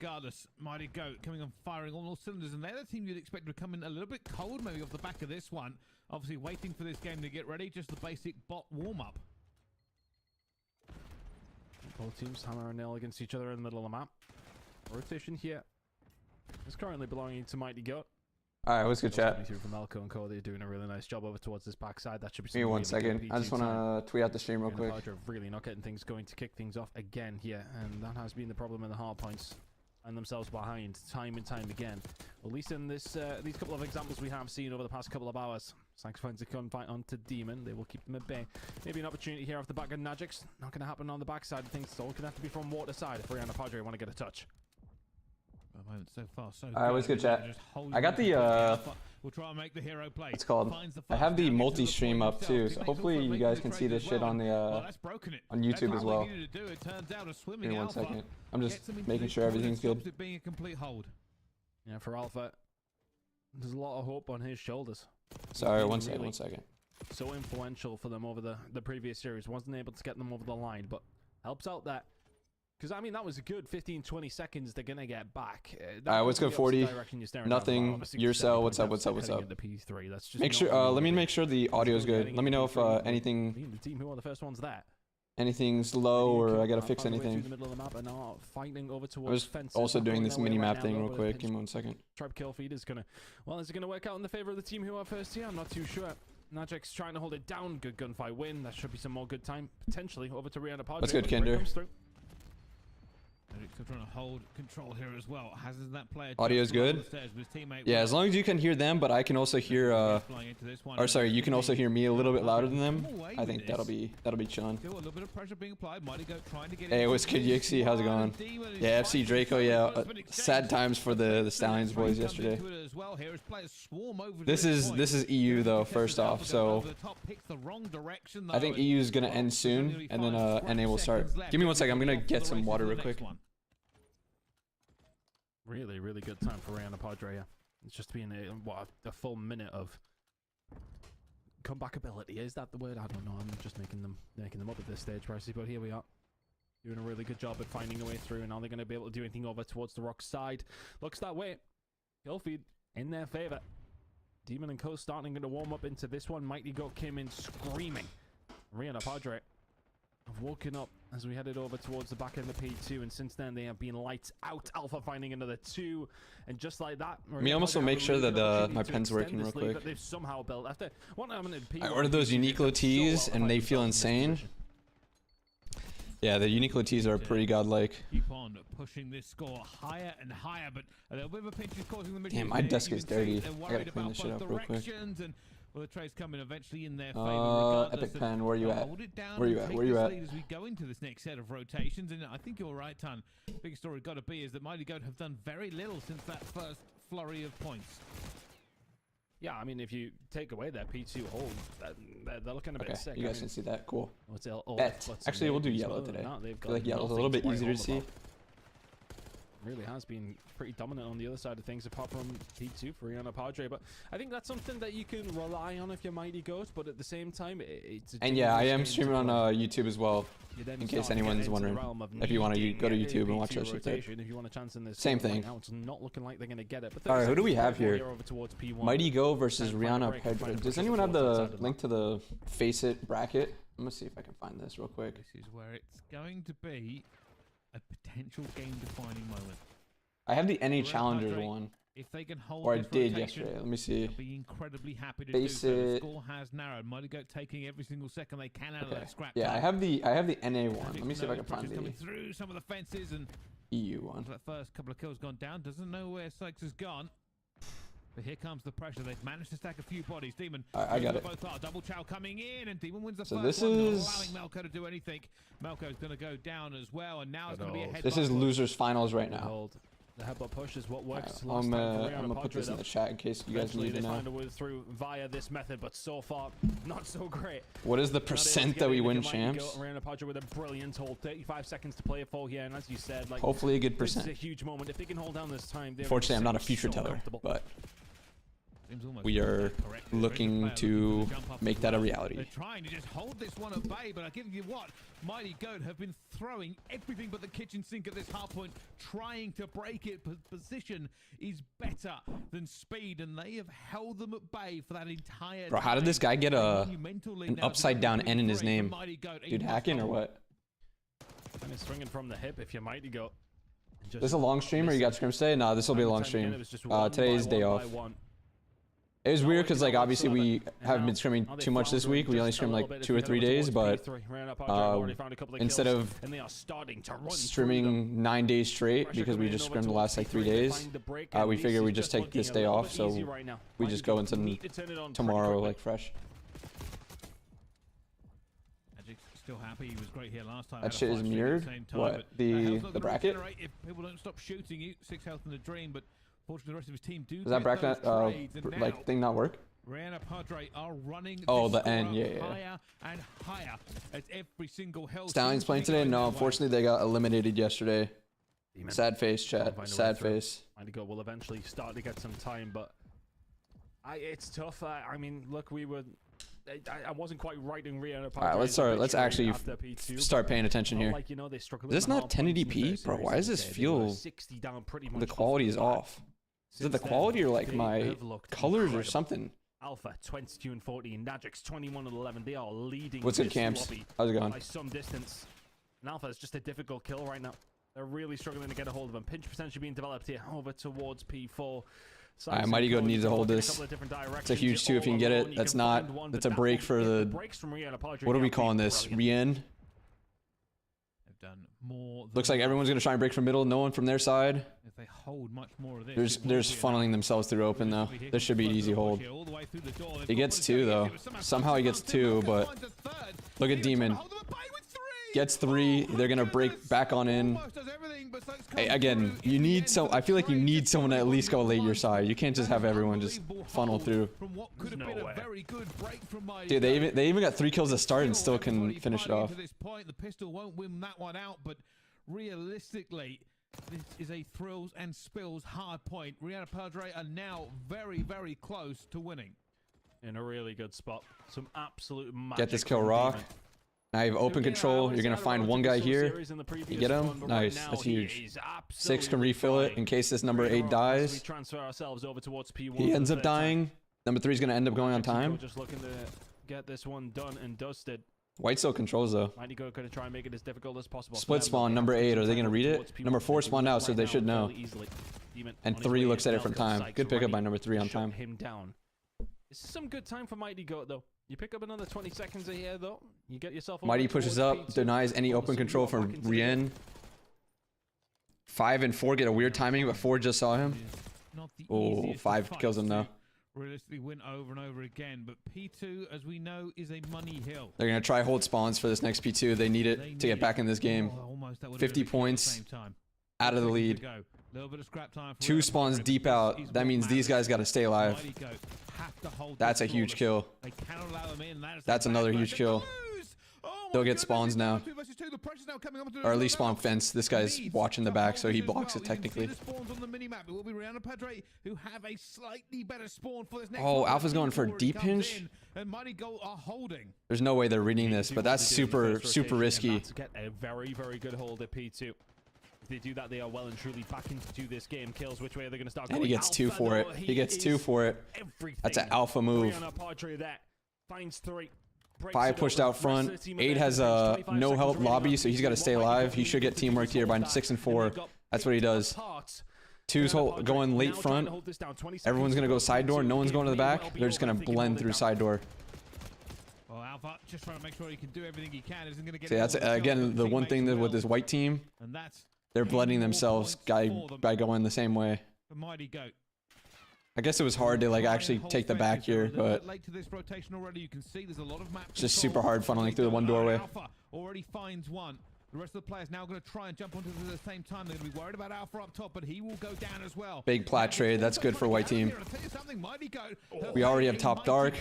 regardless, Mighty Goat coming on firing on all cylinders, and they're the team you'd expect to come in a little bit cold maybe off the back of this one. Obviously waiting for this game to get ready, just the basic bot warm-up. Both teams hammer and nail against each other in the middle of the map. Rotation here is currently belonging to Mighty Goat. Alright, what's good, chat? Through from Melko and Cody, doing a really nice job over towards this backside. That should be. Give me 1 second. I just want to tweet out the stream real quick. Really not getting things going to kick things off again here, and that has been the problem in the hard points. And themselves behind time and time again. At least in this these couple of examples we have seen over the past couple of hours. Sax finds a gunfight onto Demon. They will keep them at bay. Maybe an opportunity here off the back of Najix. Not going to happen on the backside of things. It's all going to have to be from water side if Rihanna Padre want to get a touch. At the moment, so far, so Alright, what's good, chat? I got the we'll try and make the hero play. It's called. I have the multi-stream up too, so hopefully you guys can see this shit on the on YouTube as well. Give me 1 second. I'm just making sure everything's good. Being a complete hold. Yeah, for Alpha, there's a lot of hope on his shoulders. Sorry, 1 second, 1 second. So influential for them over the previous series. Wasn't able to get them over the line, but helps out that. Because, I mean, that was a good 15-20 seconds they're going to get back. Alright, what's good, 40? Nothing. Yourself, what's up, what's up, what's up? Make sure, let me make sure the audio is good. Let me know if anything... The team who are the first ones there. Anything's low or I gotta fix anything. I was also doing this mini-map thing real quick. Give me 1 second. Tribe kill feed is gonna... Well, is it gonna work out in the favor of the team who are first here? I'm not too sure. Najix trying to hold it down. Good gunfight win. That should be some more good time. Potentially over to Rihanna Padre. That's good, Kinder. They're trying to hold control here as well. Has that player audio's good? Yeah, as long as you can hear them, but I can also hear or sorry, you can also hear me a little bit louder than them. I think that'll be chillin'. Still a little bit of pressure being applied. Mighty Goat trying to get hey, what's good, Yixi? How's it going? Yeah, FC Draco, yeah. Sad times for the Stallions boys yesterday. This is EU though, first off, so I think EU is gonna end soon, and then NA will start. Give me 1 second, I'm gonna get some water real quick. Really, really good time for Rihanna Padre. Yeah. It's just been a full minute of comeback ability. Is that the word? I don't know. I'm just making them up at this stage, Percy. But here we are, doing a really good job at finding a way through. And now they're going to be able to do anything over towards the rock side. Looks that way. Kill feed in their favor. Demon and Co starting to warm up into this one. Mighty Goat came in screaming. Rihanna Padre have woken up as we headed over towards the back end of P2, and since then they have been lights out. Alpha finding another 2, and just like that, let me also make sure that my pen's working real quick. But they've somehow built after one I ordered those Uniqlo tees and they feel insane. Yeah, the Uniqlo tees are pretty godlike. Keep on pushing this score higher and higher, but a little bit of a pinch is causing them. Damn, my desk is dirty. I gotta clean this shit up real quick. Well, the trade's coming eventually in their favor. Epic Pen, where you at? Where you at? Where you at? As we go into this next set of rotations, and I think you're right, Ton. Big story got to be is that Mighty Goat have done very little since that first flurry of points. Yeah, I mean, if you take away that P2 hold, they're looking a bit sick. You guys can see that. Cool. Bet. Actually, we'll do yellow today. I feel like yellow's a little bit easier to see. Really has been pretty dominant on the other side of things, apart from P2 for Rihanna Padre. But I think that's something that you can rely on if you're Mighty Goat, but at the same time, it's and yeah, I am streaming on YouTube as well, in case anyone's wondering. If you want to go to YouTube and watch that shit there. If you want a chance in this same thing. Now, it's not looking like they're going to get it. Alright, who do we have here? Mighty Goat versus Rihanna Padre. Does anyone have the link to the Face It bracket? I'm going to see if I can find this real quick. This is where it's going to be a potential game-defining moment. I have the NA Challengers one. If they can hold or I did yesterday. Let me see. They'll be incredibly happy to do so. The score has narrowed. Mighty Goat taking every single second they can out of that scrap. Yeah, I have the NA one. Let me see if I can find the coming through some of the fences and EU one. That first couple of kills gone down. Doesn't know where Sykes has gone. But here comes the pressure. They've managed to stack a few bodies. Demon. I got it. Both are. Double chow coming in, and Demon wins the first this one, is not allowing Melko to do anything. Melko's going to go down as well, and now it's going to be a headbutt. This is losers finals right now. The headbutt push is what works. I'm gonna put this in the chat in case you guys need to know. Find a way through via this method, but so far not so great. What is the percent that we win champs? Rihanna Padre with a brilliant hold. 35 seconds to play it full here, and as you said, like hopefully a good percent. This is a huge moment if they can hold down this time. Unfortunately, I'm not a future teller, but we are looking to make that a reality. They're trying to just hold this one at bay, but I give you what, Mighty Goat have been throwing everything but the kitchen sink at this hard point, trying to break it. Position is better than speed, and they have held them at bay for that entire Bro, how did this guy get an upside down N in his name? Dude, hacking or what? And it's swinging from the hip if you Mighty Goat. This is a long stream or you got scrim today? No, this will be a long stream. Today's day off. It was weird because like obviously we haven't been scrimming too much this week. We only scrimmed like 2 or 3 days, but instead of streaming 9 days straight because we just scrimmed the last like 3 days, we figured we'd just take this day off, so we just go into tomorrow like fresh. Still happy he was great here last time. That shit is mirrored. What, the bracket? If people don't stop shooting you, 6 health in the dream, but fortunately the rest of his team do. Does that bracket like thing not work? Rihanna Padre are running the end, higher and higher at every single health. Stallions playing today? No, unfortunately they got eliminated yesterday. Sad face, chat. Sad face. Mighty Goat will eventually start to get some time, but it's tough. I mean, look, I wasn't quite writing Rihanna. All right, let's actually start paying attention here. Like, you know, is this not 1080p, bro? Why does this feel the quality is off? Is it the quality or like my colors or something? Alpha 22 and 14, Najix 21 and 11. They are leading. What's good, camps? How's it going? By some distance. And Alpha is just a difficult kill right now. They're really struggling to get a hold of him. Pinch potentially being developed here over towards P4. Alright, Mighty Goat needs to hold this. It's a huge 2 if you can get it. That's a break for the... What are we calling this? Rien? Looks like everyone's going to try and break from middle. No one from their side. If they hold much more of this, there's funneling themselves through open though. This should be an easy hold. He gets 2 though. Somehow he gets 2, but look at Demon. Gets 3. They're going to break back on in. Hey, again, I feel like you need someone to at least go late your side. You can't just have everyone just funnel through. Dude, they even got 3 kills to start and still can finish it off. The pistol won't win that one out, but realistically, this is a thrills and spills hard point. Rihanna Padre are now very, very close to winning. In a really good spot. Some absolute magic. Get this kill raw. Now you have open control. You're going to find one guy here. You get him? Nice. That's huge. 6 can refill it in case this number 8 dies. He ends up dying. Number 3 is going to end up going on time. Just looking to get this one done and dusted. White still controls though. Mighty Goat going to try and make it as difficult as possible. Split spawn, number 8. Are they going to read it? Number 4 spawned out, so they should know. And 3 looks at it from time. Good pickup by number 3 on time. Him down. This is some good time for Mighty Goat though. You pick up another 20 seconds a here though. You get yourself. Mighty pushes up, denies any open control from Rien. 5 and 4 get a weird timing, but 4 just saw him. Oh, 5 kills him though. Realistically win over and over again, but P2, as we know, is a money hill. They're gonna try hold spawns for this next P2. They need it to get back in this game. 50 points out of the lead. 2 spawns deep out. That means these guys got to stay alive. That's a huge kill. That's another huge kill. They'll get spawns now. Or at least spawn fence. This guy's watching the back, so he blocks it technically. Oh, Alpha's going for deep hinge? There's no way they're reading this, but that's super risky. To get a very, very good hold at P2. If they do that, they are well and truly back into this game. Kills, which way are they going to start going? And he gets 2 for it. He gets 2 for it. That's an alpha move. Finds 3. 5 pushed out front. 8 has a no help lobby, so he's got to stay alive. He should get teamwork here by 6 and 4. That's what he does. 2's going late front. Everyone's going to go side door. No one's going to the back. They're just going to blend through side door. Well, Alpha just trying to make sure he can do everything he can. Isn't going to get. See, that's again the one thing that with this white team, they're blending themselves by going the same way. Mighty Goat. I guess it was hard to like actually take the back here, but it's just super hard funneling through the one doorway. Alpha already finds one. The rest of the players now going to try and jump onto it at the same time. They're going to be worried about Alpha up top, but he will go down as well. Big plat trade. That's good for white team. We already have top dark.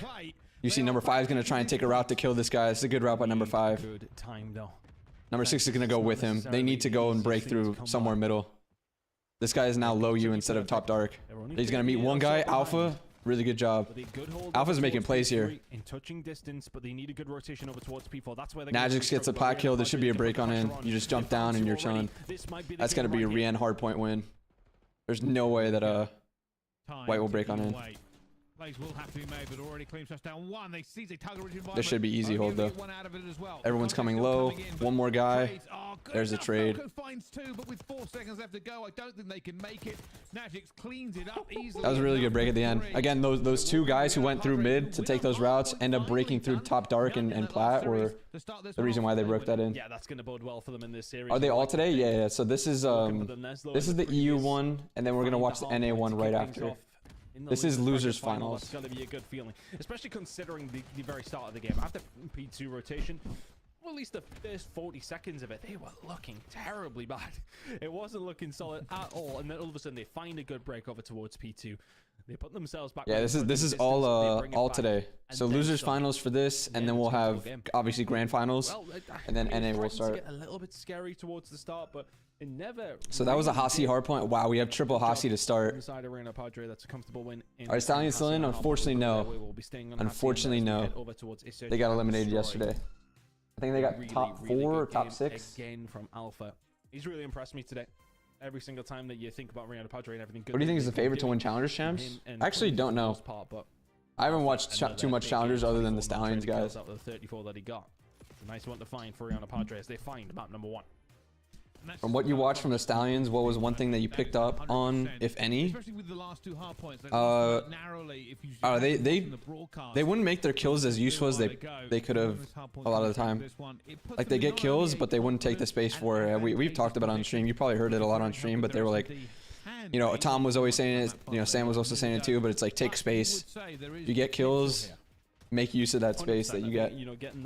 You see number 5 is going to try and take a route to kill this guy. It's a good route by number 5. Good time though. Number 6 is going to go with him. They need to go and break through somewhere middle. This guy is now low U instead of top dark. He's going to meet one guy, Alpha. Really good job. Alpha's making plays here. In touching distance, but they need a good rotation over towards P4. That's where Najix gets a plat kill. There should be a break on in. You just jump down and you're chilling. That's gonna be a Rian hardpoint win. There's no way that White will break on in. Plays will have to be made, but already claims touchdown one. They seize a target rich This should be easy hold though. Everyone's coming low. One more guy. There's a trade. Finds two, but with 4 seconds left to go, I don't think they can make it. Najix cleans it up easily. That was a really good break at the end. Again, those two guys who went through mid to take those routes end up breaking through top dark and plat, or the reason why they broke that in. Yeah, that's gonna bode well for them in this series. Are they all today? Yeah. So this is the EU one, and then we're gonna watch the NA one right after. This is losers finals. It's gonna be a good feeling, especially considering the very start of the game. After P2 rotation, well, at least the first 40 seconds of it, they were looking terribly bad. It wasn't looking solid at all, and then all of a sudden they find a good break over towards P2. They put themselves back. Yeah, this is all today. So losers finals for this, and then we'll have obviously grand finals, and then NA will start. A little bit scary towards the start, but it never. So that was a Hasi hardpoint. Wow, we have triple Hasi to start. Inside Arena Padre, that's a comfortable win. Are Stallions still in? Unfortunately, no. Unfortunately, no. They got eliminated yesterday. I think they got top 4 or top 6. Again from Alpha. He's really impressed me today. Every single time that you think about Rihanna Padre and everything good. What do you think is the favorite to win Challengers champs? I actually don't know. I haven't watched too much Challengers other than the Stallions guys. Out of the 34 that he got. It's a nice one to find for Rihanna Padre as they find map number 1. From what you watched from the Stallions, what was one thing that you picked up on, if any? Especially with the last 2 hard points. They wouldn't make their kills as useful as they could have a lot of the time. Like they get kills, but they wouldn't take the space for it. We've talked about it on stream. You probably heard it a lot on stream, but they were like, you know, Tom was always saying it. You know, Sam was also saying it too. But it's like take space. You get kills, make use of that space that you get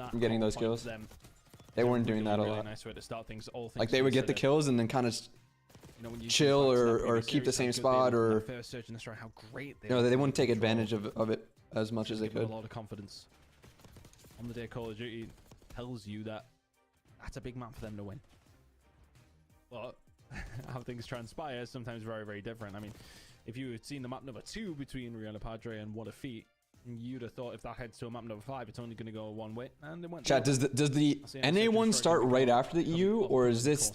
from getting those kills. They weren't doing that a lot. Like they would get the kills and then kind of chill or keep the same spot, or you know, they wouldn't take advantage of it as much as they could. A lot of confidence on the day Call of Duty tells you that that's a big map for them to win. But how things transpire is sometimes very, very different. I mean, if you had seen the map number 2 between Rihanna Padre and What a Feat, you'd have thought if that heads to a map number 5, it's only going to go one way, and it went. Chat, does the NA one start right after the EU, or is this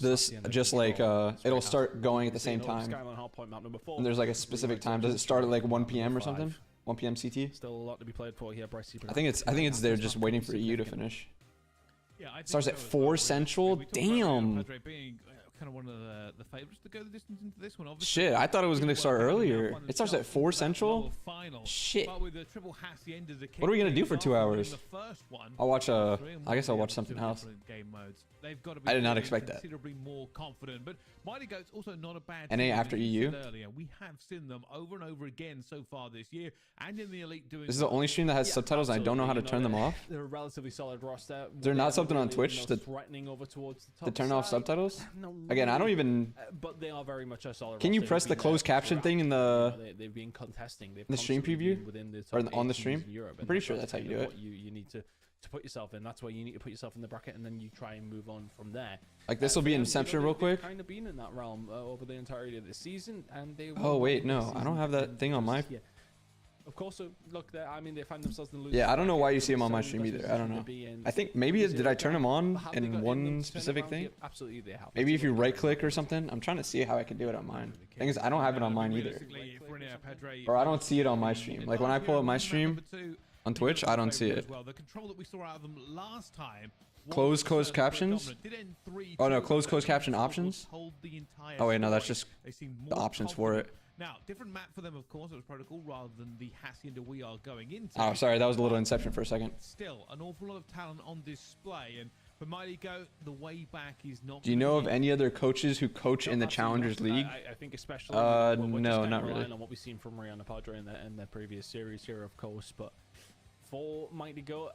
just like it'll start going at the same time? And there's like a specific time. Does it start at like 1 p.m. or something? 1 p.m. CT. Still a lot to be played for here, Bryce. I think it's they're just waiting for EU to finish. Yeah, it starts at 4 Central. Damn. Kind of one of the favorites to go the distance into this one. Obviously. Shit, I thought it was going to start earlier. It starts at 4 Central? Shit. What are we going to do for 2 hours? I'll watch I guess I'll watch something else. I did not expect that. More confident, but Mighty Goat's also not a bad NA after EU? We have seen them over and over again so far this year, and in the Elite doing. This is the only stream that has subtitles and I don't know how to turn them off. They're a relatively solid roster. Is there not something on Twitch to turn off subtitles? Again, I don't even. But they are very much a solid. Can you press the closed caption thing in the? They've been contesting. In the stream preview or on the stream? I'm pretty sure that's how you do it. You need to put yourself in. That's where you need to put yourself in the bracket, and then you try and move on from there. Like this will be Inception real quick. Kind of been in that realm over the entirety of the season, and they. Oh wait, no, I don't have that thing on my. Yeah. Of course, look, I mean, they find themselves in the. Yeah, I don't know why you see them on my stream either. I don't know. I think maybe did I turn them on in one specific thing? Absolutely, they have. Maybe if you right click or something. I'm trying to see how I can do it on mine. Thing is, I don't have it on mine either. Or I don't see it on my stream. Like when I pull up my stream on Twitch, I don't see it. Closed closed captions? Oh no, closed closed caption options? Oh wait, no, that's just the options for it. Now, different map for them, of course. It was protocol rather than the Hacienda we are going into. Oh, sorry, that was a little Inception for a second. Still, an awful lot of talent on display, and for Mighty Goat, the way back is not. Do you know of any other coaches who coach in the Challengers League? I think especially. No, not really. On what we've seen from Rihanna Padre in their previous series here, of course, but for Mighty Goat,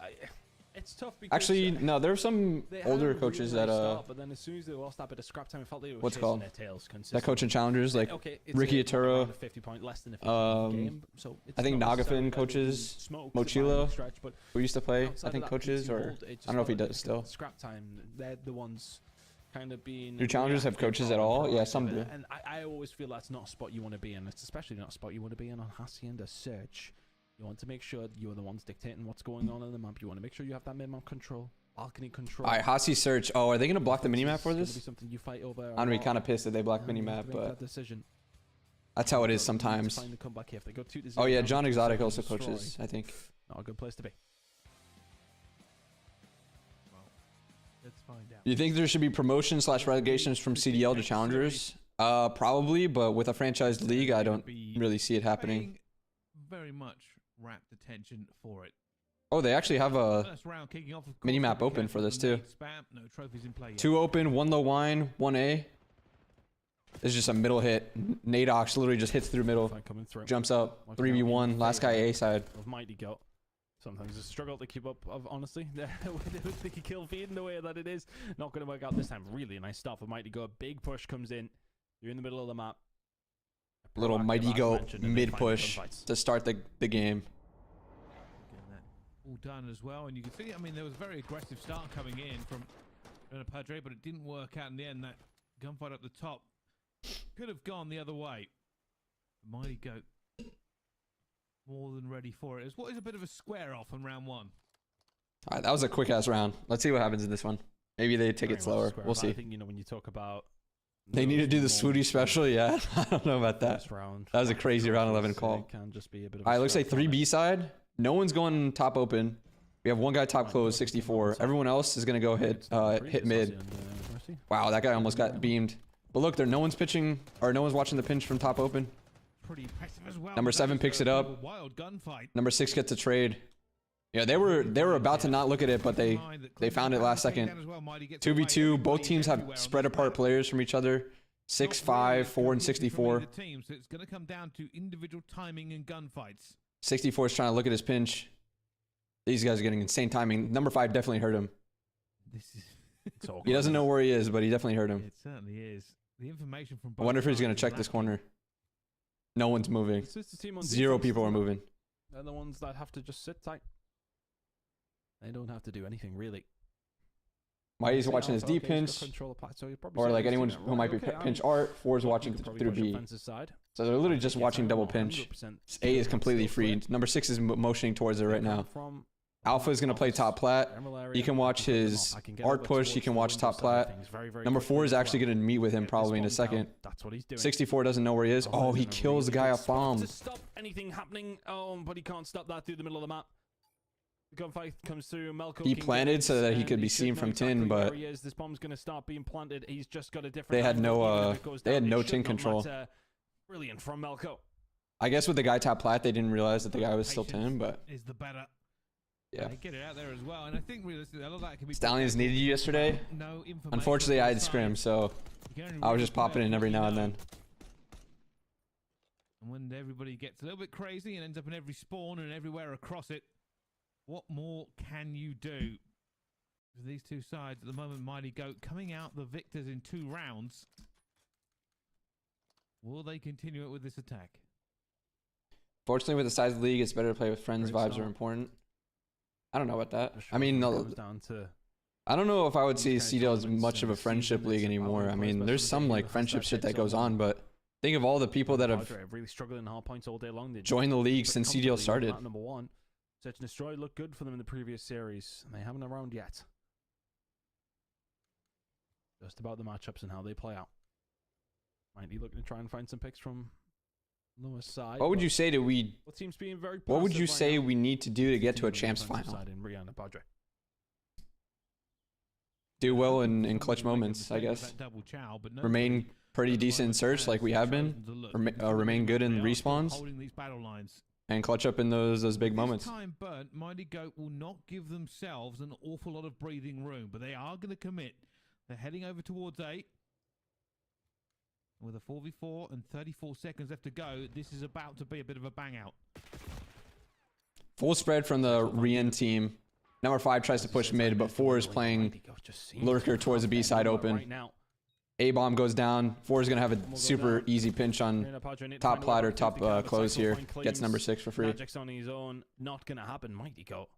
it's tough because actually no, there are some older coaches that but then as soon as they lost that bit of scrap time, it felt they were what's called their tails that coach in Challengers, like Ricky Aturo, 50 point less than a game. So I think Nagafin coaches, Mochilo, who used to play, I think coaches, or I don't know if he does still. Scrap time, they're the ones kind of being. Do Challengers have coaches at all? Yeah, some do. And I always feel that's not a spot you want to be in. It's especially not a spot you want to be in on Hacienda Search. You want to make sure you are the ones dictating what's going on the map. You want to make sure you have that mid-map control, balcony control. All right, Hossie search. Oh, are they going to block the minimap for This is this? something you fight over. I'm going to be kind of pissed that they block minimap, but that's how it is sometimes. Oh, yeah, John Exotic also coaches, I think. Not a good place to be. Let's find out. You think there should be promotions / relegations from CDL to challengers? Probably, but with a franchised league, I don't really see it happening. Very much rapt attention for it. Oh, they actually have a First round kicking off, of course, mini-map open for this too. Spam. No trophies in play yet. 2 open, 1 low wine, 1A. This is just a middle hit. Nadox literally just hits through middle, jumps up, 3v1, last guy A side. Of Mighty Goat. Sometimes it's a struggle to keep up, honestly, with the kill feed in the way that it is. Not going to work out this time. Really nice stuff for Mighty Goat. Big push comes in. You're in the middle of the map. Little Mighty Goat mid push to start the game. Getting that all done as well, and you can see, I mean, there was a very aggressive start coming in from Padre, but it didn't work out in the end. That gunfight up the top could have gone the other way. Mighty Goat more than ready for it. What is a bit of a square off on round 1? All right, that was a quick ass round. Let's see what happens in this one. Maybe they take it slower. We'll see. I think, you know, when you talk about they need to do the Swooty special. Yeah, I don't know about that. That was a crazy round 11 call. Can just be a bit of all right, looks like 3B side. No one's going top open. We have one guy top close, 64. Everyone else is gonna go hit mid. Wow, that guy almost got beamed. But look, no one's pitching, or no one's watching the pinch from top open. Pretty impressive as well. Number 7 picks it up. Wild gunfight. Number 6 gets a trade. Yeah, they were about to not look at it, but they found it last second. 2v2. Both teams have spread apart players from each other. 6, 5, 4, and 64. So it's going to come down to individual timing and gunfights. 64 is trying to look at his pinch. These guys are getting insane timing. Number 5 definitely hurt him. This is he doesn't know where he is, but he definitely hurt him. It certainly is. The information from I wonder if he's going to check this corner. No one's moving. 0 people are moving. They're the ones that have to just sit tight. They don't have to do anything, really. Mighty's watching his D pinch. Or like anyone who might be pinch art. 4 is watching through B. So they're literally just watching double pinch. A is completely free. Number 6 is motioning towards it right now. Alpha is going to play top plat. He can watch his art push. He can watch top plat. Number 4 is actually going to meet with him probably in a second. 64 doesn't know where he is. Oh, he kills the guy off bomb. To stop anything happening, but he can't stop that through the middle of the map. The gunfight comes through. Melko he planted so that he could be seen from tin, but this bomb's going to start being planted. He's just got a different. They had no tin control. Brilliant from Melko. I guess with the guy top plat, they didn't realize that the guy was still tin, but is the better. Yeah. They get it out there as well, and I think realistically, a lot of that can be. Stallions needed you yesterday. No information. Unfortunately, I had scrim, so I was just popping in every now and then. And when everybody gets a little bit crazy and ends up in every spawn and everywhere across it, what more can you do? These two sides at the moment, Mighty Goat coming out the victors in 2 rounds. Will they continue it with this attack? Fortunately, with the size of the league, it's better to play with friends. Vibes are important. I don't know about that. I mean, I don't know if I would see CDL as much of a friendship league anymore. I mean, there's some like friendship shit that goes on, but think of all the people that have really struggled in hard points all day long. Joined the league since CDL started. Number 1, Search and Destroy looked good for them in the previous series, and they haven't around yet. Just about the matchups and how they play out. Might be looking to try and find some picks from Lewis side. What would you say what would you say we need to do to get to a champs final? Do well in clutch moments, I guess. Remain pretty decent in search like we have been. Remain good in respawns. And clutch up in those big moments. Time burnt, Mighty Goat will not give themselves an awful lot of breathing room, but they are going to commit. They're heading over towards 8. With a 4v4 and 34 seconds left to go, this is about to be a bit of a bang out. Full spread from the Rien team. Number 5 tries to push mid, but 4 is playing lurker towards the B side open. A-bomb goes down. 4 is going to have a super easy pinch on top plat or top close here. Gets number 6 for free. Magic's on his own. Not going to happen. Mighty Goat.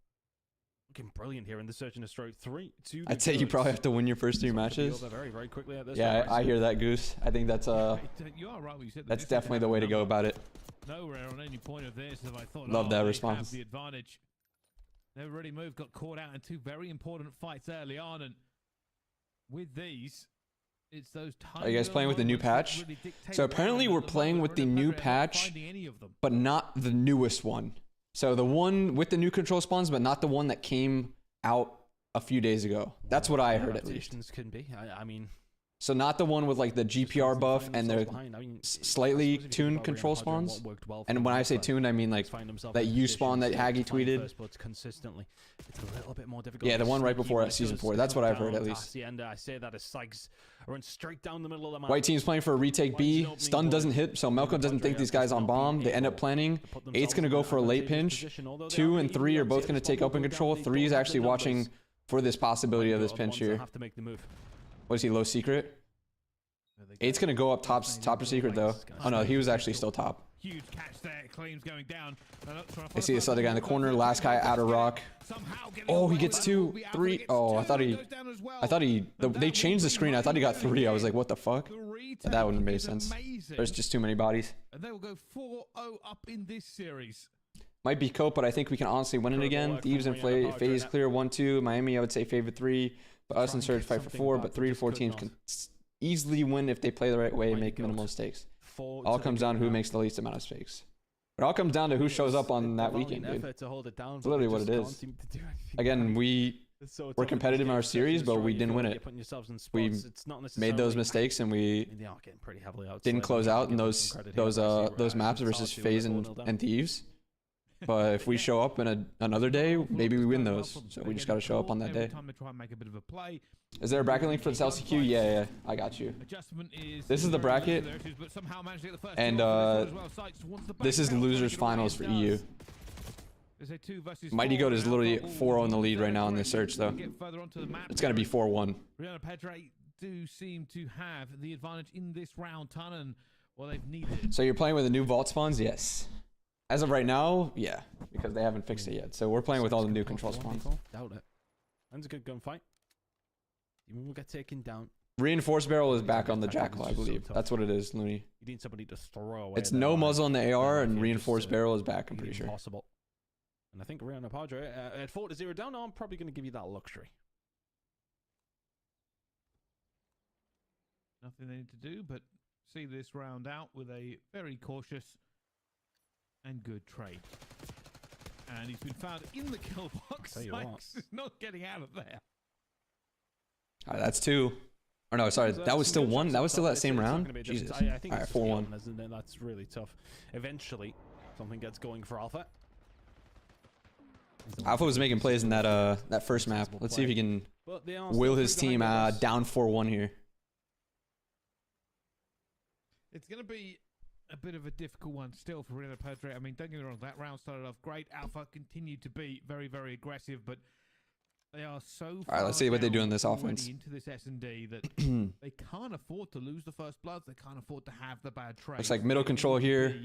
Looking brilliant here in the Search and Destroy. 3, 2. I'd say you probably have to win your first 3 matches. Very quickly at this yeah, I hear that, Goose. I think that's you are right when you said that's definitely the way to go about it. nowhere on any point of this. If I thought, Love that they response. have the advantage. Never really moved, got caught out in two very important fights early on, and with these, it's those Are you guys playing with the new patch? Really so apparently we're playing with the new patch, but not the newest one. So the one with the new control spawns, but not the one that came out a few days ago. That's what I heard at least. Can be. I mean, so not the one with like the GPR buff and the slightly tuned control spawns. And when I say tuned, I mean like that U spawn that Haggy tweeted. Consistently, it's a little bit more difficult. Yeah, the one right before season 4. That's what I've heard at least. The end, I say that as Sykes run straight down the middle of the map. White team's playing for a retake B. Stun doesn't hit, so Malcolm doesn't think these guys on bomb. They end up planning. 8's gonna go for a late pinch. 2 and 3 are both gonna take open control. 3 is actually watching for this possibility of this pinch here. Have to make the move. What is he, low secret? 8's gonna go up top of secret though. Oh no, he was actually still top. Huge catch there. Claims going down. I see this other guy in the corner. Last guy out of rock. Oh, he gets 2, 3. Oh, I thought they changed the screen. I thought he got 3. I was like, what the fuck? That wouldn't make sense. There's just too many bodies. And they will go 4-0 up in this series. Might be Cope, but I think we can honestly win it again. Thieves and FaZe clear 1-2. Miami, I would say favorite 3. But us and Surge fight for 4. But 3 to 4 teams can easily win if they play the right way and make minimal mistakes. All comes down to who makes the least amount of mistakes. It all comes down to who shows up on that weekend, dude. It's literally what it is. Again, we're competitive in our series, but we didn't win it. We made those mistakes and we didn't close out in those maps versus FaZe and Thieves. But if we show up in another day, maybe we win those. So we just got to show up on that day. Is there a bracket link for this LCQ? Yeah, I got you. This is the bracket, and this is losers finals for EU. Mighty Goat is literally 4-0 in the lead right now in this search, though. It's gonna be 4-1. Do seem to have the advantage in this round, Ton, well, they've needed. So you're playing with the new vault spawns? Yes. As of right now, yeah, because they haven't fixed it yet. So we're playing with all the new control spawns. Doubt it. That's a good gunfight. You will get taken down. Reinforced barrel is back on the Jackal, I believe. That's what it is, Looney. You need somebody to throw away. It's no muzzle on the AR, and reinforced barrel is back, I'm pretty sure. Possible. And I think Rihanna Padre at 4-0 down. I'm probably going to give you that luxury. Nothing they need to do but see this round out with a very cautious and good trade. And he's been found in the kill box. Sykes is not getting out of there. All right, that's 2. Or no, sorry, that was still 1. That was still that same round. Jesus. All right, 4-1. That's really tough. Eventually, something gets going for Alpha. Alpha was making plays in that first map. Let's see if he can will his team down 4-1 here. It's going to be a bit of a difficult one still for Rihanna Padre. I mean, don't get me wrong, that round started off great. Alpha continued to be very, very aggressive, but they are so far. All right, let's see what they do in this offense. Into this S&D that they can't afford to lose the first bloods. They can't afford to have the bad trade. Looks like middle control here.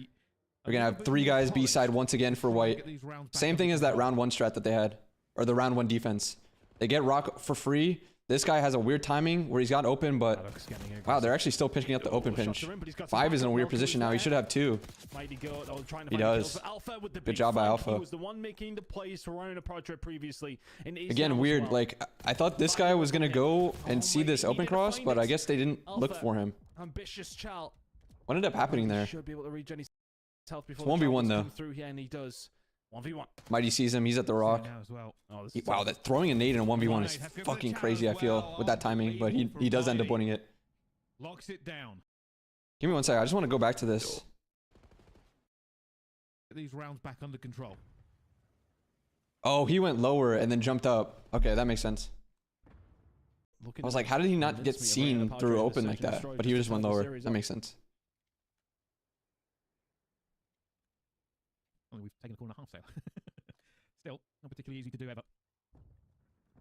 We're going to have 3 guys B side once again for White. Same thing as that round 1 strat that they had, or the round 1 defense. They get rock for free. This guy has a weird timing where he's got open, but wow, they're actually still picking up the open pinch. 5 is in a weird position now. He should have 2. He does. Good job by Alpha. Again, weird. Like, I thought this guy was going to go and see this open cross, but I guess they didn't look for him. What ended up happening there? It's 1v1 though. 1v1. Mighty sees him. He's at the rock. Wow, that throwing a nade in a 1v1 is fucking crazy, I feel, with that timing. But he does end up winning it. Locks it down. Give me 1 second. I just want to go back to this. These rounds back under control. Oh, he went lower and then jumped up. Okay, that makes sense. I was like, how did he not get seen through open like that? But he just went lower. That makes sense. Well, we've taken a corner half sale. Still, not particularly easy to do ever.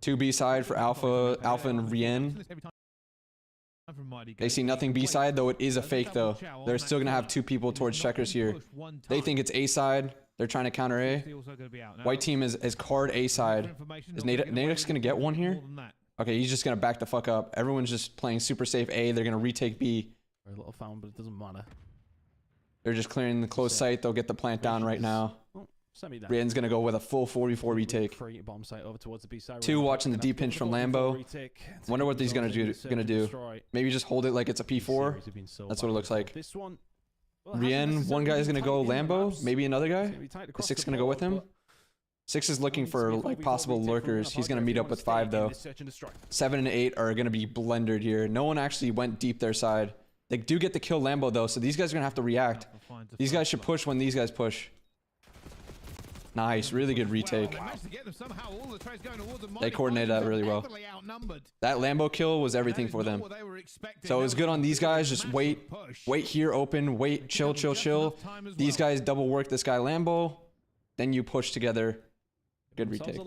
2 B side for Alpha and Rien. They see nothing B side, though it is a fake though. They're still gonna have 2 people towards checkers here. They think it's A side. They're trying to counter A. White team is card A side. Is Nadex gonna get 1 here? Okay, he's just gonna back the fuck up. Everyone's just playing super safe A. They're gonna retake B. Very little found, but it doesn't matter. They're just clearing the close site. They'll get the plant down right now. Rien's going to go with a full 4v4 retake. Two watching the deep pinch from Lambo. Wonder what he's going to do. Maybe just hold it like it's a P4. That's what it looks like. Rien, one guy is going to go Lambo. Maybe another guy. The 6 is going to go with him. 6 is looking for like possible lurkers. He's going to meet up with 5 though. 7 and 8 are going to be blendered here. No one actually went deep their side. They do get the kill Lambo though, so these guys are going to have to react. These guys should push when these guys push. Nice, really good retake. They coordinated that really well. That Lambo kill was everything for them. So it was good on these guys. Just wait here open, wait, chill. These guys double work this guy Lambo. Then you push together. Good retake.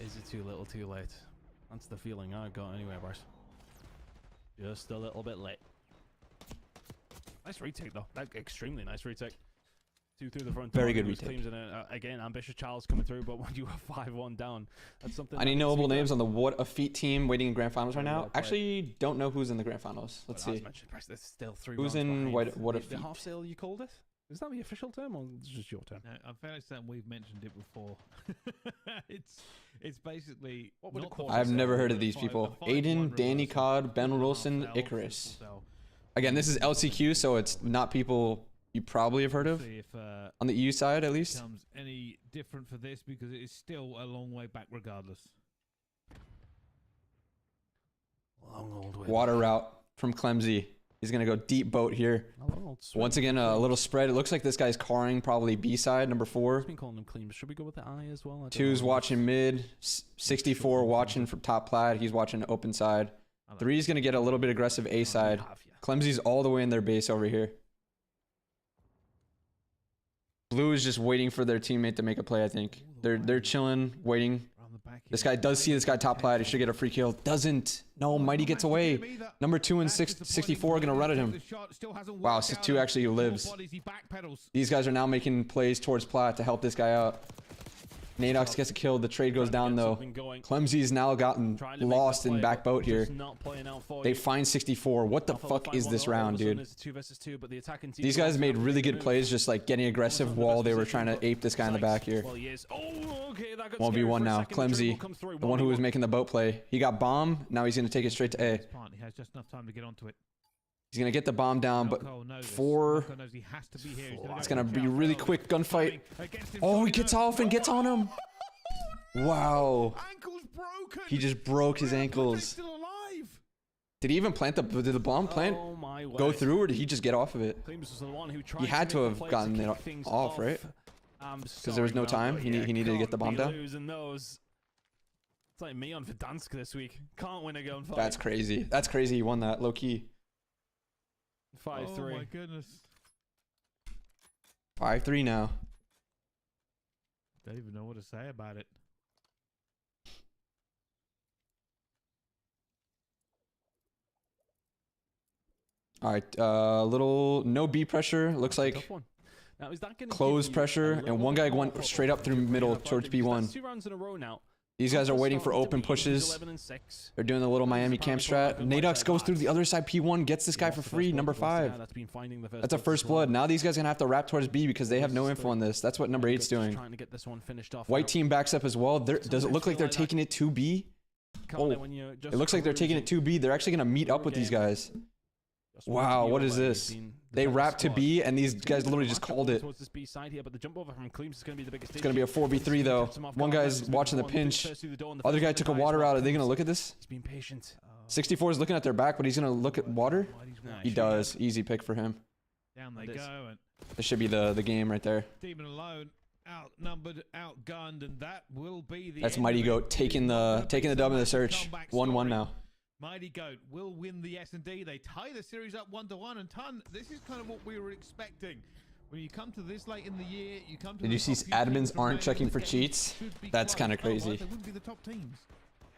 Is it too little too late? That's the feeling I got anyway, boys. Just a little bit late. Nice retake though. That extremely nice retake. 2 through the front. Very good retake. Again, ambitious Charles coming through, but when you are 5-1 down, that's something. I need knowable names on the What a Feat team waiting in grand finals right now. Actually, don't know who's in the grand finals. Let's see. There's still 3 who's in What a Feat? The half sale you called it? Is that the official term or is it just your term? No, I'm fairly certain we've mentioned it before. it's basically. I've never heard of these people. Aiden, Danny Codd, Ben Wilson, Icarus. Again, this is LCQ, so it's not people you probably have heard of on the EU side, at least. Becomes any different for this because it is still a long way back, regardless. Long old way. Water route from Clemsy. He's gonna go deep boat here. Once again, a little spread. It looks like this guy's carring probably B side, number 4. Been calling him clean. Should we go with the eye as well? 2's watching mid. 64 watching from top plaid. He's watching open side. 3's gonna get a little bit aggressive A side. Clemsy's all the way in their base over here. Blue is just waiting for their teammate to make a play, I think. They're chilling, waiting. This guy does see this guy top plaid. He should get a free kill. Doesn't. No, Mighty gets away. Number 2 and 64 are going to run at him. Wow, 2 actually lives. These guys are now making plays towards plat to help this guy out. Nadox gets a kill. The trade goes down though. Clemsy's now gotten lost in back boat here. They find 64. What the fuck is this round, dude? These guys made really good plays, just like getting aggressive while they were trying to ape this guy in the back here. 1v1 now. Clemsy, the one who was making the boat play. He got bomb. Now he's going to take it straight to A. He has just enough time to get onto it. He's going to get the bomb down, but 4... It's going to be really quick gunfight. Oh, he gets off and gets on him. Wow. He just broke his ankles. Did he even plant did the bomb plant go through, or did he just get off of it? He had to have gotten it off, right? Because there was no time. He needed to get the bomb down. It's like me on Verdansk this week. Can't win a gunfight. That's crazy. That's crazy. He won that low key. 5-3. Oh my goodness. 5-3 now. Don't even know what to say about it. All right, little no B pressure. Looks like now, is that close pressure, and one guy went straight up through middle towards B1. 2 rounds in a row now. These guys are waiting for open pushes. They're doing the little Miami camp strat. Nadox goes through the other side. P1 gets this guy for free. Number 5. That's a first blood. Now these guys are going to have to wrap towards B because they have no info on this. That's what number 8's doing. White team backs up as well. Does it look like they're taking it to B? Oh, it looks like they're taking it to B. They're actually going to meet up with these guys. Wow, what is this? They wrap to B, and these guys literally just called it. It's going to be a 4v3, though. One guy's watching the pinch. Other guy took a water out. Are they going to look at this? 64 is looking at their back, but he's going to look at water? He does. Easy pick for him. Down they go. This should be the game right there. Demon alone, outnumbered, outgunned, and that will be the. That's Mighty Goat taking the dub in the search. 1-1 now. Mighty Goat will win the S&D. They tie the series up 1-1, and Ton, this is kind of what we were expecting. When you come to this late in the year, you come to. Did you see admins aren't checking for cheats? That's kind of crazy. They wouldn't be the top teams.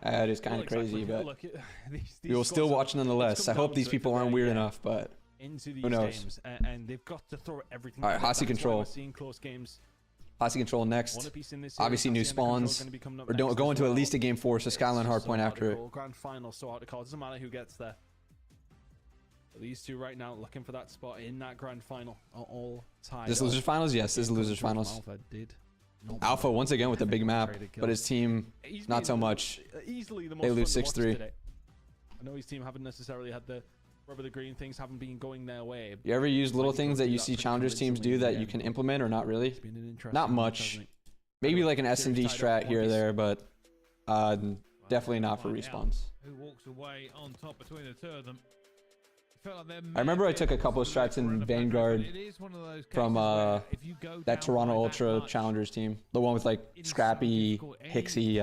That is kind of crazy, but we will still watch nonetheless. I hope these people aren't weird enough, but who knows? And they've got to throw everything. All right, Hossie control. Hossie control next. Obviously new spawns. We're going to at least a game 4, so Skyline Hardpoint after it. Grand final, so hard to call. Doesn't matter who gets there. But these two right now looking for that spot in that grand final are all tied. This losers finals? Yes, this is losers finals. Alpha did. Alpha once again with the big map, but his team not so much. Easily the most they lose fun to watch 6-3. today. I know his team haven't necessarily had the rubber the green, things haven't been going their way. You ever use little things that you see challengers teams do that you can implement or not really? Not much. Maybe like an S&D strat here or there, but definitely not for respawns. Who walks away on top between the two of them? I remember I took a couple of strats in Vanguard from that Toronto Ultra Challengers team. The one with like Scrappy, Hixie,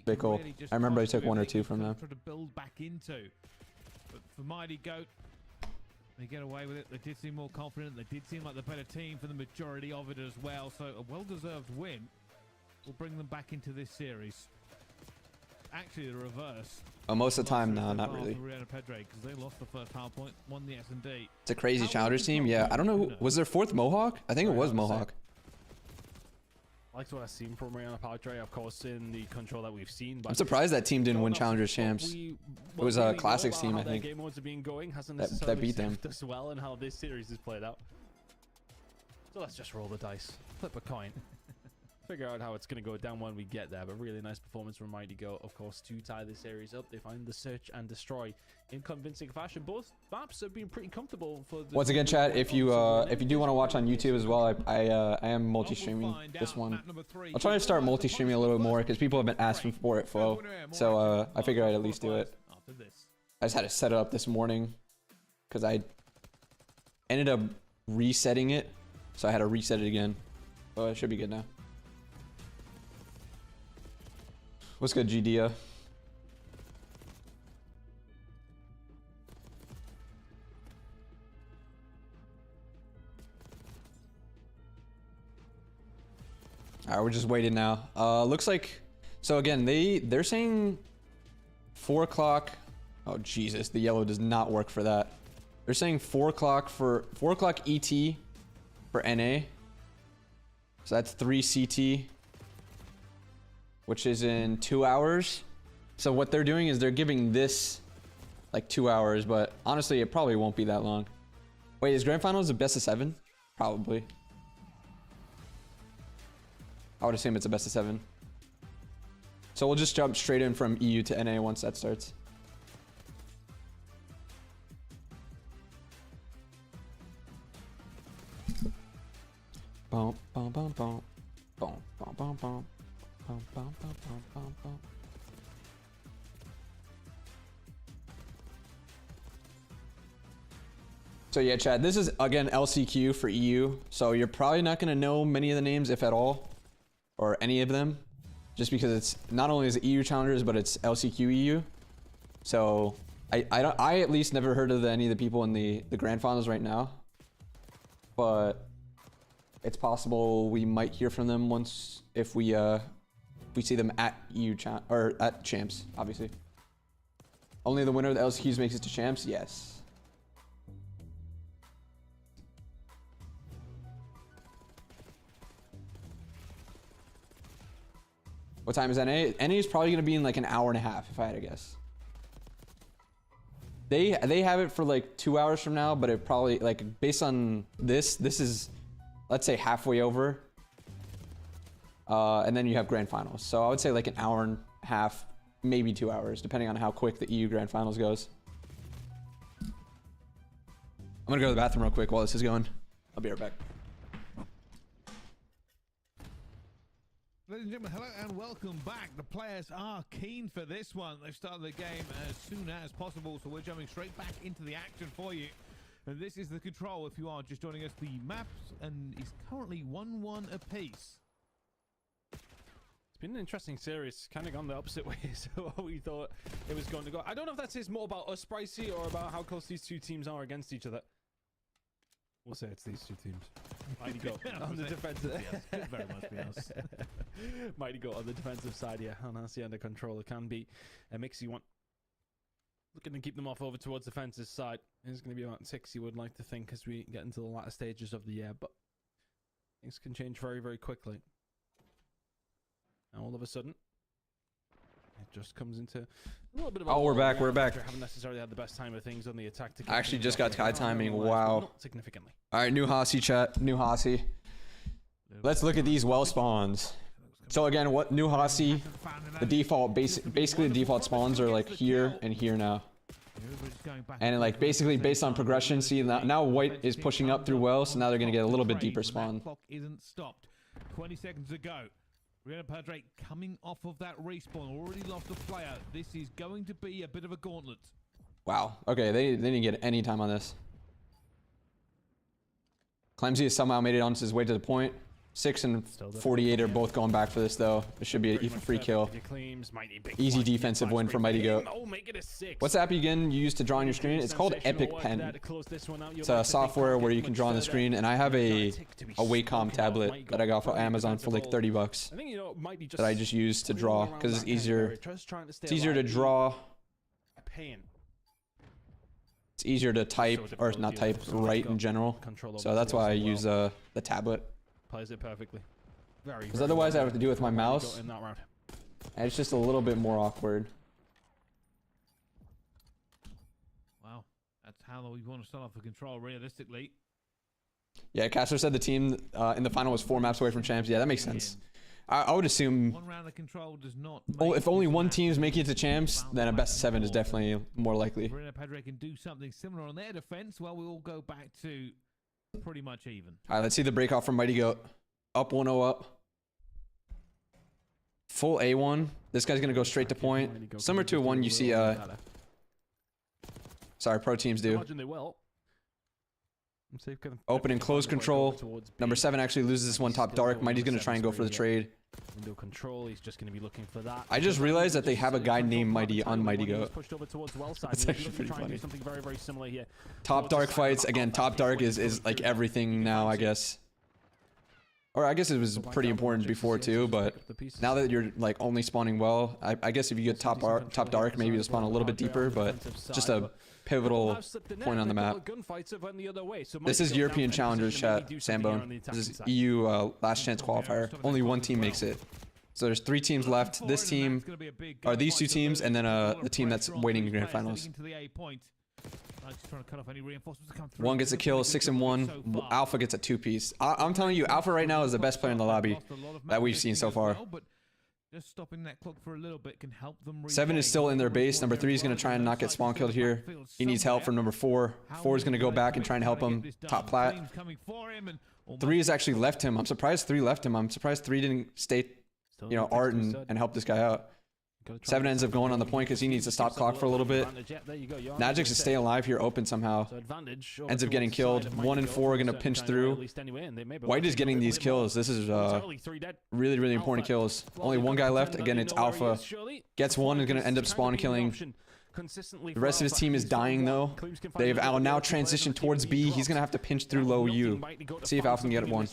Bickle. I remember I took 1 or 2 from them. To build back into. But for Mighty Goat, they get away with it. They did seem more confident. They did seem like the better team for the majority of it as well. So a well-deserved win will bring them back into this series. Actually, the reverse. Oh, most of the time, no, not really. Because they lost the first half point, won the S&D. It's a crazy Challengers team. Yeah, I don't know. Was their 4th Mohawk? I think it was Mohawk. I liked what I've seen from Rihanna Padre, of course, in the control that we've seen. But I'm surprised that team didn't win Challengers champs. It was a Classics team, I think, game modes are being going, hasn't that beat them. As well, and how this series is played out. So let's just roll the dice, flip a coin. Figure out how it's going to go down when we get there. But really nice performance from Mighty Go, of course, to tie the series up. They find the search and destroy in convincing fashion. Both maps have been pretty comfortable for the... Once again, chat, if you do want to watch on YouTube as well, I am multi-streaming this one. I'll try to start multi-streaming a little bit more because people have been asking for it, Flo. So I figured I'd at least do it. I just had to set it up this morning because I ended up resetting it, so I had to reset it again. But it should be good now. What's good, GDia? Alright, we're just waiting now. Looks like, so again, they're saying 4 o'clock. Oh Jesus, the yellow does not work for that. They're saying 4 o'clock for 4 o'clock ET for NA. So that's 3 CT. Which is in 2 hours. So what they're doing is they're giving this like 2 hours, but honestly, it probably won't be that long. Wait, is Grand Finals a best of 7? Probably. I would assume it's a best of 7. So we'll just jump straight in from EU to NA once that starts. Bum, bum, bum, bum. Bum, bum, bum, bum. Bum, bum, bum, bum, bum, bum. So yeah, Chad, this is again LCQ for EU. So you're probably not gonna know many of the names, if at all, or any of them, just because it's not only is it EU challengers, but it's LCQ EU. So I at least never heard of any of the people in the grand finals right now, but it's possible we might hear from them once if we see them at EU or at champs, obviously. Only the winner of the LCQs makes it to champs. Yes. What time is NA? NA is probably gonna be in like an hour and a half, if I had to guess. They have it for like 2 hours from now, but it probably, like, based on this is, let's say, halfway over. And then you have grand finals. So I would say like an hour and a half, maybe 2 hours, depending on how quick the EU grand finals goes. I'm gonna go to the bathroom real quick while this is going. I'll be right back. Ladies and gentlemen, hello and welcome back. The players are keen for this one. They've started the game as soon as possible, so we're jumping straight back into the action for you. And this is the control, if you are just joining us. The maps and is currently 1-1 apiece. It's been an interesting series, kind of gone the opposite way to what we thought it was going to go. I don't know if that says more about us, Pricey, or about how close these two teams are against each other. We'll say it's these two teams. Mighty Goat on the defensive. Yes, could very much be us. Mighty Goat on the defensive side, yeah. Hanasi under control. It can be a mixy one. Looking to keep them off over towards the fence's side. It's going to be about 6, you would like to think, as we get into the latter stages of the year, but things can change very, very quickly. Now all of a sudden, just comes into a little bit of. Oh, we're back. We're back. Haven't necessarily had the best time of things on the attack. I actually just got Kai timing. Wow. Not significantly. All right, new Hossie chat. New Hossie. Let's look at these well spawns. So again, what new Hossie? The default, basically the default spawns are like here and here now. And like basically based on progression, see now white is pushing up through well, so now they're gonna get a little bit deeper spawn. Clock isn't stopped. 20 seconds to go. Rihanna Padre coming off of that respawn, already lost a player. This is going to be a bit of a gauntlet. Wow. Okay, they didn't get any time on this. Clemsy has somehow made it on his way to the point. 6 and 48 are both going back for this though. It should be a free kill. Easy defensive win for Mighty Goat. What's the app again you use to draw on your screen? It's called Epic Pen. It's a software where you can draw on the screen, and I have a Wacom tablet that I got from Amazon for like 30 bucks that I just use to draw because it's easier. It's easier to draw. It's easier to type, or not type, write in general. So that's why I use the tablet. Plays it perfectly. Because otherwise I have to do it with my mouse. And it's just a little bit more awkward. Wow, that's how we want to start off the control realistically. Yeah, Castro said the team in the final was 4 maps away from champs. Yeah, that makes sense. I would assume 1 round of control does not. If only one team's making it to champs, then a best of 7 is definitely more likely. Rihanna Padre can do something similar on their defense. Well, we all go back to pretty much even. All right, let's see the breakout from Mighty Goat. Up 1-0 up. Full A1. This guy's going to go straight to point. Similar to one you see, sorry, pro teams do. Open and close control. Number 7 actually loses this one top dark. Mighty's going to try and go for the trade. Window control, he's just going to be looking for that. I just realized that they have a guy named Mighty on Mighty Goat. That's actually pretty funny. Something very, very similar here. Top dark fights. Again, top dark is like everything now, I guess. Or I guess it was pretty important before too, but now that you're like only spawning well, I guess if you get top dark, maybe you'll spawn a little bit deeper, but just a pivotal point on the map. This is European Challengers chat, Sambone. This is EU last chance qualifier. Only one team makes it. So there's 3 teams left. This team, or these 2 teams, and then the team that's waiting in grand finals. One gets a kill, 6 and 1. Alpha gets a 2-piece. I'm telling you, Alpha right now is the best player in the lobby that we've seen so far. Just stopping that clock for a little bit can help them. 7 is still in their base. Number 3 is going to try and not get spawn killed here. He needs help from number 4. 4 is going to go back and try and help him. Top plat. 3 has actually left him. I'm surprised 3 left him. I'm surprised 3 didn't stay, you know, art and help this guy out. 7 ends up going on the point because he needs to stop clock for a little bit. Najix is staying alive here, open somehow. Ends up getting killed. 1 and 4 are going to pinch through. White is getting these kills. This is really, really important kills. Only 1 guy left. Again, it's Alpha. Gets 1 and going to end up spawn killing. The rest of his team is dying though. They've now transitioned towards B. He's going to have to pinch through low U. See if Alpha can get 1.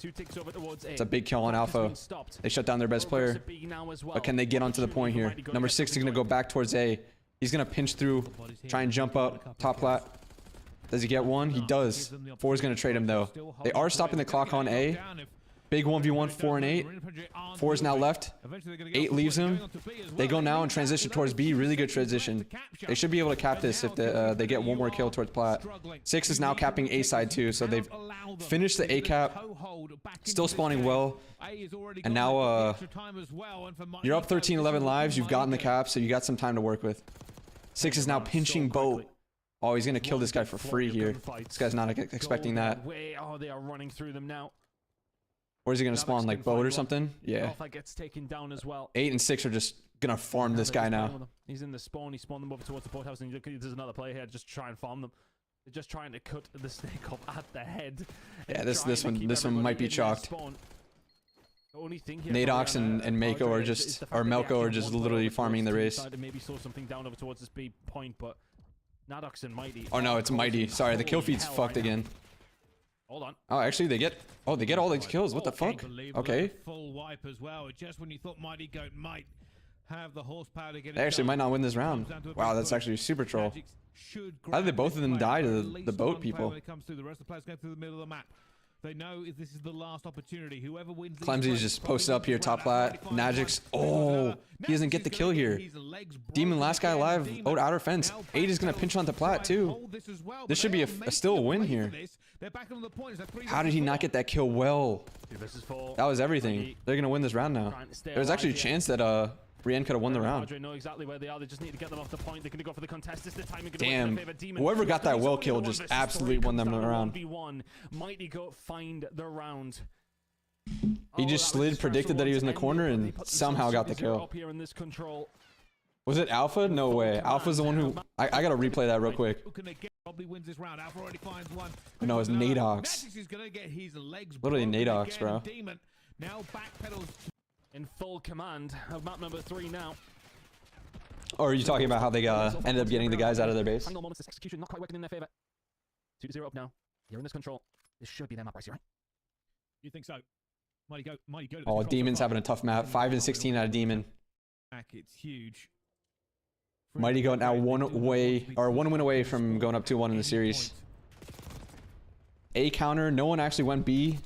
It's a big kill on Alpha. They shut down their best player. But can they get onto the point here? Number 6 is going to go back towards A. He's going to pinch through, try and jump up, top plat. Does he get 1? He does. 4 is going to trade him though. They are stopping the clock on A. Big 1v1, 4 and 8. 4 is now left. 8 leaves him. They go now and transition towards B. Really good transition. They should be able to cap this if they get 1 more kill towards plat. 6 is now capping A side too, so they've finished the A cap. Still spawning well. And now you're up 13-11 lives. You've gotten the cap, so you got some time to work with. 6 is now pinching boat. Oh, he's going to kill this guy for free here. This guy's not expecting that. Oh, they are running through them now. Or is he going to spawn like boat or something? Yeah. 8 and 6 are just going to farm this guy now. He's in the spawn. He spawned them over towards the boathouse, and there's another player here just try and farm them. They're just trying to cut the snake off at the head. Yeah, this one might be chalked. Nadox and Mako are just, or Melko are just literally farming the race. Maybe saw something down over towards this B point, but Nadox and Mighty. Oh no, it's Mighty. Sorry, the kill feed's fucked again. Hold on. Oh, actually, they get all these kills. What the fuck? Okay. Full wipe as well. Just when you thought Mighty Goat might have the horsepower to get it. They actually might not win this round. Wow, that's actually super troll. How did both of them die to the boat people? When it comes through, the rest of the players go through the middle of the map. They know if this is the last opportunity. Whoever wins. Clemsy's just posted up here, top plat. Najik's. Oh, he doesn't get the kill here. Demon, last guy alive. Oh, outer fence. 8 is gonna pinch onto plat too. This should be a still a win here. How did he not get that kill well? That was everything. They're gonna win this round now. There's actually a chance that Brienne could have won the round. Know exactly where they are. They just need to get them off the point. They're going to go for the contest. This time damn. Whoever got that well kill just absolutely won them the round. Mighty Goat find the round. He just slid, predicted that he was in the corner, and somehow got the kill. Was it Alpha? No way. Alpha's the one who... I gotta replay that real quick. No, it's Nadox. Literally Nadox, bro. Now backpedals in full command of map number 3 now. Or are you talking about how they ended up getting the guys out of their base? Final moments, this execution not quite working in their favor. 2-0 up now. You're in this control. This should be their map, right? You think so? Mighty go. Oh, Demon's having a tough map. 5 and 16 out of Demon. It's huge. Mighty Goat now one win away from going up 2-1 in the series. A counter. No one actually went B.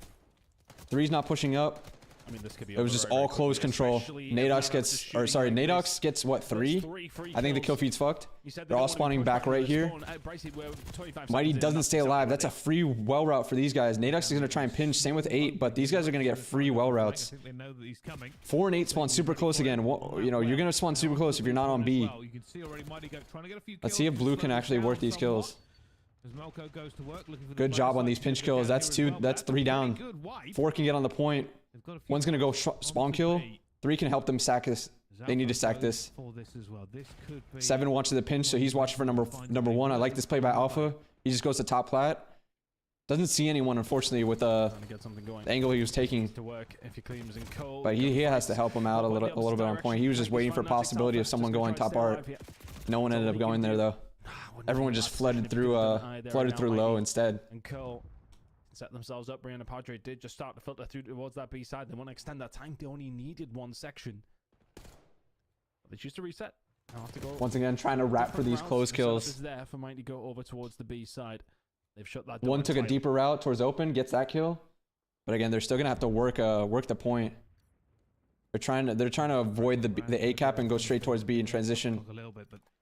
3's not pushing up. I mean, this could be it was just all close control. Nadox gets, or sorry, Nadox gets what, 3? I think the kill feed's fucked. They're all spawning back right here. Mighty doesn't stay alive. That's a free well route for these guys. Nadox is going to try and pinch. Same with 8, but these guys are going to get free well routes. 4 and 8 spawn super close again. You know, you're going to spawn super close if you're not on B. Let's see if Blue can actually work these kills. Good job on these pinch kills. That's 2. That's 3 down. 4 can get on the point. 1's gonna go spawn kill. 3 can help them sack this. They need to sack this. 7 watches the pinch, so he's watching for number 1. I like this play by Alpha. He just goes to top plat. Doesn't see anyone, unfortunately, with the angle he was taking. But he has to help him out a little bit on point. He was just waiting for possibility of someone going top art. No one ended up going there though. Everyone just flooded through low instead. Set themselves up. Brianna Padre did just start to filter through towards that B side. They want to extend that time. They only needed 1 section. They choose to reset. Have to go once again, trying to wrap for these close kills. Is there for Mighty go over towards the B side. They've shut that. 1 took a deeper route towards open, gets that kill. But again, they're still gonna have to work the point. They're trying to avoid the A cap and go straight towards B and transition.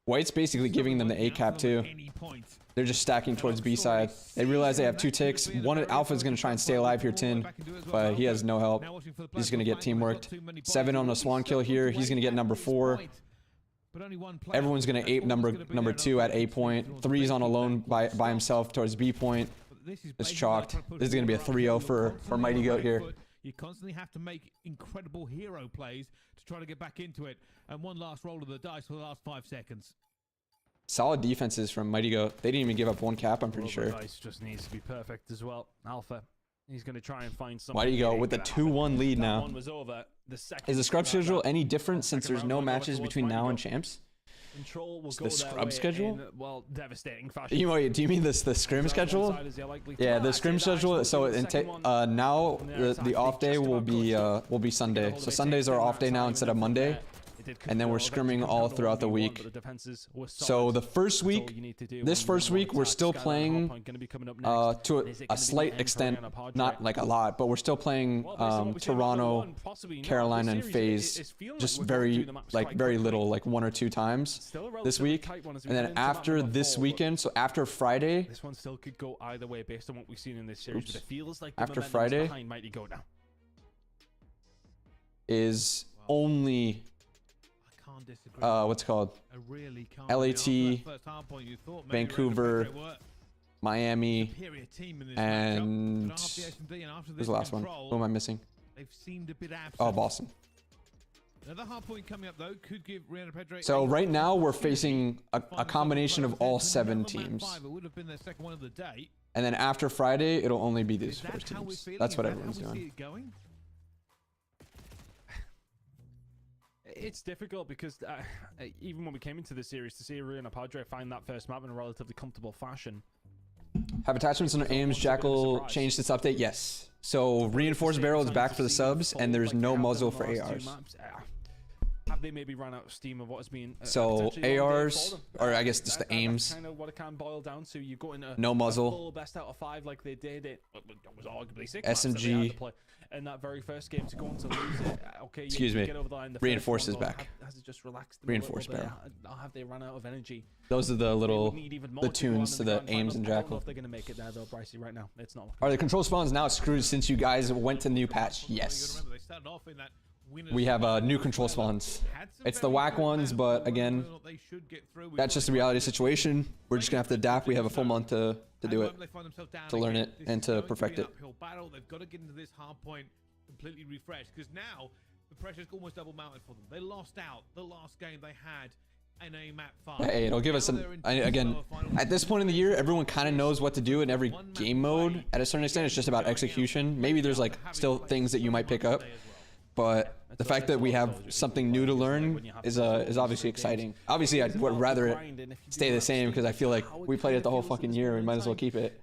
White's basically giving them the A cap too. They're just stacking towards B side. They realize they have 2 ticks. Alpha's gonna try and stay alive here, Tin, but he has no help. He's gonna get teamworked. 7 on the swan kill here. He's gonna get number 4. Everyone's gonna ape number 2 at A point. 3's on alone by himself towards B point. It's chalked. This is gonna be a 3-0 for Mighty Goat here. You constantly have to make incredible hero plays to try to get back into it. And one last roll of the dice for the last 5 seconds. Solid defenses from Mighty Goat. They didn't even give up 1 cap, I'm pretty sure. Dice just needs to be perfect as well. Alpha, he's going to try and find some. Mighty Goat with the 2-1 lead now. Is the scrub schedule any different since there's no matches between now and champs? The scrub schedule? Well, devastating fashion. Do you mean the scrim schedule? Yeah, the scrim schedule. So now the off day will be Sunday. So Sundays are off day now instead of Monday. And then we're scrimming all throughout the week. So the first week, this first week, we're still playing to a slight extent, not like a lot, but we're still playing Toronto, Carolina, and FaZe, just very little, like 1 or 2 times this week. And then after this weekend, so after Friday, this one still could go either way based on what we've seen in this series. But it feels like after Friday is only. What's it called? LAT, Vancouver, Miami, and who's the last one? Who am I missing? Oh, Boston. So right now we're facing a combination of all 7 teams. And then after Friday, it'll only be these 4 teams. That's what everyone's doing. It's difficult because even when we came into the series, to see Rihanna Padre find that first map in a relatively comfortable fashion. Have attachments on Ames Jackal changed this update? Yes. So Reinforced Barrel is back for the subs, and there's no muzzle for ARs. have they maybe run out of steam of what has been So ARs, or I guess just the aims. Kind of what it can boil down to. You go into no muzzle. Full best out of 5 like they did. It was arguably 6 SMG. In that very first game to go on to lose it. Okay, Excuse me. Get over the line. The Reinforces back. Has it just relaxed them Reinforce barrel. Have they run out of energy? Those are the little tunes to the aims and jackal. I don't know jackal. if they're gonna make it there though, Brycey. Right now, it's not. Are the control spawns now screwed since you guys went to the new patch? Yes. We have new control spawns. It's the whack ones, but again, that's just the reality situation. We're just gonna have to adapt. We have a full month to do it, to learn it, and to perfect it. They've got to get into this hard point completely refreshed, because now the pressure's almost double mounted for them. They lost out the last game they had in a map 5. Hey, it'll give us again, at this point in the year, everyone kind of knows what to do in every game mode. At a certain extent, it's just about execution. Maybe there's like still things that you might pick up, but the fact that we have something new to learn is obviously exciting. Obviously, I'd rather it stay the same, because I feel like we played it the whole fucking year. We might as well keep it.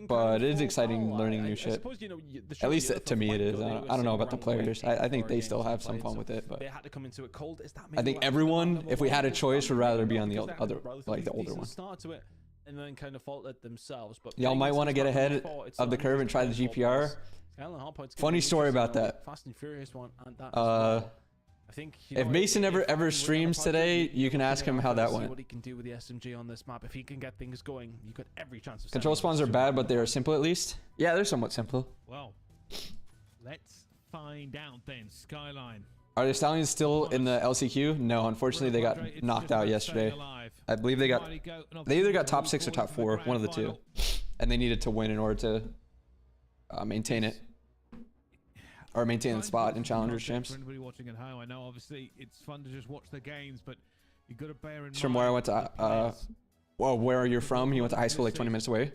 But it is exciting learning new shit. At least to me it is. I don't know about the players. I think they still have some fun with it, but I think everyone, if we had a choice, would rather be on the other, like the older one. Y'all might want to get ahead of the curve and try the GPR. Funny story about that. I think if Mason ever streams today, you can ask him how that went. What he can do with the SMG on this map, if he can get things going, you got every chance of control spawns are bad, but they are simple at least. Yeah, they're somewhat simple. Well, let's find out then. Skyline. Are the Stallions still in the LCQ? No, unfortunately they got knocked out yesterday. I believe they either got top 6 or top 4, one of the two, and they needed to win in order to maintain it. Or maintain the spot in Challengers Champs. For anybody watching at home, I know obviously it's fun to just watch the games, but you got to bear in mind. From where I went to, well, where are you from? He went to high school like 20 minutes away.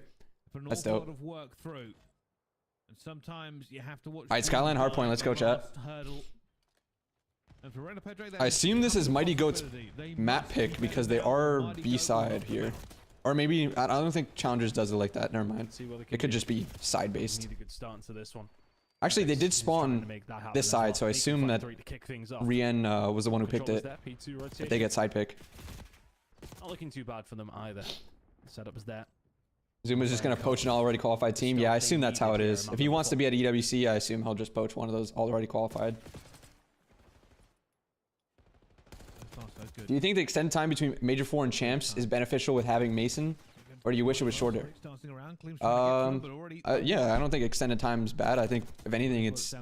That's dope. Of work through, and sometimes you have to watch. All right, Skyline hardpoint. Let's go, chat. I assume this is Mighty Goat's map pick because they are B-side here. Or maybe, I don't think Challengers does it like that. Never mind. It could just be side-based. Actually, they did spawn this side, so I assume that Rien was the one who picked it. If they get side pick. Not looking too bad for them either. The setup is there. Zuma's just going to poach an already qualified team. Yeah, I assume that's how it is. If he wants to be at EWC, I assume he'll just poach one of those already qualified. Do you think the extended time between Major 4 and Champs is beneficial with having Mason? Or do you wish it was shorter? Yeah, I don't think extended time is bad. I think if anything, it's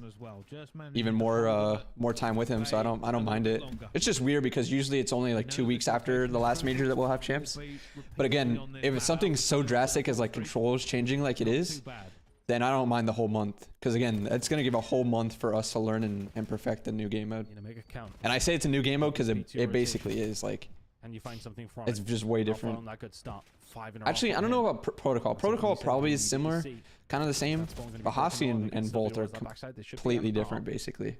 even more time with him, so I don't mind it. It's just weird because usually it's only like 2 weeks after the last major that we'll have champs. But again, if it's something so drastic as like controls changing like it is, then I don't mind the whole month. Because again, it's gonna give a whole month for us to learn and perfect the new game mode. And I say it's a new game mode because it basically is like. And you find something from it's just way different. Actually, I don't know about Protocol. Protocol probably is similar, kind of the same. But Hossie and Volt are completely different, basically.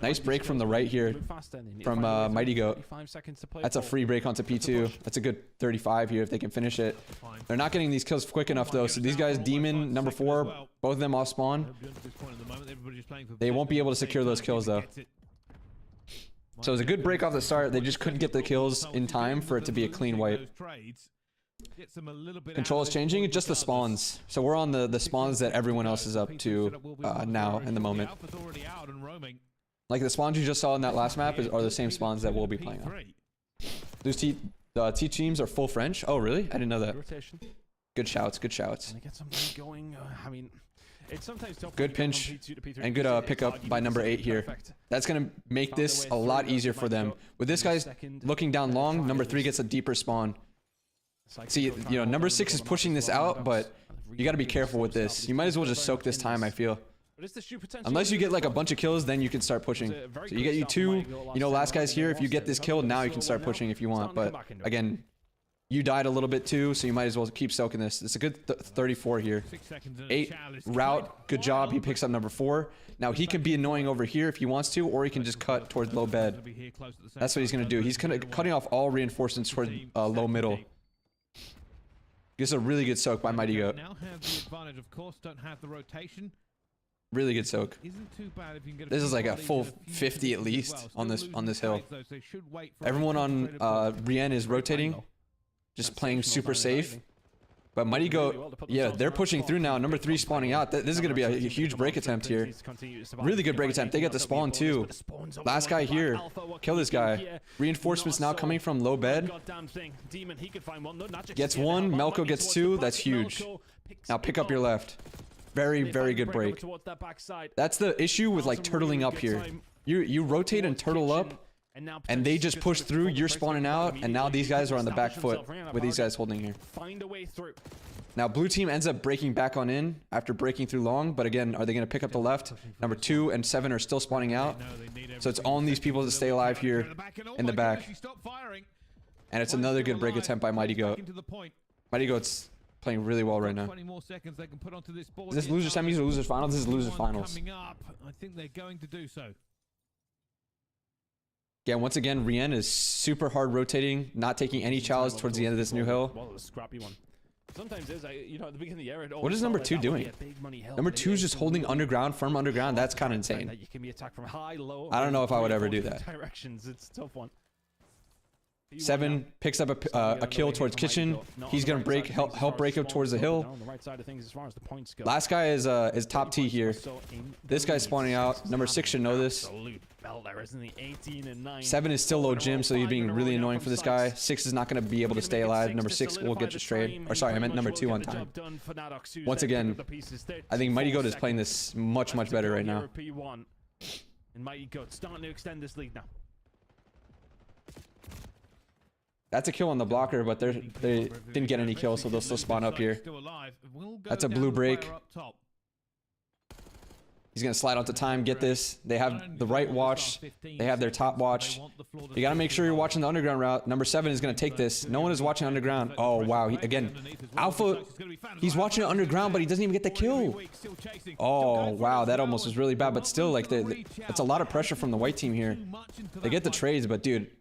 Nice break from the right here from Mighty Goat. That's a free break onto P2. That's a good 35 here if they can finish it. They're not getting these kills quick enough, though. So these guys, Demon, number 4, both of them off spawn. They won't be able to secure those kills, though. So it was a good break off the start. They just couldn't get the kills in time for it to be a clean wipe. Control is changing, just the spawns. So we're on the spawns that everyone else is up to now in the moment. Like the spawns you just saw in that last map are the same spawns that we'll be playing on. Those T teams are full French. Oh really? I didn't know that. Good shouts, good shouts. Good pinch and good pickup by number 8 here. That's going to make this a lot easier for them. With this guy's looking down long, number 3 gets a deeper spawn. See, you know, number 6 is pushing this out, but you got to be careful with this. You might as well just soak this time, I feel. Unless you get like a bunch of kills, then you can start pushing. So you get 2, you know, last guy's here. If you get this kill, now you can start pushing if you want. But again, you died a little bit too, so you might as well keep soaking this. It's a good 34 here. 8 route, good job. He picks up number 4. Now he can be annoying over here if he wants to, or he can just cut towards low bed. That's what he's gonna do. He's kind of cutting off all reinforcements toward low middle. This is a really good soak by Mighty Goat. Now have the advantage, of course, don't have the rotation. Really good soak. Isn't too bad if you can get This is like a full 50 at least on this hill. Everyone on Rien is rotating, just playing super safe. But Mighty Goat, yeah, they're pushing through now. Number 3 spawning out. This is going to be a huge break attempt here. Really good break attempt. They get the spawn too. Last guy here. Kill this guy. Reinforcements now coming from low bed. Gets 1. Melko gets 2. That's huge. Now pick up your left. Very, very good break. That's the issue with like turtling up here. You rotate and turtle up, and they just push through. You're spawning out, and now these guys are on the back foot with these guys holding here. Now blue team ends up breaking back on in after breaking through long, but again, are they going to pick up the left? Number 2 and 7 are still spawning out, so it's on these people to stay alive here in the back. And it's another good break attempt by Mighty Goat. Mighty Goat's playing really well right now. Is this loser semis or losers finals? This is losers finals. I think they're going to do so. Yeah, once again, Rien is super hard rotating, not taking any challenge towards the end of this new hill. Well, a scrappy one. Sometimes there's, you know, at the beginning of the year, what is number 2 doing? Number 2 is just holding underground, firm underground. That's kind of insane. You can be attacked from high, low. I don't know if I would ever do that. Directions. It's a tough one. 7 picks up a kill towards kitchen. He's gonna help break up towards the hill. Last guy is top T here. This guy's spawning out. Number 6 should know this. 7 is still low gym, so he's being really annoying for this guy. 6 is not gonna be able to stay alive. Number 6 will get destroyed. Or sorry, I meant number 2 on time. Once again, I think Mighty Goat is playing this much better right now. And Mighty Goat starting to extend this lead now. That's a kill on the blocker, but they didn't get any kills, so they'll still spawn up here. That's a blue break. He's going to slide onto time, get this. They have the right watch. They have their top watch. You got to make sure you're watching the underground route. Number 7 is going to take this. No one is watching underground. Oh, wow. Again, Alpha, he's watching underground, but he doesn't even get the kill. Oh, wow. That almost was really bad, but still, like, it's a lot of pressure from the white team here. They get the trades, but, dude,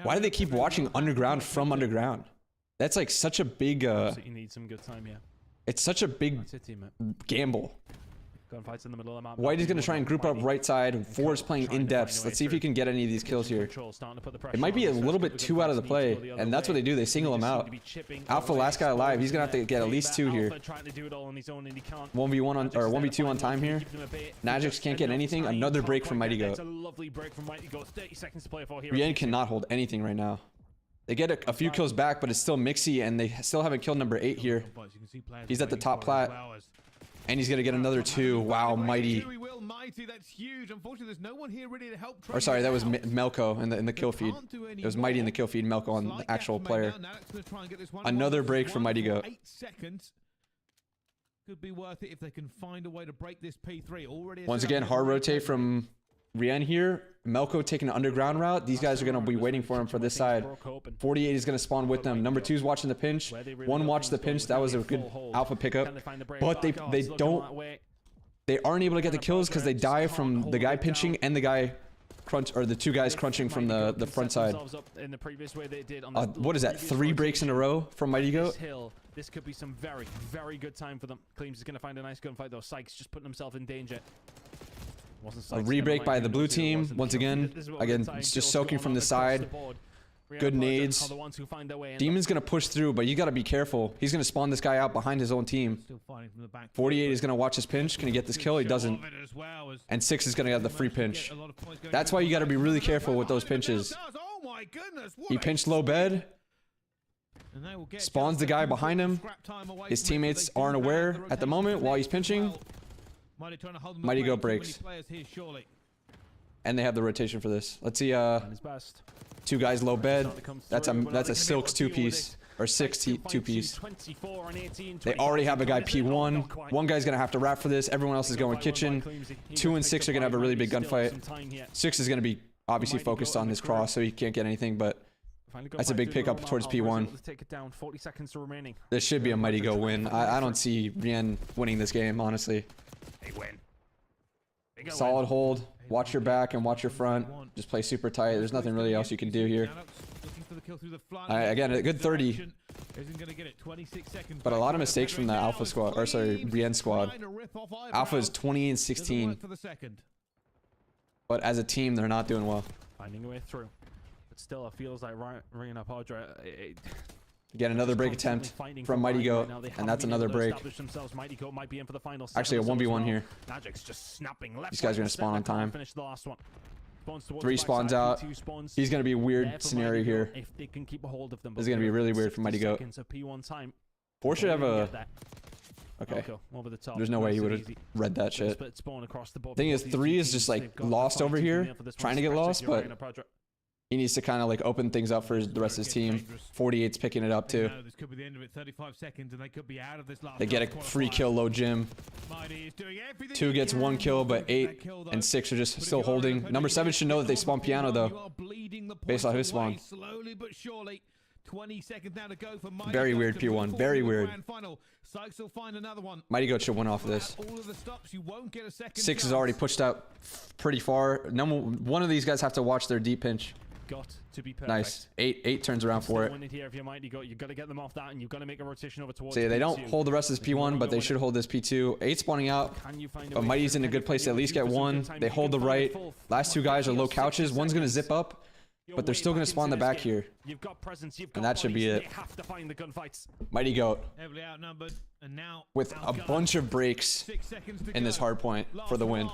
why do they keep watching underground from underground? That's like such a big you need some good time, yeah. It's such a big gamble. Gunfights in the middle of the map. White is going to try and group up right side. 4 is playing in depths. Let's see if he can get any of these kills here. It might be a little bit too out of the play, and that's what they do. They single him out. Alpha, last guy alive. He's going to have to get at least 2 here. 1v1 on, or 1v2 on time here. Najix can't get anything. Another break from Mighty Goat. Rien cannot hold anything right now. They get a few kills back, but it's still mixy, and they still haven't killed number 8 here. He's at the top plat. And he's going to get another 2. Wow, Mighty. Or sorry, that was Melko in the kill feed. It was Mighty in the kill feed, Melko on the actual player. Another break from Mighty Goat. Could be worth it if they can find a way to break this P3. Once again, hard rotate from Rien here. Melko taking an underground route. These guys are going to be waiting for him for this side. 48 is going to spawn with them. Number 2 is watching the pinch. 1 watched the pinch. That was a good alpha pickup. But they aren't able to get the kills because they die from the guy pinching and the guy crunch, or the 2 guys crunching from the front side. What is that? 3 breaks in a row from Mighty Goat? This could be some very, very good time for them. Cleams is going to find a nice gunfight though. Sykes just putting himself in danger. A rebreak by the blue team. Once again, it's just soaking from the side. Good nades. Demon's going to push through, but you got to be careful. He's going to spawn this guy out behind his own team. 48 is going to watch his pinch. Can he get this kill? He doesn't. And 6 is going to get the free pinch. That's why you got to be really careful with those pinches. He pinched low bed. Spawns the guy behind him. His teammates aren't aware at the moment while he's pinching. Mighty Goat breaks. And they have the rotation for this. Let's see, 2 guys low bed. That's a Silks 2-piece. Or 6 2-piece. They already have a guy P1. 1 guy's going to have to wrap for this. Everyone else is going kitchen. 2 and 6 are going to have a really big gunfight. 6 is going to be obviously focused on his cross, so he can't get anything, but that's a big pickup towards P1. This should be a Mighty Goat win. I don't see Rien winning this game, honestly. They win. Solid hold. Watch your back and watch your front. Just play super tight. There's nothing really else you can do here. for the kill through the front. Again, a good 30. Isn't going to get it. 26 seconds. But a lot of mistakes from the Alpha squad, or sorry, Rien squad. Alpha is 20-16. But as a team, they're not doing well. Finding a way through. But still, it feels like Rien Padre. Again, another break attempt from Mighty Goat, and that's another break. Mighty Goat might be in for the final. Actually, a 1v1 here. Magic's just snapping left. These guys are going to spawn on time. Finish the last one. 3 spawns out. He's going to be a weird scenario here. If they can keep a hold of them. This is going to be really weird for Mighty Goat. 4 should have a... Okay. There's no way he would have read that shit. Thing is, 3 is just like lost over here, trying to get lost, but he needs to kind of like open things up for the rest of his team. 48's picking it up too. They get a free kill low Jim. 2 gets 1 kill, but 8 and 6 are just still holding. Number 7 should know that they spawn piano though, based on his spawn. 20 seconds now to go for Mighty Very Goat weird P1, very weird. Sykes will find another one. Mighty Goat should win off of this. 6 is already pushed out pretty far. One of these guys have to watch their deep pinch. Got to be perfect. Nice. 8 turns around for it. Here if you're Mighty Goat, you've got to get them off that, and you've got to make a rotation over towards. See, they don't hold the rest of this P1, but they should hold this P2. 8 spawning out, but Mighty's in a good place to at least get 1. They hold the right. Last 2 guys are low couches. One's gonna zip up, but they're still gonna spawn the back here. And that should be it. Mighty Goat with a bunch of breaks in this hard point for the win.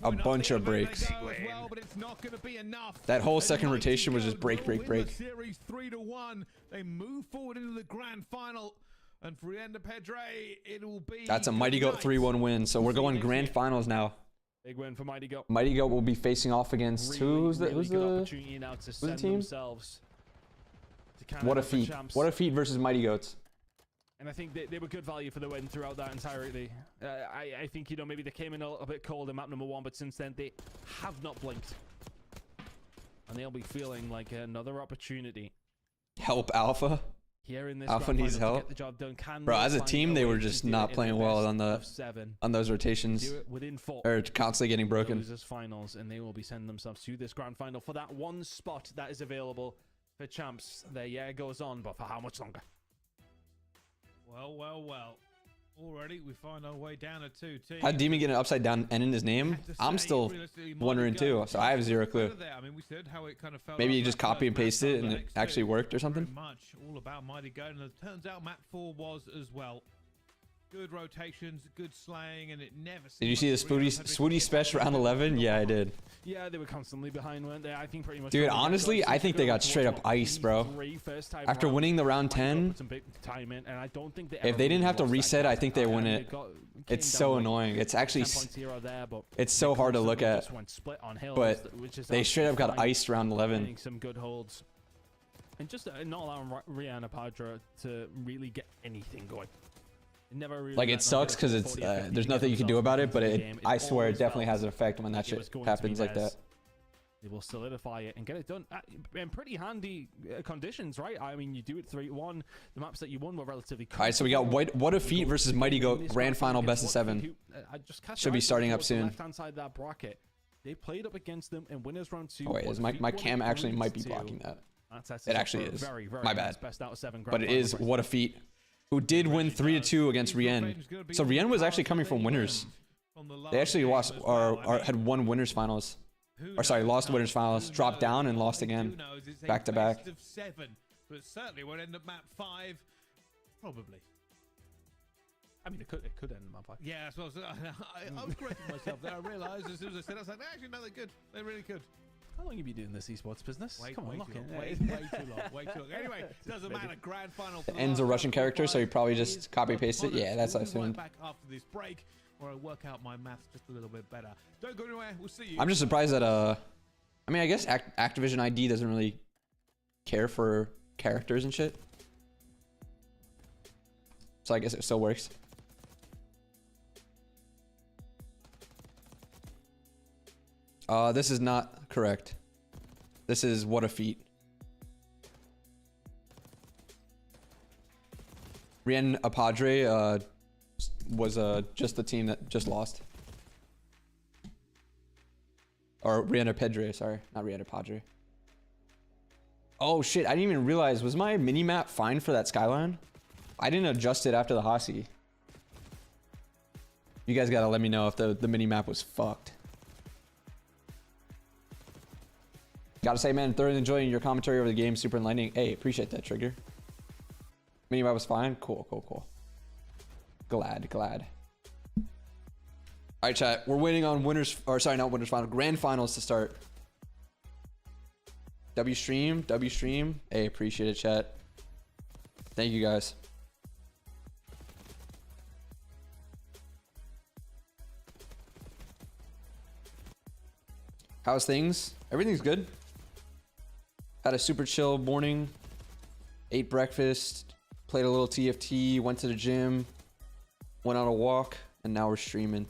A bunch of breaks. That whole second rotation was just break. Series 3-1. They move forward into the grand final. And for Rien Pedre, it will be. That's a Mighty Goat 3-1 win. So we're going grand finals now. Big win for Mighty Goat. Mighty Goat will be facing off against who's the team? What a feat! What a feat versus Mighty Goats. And I think they were good value for the win throughout that entirety. I think, you know, maybe they came in a little bit cold in map number 1, but since then they have not blinked. And they'll be feeling like another opportunity. Help Alpha. Here in this Alpha needs help. Bro, as a team, they were just not playing well on those rotations. Or constantly getting broken. Losers finals, and they will be sending themselves to this grand final for that 1 spot that is available for champs. Their year goes on, but for how much longer? Well. Already we find our way down to 2 teams. How'd Demon get an upside down N in his name? I'm still wondering too, so I have 0 clue. Maybe you just copy and paste it and it actually worked or something? Much all about Mighty Goat, and it turns out map 4 was as well. Good rotations, good slaying, and it never. Did you see the Swooty Special round 11? Yeah, I did. Yeah, they were constantly behind, weren't they? I think pretty much. Dude, honestly, I think they got straight up iced, bro. After winning the round 10, if they didn't have to reset, I think they win it. It's so annoying. It's actually, it's so hard to look at. But they straight up got iced round 11. Some good holds, and just not allowing Rien Padre to really get anything going. Really, like, it sucks because it's there's nothing you can do about it, but I swear it definitely has an effect when that shit happens like that. They will solidify it and get it done in pretty handy conditions, right? I mean, you do it 3-1. The maps that you won were relatively. All right, so we got What a Feat versus Mighty Goat grand final best of 7. Should be starting up soon. Left-hand side of that bracket, they played up against them in winners round 2. Oh wait, my cam actually might be blocking that. It actually is. My bad. But it is What a Feat, who did win 3-2 against Rien. So Rien was actually coming from winners. They actually lost or had won winners finals. Or sorry, lost winners finals, dropped down and lost again, back to back. But it certainly won't end up map 5, probably. I mean, it could end in map 5. Yeah, that's what I was correcting myself there. I realised as soon as I said, I was like, actually, no, they're good. They really could. How long have you been doing this esports business? Come on, lock in. Way too long. Anyway, doesn't matter. Grand final. The N's a Russian character, so he probably just copy paste it. Yeah, that's what I assumed. Back after this break, or I work out my maths just a little bit better. Don't go anywhere. We'll see you. I'm just surprised that I mean, I guess Activision ID doesn't really care for characters and shit. So I guess it still works. This is not correct. This is What a Feat. Rien Padre was just the team that just lost. Or Rien Pedre, sorry, not Rien Padre. Oh shit, I didn't even realize. Was my mini-map fine for that skyline? I didn't adjust it after the Hossie. You guys gotta let me know if the mini-map was fucked. Gotta say, man, thoroughly enjoying your commentary over the game. Super enlightening. Hey, appreciate that, Trigger. Mini-map was fine? Cool, cool, cool. Glad. Alright, chat. We're waiting on winners, or sorry, not winners final, grand finals to start. W stream. Hey, appreciate it, chat. Thank you, guys. How's things? Everything's good. Had a super chill morning. Ate breakfast. Played a little TFT. Went to the gym. Went on a walk. And now we're streaming.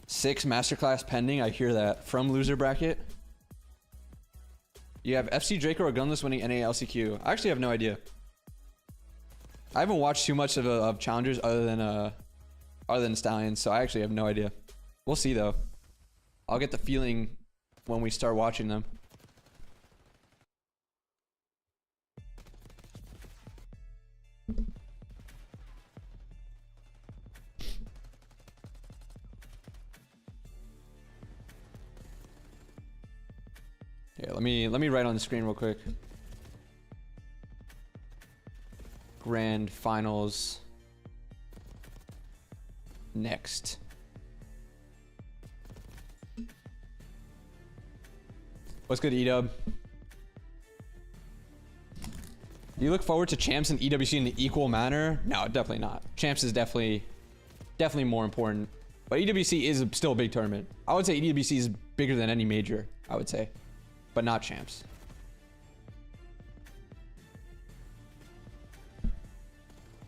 6 masterclass pending. I hear that. From loser bracket. You have FC Draco or Gunless winning NA LCQ. I actually have no idea. I haven't watched too much of challengers other than Stallions, so I actually have no idea. We'll see though. I'll get the feeling when we start watching them. Yeah, let me write on the screen real quick. Grand finals next. What's good, Edub? Do you look forward to Champs and EWC in the equal manner? No, definitely not. Champs is definitely more important. But EWC is still a big tournament. I would say EWC is bigger than any major, I would say. But not Champs.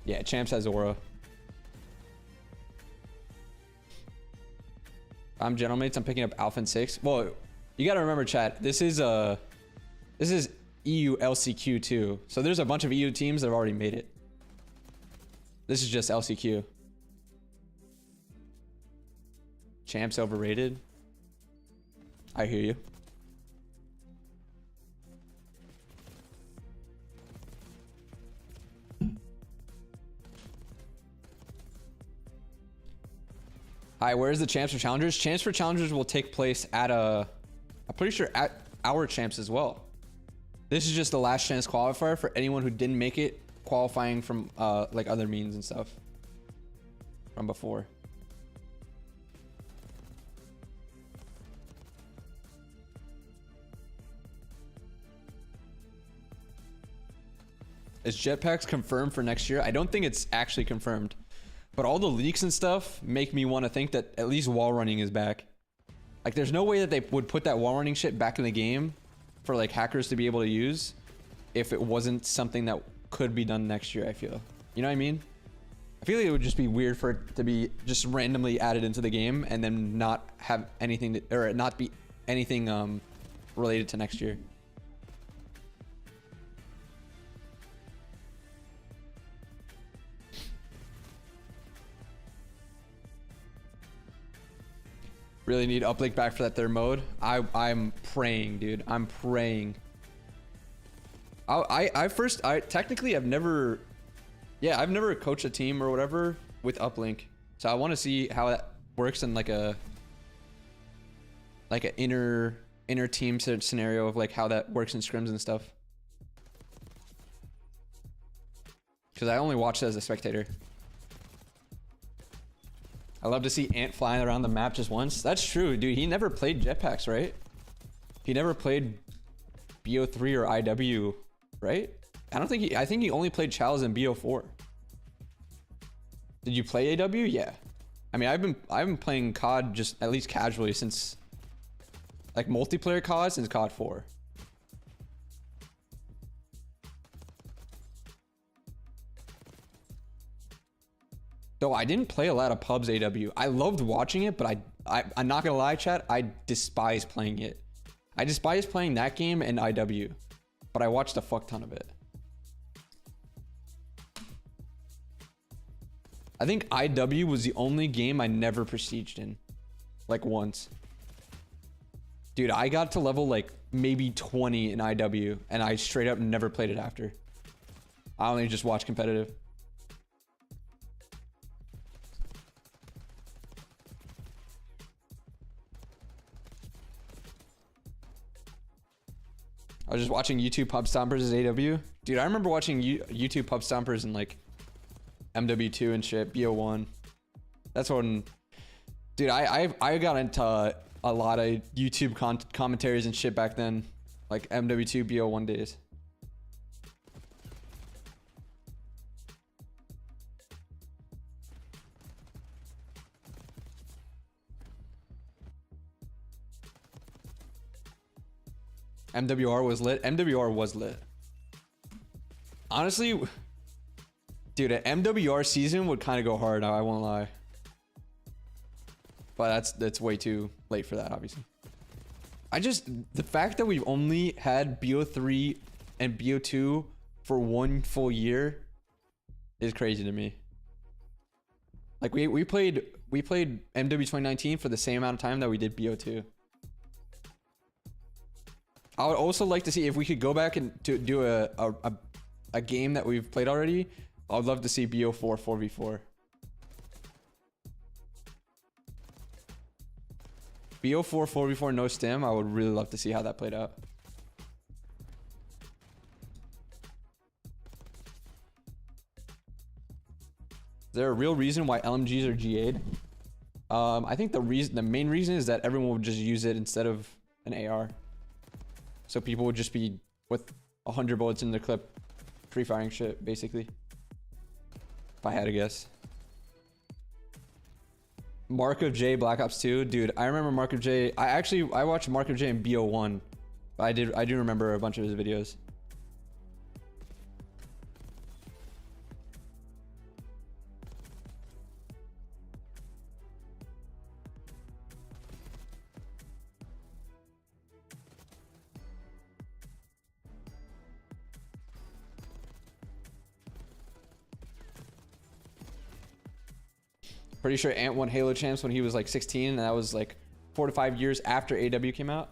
Yeah, Champs has aura. I'm Gentlemates. I'm picking up Alpha and 6. Well, you gotta remember, chat. This is EU LCQ too. So there's a bunch of EU teams that have already made it. This is just LCQ. Champs overrated. I hear you. Hi, where's the Champs for Challengers? Champs for Challengers will take place at I'm pretty sure at our Champs as well. This is just the last chance qualifier for anyone who didn't make it, qualifying from like other means and stuff from before. Is Jetpacks confirmed for next year? I don't think it's actually confirmed. But all the leaks and stuff make me want to think that at least wall running is back. Like, there's no way that they would put that wall running shit back in the game for, like, hackers to be able to use if it wasn't something that could be done next year, I feel. You know what I mean? I feel like it would just be weird for it to be just randomly added into the game and then not have anything to, or not be anything related to next year. Really need uplink back for that third mode. I'm praying, dude. I'm praying. I technically I've never coached a team or whatever with uplink. So I want to see how that works in like an inner team scenario of like how that works in scrims and stuff. Cuz I only watched it as a spectator. I love to see Ant flying around the map just once. That's true, dude. He never played Jetpacks, right? He never played BO3 or IW, right? I think he only played Chalice and BO4. Did you play AW? Yeah. I mean, I've been playing COD just at least casually since like multiplayer COD since COD 4. Though I didn't play a lot of pubs AW. I loved watching it, but I'm not gonna lie, chat. I despise playing it. I despise playing that game and IW, but I watched a fuck ton of it. I think IW was the only game I never prestiged in, like once. Dude, I got to level like maybe 20 in IW, and I straight up never played it after. I only just watched competitive. I was just watching YouTube Pub Stompers as AW. Dude, I remember watching YouTube Pub Stompers in like MW2 and shit, BO1. That's when, dude, I got into a lot of YouTube commentaries and shit back then, like MW2, BO1 days. MWR was lit. MWR was lit. Honestly, dude, an MWR season would kind of go hard. I won't lie. But that's way too late for that, obviously. The fact that we've only had BO3 and BO2 for 1 full year is crazy to me. Like we played MW 2019 for the same amount of time that we did BO2. I would also like to see if we could go back and do a game that we've played already. I'd love to see BO4 4v4. BO4 4v4 no stim. I would really love to see how that played out. Is there a real reason why LMGs are GA'd? I think the main reason is that everyone would just use it instead of an AR. So people would just be with 100 bullets in the clip, pre-firing shit, basically. If I had to guess. Mark of J, Black Ops 2, dude. I remember Mark of J. I watched Mark of J in BO1. I do remember a bunch of his videos. Pretty sure Ant won Halo champs when he was like 16, and that was like 4 to 5 years after AW came out.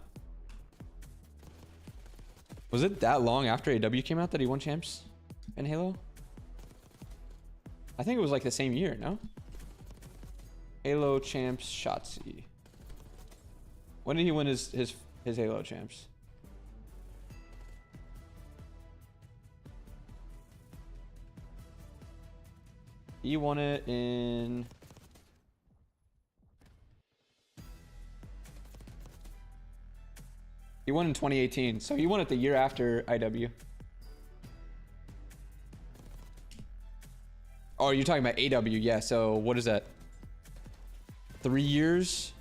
Was it that long after AW came out that he won champs in Halo? I think it was like the same year, no? Halo champs Shotzi. When did he win his Halo champs? He won it in... He won in 2018, so he won it the year after IW. Oh, you're talking about AW, yeah. So what is that? 3 years?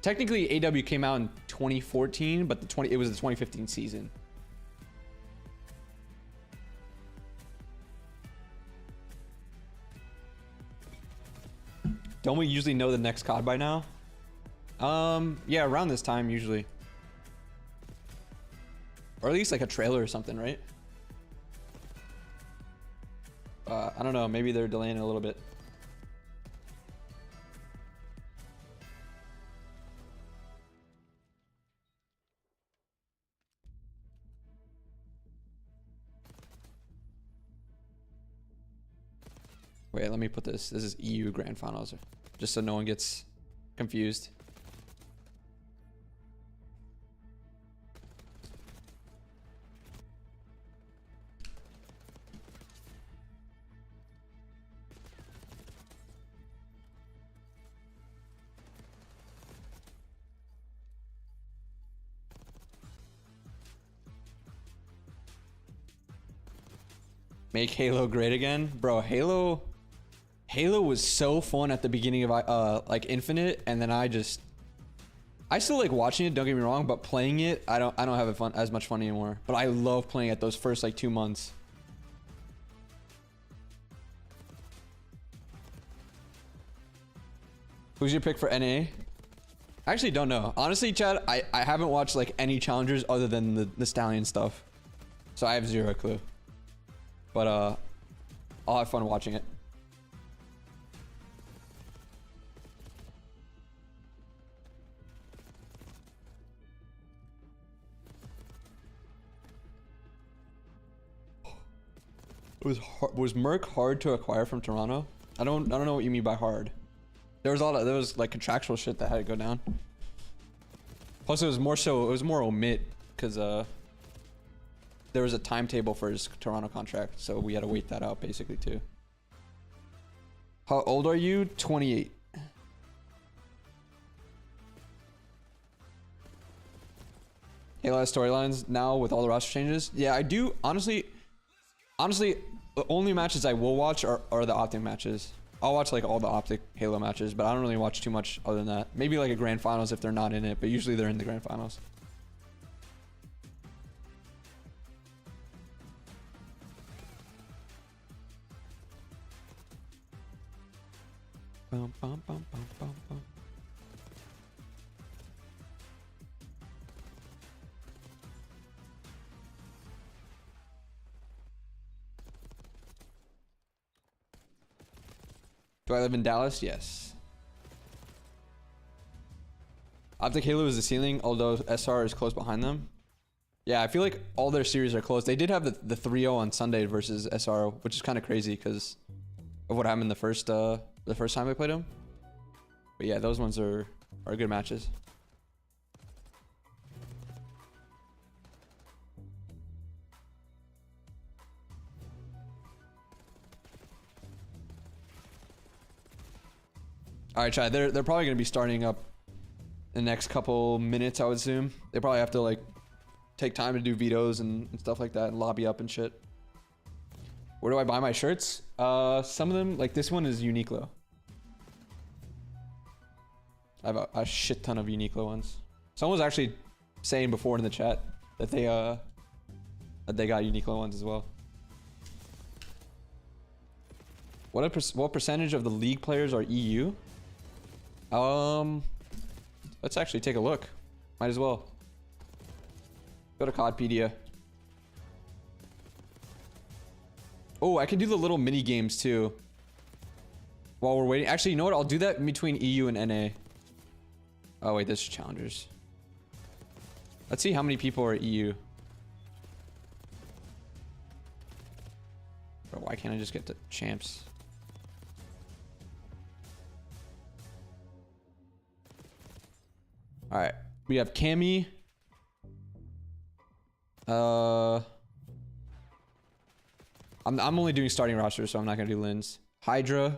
Technically, AW came out in 2014, but it was the 2015 season. Don't we usually know the next COD by now? Yeah, around this time usually. Or at least like a trailer or something, right? I don't know. Maybe they're delaying it a little bit. Wait, let me put this. This is EU Grand Finals, just so no one gets confused. Make Halo great again, bro. Halo was so fun at the beginning of like Infinite, and then I still like watching it, don't get me wrong, but playing it, I don't have as much fun anymore. But I love playing it those first like 2 months. Who's your pick for NA? I actually don't know. Honestly, Chad, I haven't watched like any challengers other than the Stallion stuff. So I have zero clue. But I'll have fun watching it. Was Merc hard to acquire from Toronto? I don't know what you mean by hard. There was like contractual shit that had to go down. Plus it was more omit because there was a timetable for his Toronto contract, so we had to wait that out basically too. How old are you? 28. Halo has storylines now with all the roster changes. Yeah, I do. Honestly, the only matches I will watch are the OpTic matches. I'll watch like all the OpTic Halo matches, but I don't really watch too much other than that. Maybe like a grand finals if they're not in it, but usually they're in the grand finals. Bum, bum, bum, bum, bum, bum. Do I live in Dallas? Yes. OpTic Halo is the ceiling, although SR is close behind them. Yeah, I feel like all their series are close. They did have the 3-0 on Sunday versus SR, which is kind of crazy because of what happened the first time they played them. But yeah, those ones are good matches. All right, Chad. They're probably gonna be starting up in the next couple minutes, I would assume. They probably have to like take time to do vetoes and stuff like that and lobby up and shit. Where do I buy my shirts? Some of them, like this one, is Uniqlo. I have a shit ton of Uniqlo ones. Someone was actually saying before in the chat that they got Uniqlo ones as well. What percentage of the league players are EU? Let's actually take a look. Might as well. Go to Codpedia. Oh, I can do the little mini games too. While we're waiting. Actually, you know what? I'll do that in between EU and NA. Oh wait, this is challengers. Let's see how many people are EU. Bro, why can't I just get the champs? All right, we have Cammy. I'm only doing starting rosters, so I'm not gonna do Lins. Hydra,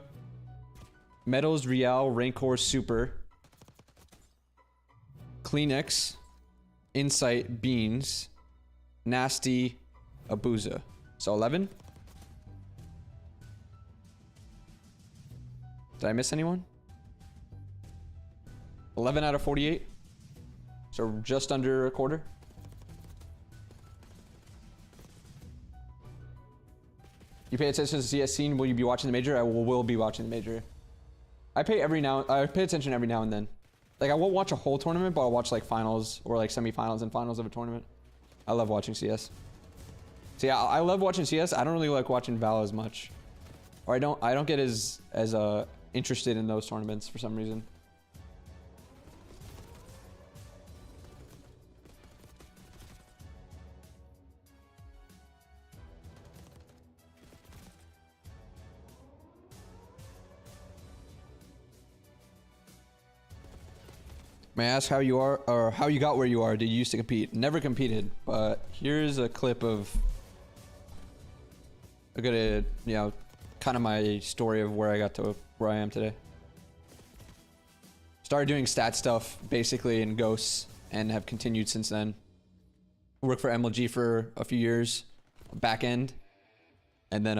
Metals, Real, Rancor, Super, Kleenex, Insight, Beans, Nasty, Abuza. So 11. Did I miss anyone? 11 out of 48. So just under a quarter. You pay attention to the CS scene. Will you be watching the major? I will be watching the major. I pay attention every now and then. Like I won't watch a whole tournament, but I'll watch like finals or like semifinals and finals of a tournament. I love watching CS. So yeah, I love watching CS. I don't really like watching Val as much, or I don't get as interested in those tournaments for some reason. May I ask how you are, or how you got where you are? Did you used to compete? Never competed, but here's a clip of a good, you know, kind of my story of where I got to where I am today. Started doing stat stuff basically in Ghosts and have continued since then. Worked for MLG for a few years, back end, and then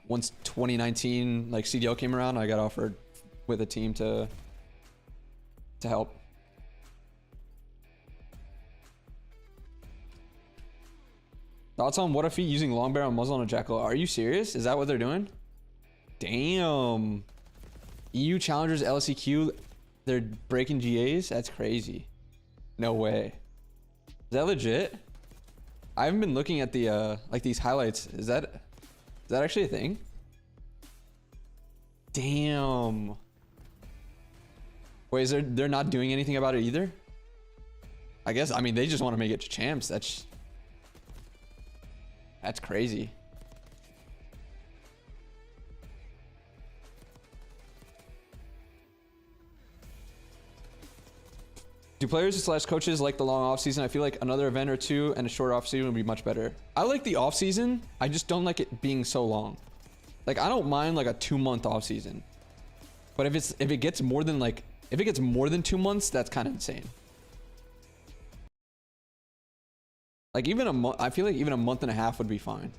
once 2019 like CDL came around, I got offered with a team to help. Thoughts on what if he using long barrel muzzle on a jackal? Are you serious? Is that what they're doing? Damn. EU challengers LCQ, they're breaking GAs? That's crazy. No way. Is that legit? I haven't been looking at the like these highlights. Is that actually a thing? Damn. Wait, they're not doing anything about it either? I guess, I mean, they just want to make it to champs. That's crazy. Do players / coaches like the long off season? I feel like another event or two and a short off season would be much better. I like the off season. I just don't like it being so long. Like I don't mind like a 2-month off season, but if it gets more than 2 months, that's kind of insane. Like even a month, I feel like even a month and a half would be fine.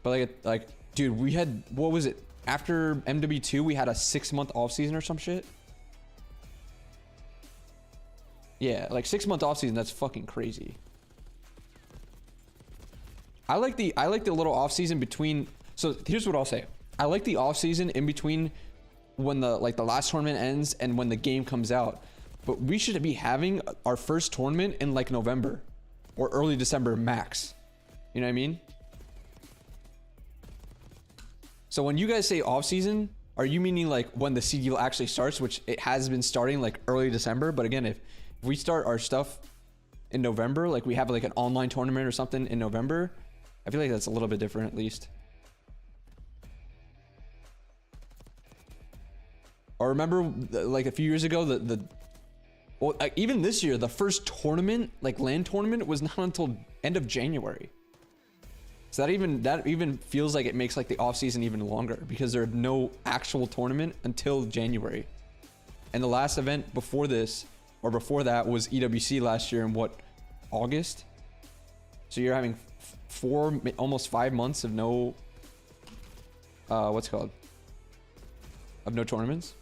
But like, dude, we had, what was it? After MW2, we had a 6-month off season or some shit. Yeah, like 6-month off season. That's fucking crazy. I like the little off season between. So here's what I'll say. I like the off season in between when the last tournament ends and when the game comes out. But we should be having our first tournament in like November or early December max. You know what I mean? So when you guys say off season, are you meaning like when the CDL actually starts, which it has been starting like early December? But again, if we start our stuff in November, like we have like an online tournament or something in November, I feel like that's a little bit different at least. Or remember like a few years ago, well, even this year, the first tournament, like LAN tournament, was not until end of January. So that even feels like it makes like the off season even longer because there's no actual tournament until January. And the last event before this or before that was EWC last year in what, August? So you're having 4, almost 5 months of no, what's it called? Of no tournaments.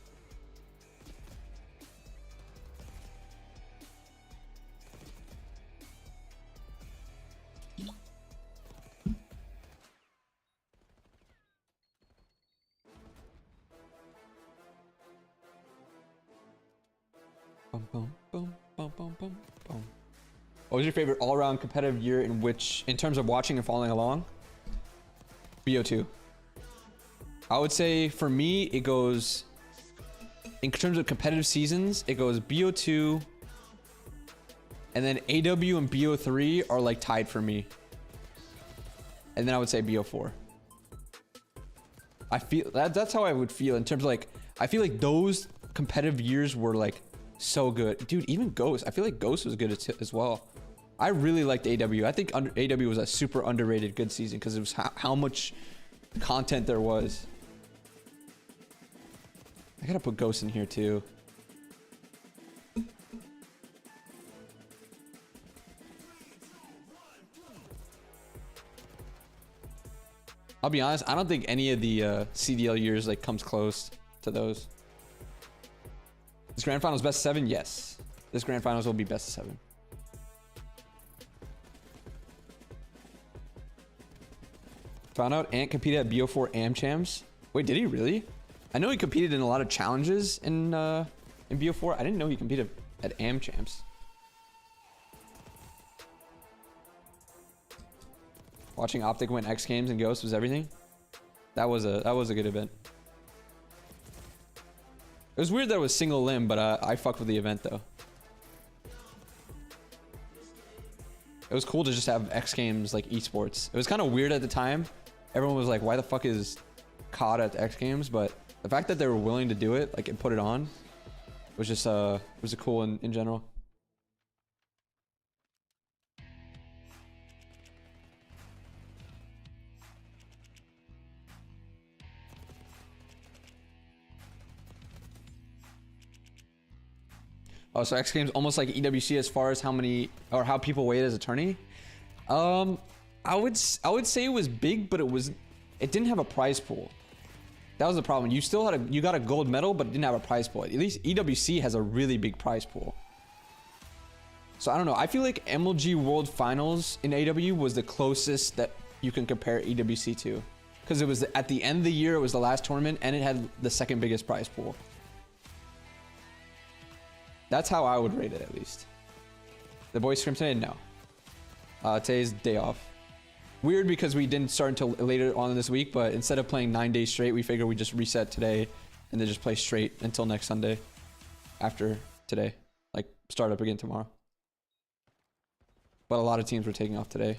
Bum, bum, bum, bum, bum, bum, bum. What was your favorite all-around competitive year in terms of watching and following along? BO2. I would say for me, it goes, in terms of competitive seasons, it goes BO2, and then AW and BO3 are like tied for me. And then I would say BO4. I feel that's how I would feel in terms of like, I feel like those competitive years were like so good. Dude, even Ghost, I feel like Ghost was good as well. I really liked AW. I think AW was a super underrated good season because it was how much content there was. I gotta put Ghost in here too. I'll be honest, I don't think any of the CDL years like comes close to those. This grand finals best of 7? Yes. This grand finals will be best of 7. Found out Ant competed at BO4 AmChams. Wait, did he really? I know he competed in a lot of challenges in BO4. I didn't know he competed at AmChams. Watching OpTic win X Games and Ghost was everything. That was a good event. It was weird that it was single limb, but I fucked with the event though. It was cool to just have X Games like esports. It was kind of weird at the time. Everyone was like, why the fuck is COD at X Games? But the fact that they were willing to do it, like, and put it on, was just was cool in general. Oh, so X Games almost like EWC as far as how many or how people weighed as a tourney. I would say it was big, but it didn't have a prize pool. That was the problem. You still had you got a gold medal, but it didn't have a prize pool. At least EWC has a really big prize pool. So I don't know. I feel like MLG World Finals in AW was the closest that you can compare EWC to, because it was at the end of the year. It was the last tournament, and it had the second biggest prize pool. That's how I would rate it, at least. The boys scrim today? No. Today's day off. Weird because we didn't start until later on this week, but instead of playing 9 days straight, we figured we just reset today and then just play straight until next Sunday after today. Like, start up again tomorrow. But a lot of teams were taking off today,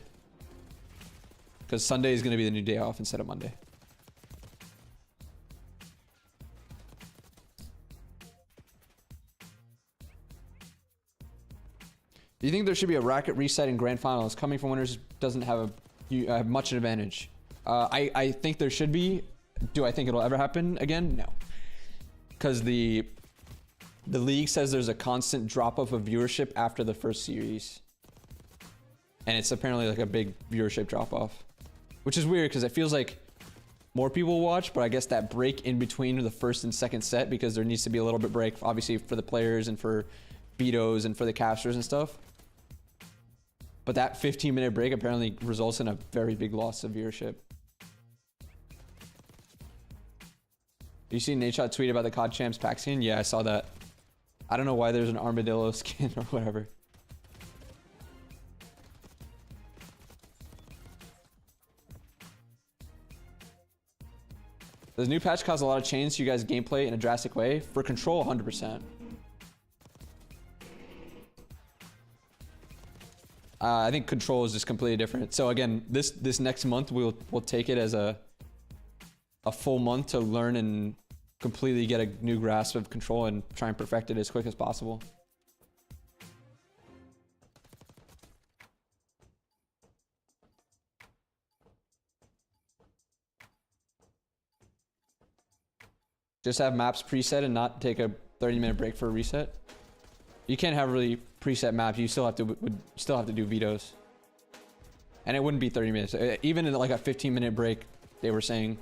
because Sunday is going to be the new day off instead of Monday. Do you think there should be a bracket reset in grand finals? Coming from winners doesn't have much advantage. I think there should be. Do I think it'll ever happen again? No. Because the league says there's a constant drop off of viewership after the first series. And it's apparently like a big viewership drop off. Which is weird because it feels like more people watch, but I guess that break in between the first and second set, because there needs to be a little bit break, obviously for the players and for vetoes and for the casters and stuff. But that 15-minute break apparently results in a very big loss of viewership. You see Nadeshot tweet about the COD Champs pack skin? Yeah, I saw that. I don't know why there's an armadillo skin or whatever. Does the new patch cause a lot of change to you guys' gameplay in a drastic way? For Control, 100%. I think Control is just completely different. So again, this next month we'll take it as a full month to learn and completely get a new grasp of Control and try and perfect it as quick as possible. Just have maps preset and not take a 30-minute break for a reset. You can't have really preset maps. You still have to do vetoes. And it wouldn't be 30 minutes. Even in like a 15-minute break, they were saying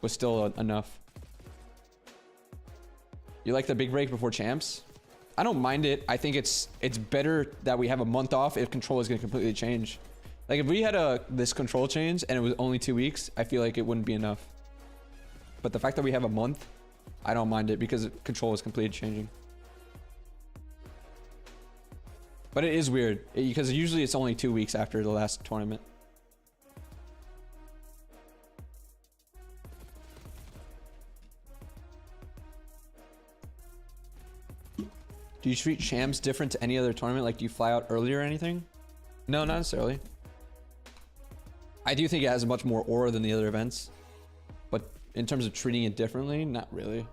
was still enough. You like the big break before champs? I don't mind it. I think it's better that we have a month off if Control is going to completely change. Like if we had this Control change and it was only 2 weeks, I feel like it wouldn't be enough. But the fact that we have a month, I don't mind it because Control is completely changing. But it is weird because usually it's only 2 weeks after the last tournament. Do you treat champs different to any other tournament? Like do you fly out earlier or anything? No, not necessarily. I do think it has much more aura than the other events. But in terms of treating it differently, not really.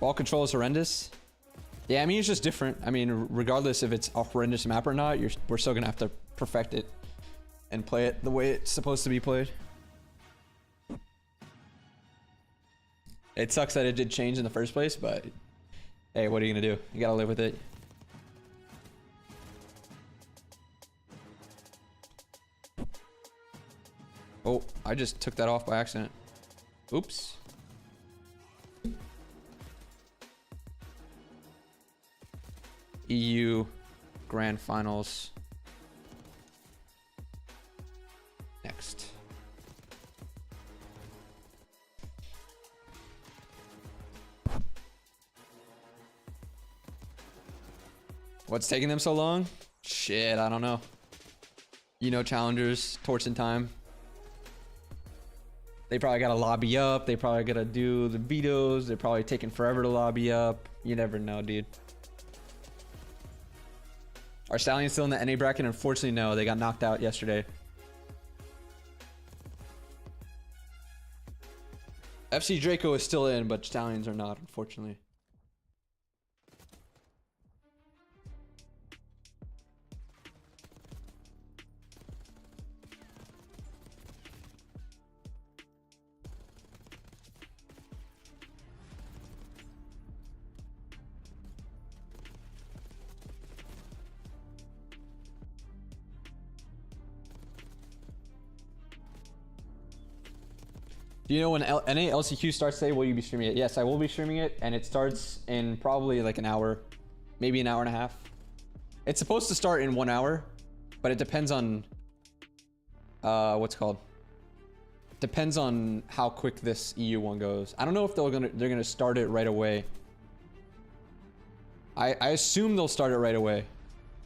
Ball control is horrendous. Yeah, I mean, it's just different. I mean, regardless if it's a horrendous map or not, we're still gonna have to perfect it and play it the way it's supposed to be played. It sucks that it did change in the first place, but hey, what are you gonna do? You gotta live with it. Oh, I just took that off by accident. Oops. EU Grand Finals. Next. What's taking them so long? Shit, I don't know. You know, challengers, torch in time. They probably gotta lobby up. They probably gotta do the vetoes. They're probably taking forever to lobby up. You never know, dude. Are Stallions still in the NA bracket? Unfortunately, no. They got knocked out yesterday. FC Draco is still in, but Stallions are not, unfortunately. Do you know when NA LCQ starts today? Will you be streaming it? Yes, I will be streaming it, and it starts in probably like an hour, maybe an hour and a half. It's supposed to start in 1 hour, but it depends on what's it called? Depends on how quick this EU one goes. I don't know if they're gonna start it right away. I assume they'll start it right away,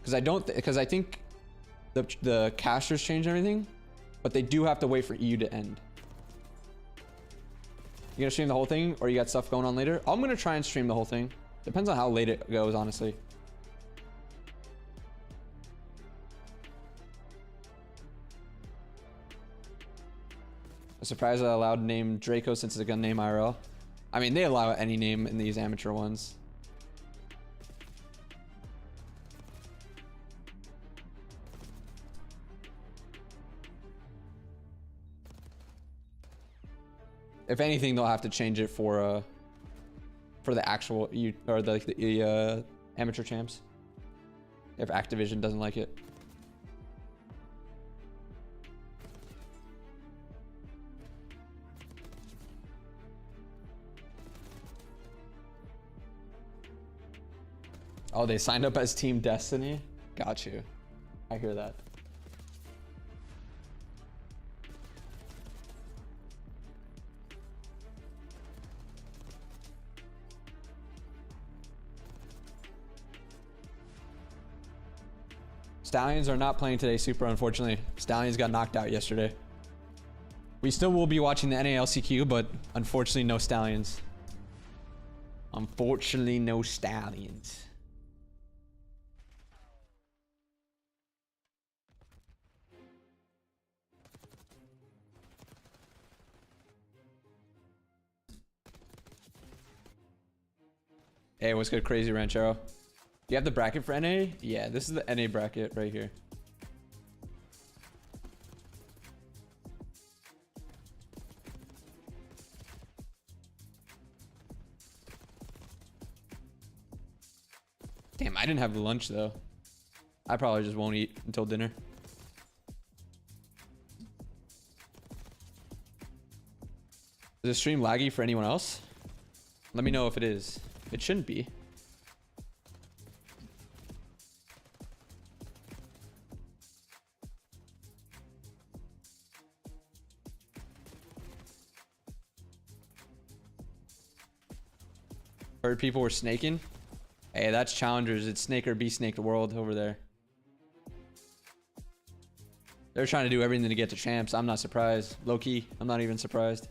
because I think the casters change everything, but they do have to wait for EU to end. You gonna stream the whole thing, or you got stuff going on later? I'm gonna try and stream the whole thing. Depends on how late it goes, honestly. I'm surprised I allowed name Draco since it's a gun name IRL. I mean, they allow any name in these amateur ones. If anything, they'll have to change it for the actual the amateur champs. If Activision doesn't like it. Oh, they signed up as Team Destiny? Got you. I hear that. Stallions are not playing today, Super, unfortunately. Stallions got knocked out yesterday. We still will be watching the LCQ, but unfortunately no Stallions. Unfortunately no Stallions. Hey, what's good, Crazy Ranchero? Do you have the bracket for NA? Yeah, this is the NA bracket right here. Damn, I didn't have lunch though. I probably just won't eat until dinner. Is the stream laggy for anyone else? Let me know if it is. It shouldn't be. Heard people were snaking. Hey, that's challengers. It's snake or be snake the world over there. They're trying to do everything to get to champs. I'm not surprised. Low key, I'm not even surprised.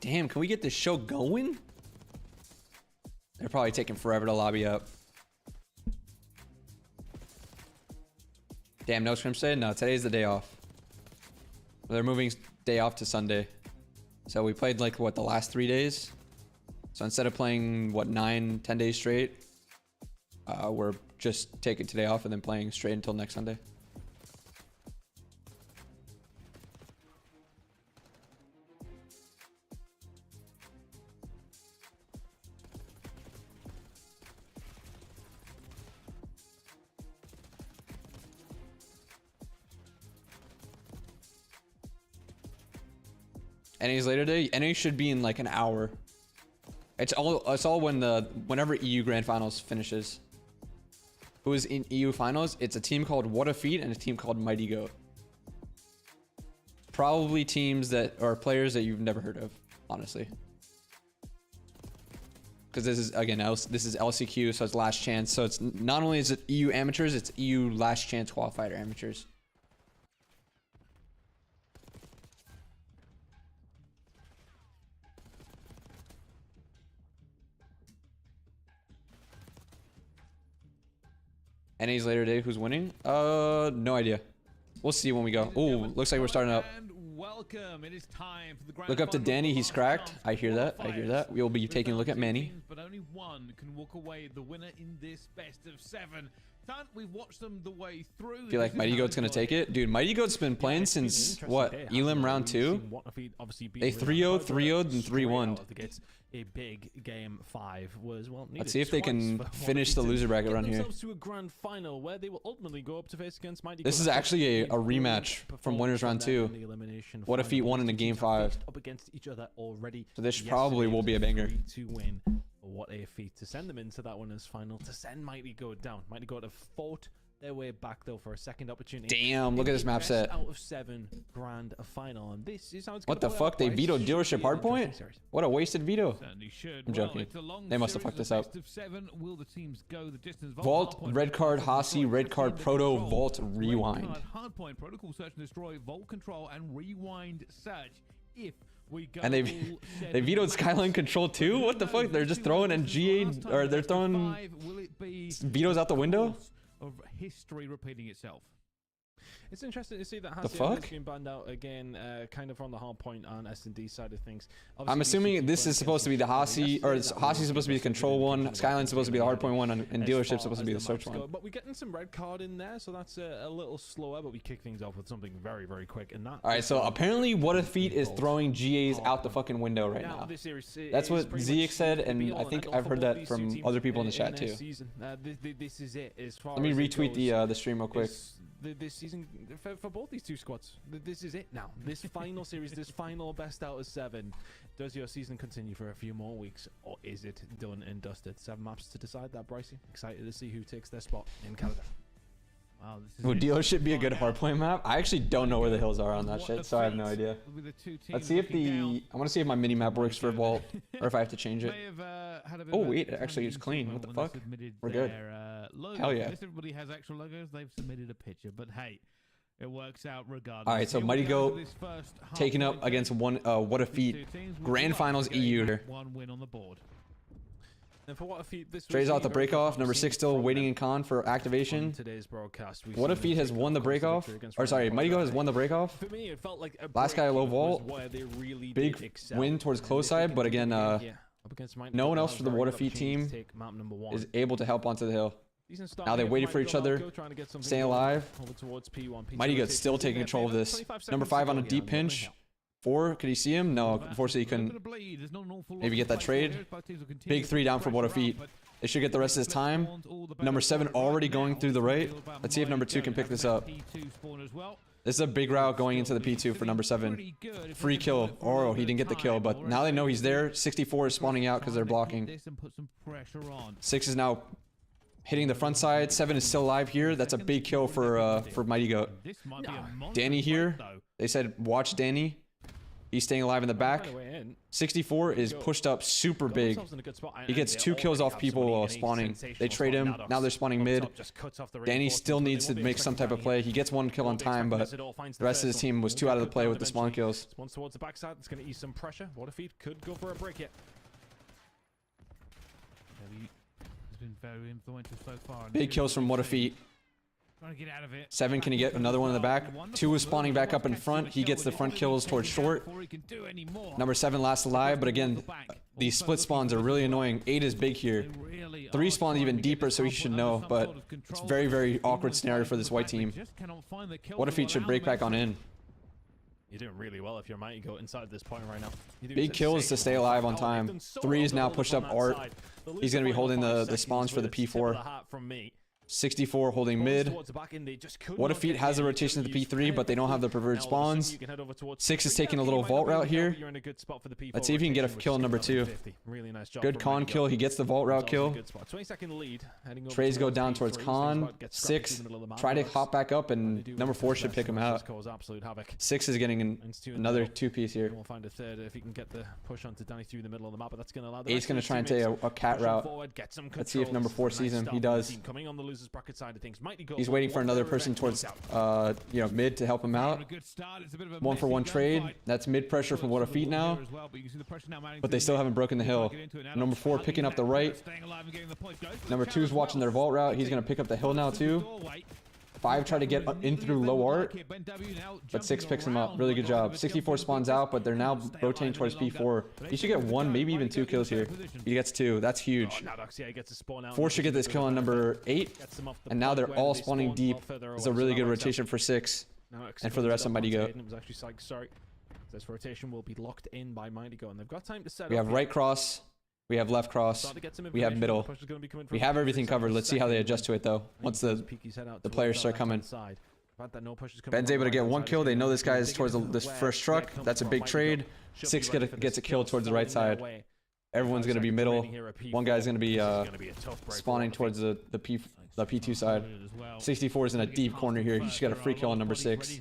Damn, can we get this show going? They're probably taking forever to lobby up. Damn, no scrim today? No, today's the day off. They're moving day off to Sunday. So we played like, what, the last 3 days? So instead of playing, what, 9, 10 days straight, we're just taking today off and then playing straight until next Sunday. NA's later day. NA should be in like an hour. It's all whenever EU Grand Finals finishes. Who is in EU Finals? It's a team called What a Feat and a team called Mighty Goat. Probably teams that are players that you've never heard of, honestly. Because this is again this is LCQ, so it's last chance. So it's not only is it EU amateurs, it's EU last chance qualifier amateurs. NA's later day, who's winning? No idea. We'll see when we go. Oh, looks like we're starting up. Welcome. It is time for the grand Look up to final Danny, for he's last cracked. chance I hear that. I hear that. We'll be taking a look at Manny. teams, but only one can walk away the winner in this best of 7. Tant, we've watched them the way through. Feel like Mighty Goat's gonna take it? Dude, Mighty Goat's been playing since, what, Elim round 2? They 3-0'd, 3-0'd, and 3-1'd. A big game 5 was, well, Let's see if they can finish the loser bracket run here. To a grand final where they will ultimately go up to face against Mighty This is actually a rematch from winners round 2. What a Feat won in a game 5. Up against each other already. So this probably will be a banger. To win. What a feat to send them into that winners final, to send Mighty Goat down. Mighty Goat have fought their way back though for a second opportunity. Damn, look at this map set. Out of 7 grand a final, and this is how it's What the fuck? They vetoed dealership hardpoint? What a wasted veto. I'm joking. They must have fucked this up. Vault, red card, Hasi, red card, proto, vault, rewind. Hardpoint, protocol search and destroy, vault control, and rewind search. If we go, and they vetoed Skyline control too? What the fuck? They're just throwing NGA, or they're throwing vetoes out the window? Of history repeating itself. It's interesting to see that Hasi has been banned out again, kind of on the hard point on S&D side of things. Obviously, I'm assuming this is supposed to be the Hasi, or Hasi's supposed to be the control one, Skyline's supposed to be the hard point one, and dealership's supposed to be the search one. But we're getting some red card in there, so that's a little slower, but we kick things off with something very, very quick. And that. All right, so apparently What a Feat is throwing GAs out the fucking window right now. That's what Zeek said, and I think I've heard that from other people in the chat too. This is it. Let me retweet the stream real quick. This season for both these two squads, this is it now. This final series, this final best out of 7. Does your season continue for a few more weeks, or is it done and dusted? 7 maps to decide that, Brycey. Excited to see who takes their spot in Canada. Wow, would dealership be a good hardpoint map? I actually don't know where the hills are on that shit, so I have no idea. Let's see if I want to see if my mini map works for Vault, or if I have to change it. Oh wait, actually it's clean. What the fuck? We're good. Hell yeah. Everybody has actual logos. They've submitted a picture, but hey, it works out regardless. All right, so Mighty Goat taking up against What a Feat. Grand Finals EU. One win on the board. And for What a Feat, this Trey's out the break off. Number 6 still waiting in con for activation. Today's broadcast, What a Feat has won the break off. Or sorry, Mighty Goat has won the break off. For me, it felt like last guy low vault. Big win towards close side, but again, no one else for the What a Feat team is able to help onto the hill. Now they waited for each other, staying alive. Mighty Goat's still taking control of this. Number 5 on a deep pinch. 4, could he see him? No, unfortunately he couldn't. Maybe get that trade. Big 3 down for What a Feat. They should get the rest of his time. Number 7 already going through the right. Let's see if number 2 can pick this up. This is a big route going into the P2 for number 7. Free kill. Oro, he didn't get the kill, but now they know he's there. 64 is spawning out because they're blocking. 6 is now hitting the front side. 7 is still alive here. That's a big kill for Mighty Goat. Danny here. They said watch Danny. He's staying alive in the back. 64 is pushed up super big. He gets 2 kills off people while spawning. They trade him. Now they're spawning mid. Danny still needs to make some type of play. He gets 1 kill on time, but the rest of his team was 2 out of the play with the spawn kills. Once towards the backside, it's going to ease some pressure. What a Feat could go for a break here. He's been very influential so far. Big kills from What a Feat. Trying to get out of it. 7, can he get another one in the back? 2 is spawning back up in front. He gets the front kills towards short. Number 7 last alive, but again, these split spawns are really annoying. 8 is big here. 3 spawns even deeper, so he should know, but it's very, very awkward scenario for this white team. What if he should break back on in? You're doing really well if you're Mighty Goat inside this point right now. Big kills to stay alive on time. 3 is now pushed up Art. He's going to be holding the spawns for the P4. 64 holding mid. What a Feat has a rotation to the P3, but they don't have the preferred spawns. 6 is taking a little vault route here. Let's see if he can get a kill on number 2. Good con kill. He gets the vault route kill. Trays go down towards con. 6 try to hop back up, and number 4 should pick him out. 6 is getting another 2-piece here. 8's going to try and take a cat route. Let's see if number 4 sees him. He does. Bracket side of things. He's waiting for another person towards mid to help him out. 1-for-1 trade. That's mid pressure from What a Feat now, but they still haven't broken the hill. Number 4 picking up the right. Number 2 is watching their vault route. He's gonna pick up the hill now too. 5 try to get in through low art, but 6 picks him up. Really good job. 64 spawns out, but they're now rotating towards P4. He should get 1, maybe even 2 kills here. He gets 2. That's huge. 4 should get this kill on number 8, and now they're all spawning deep. It's a really good rotation for 6, and for the rest of Mighty Goat. This rotation will be locked in by Mighty Goat, and they've got time to set up. We have right cross. We have left cross. We have middle. We have everything covered. Let's see how they adjust to it, though, once the players start coming. Ben's able to get 1 kill. They know this guy is towards this first truck. That's a big trade. 6 gets a kill towards the right side. Everyone's going to be middle. 1 guy's going to be spawning towards the the P2 side. 64 is in a deep corner here. He just got a free kill on number 6.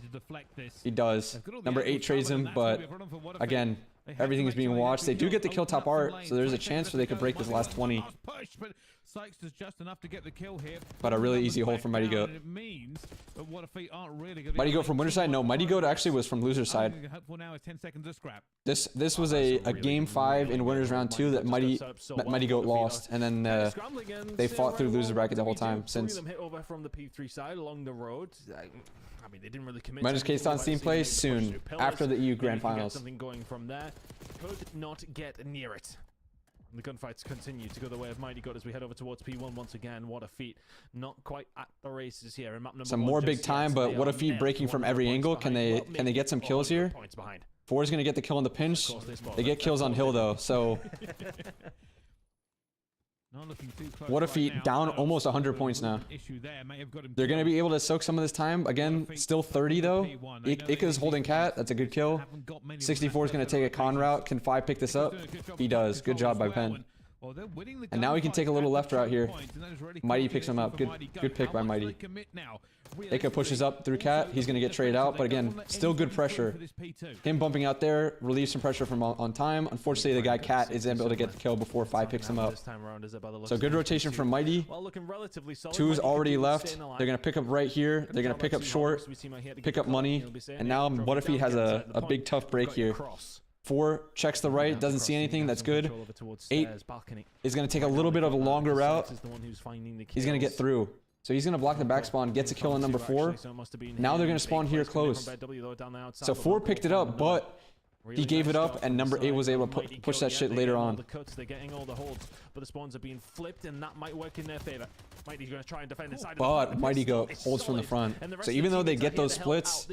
He does. Number 8 trades him, but again, everything is being watched. They do get the kill top art, so there's a chance where they could break this last 20. But a really easy hold from Mighty Goat. Mighty Goat from winner's side? No, Mighty Goat actually was from loser's side. This was a game 5 in winners round 2 that Mighty Goat lost, and then they fought through loser bracket the whole time since. From the P3 side along the road. I mean, they didn't really commit. Minus Case on Steam plays soon after the EU Grand Finals. Something going from there. Could not get near it. The gunfights continue to go the way of Mighty Goat as we head over towards P1 once again. What a feat. Not quite at the races here. In map number some more big time, but what a feat breaking from every angle. Can they get some kills here? 4 is going to get the kill on the pinch. They get kills on Hill though, so what a feat. Down almost 100 points now. They're going to be able to soak some of this time. Again, still 30 though. Ika's holding cat. That's a good kill. 64 is going to take a con route. Can 5 pick this up? He does. Good job by Penn. And now he can take a little left route here. Mighty picks him up. Good pick by Mighty. Ika pushes up through cat. He's going to get traded out, but again, still good pressure. Him bumping out there relieves some pressure from on time. Unfortunately, the guy cat is able to get the kill before 5 picks him up. So good rotation from Mighty. 2 is already left. They're going to pick up right here. They're going to pick up short, pick up money. And now What If He has a big tough break here. 4 checks the right, doesn't see anything. That's good. 8 is going to take a little bit of a longer route. He's going to get through. So he's going to block the back spawn, gets a kill on number 4. Now they're going to spawn here close. So 4 picked it up, but he gave it up, and number 8 was able to push that shit later on. They're getting all the holds, but the spawns are being flipped, and that might work in their favor. Mighty's going to try and defend inside. But Mighty Goat holds from the front. So even though they get those splits,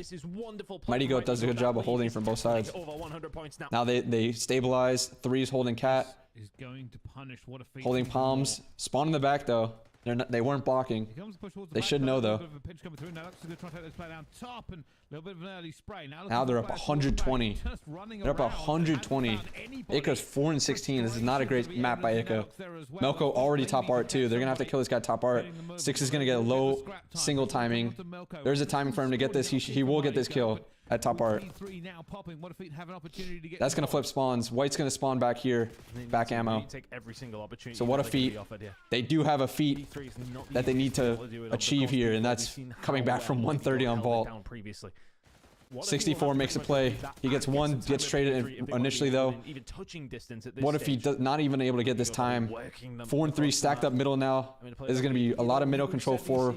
Mighty Goat does a good job of holding from both sides. Now they stabilize. 3 is holding cat. Holding palms. Spawn in the back though. They weren't blocking. They should know though. Now they're up 120. They're up 120. Ika's 4 and 16. This is not a great map by Ika. Melko already top art too. They're gonna have to kill this guy top art. 6 is gonna get a low single timing. There's a timing for him to get this. He will get this kill at top art. That's gonna flip spawns. White's gonna spawn back here. Back ammo. So what a feat. They do have a feat that they need to achieve here, and that's coming back from 130 on vault. 64 makes a play. He gets 1, gets traded initially though. What if he does not even able to get this time? 4 and 3 stacked up middle now. This is going to be a lot of middle control for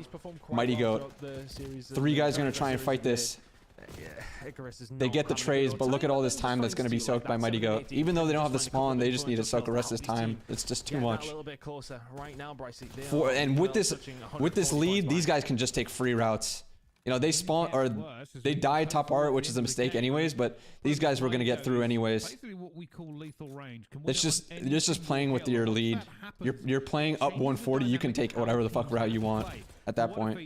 Mighty Goat. 3 guys are going to try and fight this. They get the trades, but look at all this time that's going to be soaked by Mighty Goat. Even though they don't have the spawn, they just need to soak the rest of this time. It's just too much. And with this lead, these guys can just take free routes. You know, they spawn or they died top art, which is a mistake anyways, but these guys were going to get through anyways. It's just playing with your lead. You're playing up 140, you can take whatever the fuck route you want at that point.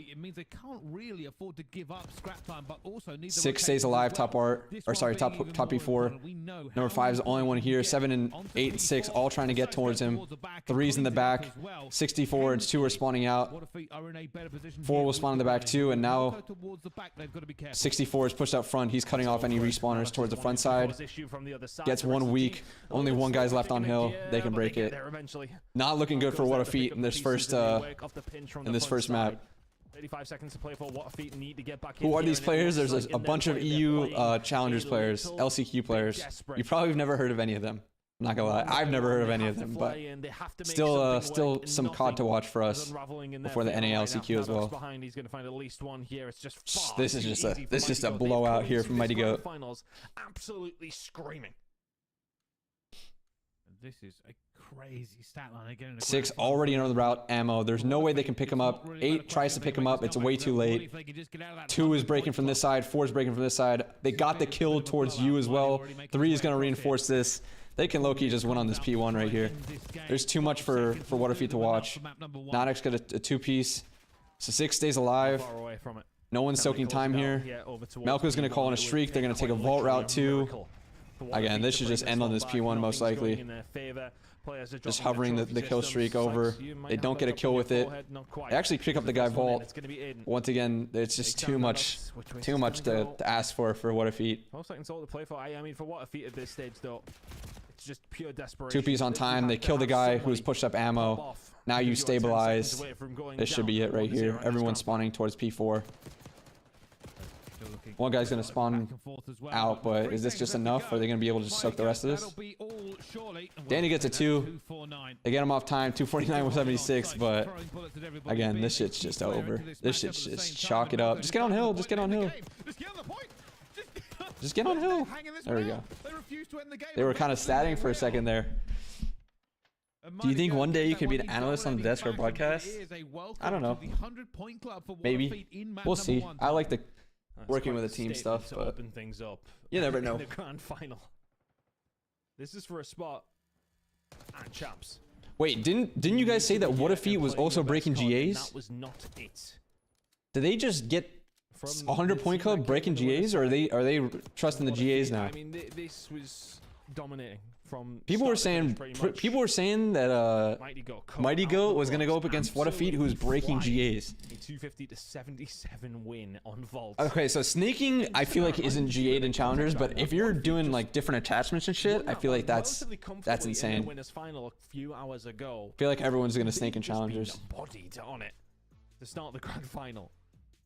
6 stays alive top art, or sorry, top P4. Number 5 is the only one here. 7 and 8 and 6 all trying to get towards him. 3's in the back. 64 and 2 are spawning out. 4 will spawn in the back too, and now 64 is pushed up front. He's cutting off any respawners towards the front side. Gets 1 weak. Only 1 guy's left on hill. They can break it. Not looking good for What a Feat in this first map. 35 seconds to play for. What a feat. Need to get back. Who are these players? There's a bunch of EU challengers players, LCQ players. You probably have never heard of any of them. I'm not gonna lie, I've never heard of any of them, but still some COD to watch for us before the NA LCQ as well. This is just a blowout here from Mighty Goat. Absolutely screaming. This is a crazy stat line again. 6 already under the route ammo. There's no way they can pick him up. 8 tries to pick him up. It's way too late. 2 is breaking from this side. 4 is breaking from this side. They got the kill towards you as well. 3 is going to reinforce this. They can low-key just win on this P1 right here. There's too much for What a Feat to watch. Nodex got a 2-piece. So 6 stays alive. No one's soaking time here. Melko's going to call in a streak. They're going to take a vault route too. Again, this should just end on this P1 most likely. Just hovering the kill streak over. They don't get a kill with it. They actually pick up the guy vault. Once again, it's just too much to ask for what a feat. 12 seconds all to play for. I mean, for what a feat at this stage, though. It's just pure desperation. 2P's on time. They kill the guy who's pushed up ammo. Now you stabilize. This should be it right here. Everyone's spawning towards P4. One guy's going to spawn out, but is this just enough? Or are they going to be able to just soak the rest of this? Danny gets a 2. They get him off time, 249 with 76, but again, this shit's just over. This shit's just chalk it up. Just get on hill. Just get on hill. Just get on hill. There we go. They were kind of statting for a second there. Do you think one day you could be an analyst on the desk or broadcast? I don't know. Maybe. We'll see. I like the working with a team stuff, but open things up. You never know. The grand final. This is for a spot at champs. Wait, didn't you guys say that What a Feat was also breaking GAs? That was not it. Did they just get 100 point club breaking GAs, or are they trusting the GAs now? I mean, this was dominating from. People were saying that Mighty Goat was gonna go up against What a Feat, who's breaking GAs. A 250 to 77 win on Vault. Okay, so sneaking I feel like isn't GA'd in challengers, but if you're doing like different attachments and shit, I feel like that's insane. Winners final a few hours ago. I feel like everyone's gonna snake in challengers. Bodied on it to start the grand final.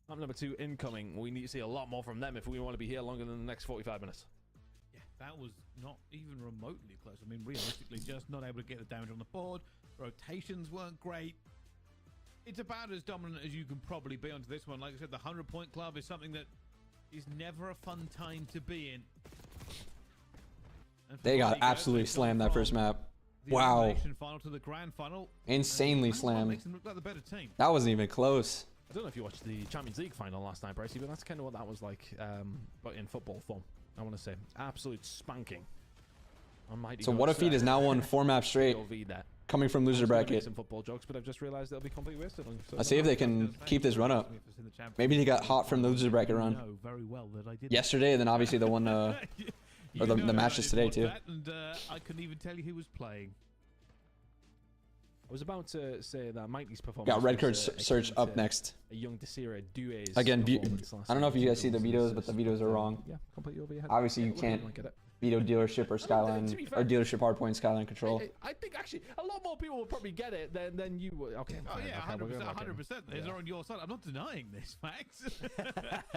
Map number 2 incoming. We need to see a lot more from them if we want to be here longer than the next 45 minutes. Yeah, that was not even remotely close. I mean, realistically, just not able to get the damage on the board. Rotations weren't great. It's about as dominant as you can probably be onto this one. Like I said, the 100-point club is something that is never a fun time to be in. They got absolutely slammed that first map. Wow. Final to the grand final. Insanely slammed. Makes them look like the better team. That wasn't even close. I don't know if you watched the Champions League final last night, Bracey, but that's kind of what that was like, but in football form, I want to say. Absolute spanking. So What a Feat is now won 4 maps straight, coming from loser bracket. Some football jokes, but I've just realized they'll be completely wasted. So Let's see if they can keep this run up. Maybe they got hot from the loser bracket run yesterday, and then obviously the one, or the matches today too. And I couldn't even tell you who was playing. I was about to say that Mikey's performance. Got red card search up next. A young Desiree Due's again, I don't know if you guys see the vetoes, but the vetoes are wrong. Yeah, completely over your head. Obviously, you can't veto dealership or Skyline or dealership hardpoint Skyline control. I think actually a lot more people will probably get it than you would. Okay. Oh yeah, 100%. They're on your side. I'm not denying this, Max.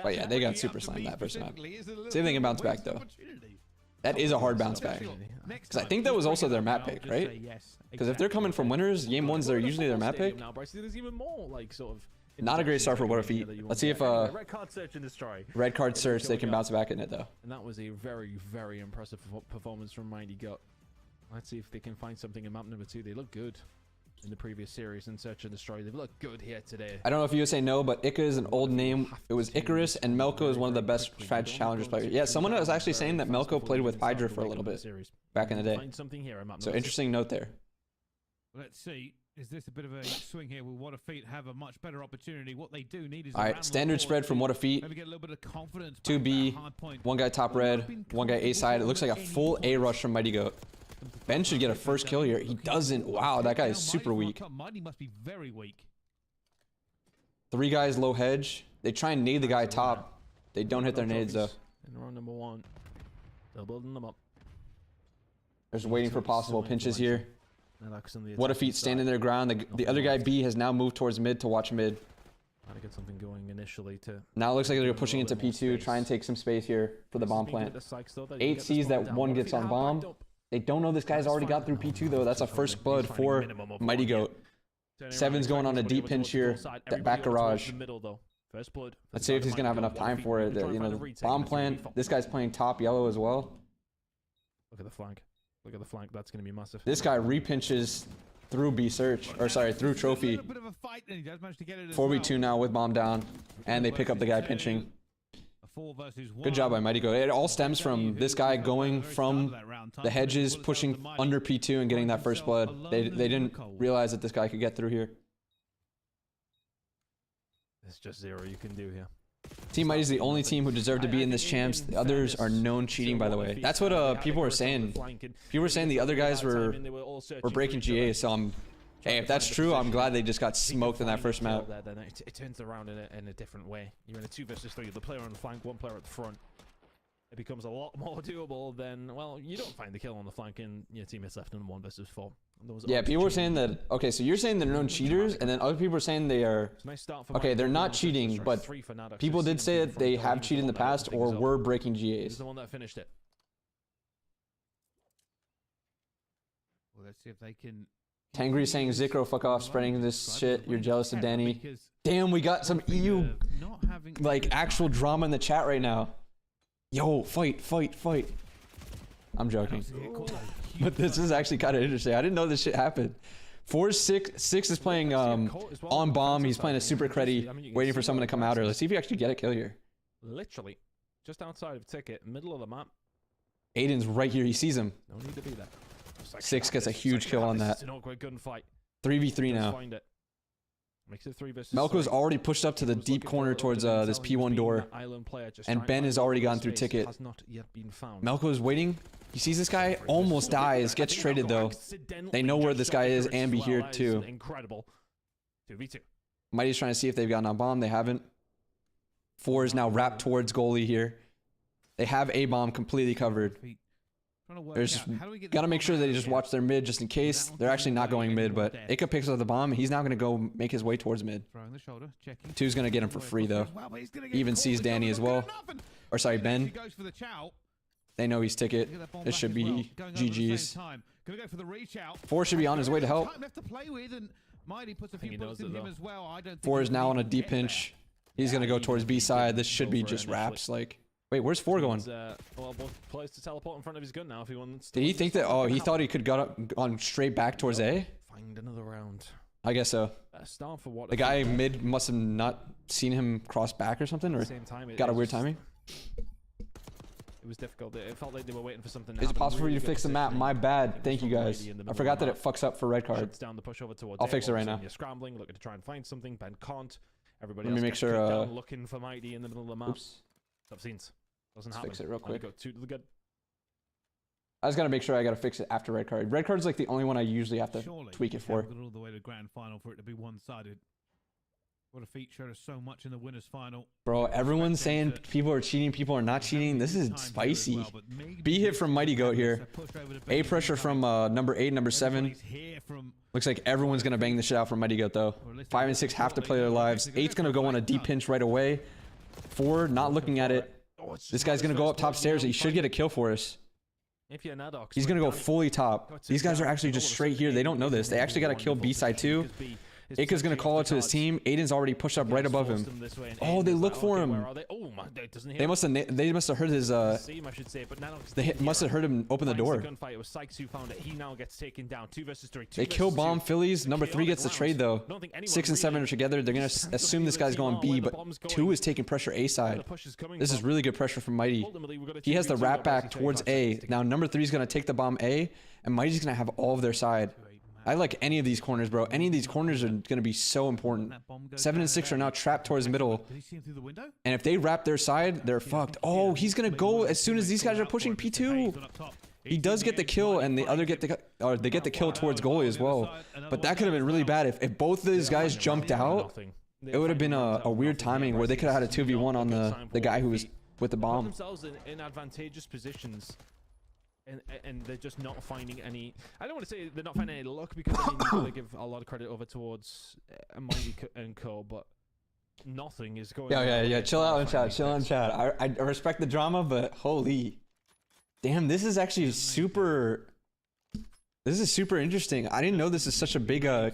But yeah, they got super slammed that first map. See if they can bounce back though. That is a hard bounce back. Because I think that was also their map pick, right? Because if they're coming from winners, game 1's they're usually their map pick. There's even more like sort of. Not a great start for What a Feat. Let's see if red card search and destroy. Red card search, they can bounce back in it though. And that was a very, very impressive performance from Mighty Gut. Let's see if they can find something in map number 2. They look good in the previous series in Search and Destroy. They've looked good here today. I don't know if you would say no, but Ika is an old name. It was Icarus, and Melko is one of the best French challengers players. Yeah, someone was actually saying that Melko played with Hydra for a little bit back in the day. So interesting note there. Let's see. Is this a bit of a swing here? Will What a Feat have a much better opportunity? What they do need is. All right, standard spread from What a Feat. Maybe get a little bit of confidence. 2B, one guy top red, one guy A side. It looks like a full A rush from Mighty Goat. Ben should get a first kill here. He doesn't. Wow, that guy is super weak. Mighty must be very weak. 3 guys low hedge. They try and nade the guy top. They don't hit their nades though. In round number 1, they're building them up. They're just waiting for possible pinches here. What a Feat standing their ground. The other guy B has now moved towards mid to watch mid. Trying to get something going initially to. Now it looks like they're pushing into P2, try and take some space here for the bomb plant. 8 sees that 1 gets on bomb. They don't know this guy's already got through P2 though. That's a first blood for Mighty Goat. 7's going on a deep pinch here. That back garage. Let's see if he's gonna have enough time for it. You know, the bomb plant. This guy's playing top yellow as well. Look at the flank. Look at the flank. That's gonna be massive. This guy repinches through B search, or sorry, through trophy. 4v2 now with bomb down, and they pick up the guy pinching. Good job by Mighty Goat. It all stems from this guy going from the hedges, pushing under P2 and getting that first blood. They didn't realize that this guy could get through here. There's just zero you can do here. Team Mighty is the only team who deserve to be in this champs. The others are known cheating, by the way. That's what people were saying. People were saying the other guys were breaking GA. So hey, if that's true, I'm glad they just got smoked in that first map. Then it turns around in a different way. You're in a 2 versus 3. The player on the flank, one player at the front. It becomes a lot more doable than, well, you don't find the kill on the flank and your teammates left in 1 versus 4. Yeah, people were saying that. Okay, so you're saying they're known cheaters, and then other people are saying they are. Okay, they're not cheating, but people did say that they have cheated in the past or were breaking GAs. He's the one that finished it. Well, let's see if they can. Tangri saying Zikro, fuck off, spreading this shit. You're jealous of Danny. Damn, we got some EU like actual drama in the chat right now. Yo, fight. I'm joking. But this is actually kind of interesting. I didn't know this shit happened. 4-6 is playing on bomb. He's playing a super creddy, waiting for someone to come out here. Let's see if he actually get a kill here. Literally, just outside of ticket, middle of the map. Aiden's right here. He sees him. No need to be there. 6 gets a huge kill on that. 3v3 now. Makes it 3 versus Melko's already pushed up to the deep corner towards this P1 door, and Ben has already gone through ticket. Melko's waiting. He sees this guy, almost dies, gets traded though. They know where this guy is. Ambi here too. Incredible. 2v2. Mighty's trying to see if they've gotten on bomb. They haven't. 4 is now wrapped towards goalie here. They have A bomb completely covered. There's gotta make sure that they just watch their mid just in case. They're actually not going mid, but Ika picks up the bomb. He's now gonna go make his way towards mid. 2's gonna get him for free though. He even sees Danny as well. Or sorry, Ben. They know he's ticket. This should be GG's. 4 should be on his way to help. 4 is now on a deep pinch. He's gonna go towards B side. This should be just wraps. Like, wait, where's 4 going? Well, both players to teleport in front of his gun now if he wants. Did he think that? Oh, he thought he could go on straight back towards A. Find another round. I guess so. The guy mid must have not seen him cross back or something, or got a weird timing. It was difficult. It felt like they were waiting for something. Is it possible for you to fix the map? My bad. Thank you guys. I forgot that it fucks up for red card. I'll fix it right now. You're scrambling, looking to try and find something. Ben can't. Everybody Let me make sure. Looking for Mighty in the middle of the map. Oops. Tough scenes. Doesn't Let's happen. fix it real quick. Go 2 to the good. I just gotta make sure I gotta fix it after red card. Red card's like the only one I usually have to tweak it for. All the way to grand final for it to be one-sided. What a feature of so much in the winners final. Bro, everyone's saying people are cheating, people are not cheating. This is spicy. B hit from Mighty Goat here. A pressure from number 8, number 7. Looks like everyone's gonna bang the shit out from Mighty Goat though. 5 and 6 have to play their lives. 8's gonna go on a deep pinch right away. 4 not looking at it. This guy's gonna go up top stairs. He should get a kill for us. He's gonna go fully top. These guys are actually just straight here. They don't know this. They actually gotta kill B side too. Ika's gonna call it to his team. Aiden's already pushed up right above him. Oh, they look for him. They must have heard his they must have heard him open the door. They kill bomb Phillies. Number 3 gets the trade though. 6 and 7 are together. They're gonna assume this guy's going B, but 2 is taking pressure A side. This is really good pressure from Mighty. He has the wrap back towards A. Now number 3 is gonna take the bomb A, and Mighty's gonna have all of their side. I like any of these corners, bro. Any of these corners are going to be so important. 7 and 6 are now trapped towards the middle. And if they wrap their side, they're fucked. Oh, he's going to go as soon as these guys are pushing P2. He does get the kill, and the other they get the kill towards goalie as well. But that could have been really bad. If both of these guys jumped out, it would have been a weird timing where they could have had a 2v1 on the guy who was with the bomb. Themselves in advantageous positions. And they're just not finding any. I don't want to say they're not finding any luck because I mean, they give a lot of credit over towards Mighty and Co. But nothing is going. Yeah. Chill out in chat. Chill out in chat. I respect the drama, but holy, damn, this is actually super. This is super interesting. I didn't know this is such a big a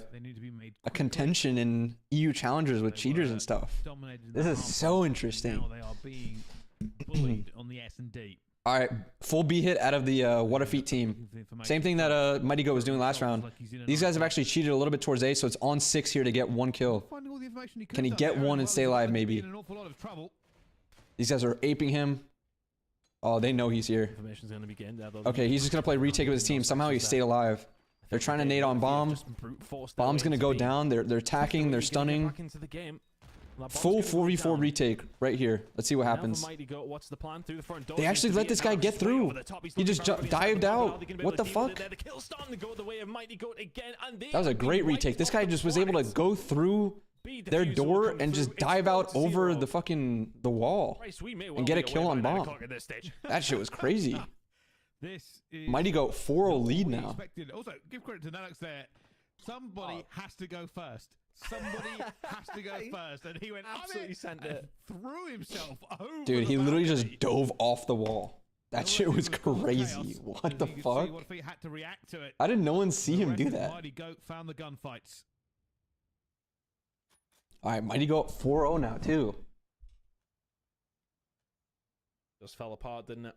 contention in EU challengers with cheaters and stuff. This is so interesting. They are being bullied on the S&D. All right, full B hit out of the What a Feet team. Same thing that Mighty Goat was doing last round. These guys have actually cheated a little bit towards A, so it's on 6 here to get 1 kill. Can he get 1 and stay alive, maybe? These guys are aping him. Oh, they know he's here. Okay, he's just going to play retake of his team. Somehow he stayed alive. They're trying to nade on Bomb. Bomb's going to go down. They're attacking. They're stunning. Full 4v4 retake right here. Let's see what happens. What's the plan through the front door? They actually let this guy get through. He just dived out. What the fuck? That was a great retake. This guy just was able to go through their door and just dive out over the fucking wall and get a kill on bomb. That shit was crazy. Mighty Goat 4-0 lead now. Also, give credit to Nanox there. Somebody has to go first. Somebody has to go first, and he went absolutely sent it, threw himself over. Dude, he literally just dove off the wall. That shit was crazy. What the fuck? How did no one see him do that? Mighty Goat found the gunfights. All right, Mighty Goat 4-0 now too. Just fell apart, didn't it?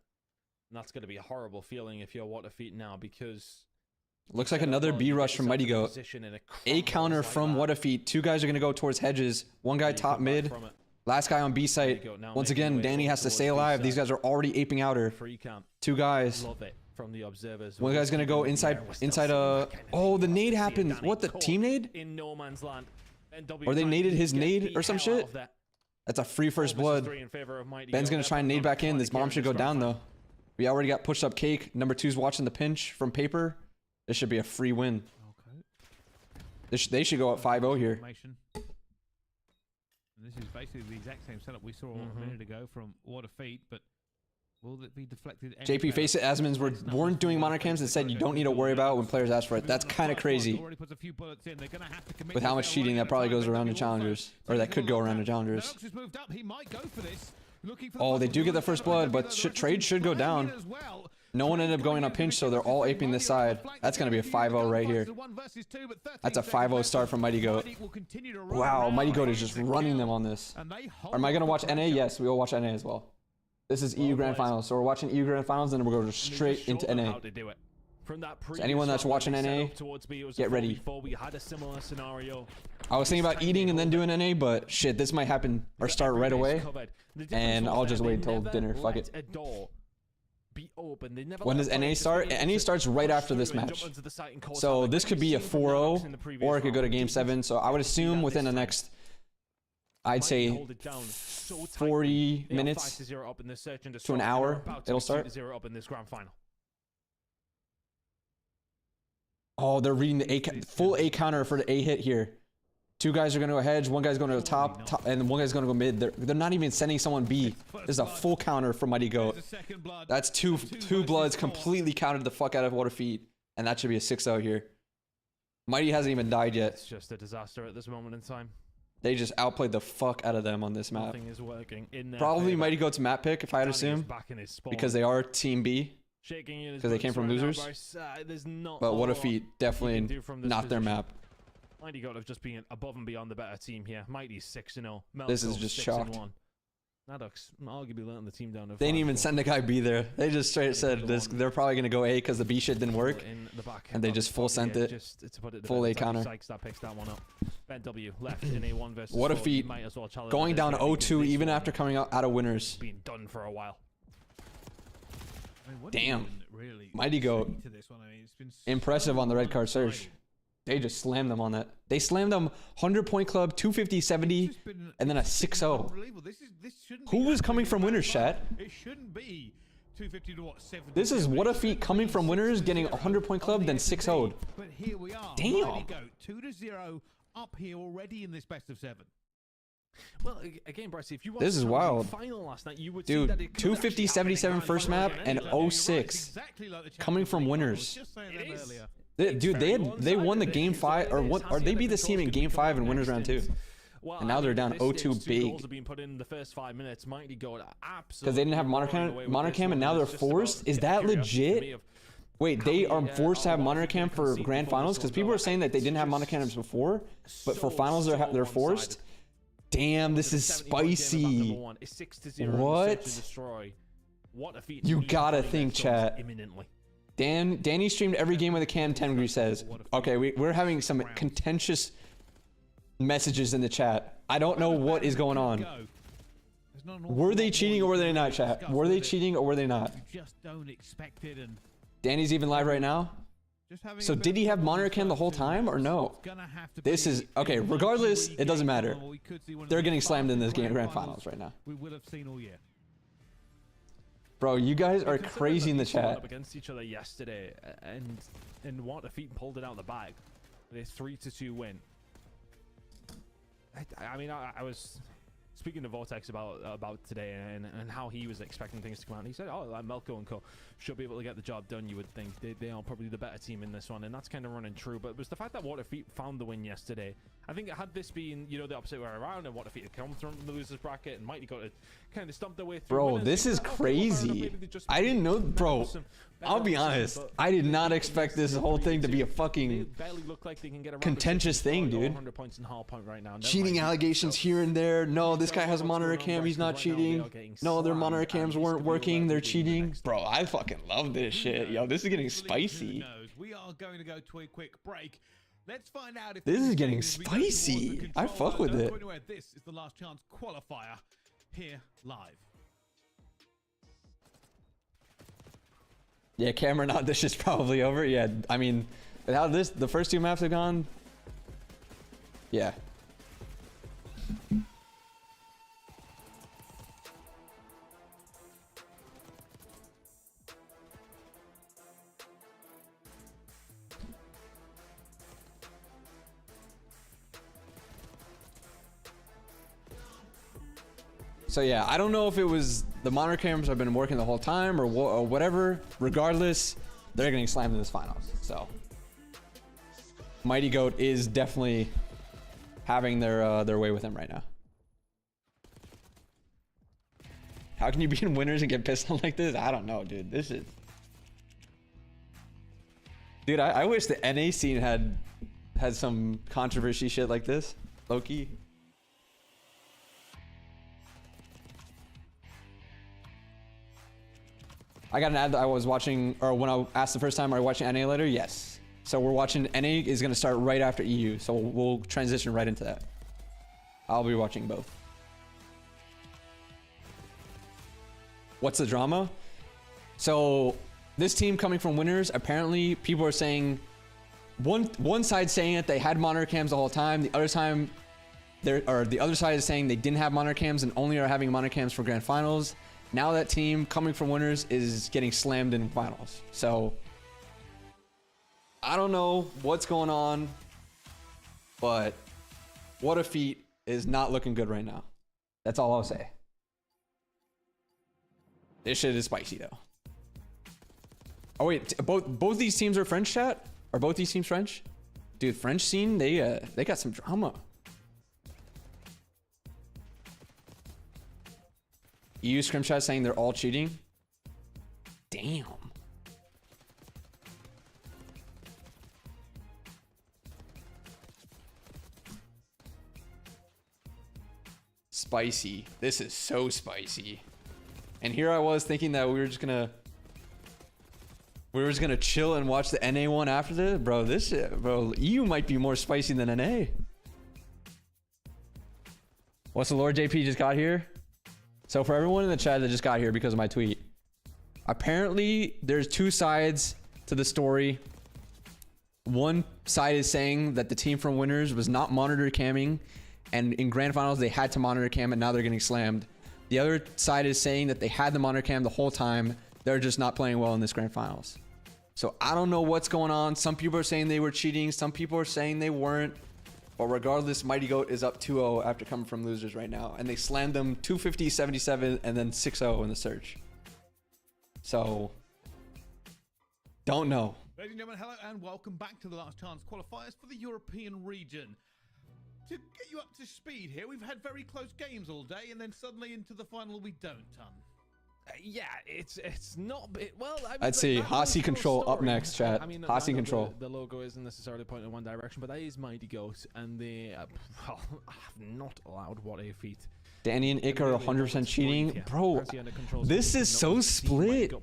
And that's going to be a horrible feeling if you're What a Feat now, because looks like another B rush from Mighty Goat. A counter from What a Feat. Two guys are going to go towards hedges. One guy top mid. Last guy on B site. Once again, Danny has to stay alive. These guys are already aping outer. Two guys. From the observers. One guy's going to go inside. Oh, the nade happened. What, the team nade? In no man's land. Or they naded his nade or some shit? That's a free first blood. Ben's going to try and nade back in. This bomb should go down though. We already got pushed up cake. Number 2's watching the pinch from paper. This should be a free win. Okay. They should go up 5-0 here. And this is basically the exact same setup we saw a minute ago from What a Feat, but will it be deflected? JP Face It Asmins weren't doing monitor cams and said you don't need to worry about it when players ask for it. That's kind of crazy. With how much cheating that probably goes around the challengers, or that could go around the challengers. Oh, they do get the first blood, but trade should go down. No one ended up going on pinch, so they're all aping this side. That's going to be a 5-0 right here. That's a 5-0 start from Mighty Goat. Wow, Mighty Goat is just running them on this. Am I going to watch NA? Yes, we will watch NA as well. This is EU Grand Finals, so we're watching EU Grand Finals, and then we're going straight into NA. So anyone that's watching NA, get ready. I was thinking about eating and then doing NA, but shit, this might happen or start right away, and I'll just wait until dinner. Fuck it. When does NA start? NA starts right after this match. So this could be a 4-0, or it could go to Game 7. So I would assume within the next, I'd say 40 minutes to an hour, it'll start. Oh, they're reading the full A counter for the A hit here. Two guys are going to go hedge, one guy's going to the top, and one guy's going to go mid. They're not even sending someone B. This is a full counter from Mighty Goat. That's two bloods completely countered the fuck out of What a Feat, and that should be a 6-0 here. Mighty hasn't even died yet. It's just a disaster at this moment in time. They just outplayed the fuck out of them on this map. Nothing is working in there. Probably Mighty Goat's map pick, if I had to assume, because they are Team B. Because they came from losers. But What a Feat, definitely not their map. Mighty Goat have just been above and beyond the better team here. Mighty's 6-0. This is just shocked. Maddox arguably letting the team down. They didn't even send a guy B there. They just straight said this. They're probably going to go A because the B shit didn't work. And they just full sent it. Full A counter. What a Feat. Going down 0-2 even after coming out of winners. Been done for a while. Damn. Mighty Goat. Impressive on the red card search. They just slammed them on that. They slammed them 100-point club, 250, 70, and then a 6-0. Who was coming from winners, chat? It shouldn't be 250 to what, 70. This is What a Feat coming from winners, getting a 100-point club, then 6-0'd. But here we are. Damn. 2-0 up here already in this best of 7. Well, again, Bryce, if you this is wild. Final last night, you would dude, see that 250, 77 first map and 06 coming from winners. Dude, they won the game 5 or they beat this team in game 5 in winners round 2. And now they're down 0-2 big. Because they didn't have monitor cam and now they're forced. Is that legit? Wait, they are forced to have monitor cam for grand finals? Because people are saying that they didn't have monitor cams before, but for finals they're forced. Damn, this is spicy. What? You gotta think, chat. Danny streamed every game with a cam. 10 says, okay, we're having some contentious messages in the chat. I don't know what is going on. Were they cheating or were they not, chat? Were they cheating or were they not? You just don't expect it. And Danny's even live right now. So did he have monitor cam the whole time or no? This is okay. Regardless, it doesn't matter. They're getting slammed in this grand finals right now. We will have seen all year. Bro, you guys are crazy in the chat. Up against each other yesterday, and what defeat pulled it out of the bag. They 3-2 win. I mean, I was speaking to Vortex about today and how he was expecting things to come out. And he said, "Oh, like Melko and Co should be able to get the job done. You would think they are probably the better team in this one," and that's kind of running true. But it was the fact that Waterfeet found the win yesterday. I think had this been, you know, the opposite way around, and Waterfeet had come from the losers bracket and Mighty got to kind of stomp their way through. Bro, this is crazy. I didn't know, bro. I'll be honest. I did not expect this whole thing to be a fucking contentious thing, dude. Cheating allegations here and there. No, this guy has a monitor cam. He's not cheating. No, their monitor cams weren't working. They're cheating. Bro, I fucking love this shit. Yo, this is getting spicy. We are going to go to a quick break. Let's find out if this is getting spicy. I fuck with it. This is the last chance qualifier here live. Yeah, Cameron, not this is probably over. Yeah, I mean, how the first two maps have gone. Yeah. So yeah, I don't know if it was the monitor cams have been working the whole time or whatever. Regardless, they're getting slammed in this finals. So Mighty Goat is definitely having their way with him right now. How can you be in winners and get pissed on like this? I don't know, dude. This is... Dude, I wish the NA scene had some controversy shit like this. Low-key. I got an ad that I was watching, or when I asked the first time, are you watching NA later? Yes. So we're watching, NA is going to start right after EU. So we'll transition right into that. I'll be watching both. What's the drama? So this team coming from winners, apparently people are saying, one side saying that they had monitor cams the whole time. The other time, the other side is saying they didn't have monitor cams and only are having monitor cams for grand finals. Now that team coming from winners is getting slammed in finals. So I don't know what's going on, but Waterfeet is not looking good right now. That's all I'll say. This shit is spicy though. Oh wait, both these teams are French, chat? Are both these teams French? Dude, French scene, they got some drama. EU scrimshot saying they're all cheating. Damn. Spicy. This is so spicy. And here I was thinking that we were just gonna chill and watch the NA one after this. Bro, bro, EU might be more spicy than NA. What's the Lord JP just got here? So for everyone in the chat that just got here because of my tweet, apparently there's two sides to the story. One side is saying that the team from winners was not monitor camming, and in grand finals they had to monitor cam and now they're getting slammed. The other side is saying that they had the monitor cam the whole time. They're just not playing well in this grand finals. So I don't know what's going on. Some people are saying they were cheating. Some people are saying they weren't. But regardless, Mighty Goat is up 2-0 after coming from losers right now. And they slammed them 250-77 and then 6-0 in the search. So, don't know. Ladies and gentlemen, hello and welcome back to the last chance qualifiers for the European region. To get you up to speed here, we've had very close games all day, and then suddenly into the final we don't, yeah, it's not well. I mean, I'd say Hasi Control up next, chat. I mean, Hasi Control. The logo isn't necessarily pointing in one direction, but that is Mighty Goat, and they have not allowed Waterfeet. Danny and Ick are 100% cheating, bro. This is so split.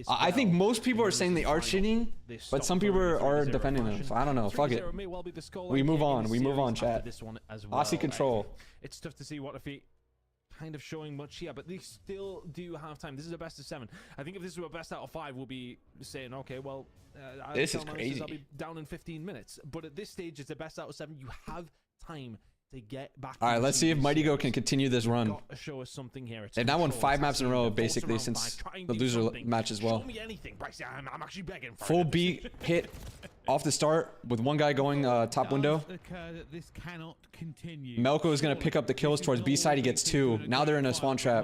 I think most people are saying they are cheating, but some people are defending them. So I don't know. Fuck it. We move on. We move on, chat. Hasi Control. It's tough to see Waterfeet kind of showing much here, but they still do have time. This is a best of 7. I think if this were a best out of 5, we'll be saying, okay, well, this is crazy. I'll be down in 15 minutes. But at this stage, it's a best out of 7. You have time to get back. All right, let's see if Mighty Goat can continue this run. Got to show us something here. They've now won 5 maps in a row, basically, since the loser match as well. Show me anything, Bryce. I'm actually begging for Full B hit off the start with one guy going top window. This cannot continue. Melko is going to pick up the kills towards B side. He gets 2. Now they're in a spawn trap.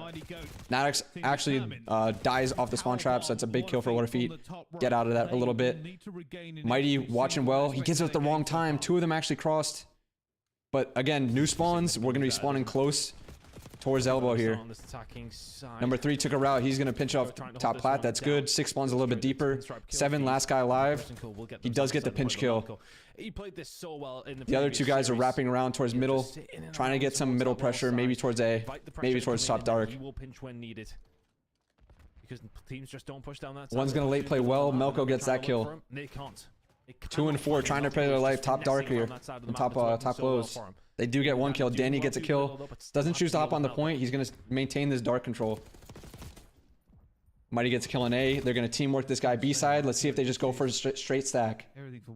Nadix actually dies off the spawn trap, so that's a big kill for What a Feat. Get out of that a little bit. Mighty watching well. He gets it at the wrong time. 2 of them actually crossed. But again, new spawns. We're going to be spawning close towards elbow here. Number 3 took a route. He's going to pinch off top plat. That's good. 6 spawns a little bit deeper. 7, last guy alive. He does get the pinch kill. The other 2 guys are wrapping around towards middle, trying to get some middle pressure, maybe towards A, maybe towards top dark. One's going to late play well. Melko gets that kill. 2 and 4 trying to play their life top dark here, top close. They do get 1 kill. Danny gets a kill. Doesn't choose to hop on the point. He's going to maintain this dark control. Mighty gets a kill on A. They're going to teamwork this guy B side. Let's see if they just go for a straight stack.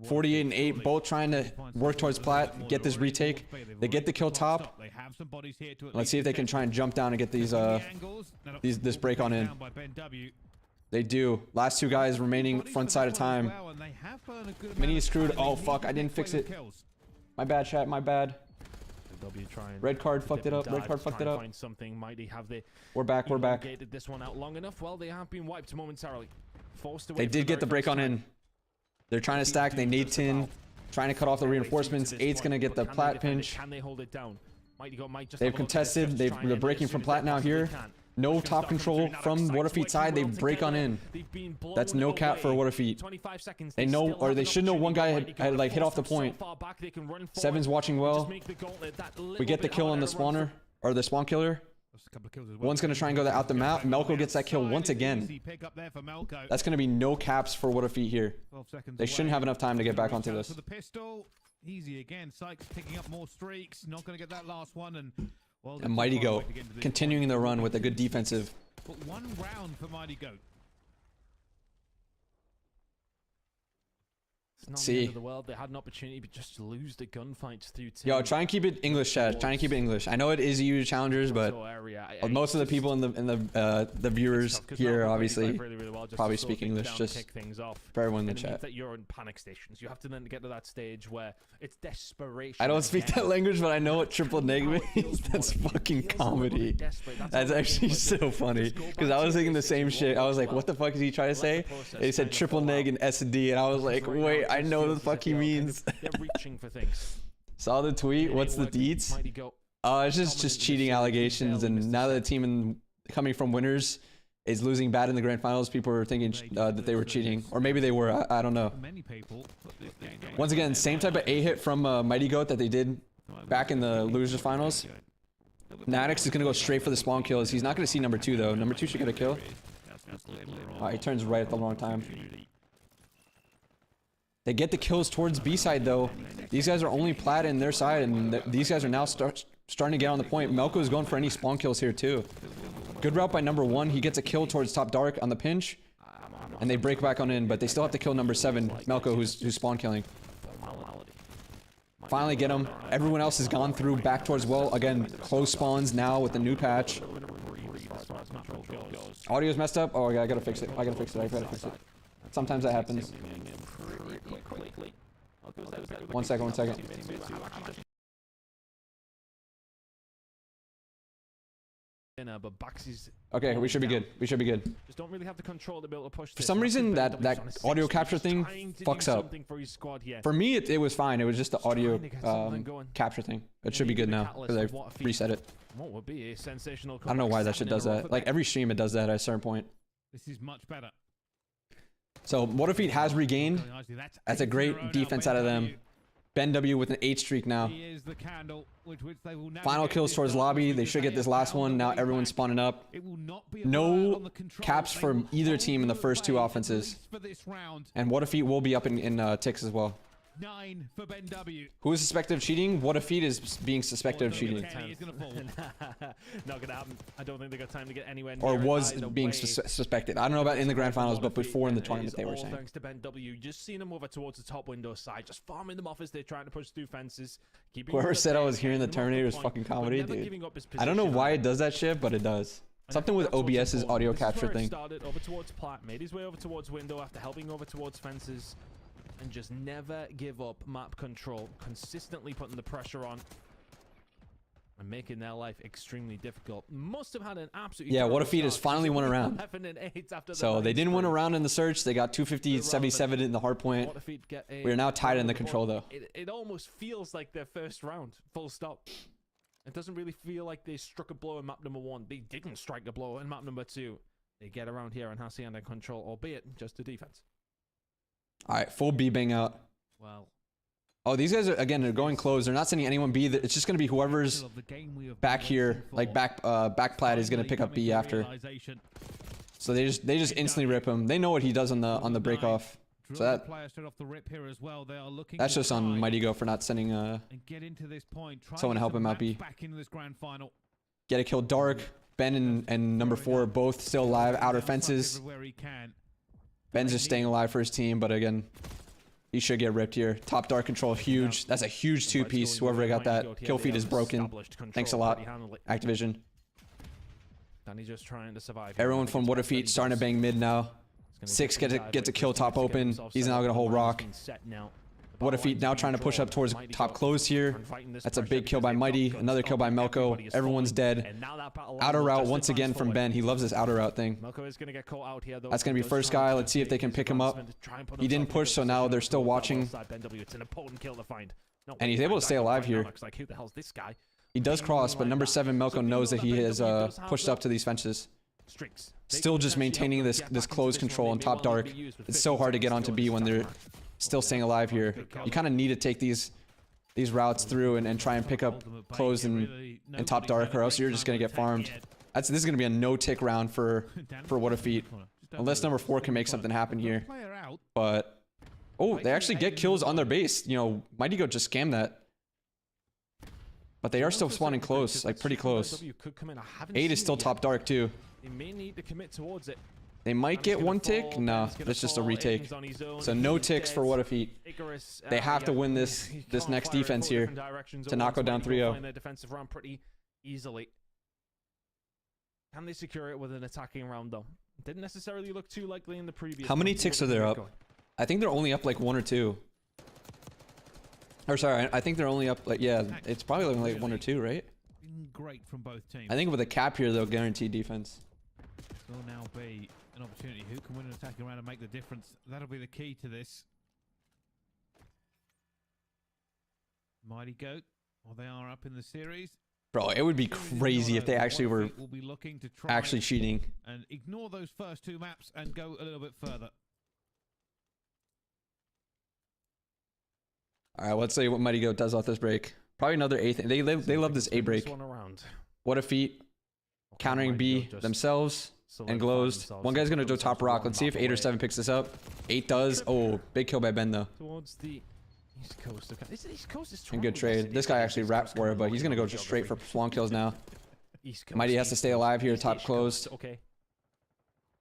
48 and 8, both trying to work towards plat, get this retake. They get the kill top. Let's see if they can try and jump down and get this break on in. They do. Last 2 guys remaining front side of time. Mini is screwed. Oh, fuck. I didn't fix it. My bad, chat. My bad. Red card fucked it up. Red card fucked it up. We're back. We're back. This one out long enough. Well, they have been wiped momentarily. They did get the break on in. They're trying to stack. They need tin. Trying to cut off the reinforcements. 8's going to get the plat pinch. Can they hold it down? They've contested. They're breaking from plat now here. No top control from What a Feat side. They break on in. That's no cap for What a Feat. They know, or they should know, one guy had like hit off the point. 7's watching well. We get the kill on the spawner, or the spawn killer. One's going to try and go out the map. Melko gets that kill once again. That's going to be no caps for What a Feat here. They shouldn't have enough time to get back onto this. Easy again. Sykes picking up more streaks. Not going to get that last one. And Mighty Goat continuing the run with a good defensive. But 1 round for Mighty Goat. It's not the end of the world. They had an opportunity, but just lose the gunfights through team. Yo, try and keep it English, chat. Try and keep it English. I know it is EU challengers, but most of the people in the viewers here obviously probably speak English. Just for everyone in the chat. That you're in panic stations. You have to then get to that stage where it's desperation. I don't speak that language, but I know what triple negative means. That's fucking comedy. That's actually so funny. Because I was thinking the same shit. I was like, what the fuck is he trying to say? And he said triple neg and S and D, and I was like, wait, I know what the fuck he means. Saw the tweet. What's the deets? It's just cheating allegations, and now that the team coming from winners is losing bad in the grand finals, people are thinking that they were cheating, or maybe they were. I don't know. Once again, same type of A hit from Mighty Goat that they did back in the losers finals. Nadix is gonna go straight for the spawn kills. He's not gonna see number 2 though. Number 2 should get a kill. He turns right at the wrong time. They get the kills towards B side though. These guys are only plat in their side, and these guys are now starting to get on the point. Melko is going for any spawn kills here too. Good route by number 1. He gets a kill towards top dark on the pinch, and they break back on in, but they still have to kill number 7, Melko, who's spawn killing. Finally get him. Everyone else has gone through back towards well. Again, close spawns now with the new patch. Audio's messed up. Oh, I gotta fix it. I gotta fix it. Sometimes that happens. 1 second. But okay, we should be good. Just don't really have the control to be able to push. For some reason, that audio capture thing fucks up. For me, it was fine. It was just the audio capture thing. It should be good now because I reset it. What would be a sensational? I don't know why that shit does that. Like every stream, it does that at a certain point. This is much better. So What a Feat has regained. That's a great defense out of them. Ben W with an 8 streak now. Final kills towards lobby. They should get this last one. Now everyone's spawning up. No caps from either team in the first 2 offenses. And What a Feat will be up in ticks as well. 9 for Ben W. Who is suspected of cheating? What a feat is being suspected of cheating. Not gonna happen. I don't think they got time to get anywhere near Or was it being suspected. I don't know about in the grand finals, but before in the tournament they were saying. Thanks to Ben W. Just seeing them over towards the top window side, just farming them off as they're trying to push through fences. Whoever said I was hearing the Terminator is fucking comedy, dude. I don't know why it does that shit, but it does. Something with OBS's audio capture thing. Started over towards Platt, made his way over towards window after helping over towards fences. And just never give up map control, consistently putting the pressure on and making their life extremely difficult. Must have had an absolutely what a feat has finally won a round. So they didn't win a round in the search. They got 250-77 in the hard point. We are now tied in the control though. It almost feels like their first round, full stop. It doesn't really feel like they struck a blow in map number 1. They didn't strike a blow in map number 2. They get around here and Hacienda control, albeit just the defense. All right, full B bang out. Well, oh, these guys are again. They're going close. They're not sending anyone B. It's just gonna be whoever's back here, like back plat is gonna pick up B after. So they just instantly rip him. They know what he does on the break off. So that's just on Mighty Go for not sending someone to help him out B. Get a kill. Dark, Ben and number 4 both still alive. Outer fences. Ben's just staying alive for his team, but again, he should get ripped here. Top dark control, huge. That's a huge 2-piece. Whoever got that kill feed is broken. Thanks a lot, Activision. Danny's just trying to survive. Everyone from What a Feat starting to bang mid now. 6 gets a kill top open. He's now gonna hold rock. What a Feat now trying to push up towards top close here. That's a big kill by Mighty. Another kill by Melko. Everyone's dead. Outer route once again from Ben. He loves this outer route thing. That's going to be first guy. Let's see if they can pick him up. He didn't push, so now they're still watching. And he's able to stay alive here. He does cross, but number 7 Melko knows that he has pushed up to these fences. Still just maintaining this close control on top dark. It's so hard to get onto B when they're still staying alive here. You kind of need to take these routes through and try and pick up close and top dark, or else you're just gonna get farmed. This is gonna be a no tick round for What a Feat, unless number 4 can make something happen here. But oh, they actually get kills on their base. You know, Mighty Go just scammed that. But they are still spawning close, like pretty close. 8 is still top dark too. They may need to commit towards it. They might get 1 tick. No, that's just a retake. So no ticks for What a Feat. They have to win this next defense here to knock it down 3-0. Their defensive round pretty easily. Can they secure it with an attacking round though? Didn't necessarily look too likely in the previous. How many ticks are there up? I think they're only up like 1 or 2. Or sorry, I think they're only up like, yeah, it's probably only like 1 or 2, right? Great from both teams. I think with a cap here, they'll guarantee defense. Will now be an opportunity. Who can win an attacking round and make the difference? That'll be the key to this. Mighty Goat. Well, they are up in the series. Bro, it would be crazy if they actually were actually cheating. And ignore those first 2 maps and go a little bit further. All right, let's see what Mighty Goat does off this break. Probably another 8th. They love this A break. What a Feat. Countering B themselves and glozed. One guy's gonna go top rock. Let's see if 8 or 7 picks this up. 8 does. Oh, big kill by Ben though. Towards the East Coast. East Coast is and good trade. This guy actually rapped for it, but he's gonna go just straight for swan kills now. Mighty has to stay alive here. Top closed. Okay.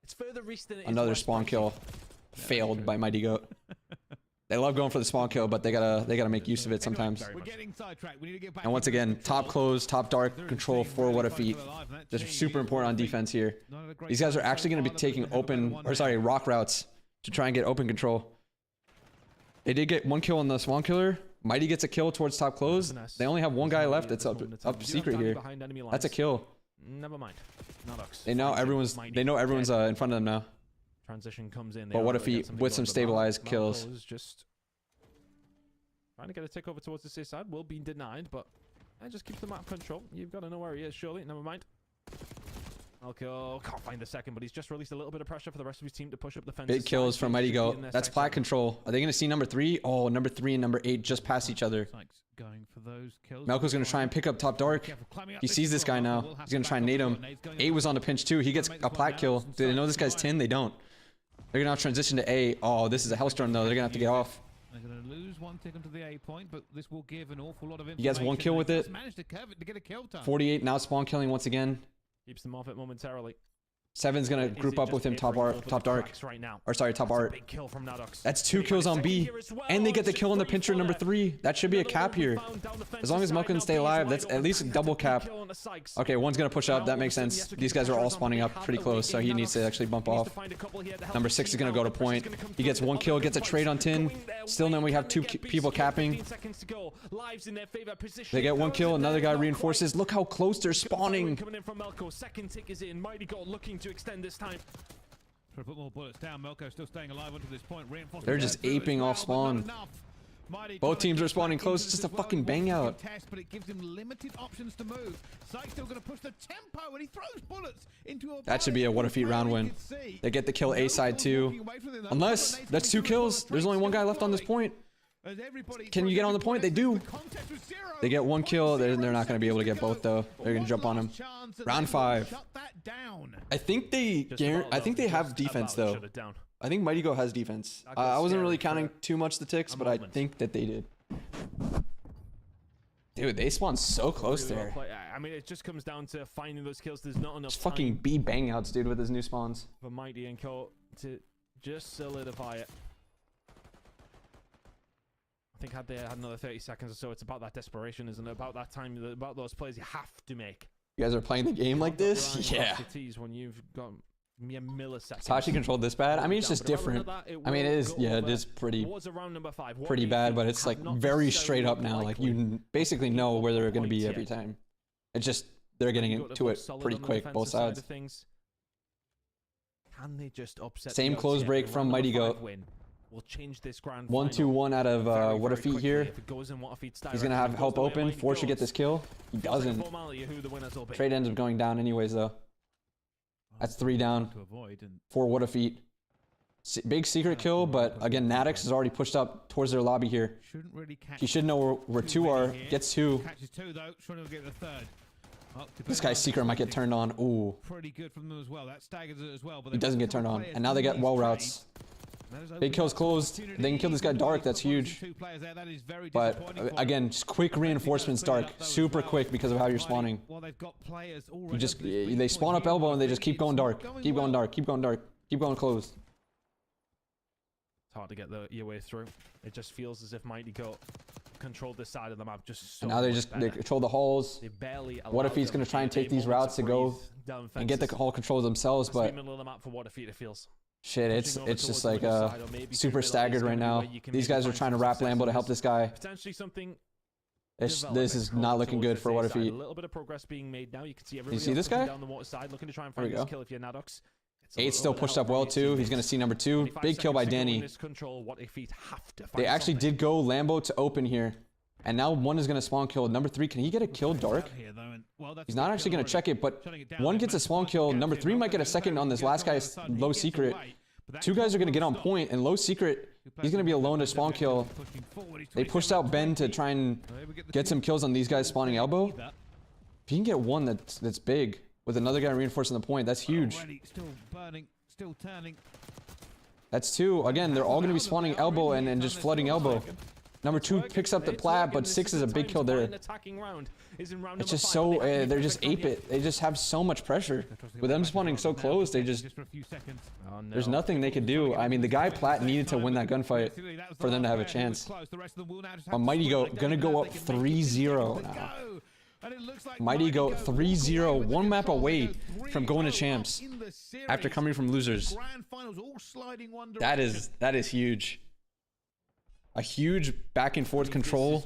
It's further east than another spawn kill. Failed by Mighty Goat. They love going for the spawn kill, but they gotta make use of it sometimes. And once again, top close, top dark control for What a Feat. This is super important on defense here. These guys are actually gonna be taking rock routes to try and get open control. They did get 1 kill on the spawn killer. Mighty gets a kill towards top close. They only have 1 guy left. It's up secret here. That's a kill. Never mind. They know everyone's in front of them now. Transition comes in. But What a Feat with some stabilized kills. Just trying to get a tick over towards the C side. Will be denied, but I just keep the map control. You've got to know where he is, surely. Never mind. Malko can't find the second, but he's just released a little bit of pressure for the rest of his team to push up the fence. Big kills from Mighty Go. That's plat control. Are they going to see number 3? Oh, number 3 and number 8 just past each other. Going for those kills. Melko's going to try and pick up top dark. He sees this guy now. He's going to try and nade him. 8 was on the pinch too. He gets a plat kill. Do they know this guy's 10? They don't. They're going to now transition to A. Oh, this is a hellstorm though. They're going to have to get off. They're going to lose one tick onto the A point, but this will give an awful lot of information. He gets one kill with it. Managed to curve it to get a kill time. 48 now spawn killing once again. Keeps them off it momentarily. Seven's gonna group up with him top dark. Right now. Or sorry, top art. Big kill from Nadox. That's 2 kills on B. And they get the kill on the pincher number 3. That should be a cap here. As long as Milk can stay alive, that's at least a double cap. Okay, one's gonna push up. That makes sense. These guys are all spawning up pretty close, so he needs to actually bump off. Number 6 is gonna go to point. He gets 1 kill, gets a trade on tin. Still then we have 2 people capping. They get 1 kill, another guy reinforces. Look how close they're spawning. Second tick is in. Mighty Goat looking to extend this time. Try to put more bullets down. Melko still staying alive until this point. They're just aping off spawn. Both teams are spawning close. It's just a fucking bang out. But it gives him limited options to move. Sykes still going to push the tempo, and he throws bullets into a. That should be a what a feat round win. They get the kill A side too. Unless that's 2 kills. There's only 1 guy left on this point. Can you get on the point? They do. They get 1 kill. They're not going to be able to get both though. They're going to jump on him. Round 5. I think they have defense though. I think Mighty Goat has defense. I wasn't really counting too much the ticks, but I think that they did. Dude, they spawned so close there. I mean, it just comes down to finding those kills. There's not enough. Just fucking B bang outs, dude, with his new spawns. For Mighty and Co to just solidify it. I think had they had another 30 seconds or so, it's about that desperation, isn't it? About that time, about those plays you have to make. You guys are playing the game like this? Yeah. When you've got mere milliseconds. Tachi controlled this bad? I mean, it's just different. I mean, it is, yeah, it is pretty bad, but it's like very straight up now. Like you basically know where they're going to be every time. It's just, they're getting into it pretty quick, both sides. Can they just upset? Same close break from Mighty Goat. We'll change this grand 1-2-1 out of what a feat here. He's gonna have help open. 4 should get this kill. He doesn't. Trade ends up going down anyways though. That's 3 down. 4 what a feat. Big secret kill, but again, Nadix is already pushed up towards their lobby here. He should know where 2 are. Gets 2. This guy's secret might get turned on. Ooh. Pretty good from them as well. That staggers it as well. He doesn't get turned on, and now they get wall routes. Big kills closed. They can kill this guy Dark. That's huge. But again, just quick reinforcements Dark. Super quick because of how you're spawning. You just they spawn up elbow and they just keep going Dark. Keep going Dark. Keep going Dark. Keep going closed. It's hard to get your way through. It just feels as if Mighty Goat controlled this side of the map just so and now they control the halls. What if he's gonna try and take these routes to go and get the hall control themselves? But shit, it's just like super staggered right now. These guys are trying to wrap Lambo to help this guy. Potentially something. This is not looking good for what a feat. A little bit of progress being made now. You can see everybody. You see this guy? Down the water side, looking to try and find this kill if you're Nadox. 8 still pushed up well too. He's gonna see number 2. Big kill by Danny. They actually did go Lambo to open here. And now 1 is gonna spawn kill. Number 3, can he get a kill Dark? He's not actually gonna check it, but 1 gets a spawn kill. Number 3 might get a second on this last guy's low secret. 2 guys are gonna get on point, and low secret, he's gonna be alone to spawn kill. They pushed out Ben to try and get some kills on these guys spawning elbow. If you can get 1 that's big with another guy reinforcing the point, that's huge. That's 2. Again, they're all gonna be spawning elbow and just flooding elbow. Number 2 picks up the plat, but 6 is a big kill there. It's just so, they're just ape it. They just have so much pressure. With them spawning so close, they just, there's nothing they could do. I mean, the guy plat needed to win that gunfight for them to have a chance. Mighty Goat gonna go up 3-0 now. Mighty Goat 3-0, 1 map away from going to champs after coming from losers. That is huge. A huge back and forth control.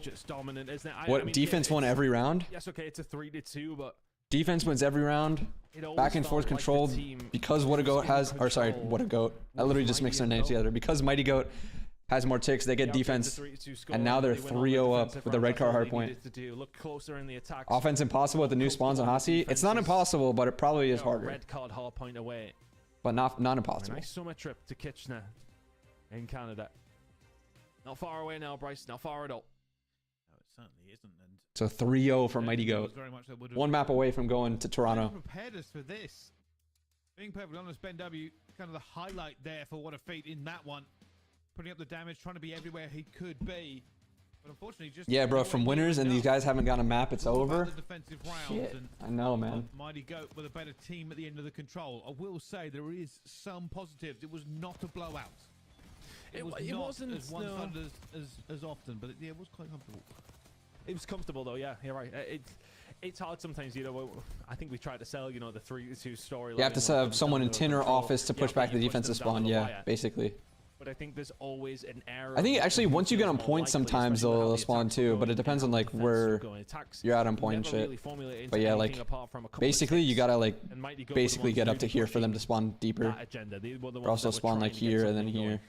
What defense won every round? Yes, okay, it's a 3-2, but defense wins every round. Back and forth control because what a goat has, or sorry, what a goat. I literally just mixed their names together. Because Mighty Goat has more ticks, they get defense, and now they're 3-0 up with a red car hard point. Offense impossible with the new spawns on Hasi. It's not impossible, but it probably is harder. Red card hard point away, but not impossible. Nice summer trip to Kitchener in Canada. Not far away now, Bryce. Not far at all. No, it certainly isn't. And so 3-0 for Mighty Goat. 1 map away from going to Toronto. Prepared us for this. Being perfectly honest, Ben W, kind of the highlight there for what a feat in that one. putting up the damage, trying to be everywhere he could be. But unfortunately, just Yeah, bro, from winners and these guys haven't got a map, it's over. Shit, and I know, man. Mighty Goat with a better team at the end of the control. I will say there is some positives. It was not a blowout. It wasn't as one-sided as often, but it was quite comfortable. It was comfortable though, yeah, you're right. It's hard sometimes, you know. I think we tried to sell, you know, the 3-2 story. You have to have someone in tin or office to push back the defensive spawn, yeah, basically. But I think there's always an error. I think actually once you get on point, sometimes they'll spawn too, but it depends on like where you're at on point and shit. But yeah, like basically you gotta like basically get up to here for them to spawn deeper. Or also spawn like here and then here.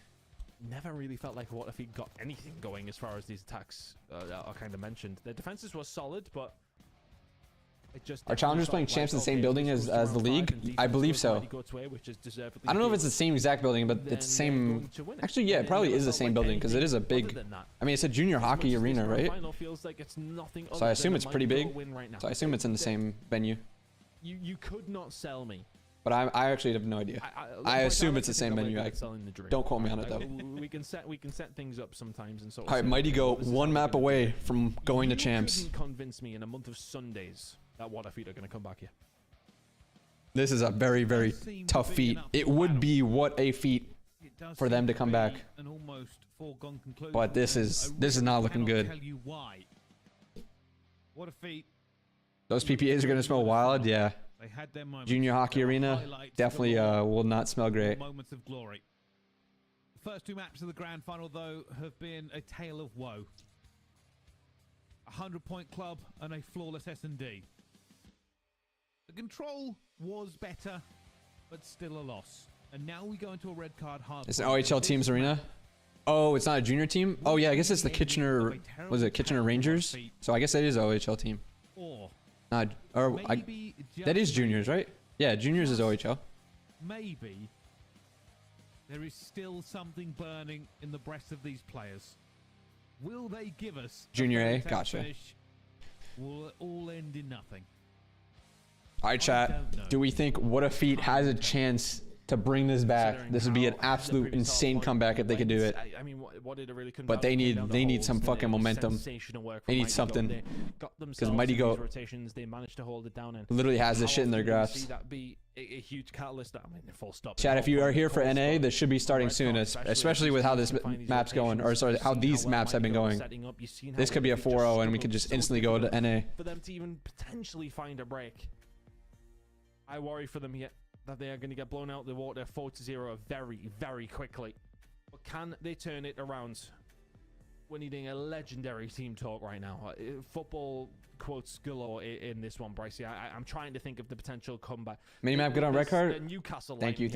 Never really felt like what if he got anything going as far as these attacks are kind of mentioned. Their defenses were solid, but are challengers playing champs in the same building as the league? I believe so. I don't know if it's the same exact building, but it's the same. Actually, yeah, it probably is the same building because it is a big. I mean, it's a junior hockey arena, right? So I assume it's pretty big. So I assume it's in the same venue. You could not sell me. But I actually have no idea. I assume it's the same venue. Don't quote me on it though. We can set things up sometimes and so. All right, Mighty Goat one map away from going to champs. You couldn't convince me in a month of Sundays that What a Feet are going to come back here. This is a very, very tough feat. It would be what a feat for them to come back. But this is not looking good. What a feat. Those PPAs are going to smell wild, yeah. Junior hockey arena definitely will not smell great. Moments of glory. The first 2 maps of the grand final, though, have been a tale of woe. 100-point club and a flawless S&D. The control was better, but still a loss. And now we go into a red card hard. It's an OHL teams arena. Oh, it's not a junior team. Oh yeah, I guess it's the Kitchener. Was it Kitchener Rangers? So I guess that is an OHL team. That is juniors, right? Yeah, juniors is OHL. Maybe there is still something burning in the breasts of these players. Will they give us Junior A? Gotcha. Finish? Will it all end in nothing? All right, chat. Do we think What a Feat has a chance to bring this back? This would be an absolute insane comeback if they could do it. I mean, what did it really come but they need some fucking momentum. They need something. Because Mighty Goat they managed to hold it down and literally has this shit in their grasp. That be a huge catalyst. I mean, full stop. Chat, if you are here for NA, this should be starting soon, especially with how this map's going, or sorry, how these maps have been going. This could be a 4-0 and we could just instantly go to NA. For them to even potentially find a break, I worry for them here that they are going to get blown out of the water 4-0 very, very quickly. But can they turn it around? We're needing a legendary team talk right now. Football quotes galore in this one, Brycey. I'm trying to think of the potential comeback. Minimap good on red card? Newcastle. Thank you.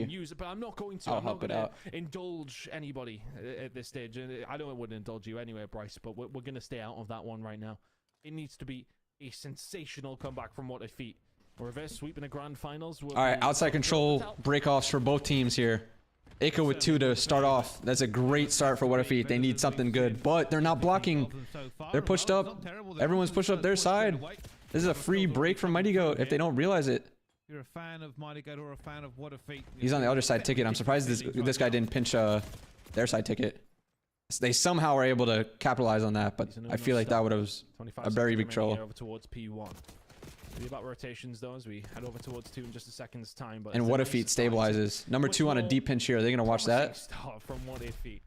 Use it, but I'm not going to. I'll help it out. Indulge anybody at this stage. I know it wouldn't indulge you anyway, Bryce, but we're going to stay out of that one right now. It needs to be a sensational comeback from What a Feat. Reverse sweep in the grand finals. All right, outside control breakoffs for both teams here. Ika with 2 to start off. That's a great start for What a Feat. They need something good, but they're not blocking. They're pushed up. Everyone's pushed up their side. This is a free break from Mighty Goat if they don't realize it. You're a fan of Mighty Goat or a fan of What a Feat. He's on the other side ticket. I'm surprised this guy didn't pinch their side ticket. They somehow were able to capitalize on that, but I feel like that would have a very big troll. Over towards P1. About rotations though as we head over towards 2 in just a second's time. But and What a Feat stabilizes. Number 2 on a deep pinch here. Are they gonna watch that? From What a Feat.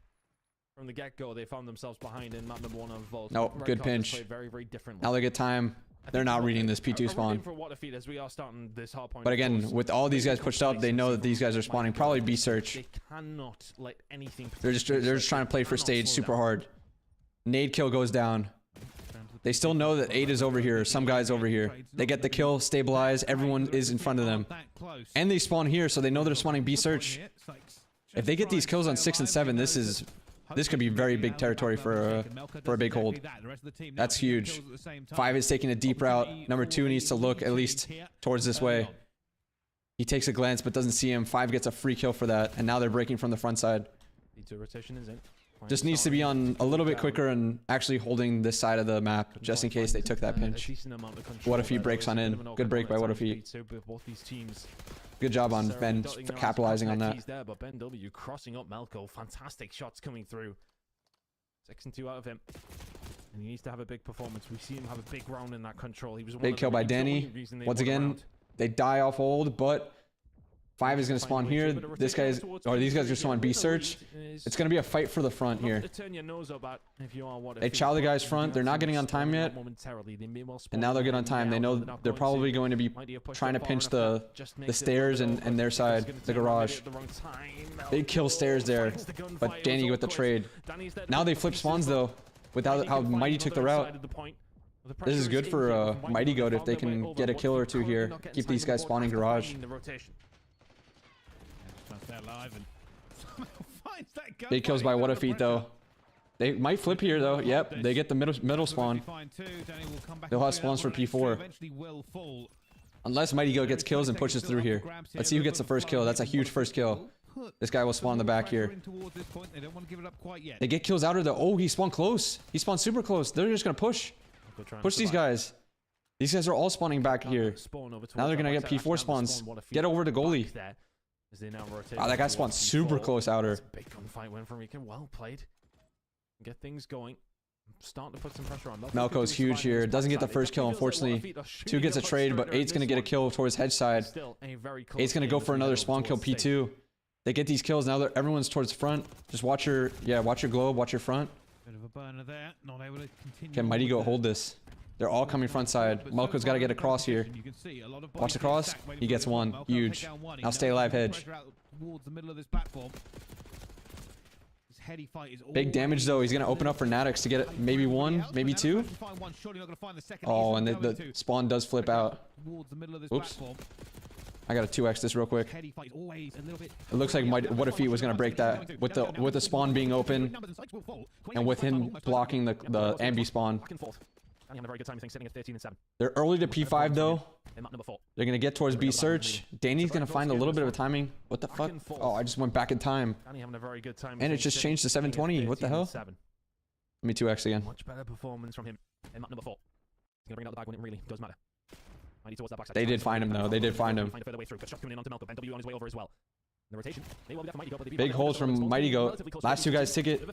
From the get-go, they found themselves behind in map number 1 on Vault. Nope, good pinch. Very, very different. Now they get time. They're not reading this P2 spawn. For What a Feat as we are starting this hard point. But again, with all these guys pushed up, they know that these guys are spawning. Probably B search. They cannot let anything. They're just trying to play for stage super hard. Nade kill goes down. They still know that 8 is over here. Some guy's over here. They get the kill, stabilize. Everyone is in front of them. And they spawn here, so they know they're spawning B search. If they get these kills on 6 and 7, this could be very big territory for a big hold. That's huge. 5 is taking a deep route. Number 2 needs to look at least towards this way. He takes a glance but doesn't see him. 5 gets a free kill for that, and now they're breaking from the front side. Rotation is in. Just needs to be on a little bit quicker and actually holding this side of the map just in case they took that pinch. What a Feat breaks on in. Good break by What a Feat. Both these teams Good job on Ben for capitalizing on that. There, but Ben W crossing up Melko. Fantastic shots coming through. 6 and 2 out of him. And he needs to have a big performance. We see him have a big round in that control. He was big kill by Danny. Once again, they die off hold, but 5 is going to spawn here. This guy's, or these guys are spawn B search. It's going to be a fight for the front here. They chow the guys front. They're not getting on time yet. And now they're good on time. They know they're probably going to be trying to pinch the stairs and their side, the garage. Big kill stairs there. But Danny with the trade. Now they flip spawns though, without how Mighty took the route. This is good for Mighty Goat if they can get a kill or 2 here. Keep these guys spawning garage. Big kills by What a Feat though. They might flip here though. Yep, they get the middle spawn. They'll have spawns for P4. Unless Mighty Goat gets kills and pushes through here. Let's see who gets the first kill. That's a huge first kill. This guy will spawn in the back here. They get kills outer though. Oh, he spawned close. He spawned super close. They're just gonna push. Push these guys. These guys are all spawning back here. Now they're gonna get P4 spawns. Get over to goalie. Wow, that guy spawned super close outer. Big gunfight went from Rican. Well played. Get things going. Starting to put some pressure on Melko's huge here. Doesn't get the first kill, unfortunately. 2 gets a trade, but 8's gonna get a kill towards hedge side. 8's gonna go for another spawn kill P2. They get these kills now. Everyone's towards the front. Just watch your globe, watch your front. Can Mighty Goat hold this? They're all coming front side. Melko's got to get across here. Watch the cross. He gets 1. Huge. Now stay alive, hedge. Big damage though. He's going to open up for Natix to get it. Maybe 1, maybe 2. Oh, and the spawn does flip out. Oops. I got to 2x this real quick. It looks like What a Feat was going to break that with the spawn being open and with him blocking the ambi spawn. They're early to P5 though. They're going to get towards B search. Danny's going to find a little bit of a timing. What the fuck? Oh, I just went back in time. And it just changed to 720. What the hell? Let me 2x again. Much better performance from him. And map number 4. He's going to bring out the bag when it really does matter. They did find him though. They did find him. Big holes from Mighty Goat. Last 2 guys ticket.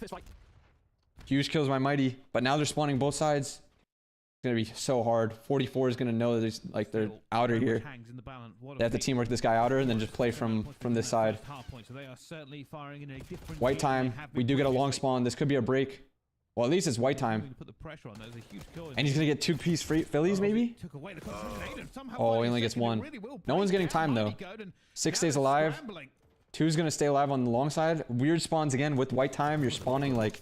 Huge kills by Mighty. But now they're spawning both sides. It's going to be so hard. 44 is going to know that they're outer here. They have to teamwork this guy outer and then just play from this side. White time. We do get a long spawn. This could be a break. Well, at least it's white time. And he's going to get 2-piece free Phillies, maybe? Oh, he only gets 1. No one's getting time, though. 6 stays alive. 2's going to stay alive on the long side. Weird spawns again with white time. You're spawning, like,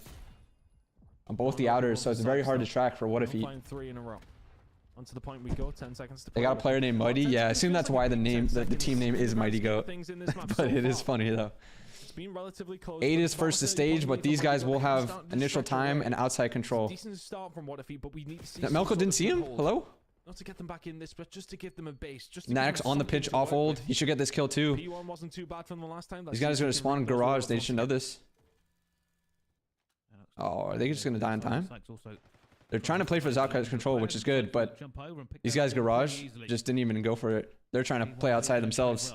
on both the outers, so it's very hard to track for What a Feat. Onto the point we go. 10 seconds to play. They got a player named Mighty. Yeah, I assume that's why the team name is Mighty Goat. But it is funny, though. 8 is first to stage, but these guys will have initial time and outside control. Melko didn't see him? Hello? Not to get them back in this, but just to give them a base. Natix on the pitch off hold. He should get this kill too. P1 wasn't too bad from the last time. These guys are going to spawn in garage. They should know this. Oh, are they just going to die in time? They're trying to play for his outside control, which is good, but these guys garage just didn't even go for it. They're trying to play outside themselves.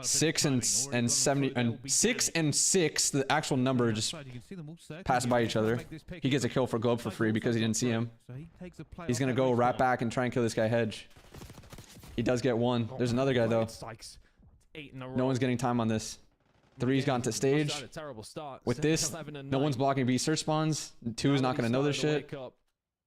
6 and 70 and 6 and 6. The actual number just passed by each other. He gets a kill for Globe for free because he didn't see him. He's gonna go right back and try and kill this guy hedge. He does get 1. There's another guy though. No one's getting time on this. 3's gone to stage. With this, no one's blocking B search spawns. 2 is not gonna know this shit.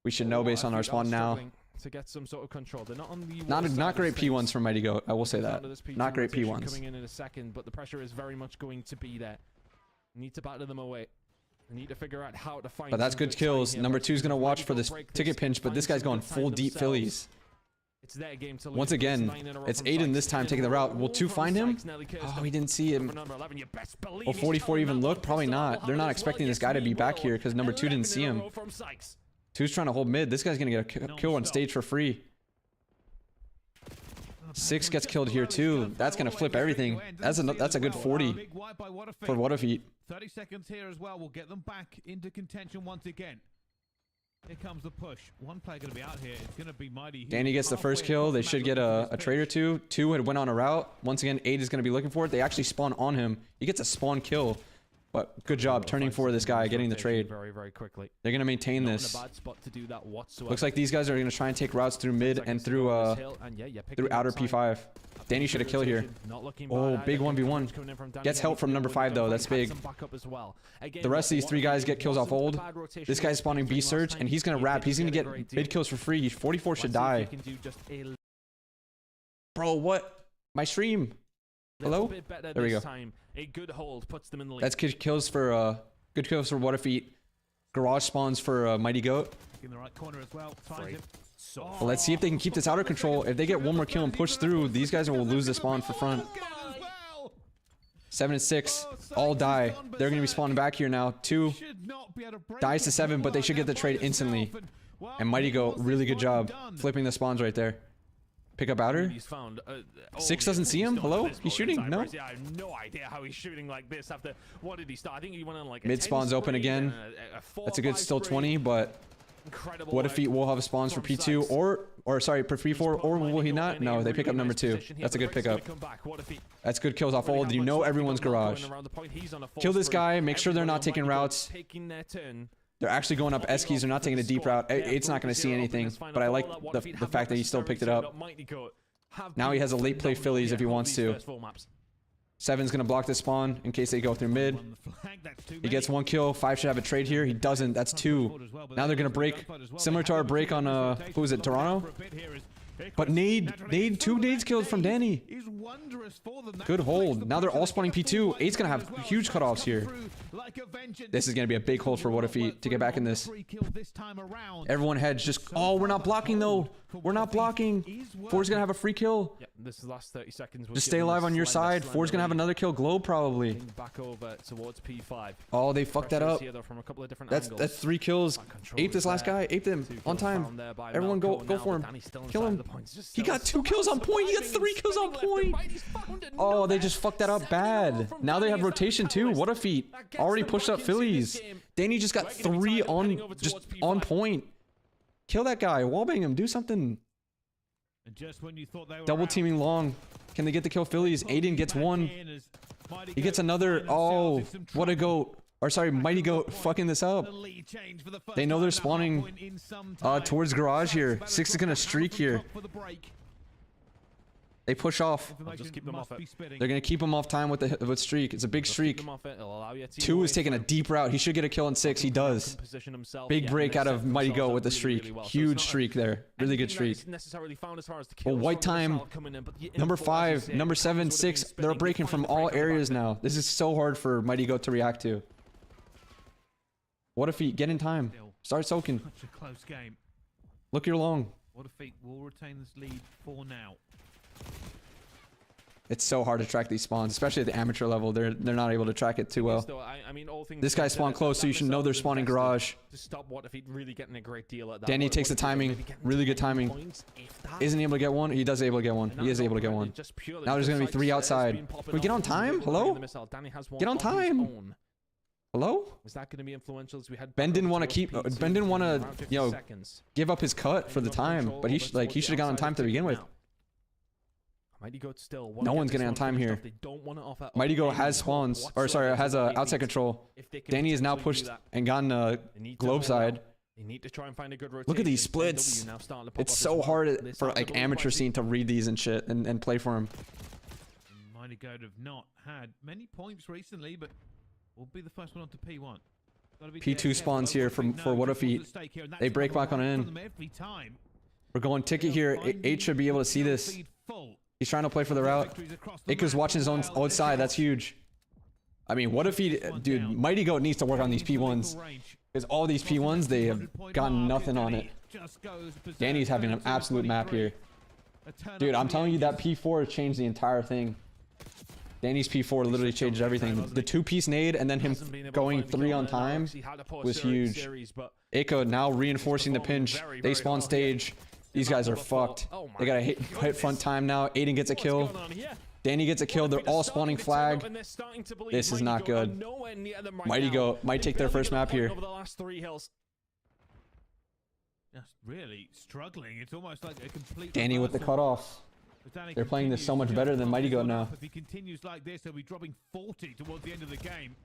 We should know based on our spawn now. To get some sort of control. They're not on the not great P1s from Mighty Goat. I will say that. Not great P1s. Coming in a second, but the pressure is very much going to be there. Need to batter them away. Need to figure out how to find. But that's good kills. Number 2's gonna watch for this ticket pinch, but this guy's going full deep Phillies. It's their game to once again, it's Aiden this time taking the route. Will 2 find him? Oh, he didn't see him. Will 44 even look? Probably not. They're not expecting this guy to be back here because number 2 didn't see him. 2's trying to hold mid. This guy's gonna get a kill on stage for free. 6 gets killed here too. That's gonna flip everything. That's a good 40 for What a Feat. 30 seconds here as well will get them back into contention once again. Here comes the push. One player going to be out here. It's going to be Mighty. Danny gets the first kill. They should get a trade or two. 2 had went on a route. Once again, 8 is going to be looking for it. They actually spawn on him. He gets a spawn kill. But good job turning for this guy, getting the trade. Very, very quickly. They're going to maintain this. Looks like these guys are going to try and take routes through mid and through outer P5. Danny should have killed here. Oh, big 1v1. Gets help from number 5 though. That's big. The rest of these 3 guys get kills off old. This guy's spawning B surge and he's going to wrap. He's going to get mid kills for free. 44 should die. Bro, what? My stream. Hello? There we go. A good hold puts them in the lead. That's good kills for What If Eat. Garage spawns for Mighty Goat. In the right corner as well. Well, let's see if they can keep this outer control. If they get one more kill and push through, these guys will lose the spawn for front. 7 and 6 all die. They're going to be spawning back here now. 2 dies to 7, but they should get the trade instantly. And Mighty Goat, really good job flipping the spawns right there. Pick up outer. 6 doesn't see him. Hello? He's shooting? No. I have no idea how he's shooting like this after what did he start? I think he went on like mid spawns open again. That's a good still 20, but What If he will have spawns for P2 or sorry, for P4 or will he not? No, they pick up number 2. That's a good pickup. That's good kills off old. You know everyone's garage. Kill this guy. Make sure they're not taking routes. They're actually going up S keys. They're not taking a deep route. It's not going to see anything, but I like the fact that he still picked it up. Now he has a late play Phillies if he wants to. 7's going to block the spawn in case they go through mid. He gets 1 kill. 5 should have a trade here. He doesn't. That's 2. Now they're going to break. Similar to our break on, who was it, Toronto? But nade 2 nades killed from Danny. Good hold. Now they're all spawning P2. 8's going to have huge cutoffs here. This is going to be a big hold for What If Eat to get back in this. Everyone hedge. Just, oh, we're not blocking though. We're not blocking. 4's going to have a free kill. Yeah, this is the last 30 seconds. Just stay alive on your side. 4's going to have another kill. Globe probably. Back over towards P5. Oh, they fucked that up. That's 3 kills. 8 this last guy. 8 them on time. Everyone go for him. Kill him. He got 2 kills on point. He got 3 kills on point. Oh, they just fucked that up bad. Now they have rotation too. What a feat. Already pushed up Phillies. Danny just got 3 on point. Kill that guy. Wallbang him. Do something. Double teaming long. Can they get the kill Phillies? Aiden gets 1. He gets another. Oh, what a goat. Or sorry, Mighty Goat fucking this up. They know they're spawning towards garage here. 6 is going to streak here. They push off. They're going to keep him off time with streak. It's a big streak. 2 is taking a deep route. He should get a kill in 6. He does. Big break out of Mighty Goat with the streak. Huge streak there. Really good streak. Well, white time. Number 5, number 7, 6. They're breaking from all areas now. This is so hard for Mighty Goat to react to. What If he get in time? Start soaking. Such a close game. Look your long. What If he will retain this lead for now. It's so hard to track these spawns, especially at the amateur level. They're not able to track it too well. This guy spawned close, so you should know they're spawning garage. Danny takes the timing. Really good timing. Isn't he able to get one? He does able to get one. He is able to get one. Now there's going to be 3 outside. Can we get on time? Hello? Get on time. Hello? Was that going to be influential as we had Ben didn't want to keep Ben didn't want to, you know, give up his cut for the time, but he should have gone on time to begin with. No one's getting on time here. Mighty Goat has spawns, or sorry, has a outside control. Danny is now pushed and gotten globe side. Look at these splits. It's so hard for like amateur scene to read these and shit and play for him. Mighty Goat have not had many points recently, but will be the first one onto P1. P2 spawns here for What If Eat. They break back on in. We're going ticket here. 8 should be able to see this. He's trying to play for the route. Ika's watching his own side. That's huge. I mean, What If he... Dude, Mighty Goat needs to work on these P1s. Because all these P1s, they have gotten nothing on it. Danny's having an absolute map here. Dude, I'm telling you, that P4 changed the entire thing. Danny's P4 literally changed everything. The 2-piece nade and then him going 3 on time was huge. Ika now reinforcing the pinch. They spawn stage. These guys are fucked. They gotta hit front time now. Aiden gets a kill. Danny gets a kill. They're all spawning flag. This is not good. Mighty Goat might take their first map here. just really struggling. It's almost like a complete Danny with the reversal. cutoffs. They're playing this so much better than Mighty Goat now. If he continues like this, he'll be dropping 40 towards the end of the game.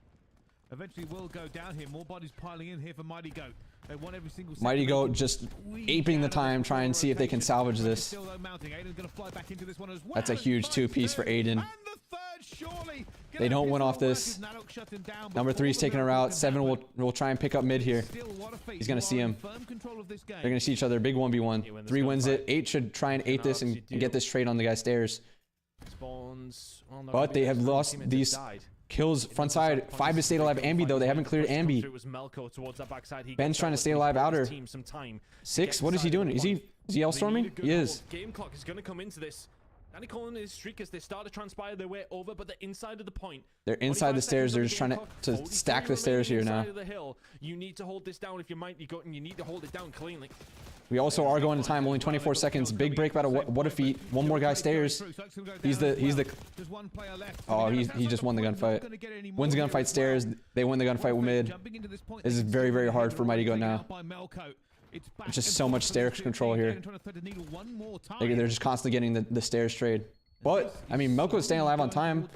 Eventually will go down here. More bodies piling in here for Mighty Goat. They want every single Mighty Goat just aping the time, try and see if they can salvage this. That's a huge two-piece for Aiden. They don't win off this. Number 3's taking her out. 7 will try and pick up mid here. He's going to see him. They're going to see each other. Big 1v1. 3 wins it. 8 should try and ape this and get this trade on the guy's stairs. But they have lost these kills front side. 5 to stay alive. Ambi though, they haven't cleared Ambi. Ben's trying to stay alive outer. 6, what is he doing? Is he L-storming? He is. Game clock is going to come into this. Danny calling his streakers, they start to transpire their way over, but they're inside of the point. They're inside the stairs. They're just trying to stack the stairs here now. You need to hold this down if you might be gotten. You need to hold it down cleanly. We also are going to time, only 24 seconds. Big break battle. What a feat. One more guy stairs. He's the oh, he just won the gunfight. Wins the gunfight stairs. They win the gunfight mid. This is very, very hard for Mighty Goat now. It's just so much stairs control here. They're just constantly getting the stairs trade. But, I mean, Melko's staying alive on time.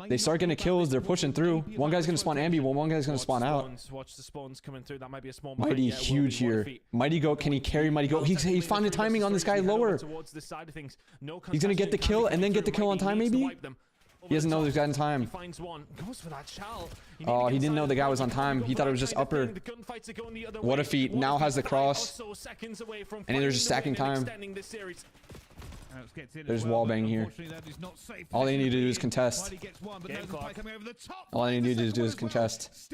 They start getting kills. They're pushing through. One guy's going to spawn Ambi. One guy's going to spawn out. Watch the spawns coming through. That might be a small Mighty huge here. Mighty Goat, can he carry Mighty Goat? He's finding timing on this guy lower. He's going to get the kill and then get the kill on time maybe? He doesn't know this guy in time. Oh, he didn't know the guy was on time. He thought it was just upper. What a feat. Now has the cross. And then they're just stacking time. There's wallbang here. All they need to do is contest. All they need to do is contest.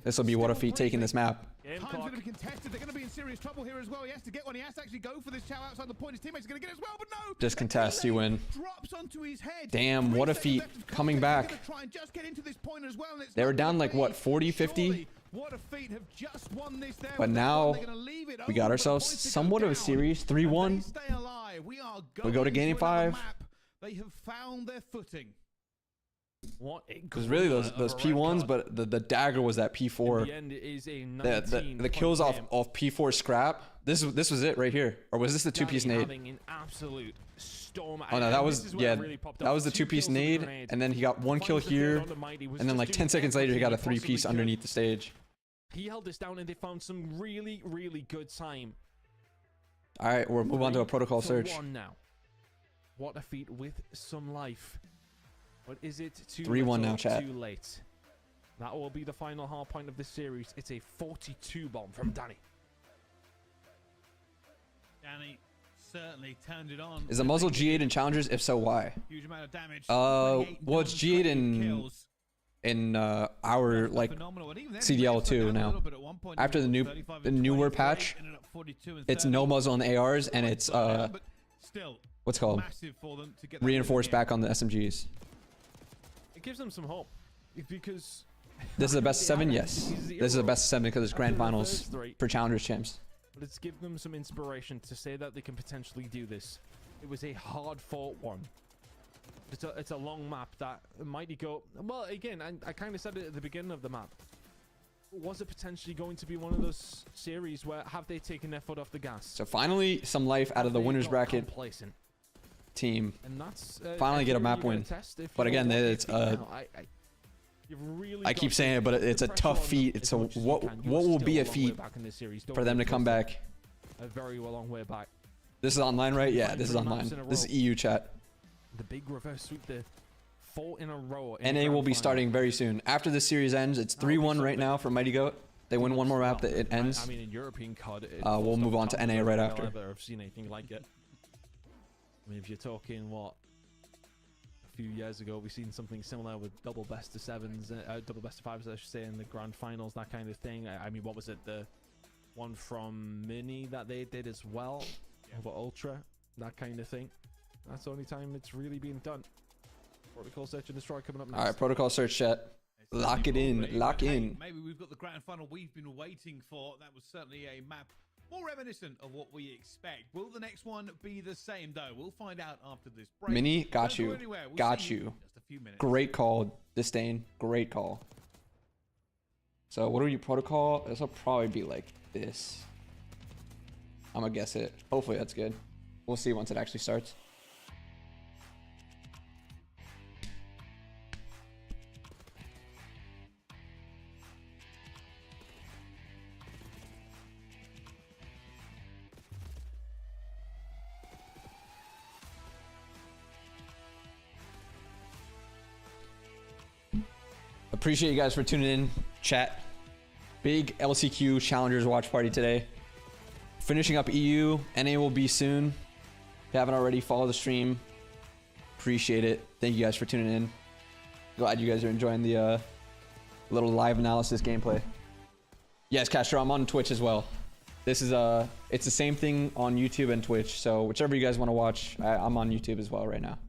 This will be what a feat taking this map. Time's going to be contested. They're going to be in serious trouble here as well. He has to get one. He has to actually go for this chow outside the point. His teammates are going to get as well, but no. Just contest, you win. Drops onto his head. Damn, what a feat. Coming back. They were down like, what, 40, 50? What a feat, have just won this there. But now we got ourselves somewhat of a series. 3-1. We go to game 5. They have found their footing. What it was really those P1s, but the dagger was that P4. The kills off P4 scrap. This was it right here, or was this the 2-piece nade? Oh no, that was that was the 2-piece nade, and then he got 1 kill here, and then like 10 seconds later he got a 3-piece underneath the stage. He held this down and they found some really good time. All right, we'll move on to a protocol search. Now. What a feat with some life. But is it too 3-1 now, chat. Too late? That will be the final hard point of this series. It's a 42 bomb from Danny. Danny certainly turned it on. Is the muzzle G8 in challengers? If so, why? Huge amount of damage. Well, it's G8 in our like CDL 2 now. After the newer patch, it's no muzzle on the ARs and it's what's called reinforced back on the SMGs. It gives them some hope because this is the best 7. Yes, this is the best 7 because it's grand finals for challengers champs. But it's given them some inspiration to say that they can potentially do this. It was a hard fought one. It's a long map that Mighty Goat. Well, again, I kind of said it at the beginning of the map. Was it potentially going to be one of those series where have they taken their foot off the gas? So finally, some life out of the winners bracket team. And that's finally get a map win. But again, it's I keep saying it, but it's a tough feat. It's a what will be a feat for them to come back. A very long way back. This is online, right? Yeah, this is online. This is EU chat. The big reverse sweep, the 4 in a row. NA will be starting very soon. After this series ends, it's 3-1 right now for Mighty Goat. They win one more map, that it ends. I mean, in European COD, we'll move on to NA right after. I've seen anything like it. I mean, if you're talking what a few years ago, we've seen something similar with double best of 7s, double best of 5s, I should say, in the grand finals, that kind of thing. I mean, what was it? The one from Mini that they did as well, over Ultra, that kind of thing. That's the only time it's really been done. Protocol search and destroy coming up next. All right, protocol search chat. Lock it in. Lock in. Maybe we've got the grand final we've been waiting for. That was certainly a map more reminiscent of what we expect. Will the next one be the same though? We'll find out after this break. Mini, got you. Got you. Just a few minutes. Great call, Disdain. Great call. So what do you protocol? This will probably be like this. I'm gonna guess it. Hopefully that's good. We'll see once it actually starts. Appreciate you guys for tuning in, chat. Big LCQ Challengers watch party today. Finishing up EU. NA will be soon. If you haven't already, follow the stream. Appreciate it. Thank you guys for tuning in. Glad you guys are enjoying the little live analysis gameplay. Yes, Castro, I'm on Twitch as well. This is it's the same thing on YouTube and Twitch. So whichever you guys want to watch, I'm on YouTube as well right now.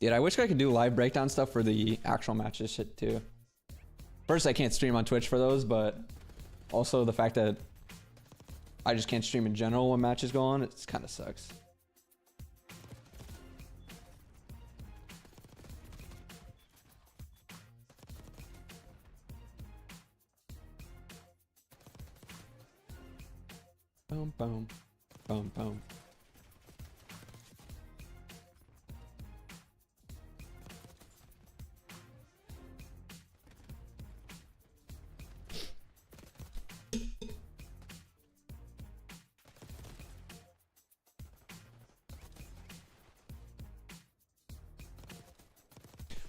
Dude, I wish I could do live breakdown stuff for the actual matches shit too. First, I can't stream on Twitch for those, but also the fact that I just can't stream in general when matches go on, it kind of sucks. Boom, boom, boom, boom.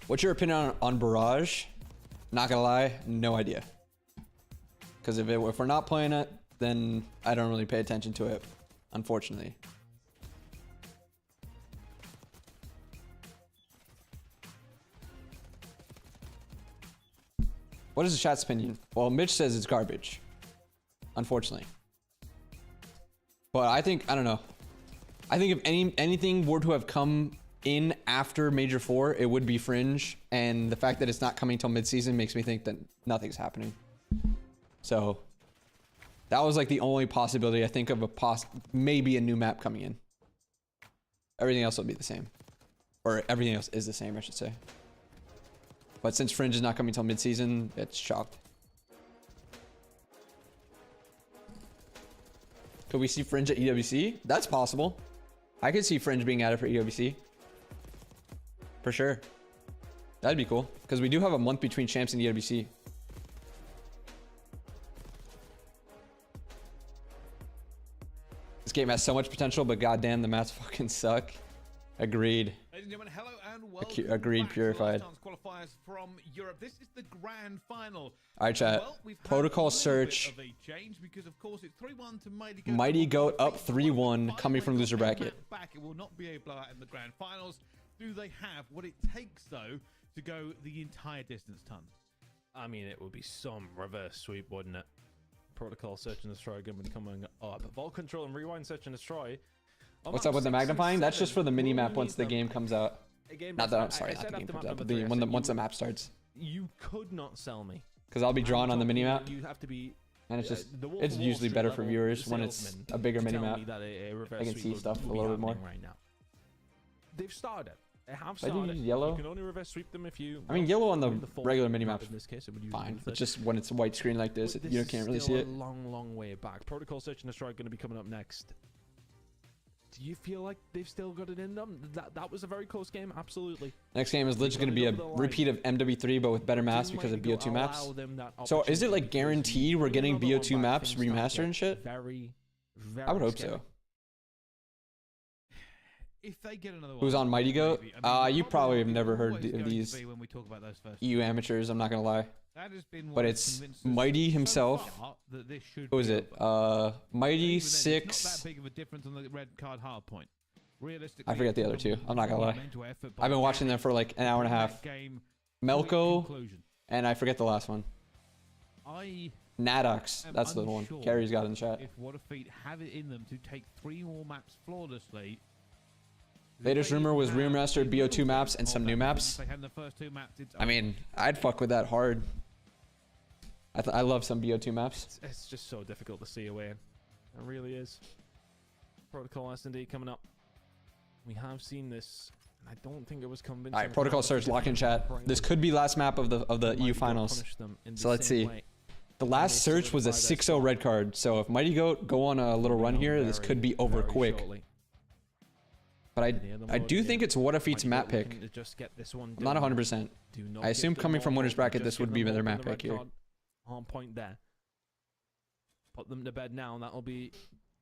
What's your opinion on Barrage? Not gonna lie, no idea. Because if we're not playing it, then I don't really pay attention to it, unfortunately. What is the chat's opinion? Well, Mitch says it's garbage, unfortunately. But I think, I don't know. I think if anything were to have come in after Major 4, it would be Fringe, and the fact that it's not coming till mid-season makes me think that nothing's happening. So that was like the only possibility I think of maybe a new map coming in. Everything else will be the same, or everything else is the same, I should say. But since Fringe is not coming till mid-season, it's chopped. Could we see Fringe at EWC? That's possible. I could see Fringe being added for EWC. For sure. That'd be cool. Because we do have a month between champs and EWC. This game has so much potential, but goddamn, the maps fucking suck. Agreed. Ladies and gentlemen, hello and welcome. Agreed, purified. Qualifiers from Europe. This is the grand final. All right, chat. Well, Protocol search. Because of course it's 3-1 to Mighty Goat up 3-1 coming from loser bracket. It will not be a blowout in the grand finals. Do they have what it takes though to go the entire distance, Ton? I mean, it would be some reverse sweep, wouldn't it? Protocol search and destroy going to be coming up. Vault control and rewind search and destroy. What's up with the magnifying? That's just for the mini map once the game comes out. Not the sorry, not the game comes out, but once the map starts. You could not sell me. Because I'll be drawn on the mini map. You have to be. And it's just it's usually better for viewers when it's a bigger mini map. I can see stuff a little bit more. Right now. They've started. They have I started. use yellow. You can only reverse sweep them if you. I mean, yellow on the regular mini map. In this case, it would fine. But just when it's a white screen like this, you can't really see it. A long way back. Protocol search and destroy going to be coming up next. Do you feel like they've still got it in them? That was a very close game, absolutely. Next game is literally going to be a repeat of MW3, but with better maps because of BO2 maps. So is it like guaranteed we're getting BO2 maps remastered and shit? Very I would hope so. If they get another one, who's on Mighty Goat? You probably have never heard of these when we talk about those first EU amateurs. I'm not gonna lie. That has been but it's Mighty himself. Who is it? Mighty 6. Not that big of a difference on the red card hard point. Realistically, I forget the other two. I'm not gonna lie. I've been watching them for like an hour and a half. Melko, and I forget the last one. Nadox. That's the one. Carrie's got in the chat. If What a Feat have it in them to take 3 more maps flawlessly. Latest rumor was remastered BO2 maps and some new maps. I mean, I'd fuck with that hard. I love some BO2 maps. It's just so difficult to see away. It really is. Protocol S&D coming up. We have seen this I don't think it was convincing. All right, protocol search, lock in chat. This could be last map of the EU finals. So let's see. The last search was a 6-0 red card. So if Mighty Goat go on a little run here, this could be over quick. But I do think it's Whatafeat's map pick. I'm not 100%. I assume coming from winners bracket, this would be their map pick here. On point there. Put them to bed now, and that'll be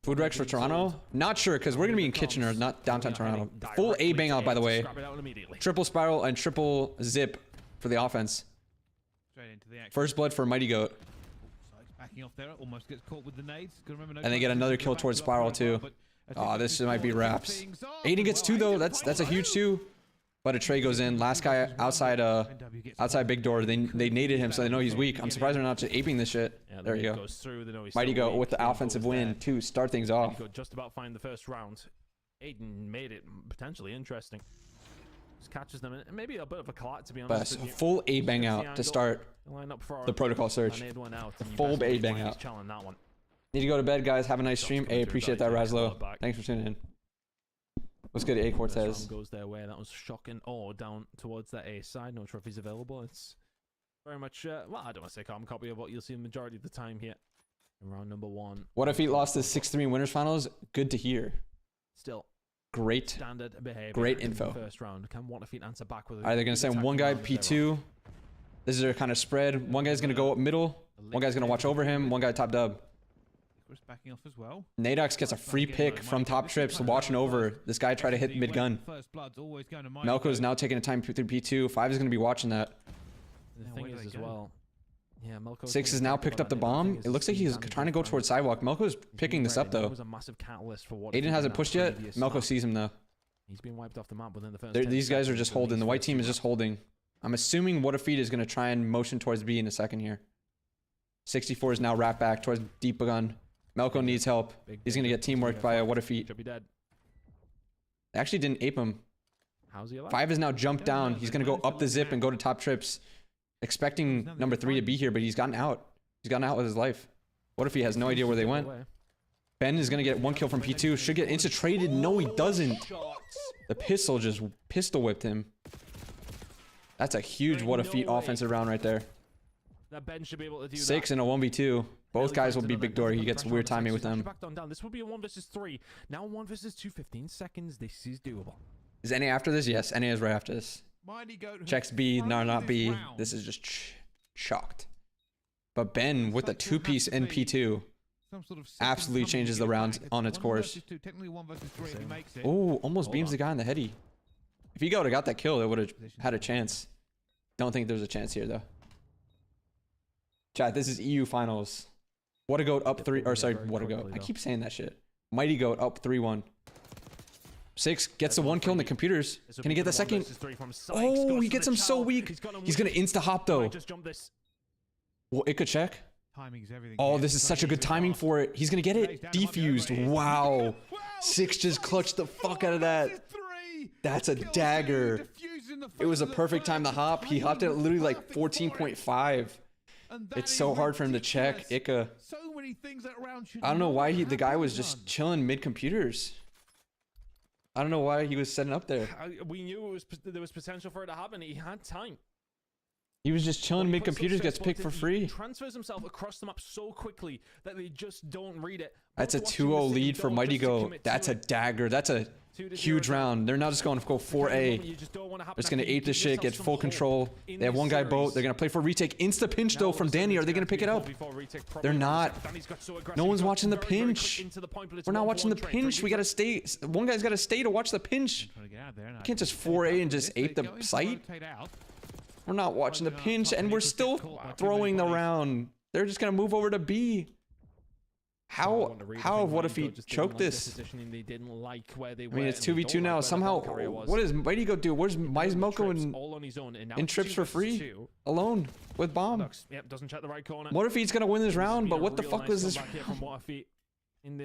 Food Rex for Toronto? Not sure, because we're going to be in Kitchener, not downtown Toronto. Full A bang out, by the way. Triple spiral and triple zip for the offense. First blood for Mighty Goat. Backing off there, almost gets caught with the nades. And they get another kill towards spiral too. Oh, this might be wraps. Aiden gets 2 though. That's a huge 2. But a tray goes in. Last guy outside big door. They naded him, so they know he's weak. I'm surprised they're not just aping this shit. There you go. Mighty Goat with the offensive win to start things off. Just about find the first round. Aiden made it potentially interesting. Just catches them, and maybe a bit of a clot, to be honest. But full A bang out to start the protocol search. Full A bang out. Need to go to bed, guys. Have a nice stream. I appreciate that, Razlo. Thanks for tuning in. What's good, A Cortez? Goes their way. That was shocking. Oh, down towards that A side. No trophies available. It's very much, well, I don't want to say carbon copy of what you'll see the majority of the time here in round number 1. Whatafeat lost his 6-3 winners finals? Good to hear. Still. Great. Standard behavior. Great info. First round. Can Whatafeat answer back with Are they going to send one guy P2? This is their kind of spread. One guy's going to go up middle. One guy's going to watch over him. One guy top dub. Backing off as well. Nadox gets a free pick from top trips, watching over. This guy tried to hit mid gun. Melko is now taking a time through P2. 5 is going to be watching that. The thing is as well. Yeah, Melko 6 has now picked up the bomb. It looks like he's trying to go towards sidewalk. Melko's picking this up though. Aiden hasn't pushed yet. Melko sees him though. He's been wiped off the map within the first. These guys are just holding. The white team is just holding. I'm assuming Whatafeat is going to try and motion towards B in a second here. 64 is now wrapped back towards deep gun. Melko needs help. He's going to get teamworked by a Whatafeat. Should be dead. They actually didn't ape him. How's he alive? 5 is now jumped down. He's going to go up the zip and go to top trips. Expecting number 3 to be here, but he's gotten out. He's gotten out with his life. Whatafeat has no idea where they went. Ben is going to get 1 kill from P2. Should get insta-traded. No, he doesn't. The pistol just pistol whipped him. That's a huge Whatafeat offensive round right there. That Ben should be able to do 6 in a 1v2. Both guys will be big door. He gets weird timing with them. This will be a 1 versus 3. Now 1 versus 2, 15 seconds. This is doable. Is NA after this? Yes, NA is right after this. Checks B, no, not B. This is just shocked. But Ben with a 2-piece NP2 absolutely changes the round on its course. Oh, almost beams the guy on the heady. If he would have got that kill, they would have had a chance. Don't think there's a chance here though. Chat, this is EU finals. What a goat up 3, or sorry, what a goat. I keep saying that shit. Mighty Goat up 3-1. 6 gets the 1 kill in the computers. Can he get the second? Oh, he gets him so weak. He's gonna insta hop though. Well, it could check. Oh, this is such a good timing for it. He's gonna get it. Defused. Wow. 6 just clutched the fuck out of that. That's a dagger. It was a perfect time to hop. He hopped at literally like 14.5. It's so hard for him to check. Ika. I don't know why the guy was just chilling mid computers. I don't know why he was setting up there. We knew there was potential for it to happen. He had time. He was just chilling mid computers, gets picked for free. He transfers himself across the map so quickly that they just don't read it. That's a 2-0 lead for Mighty Goat. That's a dagger. That's a huge round. They're now just going to go 4A. They're just going to ape this shit, get full control. They have 1 guy boat. They're going to play for retake. Insta pinch though from Danny. Are they going to pick it up? They're not. No one's watching the pinch. We're not watching the pinch. We got to stay. 1 guy's got to stay to watch the pinch. You can't just 4A and just ape the site. We're not watching the pinch and we're still throwing the round. They're just going to move over to B. How have Whatafeat choked this? I mean, it's 2v2 now. Somehow, what does Mighty Goat do? Why is Melko in trips for free? Alone with bomb. Whatafeat's going to win this round, but what the fuck was this?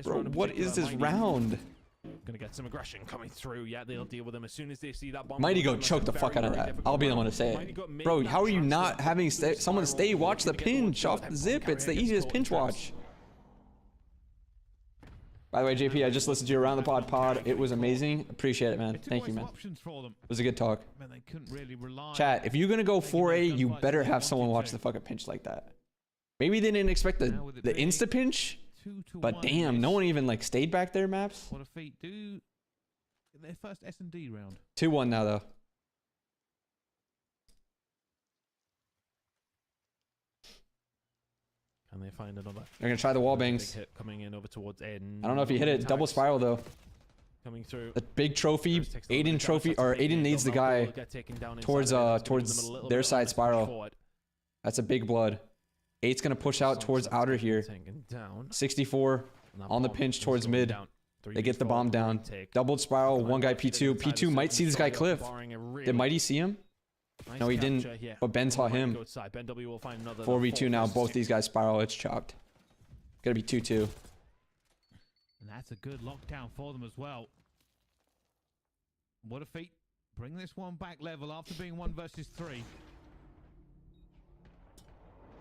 Bro, what is this round? Gonna get some aggression coming through. Yeah, they'll deal with him as soon as they see that bomb. Mighty Goat choked the fuck out of that. I'll be the one to say it. Bro, how are you not having someone stay watch the pinch off the zip? It's the easiest pinch watch. By the way, JP, I just listened to you around the pod. It was amazing. Appreciate it, man. Thank you, man. It was a good talk. Man, they couldn't really rely. Chat, if you're gonna go 4A, you better have someone watch the fucking pinch like that. Maybe they didn't expect the insta pinch, but damn, no one even like stayed back there. Maps. What a feat do their first S&D round. 2-1 now though. Can they find another? They're gonna try the wall bangs. Big hit coming in over towards Aiden. I don't know if he hit it. Double spiral though. Coming through. The big trophy. Aiden trophy, or Aiden needs the guy towards their side spiral. That's a big blood. 8's gonna push out towards outer here. 64 on the pinch towards mid. They get the bomb down. Doubled spiral. One guy P2. P2 might see this guy Cliff. Did Mighty see him? No, he didn't. But Ben saw him. 4v2 now. Both these guys spiral. It's chopped. Gonna be 2-2. And that's a good lockdown for them as well. What a feat. Bring this one back level after being 1 versus 3.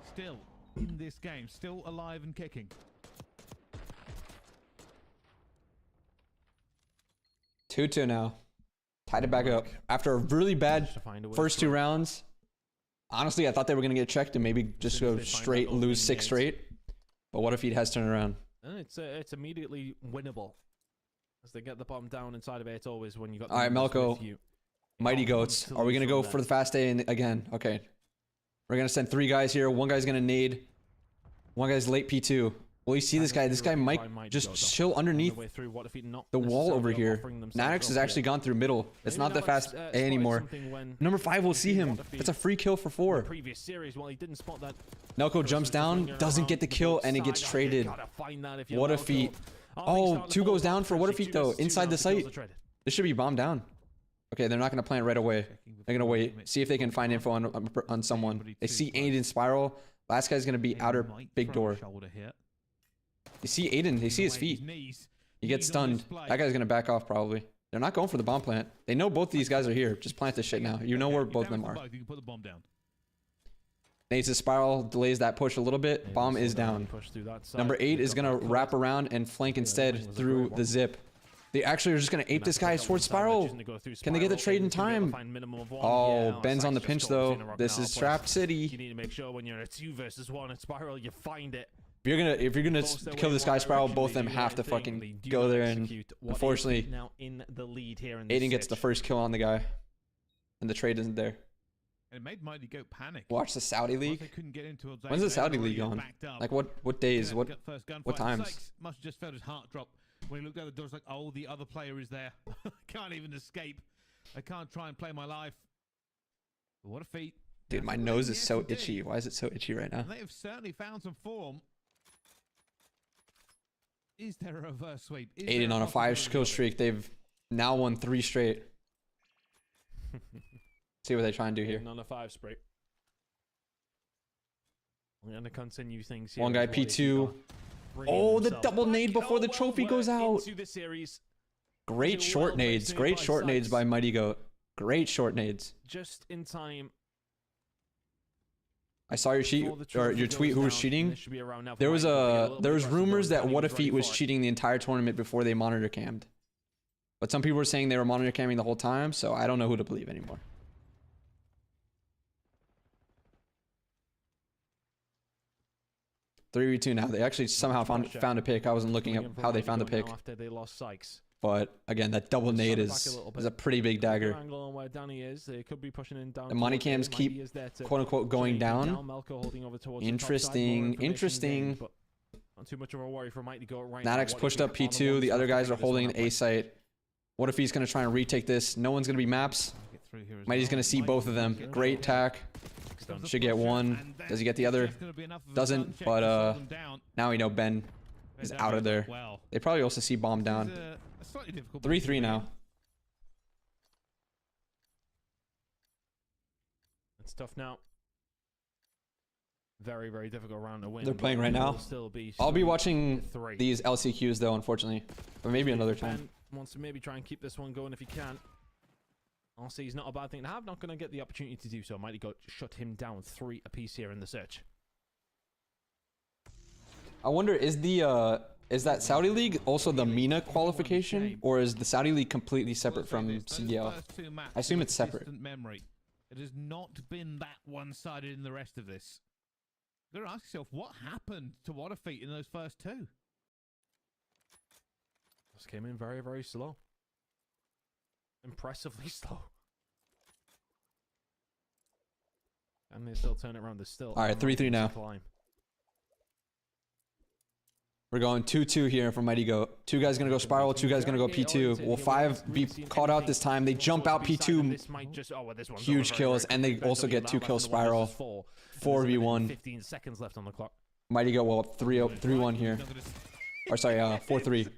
Still in this game. Still alive and kicking. 2-2 now. Tied it back up. After a really bad first 2 rounds. Honestly, I thought they were going to get checked and maybe just go straight, lose 6 straight. But what if he has turned around? And it's immediately winnable. As they get the bomb down inside of it, always when you got. All right, Melko. Mighty Goats. Are we going to go for the fast A again? Okay. We're going to send 3 guys here. 1 guy's going to nade. 1 guy's late P2. Will you see this guy? This guy might just chill underneath the wall over here. Nanex has actually gone through middle. It's not the fast A anymore. Number 5 will see him. It's a free kill for 4. Nelko jumps down, doesn't get the kill, and it gets traded. What a feat. Oh, 2 goes down for what a feat though. Inside the site. This should be bombed down. Okay, they're not going to plant right away. They're going to wait. See if they can find info on someone. They see Aiden spiral. Last guy's going to be outer big door. You see Aiden, they see his feet. He gets stunned. That guy's gonna back off probably. They're not going for the bomb plant. They know both these guys are here. Just plant this shit now. You know where both of them are. Nate's a spiral, delays that push a little bit. Bomb is down. Number 8 is gonna wrap around and flank instead through the zip. They actually are just gonna ape this guy towards spiral. Can they get the trade in time? Oh, Ben's on the pinch though. This is Trapped City. You need to make sure when you're a 2 versus 1 at spiral, you find it. If you're gonna kill this guy spiral, both of them have to fucking go there, and unfortunately, Aiden gets the first kill on the guy, and the trade isn't there. It made Mighty Goat panic. Watch the Saudi League. When's the Saudi League on? Like what days? What times? Must have just felt his heart drop when he looked out the door. It's like, oh, the other player is there. I can't even escape. I can't try and play my life. But what a feat. Dude, my nose is so itchy. Why is it so itchy right now? They have certainly found some form. Is there a reverse sweep? Aiden on a 5 kill streak. They've now won 3 straight. See what they try and do here. On a 5 straight. We're gonna continue things here. 1 guy P2. Oh, the double nade before the trophy goes out. Great short nades. Great short nades by Mighty Goat. Great short nades. Just in time. I saw your tweet. Who was cheating? There was rumors that What a Feat was cheating the entire tournament before they monitor cammed, but some people were saying they were monitor camming the whole time. So I don't know who to believe anymore. Three v 2 now. They actually somehow found a pick. I wasn't looking up how they found the pick. After they lost Sykes. But again, that double nade is a pretty big dagger. The money cams keep quote unquote going down. Interesting. Not too much of a worry for Mighty Goat right now. Nadex pushed up P2. The other guys are holding an A site. What if he's going to try and retake this? No one's going to be maps. Mighty's going to see both of them. Great tack. Should get 1. Does he get the other? Doesn't, but now we know Ben is out of there. They probably also see bomb down. 3-3 now. It's tough now. Very, very difficult round to win. They're playing right now. I'll be watching these LCQs though, unfortunately. But maybe another time. Ben wants to maybe try and keep this one going if he can. Honestly, he's not a bad thing to have. Not going to get the opportunity to do so. Mighty Goat shut him down 3 apiece here in the search. I wonder, is Is that Saudi League also the MENA qualification, or is the Saudi League completely separate from CDL? I assume it's separate. It has not been that one-sided in the rest of this. You've got to ask yourself, what happened to OpTic in those first two? Just came in very, very slow. Impressively slow. And they still turn it around. They're still... All right, 3-3 now. We're going 2-2 here from Mighty Goat. Two guys gonna go spiral, two guys gonna go P2. Will 5 be caught out this time? They jump out P2. Huge kills, and they also get 2 kills spiral. 4v1. 15 seconds left on the clock. Mighty Goat will up 3-1 here. Or sorry, 4-3.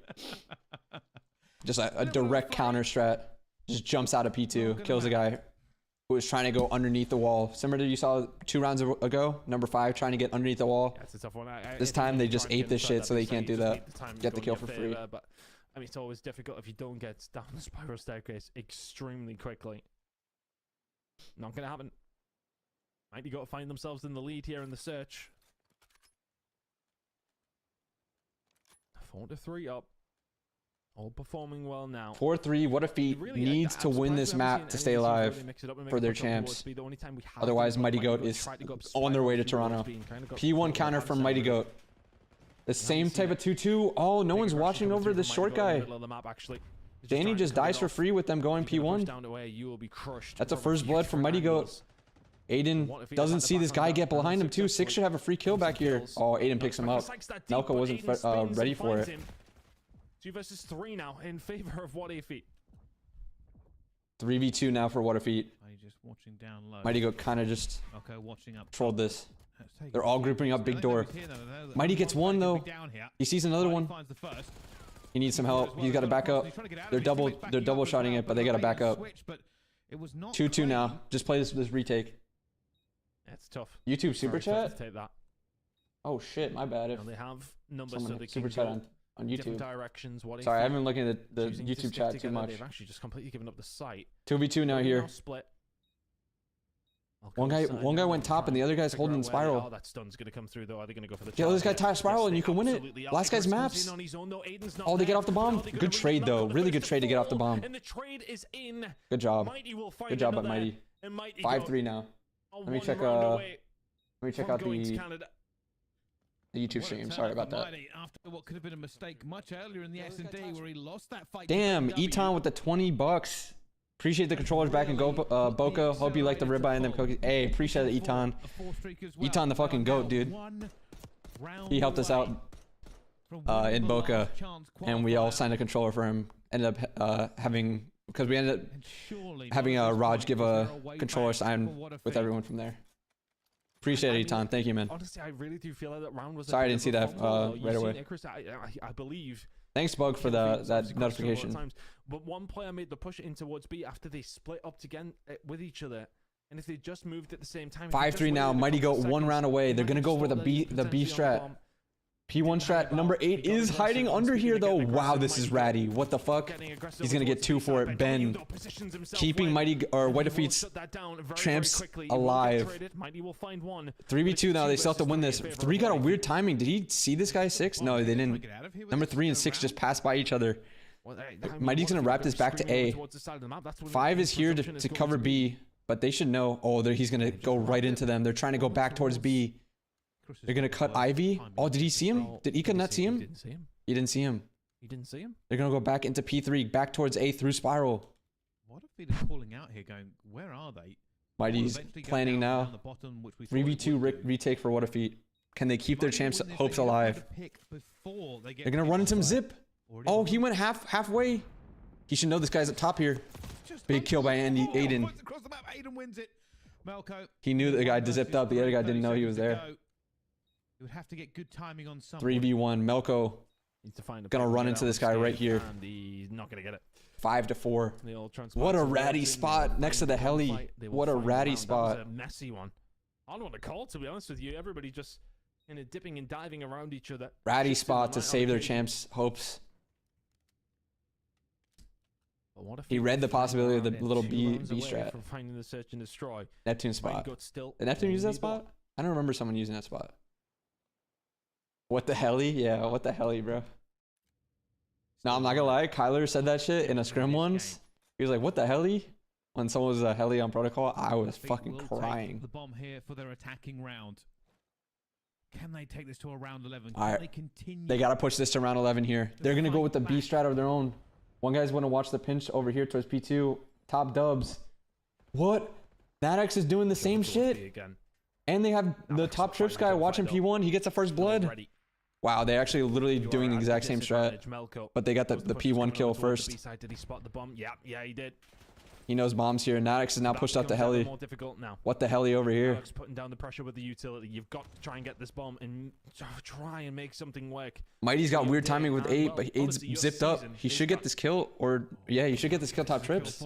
Just a direct counter strat. Just jumps out of P2, kills a guy who was trying to go underneath the wall. Similar to you saw 2 rounds ago, number 5 trying to get underneath the wall. Yeah, it's a tough one. This time they just ate this shit, so they can't do that. Get the kill for free. But I mean, it's always difficult if you don't get down the spiral staircase extremely quickly. Not gonna happen. Mighty got to find themselves in the lead here in the search. 4-3 up. All performing well now. 4-3, what a feat. Needs to win this map to stay alive for their champs. Otherwise, Mighty Goat is on their way to Toronto. P1 counter from Mighty Goat. The same type of 2-2. Oh, no one's watching over this short guy. Danny just dies for free with them going P1. That's a first blood from Mighty Goat. Aiden doesn't see this guy get behind him too. 6 should have a free kill back here. Oh, Aiden picks him up. Nelka wasn't ready for it. 2 versus 3 now in favor of OpTic. 3v2 now for OpTic. Just watching down low. Mighty Goat kind of just watching up. trolled this. They're all grouping up big door. Mighty gets one though. He sees another one. He needs some help. He's got to back up. They're double shotting it, but they got to back up. 2-2 now. Just play this retake. That's tough. YouTube super chat. Take that. Oh shit, my bad. If they have numbers so they super can chat go on YouTube. different directions. Sorry, I haven't been looking at the YouTube chat too much. They've actually just completely given up the site. 2v2 now here. Split. One guy went top and the other guy's holding spiral. Oh, that stun's gonna come through though. Are they gonna go for the yeah, this guy top spiral and you can win it. Last guy's maps. Oh, they get off the bomb. Good trade though. Really good trade to get off the bomb. And the trade is in. Good job. Good job by Mighty. 5-3 now. Let me check out the YouTube stream. Sorry about that. After what could have been a mistake much earlier in the S&D where he lost that fight. Damn, Eton with the $20. Appreciate the controllers back and go Boca. Hope you like the ribeye and them cookies. Hey, appreciate it, Eton. Eton the fucking goat, dude. He helped us out in Boca, and we all signed a controller for him. Ended up having, because we ended up having Raj give a controller sign with everyone from there. Appreciate it, Eton. Thank you, man. Honestly, I really do feel like that round was. Sorry, I didn't see that right away. I believe. Thanks, Bug, for that notification. But one player made the push in towards B after they split up again with each other, and if they just moved at the same time. 5-3 now. Mighty Goat 1 round away. They're gonna go for the B strat. P1 strat. Number 8 is hiding under here though. Wow, this is ratty. What the fuck? He's gonna get 2 for it. Ben keeping Mighty or OpTic's champs alive. 3v2 now. They still have to win this. 3 got a weird timing. Did he see this guy 6? No, they didn't. Number 3 and 6 just passed by each other. Mighty's gonna wrap this back to A. 5 is here to cover B, but they should know. Oh, he's gonna go right into them. They're trying to go back towards B. They're gonna cut Ivy. Oh, did he see him? Did Ika not see him? He didn't see him. He didn't see him? They're gonna go back into P3, back towards A through spiral. What if they're calling out here going, where are they? Mighty's planning now. 3v2 retake for OpTic. Can they keep their champs' hopes alive? They're gonna run into him zip. Oh, he went halfway. He should know this guy's up top here. Big kill by Aiden. He knew the guy zipped up. The other guy didn't know he was there. He would have to get good timing on someone. 3v1. Melko gonna run into this guy right here. He's not gonna get it. 5-4. What a ratty spot next to the heli. What a ratty spot. A messy one. I don't want to call, to be honest with you. Everybody just dipping and diving around each other. Ratty spot to save their champs' hopes. He read the possibility of the little B strat. From finding the search and destroy. Neptune spot. Did Neptune use that spot? I don't remember someone using that spot. What the heli? Yeah, what the heli, bro. No, I'm not gonna lie. Kyler said that shit in a scrim once. He was like, "What the heli?" When someone was a heli on protocol, I was fucking crying. The bomb here for their attacking round. Can they take this to a round 11? Can All right. they continue? They gotta push this to round 11 here. They're gonna go with the B strat of their own. One guy's gonna watch the pinch over here towards P2. Top dubs. What? Nadex is doing the same shit. And they have the top trips guy watching P1. He gets the first blood. Wow, they're actually literally doing the exact same strat. But they got the P1 kill first. Did he spot the bomb? Yeah, he did. He knows bombs here. Nadex is now pushed out the heli. What the heli over here? Alex putting down the pressure with the utility. You've got to try and get this bomb and try and make something work. Mighty's got weird timing with 8, but 8's zipped up. He should get this kill, or yeah, he should get this kill top trips.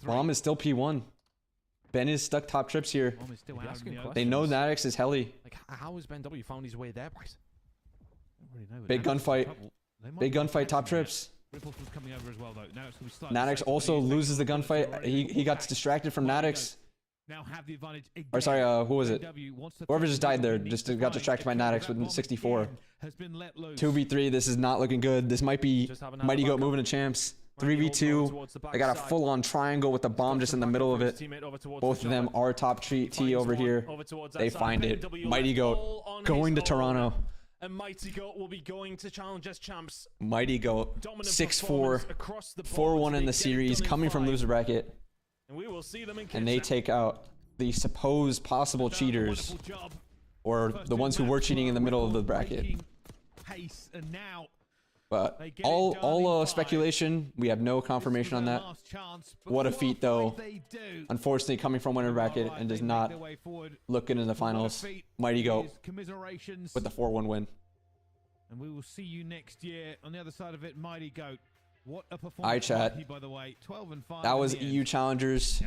Bomb is still P1. Ben is stuck top trips here. They know Nadex is heli. Like, how has Ben W found his way there, Bryce? Big gunfight. Big gunfight top trips. Nadex also loses the gunfight. He got distracted from Nadex. Or sorry, who was it? Whoever just died there just got distracted by Nadex with 64. 2v3, this is not looking good. This might be Mighty Goat moving to champs. 3v2, they got a full-on triangle with the bomb just in the middle of it. Both of them are top T over here. They find it. Mighty Goat going to Toronto. And Mighty Goat will be going to challenge as champs. Mighty Goat, 6-4, 4-1 in the series, coming from loser bracket. And they take out the supposed possible cheaters, or the ones who were cheating in the middle of the bracket. But all speculation. We have no confirmation on that. What a feat, though. Unfortunately, coming from winner bracket and does not look good in the finals. Mighty Goat with the 4-1 win. And we will see you next year on the other side of it. Mighty Goat. What a performance! Hi, chat. By the way, 12 and 5. That was EU Challengers.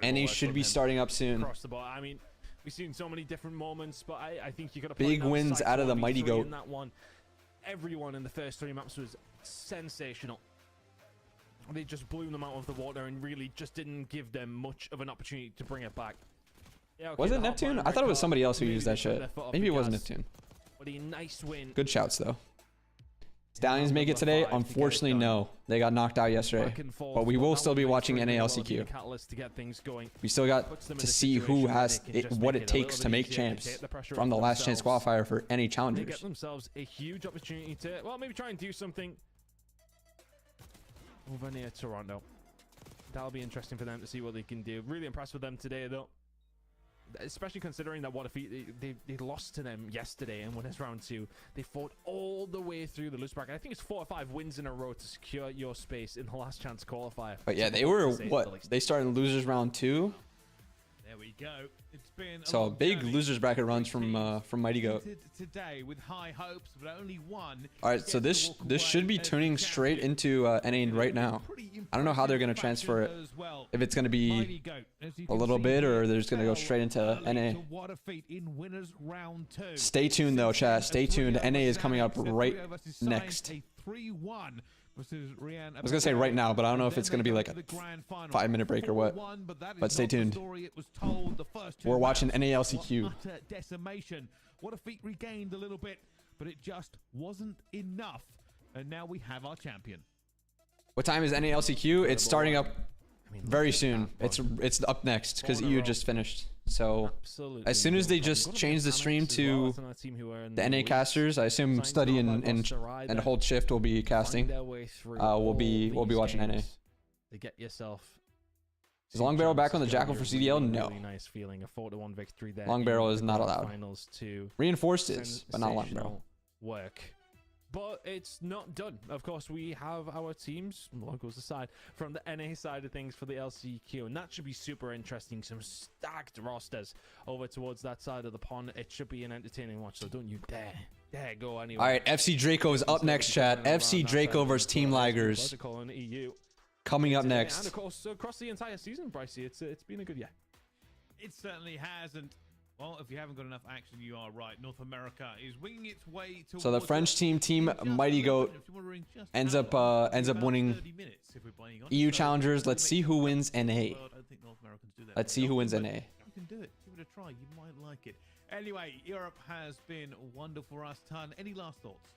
And he should be starting up soon. I mean, we've seen so many different moments, but I think you got to big wins out of the Mighty Goat. That one. Everyone in the first 3 maps was sensational. They just blew them out of the water and really just didn't give them much of an opportunity to bring it back. Yeah, okay, was it Neptune? I thought it was somebody else who used that shit. Maybe it was Neptune. But a nice win. Good shouts, though. Stallions make it today? Unfortunately, no. They got knocked out yesterday. But we will still be watching NA LCQ. We still got to see who has what it takes to make champs from the last chance qualifier for NA Challengers. Get themselves a huge opportunity to, well, maybe try and do something over near Toronto. That'll be interesting for them to see what they can do. Really impressed with them today, though. Especially considering that what if they lost to them yesterday in winners round 2. They fought all the way through the loser bracket. I think it's 4 or 5 wins in a row to secure your space in the last chance qualifier. But yeah, they were what? They started losers round 2. There we go. It's been so big losers bracket runs from Mighty Goat. Today with high hopes, but only one. All right, so this should be tuning straight into NA right now. I don't know how they're gonna transfer it. If it's gonna be a little bit, or they're just gonna go straight into NA. Stay tuned though, chat. Stay tuned. NA is coming up right next. I was gonna say right now, but I don't know if it's gonna be like a 5-minute break or what. But stay tuned. We're watching NA LCQ. What a feat regained a little bit, but it just wasn't enough. And now we have our champion. What time is NA LCQ? It's starting up very soon. It's up next because EU just finished. So as soon as they just change the stream to the NA casters, I assume Study and Hold Shift will be casting. We'll be watching NA. To get yourself. Is Long Barrel back on the Jackal for CDL? No. Really nice feeling. A 4-1 victory there. Long Barrel is not allowed. Reinforced is, but not Long Barrel. Work. But it's not done. Of course, we have our teams, logos aside, from the NA side of things for the LCQ, and that should be super interesting. Some stacked rosters over towards that side of the pond. It should be an entertaining watch, so don't you dare go anywhere. All right, FC Draco is up next, chat. FC Draco versus Team Ligers. Coming up next. And of course, across the entire season, Brycey, it's been a good year. It certainly has, and well, if you haven't got enough action, you are right. North America is winging its way towards. So the French team, Team Mighty Goat, ends up winning EU Challengers. Let's see who wins NA. Let's see who wins NA. You can do it. Give it a try. You might like it. Anyway, Europe has been wonderful for us, Ton. Any last thoughts?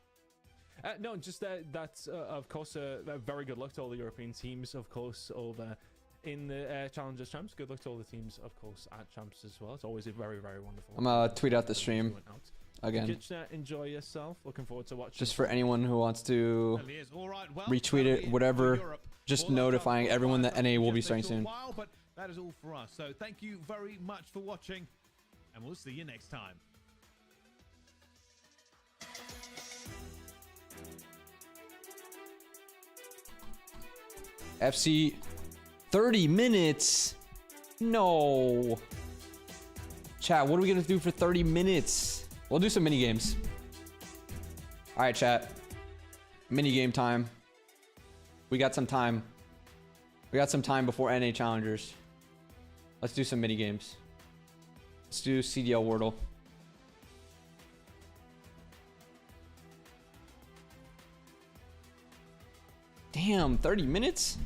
No, just that's of course very good luck to all the European teams, of course, over in the Challengers Champs. Good luck to all the teams, of course, at Champs as well. It's always a very, very wonderful. I'm gonna tweet out the stream again. Enjoy yourself. Looking forward to watching. Just for anyone who wants to retweet it, whatever. Just notifying everyone that NA will be starting soon. But that is all for us. So thank you very much for watching, and we'll see you next time. FC 30 minutes. No. Chat, what are we gonna do for 30 minutes? We'll do some mini games. All right, chat. Mini game time. We got some time. We got some time before NA Challengers. Let's do some mini games. Let's do CDL Wordle. Damn, 30 minutes?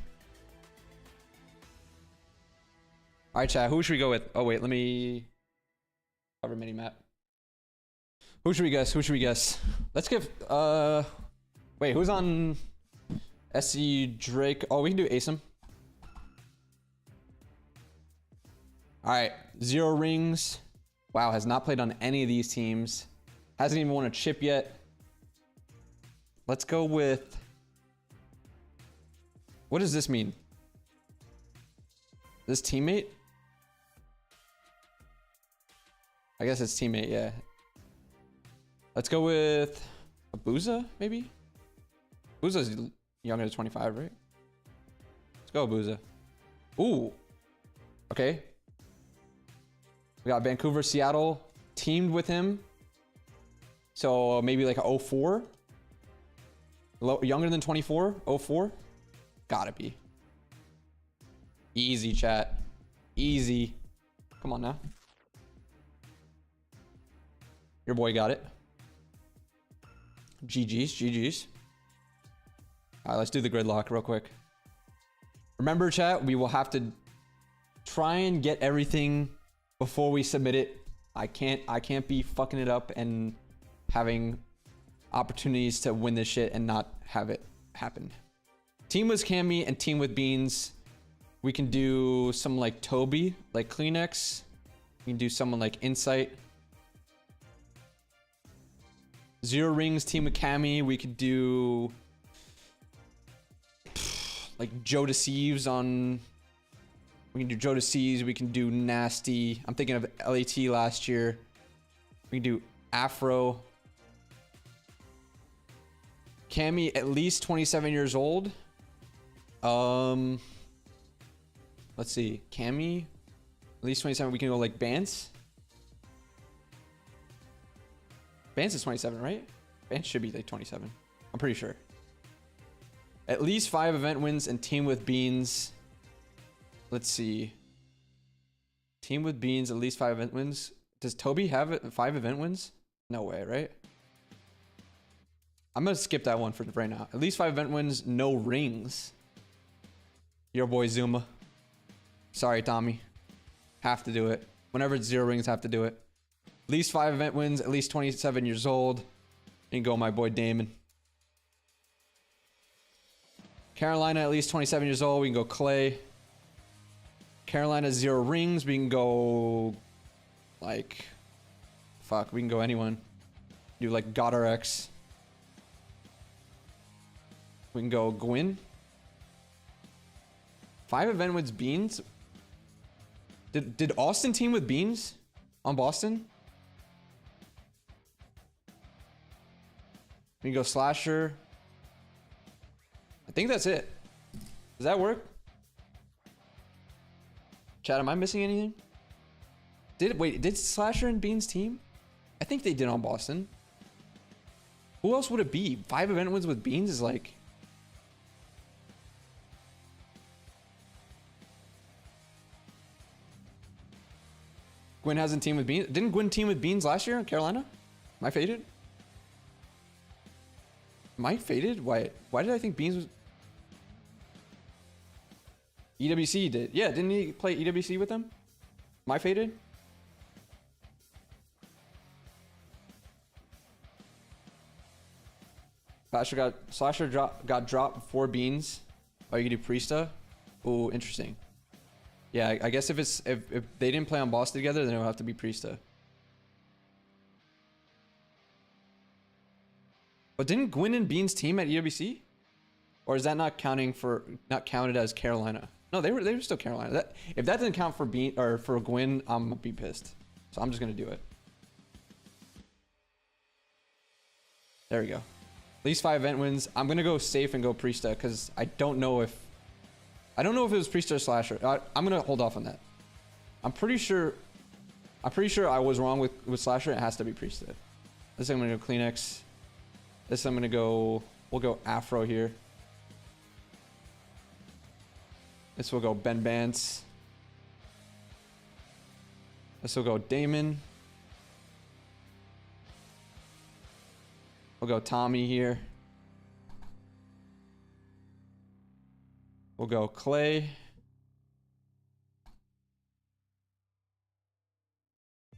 All right, chat. Who should we go with? Oh, wait. Let me cover mini map. Who should we guess? Who should we guess? Let's give... Wait, who's on SC Drake? Oh, we can do ASIM. All right. 0 rings. Wow, has not played on any of these teams. Hasn't even won a chip yet. Let's go with... What does this mean? This teammate? I guess it's teammate, yeah. Let's go with Abuza, maybe? Abuza's younger than 25, right? Let's go, Abuza. Ooh. Okay. We got Vancouver, Seattle teamed with him. So maybe like a 04? Younger than 24? 04? Gotta be. Easy, chat. Easy. Come on now. Your boy got it. GG's, GG's. All right, let's do the gridlock real quick. Remember, chat, we will have to try and get everything before we submit it. I can't be fucking it up and having opportunities to win this shit and not have it happen. Team with Cammy and team with Beans. We can do some like Toby, like Kleenex. We can do someone like Insight. 0 rings, team with Cammy. We could do like Joe Deceives on. We can do Joe Deceives. We can do Nasty. I'm thinking of LAT last year. We can do Afro. Cammy at least 27 years old. Let's see. Cammy, at least 27. We can go like Bance. Bance is 27, right? Bance should be like 27. I'm pretty sure. At least 5 event wins and team with Beans. Let's see. Team with Beans, at least 5 event wins. Does Toby have 5 event wins? No way, right? I'm going to skip that one for right now. At least 5 event wins, no rings. Your boy Zuma. Sorry, Tommy. Have to do it. Whenever it's 0 rings, have to do it. At least 5 event wins, at least 27 years old. And go my boy Damon. Carolina, at least 27 years old. We can go Clay. Carolina, 0 rings. We can go like... Fuck, we can go anyone. Do like GodRx. We can go Gwyn. 5 event wins Beans. Did Austin team with Beans on Boston? We can go Slasher. I think that's it. Does that work? Chat, am I missing anything? Did Slasher and Beans team? I think they did on Boston. Who else would it be? 5 event wins with Beans is like... Gwyn hasn't teamed with Beans. Didn't Gwyn team with Beans last year in Carolina? Am I faded? Am I faded? Why did I think Beans was... EWC did. Yeah, didn't he play EWC with them? Am I faded? Slasher got dropped before Beans. Oh, you can do Priesta? Ooh, interesting. Yeah, I guess if they didn't play on boss together, then it'll have to be Priesta. But didn't Gwyn and Beans team at EWC? Or is that not counted as Carolina? No, they were still Carolina. If that didn't count for for Gwyn, I'm gonna be pissed. So I'm just gonna do it. There we go. At least 5 event wins. I'm gonna go safe and go Priesta because I don't know if it was Priesta or Slasher. I'm gonna hold off on that. I'm pretty sure I was wrong with Slasher. It has to be Priesta. This I'm gonna go Kleenex. This I'm gonna go. We'll go Afro here. This will go Ben Bance. This will go Damon. We'll go Tommy here. We'll go Clay.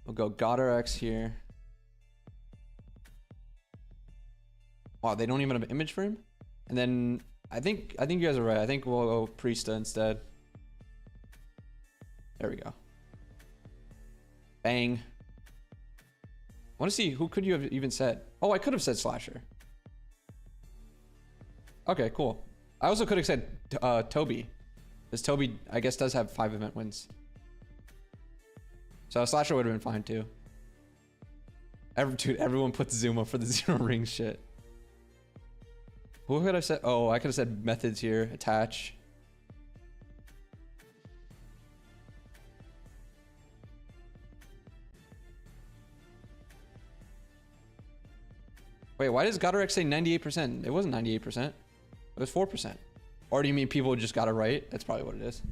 We'll go GodRx here. Wow, they don't even have an image for him? And then I think you guys are right. I think we'll go Priesta instead. There we go. Bang. I want to see who could you have even said. Oh, I could have said Slasher. Okay, cool. I also could have said Toby. Because Toby, I guess, does have 5 event wins. So Slasher would have been fine too. Dude, everyone puts Zuma for the 0 ring shit. Who could I say? Oh, I could have said methods here. Attach. Wait, why does GodRx say 98%? It wasn't 98%. It was 4%. Or do you mean people just got it right? That's probably what it is.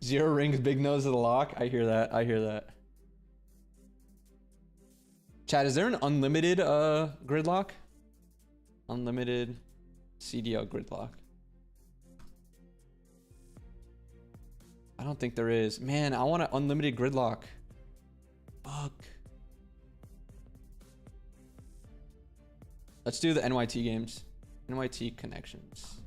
Zero rings, big nose of the lock. I hear that. I hear that. Chat, is there an unlimited gridlock? Unlimited CDL gridlock. I don't think there is. Man, I want an unlimited gridlock. Fuck. Let's do the NYT games. NYT connections.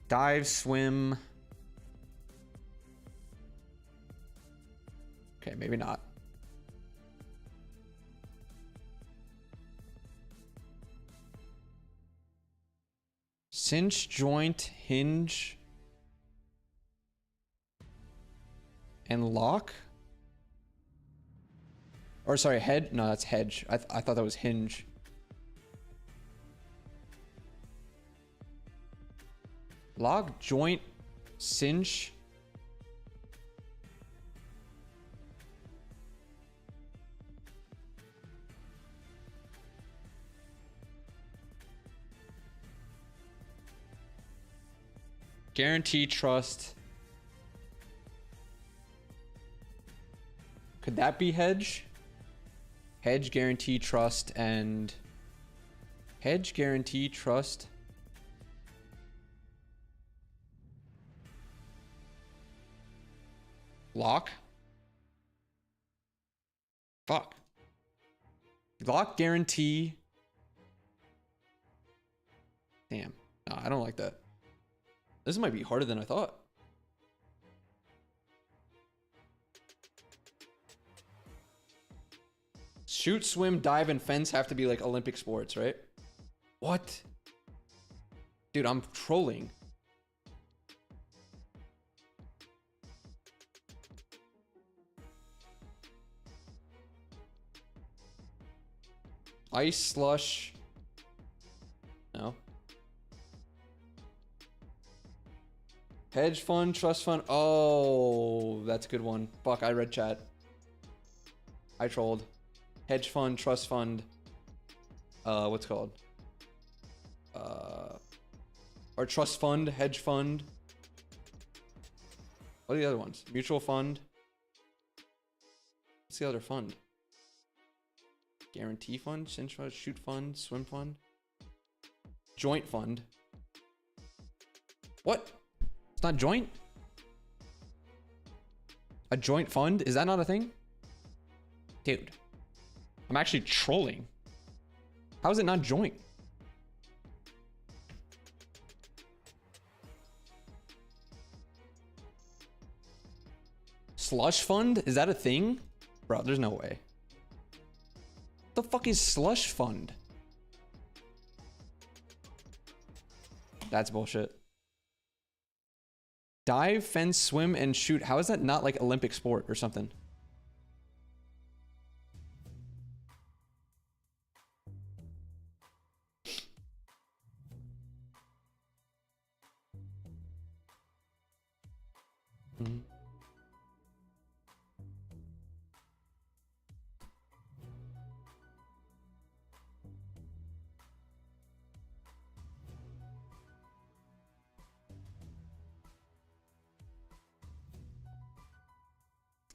Dive, swim. Okay, maybe not. Cinch, joint, hinge, and lock? Or sorry, head? No, that's hedge. I thought that was hinge. Lock, joint, cinch. Guarantee, trust. Could that be hedge? Hedge, guarantee, trust, and... Hedge, guarantee, trust. Lock? Fuck. Lock, guarantee. Damn. No, I don't like that. This might be harder than I thought. Shoot, swim, dive, and fence have to be like Olympic sports, right? What? Dude, I'm trolling. Ice, slush. No. Hedge fund, trust fund. Oh, that's a good one. Fuck, I read chat. I trolled. Hedge fund, trust fund. What's it called? Or trust fund, hedge fund. What are the other ones? Mutual fund. What's the other fund? Guarantee fund, cinch fund, shoot fund, swim fund. Joint fund. What? It's not joint? A joint fund? Is that not a thing? Dude. I'm actually trolling. How is it not joint? Slush fund? Is that a thing? Bro, there's no way. What the fuck is slush fund? That's bullshit. Dive, fence, swim, and shoot. How is that not like Olympic sport or something?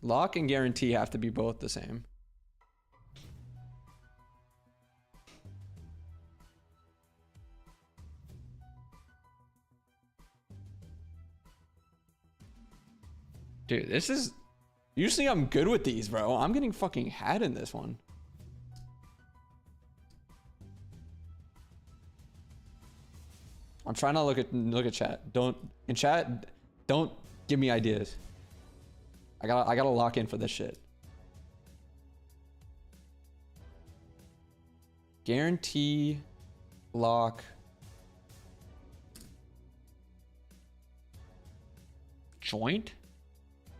Lock and guarantee have to be both the same. Dude, this is... Usually I'm good with these, bro. I'm getting fucking had in this one. I'm trying to look at chat. Don't give me ideas. I gotta lock in for this shit. Guarantee, lock, joint.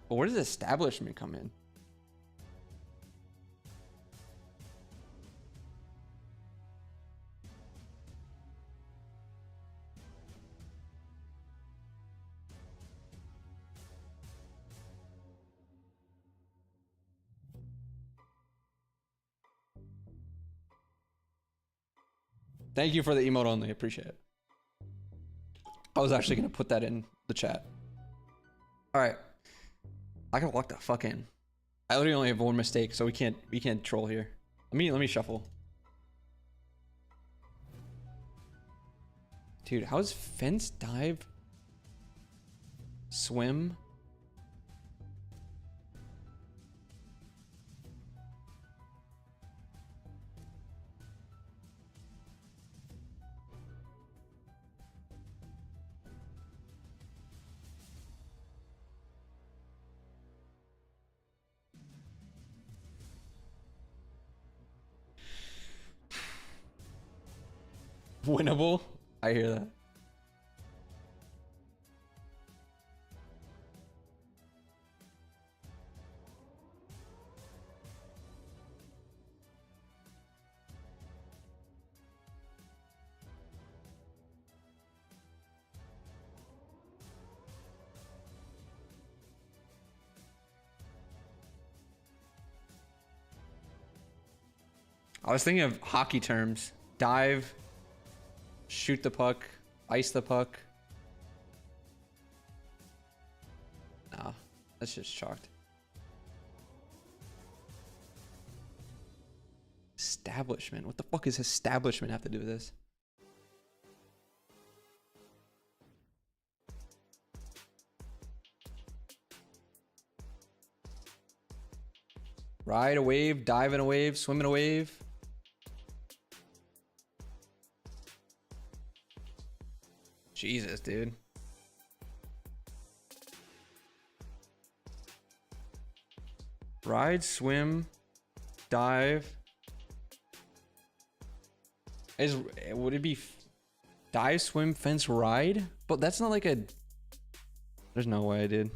But where does establishment come in? Thank you for the emote only. Appreciate it. I was actually gonna put that in the chat. All right, I gotta lock the fuck in. I literally only have one mistake, so we can't troll here. Let me shuffle. Dude, how is fence, dive, swim? Winnable? I hear that. I was thinking of hockey terms. Dive, shoot the puck, ice the puck. Nah, that's just chalked. Establishment. What the fuck does establishment have to do with this? Ride a wave, dive in a wave, swim in a wave. Jesus, dude. Ride, swim, dive. Would it be dive, swim, fence, ride? But that's not like a... There's no way, dude.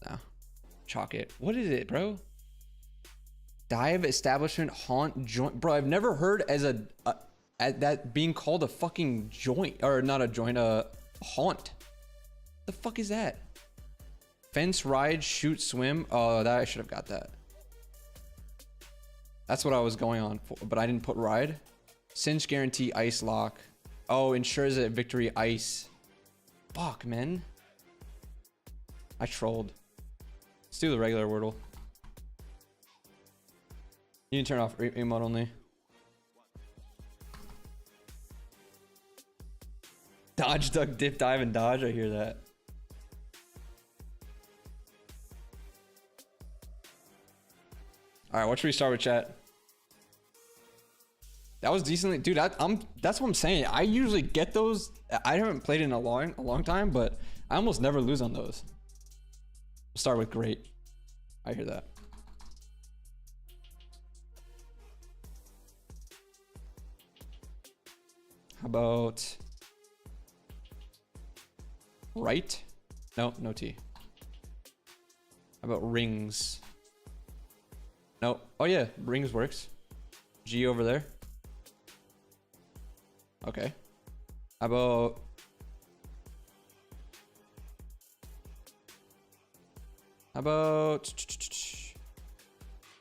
No. Chalk it. What is it, bro? Dive, establishment, haunt, joint. Bro, I've never heard as that being called a fucking joint, or not a joint, a haunt. The fuck is that? Fence, ride, shoot, swim. Oh, that I should have got that. That's what I was going on for, but I didn't put ride. Cinch, guarantee, ice, lock. Oh, ensures a victory, ice. Fuck, man. I trolled. Let's do the regular Wordle. You can turn off emote only. Done. Dodge, duck, dip, dive, and dodge. I hear that. All right, what should we start with, chat? That was decently, dude. That's what I'm saying. I usually get those. I haven't played in a long time, but I almost never lose on those. We'll start with great. I hear that. How about right? No, no T. How about rings? No. Oh yeah, rings works. G over there. Okay. How about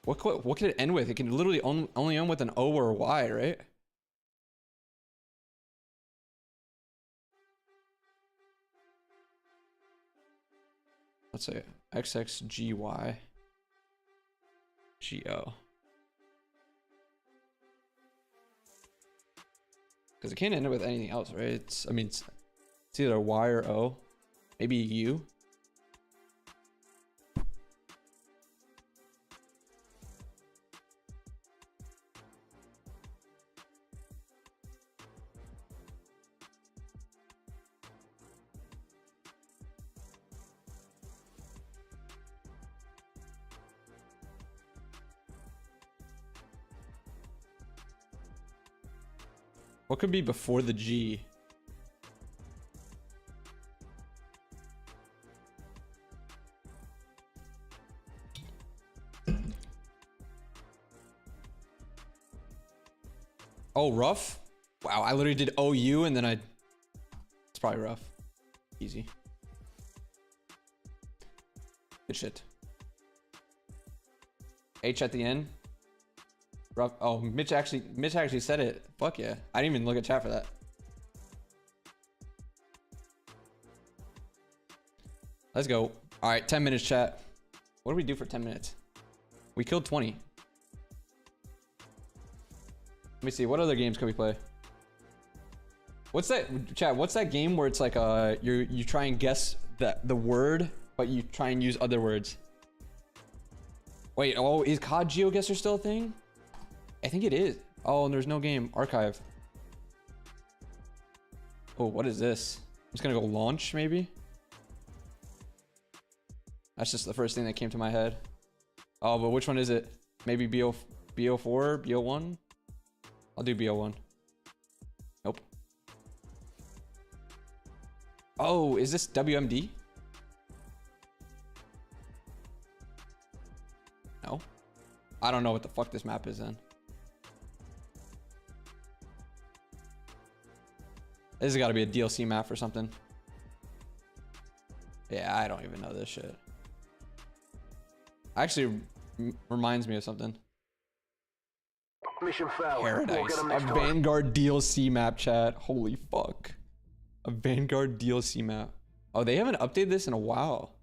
what could it end with? It can literally only end with an O or a Y, right? Let's say XXGY GO. Because it can't end with anything else, right? It's either Y or O. Maybe U. What could be before the G? Oh, rough? Wow, I literally did OU and then it's probably rough. Easy. Good shit. H at the end. Rough. Oh, Mitch actually said it. Fuck yeah. I didn't even look at chat for that. Let's go. All right, 10 minutes, chat. What do we do for 10 minutes? We killed 20. Let me see. What other games can we play? What's that, chat? What's that game where it's like you try and guess the word, but you try and use other words? Wait. Oh, is COD GeoGuessr still a thing? I think it is. Oh, and there's no game. Archive. Oh, what is this? I'm just gonna go launch, maybe? That's just the first thing that came to my head. Oh, but which one is it? Maybe BO4? BO1? I'll do BO1. Nope. Oh, is this WMD? No. I don't know what the fuck this map is then. This has got to be a DLC map or something. Yeah, I don't even know this shit. Actually, reminds me of something. Mission failed. Paradise. A Vanguard DLC map, chat. Holy fuck. A Vanguard DLC map. Oh, they haven't updated this in a while.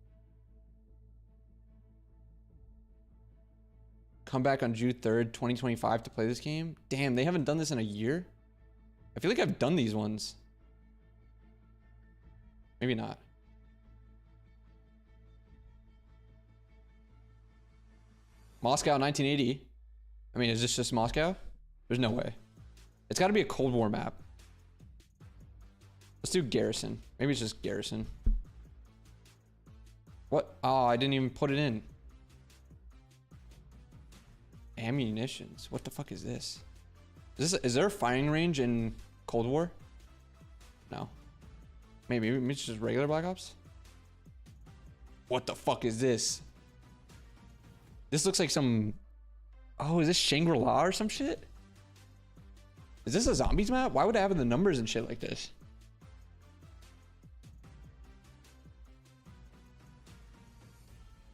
Come back on June 3rd, 2025 to play this game? Damn, they haven't done this in a year? I feel like I've done these ones. Maybe not. Moscow 1980. I mean, is this just Moscow? There's no way. It's got to be a Cold War map. Let's do Garrison. Maybe it's just Garrison. What? Oh, I didn't even put it in. Ammunitions. What the fuck is this? Is there a firing range in Cold War? No. Maybe it's just regular Black Ops? What the fuck is this? This looks like some... Oh, is this Shangri-La or some shit? Is this a zombies map? Why would I have the numbers and shit like this?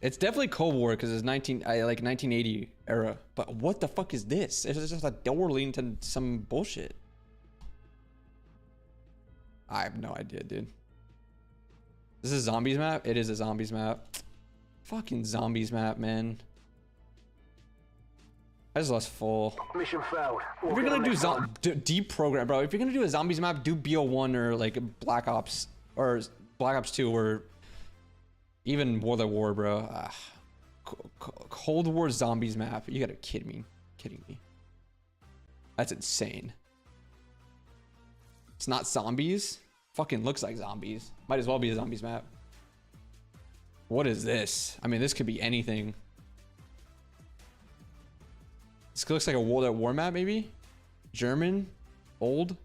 It's definitely Cold War because it's like 1980 era. But what the fuck is this? It's just a door leading to some bullshit. I have no idea, dude. This is a zombies map? It is a zombies map. Fucking zombies map, man. I just lost full. Mission failed. If you're gonna do deep program, bro, if you're gonna do a zombies map, do BO1 or like Black Ops or Black Ops 2 or even World at War, bro. Cold War zombies map. You gotta kid me. Kidding me. That's insane. It's not zombies. Fucking looks like zombies. Might as well be a zombies map. What is this? I mean, this could be anything. This looks like a World at War map, maybe? German? Old?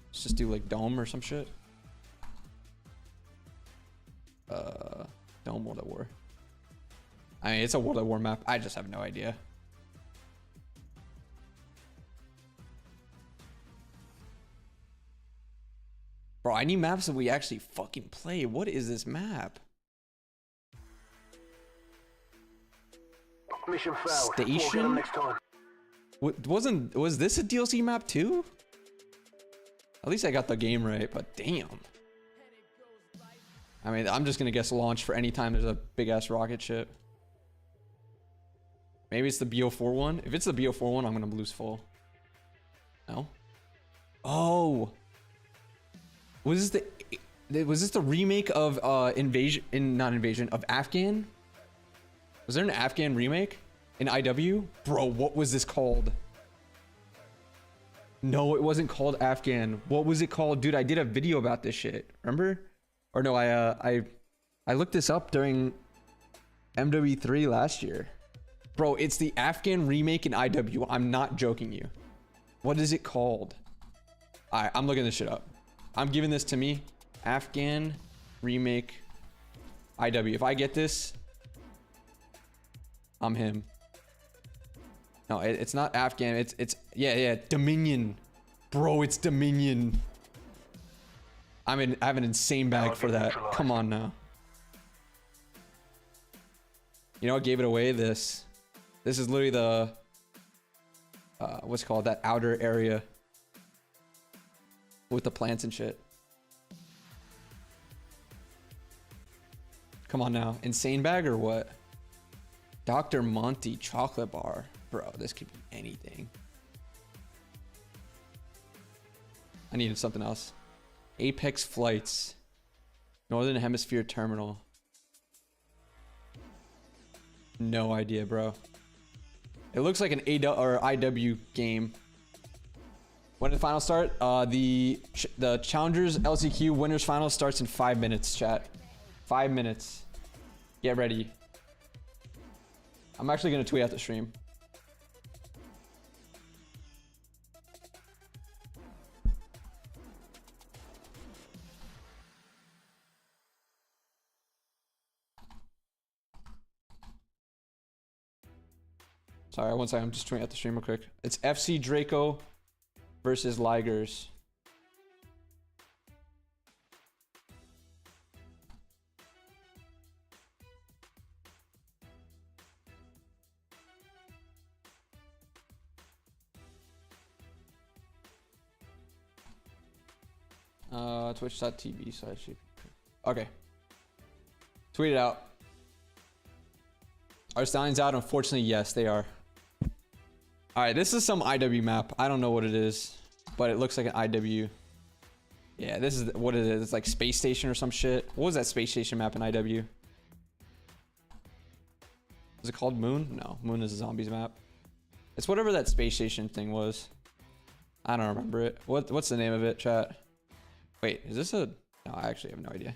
Let's just do like Dome or some shit. Dome World at War. I mean, it's a World at War map. I just have no idea. Bro, I need maps that we actually fucking play. What is this map? Mission failed. Station? Next time. Was this a DLC map too? At least I got the game right, but damn. I mean, I'm just gonna guess launch for any time there's a big ass rocket ship. Maybe it's the BO4 one. If it's the BO4 one, I'm gonna lose full. No? Oh. Was this the remake of of Afghan? Was there an Afghan remake in IW? Bro, what was this called? No, it wasn't called Afghan. What was it called? Dude, I did a video about this shit. Remember? Or no, I looked this up during MW3 last year. Bro, it's the Afghan remake in IW. I'm not joking you. What is it called? Alright, I'm looking this shit up. I'm giving this to me. Afghan remake IW. If I get this, I'm him. No, it's not Afghan. It's yeah, Dominion. Bro, it's Dominion. I have an insane bag for that. Come on now. You know what gave it away? This is literally the what's it called, that outer area with the plants and shit. Come on now. Insane bag or what? Dr. Monty chocolate bar. Bro, this could be anything. I needed something else. Apex flights. Northern Hemisphere terminal. No idea, bro. It looks like an IW game. When did the final start? The Challengers LCQ winners final starts in 5 minutes, chat. 5 minutes. Get ready. I'm actually gonna tweet out the stream. Sorry, one second. I'm just tweeting out the stream real quick. It's FC Draco versus Ligers. Twitch.tv/. Okay. Tweet it out. Are Stallions out? Unfortunately, yes, they are. Alright, this is some IW map. I don't know what it is, but it looks like an IW. Yeah, this is what it is. It's like Space Station or some shit. What was that Space Station map in IW? Is it called Moon? No, Moon is a zombies map. It's whatever that Space Station thing was. I don't remember it. What's the name of it, chat? Wait, is this a... No, I actually have no idea.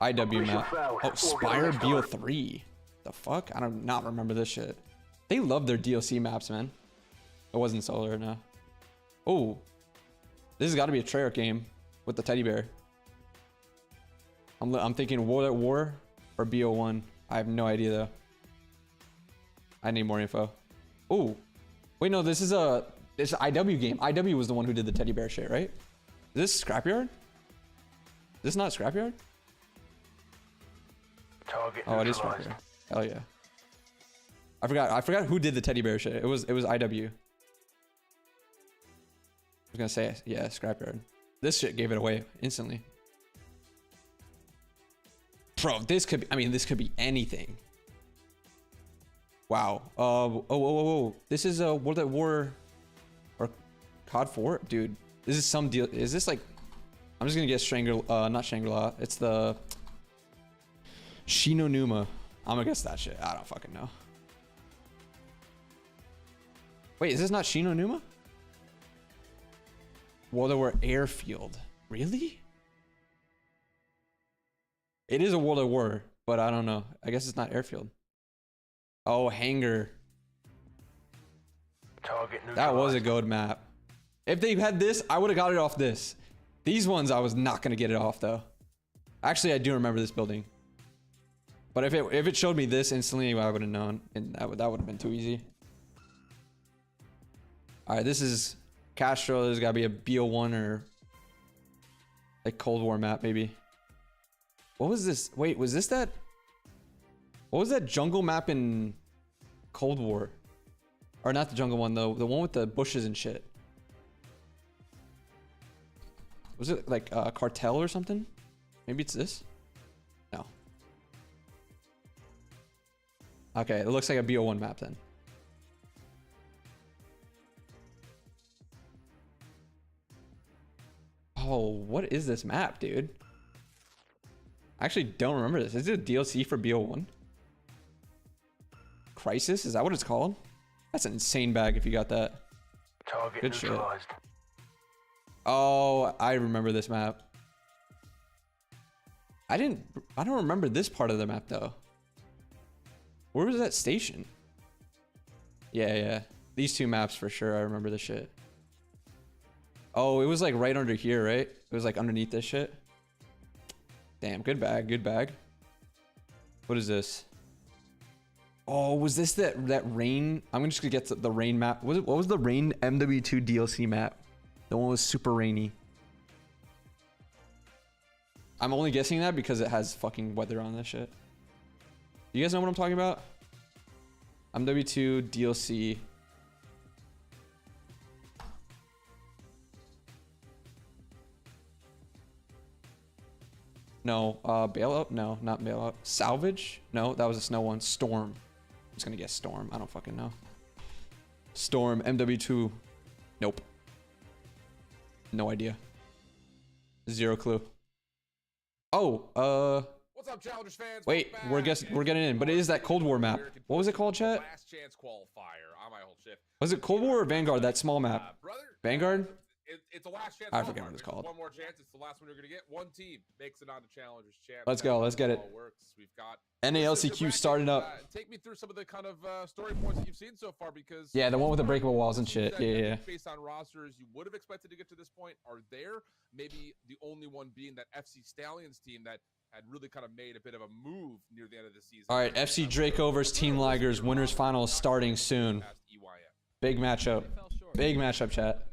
IW map. Oh, Spire BO3. The fuck? I do not remember this shit. They love their DLC maps, man. It wasn't Solar, no. Oh. This has got to be a Treyarch game with the teddy bear. I'm thinking World at War or BO1. I have no idea, though. I need more info. Oh. Wait, no, this is an IW game. IW was the one who did the teddy bear shit, right? Is this Scrapyard? Is this not Scrapyard? Oh, it is Scrapyard. Hell yeah. I forgot who did the teddy bear shit. It was IW. I was gonna say, yeah, Scrapyard. This shit gave it away instantly. Bro, this could be, I mean, this could be anything. Wow. Oh. This is a World at War or COD 4, dude. This is some deal. Is this like? I'm just gonna guess not Shangri-La. It's the Shinonuma. I'm gonna guess that shit. I don't fucking know. Wait, is this not Shinonuma? World at War Airfield. Really? It is a World at War, but I don't know. I guess it's not Airfield. Oh, Hangar. That was a good map. If they had this, I would have got it off this. These ones, I was not going to get it off, though. Actually, I do remember this building. But if it showed me this instantly, I would have known. And that would have been too easy. All right, this is Castro. There's got to be a BO1 or like Cold War map, maybe. What was this? Wait, was this that? What was that jungle map in Cold War? Or not the jungle one, though. The one with the bushes and shit. Was it like a cartel or something? Maybe it's this? No. Okay, it looks like a BO1 map then. Oh, what is this map, dude? I actually don't remember this. Is it a DLC for BO1? Crisis? Is that what it's called? That's an insane bag if you got that. Target Good shit. neutralized. Oh, I remember this map. I don't remember this part of the map though. Where was that station? Yeah. These two maps for sure. I remember this shit. Oh, it was like right under here, right? It was like underneath this shit. Damn, good bag. What is this? Oh, was this that rain? I'm just gonna get the rain map. What was the rain MW2 DLC map? The one was super rainy. I'm only guessing that because it has fucking weather on this shit. You guys know what I'm talking about? MW2 DLC. No, bailout? No, not bailout. Salvage? No, that was a snow one. Storm. I'm just gonna guess Storm. I don't fucking know. Storm, MW2. Nope. No idea. Zero clue. Oh, What's up, Challengers fans? wait, we're getting in, but it is that Cold War map. What was it called, chat? Last chance qualifier on my whole shift. Was it Cold War or Vanguard? That small map. Brother, Vanguard? it's a last chance. I forget what it's There's called. One more chance. It's the last one you're gonna get. One team makes it on to Challengers champ. Let's go. Let's get it. Works. We've got NALCQ started up. Take me through some of the kind of story points that you've seen so far, because Yeah, the one with the breakable walls and shit. Yeah. Based on rosters, you would have expected to get to this point. Are there maybe the only one being that FC Stallions team that had really kind of made a bit of a move near the end of the season? All right, FC Draco versus Team Ligers. Winners finals starting soon. Big matchup. Big matchup, chat.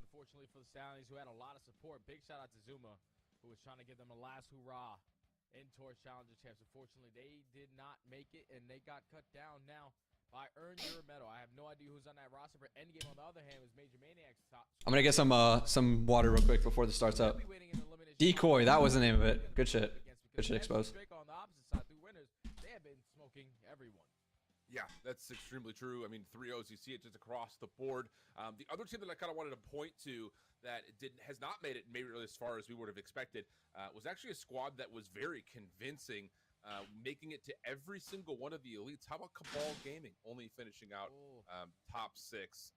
Unfortunately for the Stallions, who had a lot of support. Big shout out to Zuma, who was trying to give them a last hurrah in towards Challenger Champs. Unfortunately, they did not make it, and they got cut down now by Earn Your Medal. I have no idea who's on that roster, but Endgame, on the other hand, was Major Maniac's top. I'm gonna get some water real quick before this starts up. Decoy, that was the name of it. Good shit. Good shit exposed. On the opposite side, through winners, they have been smoking everyone. Yeah, that's extremely true. I mean, 3-0s, you see it just across the board. The other team that I kind of wanted to point to that has not made it maybe really as far as we would have expected was actually a squad that was very convincing, making it to every single one of the elites. How about Cabal Gaming only finishing out top 6?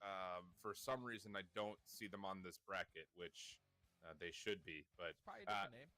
For some reason, I don't see them on this bracket, which they should be. But Probably a different name.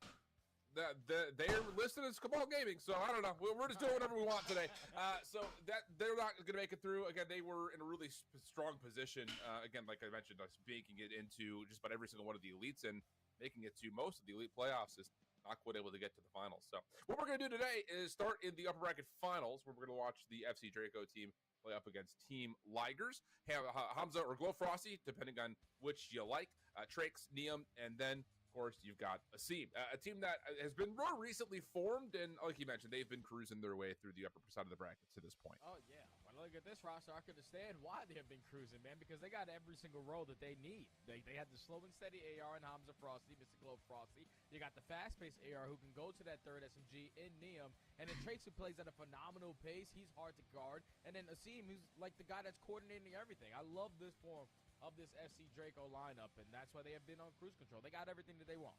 They're listed as Cabal Gaming, so I don't know. We're just doing whatever we want today. So that they're not going to make it through. Again, they were in a really strong position. Again, like I mentioned, us making it into just about every single one of the elites and making it to most of the elite playoffs is not quite able to get to the finals. So what we're going to do today is start in the upper bracket finals, where we're going to watch the FC Draco team play up against Team Ligers. Hamza or Glow Frosty, depending on which you like. Trax, Neum, and then of course, you've got a team that has been more recently formed, and like you mentioned, they've been cruising their way through the upper side of the bracket to this point. Oh yeah, when look at this roster, I can understand why they have been cruising, man, because they got every single role that they need. They had the slow and steady AR and Hamza Frosty, Mr. Globe Frosty. You got the fast-paced AR who can go to that third SMG in Neum. And then Trace, who plays at a phenomenal pace. He's hard to guard. And then Asim, who's like the guy that's coordinating everything. I love this form of this FC Draco lineup, and that's why they have been on cruise control. They got everything that they want.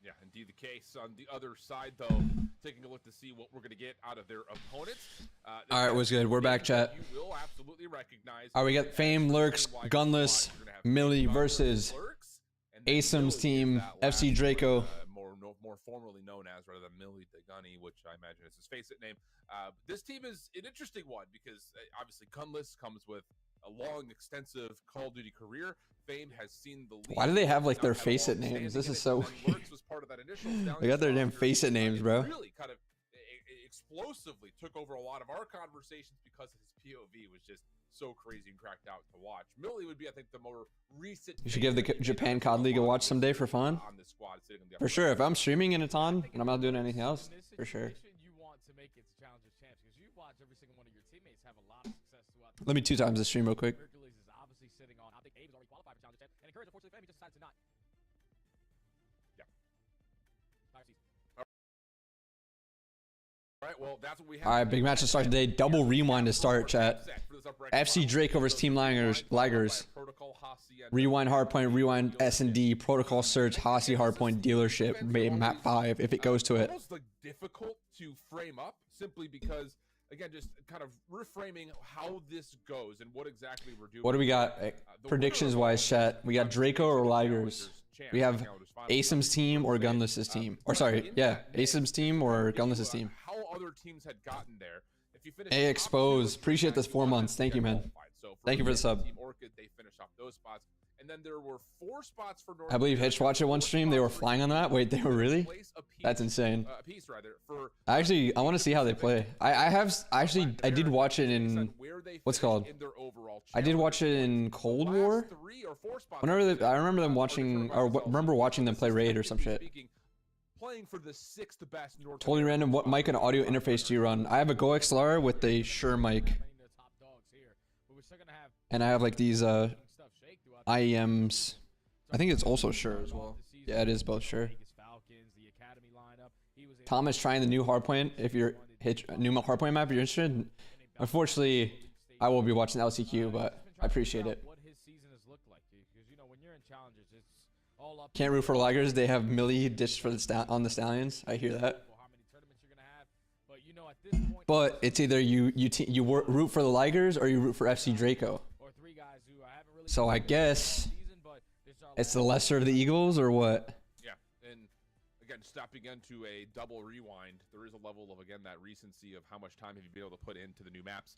Yeah, indeed the case. On the other side, though, taking a look to see what we're going to get out of their opponents. All right, what's good? We're back, chat. You will absolutely recognize. All right, we got Fame, Lurks, Gunless, Millie versus Asim's team, FC Draco. More formally known as, rather than Millie the Gunny, which I imagine is his face-it name. This team is an interesting one because obviously Gunless comes with a long, extensive Call of Duty career. Fame has seen the lead. Why do they have like their face-it names? This is so weird. They got their damn face-it names, bro. Really kind of explosively took over a lot of our conversations because his POV was just so crazy and cracked out to watch. Millie would be, I think, the more recent. You should give the Japan COD League a watch someday for fun. For sure. If I'm streaming in a ton and I'm not doing anything else, for sure. You want to make it to Challengers Champs because you watch every single one of your teammates have a lot of success throughout. Let me 2 times the stream real quick. Hercules is obviously sitting on. I think Abe's already qualified for Challengers Champs, and Encourage, unfortunately, for him, he just decided to not. Yeah. All right, well, that's what we have. All right, big match to start today. Double rewind to start, chat. FC Draco versus Team Ligers. Rewind hardpoint, rewind S&D, protocol search, Hasi hardpoint, dealership, map 5 if it goes to it. Almost like difficult to frame up simply because, again, just kind of reframing how this goes and what exactly we're doing. What do we got predictions wise, chat? We got Draco or Ligers. We have Asim's team or Gunless's team. Or sorry, yeah, Asim's team or Gunless's team. How other teams had gotten there. If you finish A Expose, appreciate this 4 months. Thank you, man. Thank you for the sub. Team Orchid, they finished off those spots. And then there were 4 spots for North. I believe Hitch watched it one stream. They were flying on that. Wait, they were really? That's insane. Actually, I want to see how they play. I did watch it in what's called. I did watch it in Cold War. Whenever I remember them watching, or remember watching them play Raid or some shit. Playing for the 6th best North. Totally random. What mic and audio interface do you run? I have a Go XLR with a Shure mic, and I have like these IEMs. I think it's also Shure as well. Yeah, it is both Shure. Thomas trying the new hardpoint. If you're new hardpoint map, if you're interested. Unfortunately, I will be watching LCQ, but I appreciate it. Can't root for Ligers. They have Millie ditched for the on the Stallions. I hear that. But it's either you root for the Ligers or you root for FC Draco. So I guess it's the lesser of the Eagles or what? Yeah, and again, stepping into a double rewind, there is a level of, again, that recency of how much time have you been able to put into the new maps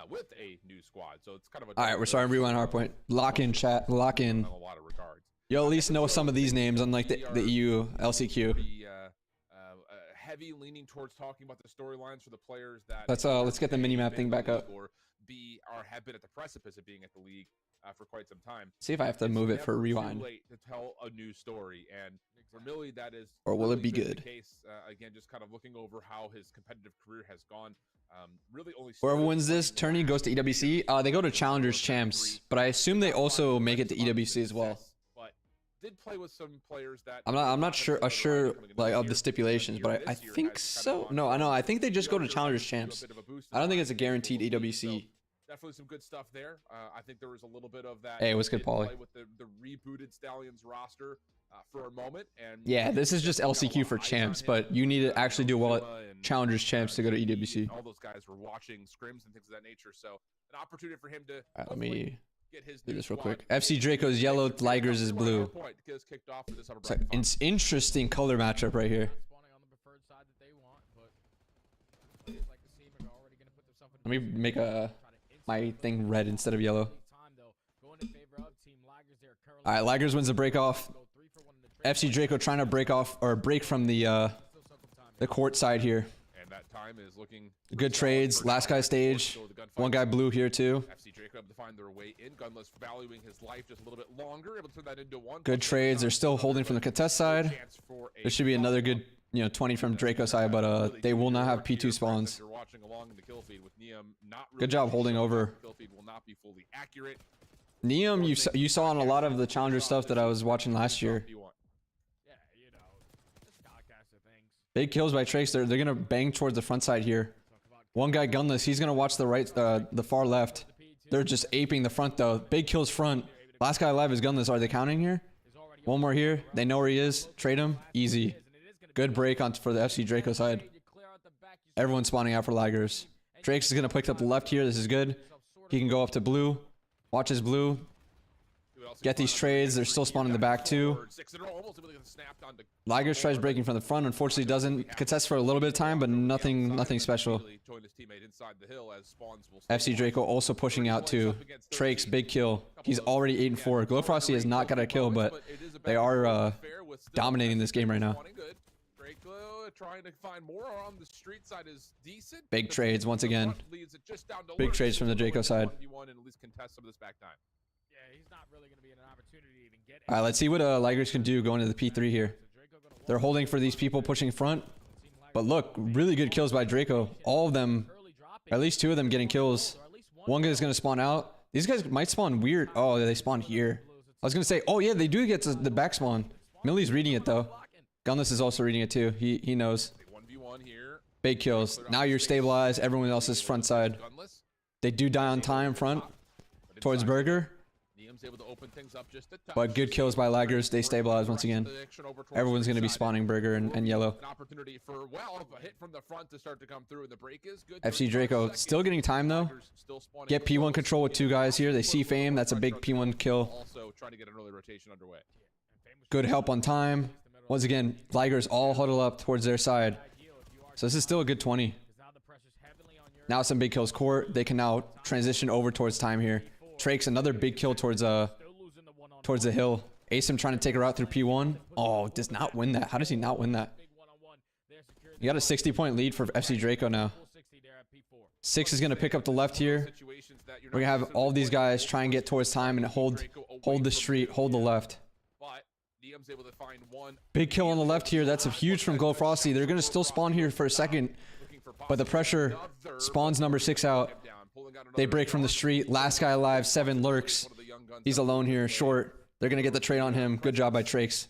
with a new squad. So it's kind of a... All right, we're starting rewind hardpoint. Lock in, chat. Lock in. In a lot of regards. You'll at least know some of these names, unlike the EU LCQ. Heavy leaning towards talking about the storylines for the players that... Let's get the mini-map thing back up. Or have been at the precipice of being at the league for quite some time. See if I have to move it for rewind. Too late to tell a new story, and for Millie, that is... Or will it be good? The case, again, just kind of looking over how his competitive career has gone. Really only... Whoever wins this tourney goes to EWC. They go to Challengers Champs, but I assume they also make it to EWC as well. Did play with some players that I'm not sure like of the stipulations, but I think so. No, I know. I think they just go to Challengers Champs. I don't think it's a guaranteed EWC. Definitely some good stuff there. I think there was a little bit of that. Hey, what's good, Paulie? With the rebooted Stallions roster for a moment, and yeah, this is just LCQ for champs, but you need to actually do well at Challengers Champs to go to EWC. All those guys were watching scrims and things of that nature, so an opportunity for him to. All right, let me do this real quick. FC Draco's yellow, Ligers is blue. It's interesting color matchup right here. Let me make my thing red instead of yellow. All right, Ligers wins the break off. FC Draco trying to break off or break from the court side here. And that time is looking Good trades. Last guy stage. One guy blue here too. FC Draco able to find their way in. Gunless valuing his life just a little bit longer, able to turn that into one. Good trades. They're still holding from the contest side. There should be another good, 20 from Draco side, but they will not have P2 spawns. Good job holding over. Neum, you saw on a lot of the challenger stuff that I was watching last year. Big kills by Trace. They're gonna bang towards the front side here. One guy gunless. He's gonna watch the right, the far left. They're just aping the front though. Big kills front. Last guy alive is gunless. Are they counting here? One more here. They know where he is. Trade him. Easy. Good break on for the FC Draco side. Everyone's spawning out for Ligers. Drake's is gonna pick up the left here. This is good. He can go up to blue. Watch his blue. Get these trades. They're still spawning in the back too. Ligers tries breaking from the front. Unfortunately doesn't. Contest for a little bit of time, but nothing special. FC Draco also pushing out too. Trake's big kill. He's already 8-4. Glowfrosty has not got a kill, but they are dominating this game right now. Trying to find more on the street side is decent. Big trades once again. Big trades from the Draco side. All right, let's see what Ligers can do going to the P3 here. They're holding for these people pushing front. But look, really good kills by Draco. All of them, at least 2 of them getting kills. One guy's going to spawn out. These guys might spawn weird. Oh, they spawn here. I was going to say, oh yeah, they do get to the back spawn. Millie's reading it though. Gunless is also reading it too. He knows. Big kills. Now you're stabilized. Everyone else is front side. They do die on time front towards Burger. But good kills by Ligers. They stabilize once again. Everyone's going to be spawning Burger and yellow. FC Draco still getting time though. Get P1 control with 2 guys here. They see Fame. That's a big P1 kill. Good help on time. Once again, Ligers all huddle up towards their side. So this is still a good 20. Now some big kills court. They can now transition over towards time here. Trake's another big kill towards the hill. Asim trying to take her out through P1. Oh, does not win that. How does he not win that? You got a 60-point lead for FC Draco now. 6 is going to pick up the left here. We're going to have all these guys try and get towards time and hold the street, hold the left. Big kill on the left here. That's a huge from Glowfrosty. They're going to still spawn here for a second, but the pressure spawns number 6 out. They break from the street. Last guy alive. 7 lurks. He's alone here, short. They're going to get the trade on him. Good job by Trakes.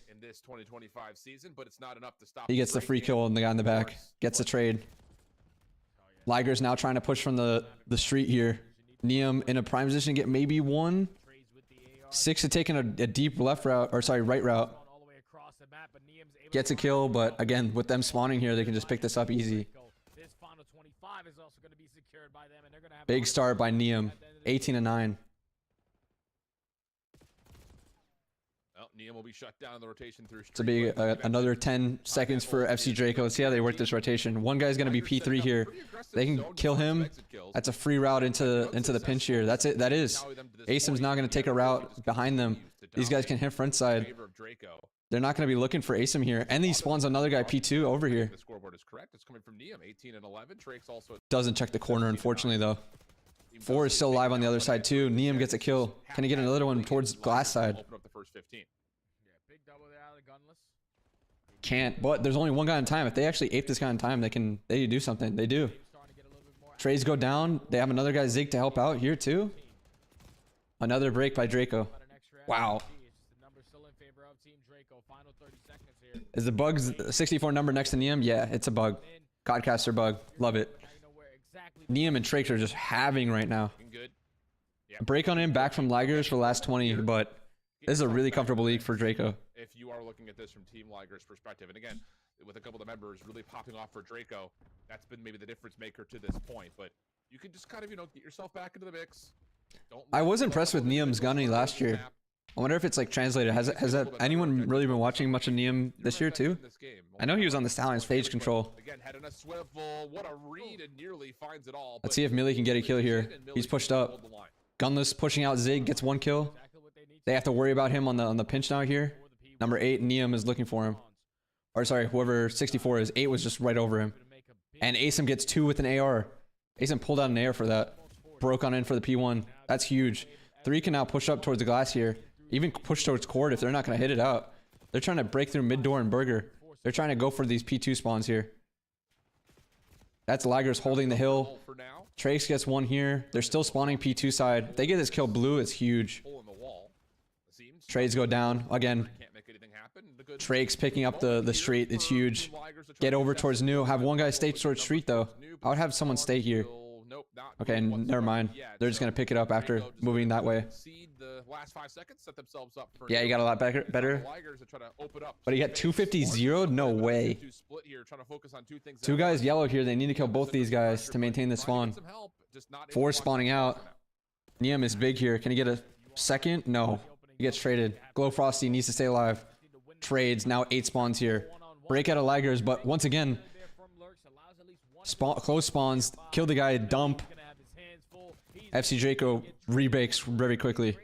He gets the free kill on the guy in the back. Gets the trade. Ligers now trying to push from the street here. Neum in a prime position to get maybe 1. 6 is taking a deep left route, or sorry, right route. Gets a kill, but again, with them spawning here, they can just pick this up easy. Big start by Neum, 18-9. Neum will be shut down in the rotation through. To be another 10 seconds for FC Draco. Let's see how they work this rotation. One guy's going to be P3 here. They can kill him. That's a free route into the pinch here. That's it. That is. Asim's not going to take a route behind them. These guys can hit front side. They're not going to be looking for Asim here. And he spawns another guy P2 over here. The scoreboard is correct. It's coming from Neum, 18 and 11. Trakes also doesn't check the corner, unfortunately, though. 4 is still alive on the other side, too. Neum gets a kill. Can he get another one towards glass side? open up the first 15. Can't, but there's only one guy in time. If they actually ape this guy in time, they do something. They do. Trades go down. They have another guy Zig to help out here too. Another break by Draco. Wow. Is the bugs 64 number next to Neum? Yeah, it's a bug. Codcaster bug. Love it. Neum and Trakes are just having right now. Break on him back from Ligers for the last 20, but this is a really comfortable league for Draco. If you are looking at this from Team Ligers' perspective, and again, with a couple of the members really popping off for Draco, that's been maybe the difference maker to this point. But you can just kind of, get yourself back into the mix. I was impressed with Neum's gunny last year. I wonder if it's like translated. Has anyone really been watching much of Neum this year too? I know he was on the Stallions phase control. Again, head in a swivel. What a read, and nearly finds it all. Let's see if Millie can get a kill here. He's pushed up. Gunless pushing out Zig, gets 1 kill. They have to worry about him on the pinch now here. Number 8, Neum is looking for him. Or sorry, whoever 64 is. 8 was just right over him. And Asim gets 2 with an AR. Asim pulled out an AR for that. Broke on in for the P1. That's huge. 3 can now push up towards the glass here. Even push towards court if they're not going to hit it out. They're trying to break through mid door and Burger. They're trying to go for these P2 spawns here. That's Ligers holding the hill. Trace gets 1 here. They're still spawning P2 side. If they get this kill blue, it's huge. Trades go down. Again, Trake's picking up the street. It's huge. Get over towards new. Have one guy stay towards street, though. I would have someone stay here. Okay, never mind. They're just going to pick it up after moving that way. Yeah, you got a lot better. But he got 250-0? No way. 2 guys yellow here. They need to kill both these guys to maintain the spawn. 4 spawning out. Niam is big here. Can he get a second? No. He gets traded. Glow Frosty needs to stay alive. Trades. Now 8 spawns here. Break out of Ligers, but once again, close spawns. Kill the guy. Dump. FC Draco rebreaks very quickly.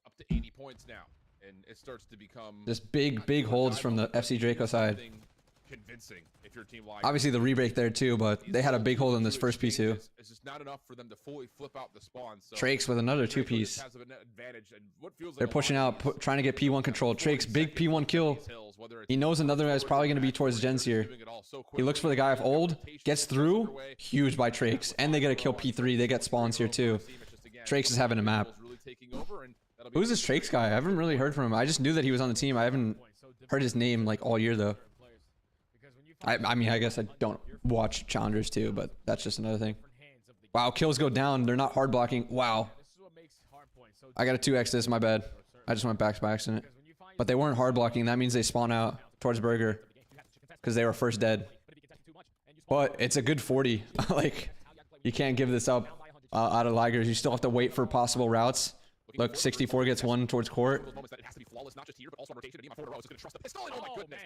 Up to 80 points now, and it starts to become just big holds from the FC Draco side. Convincing if your team lies. Obviously the rebreak there too, but they had a big hold in this first P2. It's just not enough for them to fully flip out the spawn. So Trakes with another 2-piece. They're pushing out, trying to get P1 control. Trakes, big P1 kill. He knows another guy's probably going to be towards Gens here. He looks for the guy of old, gets through. Huge by Trakes. And they get a kill P3. They get spawns here too. Trakes is having a map. Who's this Trakes guy? I haven't really heard from him. I just knew that he was on the team. I haven't heard his name like all year though. I mean, I guess I don't watch challengers too, but that's just another thing. Wow, kills go down. They're not hard blocking. Wow. I got a 2x this, my bad. I just went back by accident. But they weren't hard blocking. That means they spawn out towards Burger because they were first dead. But it's a good 40. Like, you can't give this up out of Ligers. You still have to wait for possible routes. Look, 64 gets 1 towards court.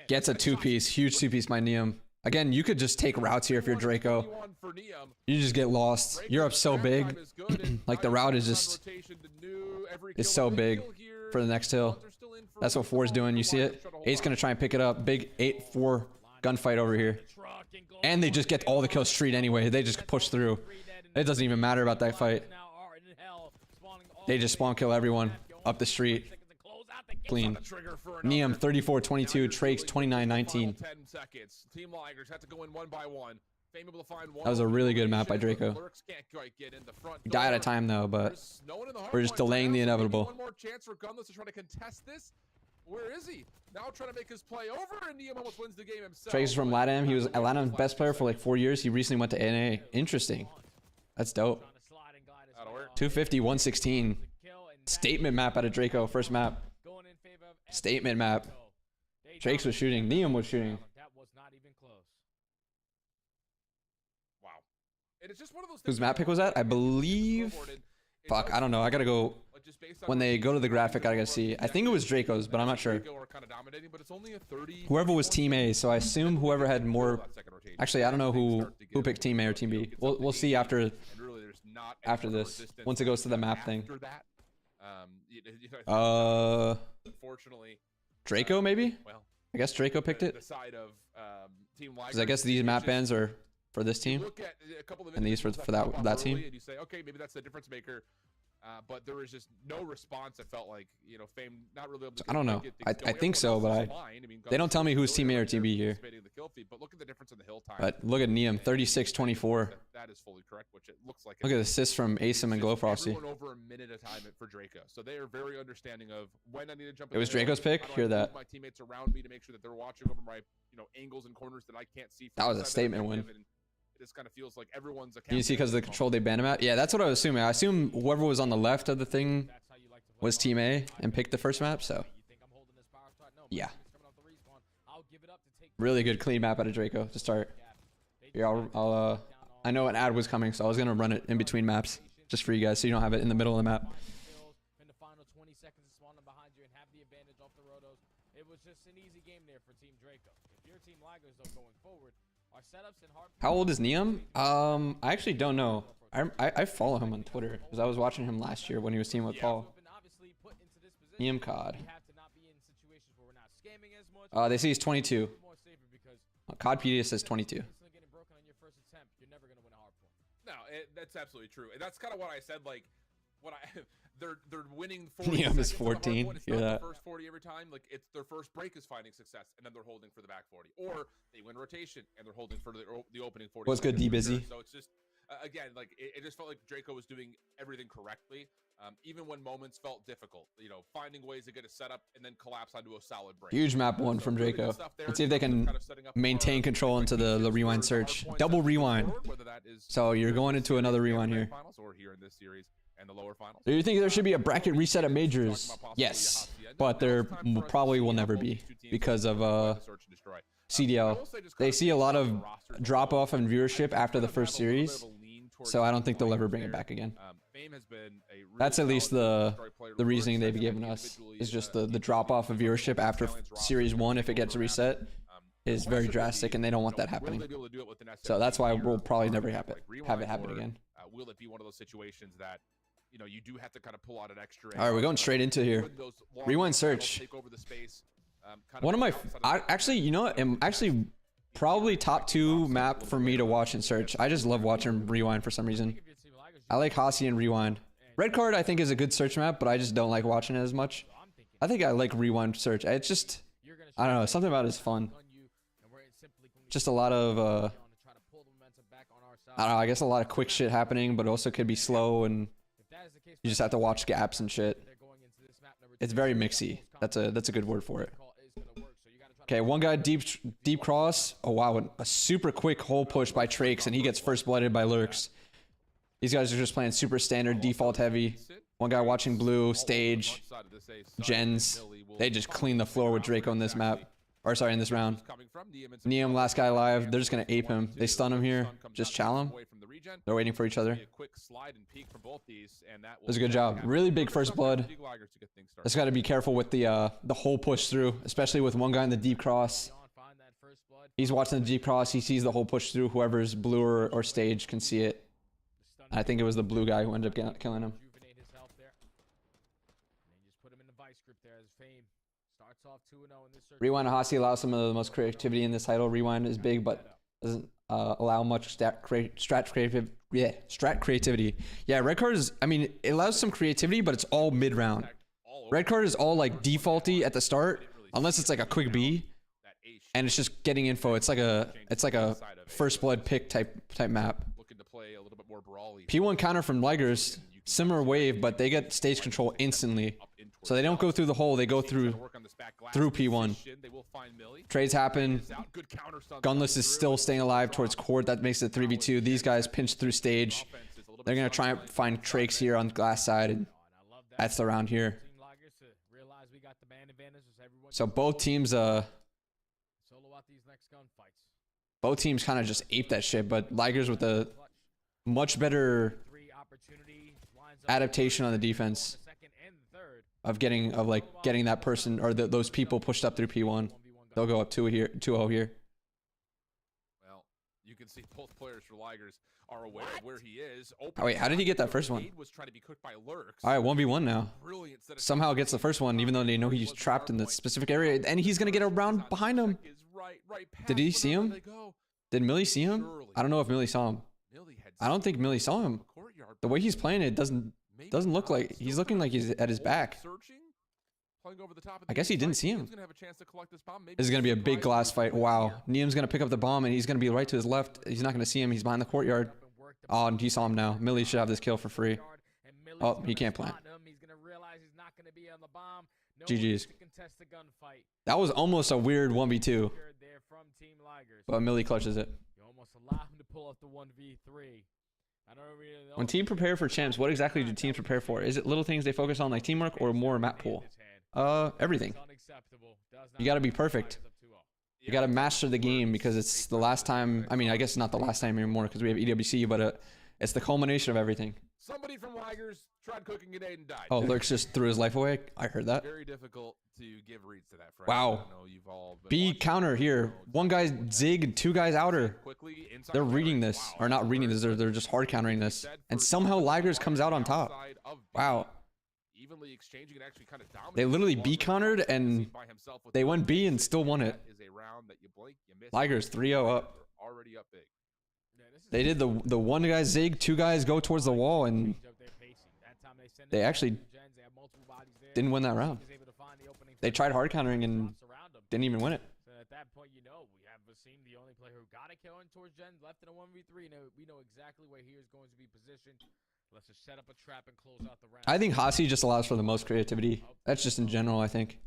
Gets a 2-piece. Huge 2-piece by Niam. Again, you could just take routes here if you're Draco. You just get lost. You're up so big. Like, the route is just... It's so big for the next hill. That's what 4's doing. You see it? 8's going to try and pick it up. Big 8-4 gunfight over here. And they just get all the kills street anyway. They just push through. It doesn't even matter about that fight. They just spawn kill everyone up the street. Clean. Niam 34-22, Trakes 29-19. That was a really good map by Draco. He died at a time though, but we're just delaying the inevitable. One more chance for Gunless to try to contest this. Where is he? Now trying to make his play over, and Niam almost wins the game himself. Trakes is from LATAM. He was LATAM's best player for like 4 years. He recently went to NA. Interesting. That's dope. 250, 116. Statement map out of Draco. First map. Statement map. Trakes was shooting. Niam was shooting. Wow. And it's just one of those Whose map pick was that? I believe... Fuck, I don't know. I gotta go... When they go to the graphic, I gotta see. I think it was Draco's, but I'm not sure. Whoever was Team A, so I assume whoever had more... Actually, I don't know who picked Team A or Team B. We'll see after this, once it goes to the map thing. Draco maybe? I guess Draco picked it. Because I guess these map bans are for this team, and these for that team. Okay, maybe that's the difference maker. But there was just no response. It felt like, you know, Fame not really able to. I don't know. I think so, but they don't tell me who's Team A or Team B here. But look at the difference in the hill time. But look at Niam, 36-24. That is fully correct, which it looks like. Look at the assists from Asim and Glow Frosty. Over a minute at a time for Draco, so they are very understanding of when I need to jump. It was Draco's pick. Hear that? My teammates around me to make sure that they're watching over my, you know, angles and corners that I can't see. That was a statement win. It just kind of feels like everyone's. You see, because of the control they banned him at. Yeah, that's what I was assuming. I assume whoever was on the left of the thing was Team A and picked the first map. So, yeah, really good clean map out of Draco to start. Yeah, I know an ad was coming, so I was gonna run it in between maps just for you guys, so you don't have it in the middle of the map. It was just an easy game there for Team Draco. If your Team Ligers though going forward, our setups and hard. How old is Niam? I actually don't know. I follow him on Twitter because I was watching him last year when he was teaming with Paul. Niam COD. They say he's 22. More safer because CODpedia says 22. instantly getting broken on your first attempt, you're never gonna win a hard point. No, that's absolutely true, and that's kind of what I said. Like, what I they're winning 40 Liam is seconds on the hard 14. point. It's Hear not that? the first 40 every time. Like, it's their first break is finding success, and then they're holding for the back 40, or they win rotation and they're holding for the opening 40. What's good, D Busy? So it's just again, like it just felt like Draco was doing everything correctly, even when moments felt difficult. You know, finding ways to get a setup and then collapse onto a solid break. Huge map one from really Draco. good stuff there Let's see if in they terms of can kind of setting up maintain our control into the rewind for search. hard points Double as we move rewind. forward, whether that is So you're here going in into this another series, rewind the here. finals, or here in this series and the lower finals. Do you think there should be a bracket reset at majors? Yes, but there probably will never be because of CDL. They see a lot of drop off in viewership after the first series, so I don't think they'll ever bring it back again. That's at least the reasoning they've given us, is just the drop off of viewership after series 1 if it gets reset is very drastic, and they don't want that happening. So that's why we'll probably never have it happen again. Will it be one of those situations that, you know, you do have to kind of pull out an extra? All right, we're going straight into here. Rewind search. One of my, actually, you know what? Actually, probably top 2 map for me to watch and search. I just love watching Rewind for some reason. I like Hossie and Rewind. Red Card, I think, is a good search map, but I just don't like watching it as much. I think I like Rewind search. It's just, I don't know, something about it is fun. Just a lot of, I don't know, I guess a lot of quick shit happening, but also could be slow, and you just have to watch gaps and shit. It's very mixy. That's a good word for it. Okay, one guy deep cross. Oh wow, a super quick hole push by Trakes, and he gets first blooded by Lurks. These guys are just playing super standard default heavy. One guy watching blue, stage, gens. They just clean the floor with Draco in this map. Or sorry, in this round. Neum, last guy alive. They're just gonna ape him. They stun him here. Just chow him. They're waiting for each other. That was a good job. Really big first blood. Just got to be careful with the whole push through, especially with one guy in the deep cross. He's watching the deep cross. He sees the whole push through. Whoever's blue or stage can see it. I think it was the blue guy who ended up killing him. Rewind and Hossie allows some of the most creativity in this title. Rewind is big, but doesn't allow much strat creativity. Yeah, red card is, I mean, it allows some creativity, but it's all mid round. Red card is all like defaulty at the start, unless it's like a quick B, and it's just getting info. It's like a first blood pick type map. P1 counter from Ligers, similar wave, but they get stage control instantly. So they don't go through the hole, they go through P1. Trades happen. Gunless is still staying alive towards court. That makes it 3v2. These guys pinch through stage. They're going to try and find Trakes here on glass side, and that's the round here. So both teams kind of just ape that shit, but Ligers with a much better adaptation on the defense of getting that person or those people pushed up through P1. They'll go up 2-0 here. Well, you can see both players for Ligers are aware of where he is. Oh wait, how did he get that first one? All right, 1v1 now. Somehow gets the first one, even though they know he's trapped in the specific area, and he's gonna get around behind him. Did he see him? Did Millie see him? I don't know if Millie saw him. I don't think Millie saw him. The way he's playing it doesn't look like he's looking like he's at his back. I guess he didn't see him. This is going to be a big glass fight. Wow. Neum's going to pick up the bomb, and he's going to be right to his left. He's not going to see him. He's behind the courtyard. Oh, and he saw him now. Millie should have this kill for free. Oh, he can't plant. GG's. That was almost a weird 1v2. But Millie clutches it. When team prepare for champs, what exactly do teams prepare for? Is it little things they focus on like teamwork or more map pool? Everything. You got to be perfect. You got to master the game because it's the last time. I mean, I guess it's not the last time anymore because we have EWC, but it's the culmination of everything. Somebody from Ligers tried cooking grenade and died. Oh, Lurks just threw his life away. I heard that. Very difficult to give reads to that. Wow. B counter here. One guy zig, 2 guys outer. They're reading this, or not reading this. They're just hard countering this, and somehow Ligers comes out on top. Wow. evenly exchanging and actually kind of dominating. They literally B countered and they went B and still won it. Is a round that you blink, you miss. Ligers 3-0 up. Already up big. They did the one guy zig, two guys go towards the wall, and they actually didn't win that round. They tried hard countering and didn't even win it. So at that point, you know, we have Vasim, the only player who got a kill in towards Gen, left in a 1v3. We know exactly where he is going to be positioned. Let's just set up a trap and close out the round. I think Hasi just allows for the most creativity. That's just in general, I think,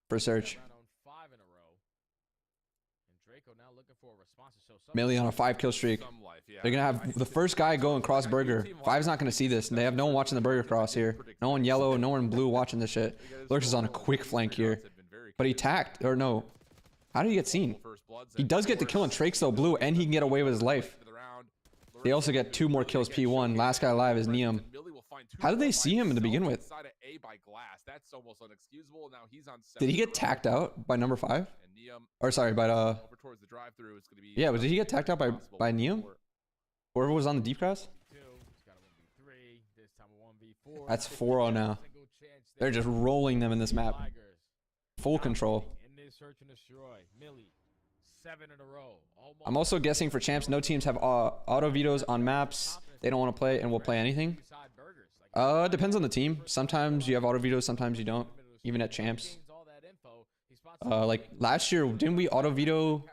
for Search. Millie on a 5-kill streak. They're going to have the first guy going cross burger. Five's not going to see this, and they have no one watching the burger cross here. No one yellow, no one blue watching this shit. Lurks is on a quick flank here. But he tacked, or no. How did he get seen? He does get the kill on Trakes though, blue, and he can get away with his life. They also get 2 more kills P1. Last guy alive is Neum. How did they see him to begin with? Did he get tacked out by number 5? Or sorry, by yeah, did he get tacked out by Neum? Whoever was on the deep cross? That's 4-0 now. They're just rolling them in this map. Full control. I'm also guessing for champs, no teams have auto vetoes on maps. They don't want to play and will play anything. Depends on the team. Sometimes you have auto vetoes, sometimes you don't. Even at champs. Like last year, didn't we auto veto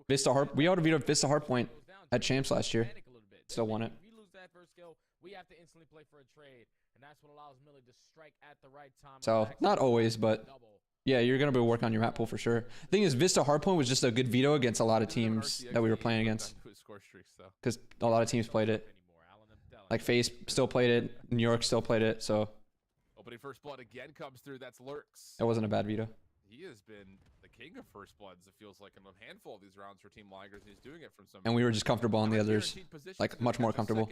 Vista Harp? We auto vetoed Vista Hardpoint at champs last year. Still won it. So not always, but yeah, you're gonna be working on your map pool for sure. The thing is, Vista Hardpoint was just a good veto against a lot of teams that we were playing against, because a lot of teams played it. Like FaZe still played it, New York still played it, so opening first blood again comes through. That's Lurks. It wasn't a bad veto. He has been the king of first bloods. It feels like in a handful of these rounds for Team Ligers. He's doing it from some. And we were just comfortable on the others, like much more comfortable.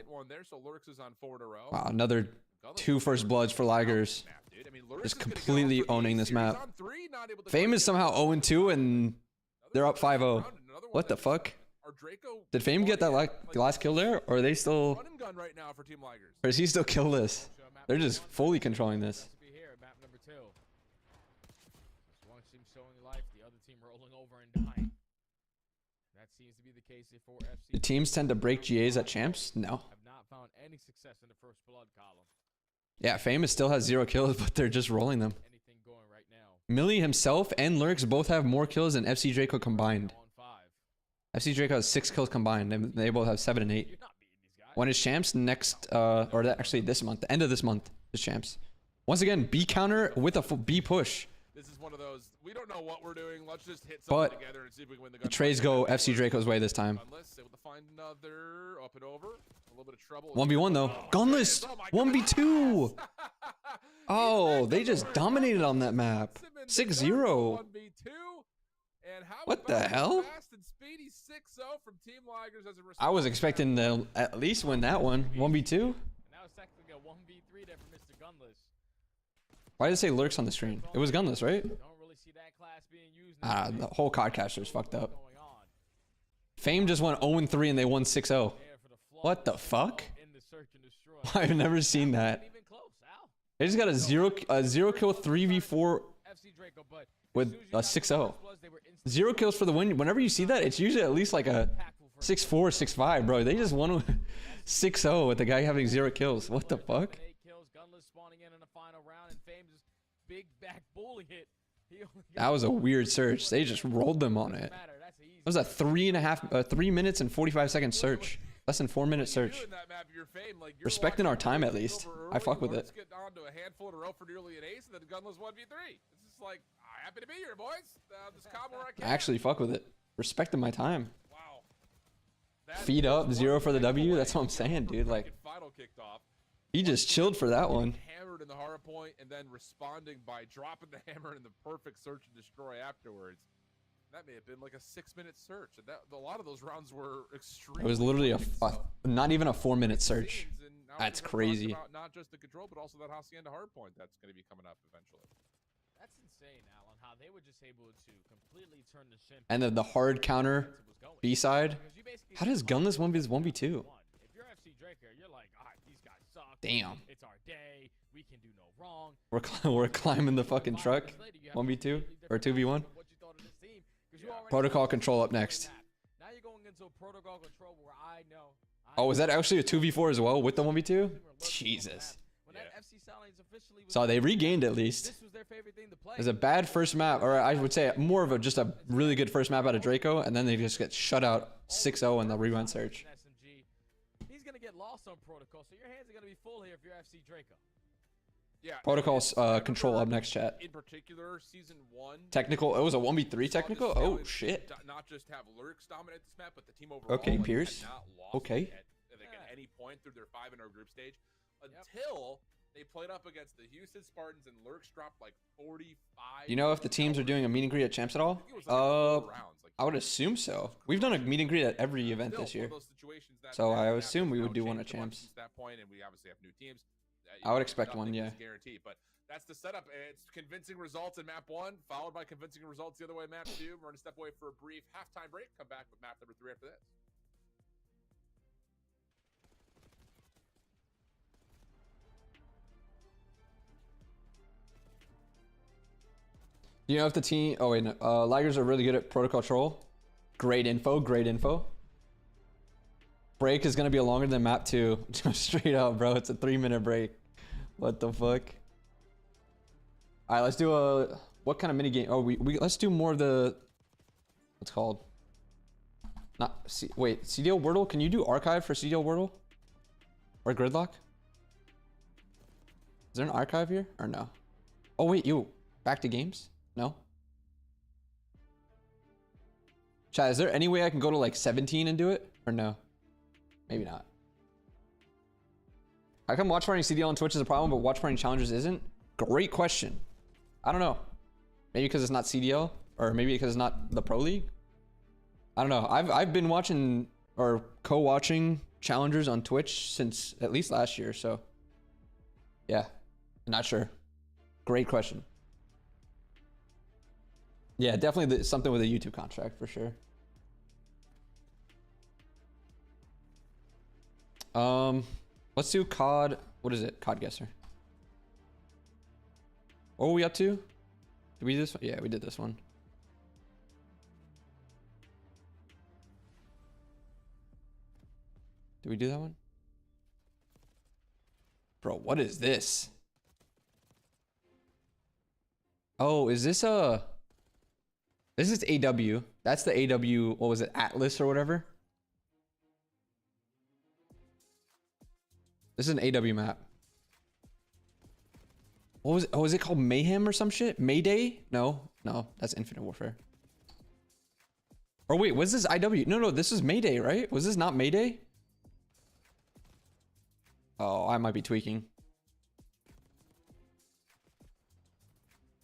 Wow, another 2 first bloods for Ligers. Just completely owning this map. Fame is somehow 0-2 and they're up 5-0. What the fuck? Did Fame get that last kill there, or are they still? Or is he still killless? They're just fully controlling this. Do teams tend to break GAs at champs? No. Yeah, Famous still has 0 kills, but they're just rolling them. Millie himself and Lurks both have more kills than FC Draco combined. FC Draco has 6 kills combined, and they both have 7 and 8. When is champs next, actually this month, the end of this month is champs. Once again, B counter with a full B push. This is one of those, we don't know what we're doing, let's just hit something together and see if we can win the trades go FC Draco's way this time. Unless able to find another, up and over. A little bit of trouble. 1v1 though. Gunless! 1v2! Oh, they just dominated on that map. 6-0. What the hell? I was expecting to at least win that one. 1v2? Why did it say Lurks on the screen? It was Gunless, right? The whole codcaster's fucked up. Fame just went 0-3 and they won 6-0. What the fuck? I've never seen that. They just got a 0 kill 3v4 with a 6-0. 0 kills for the win. Whenever you see that, it's usually at least like a 6-4, 6-5, bro. They just won 6-0 with the guy having 0 kills. What the fuck? That was a weird search. They just rolled them on it. That was a 3 minutes and 45 second search. Less than 4 minute search. Respecting our time at least. I fuck with it. I actually fuck with it. Respecting my time. Feet up, 0 for the W. That's what I'm saying, dude. Like, he just chilled for that one. Hammered in the hard point and then responding by dropping the hammer in the perfect search and destroy afterwards. That may have been like a 6-minute search. And a lot of those rounds were extreme. It was literally not even a 4 minute search. That's crazy. Not just the control, but also that Hacienda hard point that's going to be coming up eventually. That's insane, Alan, how they were just able to completely turn the ship. And then the hard counter B side. How does Gunless 1v2? If you're FC Draco, you're like, all right, these guys suck. Damn. It's our day. we can do no wrong. We're climbing the fucking truck. 1v2 or 2v1. Protocol control up next. Now you're going into a protocol control where I know. Oh, is that actually a 2v4 as well with the 1v2? Jesus. So they regained at least. It was a bad first map, or I would say more of a just a really good first map out of Draco, and then they just get shut out 6-0 in the rewind search. He's gonna get lost on protocol, so your hands are gonna be full here if you're FC Draco. Yeah. Protocol's control up next, chat. In particular, season 1. Technical. It was a 1v3 technical. Oh shit. Not just have Lurks dominate this map, but the team overall. Okay, Pierce. Had not lost Okay. At any point through their 5-0 group stage until they played up against the Houston Spartans and Lurks dropped like 45. You know if the teams are doing a meet and greet at Champs at all? I would assume so. We've done a meet and greet at every event this year. So I would assume we would do one at Champs. At that point, and we obviously have new teams. I would expect one, yeah. Guaranteed, but that's the setup. It's convincing results in map 1, followed by convincing results the other way in map 2. We're going to step away for a brief halftime break. Come back with map number 3 after this. You know if the team... Oh, wait, no. Ligers are really good at protocol troll. Great info, great info. Break is going to be longer than map 2. Straight up, bro. It's a 3-minute break. What the fuck? All right, let's do a... What kind of mini game? Oh, let's do more of the... What's it called? Wait, CDL Wordle? Can you do archive for CDL Wordle? Or Gridlock? Is there an archive here? Or no? Oh, wait, back to games? No? Chat, is there any way I can go to like 17 and do it? Or no? Maybe not. How come watch party CDL on Twitch is a problem, but watch party challengers isn't? Great question. I don't know. Maybe because it's not CDL, or maybe because it's not the Pro League. I don't know. I've been watching or co-watching challengers on Twitch since at least last year, so yeah, not sure. Great question. Yeah, definitely something with a YouTube contract for sure. Let's do COD. What is it? COD Guesser. What were we up to? Did we do this one? Yeah, we did this one. Did we do that one? Bro, what is this? Oh, is this This is AW. That's the AW, what was it? Atlas or whatever? This is an AW map. What was it? Oh, is it called Mayhem or some shit? Mayday? No, that's Infinite Warfare. Or wait, was this IW? No, this is Mayday, right? Was this not Mayday? Oh, I might be tweaking.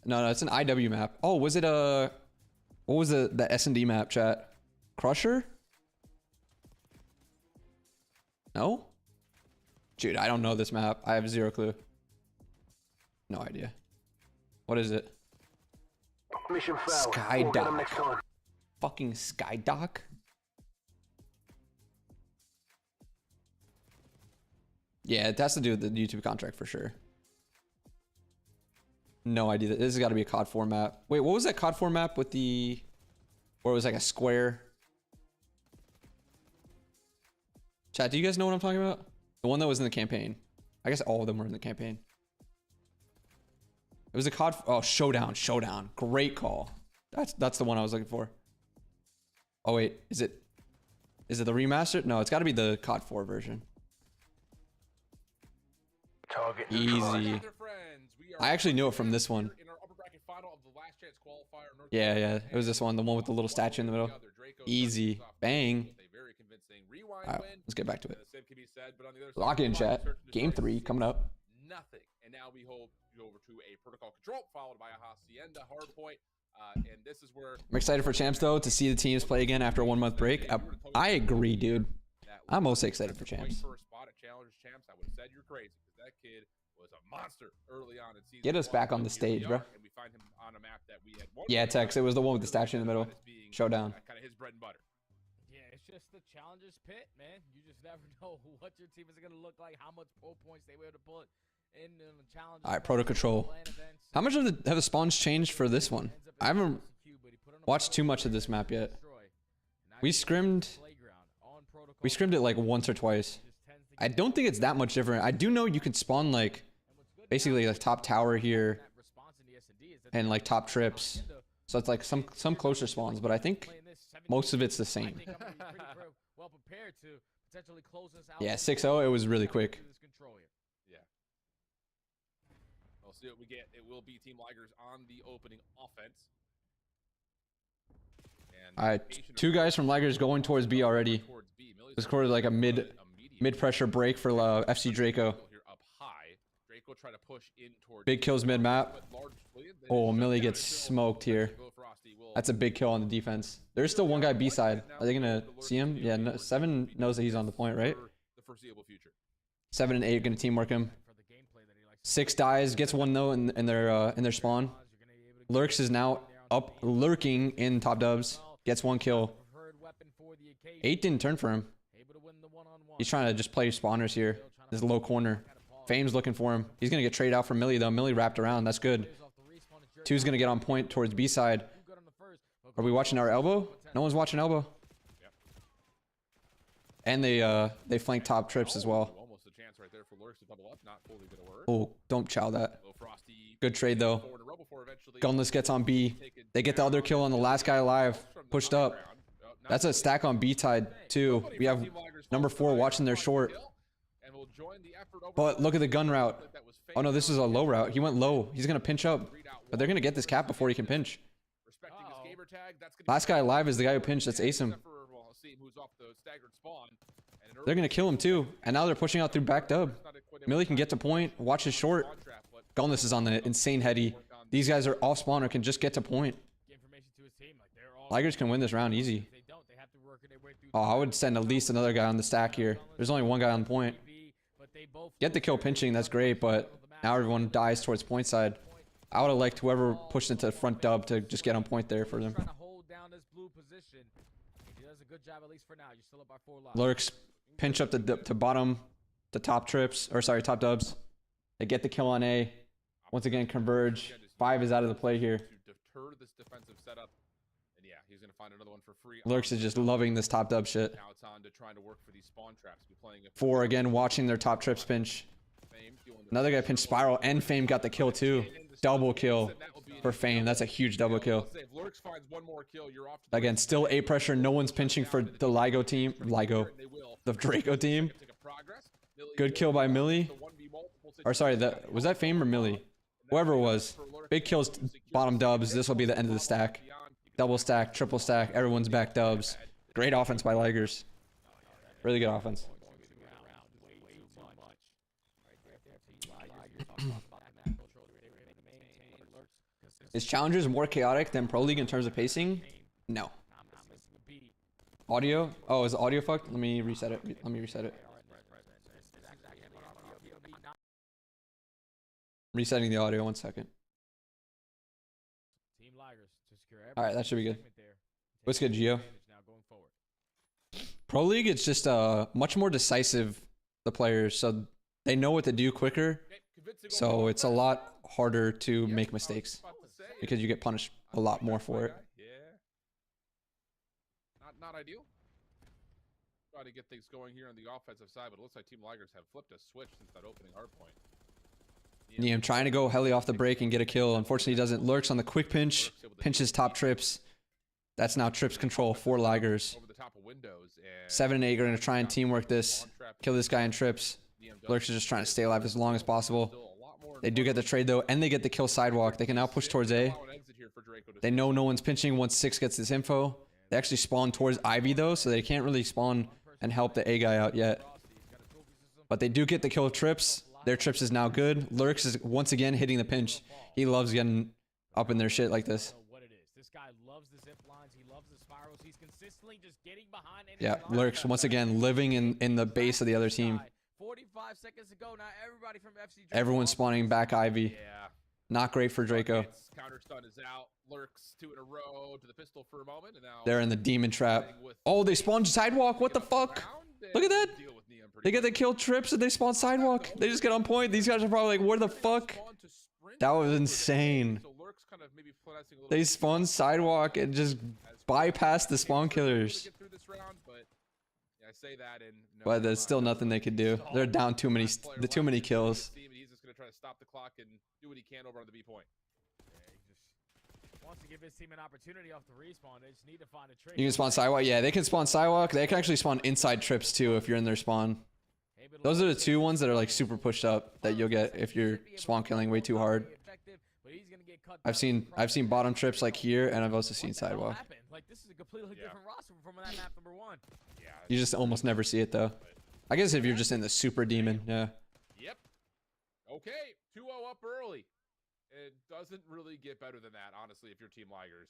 No, it's an IW map. Oh, was it what was the S&D map, chat? Crusher? No? Dude, I don't know this map. I have zero clue. No idea. What is it? Mission failed. Skydock. Fucking Skydock? Yeah, it has to do with the YouTube contract for sure. No idea. This has got to be a COD 4 map. Wait, what was that COD 4 map with the... Or it was like a square? Chat, do you guys know what I'm talking about? The one that was in the campaign. I guess all of them were in the campaign. It was a COD... Oh, Showdown. Showdown. Great call. That's the one I was looking for. Oh, wait. Is it the remastered? No, it's got to be the COD 4 version. Target Easy. I actually knew it from this one. Yeah. It was this one. The one with the little statue in the middle. Easy. Bang. Alright, let's get back to it. Lock in, chat. Game 3 coming up. Nothing. And now we go over to a protocol control, followed by a Hacienda hardpoint. And this is where I'm excited for Champs though to see the teams play again after a 1 month break. I agree, dude. I'm most excited for Champs. For a spot at Challengers Champs, I would have said you're crazy because that kid was a monster early on in season. Get us back on the stage, bro. And we find him on a map that we had yeah, Tex. It was the one with the statue in the middle. Showdown. Kind of his bread and butter. Yeah, it's just the Challengers pit, man. You just never know what your team is going to look like, how much pro points they were able to put. in the challenge. All right, proto control. How much have the spawns changed for this one? I haven't watched too much of this map yet. We scrimmed it like once or twice. I don't think it's that much different. I do know you can spawn like basically like top tower here and like top trips. So it's like some closer spawns, but I think most of it's the same. Yeah, 6-0, it was really quick. Yeah. We'll see what we get. It will be Team Ligers on the opening offense. All right, 2 guys from Ligers going towards B already. This quarter like a mid pressure break for FC Draco. Big kills mid map. Oh, Millie gets smoked here. That's a big kill on the defense. There's still one guy B side. Are they gonna see him? Yeah, no, 7 knows that he's on the point, right? 7 and 8 gonna teamwork him. 6 dies, gets 1 though in their spawn. Lurks is now up lurking in top dubs. Gets 1 kill. 8 didn't turn for him. He's trying to just play spawners here. This low corner. Fame's looking for him. He's gonna get traded out from Millie though. Millie wrapped around. That's good. 2's gonna get on point towards B side. Are we watching our elbow? No one's watching elbow. And they flank top trips as well. Oh, don't chow that. Good trade though. Gunless gets on B. They get the other kill on the last guy alive. Pushed up. That's a stack on B side too. We have number 4 watching their short. But look at the gun route. Oh no, this is a low route. He went low. He's gonna pinch up. But they're gonna get this cap before he can pinch. Last guy alive is the guy who pinched. That's Ace him. They're gonna kill him too. And now they're pushing out through back dub. Millie can get to point. Watch his short. Gunless is on the insane heady. These guys are off spawn or can just get to point. Ligers can win this round easy. Oh, I would send at least another guy on the stack here. There's only 1 guy on point. Get the kill pinching, that's great, but now everyone dies towards point side. I would have liked whoever pushed into the front dub to just get on point there for them. Lurks pinch up to bottom, to top trips, or sorry, top dubs. They get the kill on A. Once again, converge. 5 is out of the play here. He's gonna find another one for free. Lurks is just loving this top dub shit. Now it's on to trying to work for these spawn traps. 4 again, watching their top trips pinch. Another guy pinched Spiral, and Fame got the kill too. Double kill for Fame. That's a huge double kill. Again, still A pressure. No one's pinching for the Ligo team. The Draco team. Good kill by Millie. Or sorry, was that Fame or Millie? Whoever it was. Big kills, bottom dubs. This will be the end of the stack. Double stack, triple stack, everyone's back dubs. Great offense by Ligers. Really good offense. Is Challengers more chaotic than Pro League in terms of pacing? No. Audio? Oh, is the audio fucked? Let me reset it. Resetting the audio, 1 second. Alright, that should be good. What's good, Gio? Pro League, it's just much more decisive, the players, so they know what to do quicker. So it's a lot harder to make mistakes because you get punished a lot more for it. Not ideal. Try to get things going here on the offensive side, but it looks like Team Ligers have flipped a switch since that opening hard point. Yeah, I'm trying to go heli off the break and get a kill. Unfortunately, he doesn't. Lurks on the quick pinch. Pinches top trips. That's now trips control for Ligers. 7 and 8 are going to try and teamwork this. Kill this guy in trips. Lurks is just trying to stay alive as long as possible. They do get the trade though, and they get the kill sidewalk. They can now push towards A. They know no one's pinching once 6 gets this info. They actually spawn towards Ivy though, so they can't really spawn and help the A guy out yet. But they do get the kill of trips. Their trips is now good. Lurks is once again hitting the pinch. He loves getting up in their shit like this. Yeah, Lurks once again living in the base of the other team. 45 seconds ago, now everybody from FC Everyone's spawning back Ivy. Yeah. Not great for Draco. Counter stun is out. Lurks 2 in a row to the pistol for a moment, and now they're in the demon trap. Oh, they spawned sidewalk. What the fuck? Look at that. They get the kill trips and they spawn sidewalk. They just get on point. These guys are probably like, where the fuck? That was insane. They spawn sidewalk and just bypass the spawn killers. But there's still nothing they could do. They're down too many kills. He's just gonna try to stop the clock and do what he can over on the B point. Wants to give his team an opportunity off the respawn. They just need to find a trade. You can spawn sidewalk. Yeah, they can spawn sidewalk. They can actually spawn inside trips too if you're in their spawn. Those are the two ones that are like super pushed up that you'll get if you're spawn killing way too hard. I've seen bottom trips like here, and I've also seen sidewalk. Like this is a completely different roster from that map number 1. You just almost never see it though. I guess if you're just in the super demon, yeah. Yep. Okay, 2-0 up early. It doesn't really get better than that, honestly, if you're Team Ligers.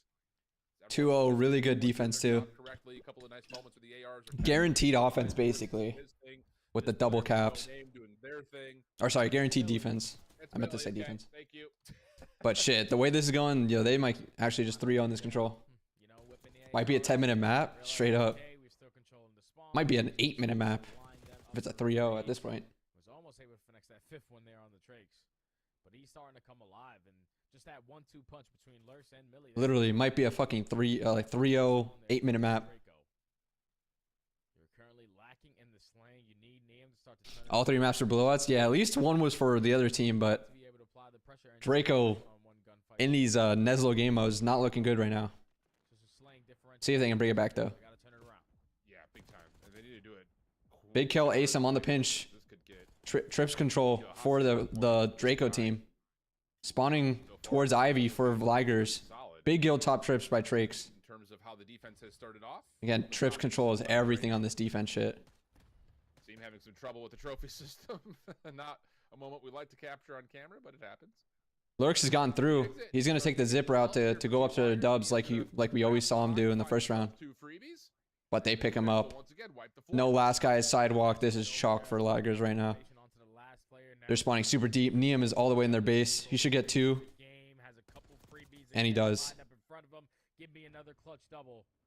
2-0, really good defense too. Correctly, a couple of nice moments with the ARs. Guaranteed offense basically, with the double caps. Or sorry, guaranteed defense. I meant to say defense. Thank you. But shit, the way this is going, yo, they might actually just 3-0 on this control. Might be a 10-minute map, straight up. Might be an 8-minute map if it's a 3-0 at this point. Was almost able to finish that 5th one there on the Trakes, but he's starting to come alive, and just that 1-2 punch between Lurks and Millie. Literally, might be a fucking 3-0 8-minute map. You're currently lacking in the slaying. You need Niam to start to turn. All 3 maps are blowouts. Yeah, at least one was for the other team, but Draco in these Neslo game modes not looking good right now. See if they can bring it back though. Big kill, Asem on the pinch. Trips control for the Draco team. Spawning towards Ivy for Ligers. Big kill top trips by Trakes. In terms of how the defense has started off. Again, trips control is everything on this defense shit. Seem having some trouble with the trophy system. Not a moment we like to capture on camera, but it happens. Lurks has gotten through. He's gonna take the zip route to go up to the dubs like we always saw him do in the first round. But they pick him up. No last guy's sidewalk. This is chalk for Ligers right now. They're spawning super deep. Niam is all the way in their base. He should get 2. And he does.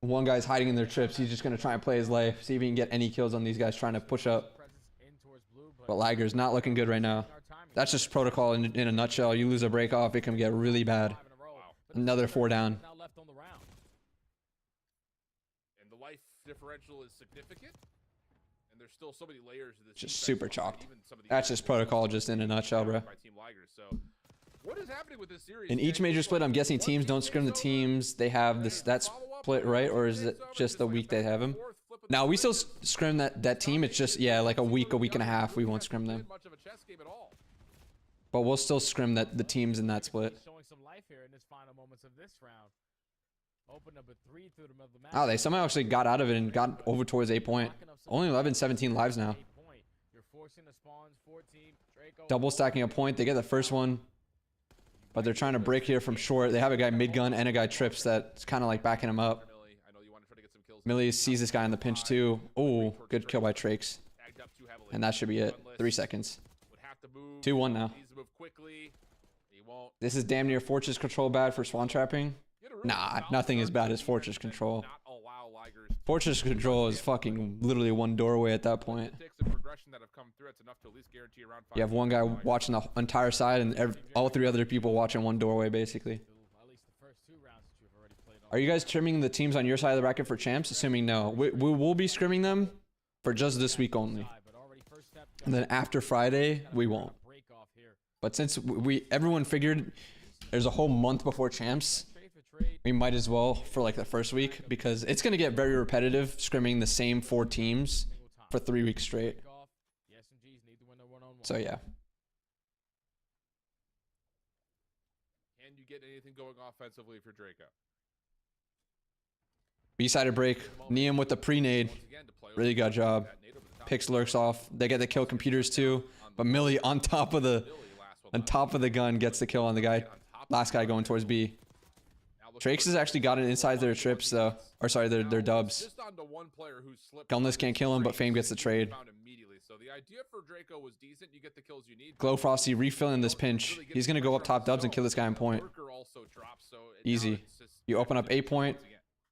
One guy's hiding in their trips. He's just going to try and play his life. See if he can get any kills on these guys trying to push up. But Ligers not looking good right now. That's just protocol in a nutshell. You lose a break off, it can get really bad. Another 4 down. Differential is significant, and there's still so many layers of this. Just super chalked. That's just protocol, just in a nutshell, bro. So, what is happening with this series? In each major split, I'm guessing teams don't scrim the teams. They have that split, right? Or is it just the week they have them? Now we still scrim that team. It's just like a week and a half. We won't scrim them. But we'll still scrim the teams in that split. Showing some life here in this final moments of this round. Open number 3 through the middle of the map. Oh, they somehow actually got out of it and got over towards 8 point. Only 11-17 lives now. Double stacking a point. They get the first one. But they're trying to break here from short. They have a guy mid-gun and a guy trips that's kind of like backing him up. Millie sees this guy in the pinch too. Oh, good kill by Trakes. And that should be it. 3 seconds. 2-1 now. This is damn near Fortress control bad for spawn trapping. Nah, nothing as bad as Fortress control. Fortress control is fucking literally one doorway at that point. You have one guy watching the entire side and all 3 other people watching one doorway basically. Are you guys trimming the teams on your side of the bracket for champs? Assuming no. We will be scrimming them for just this week only. And then after Friday, we won't. But since everyone figured there's a whole month before champs, we might as well for like the first week because it's going to get very repetitive scrimming the same 4 teams for 3 weeks straight. So yeah. Can you get anything going offensively for Draco? B-sided break. Niam with the pre-nade. Really good job. Picks Lurks off. They get the kill computers too. But Millie on top of the gun gets the kill on the guy. Last guy going towards B. Trakes has actually gotten inside their trips though. Or sorry, their dubs. Gunless can't kill him, but Fame gets the trade. Glow Frosty refilling this pinch. He's gonna go up top dubs and kill this guy on point. Easy. You open up 8 point.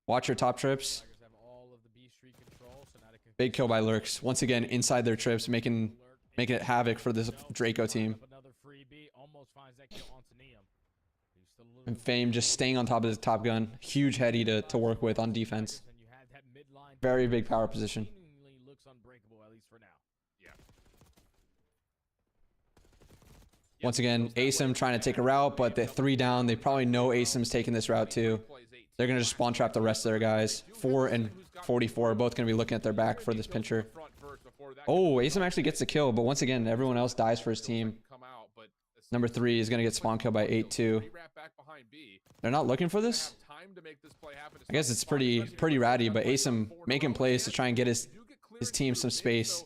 Watch your top trips. Big kill by Lurks. Once again, inside their trips, making it havoc for this Draco team. And Fame just staying on top of his top gun. Huge heady to work with on defense. Very big power position. Once again, ASIM trying to take a route, but the 3 down. They probably know ASIM's taking this route too. They're going to just spawn trap the rest of their guys. 4 and 44 are both going to be looking at their back for this pincher. Oh, ASIM actually gets the kill, but once again, everyone else dies for his team. Number 3 is going to get spawn killed by 8-2. They're not looking for this? I guess it's pretty ratty, but ASIM making plays to try and get his team some space.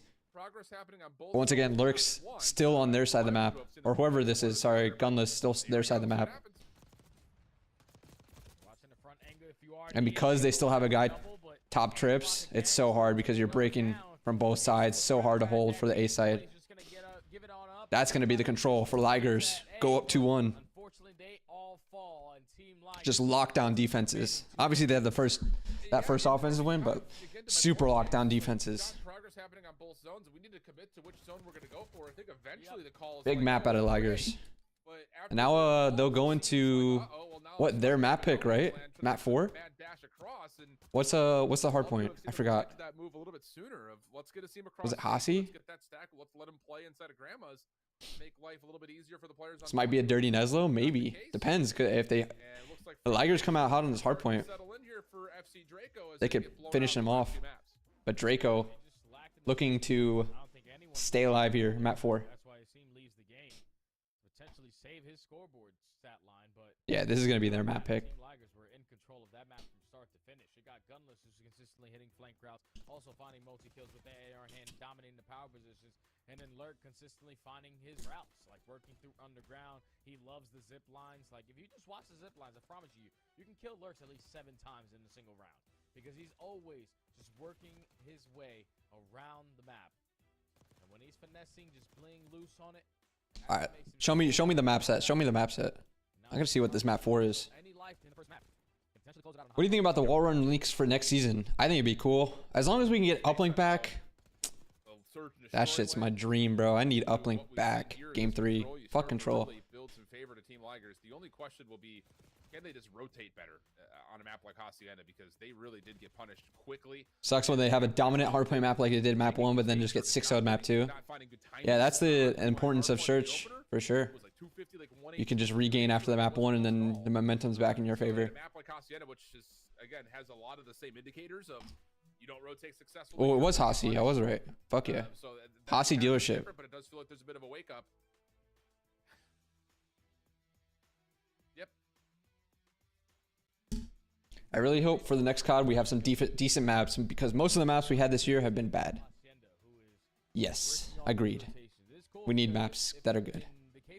But once again, Lurks still on their side of the map. Or whoever this is, sorry, Gunless still their side of the map. And because they still have a guy top trips, it's so hard because you're breaking from both sides. So hard to hold for the A side. That's going to be the control for Ligers. Go up 2-1. Just lockdown defenses. Obviously, they had that first offensive win, but super lockdown defenses. Happening on both zones. We need to commit to which zone we're going to go for. I think eventually the call is big map out of Ligers. And now they'll go into what their map pick, right? Map 4. What's the hard point? I forgot. Was it Hasi? Let's let him play inside of Grandma's. Make life a little bit easier for the players. This might be a dirty Neslo, maybe. Depends if the Ligers come out hot on this hard point. They could finish him off. But Draco looking to stay alive here, map 4. Yeah, this is going to be their map pick. Also finding multi-kills with the AR hand, dominating the power positions, and then Lurk consistently finding his routes, like working through underground. He loves the zip lines. Like, if you just watch the zip lines, I promise you, you can kill Lurks at least 7 times in a single round. Because he's always just working his way around the map. And when he's finessing, just playing loose on it. All right, show me the map set. Show me the map set. I'm going to see what this map 4 is. What do you think about the wall run leaks for next season? I think it'd be cool. As long as we can get uplink back. That shit's my dream, bro. I need uplink back. Game 3. Fuck control. The only question will be, can they just rotate better on a map like Hacienda, because they really did get punished quickly. Sucks when they have a dominant hardpoint map like they did map 1, but then just get 6-0'd map 2. Yeah, that's the importance of search for sure. You can just regain after the map 1, and then the momentum's back in your favor. A map like Hacienda, which is again has a lot of the same indicators of you don't rotate successfully. Oh, it was Hasi. I was right. Fuck yeah. Hasi dealership. But it does feel like there's a bit of a wake up. Yep. I really hope for the next COD we have some decent maps, because most of the maps we had this year have been bad. Yes, agreed. We need maps that are good.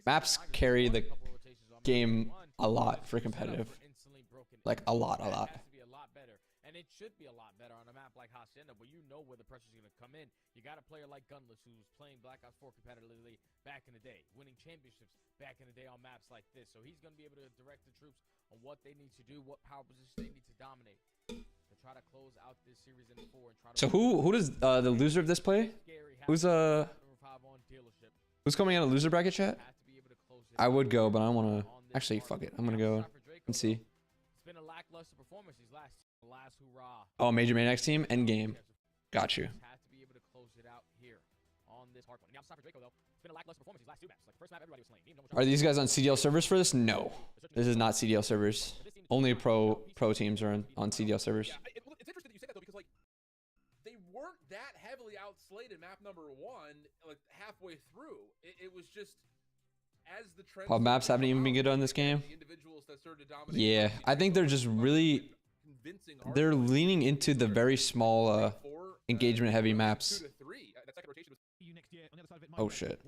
Maps carry the game a lot for competitive. Like a lot. And it should be a lot better on a map like Hacienda, where you know where the pressure's going to come in. You got a player like Gunless, who's playing Black Ops 4 competitively back in the day, winning championships back in the day on maps like this. So he's going to be able to direct the troops on what they need to do, what power positions they need to dominate to try to close out this series in 4. And try to so who does the loser of this play? Who's coming out of loser bracket chat? I would go, but I don't want to. Actually, fuck it. I'm gonna go and see. It's been a lackluster performance these last hurrah. Oh, Major Maniacs team, end game. Got you. Has to be able to close it out here on this hard point. Now, for Draco, though, it's been a lackluster performance these last 2 maps. Like the first map, everybody was slain. Are these guys on CDL servers for this? No, this is not CDL servers. Only pro teams are on CDL servers. Yeah, it's interesting that you say that though, because like they weren't that heavily outslated in map number 1, like halfway through. It was just. As the trend Maps haven't even been good on this game. Yeah, I think they're just really they're leaning into the very small engagement heavy maps. Oh shit.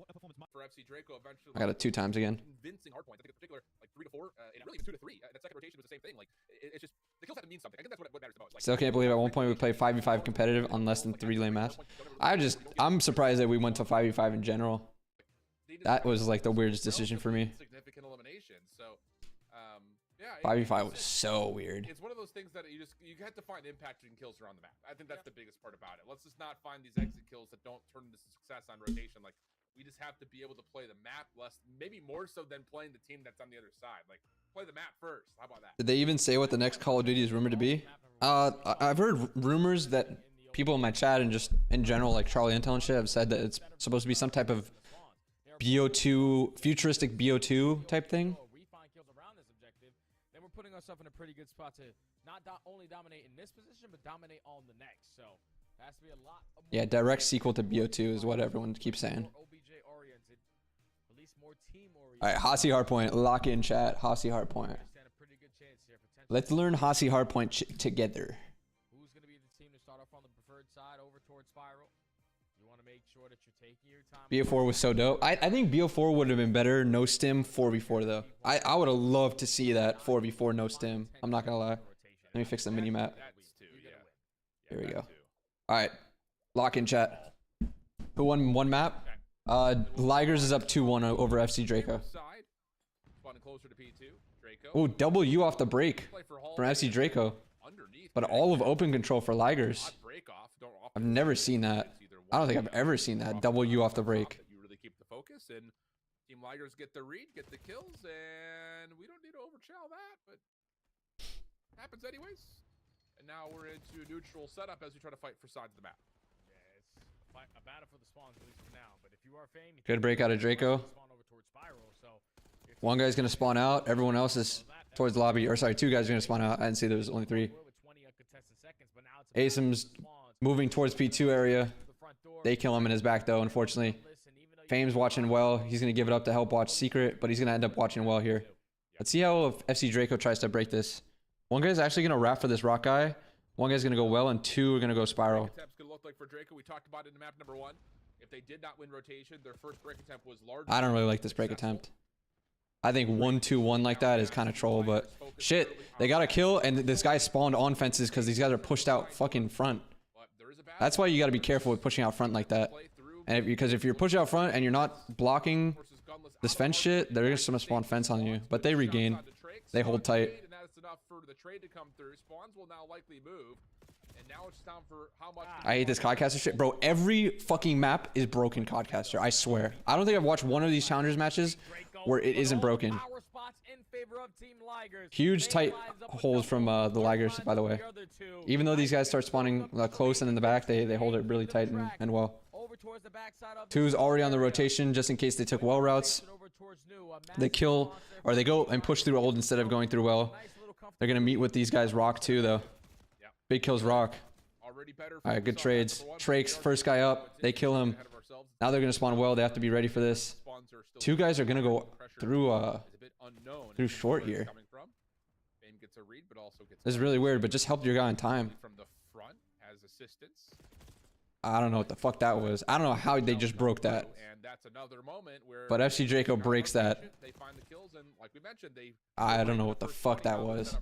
I got it 2 times again. Convincing hard points. I think in particular, like 3 to 4, and really even 2 to 3. That second rotation was the same thing. Like it's just the kills have to mean something. I think that's what matters the most. Like, still can't believe at one point we played 5v5 competitive on less than 3 lane maps. I'm surprised that we went to 5v5 in general. That was like the weirdest decision for me. Significant elimination. So, Yeah, 5v5 was so weird. It's one of those things that you have to find impacting kills around the map. I think that's the biggest part about it. Let's just not find these exit kills that don't turn into success on rotation. Like, we just have to be able to play the map maybe more so than playing the team that's on the other side. Like, play the map first. How about that? Did they even say what the next Call of Duty is rumored to be? I've heard rumors that people in my chat and just in general, like Charlie Intel and shit, have said that it's supposed to be some type of BO2, futuristic BO2 type thing. Then we're putting ourselves in a pretty good spot to not only dominate in this position, but dominate on the next. So it has to be a lot. Yeah, direct sequel to BO2 is what everyone keeps saying. All right, Hossie Hardpoint, lock in chat. Hossie Hardpoint. Let's learn Hossie Hardpoint together. Who's going to be the team to start off on the preferred side over towards Spiral? You want to make sure that you're taking your time. BO4 was so dope. I think BO4 would have been better no stim 4v4 though. I would have loved to see that 4v4 no stim. I'm not gonna lie. Let me fix the mini map. Here we go. All right, lock in chat. Who won one map? Ligers is up 2-1 over FC Draco. Oh, double U off the break from FC Draco. But all of open control for Ligers. I've never seen that. I don't think I've ever seen that. Double U off the break. You really keep the focus, and Team Ligers get the read, get the kills, and we don't need to overshell that, but happens anyways. And now we're into neutral setup as we try to fight for sides of the map. Yeah, it's a battle for the spawns, at least for now. But if you are Fame, good break out of Draco. One guy's gonna spawn out. Everyone else is towards the lobby. Or sorry, two guys are gonna spawn out. I didn't see there was only 3. Asim's moving towards P2 area. They kill him in his back though, unfortunately. Fame's watching well. He's gonna give it up to help watch Secret, but he's gonna end up watching well here. Let's see how FC Draco tries to break this. One guy's actually gonna wrap for this rock guy. One guy's gonna go well, and 2 are gonna go spiral. We talked about it in map number 1. If they did not win rotation, their first break attempt was large. I don't really like this break attempt. I think 1-2-1 like that is kind of troll, but shit, they got a kill, and this guy spawned on fences because these guys are pushed out fucking front. That's why you got to be careful with pushing out front like that. And because if you're pushed out front and you're not blocking this fence shit, they're just gonna spawn fence on you. But they regain. They hold tight. I hate this Codcaster shit. Bro, every fucking map is broken Codcaster. I swear. I don't think I've watched one of these challengers matches where it isn't broken. Huge tight holes from the Ligers, by the way. Even though these guys start spawning close and in the back, they hold it really tight and well. 2's already on the rotation just in case they took well routes. They kill, or they go and push through old instead of going through well. They're going to meet with these guys rock too, though. Big kills rock. All right, good trades. Trakes, first guy up. They kill him. Now they're going to spawn well. They have to be ready for this. 2 guys are going to go through short here. This is really weird, but just help your guy in time. I don't know what the fuck that was. I don't know how they just broke that. But FC Draco breaks that. I don't know what the fuck that was.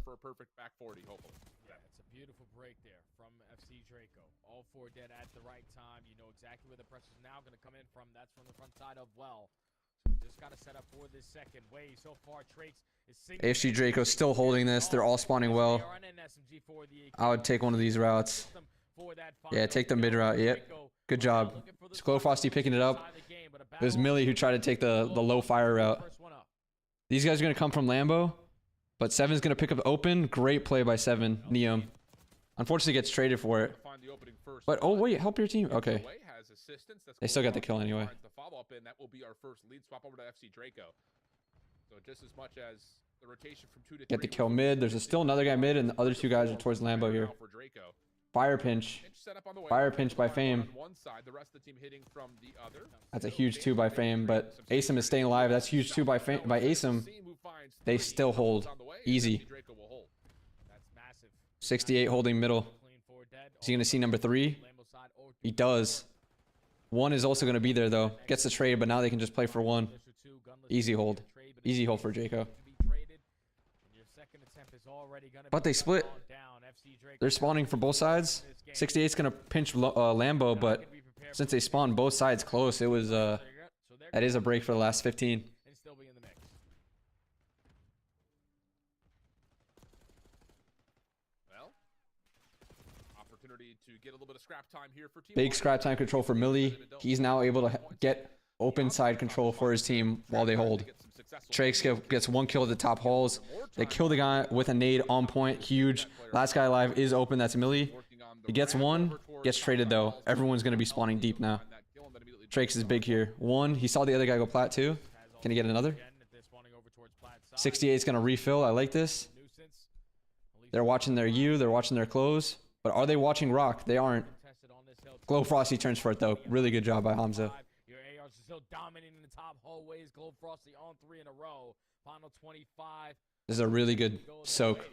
Beautiful break there from FC Draco. All 4 dead at the right time. You know exactly where the pressure's now going to come in from. That's from the front side of well. So we just got to set up for this second wave. So far, Trakes is FC Draco still holding this. They're all spawning well. I would take one of these routes. Yeah, take the mid route. Yep. Good job. Glow Frosty picking it up. It was Millie who tried to take the low fire route. These guys are going to come from Lambo. But 7's going to pick up open. Great play by 7. Neum. Unfortunately gets traded for it. But, oh wait, help your team. Okay. They still got the kill anyway. Get the kill mid. There's still another guy mid, and the other 2 guys are towards Lambo here. Fire pinch. Fire pinch by Fame. That's a huge 2 by Fame, but Asim is staying alive. That's huge 2 by Asim. They still hold. Easy. 68 holding middle. Is he going to see number 3? He does. 1 is also going to be there, though. Gets the trade, but now they can just play for 1. Easy hold. Easy hold for Draco. But they split. They're spawning for both sides. 68's going to pinch Lambo, but since they spawned both sides close, it was that is a break for the last 15. to get a little bit of scrap time here for Team Big Ligers. scrap time control for Millie. He's now able to get open side control for his team while they hold. Trakes gets 1 kill at the top holes. They kill the guy with a nade on point. Huge. Last guy alive is open. That's Millie. He gets 1. Gets traded though. Everyone's going to be spawning deep now. Trakes is big here. 1. He saw the other guy go plat too. Can he get another? 68 is going to refill. I like this. They're watching their U. They're watching their close. But are they watching Rock? They aren't. Glow Frosty turns for it though. Really good job by Hamza. Your ARs are still dominating the top hallways. Glow Frosty on 3 in a row. Final 25. This is a really good soak.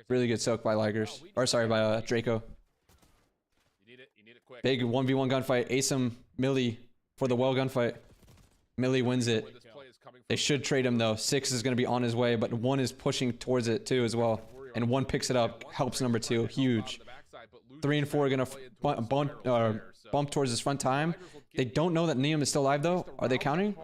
Really good soak by Ligers. Or sorry, by Draco. You need it quick. Big 1v1 gunfight. Asem, Millie for the well gunfight. Millie wins it. They should trade him though. 6 is going to be on his way, but 1 is pushing towards it too as well. And 1 picks it up, helps number 2. Huge. 3 and 4 are going to bump towards his front time. They don't know that Neum is still alive though. Are they counting?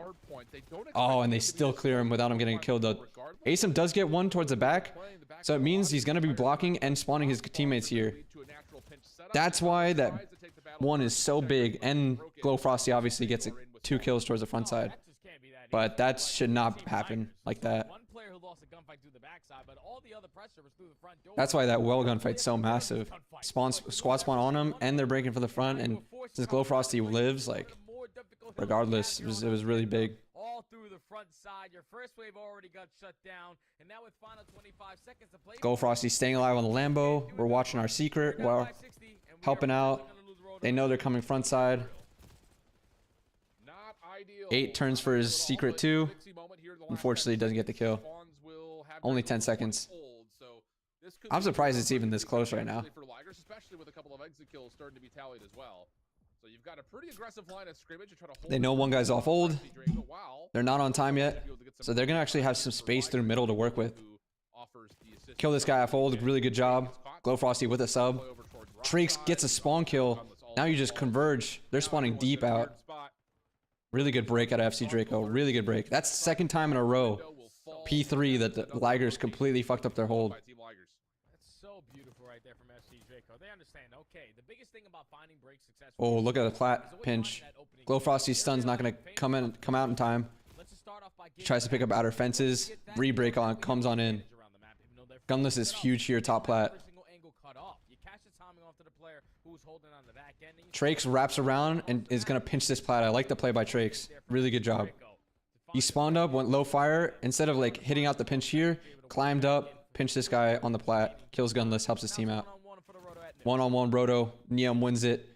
Oh, and they still clear him without him getting killed though. Asem does get 1 towards the back. So it means he's going to be blocking and spawning his teammates here. That's why that 1 is so big. And Glow Frosty obviously gets 2 kills towards the front side. But that should not happen like that. That's why that well gunfight's so massive. Squad spawn on him, and they're breaking for the front. And since Glow Frosty lives, like, regardless, it was really big. All through the front side. Your first wave already got shut down, and now with final 25 seconds to play. Glow Frosty staying alive on the Lambo. We're watching our secret while helping out. They know they're coming front side. 8 turns for his secret too. Unfortunately, doesn't get the kill. Only 10 seconds. I'm surprised it's even this close right now. Especially with a couple of exit kills starting to be tallied as well. So you've got a pretty aggressive line of scrimmage to try to hold. They know 1 guy's off hold. They're not on time yet. So they're going to actually have some space through middle to work with. Kill this guy off hold. Really good job. Glow Frosty with a sub. Trakes gets a spawn kill. Now you just converge. They're spawning deep out. Really good break out of FC Draco. Really good break. That's the 2nd time in a row. P3 that the Ligers completely fucked up their hold. That's so beautiful right there from FC Draco. They understand. Okay, the biggest thing about finding break success. Oh, look at the plat pinch. Glow Frosty's stun's not going to come out in time. He tries to pick up outer fences. Re-break on, comes on in. Gunless is huge here, top plat. Trakes wraps around and is going to pinch this plat. I like the play by Trakes. Really good job. He spawned up, went low fire. Instead of like hitting out the pinch here, climbed up, pinched this guy on the plat. Kills Gunless, helps his team out. 1-on-1 Roto. Neum wins it.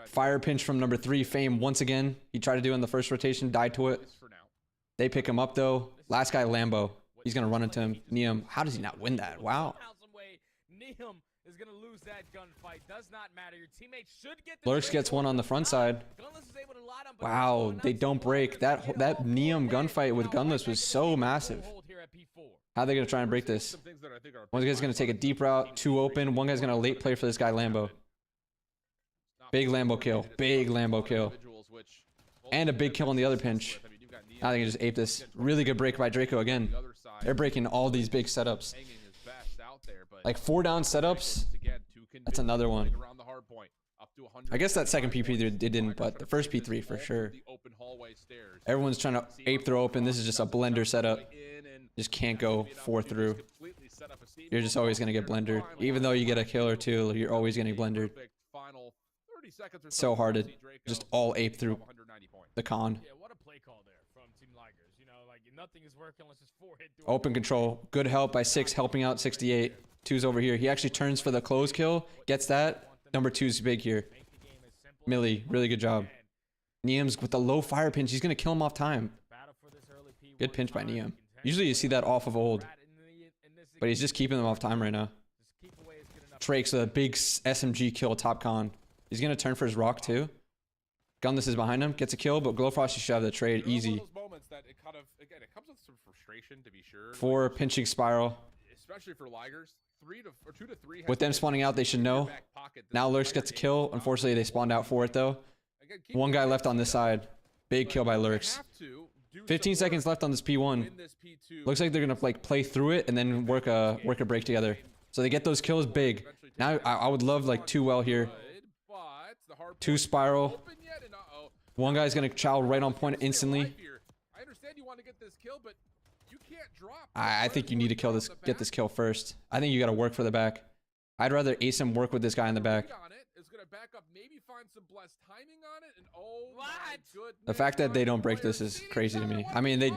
Fire pinch from number 3, Fame once again. He tried to do it in the first rotation, died to it. They pick him up though. Last guy, Lambo. He's going to run into him. Neum, how does he not win that? Wow. Is gonna lose that gunfight. Does not matter. Your teammate should get the Lurks gets 1 on the front side. Wow, they don't break. That Neum gunfight with Gunless was so massive. How are they gonna try and break this? One guy's gonna take a deep route, 2 open. 1 guy's gonna late play for this guy Lambo. Big Lambo kill. Big Lambo kill. And a big kill on the other pinch. Now they can just ape this. Really good break by Draco again. They're breaking all these big setups. Like 4 down setups. That's another one. I guess that second P3 they didn't, but the first P3 for sure. Everyone's trying to ape throw open. This is just a blender setup. Just can't go 4 through. You're just always going to get blendered. Even though you get a kill or 2, you're always getting blendered. It's so hard to just all ape through the con. Open control. Good help by 6, helping out 68. 2's over here. He actually turns for the close kill. Gets that. Number 2's big here. Millie, really good job. Neum's with the low fire pinch. He's going to kill him off time. Good pinch by Neum. Usually you see that off of old. But he's just keeping them off time right now. Trakes with a big SMG kill top con. He's going to turn for his rock too. Gunless is behind him. Gets a kill, but Glow Frosty should have the trade. Easy. 4 pinching spiral. Especially for Ligers, 2 to 3. With them spawning out, they should know. Now Lurks gets a kill. Unfortunately, they spawned out for it though. 1 guy left on this side. Big kill by Lurks. 15 seconds left on this P1. Looks like they're gonna like play through it and then work a break together. So they get those kills big. Now I would love like 2 well here. But the hard 2 point spiral. open yet, and One guy's gonna chow right on point instantly. I understand you want to get this kill, but you can't drop. I think you need to kill this, get this kill first. I think you gotta work for the back. I'd rather ace him, work with this guy in the back. Is gonna back up, maybe find some blessed timing on it, and oh my goodness. The fact that they don't break this is crazy to me. I mean, they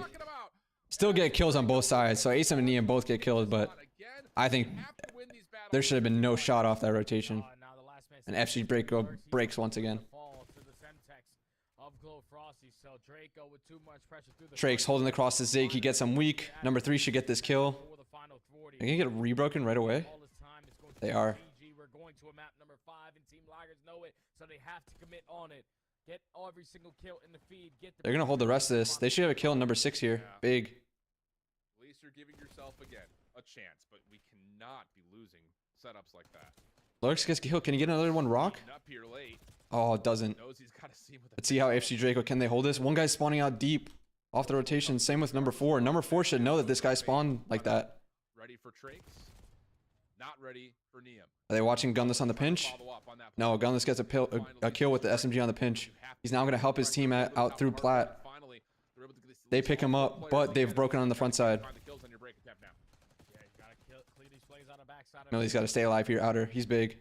still get kills on both sides, so ace and Neum both get killed, but I think there should have been no shot off that rotation. And FC Draco breaks once again. Drake's holding across the Zig. He gets him weak. Number 3 should get this kill. Are you gonna get rebroken right away? They are. We're going to a map number 5, and Team Ligers know it, so they have to commit on it. Get every single kill in the feed. They're gonna hold the rest of this. They should have a kill in number 6 here. Big. At least you're giving yourself again a chance, but we cannot be losing setups like that. Lurks gets killed. Can he get another one rock? Up here late. Oh, it doesn't. Let's see how FC Draco, can they hold this? One guy's spawning out deep off the rotation. Same with number 4. Number 4 should know that this guy spawned like that. Ready for Trakes. Not ready for Neum. Are they watching Gunless on the pinch? No, Gunless gets a kill with the SMG on the pinch. He's now going to help his team out through Plat. They pick him up, but they've broken on the front side. Millie's got to stay alive here, outer. He's big.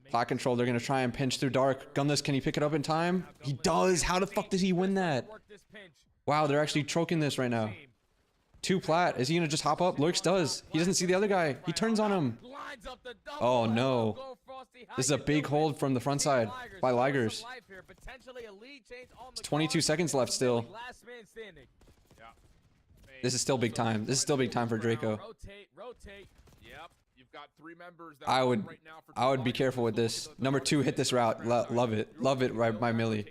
Plat control, they're going to try and pinch through dark. Gunless, can he pick it up in time? He does. How the fuck does he win that? Wow, they're actually choking this right now. 2 Plat. Is he gonna just hop up? Lurks does. He doesn't see the other guy. He turns on him. Oh no. This is a big hold from the front side by Ligers. It's 22 seconds left still. This is still big time. This is still big time for Draco. I would be careful with this. Number 2 hit this route. Love it. Love it right by Millie.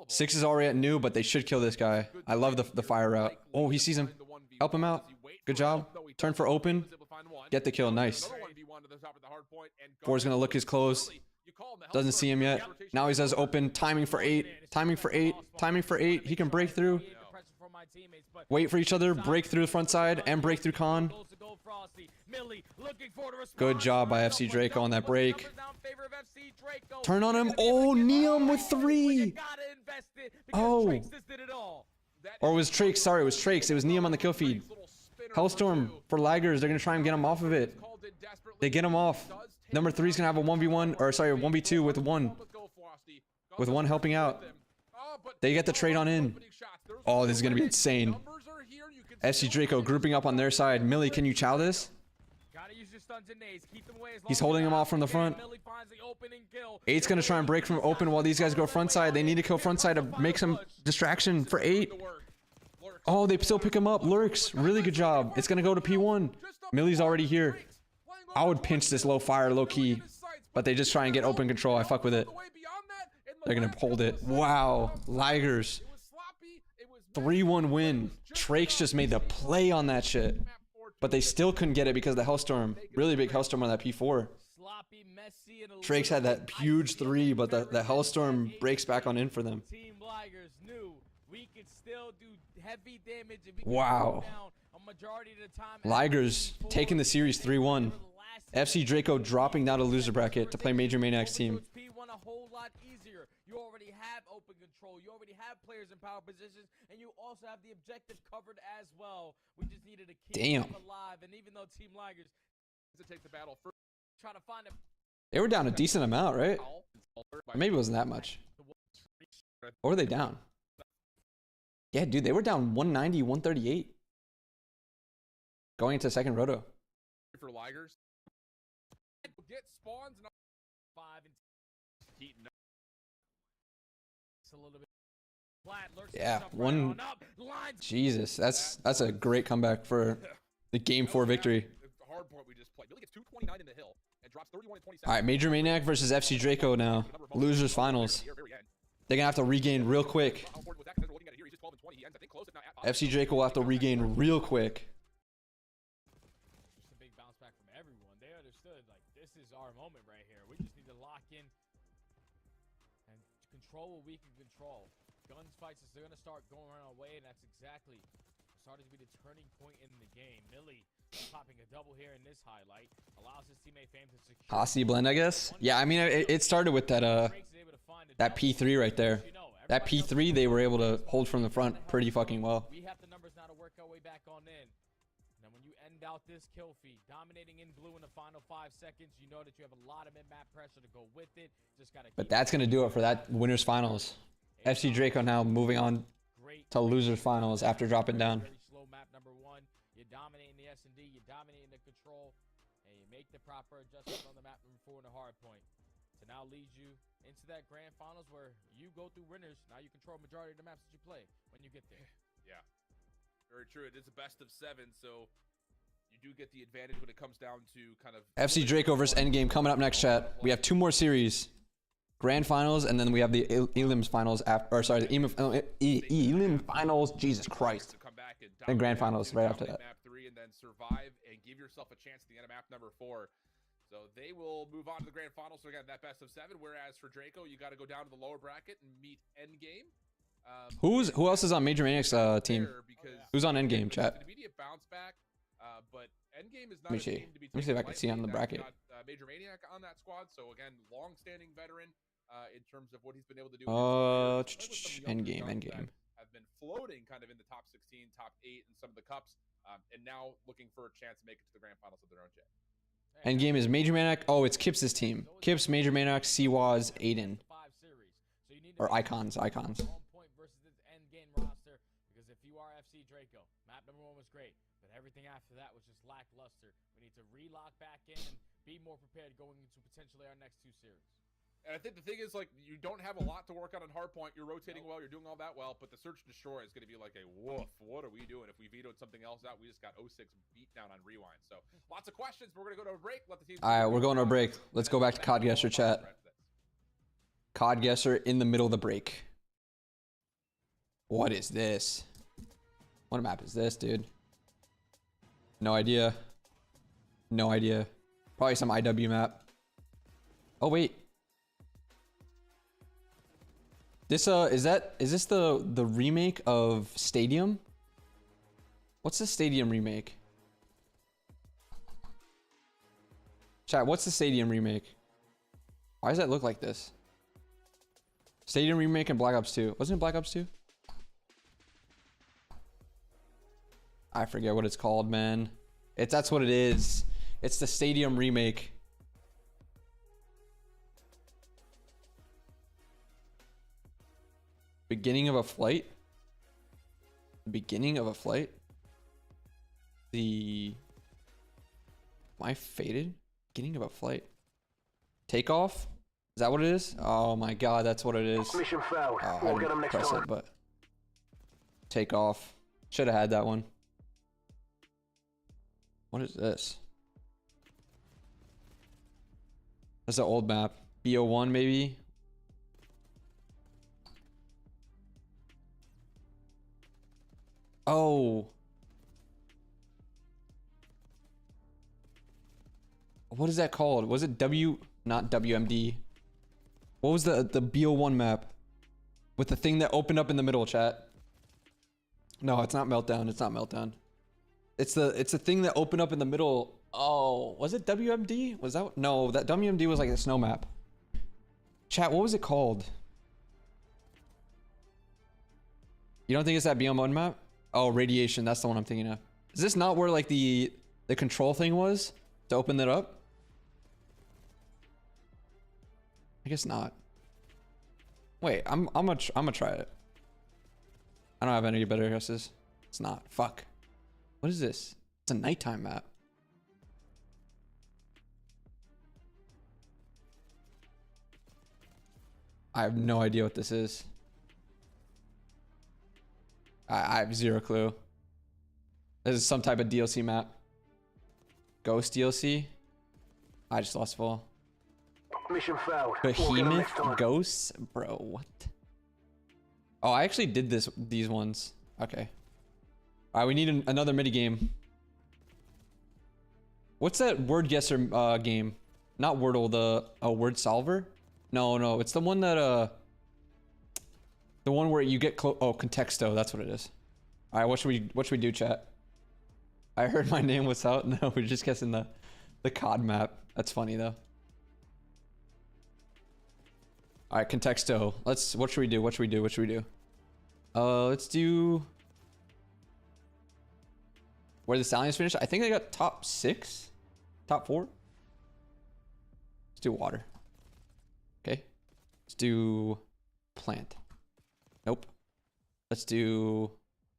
6 is already at new, but they should kill this guy. I love the fire route. Oh, he sees him. Help him out. Good job. Turn for open. Get the kill. Nice. 4's going to look his close. Doesn't see him yet. Now he says open. Timing for 8. Timing for 8. Timing for 8. He can break through. Wait for each other. Break through the front side and break through con. Good job by FC Draco on that break. Turn on him. Oh, Neum with 3. Oh. Or it was Trakes. Sorry, it was Trakes. It was Neum on the kill feed. Hellstorm for Ligers. They're going to try and get him off of it. They get him off. Number 3's going to have a 1v1, or sorry, a 1v2 with 1. With 1 helping out. They get the trade on in. Oh, this is going to be insane. FC Draco grouping up on their side. Millie, can you chow this? He's holding him off from the front. 8's going to try and break from open while these guys go front side. They need to kill front side to make some distraction for 8. Oh, they still pick him up. Lurks. Really good job. It's going to go to P1. Millie's already here. I would pinch this low fire, low key. But they just try and get open control. I fuck with it. They're going to hold it. Wow. Ligers. 3-1 win. Trakes just made the play on that shit. But they still couldn't get it because of the Hellstorm. Really big Hellstorm on that P4. Trakes had that huge 3, but the Hellstorm breaks back on in for them. Wow. Ligers taking the series 3-1. FC Draco dropping down to loser bracket to play Major Maniac's team. You already have open control. You already have players in power positions, and you also have the objective covered as well. We just needed to keep them alive. And even though Team Ligers to take the battle first, try to find they were down a decent amount, right? Or maybe it wasn't that much. Or were they down? Yeah, dude, they were down 190, 138. Going into second roto. For Ligers. Get spawns and 5 and heating up. A little bit flat. Yeah, one. Jesus, that's a great comeback for the game 4 victory. Hard point we just played. Billy gets 229 in the hill and drops 31 and 27. All right, Major Maniac versus FC Draco now. Losers finals. They're gonna have to regain real quick. FC Draco will have to regain real quick. Just a big bounce back from everyone. They understood like this is our moment right here. We just need to lock in and control what we can control. Guns fights is they're gonna start going our way, and that's exactly started to be the turning point in the game. Millie popping a double here in this highlight allows his teammate Fame to secure. Aussie blend, I guess. Yeah, I mean, it started with that that P3 right there. That P3 they were able to hold from the front pretty fucking well. We have the numbers now to work our way back on in. Now, when you end out this kill feed, dominating in blue in the final 5 seconds, you know that you have a lot of mid-map pressure to go with it. Just gotta. But that's gonna do it for that winners finals. FC Draco now moving on to losers finals after dropping down. Very slow map number 1. You're dominating the S&D, you're dominating the control, and you make the proper adjustment on the map number 4 in the hard point. To now lead you into that grand finals where you go through winners. Now you control majority of the maps that you play when you get there. Yeah, very true. It is a best of 7, so you do get the advantage when it comes down to kind of FC Draco versus Endgame coming up next, chat. We have 2 more series. Grand finals, and then we have the Elims finals after, or sorry, the Elim finals. Jesus Christ. Then grand finals right after that. Map 3 and then survive and give yourself a chance at the end of map number 4. So they will move on to the grand finals. So again, that best of 7. Whereas for Draco, you got to go down to the lower bracket and meet Endgame. Who else is on Major Maniac's team? Who's on Endgame, chat? Immediate bounce back, but Endgame is Let not me a see. team to be Let me see if I taken can see on the lightly. bracket. Got, Major Maniac on that squad. So again, long-standing veteran in terms of what he's been able to do. Endgame. Have been floating kind of in the top 16, top 8 in some of the cups, and now looking for a chance to make it to the grand finals of their own jet. Endgame is Major Maniac. Oh, it's Kips' team. Kips, Major Maniac, Siwaz, Aiden. Or Icons. Point versus this Endgame roster, because if you are FC Draco, map number 1 was great, but everything after that was just lackluster. We need to relock back in and be more prepared going into potentially our next 2 series. And I think the thing is, like, you don't have a lot to work on in hardpoint. You're rotating well, you're doing all that well, but the search and destroy is going to be like a woof. What are we doing? If we vetoed something else out, we just got 06 beat down on rewind. So lots of questions, but we're going to go to a break. Let the team. All right, we're going to a break. Let's go back to COD Guesser, chat. COD Guesser in the middle of the break. What is this? What map is this, dude? No idea. No idea. Probably some IW map. Oh, wait. This is this the remake of Stadium? What's the Stadium remake? Chat, what's the Stadium remake? Why does that look like this? Stadium remake and Black Ops 2. Wasn't it Black Ops 2? I forget what it's called, man. That's what it is. It's the Stadium remake. Beginning of a flight? The beginning of a flight? Am I faded? Beginning of a flight. Takeoff? Is that what it is? Oh my god, that's what it is. Mission failed. Oh, We'll I get them didn't next press time. it, but Takeoff. Should have had that one. What is this? That's an old map. BO1 maybe? Oh. What is that called? Was it not WMD? What was the BO1 map? With the thing that opened up in the middle, chat. No, it's not Meltdown. It's not Meltdown. It's the thing that opened up in the middle. Oh, was it WMD? Was that? No, that WMD was like a snow map. Chat, what was it called? You don't think it's that BO1 map? Oh, Radiation. That's the one I'm thinking of. Is this not where like the control thing was to open that up? I guess not. Wait, I'm gonna try it. I don't have any better guesses. It's not. Fuck. What is this? It's a nighttime map. I have no idea what this is. I have zero clue. This is some type of DLC map. Ghost DLC? I just lost full. Mission failed. We'll get 'em Behemoth next time. Ghosts? Bro, what? Oh, I actually did these ones. Okay. Alright, we need another mini game. What's that word guesser game? Not Wordle, the word solver? No, it's the one that the one where you get oh, Contexto, that's what it is. All right, what should we do, chat? I heard my name was out. No, we're just guessing the COD map. That's funny though. All right, Contexto. What should we do? Let's do where the Stallions finished. I think they got top 6, top 4. Let's do water. Okay. Let's do plant. Nope. Let's do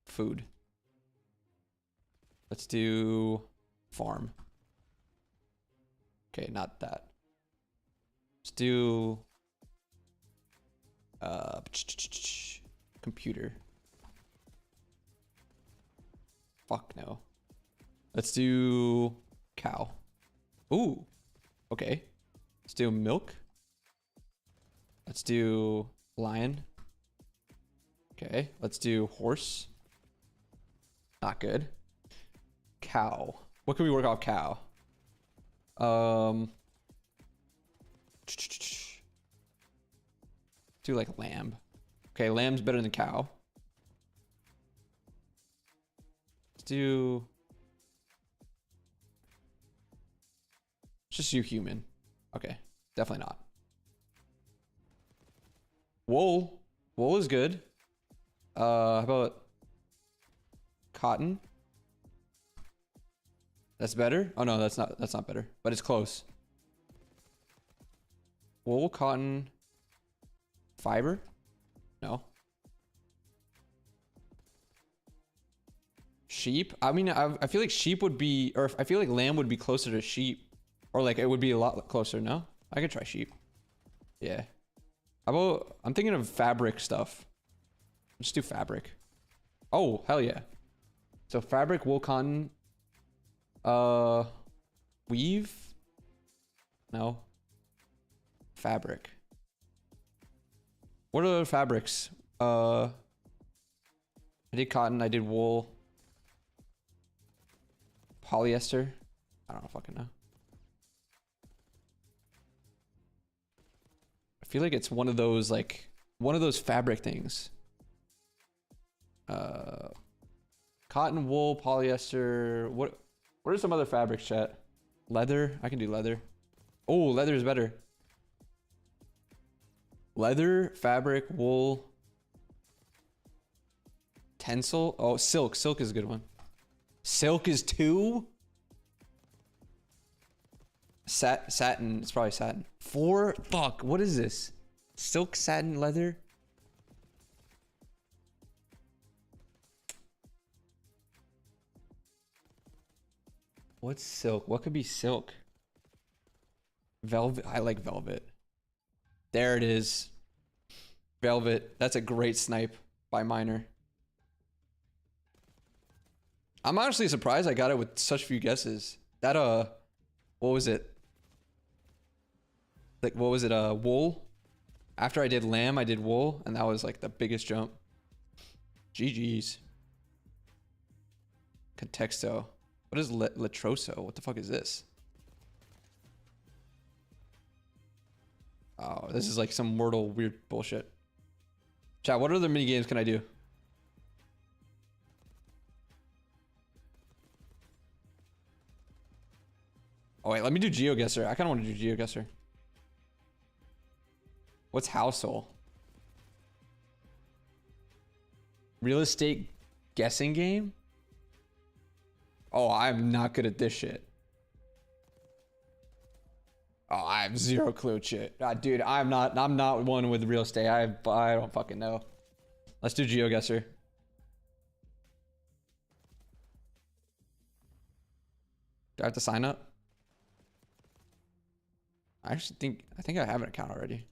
food. Let's do farm. Okay, not that. Let's do computer. Fuck no. Let's do cow. Ooh. Okay. Let's do milk. Let's do lion. Okay. Let's do horse. Not good. Cow. What can we work off cow? Do like lamb. Okay, lamb's better than cow. Let's just do human. Okay, definitely not. Wool. Wool is good. How about cotton? That's better? Oh no, that's not better, but it's close. Wool, cotton, fiber? No. Sheep? I mean, I feel like sheep would be, or I feel like lamb would be closer to sheep. Or like it would be a lot closer, no? I could try sheep. Yeah. How about, I'm thinking of fabric stuff. Let's do fabric. Oh, hell yeah. So fabric, wool, cotton, weave? No. Fabric. What are the fabrics? I did cotton, I did wool. Polyester? I don't fucking know. I feel like it's one of those fabric things. Cotton, wool, polyester. What are some other fabrics, chat? Leather? I can do leather. Oh, leather is better. Leather, fabric, wool. Tencel? Oh, silk. Silk is a good one. Silk is 2? Satin. It's probably satin. 4? Fuck. What is this? Silk, satin, leather? What's silk? What could be silk? Velvet. I like velvet. There it is. Velvet. That's a great snipe by Miner. I'm honestly surprised I got it with such few guesses. That, what was it? Like, what was it? Wool? After I did lamb, I did wool, and that was like the biggest jump. GG's. Contexto. What is Letroso? What the fuck is this? Oh, this is like some Wordle weird bullshit. Chat, what other mini games can I do? Oh wait, let me do GeoGuessr. I kind of want to do GeoGuessr. What's household? Real estate guessing game? Oh, I'm not good at this shit. Oh, I have zero clue, shit. Dude, I'm not one with real estate. I don't fucking know. Let's do GeoGuessr. Do I have to sign up? I think I have an account already.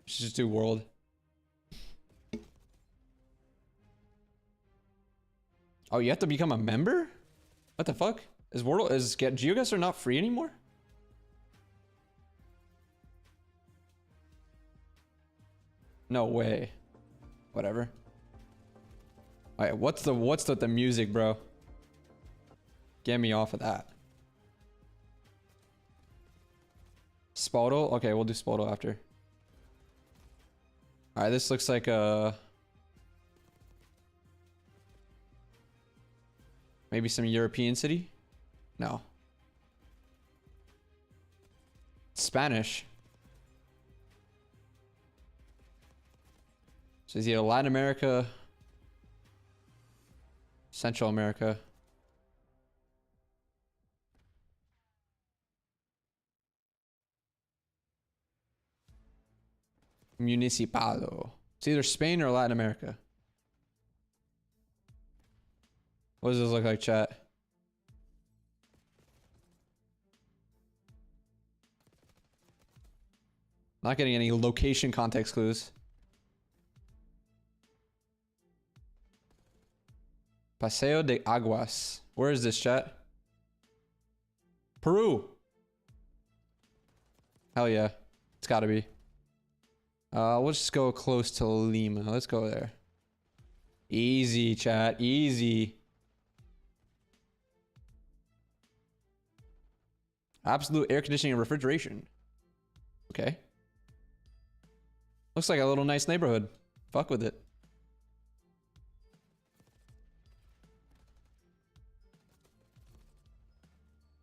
Should just do world. Oh, you have to become a member? What the fuck? Is GeoGuessr not free anymore? No way. Whatever. Alright, what's the music, bro? Get me off of that. Spodal? Okay, we'll do Spodal after. Alright, this looks like maybe some European city? No. Spanish. So it's either Latin America, Central America. Municipado. It's either Spain or Latin America. What does this look like, chat? Not getting any location context clues. Paseo de Aguas. Where is this, chat? Peru. Hell yeah. It's gotta be. We'll just go close to Lima. Let's go there. Easy, chat. Easy. Absolute air conditioning and refrigeration. Okay. Looks like a little nice neighborhood. Fuck with it.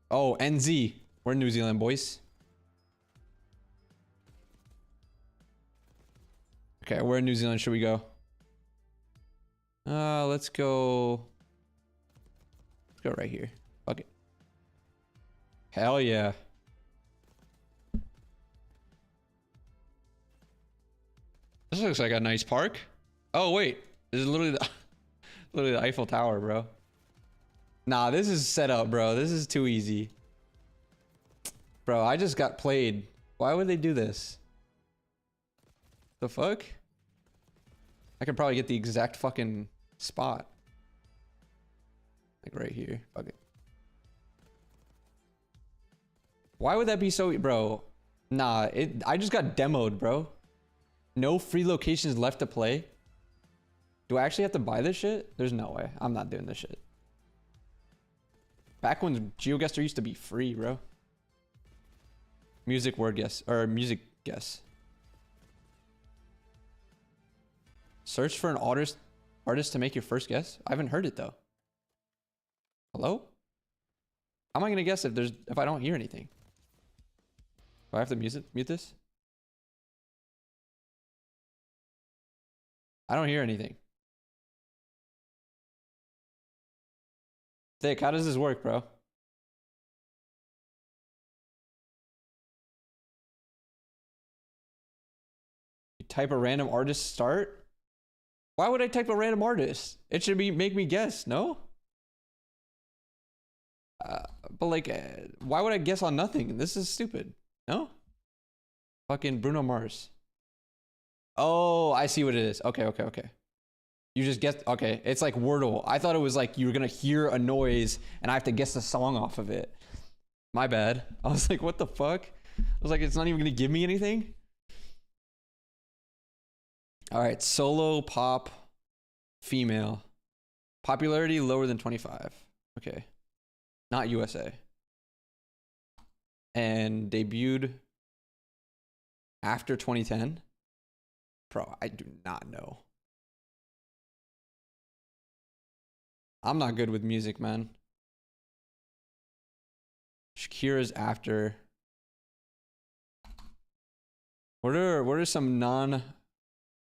Oh, NZ. We're in New Zealand, boys. Okay, where in New Zealand should we go? Let's go right here. Fuck it. Hell yeah. This looks like a nice park. Oh wait, this is literally the Eiffel Tower, bro. Nah, this is set up, bro. This is too easy. Bro, I just got played. Why would they do this? The fuck? I could probably get the exact fucking spot. Like right here. Fuck it. Why would that be so... Bro. Nah, I just got demoed, bro. No free locations left to play. Do I actually have to buy this shit? There's no way. I'm not doing this shit. Back when GeoGuessr used to be free, bro. Music word guess. Or music guess. Search for an artist to make your first guess? I haven't heard it though. Hello? How am I gonna guess if I don't hear anything? Do I have to mute this? I don't hear anything. Thick, how does this work, bro? You type a random artist start? Why would I type a random artist? It should make me guess, no? But like, why would I guess on nothing? This is stupid. No? Fucking Bruno Mars. Oh, I see what it is. Okay. You just guess. Okay, it's like Wordle. I thought it was like you were gonna hear a noise and I have to guess the song off of it. My bad. I was like, what the fuck? I was like, it's not even gonna give me anything. All right, solo pop, female, popularity lower than 25. Okay, not USA. And debuted after 2010. Bro, I do not know. I'm not good with music, man. Shakira's after. What are some non...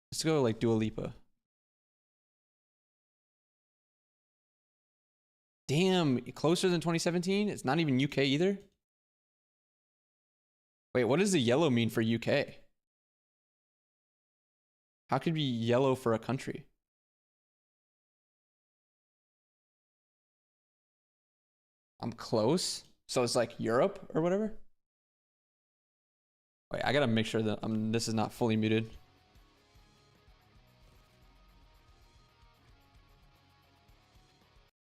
Let's go like Dua Lipa. Damn, closer than 2017? It's not even UK either? Wait, what does the yellow mean for UK? How could it be yellow for a country? I'm close. So it's like Europe or whatever? Wait, I gotta make sure that this is not fully muted.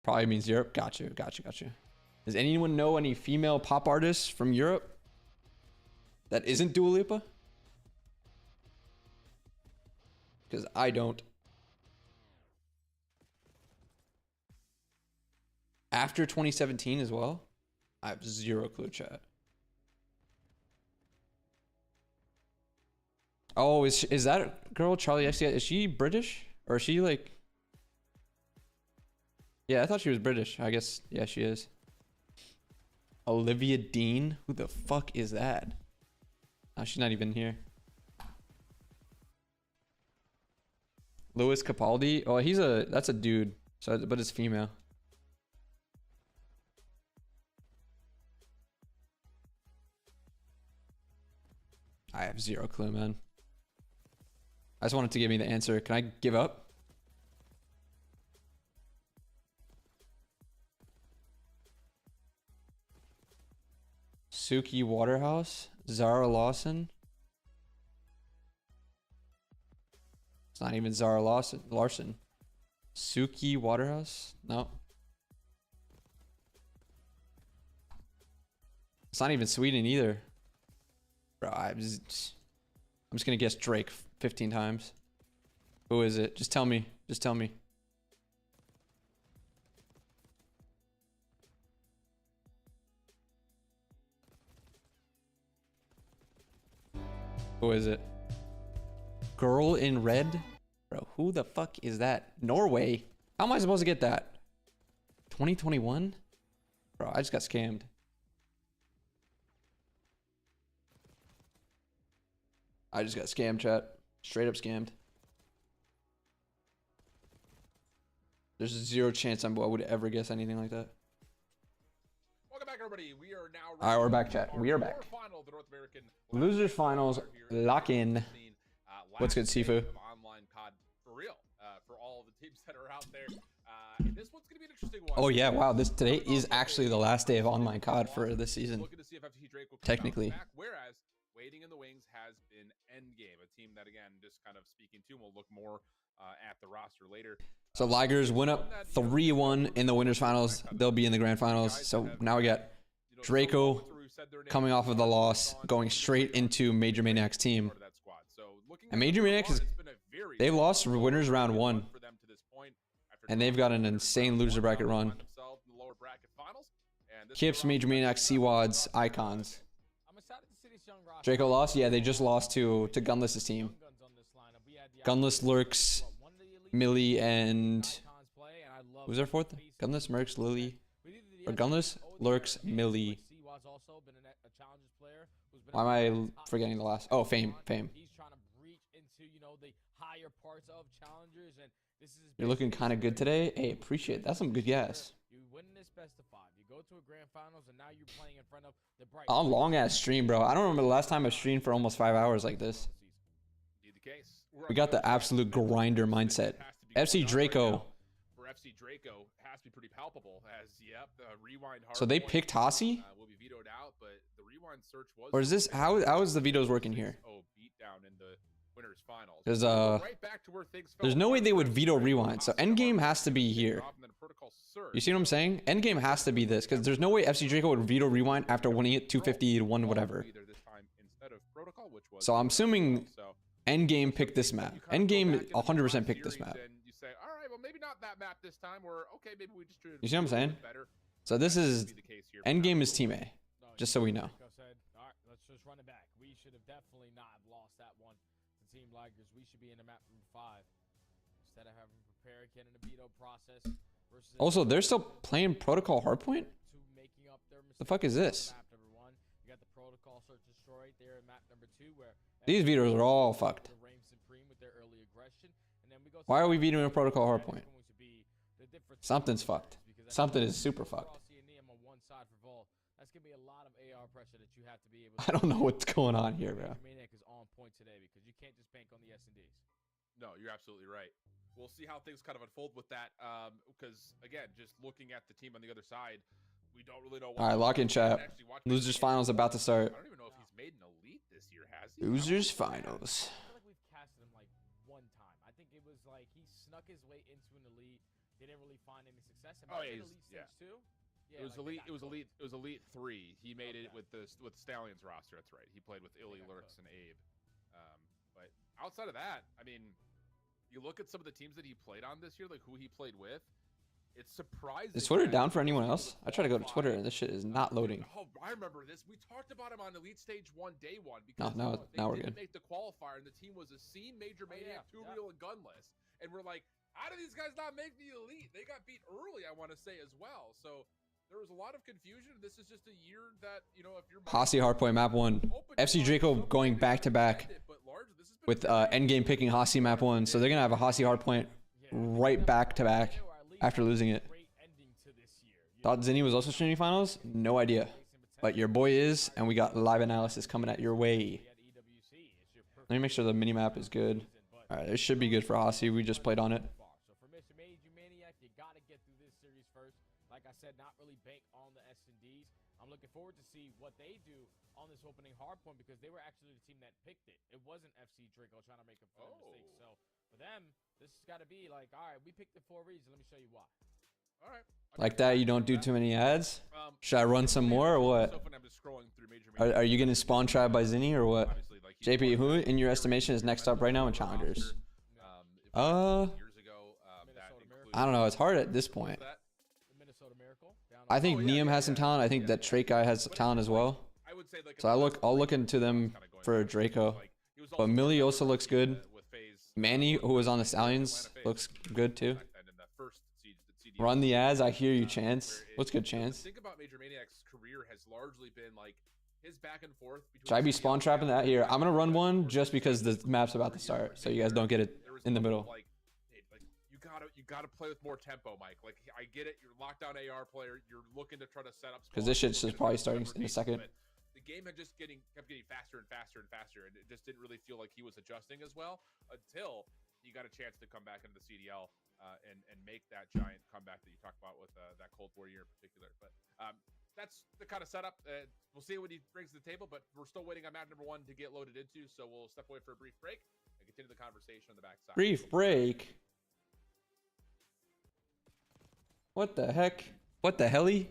Probably means Europe. Got you. Does anyone know any female pop artists from Europe that isn't Dua Lipa? Because I don't. After 2017 as well? I have zero clue, chat. Oh, is that girl Charlie XCX? Is she British or is she like? Yeah, I thought she was British. I guess yeah, she is. Olivia Dean? Who the fuck is that? Oh, she's not even here. Louis Capaldi? Oh, that's a dude. So, but it's female. I have zero clue, man. I just wanted to give me the answer. Can I give up? Suki Waterhouse? Zara Lawson? It's not even Zara Larson. Suki Waterhouse? No. It's not even Sweden either. Bro, I'm just gonna guess Drake 15 times. Who is it? Just tell me. Just tell me. Who is it? Girl in red? Bro, who the fuck is that? Norway? How am I supposed to get that? 2021? Bro, I just got scammed. I just got scammed, chat. Straight up scammed. There's zero chance I would ever guess anything like that. Welcome back, everybody. We are now. All right, we're back, chat. We are back. Final of the North American Losers finals, lock in. What's good, Sifu? Online COD for real. For all the teams that are out there. And this one's gonna be an interesting one. Oh yeah, wow. Today is actually the last day of online COD for this season. Looking to see if FTC Drake will Technically. back, whereas waiting in the wings has been Endgame, a team that again, just kind of speaking to, we'll look more at the roster later. So Ligers went up 3-1 in the winners finals. They'll be in the grand finals. So now we got Draco coming off of the loss, going straight into Major Maniac's team. And Major Maniacs, they lost winners round 1. And they've got an insane loser bracket run. Kips, Major Maniacs, C-Wads, Icons. Draco lost? Yeah, they just lost to Gunless's team. Gunless, Lurks, Millie, and who's their fourth? Gunless, Mercs, Lily, or Gunless, Lurks, Millie. Why am I forgetting the last? Oh, Fame. You're looking kind of good today. Hey, appreciate it. That's some good gas. A long ass stream, bro. I don't remember the last time I streamed for almost 5 hours like this. We got the absolute grinder mindset. FC Draco. For FC Draco has to be pretty palpable as rewind hard. So they picked Hossie? Will be vetoed out, but the rewind search was. Or is this how is the vetoes working here? Oh, beat down in the winners finals. There's no way they would veto rewind. So endgame has to be here. You see what I'm saying? Endgame has to be this because there's no way FC Draco would veto rewind after winning it 250 to 1 whatever. So I'm assuming Endgame picked this map. Endgame 100% picked this map. You say, all right, well maybe not that map this time. Or okay, maybe we just. You see what I'm saying? So this is Endgame is Team A, just so we know. All right, let's just run it back. We should have definitely not have lost that one to Team Ligers. We should be in the map from 5 instead of having to prepare again in the veto process. Also, they're still playing Protocol Hardpoint? The fuck is this? These vetoes are all fucked. Why are we vetoing a Protocol Hardpoint? Something's fucked. Something is super fucked. I don't know what's going on here, bro. No, you're absolutely right. We'll see how things kind of unfold with that. Because again, just looking at the team on the other side, we don't really know. All right, lock in chat. Losers finals about to start. I don't even know if he's made an elite this year, has he? Losers finals. I feel like we've casted him like one time. I think it was like he snuck his way into an elite. Didn't really find any success. Oh yeah, too. Yeah, it was elite. It was elite. It was elite 3. He made it with the Stallions roster. That's right. He played with Illy, Lurks, and Abe. But outside of that, I mean, you look at some of the teams that he played on this year, like who he played with. it's surprising. Is Twitter that down for he anyone was else? able I try to go to Twitter qualify. and this shit is not loading. Oh, I remember this. We talked about him on Elite Stage 1, Day 1. No, Because now we're they good. didn't make the qualifier, and the team was a C, Major Maniac, Two Real, and Gunless. And we're like, how did these guys not make the Elite? They got beat early, I want to say, as well. So there was a lot of confusion. This is just a year that, you know, if you're... Hossie Hardpoint map 1. FC Draco going back to back with endgame picking Hossie map 1. So they're going to have a Hossie Hardpoint right back to back after losing it. Thought Zinni was also streaming finals? No idea. But your boy is, and we got live analysis coming at your way. Let me make sure the minimap is good. Alright, it should be good for Hossie. We just played on it. Like I said, not really bank on the S&Ds. I'm looking forward to see what they do on this opening hardpoint because they were actually the team that picked it. It wasn't FC Draco trying to make a mistake. So for them, this has got to be like, all right, we picked it for a reason. Let me show you why. All right. Like that, you don't do too many ads? Should I run some more or what? Are you getting spawn trapped by Zinni or what? JP, who in your estimation is next up right now in Challengers? I don't know. It's hard at this point. I think Neum has some talent. I think that Drake guy has talent as well. So I'll look into them for Draco. But Millie also looks good. Manny, who was on the Stallions, looks good too. Run the ads. I hear you, Chance. What's good, Chance? Think about Major Maniac's career has largely been like his back and forth. Should I be spawn trapping that here? I'm gonna run one just because the map's about to start, so you guys don't get it in the middle. You gotta play with more tempo, Mike. Like I get it, you're lockdown AR player. You're looking to try to set up. Because this shit's just probably starting in a second. The game had just kept getting faster and faster and faster, and it just didn't really feel like he was adjusting as well until he got a chance to come back into the CDL and make that giant comeback that you talked about with that Cold War year in particular. But that's the kind of setup. We'll see what he brings to the table, but we're still waiting on map number 1 to get loaded into, so we'll step away for a brief break and continue the conversation on the backside. Brief break? What the heck? What the helly?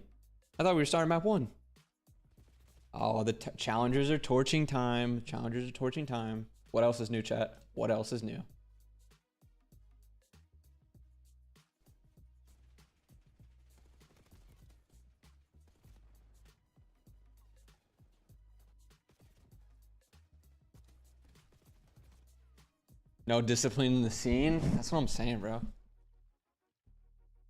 I thought we were starting map 1. Oh, the challengers are torching time. Challengers are torching time. What else is new, chat? What else is new? No discipline in the scene? That's what I'm saying, bro.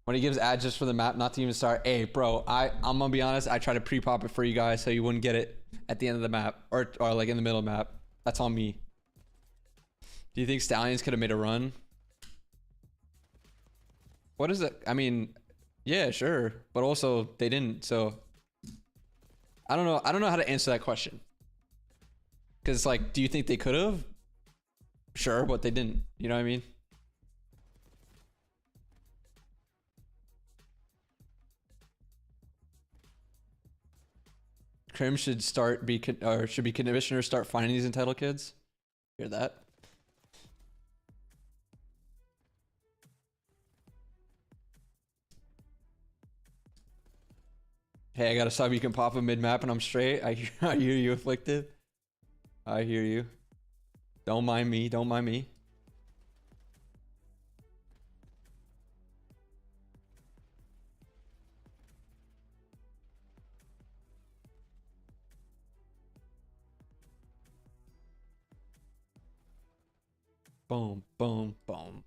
When he gives ads just for the map, not to even start. Hey, bro, I'm gonna be honest. I try to pre-pop it for you guys so you wouldn't get it at the end of the map or like in the middle of the map. That's on me. Do you think Stallions could have made a run? What is it? I mean, yeah, sure, but also they didn't. So I don't know. I don't know how to answer that question. Because it's like, do you think they could have? Sure, but they didn't. You know what I mean? Krim should be commissioner, start finding these entitled kids. Hear that? Hey, I got a sub you can pop a mid map and I'm straight. I hear you, Afflicted. I hear you. Don't mind me. Don't mind me. Boom, boom, boom.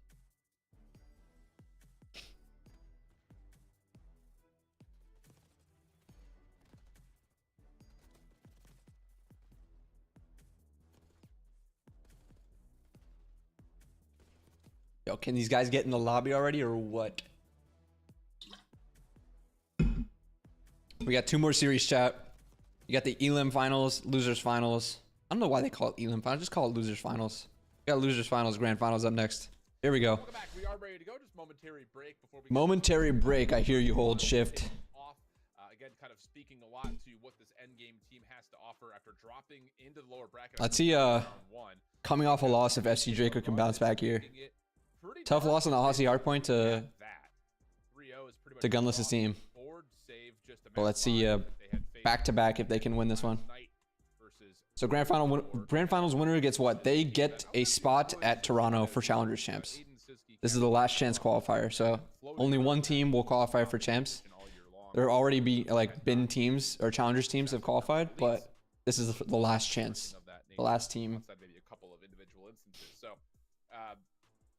Yo, can these guys get in the lobby already or what? We got 2 more series, chat. You got the Elim finals, losers finals. I don't know why they call it Elim finals. Just call it losers finals. We got losers finals, grand finals up next. Here we go. Welcome back. We are ready to go. Just momentary break before we momentary break. I hear you. Hold shift. Again, kind of speaking a lot to what this endgame team has to offer after dropping into the lower bracket. Let's see. Coming off a loss, if FC Draco can bounce back here. Tough loss on the Hossie Hardpoint to Gunless's team. But let's see back to back if they can win this one. So grand finals winner gets what? They get a spot at Toronto for Challengers Champs. This is the last chance qualifier. So Only one team will qualify for champs. There already been teams or challengers teams have qualified, but this is the last chance. The last team. Maybe a couple of individual instances. So,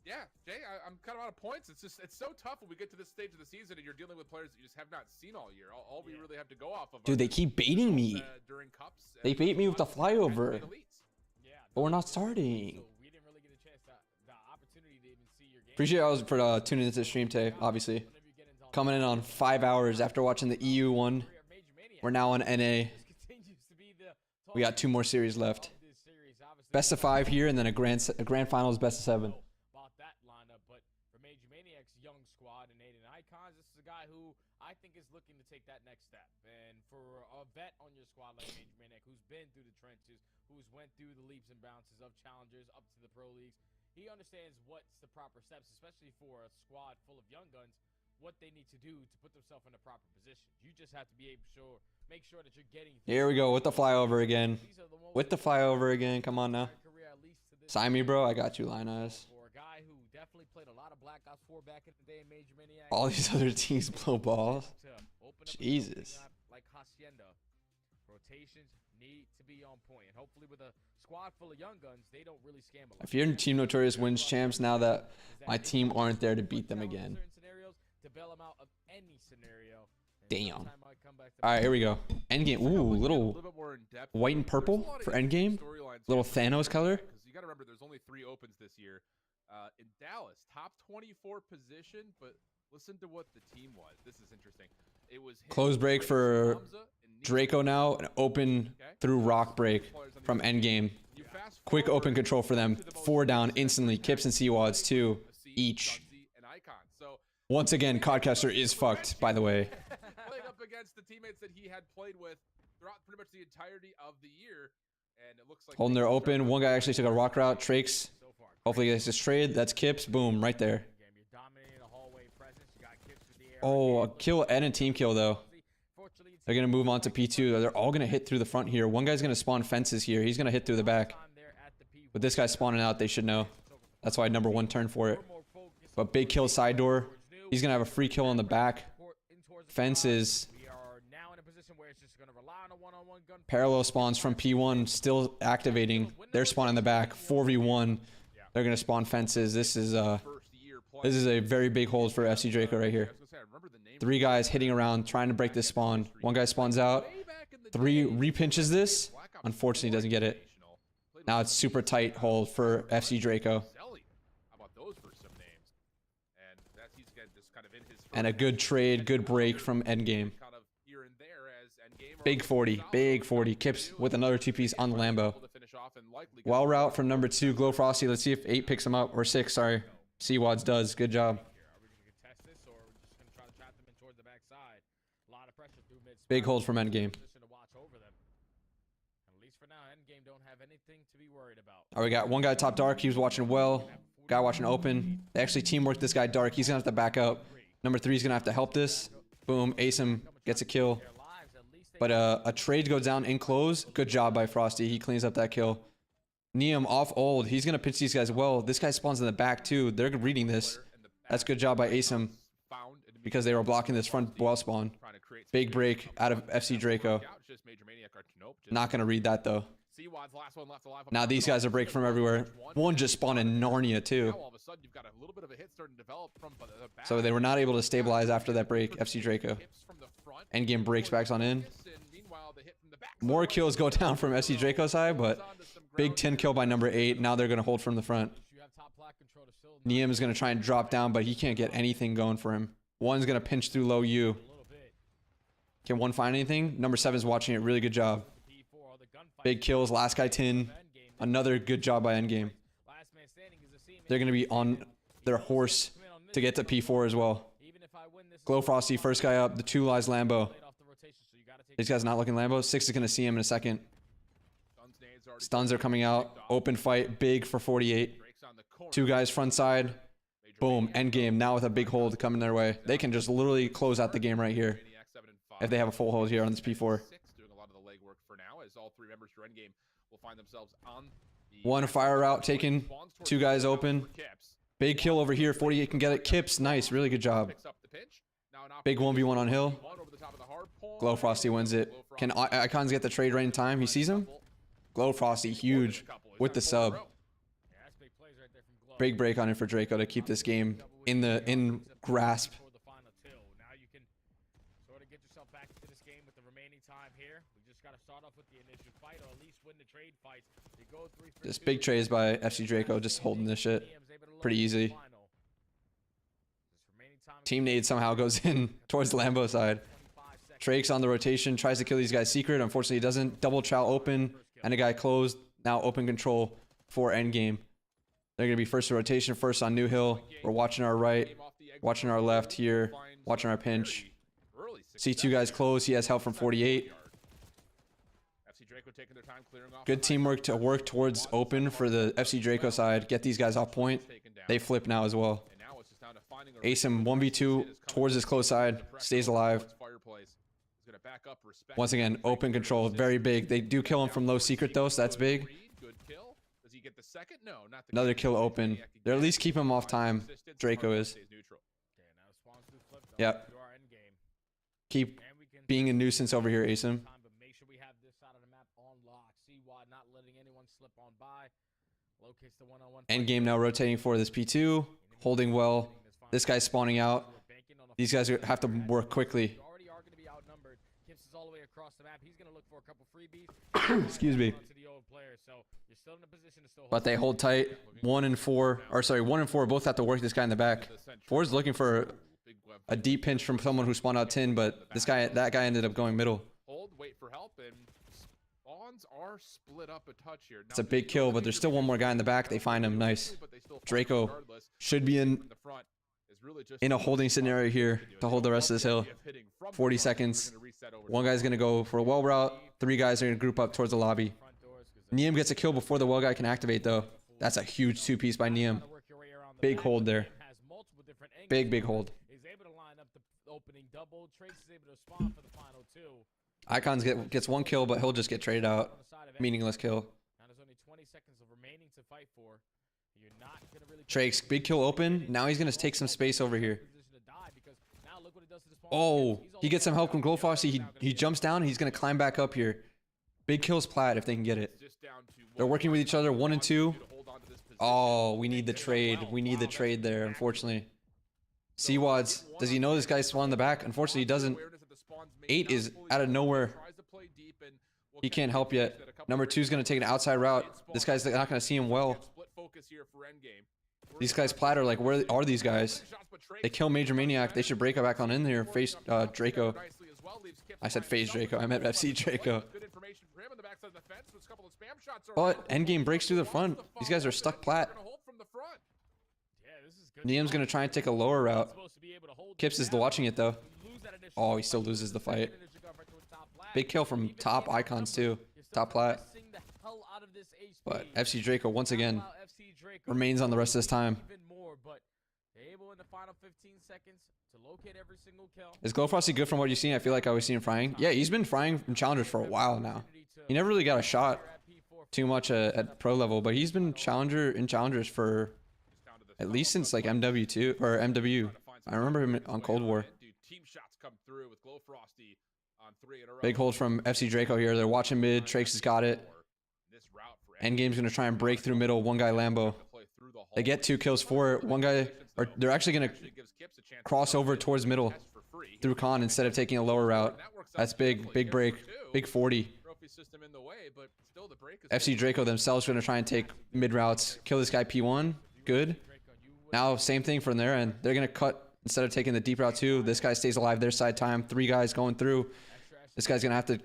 yeah, Jay, I'm kind of out of points. It's so tough when we get to this stage of the season and you're dealing with players that you just have not seen all year. All we really have to go off of. Dude, they keep baiting me. During cups. They bait me with the flyover. But we're not starting. Appreciate you for tuning into the stream today, obviously. Coming in on 5 hours after watching the EU one. We're now on NA. We got 2 more series left. Best of 5 here, and then a grand finals best of 7. But for Major Maniac's young squad and Aiden Icons, this is a guy who I think is looking to take that next step. And for a vet on your squad like Major Maniac, who's been through the trenches, who's went through the leaps and bounces of challengers up to the pro leagues, he understands what's the proper steps, especially for a squad full of young guns, what they need to do to put themselves in a proper position. You just have to be able to make sure that you're getting. Here we go with the flyover again. With the flyover again. Come on now. Sign me, bro. I got you, Ligers. For a guy who definitely played a lot of Black Ops 4 back in the day in Major Maniac. All these other teams blow balls. Jesus. Like Hacienda, rotations need to be on point, and hopefully with a squad full of young guns, they don't really scam a lot. If you're in Team Notorious wins champs now that my team aren't there to beat them again. To bail them out of any scenario. Damn. All right, here we go. Endgame. Ooh, little white and purple for endgame. Little Thanos color. Because you got to remember, there's only 3 opens this year. In Dallas, top 24 position, but listen to what the team was. This is interesting. It was close break for Draco now, and open through rock break from endgame. Quick open control for them. 4 down instantly. Kips and Seawads 2 each. Once again, Codcaster is fucked, by the way. Playing up against the teammates that he had played with throughout pretty much the entirety of the year, and it looks like holding their open. One guy actually took a rock route. Trakes. Hopefully he gets this trade. That's Kips. Boom, right there. Oh, a kill and a team kill, though. They're going to move on to P2. They're all going to hit through the front here. One guy's going to spawn fences here. He's going to hit through the back. With this guy spawning out, they should know. That's why number 1 turned for it. But big kill side door. He's going to have a free kill on the back. Fences. Parallel spawns from P1 still activating. They're spawning in the back. 4v1. They're going to spawn fences. This is a very big hold for FC Draco right here. 3 guys hitting around trying to break this spawn. 1 guy spawns out. 3 repinches this. Unfortunately doesn't get it. Now it's super tight hold for FC Draco. And a good trade, good break from endgame. Big 40, big 40. Kips with another 2-piece on the Lambo. Well route from number 2, Glow Frosty. Let's see if 8 picks him up, or 6, sorry. Seawads does, good job. Big hold from endgame. All right, we got 1 guy top dark. He was watching well. Guy watching open. They actually teamwork this guy dark. He's going to have to back up. Number 3 is going to have to help this. Boom. Ace him. Gets a kill. But a trade goes down in close. Good job by Frosty. He cleans up that kill. Neum off old. He's going to pitch these guys well. This guy spawns in the back too. They're reading this. That's good job by Asem because they were blocking this front well spawn. Big break out of FC Draco. Not going to read that though. Now these guys are breaking from everywhere. One just spawned in Narnia too. So they were not able to stabilize after that break, FC Draco. Endgame breaks back on in. More kills go down from FC Draco's side, but big 10 kill by number 8. Now they're going to hold from the front. Neum is going to try and drop down, but he can't get anything going for him. 1's going to pinch through low U. Can 1 find anything? Number 7 is watching it. Really good job. Big kills. Last guy 10. Another good job by Endgame. They're going to be on their horse to get to P4 as well. Glow Frosty, first guy up. The 2 lies Lambo. These guys not looking Lambo. 6 is going to see him in a second. Stuns are coming out. Open fight. Big for 48. 2 guys front side. Boom. Endgame. Now with a big hold coming their way. They can just literally close out the game right here. If they have a full hold here on this P4. 1 fire route taken. 2 guys open. Big kill over here. 48 can get it. Kips, nice. Really good job. Big 1v1 on hill. Glow Frosty wins it. Can Icons get the trade right in time? He sees him. Glow Frosty, huge with the sub. Big break on it for Draco to keep this game in grasp. Now you can sort of get yourself back into this game with the remaining time here. We just got to start off with the initial fight, or at least win the trade fight. You go 3 for Just 2. big trades by FC Draco, just holding this shit. Pretty easy. Team nade somehow goes in towards the Lambo side. Trake's on the rotation, tries to kill these guys secret. Unfortunately, he doesn't. Double chow open, and a guy closed. Now open control for endgame. They're going to be first to rotation, first on New Hill. We're watching our right, watching our left here, watching our pinch. C2 guys close. He has help from 48. Good teamwork to work towards open for the FC Draco side. Get these guys off point. They flip now as well. Asim 1v2 towards his close side. Stays alive. Once again, open control. Very big. They do kill him from low secret though, so that's big. Another kill open. They're at least keeping him off time. Draco is. Yep. Keep being a nuisance over here, Asim. Endgame now rotating for this P2. Holding well. This guy's spawning out. These guys have to work quickly. Excuse me. But they hold tight. 1 and 4, or sorry, 1 and 4 both have to work this guy in the back. 4 is looking for a deep pinch from someone who spawned out tin, but that guy ended up going middle. Wait for help, and spawns are split up a touch here. It's a big kill, but there's still one more guy in the back. They find him. Nice. Draco should be in a holding scenario here to hold the rest of this hill. 40 seconds. One guy's going to go for a well route. 3 guys are going to group up towards the lobby. Neum gets a kill before the well guy can activate, though. That's a huge 2-piece by Neum. Big hold there. Big hold. Icons gets 1 kill, but he'll just get traded out. Meaningless kill. Trakes, big kill open. Now he's going to take some space over here. Oh, he gets some help from Glowfossy. He jumps down. He's going to climb back up here. Big kills Plat if they can get it. They're working with each other, 1 and 2. Oh, we need the trade. We need the trade there, unfortunately. Seawads, does he know this guy's spawned in the back? Unfortunately, he doesn't. 8 is out of nowhere. He can't help yet. Number 2 is going to take an outside route. This guy's not going to see him well. These guys Plat are like, where are these guys? They kill Major Maniac. They should break it back on in there. Face Draco. I said phase Draco. I meant FC Draco. But endgame breaks through the front. These guys are stuck Plat. Neum's going to try and take a lower route. Kips is watching it though. Oh, he still loses the fight. Big kill from top Icons too. Top Plat. But FC Draco once again remains on the rest of this time. Is Glowfrosty good from what you've seen? I feel like I always see him frying. Yeah, he's been frying in challengers for a while now. He never really got a shot too much at pro level, but he's been challengers for at least since like MW2 or MW. I remember him on Cold War. Big hold from FC Draco here. They're watching mid. Trakes has got it. Endgame's gonna try and break through middle. 1 guy Lambo. They get 2 kills for it. 1 guy, or they're actually gonna cross over towards middle through con instead of taking a lower route. That's big break. Big 40. FC Draco themselves are gonna try and take mid routes. Kill this guy P1. Good. Now same thing from there, and they're gonna cut instead of taking the deep route too. This guy stays alive their side time. 3 guys going through. This guy's gonna have to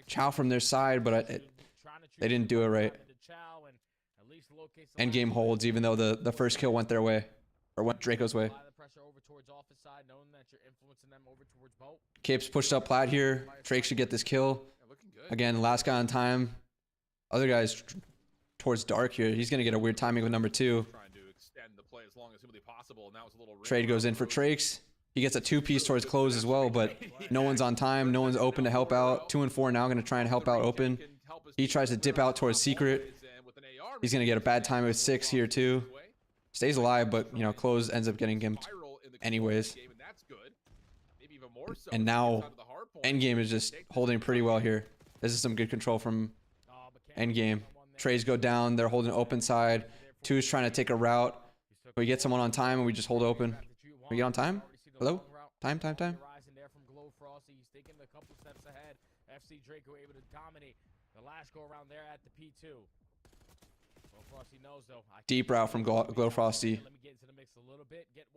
chow from their side, but they didn't do it right. Endgame holds, even though the first kill went their way, or went Draco's way. Capes pushed up Plat here. Drake should get this kill. Again, last guy on time. Other guys towards Dark here. He's gonna get a weird timing with number 2. Trade goes in for Trakes. He gets a 2-piece towards close as well, but no one's on time. No one's open to help out. 2 and 4 now going to try and help out open. He tries to dip out towards secret. He's going to get a bad time with 6 here too. Stays alive, but you know, close ends up getting gimped anyways. And now endgame is just holding pretty well here. This is some good control from endgame. Trays go down. They're holding open side. 2's trying to take a route. We get someone on time and we just hold open. We get on time? Hello? Time. He's taking a couple steps ahead. FC Draco able to dominate the last go around there at the P2. Frosty knows, though. Deep route from Glow Frosty.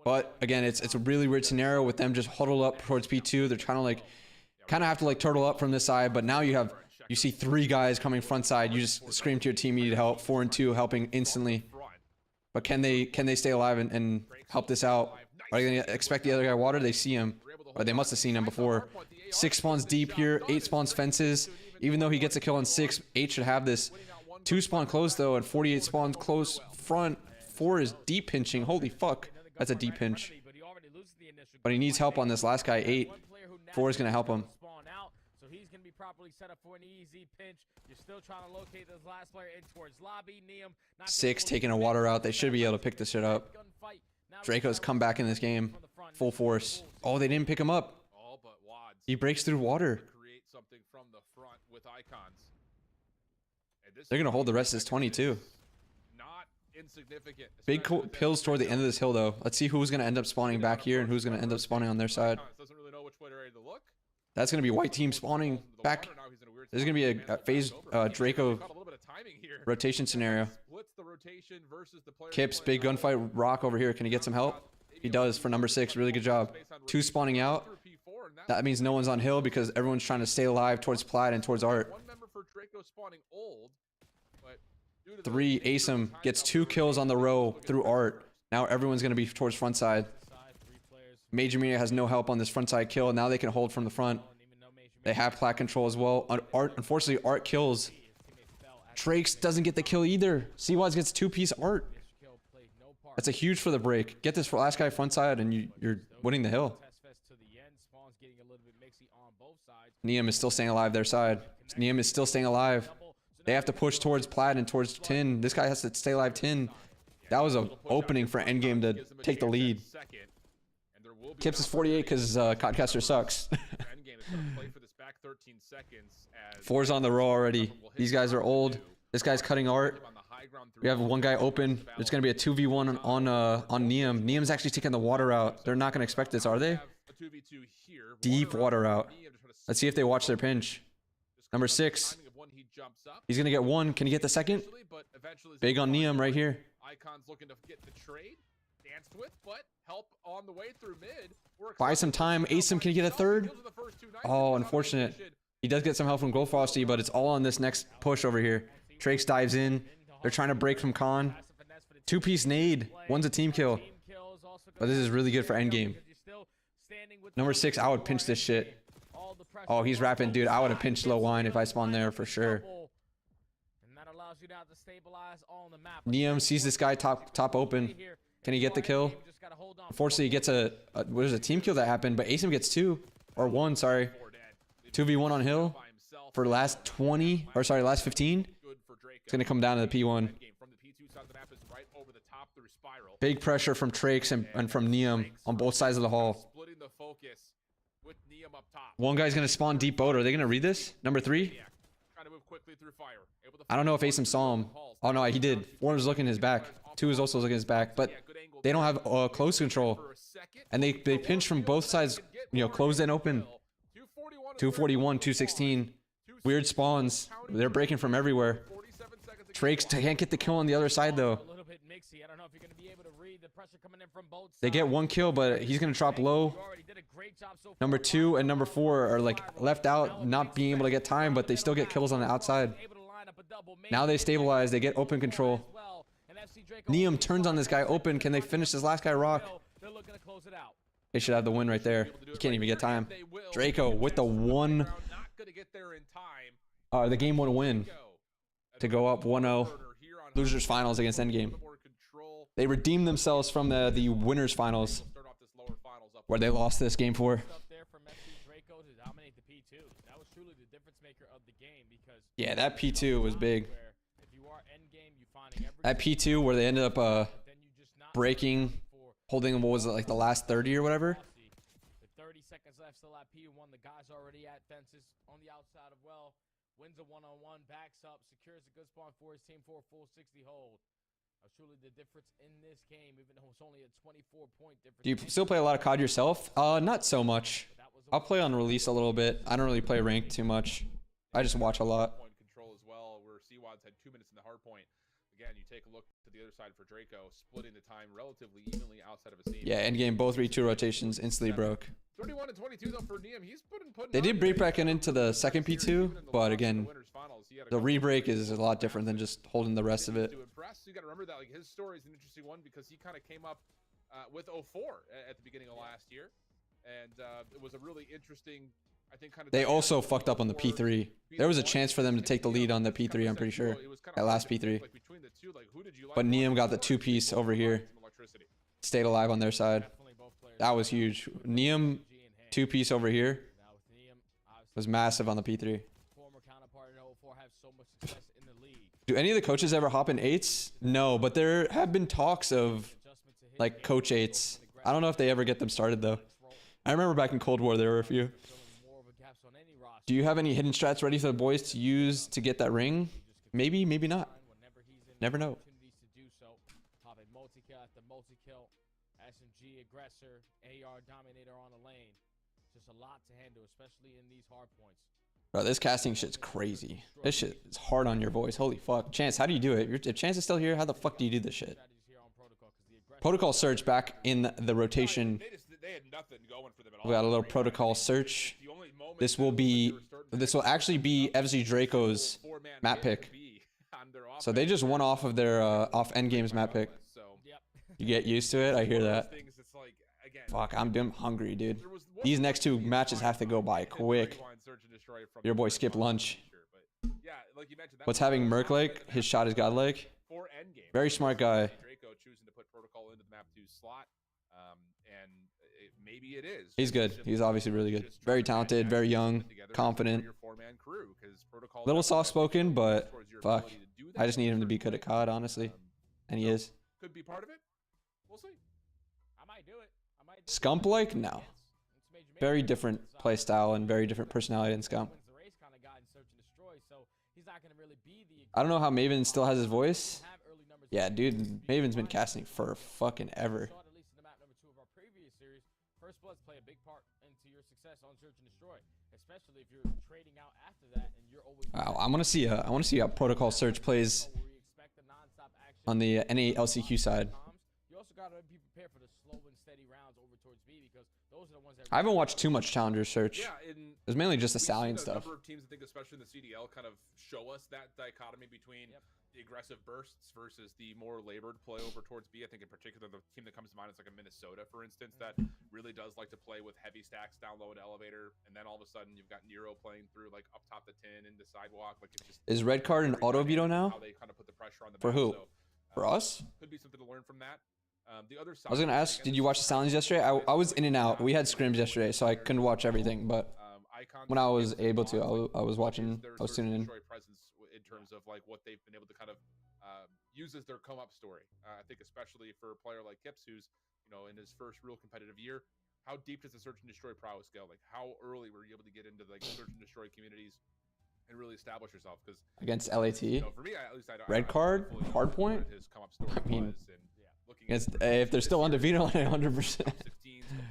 But again, it's a really weird scenario with them just huddled up towards P2. They're trying to like kind of have to like turtle up from this side, but now you see 3 guys coming front side. You just scream to your team you need help. 4 and 2 helping instantly. But can they stay alive and help this out? Are they gonna expect the other guy water? They see him, or they must have seen him before. 6 spawns deep here, 8 spawns fences. Even though he gets a kill on 6, 8 should have this. 2 spawn close though, and 48 spawns close front. 4 is deep pinching. Holy fuck, that's a deep pinch. But he needs help on this last guy. 8. 4 is gonna help him. So he's gonna be properly set up for an easy pinch. You're still trying to locate this last player in towards lobby. 6 taking a water out. They should be able to pick this shit up. Draco's come back in this game, full force. Oh, they didn't pick him up. He breaks through water. They're gonna hold the rest of this 22. Big pills toward the end of this hill though. Let's see who's gonna end up spawning back here and who's gonna end up spawning on their side. That's gonna be white team spawning back. There's gonna be a phase Draco rotation scenario. Kips, big gunfight rock over here. Can he get some help? He does for number 6. Really good job. 2 spawning out. That means no one's on hill because everyone's trying to stay alive towards Plaid and towards Art. 3, Asim gets 2 kills on the row through Art. Now everyone's going to be towards front side. Major Media has no help on this front side kill. Now they can hold from the front. They have plat control as well. Art, unfortunately, Art kills. Trakes doesn't get the kill either. CWAS gets 2-piece Art. That's a huge for the break. Get this last guy front side and you're winning the hill. Neum is still staying alive their side. Neum is still staying alive. They have to push towards Plaid and towards Tin. This guy has to stay alive Tin. That was an opening for Endgame to take the lead. Kips is 48 because Codcaster sucks. 4's on the row already. These guys are old. This guy's cutting Art. We have one guy open. There's going to be a 2v1 on Neum. Neum's actually taking the water out. They're not going to expect this, are they? Deep water out. Let's see if they watch their pinch. Number 6. He's going to get 1. Can he get the second? Big on Neum right here. Buy some time. Asim, can he get a 3rd? Oh, unfortunate. He does get some help from Gold Frosty, but it's all on this next push over here. Trakes dives in. They're trying to break from Khan. 2-piece nade. 1's a team kill. But this is really good for endgame. Number 6, I would pinch this shit. Oh, he's rapping. Dude, I would have pinched low wine if I spawned there for sure. Neum sees this guy top open. Can he get the kill? Unfortunately, he gets a team kill that happened, but Asim gets 2. Or 1, sorry. 2v1 on hill for last 20, or sorry, last 15. It's going to come down to the P1. Big pressure from Trakes and from Neum on both sides of the hall. One guy's going to spawn deep boat. Are they going to read this? Number 3? I don't know if Asim saw him. Oh, no, he did. 1 was looking his back. 2 is also looking his back. But they don't have close control. And they pinch from both sides, you know, closed and open. 241, 216. Weird spawns. They're breaking from everywhere. Trakes can't get the kill on the other side, though. They get 1 kill, but he's going to drop low. Number 2 and number 4 are like left out, not being able to get time, but they still get kills on the outside. Now they stabilize. They get open control. Neum turns on this guy open. Can they finish this last guy rock? They should have the win right there. You can't even get time. Draco with the 1. The game 1 win to go up 1-0. Losers finals against Endgame. They redeemed themselves from the winners finals where they lost this game 4. Yeah, that P2 was big. That P2 where they ended up breaking, holding, what was it, like the last 30 or whatever. With 30 seconds left, still at P1. The guy's already at fences on the outside of well. Wins a one-on-one, backs up, secures a good spawn for his team for a full 60 hold. Truly the difference in this game, even though it's only a 24-point difference. Do you still play a lot of COD yourself? Not so much. I'll play on release a little bit. I don't really play ranked too much. I just watch a lot. Point control as well, where CWAD's had 2 minutes in the hard point. Again, you take a look to the other side for Draco, splitting the time relatively evenly outside of a scene. Yeah, end game, both 3-2 rotations instantly broke. 31 and 22 though for Neum. He's putting They did break back into the second P2, but again, the re-break is a lot different than just holding the rest of it. To impress, you got to remember that like his story is an interesting one because he kind of came up with 04 at the beginning of last year, and it was a really interesting. I think kind of. They also fucked up on the P3. There was a chance for them to take the lead on the P3. I'm pretty sure at last P3, but Neum got the 2-piece over here. Stayed alive on their side. That was huge. Neum 2-piece over here was massive on the P3. Do any of the coaches ever hop in 8s? No, but there have been talks of like coach 8s. I don't know if they ever get them started though. I remember back in Cold War there were a few. Do you have any hidden strats ready for the boys to use to get that ring? Maybe, maybe not. Never know. SMG aggressor, AR dominator on the lane. Just a lot to handle, especially in these hard points. Bro, this casting shit's crazy. This shit is hard on your voice. Holy fuck. Chance, how do you do it? If Chance is still here, how the fuck do you do this shit? Protocol search back in the rotation. They had nothing going for them at all. We got a little protocol search. This will actually be FZ Draco's map pick. So they just won off of their off endgame's map pick. You get used to it. I hear that. Fuck, I'm hungry, dude. These next 2 matches have to go by quick. Your boy skipped lunch. What's having Merc like? His shot is godlike. Very smart guy. He's good. He's obviously really good. Very talented, very young, confident. Little soft-spoken, but fuck. I just need him to be good at COD, honestly. And he is. Could be part of it. We'll see. I might do it. Scump-like? No. Very different play style and very different personality than Scump. I don't know how Maven still has his voice. Yeah, dude, Maven's been casting for fucking ever. First bloods play a big part into your success on search and destroy, especially if you're trading out after that and you're always. Wow, I want to see how protocol search plays on the NA LCQ side. You also got to be prepared for the slow and steady rounds over towards B because those are the ones that I haven't watched too much Challenger search. Yeah, it's mainly just the Stallion stuff. A number of teams, I think, especially in the CDL, kind of show us that dichotomy between the aggressive bursts versus the more labored play over towards B. I think in particular the team that comes to mind is like a Minnesota, for instance, that really does like to play with heavy stacks down low in elevator, and then all of a sudden you've got Nero playing through like up top the tin into sidewalk. Like it's just, is red card an auto veto now? How they kind of put the pressure on the for who? So, for us? Could be something to learn from that. The other side, I was gonna ask, did you watch the Stallions yesterday? I was in and out. We had scrims yesterday, so I couldn't watch everything, but when I was able to, I was watching. I was tuning in. In terms of like what they've been able to kind of use as their come up story. I think especially for a player like Kips, who's in his first real competitive year, how deep does the search and destroy prowess go? Like how early were you able to get into like search and destroy communities and really establish yourself? Because against LAT, for me, at least red card, hard point. His come up story I mean, if they're still undefeated on it, 100%.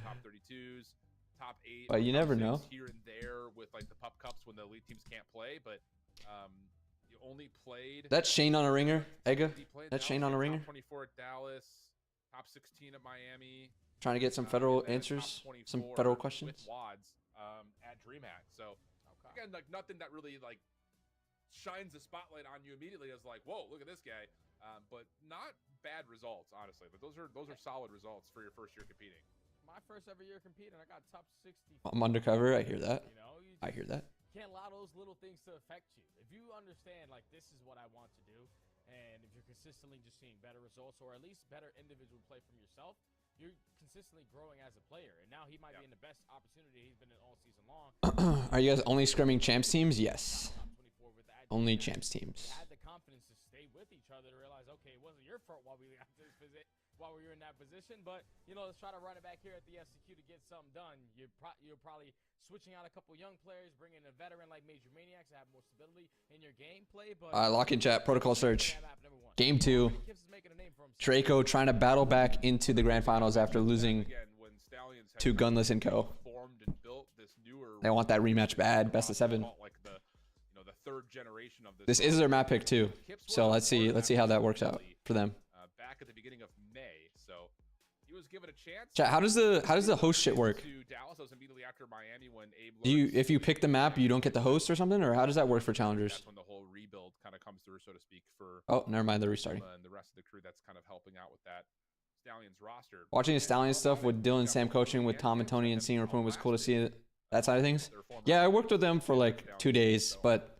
Top 32s, top 8. But you never know. Here and there with like the pup cups when the elite teams can't play, but you only played. That's Shane on a ringer, Ega. That's Shane on a ringer. 24 at Dallas, top 16 at Miami. Trying to get some federal answers, some federal questions. With WADs at DreamHack. So again, like nothing that really like shines the spotlight on you immediately as like, whoa, look at this guy. But not bad results, honestly. But those are solid results for your first year competing. My first ever year competing, I got top 60. I'm undercover. I hear that. I hear that. Can't allow those little things to affect you. If you understand, like, this is what I want to do, and if you're consistently just seeing better results or at least better individual play from yourself, you're consistently growing as a player. And now he might be in the best opportunity he's been in all season long. Are you guys only scrimming champs teams? Yes. Only champs teams. Had the confidence to stay with each other to realize, okay, it wasn't your fault while we got to this visit. while we were in that position. But, you know, let's try to run it back here at the LCQ to get something done. You're probably switching out a couple young players, bringing a veteran like Major Maniacs to have more stability in your gameplay. But Lock in chat. Protocol search. Game 2. Draco trying to battle back into the grand finals after losing to Gunless and Co. They want that rematch bad. Best of 7. Third generation of this is their map pick too, so let's see how that works out for them. Back at the beginning of May, so he was given a chance. Chat, how does the host shit work? Do you, if you pick the map, you don't get the host or something, or how does that work for challengers? That's when the whole rebuild kind of comes through, so to speak. For oh, never mind, they're restarting. And the rest of the crew that's kind of helping out with that Stallions roster. Watching the Stallions stuff with Dylan, Sam coaching with Tom and Tony and seeing Rapun was cool to see that side of things. Yeah, I worked with them for like 2 days, but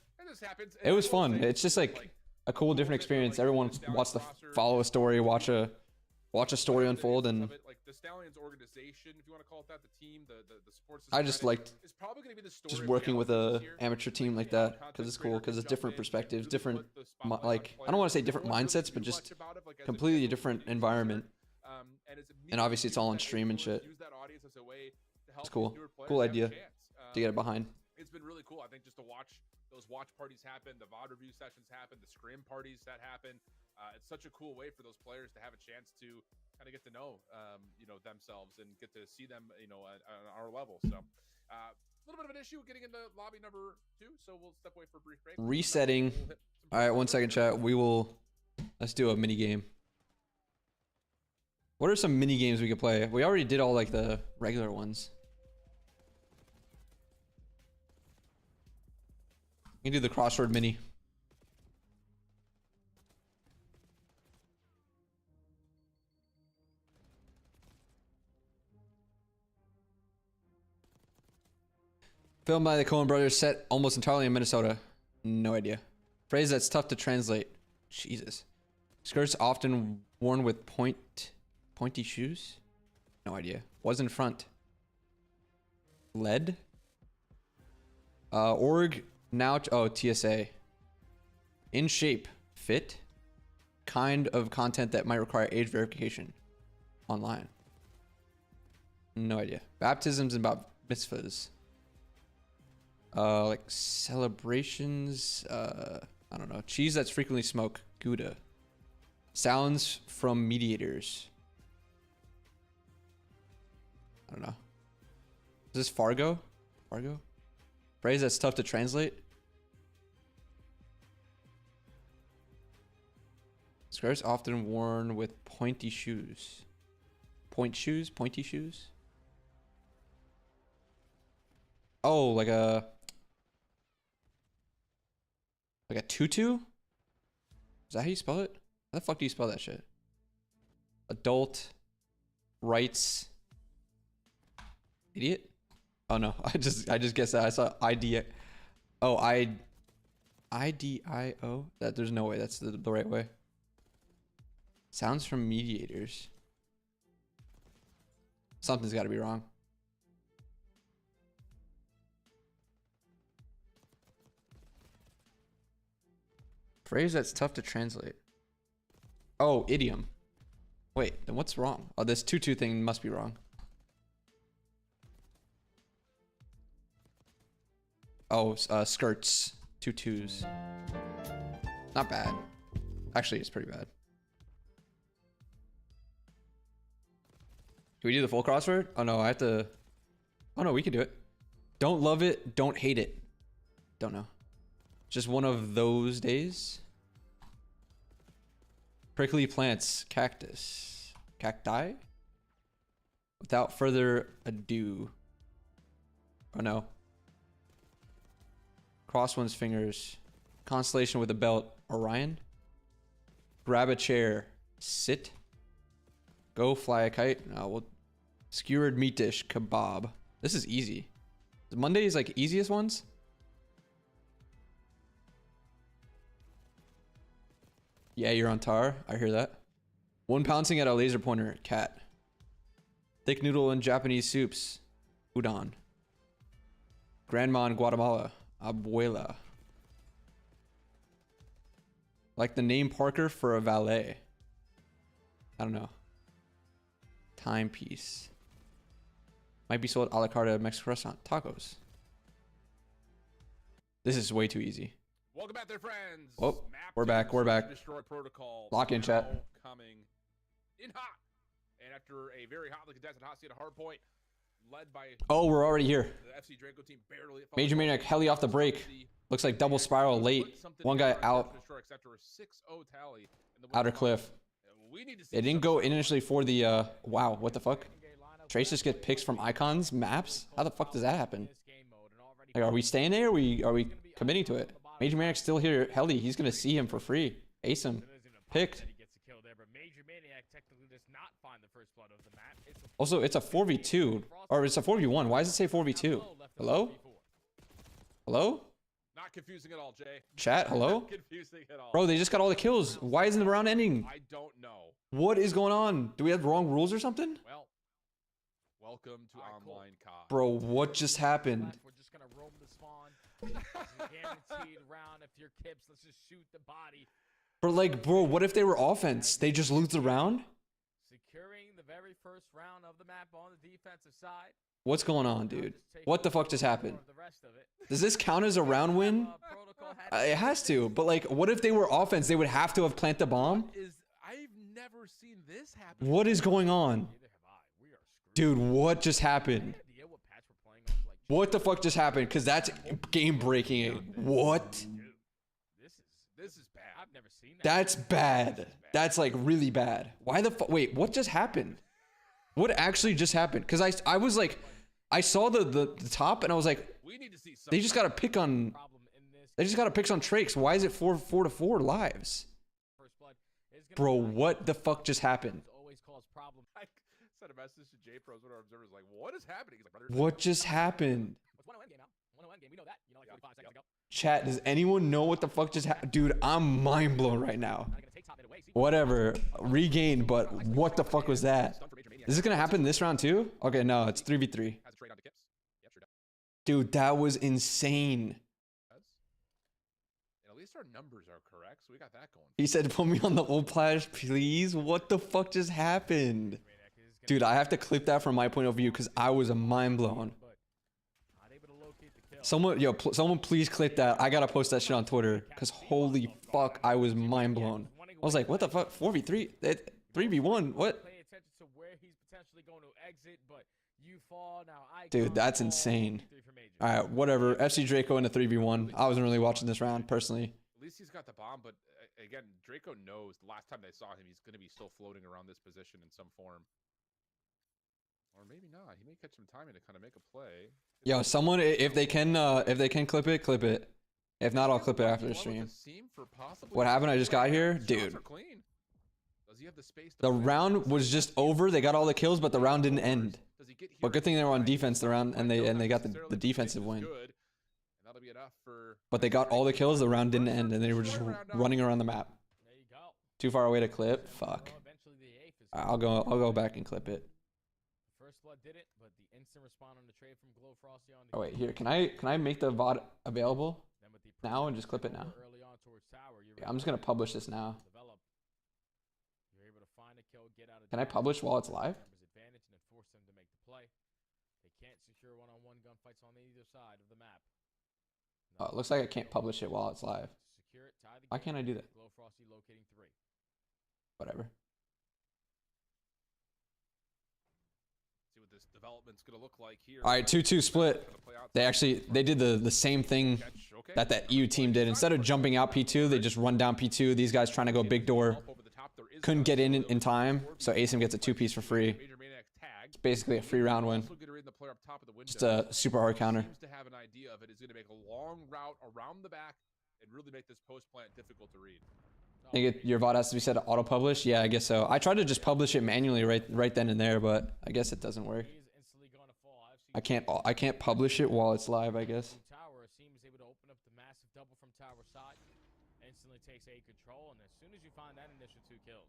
it was fun. It's just like a cool, different experience. Everyone wants to follow a story, watch a story unfold, and like the Stallions organization, if you want to call it that, the team, the sports. I just liked just working with a amateur team like that because it's cool, because it's different perspectives, different like I don't want to say different mindsets, but just completely different environment. And obviously it's all on stream and shit. It's cool. Cool idea to get it behind. It's been really cool, I think, just to watch those watch parties happen, the VOD review sessions happen, the scrim parties that happen. It's such a cool way for those players to have a chance to kind of get to know, you know, themselves and get to see them, you know, at our level. So a little bit of an issue getting into lobby number 2. So we'll step away for a brief break. Resetting. All right, 1 second, chat. Let's do a mini game. What are some mini games we could play? We already did all like the regular ones. You can do the crossword mini. Filmed by the Coen brothers, set almost entirely in Minnesota. No idea. Phrase that's tough to translate. Jesus. Skirts often worn with pointy shoes? No idea. Was in front. Lead? Org. Now, oh, TSA. In shape. Fit. Kind of content that might require age verification. Online. No idea. Baptisms and about mitzvahs. Like celebrations. I don't know. Cheese that's frequently smoked. Gouda. Sounds from mediators. I don't know. Is this Fargo? Fargo? Phrase that's tough to translate. Skirts often worn with pointy shoes. Point shoes? Pointy shoes? Oh, like a tutu? Is that how you spell it? How the fuck do you spell that shit? Adult rights. Idiot? Oh no, I just guessed that. I saw ID. Oh, IDIO? That there's no way that's the right way. Sounds from mediators. Something's got to be wrong. Phrase that's tough to translate. Oh, idiom. Wait, then what's wrong? Oh, this tutu thing must be wrong. Oh, skirts. Tutus. Not bad. Actually, it's pretty bad. Can we do the full crossword? Oh no, I have to... Oh no, we can do it. Don't love it, don't hate it. Don't know. Just one of those days. Prickly plants. Cactus. Cacti? Without further ado. Oh no. Cross one's fingers. Constellation with a belt. Orion. Grab a chair. Sit. Go fly a kite. No, we'll... Skewered meat dish. Kebab. This is easy. Monday is like easiest ones. Yeah, you're on tar. I hear that. One pouncing at a laser pointer. Cat. Thick noodle and Japanese soups. Udon. Grandma in Guatemala. Abuela. Like the name Parker for a valet. I don't know. Timepiece. Might be sold a la carte at Mexican restaurant. Tacos. This is way too easy. Welcome back there, friends. Oh, we're back. We're back. Destroy protocol. Lock in, chat. Coming in hot. And after a very hotly contested hot seat at hard point, led by Oh, we're already here. the FC Draco team barely. Major Maniac heli off the break. Looks like double spiral late. One guy out. 6-0 tally in the Outer cliff. We need to see It didn't go initially for the wow, what the fuck? Trace just get picks from icons, maps? How the fuck does that happen? Like, are we staying there? Are we committing to it? Major Maniac's still here. Heli, he's gonna see him for free. Ace him. Picked. Also, it's a 4v2. Or it's a 4v1. Why does it say 4v2? Hello? Hello? Not confusing at all, Jay. Chat, hello? Not confusing at all. Bro, they just got all the kills. Why isn't the round ending? I don't know. What is going on? Do we have wrong rules or something? Well, welcome to online COD. Bro, what just happened? We're just gonna roam the spawn. It's a guaranteed round. If you're Kips, let's just shoot the body. But like, bro, what if they were offense? They just lose the round? Securing the very first round of the map on the defensive side. What's going on, dude? What the fuck just happened? Does this count as a round win? It has to, but like, what if they were offense? They would have to have planted the bomb? I've never seen this happen. What is going on? Dude, what just happened? What the fuck just happened? Because that's game breaking. What? This is bad. I've never seen that. That's bad. That's like really bad. Why the fuck? Wait, what just happened? What actually just happened? Because I was like, I saw the top and I was like, We need to see they just got to pick on, they just got to pick on Trakes. Why is it 4-4 lives? Bro, what the fuck just happened? I sent a message to J Pros, one of our observers, like, what is happening? He's like, brother, What just happened? It's 101 game now. 101 game. We know that. You know, like 45 seconds ago. Chat, does anyone know what the fuck just happened? Dude, I'm mind blown right now. Whatever, regain, but what the fuck was that? Is this gonna happen this round too? Okay, no, it's 3v3. Dude, that was insane. at least our numbers are correct, so we got that going. He said, put me on the old plash, please. What the fuck just happened? Dude, I have to clip that from my point of view because I was mind blown. Someone, yo, someone please clip that. I gotta post that shit on Twitter because holy fuck, I was mind blown. I was like, what the fuck? 4v3? 3v1? What? Dude, that's insane. All right, whatever. FC Draco in a 3v1. I wasn't really watching this round personally. At least he's got the bomb, but again, Draco knows the last time they saw him, he's going to be still floating around this position in some form. Or maybe not. He may catch some timing to kind of make a play. Yo, someone, if they can clip it, clip it. If not, I'll clip it after the stream. What happened? I just got here, dude. The round was just over. They got all the kills, but the round didn't end. But good thing they were on defense the round, and they got the defensive win. But they got all the kills. The round didn't end, and they were just running around the map. Too far away to clip. Fuck. I'll go back and clip it. Oh wait, here. Can I make the VOD available now and just clip it now? Yeah, I'm just gonna publish this now. Can I publish while it's live? Oh, it looks like I can't publish it while it's live. Why can't I do that? Whatever. See what this development's gonna look like here. All right, 2-2 split. They did the same thing that EU team did. Instead of jumping out P2, they just run down P2. These guys trying to go big door. Couldn't get in time, so ASIM gets a 2-piece for free. It's basically a free round win. Just a super hard counter. Seems to have an idea of it. Is going to make a long route around the back and really make this post plant difficult to read. I think your VOD has to be set to auto publish. Yeah, I guess so. I tried to just publish it manually right then and there, but I guess it doesn't work. I can't publish it while it's live, I guess. Instantly takes A control, and as soon as you find that initial 2 kills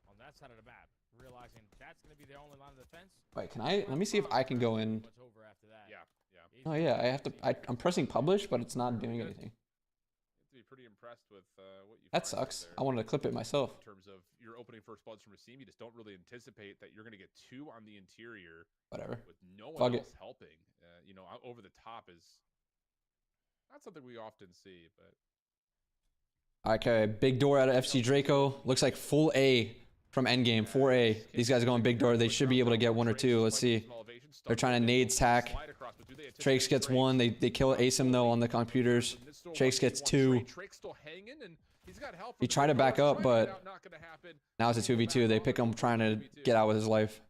on that side of the map, realizing that's going to be their only line of defense. Wait, let me see if I can go in. Yeah. Oh yeah, I'm pressing publish, but it's not doing anything. You have to be pretty impressed with what you That sucks. I wanted to clip it myself. In terms of your opening first bloods from a team, you just don't really anticipate that you're going to get 2 on the interior. Whatever. With no one Fuck else helping. You know, over the top is not something we often see, but. Okay, big door out of FC Draco. Looks like full A from endgame. 4A. These guys are going big door. They should be able to get 1 or 2. Let's see. They're trying to nade tack. Trakes gets 1. They kill Ace him though on the computers. Trakes gets 2. He tried to back up, but now it's a 2v2. They pick him trying to get out with his life.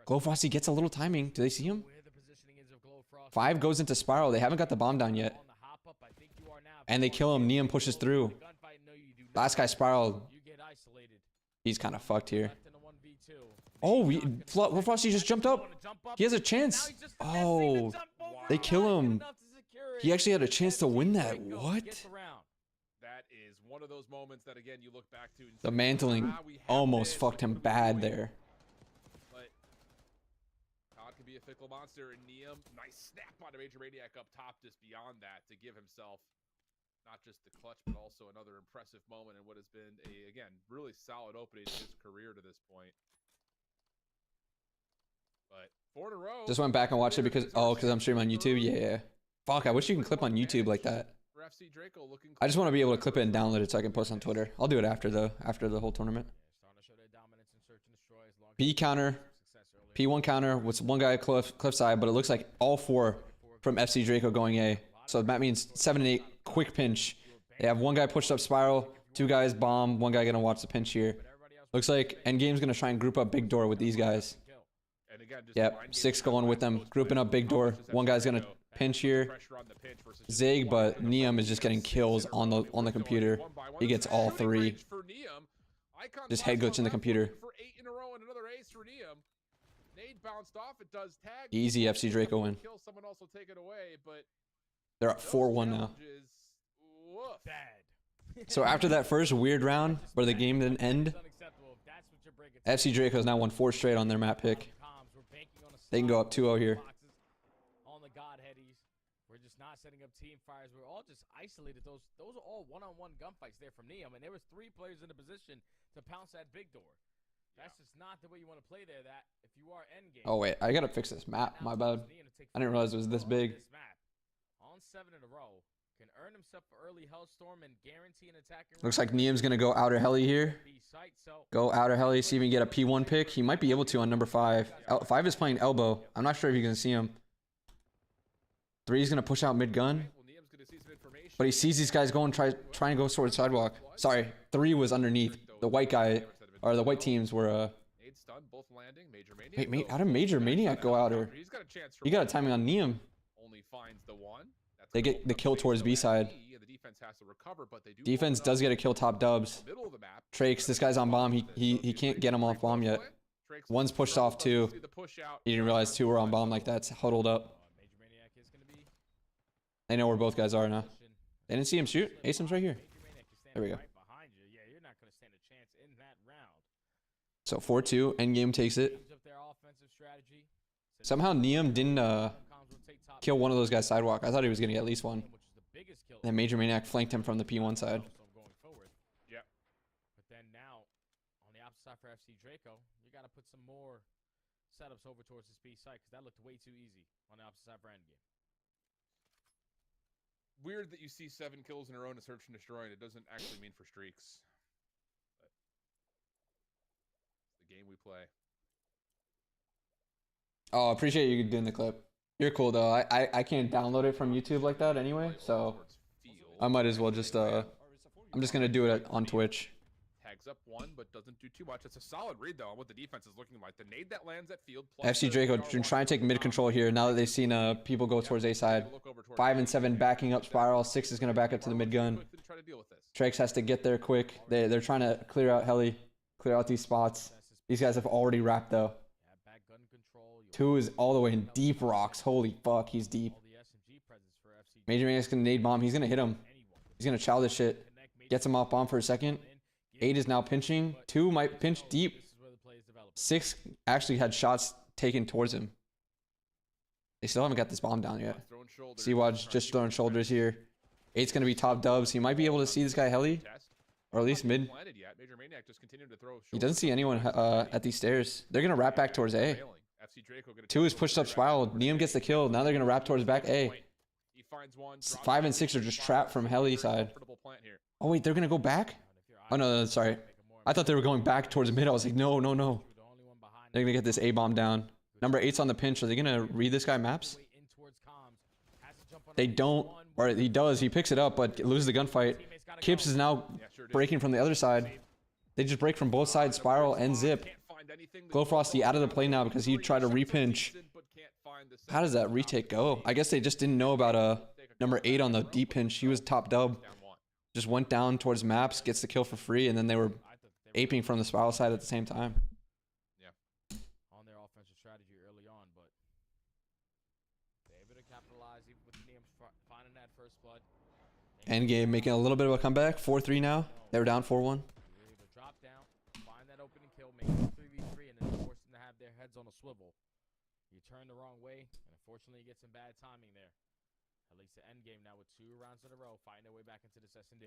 Glowfrosty gets a little timing. Do they see him? 5 goes into Spiral. They haven't got the bomb down yet. And they kill him. Neum pushes through. Last guy Spiral. He's kind of fucked here. Oh, Glowfrosty just jumped up. He has a chance. Oh, they kill him. He actually had a chance to win that. What? That is one of those moments that again you look back to. The mantling almost fucked him bad there. But Todd could be a fickle monster, and Neum, nice snap on a Major Maniac up top, just beyond that to give himself not just the clutch, but also another impressive moment in what has been a, again, really solid opening in his career to this point. But 4 in a row. Just went back and watched it because I'm streaming on YouTube. Yeah. Fuck, I wish you can clip on YouTube like that. I just want to be able to clip it and download it so I can post on Twitter. I'll do it after the whole tournament. B counter, P1 counter with 1 guy cliffside, but it looks like all 4 from FC Draco going A. So that means 7 and 8 quick pinch. They have 1 guy pushed up Spiral, 2 guys bomb, 1 guy gonna watch the pinch here. Looks like Endgame's gonna try and group up big door with these guys. Yep, 6 going with them, grouping up big door. 1 guy's gonna pinch here. Zig, but Neum is just getting kills on the computer. He gets all 3. Just head glitch in the computer. Easy FC Draco win. They're up 4-1 now. So after that first weird round where the game didn't end, FC Draco has now won 4 straight on their map pick. They can go up 2-0 here. We're just not setting up team fires. We're all just isolated. Those are all one-on-one gunfights there from Neum, and there was 3 players in a position to pounce that big door. That's just not the way you want to play there. That if you are endgame. Oh wait, I gotta fix this map. My bad. I didn't realize it was this big. On 7 in a row, can earn himself an early Hellstorm and guarantee an attacking. Looks like Neum's gonna go outer heli here. Go outer heli, see if he can get a P1 pick. He might be able to on number 5. 5 is playing elbow. I'm not sure if you can see him. 3 is gonna push out mid gun, but he sees these guys going trying to go towards sidewalk. Sorry, 3 was underneath. The white guy or the white teams were Wait, how did Major Maniac go outer? He got a timing on Neum. They get the kill towards B side. Defense does get a kill top dubs. Trakes, this guy's on bomb. He can't get him off bomb yet. 1's pushed off 2. He didn't realize 2 were on bomb like that. It's huddled up. They know where both guys are now. They didn't see him shoot. Asim's right here. There we go. So 4-2. Endgame takes it. Somehow Neum didn't kill one of those guys sidewalk. I thought he was going to get at least 1. And then Major Maniac flanked him from the P1 side. Yeah. But then now, on the opposite side for FC Draco, you got to put some more setups over towards this B side because that looked way too easy on the opposite side for endgame. Weird that you see 7 kills in a row in a search and destroy, and it doesn't actually mean for streaks. But it's the game we play. Oh, appreciate you doing the clip. You're cool though. I can't download it from YouTube like that anyway, so I might as well just I'm just gonna do it on Twitch. Tags up 1, but doesn't do too much. It's a solid read though on what the defense is looking like. The nade that lands at field. FC Draco trying to take mid control here now that they've seen people go towards A side. 5 and 7 backing up Spiral. 6 is gonna back up to the mid gun. Trakes has to get there quick. They're trying to clear out heli, clear out these spots. These guys have already wrapped though. 2 is all the way in deep rocks. Holy fuck, he's deep. Major Maniac's gonna nade bomb. He's gonna hit him. He's gonna chow this shit. Gets him off bomb for a second. 8 is now pinching. 2 might pinch deep. 6 actually had shots taken towards him. They still haven't got this bomb down yet. Sea-Watch just throwing shoulders here. 8's going to be top dubs. He might be able to see this guy heli, or at least mid. He doesn't see anyone at these stairs. They're going to wrap back towards A. 2 is pushed up spiral. Neum gets the kill. Now they're going to wrap towards back A. 5 and 6 are just trapped from heli side. Oh, wait, they're going to go back? Oh, no, sorry. I thought they were going back towards mid. I was like, no. They're going to get this A-bomb down. Number 8's on the pinch. Are they going to read this guy maps? They don't. Or he does. He picks it up, but loses the gunfight. Kips is now breaking from the other side. They just break from both sides, spiral and zip. Glowfrosty out of the play now because he tried to repinch. How does that retake go? I guess they just didn't know about number 8 on the deep pinch. He was top dub. Just went down towards maps, gets the kill for free, and then they were aping from the spiral side at the same time. Yeah. On their offensive strategy early on, but they're able to capitalize even with Neum finding that first blood. Endgame making a little bit of a comeback. 4-3 now. They were down 4-1. Drop down, find that opening kill, make it 3v3, and then force them to have their heads on a swivel. You turn the wrong way, and unfortunately, you get some bad timing there. At least the end game now with 2 rounds in a row, fighting their way back into this S&D.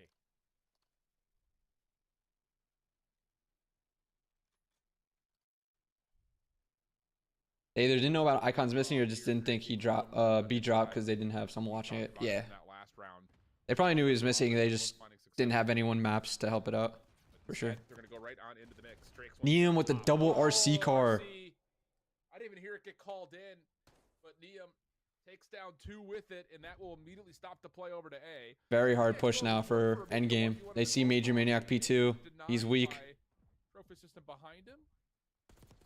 They either didn't know about Icons missing or just didn't think he be dropped because they didn't have someone watching it. Yeah. They probably knew he was missing. They just didn't have anyone maps to help it out. For sure. Neum with the double RC car. I didn't even hear it get called in, but Neum takes down 2 with it, and that will immediately stop the play over to A. Very hard push now for endgame. They see Major Maniac P2. He's weak.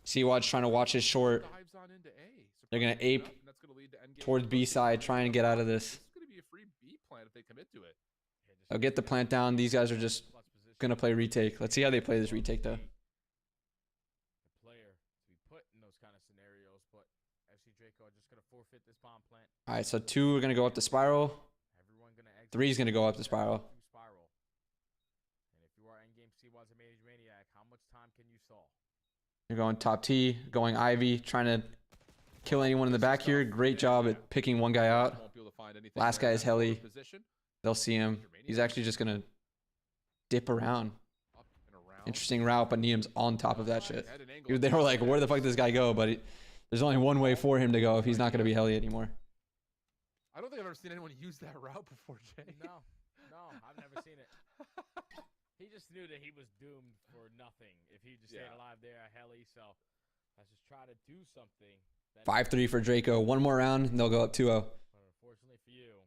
C-Watch trying to watch his short. They're going to ape towards B side, try and get out of this. They'll get the plant down. These guys are just going to play retake. Let's see how they play this retake, though. All right, so 2 are going to go up the spiral. 3 is going to go up the spiral. They're going top T, going Ivy, trying to kill anyone in the back here. Great job at picking one guy out. Last guy is heli. They'll see him. He's actually just going to dip around. Interesting route, but Neum's on top of that shit. They were like, where the fuck does this guy go? But there's only one way for him to go if he's not going to be heli anymore. I don't think I've ever seen anyone use that route before, Jay. No, I've never seen it. He just knew that he was doomed for nothing if he just stayed alive there at heli. So let's just try to do something. 5-3 for Draco. One more round, and they'll go up 2-0. But unfortunately for you,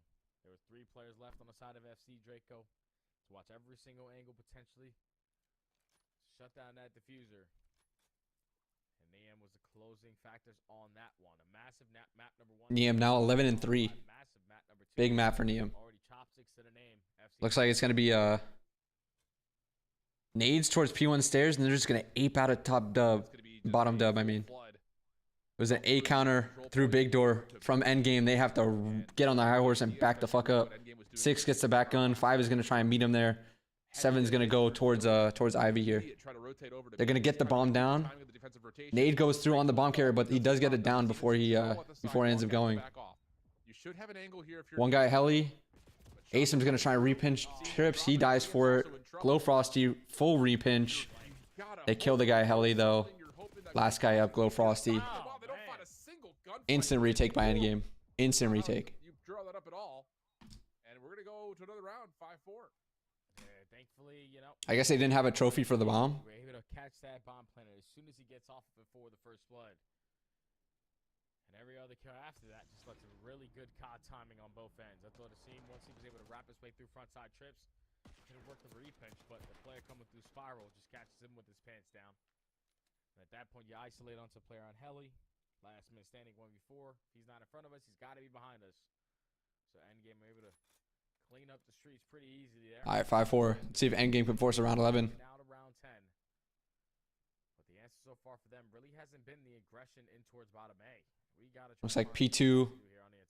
there were 3 players left on the side of FC Draco to watch every single angle potentially. Shut down that diffuser. And Neum was the closing factors on that one. A massive map number 1. Neum now 11-3. Big map for Neum. Looks like it's going to be nades towards P1 stairs, and they're just going to ape out of top dub. Bottom dub, I mean. It was an A counter through big door from endgame. They have to get on the high horse and back the fuck up. 6 gets the back gun. 5 is going to try and meet him there. 7's going to go towards Ivy here. They're going to get the bomb down. Nade goes through on the bomb carrier, but he does get it down before he ends up going. One guy heli. Asim's going to try and repinch trips. He dies for it. Glowfrosty, full repinch. They kill the guy heli, though. Last guy up, Glowfrosty. Instant retake by endgame. Instant retake. You draw that up at all. And we're going to go to another round, 5-4. Thankfully, you know, I guess they didn't have a trophy for the bomb. We're able to catch that bomb planet as soon as he gets off of it for the first blood. And every other kill after that just led to really good COD timing on both ends. That's what it seemed. Once he was able to wrap his way through frontside trips, could have worked the repinch, but the player coming through spiral just catches him with his pants down. And at that point, you isolate onto a player on heli. Last minute standing 1v4. He's not in front of us. He's got to be behind us. So endgame, we're able to clean up the streets pretty easy there. All right, 5-4. Let's see if endgame can force a round 11. Now to round 10. But the answer so far for them really hasn't been the aggression in towards bottom A. We gotta looks like P2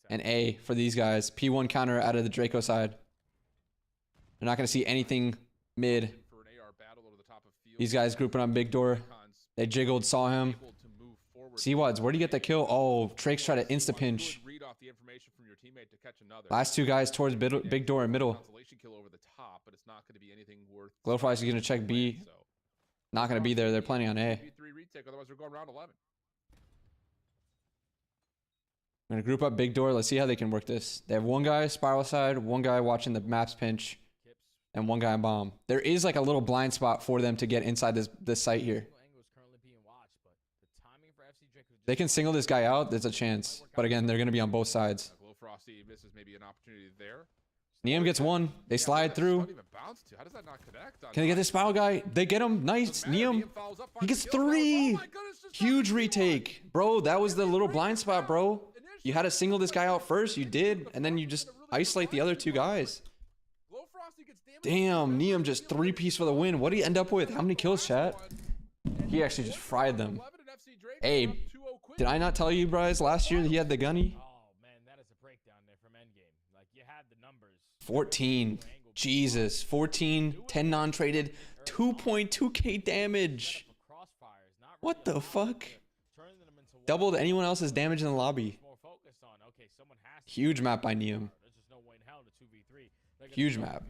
and A for these guys. P1 counter out of the Draco side. They're not going to see anything mid. These guys grouping on big door. They jiggled, saw him. C-Wads, where do you get the kill? Oh, Trake's try to insta-pinch. information from your teammate to catch another. Last two guys towards big door and middle. Consolation kill over the top, but it's not going to be anything worth. Glowfrost is going to check B. So Not going to be there. They're planning on A. B3 retake, otherwise we're going round 11. I'm going to group up big door. Let's see how they can work this. They have one guy spiral side, one guy watching the maps pinch, and one guy on bomb. There is like a little blind spot for them to get inside this site here. They can single this guy out. There's a chance. But again, they're going to be on both sides. Frosty misses maybe an opportunity there. Neum gets one. They slide through. How does that not connect? Can they get this spiral guy? They get him. Nice. Neum. He gets 3. Huge retake. Bro, that was the little blind spot, bro. You had to single this guy out first. You did. And then you just isolate the other 2 guys. Damn. Neum just 3-piece for the win. What did he end up with? How many kills, chat? He actually just fried them. Hey, did I not tell you, Bryce, last year that he had the gunny? Oh man, that is a breakdown there from Endgame. Like you had the numbers. 14. Jesus. 14. 10 non-traded. 2.2k damage. What the fuck? Doubled anyone else's damage in the lobby. Huge map by Neum. Huge map.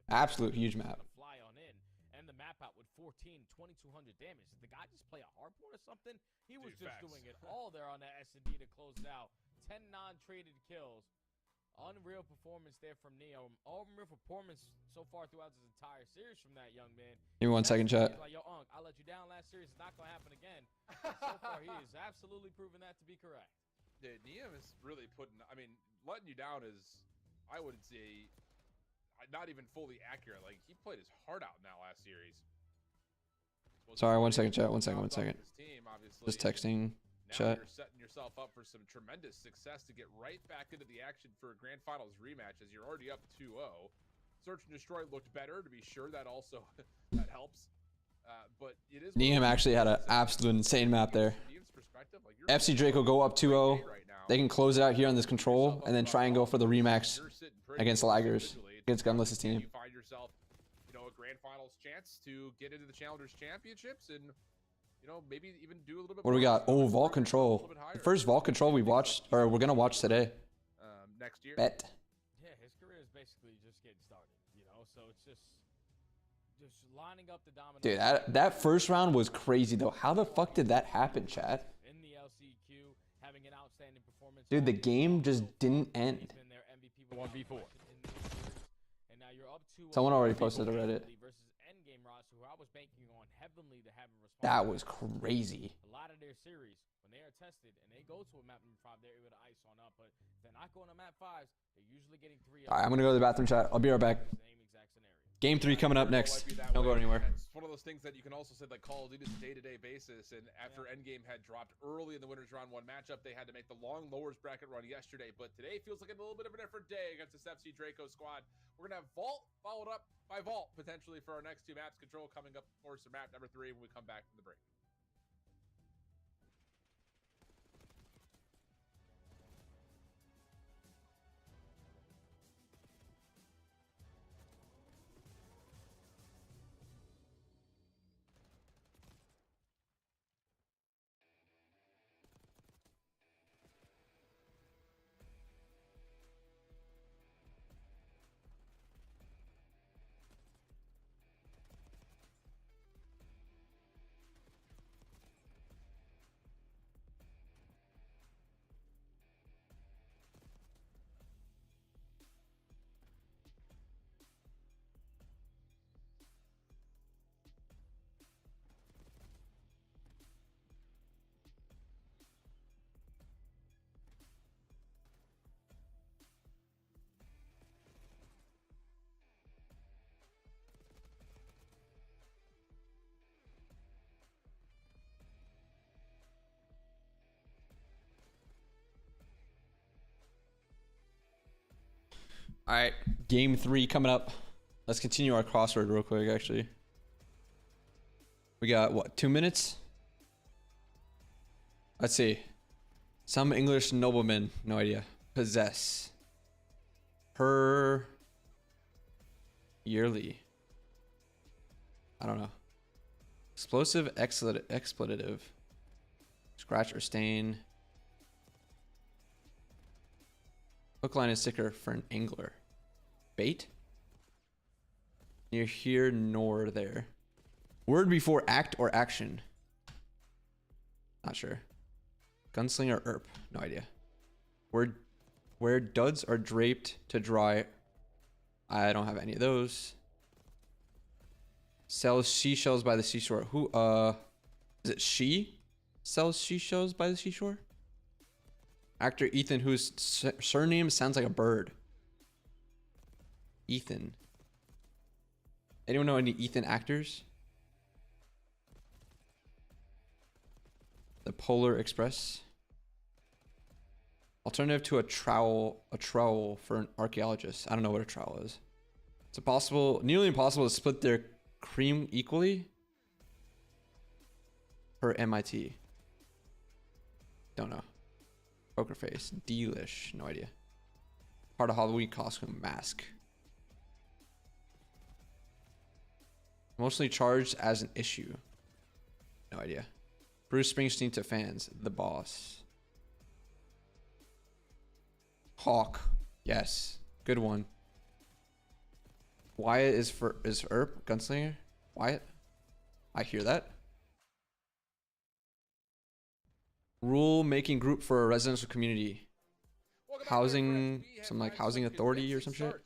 Absolute huge map. And the map out with 2200 damage. Did the guy just play a hardpoint or something? He was just doing it all there on that S&D to close it out. 10 non-traded kills. Unreal performance there from Neo. Unreal performance so far throughout this entire series from that young man. Give me 1 second, chat. Like, yo, Unc, I let you down last series. It's not going to happen again. So far, he has absolutely proven that to be correct. Dude, Neo is really putting, I mean, letting you down is, I would say, not even fully accurate. Like, he played his heart out in that last series. Sorry, 1 second, chat. 1 second, 1 second. Just texting, chat. You're setting yourself up for some tremendous success to get right back into the action for a Grand Finals rematch as you're already up 2-0. Search and Destroy looked better, to be sure. That also that helps. But it is. Neum actually had an absolute insane map there. FC Draco go up 2-0. They can close it out here on this control and then try and go for the rematch against Ligers, against Gunless's team. You find yourself, you know, a Grand Finals chance to get into the Challengers Championships and, you know, maybe even do a little bit. What do we got? Oh, Vault Control. The first Vault Control we watched, or we're gonna watch today. Next year. Bet. Yeah, his career is basically just getting started, you know. So it's just lining up the dominant. Dude, that first round was crazy though. How the fuck did that happen, Chad? In the LCQ, having an outstanding performance. Dude, the game just didn't end. And now you're up to Someone already posted to Reddit. Versus Endgame Ross, who I was banking on heavily to have him respond. That was crazy. A lot of their series, when they are tested and they go to a map number 5, they're able to ice on up. But if they're not going to map 5s, they're usually getting 3. All right, I'm gonna go to the bathroom, chat. I'll be right back. Same exact scenario. Game 3 coming up next. Don't go anywhere. It's one of those things that you can also say like Call of Duty is a day-to-day basis. And after Endgame had dropped early in the winners round 1 matchup, they had to make the long lowers bracket run yesterday. But today feels like a little bit of a different day against this FC Draco squad. We're gonna have Vault followed up by Vault potentially for our next 2 maps. Control coming up, of course, for map number 3 when we come back from the break. All right, game 3 coming up. Let's continue our crossword real quick, actually. We got, what, 2 minutes? Let's see. Some English nobleman, no idea, possess per yearly. I don't know. Explosive expletive. Scratch or stain. Hook, line, and sticker for an angler. Bait? Near here nor there. Word before act or action. Not sure. Gunslinger Erp. No idea. Word where duds are draped to dry. I don't have any of those. Sells seashells by the seashore. Who is it she? Sells seashells by the seashore? Actor Ethan, whose surname sounds like a bird. Ethan. Anyone know any Ethan actors? The Polar Express. Alternative to a trowel for an archaeologist. I don't know what a trowel is. It's impossible, nearly impossible to split their cream equally. Per MIT. Don't know. Poker face. Delish. No idea. Part of Halloween costume. Mask. Mostly charged as an issue. No idea. Bruce Springsteen to fans. The boss. Hawk. Yes. Good one. Wyatt is Erp. Gunslinger. Wyatt. I hear that. Rule making group for a residential community. Housing, some like housing authority or some shit.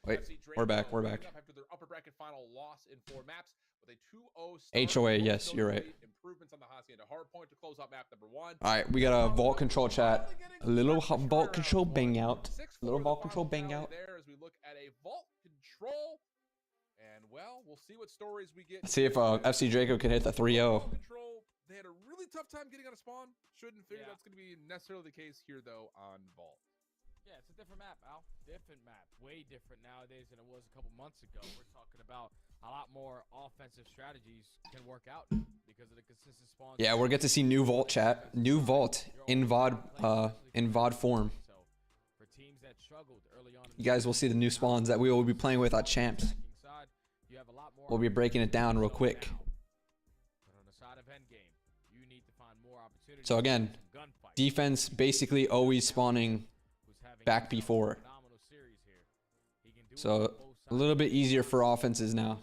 Wait, we're back. After their upper bracket final loss in 4 maps with a 2-0 HOA, yes, you're right. Improvements on the Hacienda hardpoint to close out map number 1. All right, we got a vault control chat. A little vault control bang out. A little vault control bang out. There as we look at a vault control, and well, we'll see what stories we get. See if FC Draco can hit the 3-0. They had a really tough time getting on a spawn. Shouldn't figure that's going to be necessarily the case here, though, on Vault. Yeah, it's a different map, Al. Different map. Way different nowadays than it was a couple months ago. We're talking about a lot more offensive strategies can work out because of the consistent spawns. Yeah, we're get to see new Vault chat. New Vault in VOD form. So, for teams that struggled early on, you guys will see the new spawns that we will be playing with at Champs. We'll be breaking it down real quick. So again, defense basically always spawning back before. So a little bit easier for offenses now.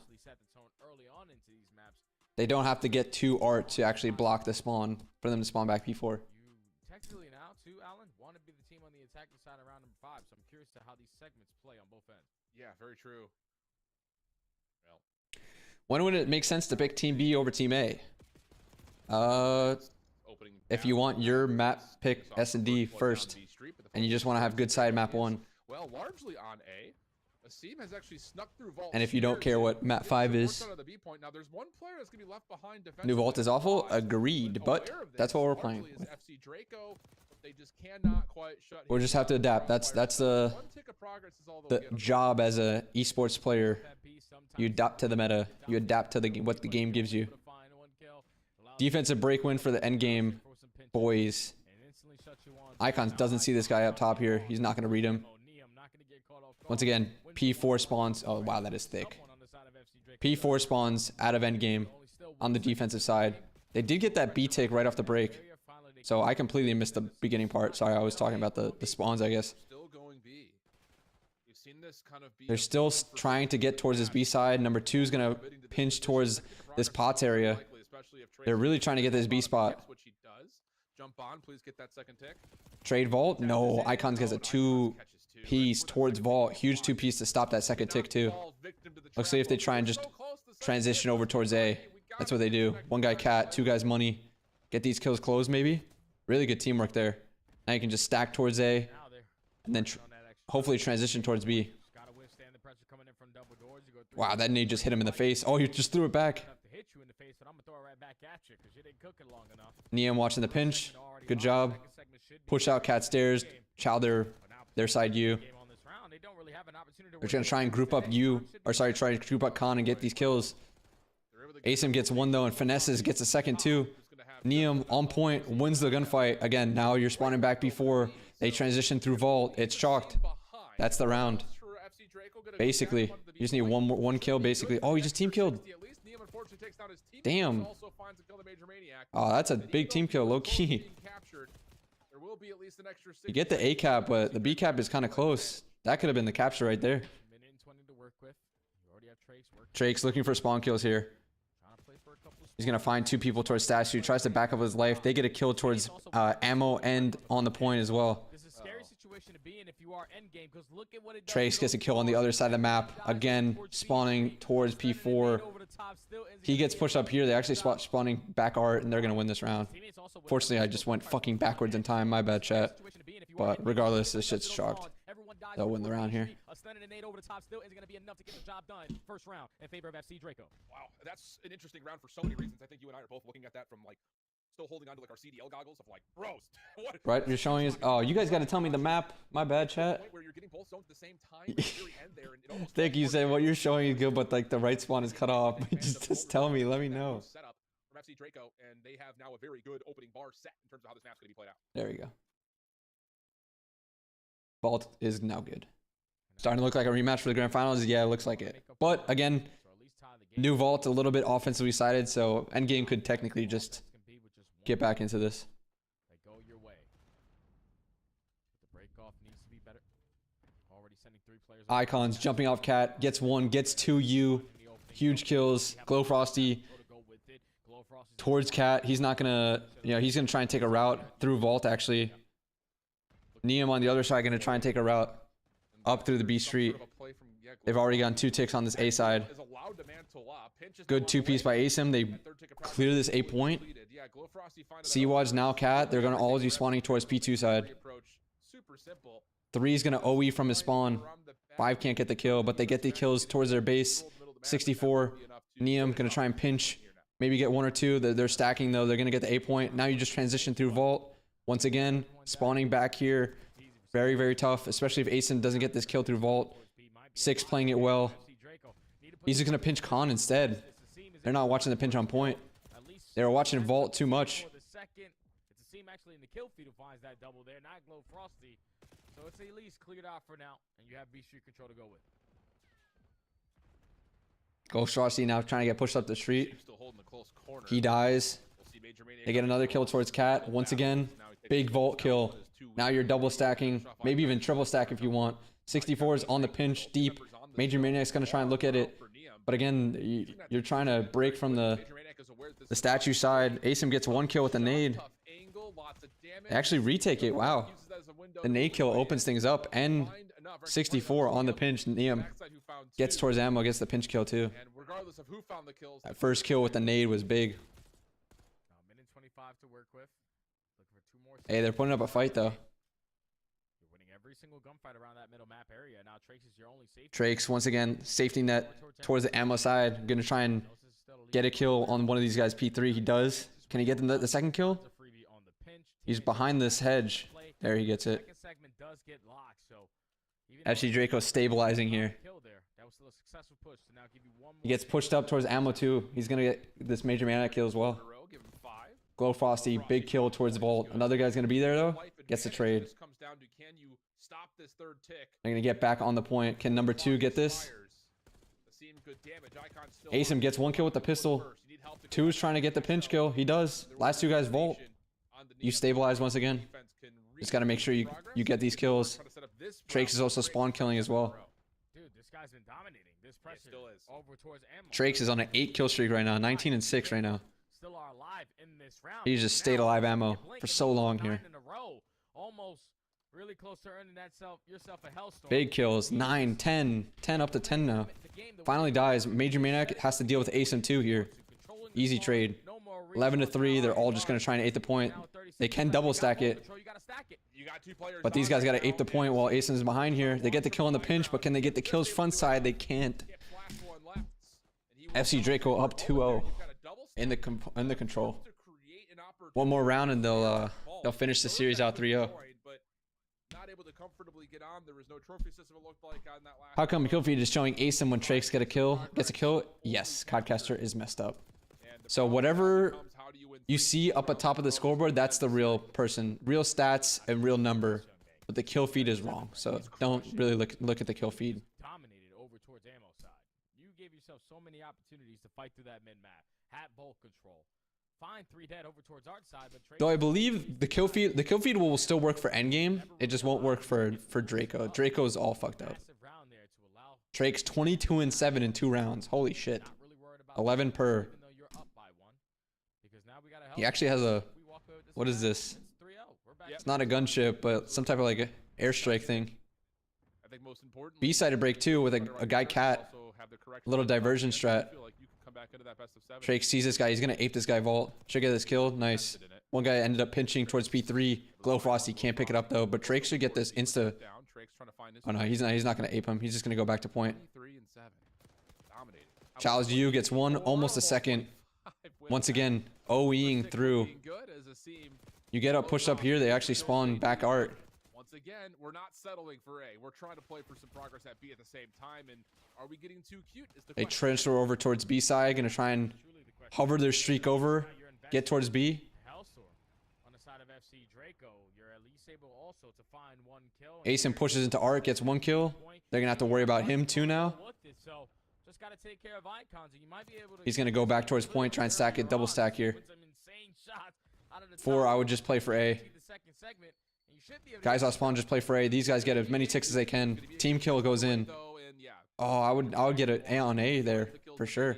They don't have to get too art to actually block the spawn for them to spawn back before. You technically now too, Alan, want to be the team on the attacking side around number 5. So I'm curious to how these segments play on both ends. Yeah, very true. Well, when would it make sense to pick Team B over Team A? If you want your map pick S&D first, and you just want to have good side map 1. Well, largely on A. Asim has actually snuck through Vault. And if you don't care what map 5 is, now there's one player that's going to be left behind. New Vault is awful. Agreed, but that's what we're playing. We'll just have to adapt. That's the job as a esports player. You adapt to the meta. You adapt to what the game gives you. Defensive break win for the end game, boys. Icons doesn't see this guy up top here. He's not going to read him. Once again, P4 spawns. Oh, wow, that is thick. P4 spawns out of end game on the defensive side. They did get that B take right off the break. So I completely missed the beginning part. Sorry, I was talking about the spawns, I guess. They're still trying to get towards this B side. Number 2 is going to pinch towards this pots area. They're really trying to get this B spot. Jump on, please get that second tick. Trade Vault? No, Icons gets a 2-piece towards Vault. Huge 2-piece to stop that second tick too. Let's see if they try and just transition over towards A. That's what they do. 1 guy cat, 2 guys money. Get these kills closed maybe. Really good teamwork there. Now you can just stack towards A and then hopefully transition towards B. Wow, that nade just hit him in the face. Oh, he just threw it back. Neum watching the pinch. Good job. Push out cat stairs. Chow their side U. They're going to try and group up U. Or sorry, try to group up Khan and get these kills. Asim gets 1 though and Finesses gets a second 2. Neum on point, wins the gunfight. Again, now you're spawning back before they transition through Vault. It's chalked. That's the round. Basically, you just need one kill basically. Oh, he just team killed. Damn. Oh, that's a big team kill, low key. be at least an extra 6. You get the A cap, but the B cap is kind of close. That could have been the capture right there. Minute and 20 to work with. You already have Drake's looking for spawn kills here. He's going to find 2 people towards statue. Tries to back up his life. They get a kill towards ammo and on the point as well. This is a scary situation to be in if you are endgame, because look at what it does. Trace gets a kill on the other side of the map. Again, spawning towards P4. He gets pushed up here. They actually spawning back art, and they're going to win this round. Fortunately, I just went fucking backwards in time. My bad, chat. But regardless, this shit's chalked. They'll win the round here. A stun and a nade over the top still isn't going to be enough to get the job done. First round in favor of FC Draco. Wow, that's an interesting round for so many reasons. I think you and I are both looking at that from like still holding on to like our CDL goggles of like, bros. What? Right, you're showing us. Oh, you guys got to tell me the map. My bad, chat. Where you're getting both zones at the same time at the very end there, and it almost Think you said what you're showing is good, but like the right spawn is cut off. just tell me. Let me know. Setup from FC Draco, and they have now a very good opening bar set in terms of how this map's going to be played out. There we go. Vault is now good. Starting to look like a rematch for the grand finals. Yeah, it looks like it. But again, new Vault a little bit offensively sided, so endgame could technically just get back into this. They go your way. The break off needs to be better. Already sending 3 players. Icons jumping off cat, gets 1, gets 2 U. Huge kills. Glow Frosty towards cat. He's not gonna, he's gonna try and take a route through Vault actually. Neum on the other side gonna try and take a route up through the B street. They've already gotten 2 ticks on this A side. Good 2-piece by Asim. They clear this A point. Sea-Watch now cat. They're gonna all be spawning towards P2 side. 3 is gonna OE from his spawn. 5 can't get the kill, but they get the kills towards their base. 64. Neum gonna try and pinch. Maybe get 1 or 2. They're stacking though. They're gonna get the A point. Now you just transition through Vault. Once again, spawning back here. Very, very tough, especially if Asen doesn't get this kill through Vault. 6 playing it well. He's just going to pinch Khan instead. They're not watching the pinch on point. They were watching Vault too much. It's a team actually in the kill feed who finds that double there, not Glow Frosty. So it's at least cleared out for now, and you have B Street control to go with. Ghost Frosty now trying to get pushed up the street. He dies. They get another kill towards Cat. Once again, big Vault kill. Now you're double stacking, maybe even triple stack if you want. 64 is on the pinch, deep. Major Maniac's going to try and look at it. But again, you're trying to break from the statue side. Asim gets 1 kill with a nade. They actually retake it. Wow. The nade kill opens things up. And 64 on the pinch. Neum gets towards ammo, gets the pinch kill too. That first kill with the nade was big. Minute 25 to work with. Hey, they're putting up a fight though. You're winning every single gunfight around that middle map area. Now Trace is your only safety. Trace once again, safety net towards the ammo side. Gonna try and get a kill on one of these guys. P3, he does. Can he get the second kill? He's behind this hedge. There, he gets it. FC Draco stabilizing here. He gets pushed up towards ammo too. He's gonna get this Major Maniac kill as well. Glow Frosty, big kill towards Vault. Another guy's gonna be there though. Gets the trade. They're gonna get back on the point. Can number 2 get this? Asim gets 1 kill with the pistol. 2 is trying to get the pinch kill. He does. Last 2 guys Vault. You stabilize once again. Just gotta make sure you get these kills. Trace is also spawn killing as well. Dude, this guy's been dominating. This pressure over towards ammo. Trace is on an 8 kill streak right now. 19 and 6 right now. Still are alive in this round. He's just stayed alive ammo for so long here. Almost really close to earning yourself a hellstorm. Big kills. 9, 10, 10 up to 10 now. Finally dies. Major Maniac has to deal with Asim 2 here. Easy trade. 11 to 3. They're all just gonna try and 8 the point. They can double stack it. But these guys gotta 8 the point while Asim is behind here. They get the kill on the pinch, but can they get the kills front side? They can't. FC Draco up 2-0 in the control. One more round and they'll finish the series out 3-0. How come kill feed is showing Asim when Trace gets a kill? Yes, Codcaster is messed up. So whatever you see up at top of the scoreboard, that's the real person, real stats and real number. But the kill feed is wrong, so don't really look at the kill feed. Dominated over towards ammo side. You gave yourself so many opportunities to fight through that mid map. Had bulk control. find 3 dead over towards our side, but Though I believe the kill feed will still work for endgame. It just won't work for Draco. Draco's all fucked up. Drake's 22-7 in 2 rounds. Holy shit. 11 per. He actually has a, what is this? It's not a gunship, but some type of like airstrike thing. B-sided break too with a guy cat. A little diversion strat. Drake sees this guy. He's going to ape this guy vault. Should get this kill. Nice. One guy ended up pinching towards P3. Glow Frosty can't pick it up though, but Drake should get this insta. Oh no, he's not going to ape him. He's just going to go back to point. Challenge U gets 1, almost a second. Once again, OEing through. You get up, push up here, they actually spawn back art. Once again, we're not settling for A. We're trying to play for some progress at B at the same time. And are we getting too cute? They transfer over towards B side, gonna try and hover their streak over, get towards B. Asen pushes into art, gets 1 kill. They're gonna have to worry about him too now. He's gonna go back towards point, try and stack it, double stack here. 4, I would just play for A. Guys off spawn, just play for A. These guys get as many ticks as they can. Team kill goes in. Oh, I would get an A on A there for sure.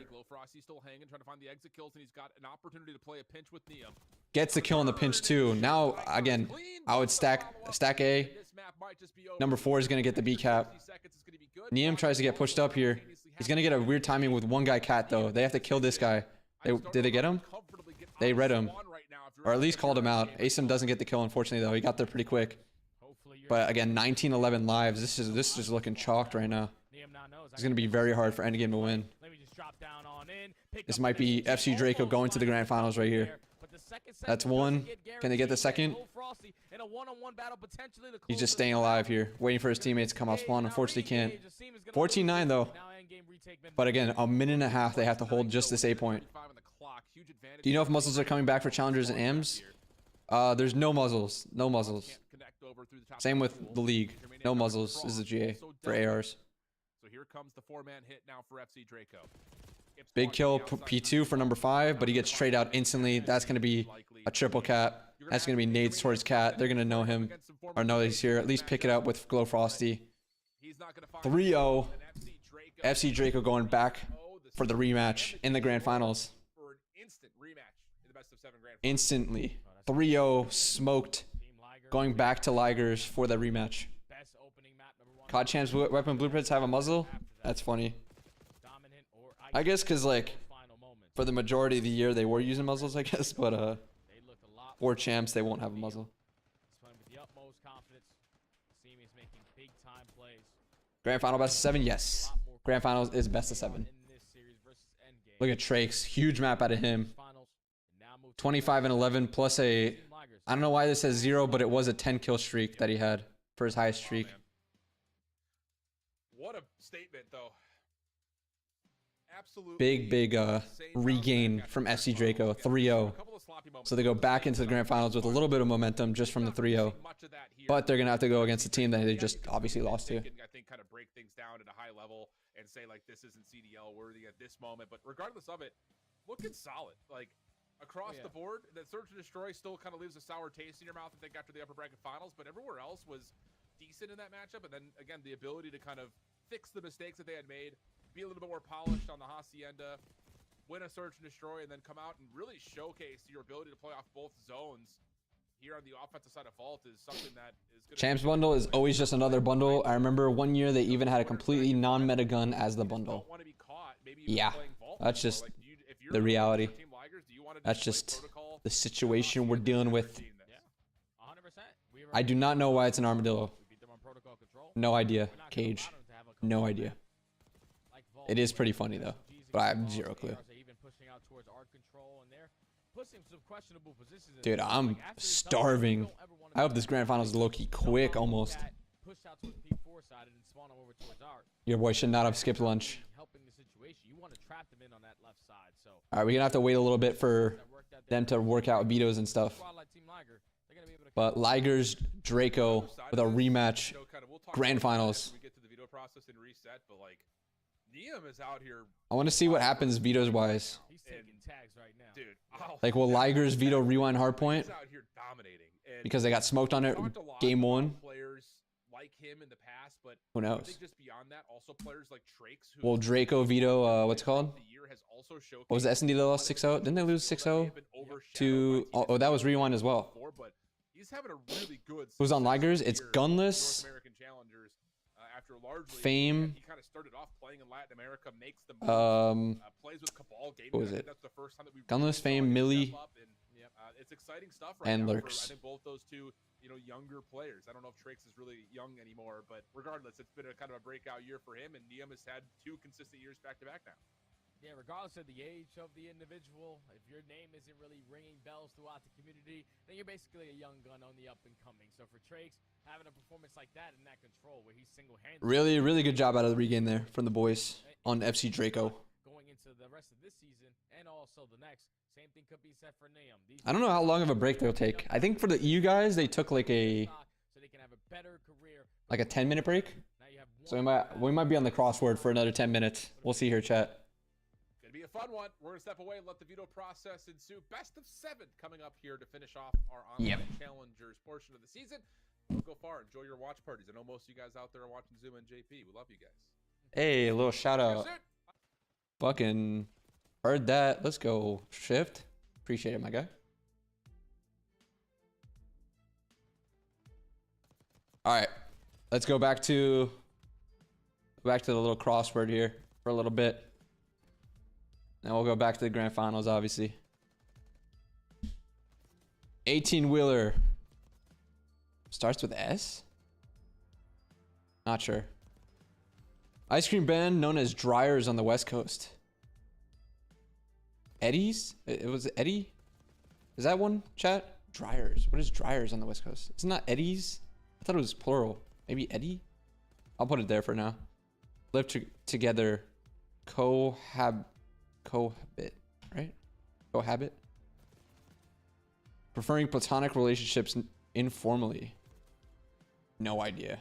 Gets the kill on the pinch too. Now again, I would stack A. Number 4 is gonna get the B cap. Neum tries to get pushed up here. He's gonna get a weird timing with one guy cat though. They have to kill this guy. Did they get him? They read him. Or at least called him out. Asim doesn't get the kill, unfortunately, though. He got there pretty quick. But again, 19-11 lives. This is just looking chalked right now. It's going to be very hard for Endgame to win. This might be FC Draco going to the grand finals right here. That's 1. Can they get the second? He's just staying alive here, waiting for his teammates to come off spawn. Unfortunately, can't. 14-9, though. But again, a minute and a half they have to hold just this A point. Do you know if muzzles are coming back for challengers and AMs? There's no muzzles. No muzzles. Same with the league. No muzzles. This is a GA for ARs. So here comes the 4-man hit now for FC Draco. Big kill P2 for number 5, but he gets trade out instantly. That's going to be a triple cat. That's going to be nades towards cat. They're going to know him or know that he's here. At least pick it up with Glow Frosty. 3-0. FC Draco going back for the rematch in the grand finals. Instantly. 3-0 smoked. Going back to Ligers for the rematch. COD Champs Weapon Blueprints have a muzzle? That's funny. I guess because, like, for the majority of the year they were using muzzles, I guess. But, for Champs, they won't have a muzzle. Grand Final best of 7? Yes. Grand Finals is best of 7. Look at Trakes. Huge map out of him. 25-11 plus a, I don't know why this says 0, but it was a 10 kill streak that he had for his highest streak. What a statement, though. Absolutely big regain from FC Draco. 3-0. So they go back into the grand finals with a little bit of momentum just from the 3-0. But they're going to have to go against a team that they just obviously lost to. I think kind of break things down at a high level and say, like, this isn't CDL worthy at this moment. But regardless of it, looking solid. Like, across the board, that Search and Destroy still kind of leaves a sour taste in your mouth, I think, after the upper bracket finals. But everywhere else was decent in that matchup. And then, again, the ability to kind of fix the mistakes that they had made, be a little bit more polished on the Hacienda, win a Search and Destroy, and then come out and really showcase your ability to play off both zones here on the offensive side of Vault is something that is going to... Champs bundle is always just another bundle. I remember one year they even had a completely non-meta gun as the bundle. Yeah, that's just the reality. That's just the situation we're dealing with. I do not know why it's an armadillo. No idea. Cage. No idea. It is pretty funny though, but I have zero clue. Dude, I'm starving. I hope this grand final is low-key quick almost. Your boy should not have skipped lunch. Alright, we're gonna have to wait a little bit for them to work out vetoes and stuff. But Ligers, Draco with a rematch. Grand finals. Diem is out here. I want to see what happens vetoes wise. He's taking tags right now. Dude, Like, will Ligers veto rewind hardpoint? He's out here dominating. And Because they got smoked on it talked a lot game about 1. Players like him in the past, but Who I knows? think just beyond that, also players like Trakes. Who Will Draco veto, what's it called? the year has also showcased What was the S&D that lost 6-0? Didn't they lose 6-0 to... Oh, that was rewind as well. before, but he's having a really good. Who's on success Ligers? It's year in Gunless, North American Challengers. After largely Fame. he kind of started off playing in Latin America, makes the move, plays with Cabal Gaming. what was I it? think that's the first time that we Gunless, really saw Fame, him Millie, step up, and it's exciting stuff right and now Lurks. for, I think, both those two, younger players. I don't know if Trakes is really young anymore, but regardless, it's been a kind of a breakout year for him, and Diem has had 2 consistent years back to back now. Yeah, regardless of the age of the individual, if your name isn't really ringing bells throughout the community, then you're basically a young gun on the up and coming. So for Trakes, having a performance like that in that control where he's single-handed. Really, really good job out of the regame there from the boys on FC Draco. Going into the rest of this season and also the next, same thing could be said for Neum. I don't know how long of a break they'll take. I think for the EU guys, they took like a so they can have a better career. 10-minute break. Now you have So we might be on the crossword for another 10 minutes. We'll see here, chat. Gonna be a fun one. We're gonna step away and let the veto process ensue. Best of 7 coming up here to finish off our online challengers portion of the season. Don't go far. Enjoy your watch parties. I know most of you guys out there are watching Zuma and JP. We love you guys. Hey, a little shout out. Fucking heard that. Let's go, Shift. Appreciate it, my guy. All right, let's go back to the little crossword here for a little bit. Then we'll go back to the grand finals, obviously. 18-wheeler. Starts with S? Not sure. Ice cream band known as Dryers on the West Coast. Eddie's? It was Eddie? Is that one, chat? Dryers. What is Dryers on the West Coast? It's not Eddie's? I thought it was plural. Maybe Eddie? I'll put it there for now. Live together. Cohabit, right? Cohabit. Preferring platonic relationships informally. No idea.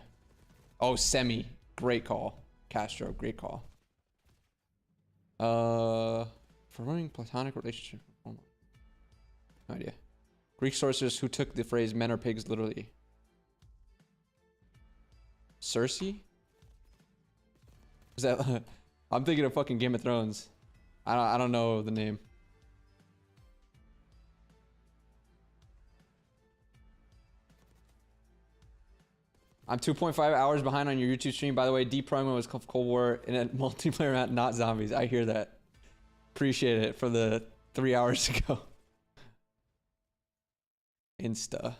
Oh, Semi. Great call. Castro, great call. Preferring platonic relationship informally. No idea. Greek sources who took the phrase men are pigs literally. Cersei? Is that I'm thinking of fucking Game of Thrones. I don't know the name. I'm 2.5 hours behind on your YouTube stream. By the way, Deep Promo was Cold War in a multiplayer map, not zombies. I hear that. Appreciate it for the 3 hours ago. Insta.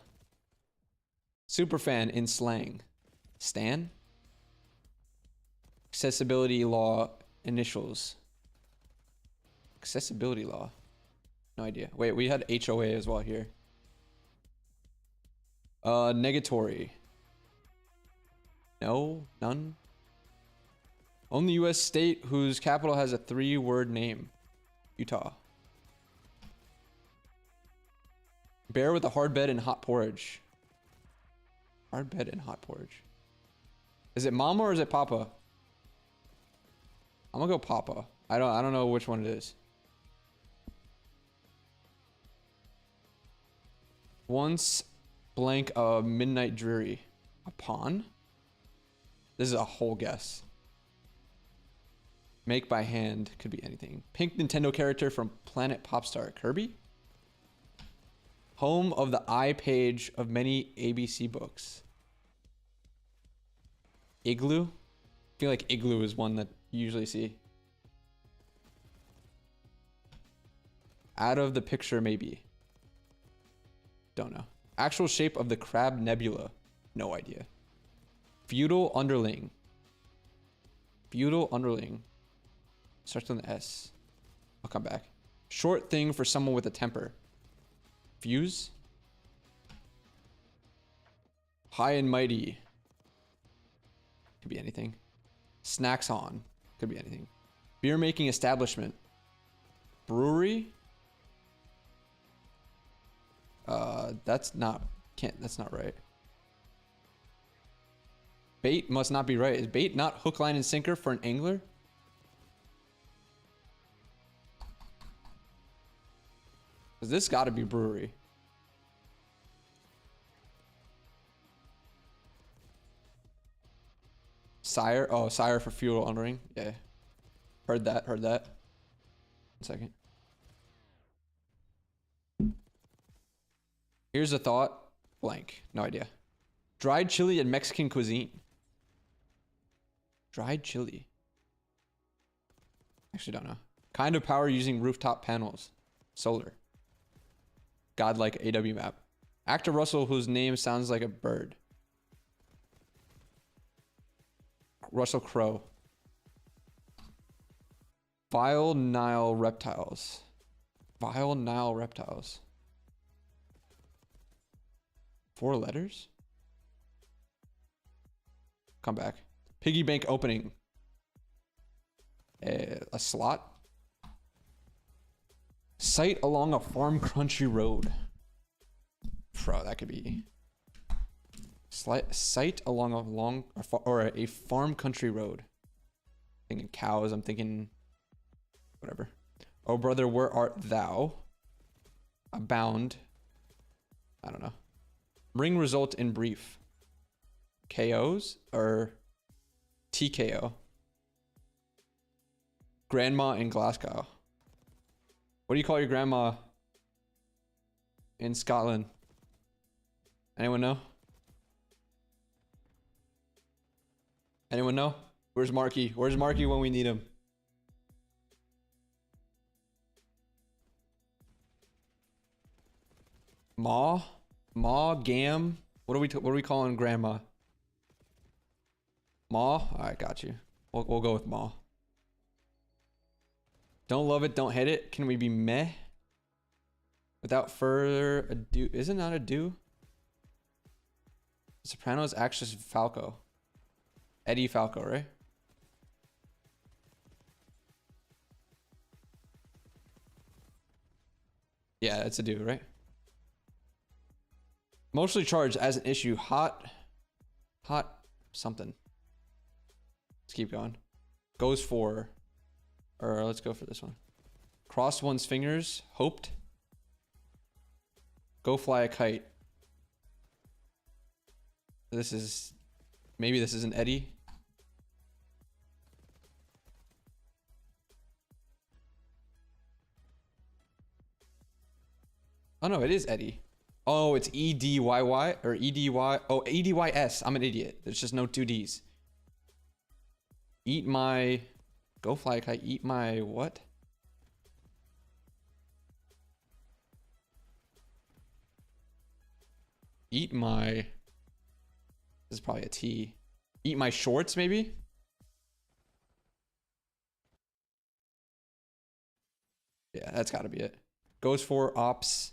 Superfan in slang. Stan? Accessibility law initials. Accessibility law. No idea. Wait, we had HOA as well here. Negatory. No, none. Only U.S. state whose capital has a 3-word name. Utah. Bear with a hard bed and hot porridge. Hard bed and hot porridge. Is it Mama or is it Papa? I'm gonna go Papa. I don't know which one it is. Once blank midnight dreary. A pawn? This is a whole guess. Make by hand. Could be anything. Pink Nintendo character from Planet Popstar. Kirby? Home of the I page of many ABC books. Igloo? I feel like Igloo is one that you usually see. Out of the picture, maybe. Don't know. Actual shape of the Crab Nebula. No idea. Feudal underling. Feudal underling. Starts on the S. I'll come back. Short thing for someone with a temper. Fuse. High and mighty. Could be anything. Snacks on. Could be anything. Beer making establishment. Brewery. That's not right. Bait must not be right. Is bait not hook, line, and sinker for an angler? Cause this got to be brewery. Sire. Oh, Sire for feudal honoring. Yeah. Heard that. Heard that. 1 second. Here's a thought. Blank. No idea. Dried chili and Mexican cuisine. Dried chili. Actually don't know. Kind of power using rooftop panels. Solar. Godlike AW map. Actor Russell, whose name sounds like a bird. Russell Crowe. Vile Nile reptiles. Vile Nile reptiles. 4 letters? Come back. Piggy bank opening. A slot. Site along a farm country road. Bro, that could be. Site along a farm country road. Thinking cows. I'm thinking. Whatever. Oh brother, where art thou? Abound. I don't know. Ring result in brief. KOs or TKO. Grandma in Glasgow. What do you call your grandma in Scotland? Anyone know? Anyone know? Where's Marky? Where's Marky when we need him? Ma? Ma? Gam? What are we calling grandma? Ma? Alright, got you. We'll go with Ma. Don't love it, don't hate it. Can we be meh? Without further ado. Isn't that ado? Sopranos actress Falco. Eddie Falco, right? Yeah, it's ado, right? Mostly charged as an issue. Hot something. Let's keep going. Goes for, or let's go for this one. Cross one's fingers. Hoped. Go fly a kite. This is, maybe this is an Eddie. Oh no, it is Eddie. Oh, it's EDYY or EDY. Oh, EDYS. I'm an idiot. There's just no 2Ds. Eat my, go fly a kite. Eat my what? Eat my, this is probably a T. Eat my shorts, maybe? Yeah, that's gotta be it. Goes for ops.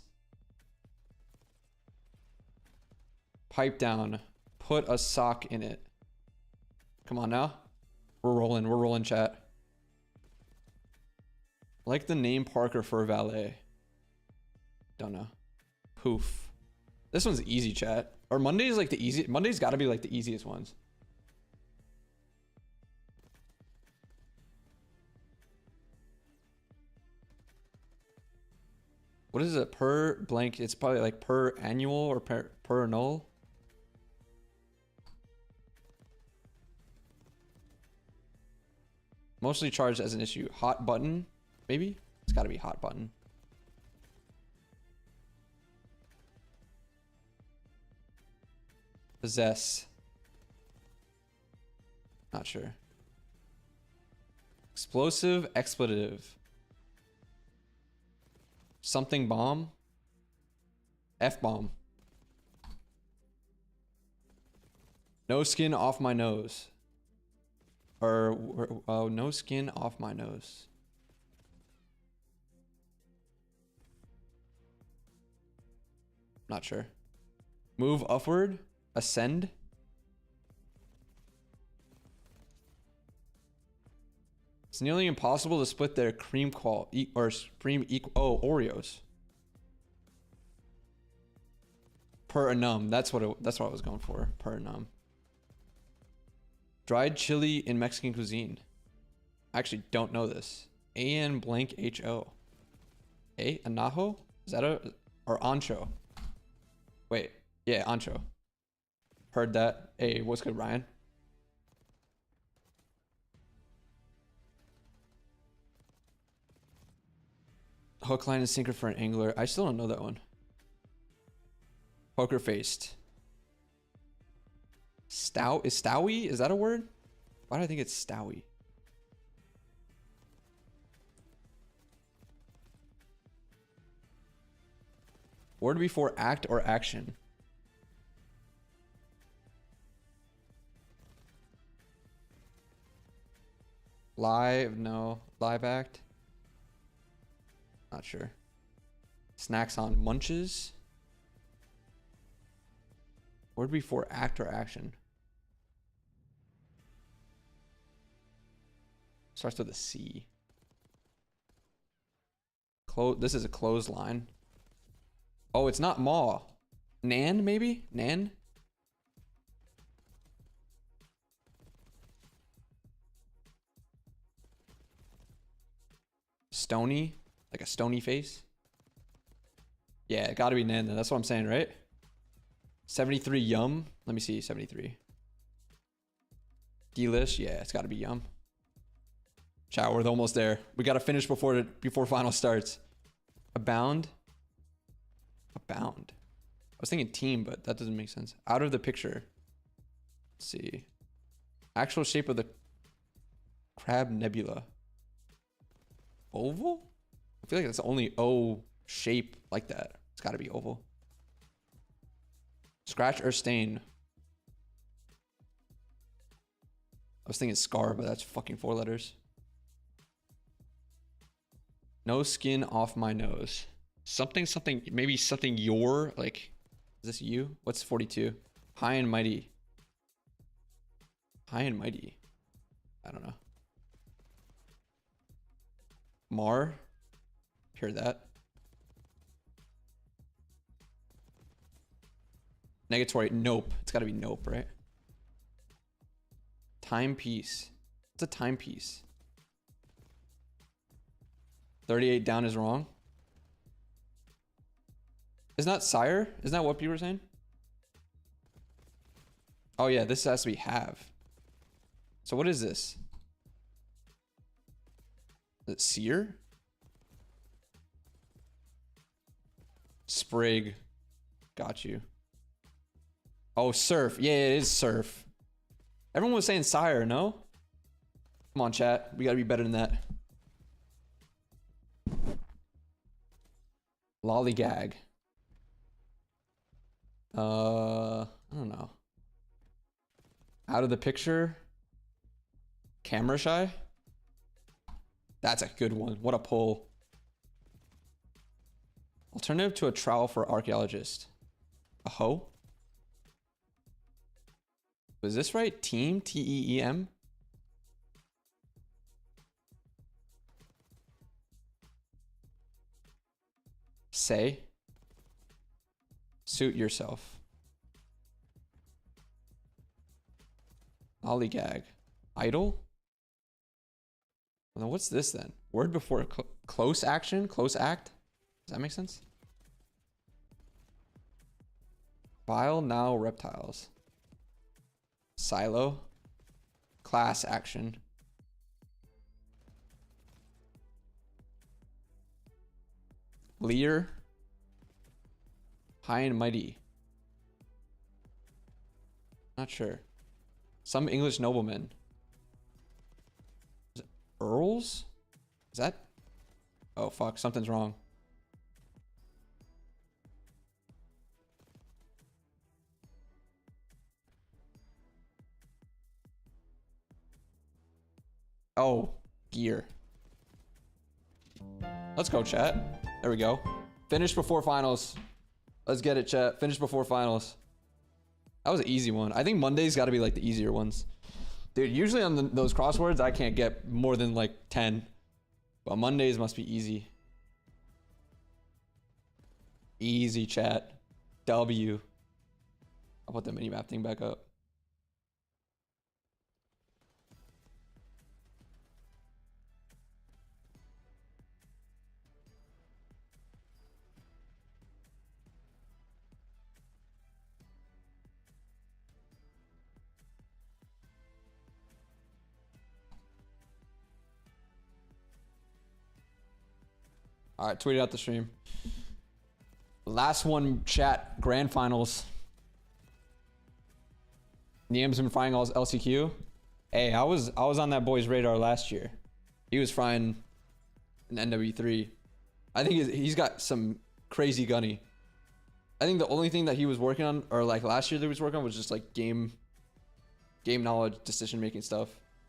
Pipe down. Put a sock in it. Come on now. We're rolling chat. Like the name Parker for a valet. Don't know. Poof. This one's easy, chat. Or Monday's like the easy. Monday's gotta be like the easiest ones. What is it? Per blank. It's probably like per annual or per null. Mostly charged as an issue. Hot button, maybe? It's gotta be hot button. Possess. Not sure. Explosive, expletive. Something bomb. F-bomb. No skin off my nose. Or, oh, no skin off my nose. Not sure. Move upward. Ascend. It's nearly impossible to split their cream or supreme equal. Oh, Oreos. Per annum. That's what I was going for. Per annum. Dried chili in Mexican cuisine. I actually don't know this. AN blank HO. Anajo? Is that a... Or Ancho? Wait. Yeah, Ancho. Heard that. Hey, what's good, Ryan? Hook, line, and sinker for an angler. I still don't know that one. Poker faced. Stout? Is Stowie? Is that a word? Why do I think it's Stowie? Word before act or action. Live? No. Live act? Not sure. Snacks on munches? Word before act or action. Starts with a C. This is a clothesline. Oh, it's not maw. Nan, maybe? Nan? Stony? Like a stony face? Yeah, it gotta be Nan then. That's what I'm saying, right? 73 yum. Let me see, 73. Delish, yeah, it's gotta be yum. Chat, we're almost there. We gotta finish before final starts. Abound. Abound. I was thinking team, but that doesn't make sense. Out of the picture. Let's see. Actual shape of the crab nebula. Oval? I feel like that's the only O shape like that. It's gotta be oval. Scratch or stain. I was thinking scar, but that's fucking 4 letters. No skin off my nose. Something, maybe something your, like, is this you? What's 42? High and mighty. High and mighty. I don't know. Mar. Hear that. Negatory. Nope. It's got to be nope, right? Timepiece. What's a timepiece? 38 down is wrong. Isn't that sire? Isn't that what you were saying? Oh yeah, this has to be have. So what is this? Is it seer? Sprig. Got you. Oh, surf. Yeah, it is surf. Everyone was saying sire, no? Come on, chat. We gotta be better than that. Lollygag. I don't know. Out of the picture. Camera shy. That's a good one. What a pull. Alternative to a trowel for archaeologist. A hoe? Was this right? Team? T-E-E-M? Say. Suit yourself. Lollygag. Idle? Well, then what's this then? Word before close action? Close act? Does that make sense? Bile now reptiles. Silo. Class action. Lear. High and mighty. Not sure. Some English noblemen. Is it earls? Is that? Oh fuck, something's wrong. Oh, gear. Let's go, chat. There we go. Finish before finals. Let's get it, chat. Finish before finals. That was an easy one. I think Monday's got to be like the easier ones. Dude, usually on those crosswords, I can't get more than like 10. But Mondays must be easy. Easy, chat. W. I'll put the minimap thing back up. All right, tweet it out the stream. Last one, chat. Grand finals. Niam's been frying all his LCQ. Hey, I was on that boy's radar last year. He was frying an NW3. I think he's got some crazy gunny. I think the only thing that he was working on, or like last year that he was working on, was just like game knowledge, decision making stuff.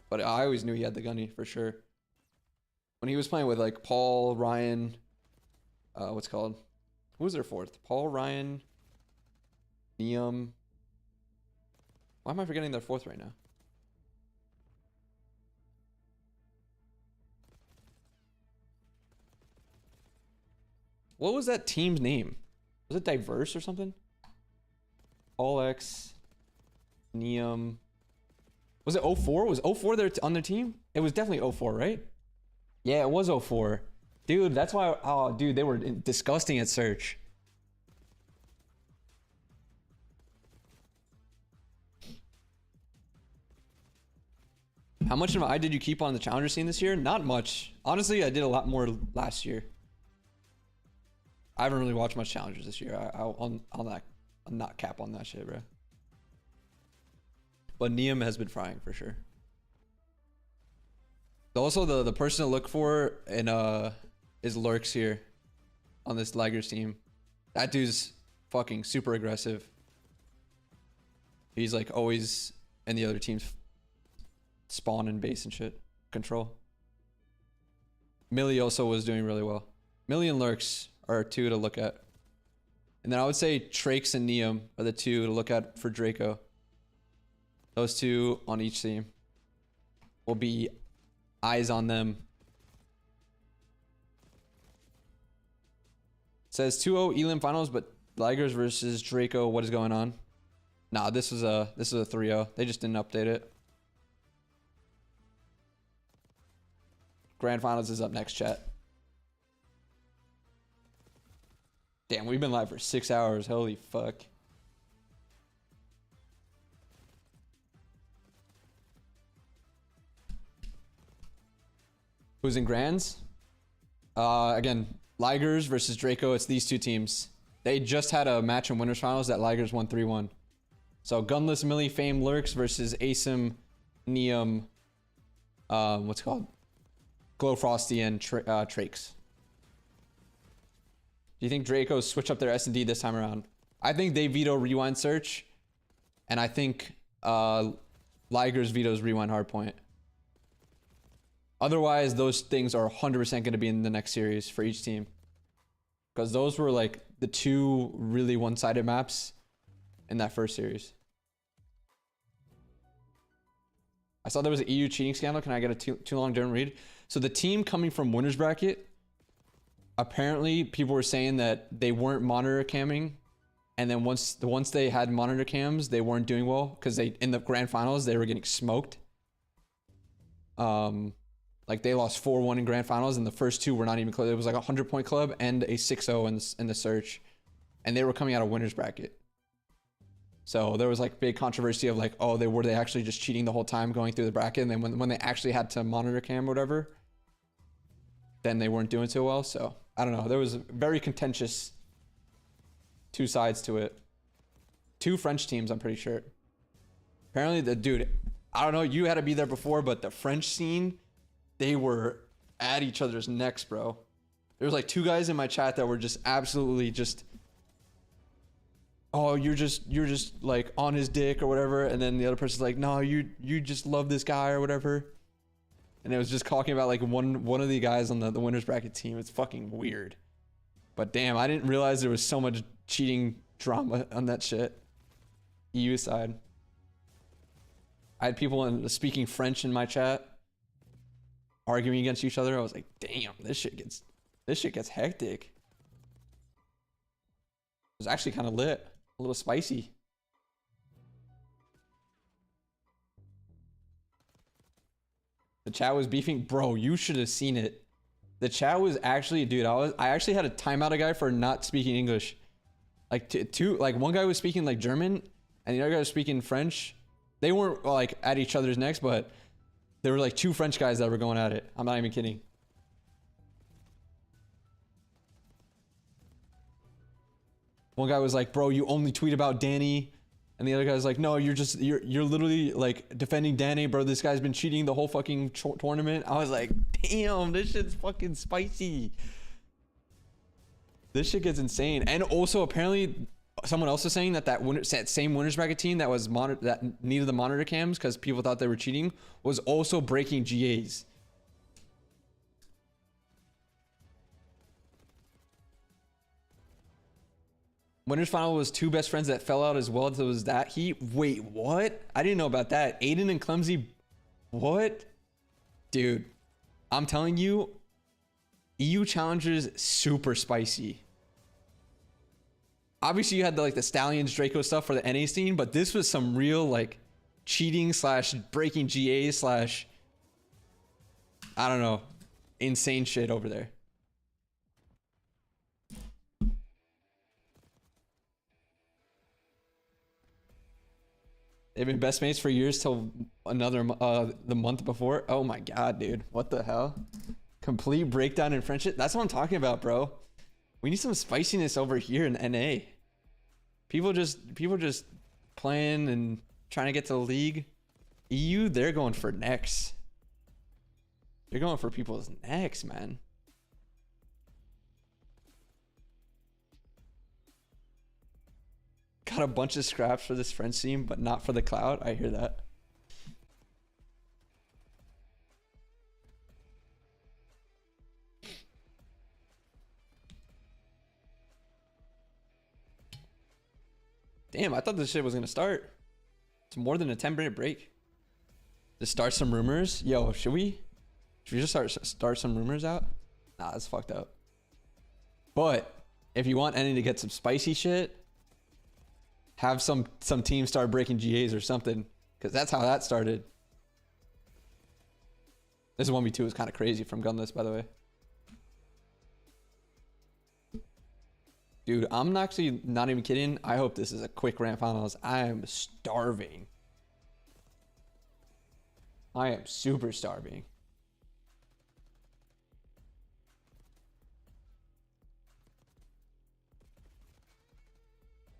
But I always knew he had the gunny for sure. When he was playing with like Paul, Ryan, what's it called? Who was their fourth? Paul, Ryan, Niam. Why am I forgetting their fourth right now? What was that team's name? Was it Diverse or something? All X, Niam. Was it 04? Was 04 there on their team? It was definitely 04, right? Yeah, it was 04. Dude, that's why. Oh, dude, they were disgusting at search. How much of an eye did you keep on the challenger scene this year? Not much. Honestly, I did a lot more last year. I haven't really watched much challengers this year. I'll not cap on that shit, bro. But Niam has been frying for sure. Also, the person to look for in is Lurks here on this Ligers team. That dude's fucking super aggressive. He's like always in the other team's spawn and base and shit. Control. Millie also was doing really well. Millie and Lurks are two to look at. And then I would say Trakes and Niam are the two to look at for Draco. Those two on each team will be eyes on them. It says 2-0 Elim finals, but Ligers versus Draco. What is going on? Nah, this is a 3-0. They just didn't update it. Grand finals is up next, chat. Damn, we've been live for 6 hours. Holy fuck. Who's in Grands? Again, Ligers versus Draco. It's these two teams. They just had a match in winners finals that Ligers won 3-1. So Gunless, Millie, Fame, Lurks versus Asim, Niam, what's it called? Glow Frosty and Trakes. Do you think Draco switch up their S&D this time around? I think they veto rewind search, and I think Ligers vetoes rewind hardpoint. Otherwise, those things are 100% going to be in the next series for each team. Because those were like the two really one-sided maps in that first series. I saw there was an EU cheating scandal. Can I get a too long don't read? So the team coming from winners bracket, apparently people were saying that they weren't monitor camming. And then once they had monitor cams, they weren't doing well because they in the grand finals they were getting smoked. Like they lost 4-1 in grand finals, and the first two were not even close. It was like a 100-point club and a 6-0 in the search, and they were coming out of winners bracket. So there was like big controversy of like, oh, were they actually just cheating the whole time going through the bracket, and then when they actually had to monitor cam or whatever, then they weren't doing so well. So I don't know. There was very contentious two sides to it. Two French teams, I'm pretty sure. Apparently the dude, I don't know, you had to be there before, but the French scene, they were at each other's necks, bro. There was like two guys in my chat that were just absolutely just, oh, you're just like on his dick or whatever, and then the other person's like, no, you just love this guy or whatever. And it was just talking about like one of the guys on the winners bracket team. It's fucking weird. But damn, I didn't realize there was so much cheating drama on that shit. EU side. I had people speaking French in my chat, arguing against each other. I was like, damn, this shit gets hectic. It was actually kind of lit, a little spicy. The chat was beefing, bro. You should have seen it. The chat was actually, dude. I actually had to time out a guy for not speaking English. Like like one guy was speaking like German, and the other guy was speaking French. They weren't like at each other's necks, but there were like two French guys that were going at it. I'm not even kidding. One guy was like, bro, you only tweet about Danny. And the other guy's like, no, you're literally like defending Danny, bro. This guy's been cheating the whole fucking tournament. I was like, damn, this shit's fucking spicy. This shit gets insane. And also apparently someone else is saying that same winners bracket team that needed the monitor cams because people thought they were cheating was also breaking GAs. Winners final was 2 best friends that fell out as well. So was that heat? Wait, what? I didn't know about that. Aiden and Clumsy. What? Dude, I'm telling you, EU challengers super spicy. Obviously you had the Stallions Draco stuff for the NA scene, but this was some real like cheating / breaking GA / I don't know, insane shit over there. They've been best mates for years till the month before. Oh my god, dude. What the hell? Complete breakdown in friendship. That's what I'm talking about, bro. We need some spiciness over here in NA. People just playing and trying to get to the league. EU, they're going for necks. They're going for people's necks, man. Got a bunch of scraps for this French team, but not for the cloud. I hear that. Damn, I thought this shit was gonna start. It's more than a 10-minute break. Just start some rumors. Yo, should we just start some rumors out? Nah, that's fucked up. But if you want any to get some spicy shit, have some teams start breaking GAs or something, because that's how that started. This 1v2 is kind of crazy from Gunless, by the way. Dude, I'm actually not even kidding. I hope this is a quick grand finals. I am starving. I am super starving.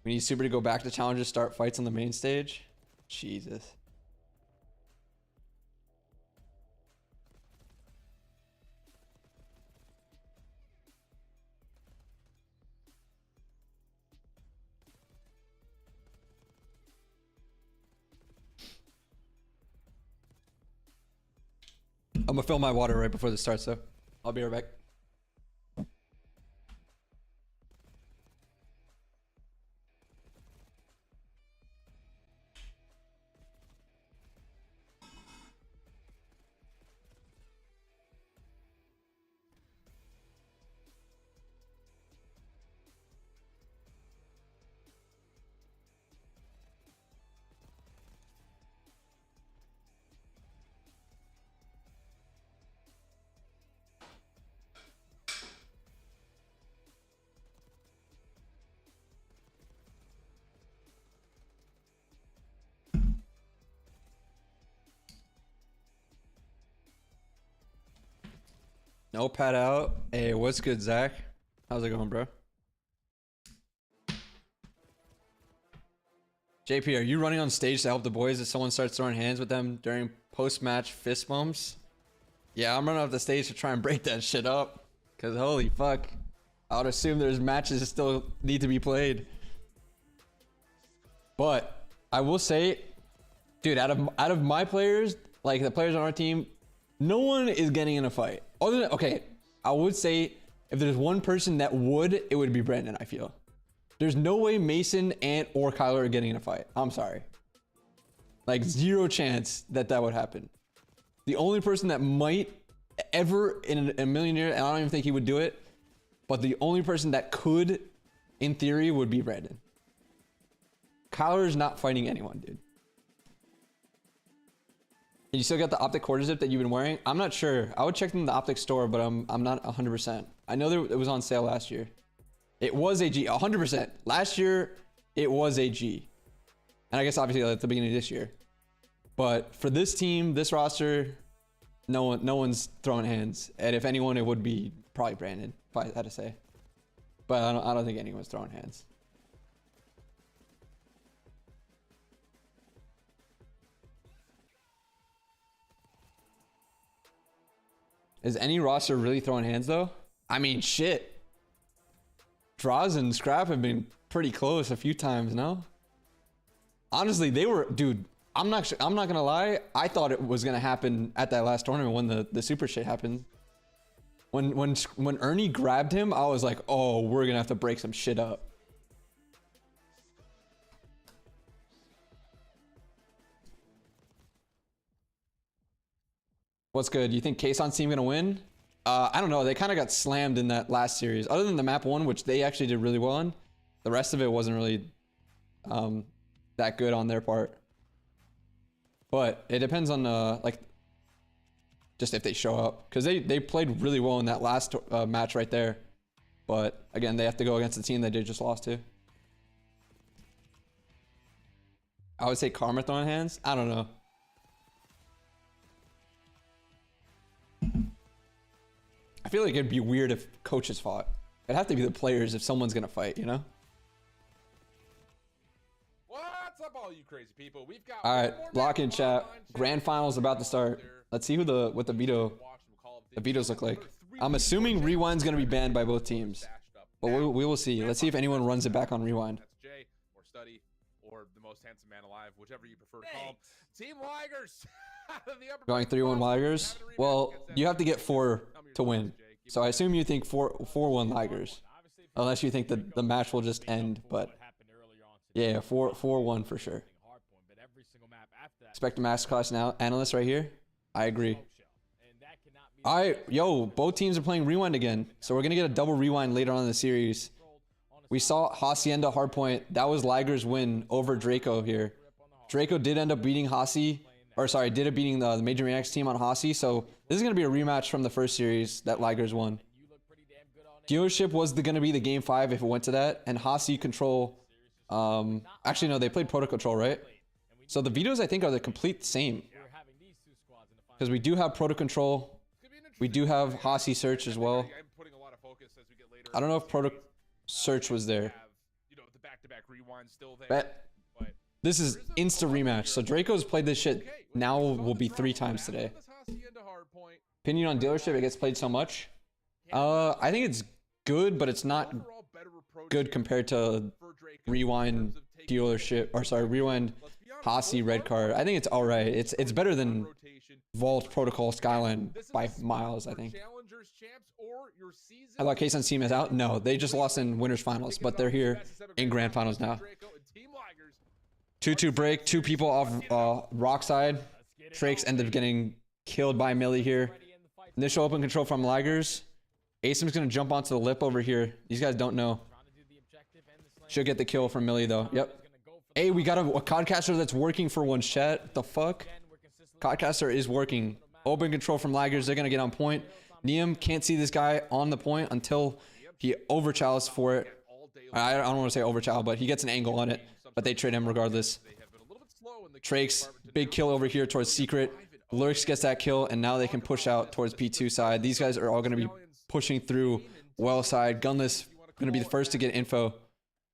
We need Super to go back to challengers, start fights on the main stage. Jesus. I'm gonna fill my water right before this starts, though. I'll be right back. No pad out. Hey, what's good, Zach? How's it going, bro? JP, are you running on stage to help the boys if someone starts throwing hands with them during post-match fist bumps? Yeah, I'm running off the stage to try and break that shit up. Because holy fuck. I would assume there's matches that still need to be played. But I will say, dude, out of my players, like the players on our team, no one is getting in a fight. Other than, okay, I would say if there's one person that would, it would be Brandon, I feel. There's no way Mason, Ant, or Kyler are getting in a fight. I'm sorry. Like, 0 chance that would happen. The only person that might ever in a million years, and I don't even think he would do it, but the only person that could, in theory, would be Brandon. Kyler is not fighting anyone, dude. You still got the OpTic quarter zip that you've been wearing? I'm not sure. I would check in the OpTic store, but I'm not 100%. I know it was on sale last year. It was a G, 100%. Last year, it was a G. And I guess obviously at the beginning of this year. But for this team, this roster, no one's throwing hands. And if anyone, it would be probably Brandon, if I had to say. But I don't think anyone's throwing hands. Is any roster really throwing hands though? I mean, shit. Draws and Scrap have been pretty close a few times, no? Honestly, they were, dude. I'm not gonna lie. I thought it was gonna happen at that last tournament when the super shit happened. When Ernie grabbed him, I was like, oh, we're gonna have to break some shit up. What's good? You think Kayson's team gonna win? I don't know. They kind of got slammed in that last series. Other than the map one, which they actually did really well on, the rest of it wasn't really that good on their part. But it depends on like just if they show up, because they played really well in that last match right there. But again, they have to go against the team that they just lost to. I would say Karma throwing hands. I don't know. I feel like it'd be weird if coaches fought. It'd have to be the players if someone's gonna fight, you know? What's up, all you crazy people? We've got all right, block in chat. Grand finals about to start. Let's see who what the vetoes look like. I'm assuming Rewind's gonna be banned by both teams, but we will see. Let's see if anyone runs it back on Rewind. That's Jay or Study or the most handsome man alive, whichever you prefer to call him. Team Ligers. Going 3-1 Ligers. Well, you have to get 4 to win. So I assume you think 4-1 Ligers, unless you think that the match will just end. But yeah, 4-1 for sure. Expect a masterclass now. Analyst right here. I agree. All right, yo, both teams are playing Rewind again, so we're gonna get a double Rewind later on in the series. We saw Hacienda Hardpoint. That was Liger's win over Draco here. Draco did end up beating Hasi. Or sorry, did it beating the Major Maniacs team on Hasi. So this is going to be a rematch from the first series that Ligers won. Dealership was going to be the game 5 if it went to that. And Hasi Control, actually no, they played Proto Control, right? So the vetoes I think are the complete same. Because we do have Proto Control. We do have Hasi Search as well. I don't know if Proto Search was there. Bet. This is insta rematch. So Draco's played this shit now will be 3 times today. Opinion on Dealership, it gets played so much. I think it's good, but it's not good compared to Rewind Dealership, or sorry, Rewind Hasi Red Card. I think it's alright. It's better than Vault Protocol Skyline by miles, I think. I thought Kayson's team is out. No, they just lost in winners finals, but they're here in grand finals now. 2-2 break, 2 people off rock side. Trakes ended up getting killed by Millie here. Initial open control from Ligers. Asim's gonna jump onto the lip over here. These guys don't know. Should get the kill from Millie though. Yep. Hey, we got a Codcaster that's working for once, chat. What the fuck? Codcaster is working. Open control from Ligers. They're gonna get on point. Neum can't see this guy on the point until he overchows for it. I don't want to say overchow, but he gets an angle on it. But they trade him regardless. Trakes, big kill over here towards Secret. Lurks gets that kill, and now they can push out towards P2 side. These guys are all going to be pushing through well side. Gunless going to be the first to get info.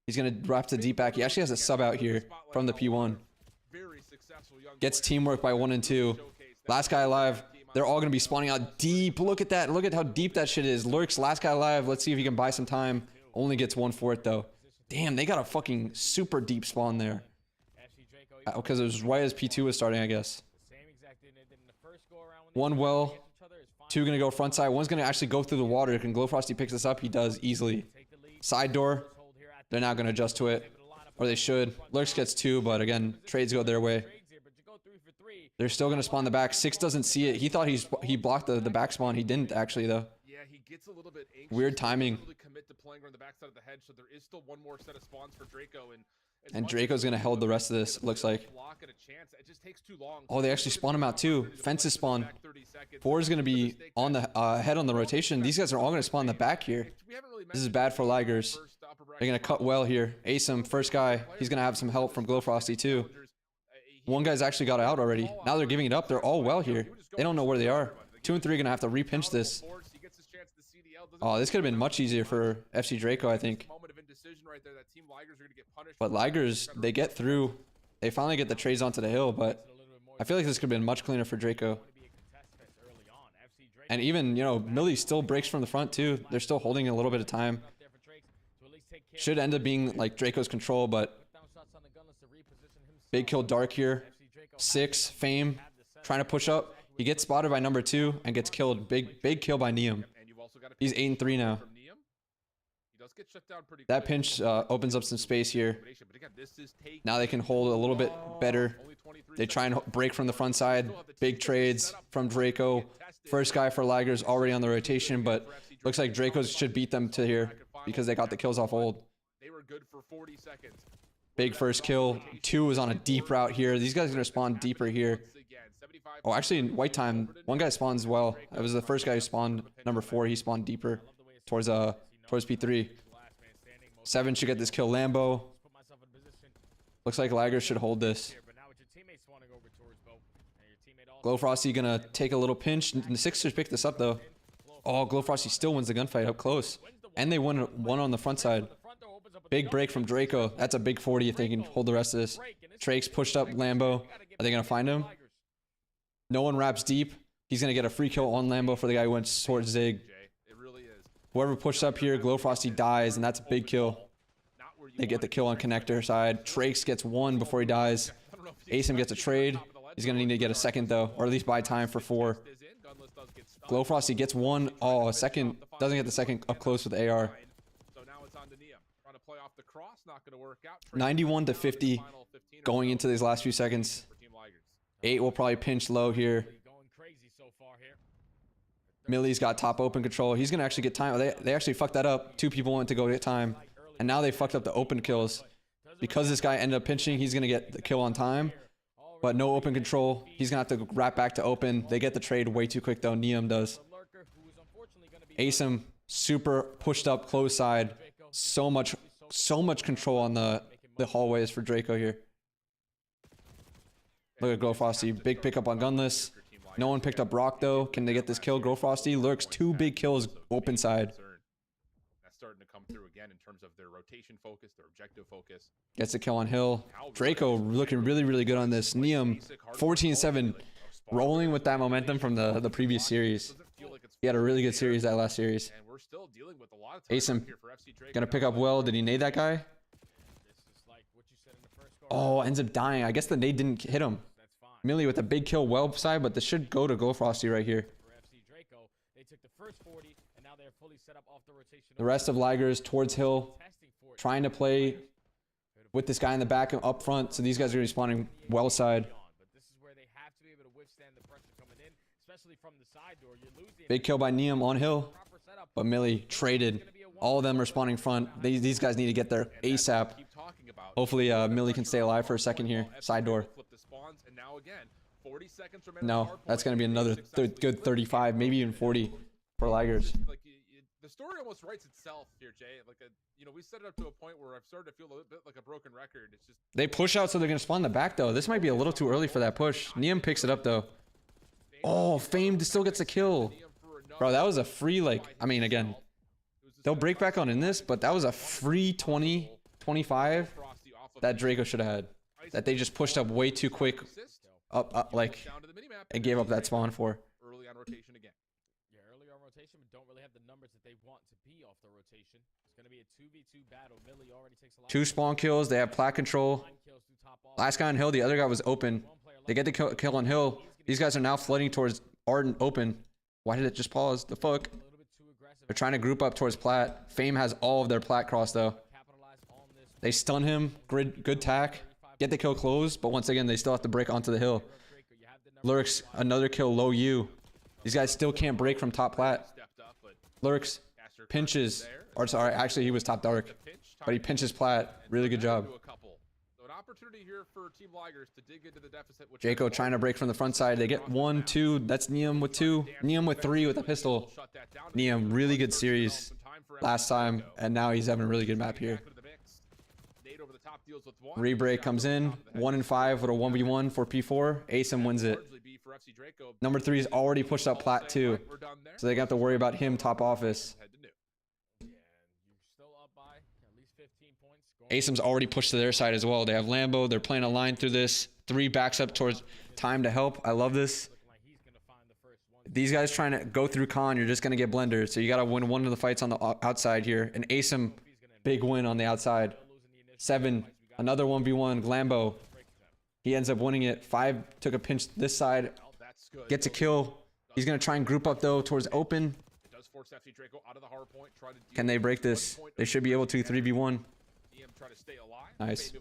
He's going to drop to deep back. He actually has a sub out here from the P1. Gets teamwork by 1 and 2. Last guy alive. They're all going to be spawning out deep. Look at that. Look at how deep that shit is. Lurks, last guy alive. Let's see if he can buy some time. Only gets 1 for it though. Damn, they got a fucking super deep spawn there. Because it was right as P2 was starting, I guess. 1 well. 2 gonna go front side. 1's gonna actually go through the water. Can Glowfrosty picks this up? He does easily. Side door. They're not gonna adjust to it. Or they should. Lurks gets 2, but again, trades go their way. They're still gonna spawn the back. 6 doesn't see it. He thought he blocked the back spawn. He didn't actually though. Gets a little bit anxious. Weird timing. Commit to playing on the backside of the hedge, so there is still 1 more set of spawns for Draco, and Draco's gonna hold the rest of this. Looks like. Oh, they actually spawn him out too. Fences spawn. 4 is gonna be on the head on the rotation. These guys are all gonna spawn in the back here. This is bad for Ligers. They're gonna cut well here. Asim, first guy. He's gonna have some help from Glowfrosty too. 1 guy's actually got out already. Now they're giving it up. They're all well here. They don't know where they are. 2 and 3 are gonna have to repinch this. Oh, this could have been much easier for FC Draco, I think. But Ligers, they get through. They finally get the trades onto the hill, but I feel like this could have been much cleaner for Draco. And even, you know, Millie still breaks from the front too. They're still holding a little bit of time. Should end up being like Draco's control, but big kill Dark here. 6, Fame, trying to push up. He gets spotted by number 2 and gets killed. Big kill by Neum. He's 8-3 now. That pinch opens up some space here. Now they can hold a little bit better. They try and break from the front side. Big trades from Draco. First guy for Ligers already on the rotation, but looks like Draco's should beat them to here because they got the kills off hold. Big first kill. 2 is on a deep route here. These guys are going to spawn deeper here. Oh, actually, in white time, one guy spawns well. It was the first guy who spawned number 4. He spawned deeper towards P3. 7 should get this kill. Lambo. Looks like Ligers should hold this. Glowfrosty gonna take a little pinch. The Sixers pick this up though. Oh, Glowfrosty still wins the gunfight up close. And they won one on the front side. Big break from Draco. That's a big 40 if they can hold the rest of this. Trake's pushed up Lambo. Are they gonna find him? No one wraps deep. He's gonna get a free kill on Lambo for the guy who went towards Zig. Whoever pushed up here, Glowfrosty dies, and that's a big kill. They get the kill on connector side. Trakes gets 1 before he dies. Asim gets a trade. He's going to need to get a second, though, or at least buy time for 4. Glowfrosty gets 1. Oh, a second. Doesn't get the second up close with AR. 91 to 50 going into these last few seconds. 8 will probably pinch low here. Millie's got top open control. He's going to actually get time. They actually fucked that up. 2 people went to go get time. And now they fucked up the open kills. Because this guy ended up pinching, he's going to get the kill on time. But no open control. He's going to have to wrap back to open. They get the trade way too quick, though. Neum does. Asim, super pushed up close side. So much control on the hallways for Draco here. Look at Glowfrosty. Big pickup on Gunless. No one picked up Rock, though. Can they get this kill? Glowfrosty lurks 2 big kills open side. That's starting to come through again in terms of their rotation focus, their objective focus. Gets a kill on Hill. Draco looking really, really good on this. Neum, 14-7, rolling with that momentum from the previous series. He had a really good series that last series. Asim, gonna pick up well. Did he nade that guy? Oh, ends up dying. I guess the nade didn't hit him. Millie with a big kill well side, but this should go to Glowfrosty right here. The rest of Ligers towards Hill, trying to play with this guy in the back and up front, so these guys are respawning well side. Big kill by Neum on Hill, but Millie traded. All of them are spawning front. These guys need to get there ASAP. Hopefully Millie can stay alive for a second here. Side door. No, that's going to be another good 35, maybe even 40 for Ligers. The story almost writes itself here, Jay. We set it up to a point where I've started to feel a bit like a broken record. It's just they push out, so they're going to spawn in the back, though. This might be a little too early for that push. Neum picks it up, though. Oh, Fame still gets a kill. Bro, that was a free, I mean, again, they'll break back on in this, but that was a free 20, 25 that Draco should have had. That they just pushed up way too quick up and gave up that spawn for. Early on rotation again. Yeah, early on rotation, but don't really have the numbers that they want to be off the rotation. It's going to be a 2v2 battle. Millie already takes a lot. 2 spawn kills. They have plat control. Last guy on Hill, the other guy was open. They get the kill on Hill. These guys are now flooding towards Ardent open. Why did it just pause? The fuck? They're trying to group up towards plat. Fame has all of their plat cross, though. They stun him. Good tack. Get the kill closed, but once again, they still have to break onto the hill. Lurks, another kill, low U. These guys still can't break from top plat. Lurks, pinches. Or sorry, actually he was top dark. But he pinches plat. Really good job. Jaco trying to break from the front side. They get 1, 2. That's Neum with 2. Neum with 3 with a pistol. Neum, really good series last time. And now he's having a really good map here. Rebreak comes in. 1 and 5 with a 1v1 for P4. Asim wins it. Number 3 is already pushed up plat 2. So they got to worry about him top office. Asim's already pushed to their side as well. They have Lambo. They're playing a line through this. 3 backs up towards time to help. I love this. These guys trying to go through con, you're just going to get blendered. So you got to win one of the fights on the outside here. And Asim, big win on the outside. 7, another 1v1, Glambo. He ends up winning it. 5 took a pinch this side. Gets a kill. He's going to try and group up, though, towards open. Can they break this? They should be able to. 3v1. Nice.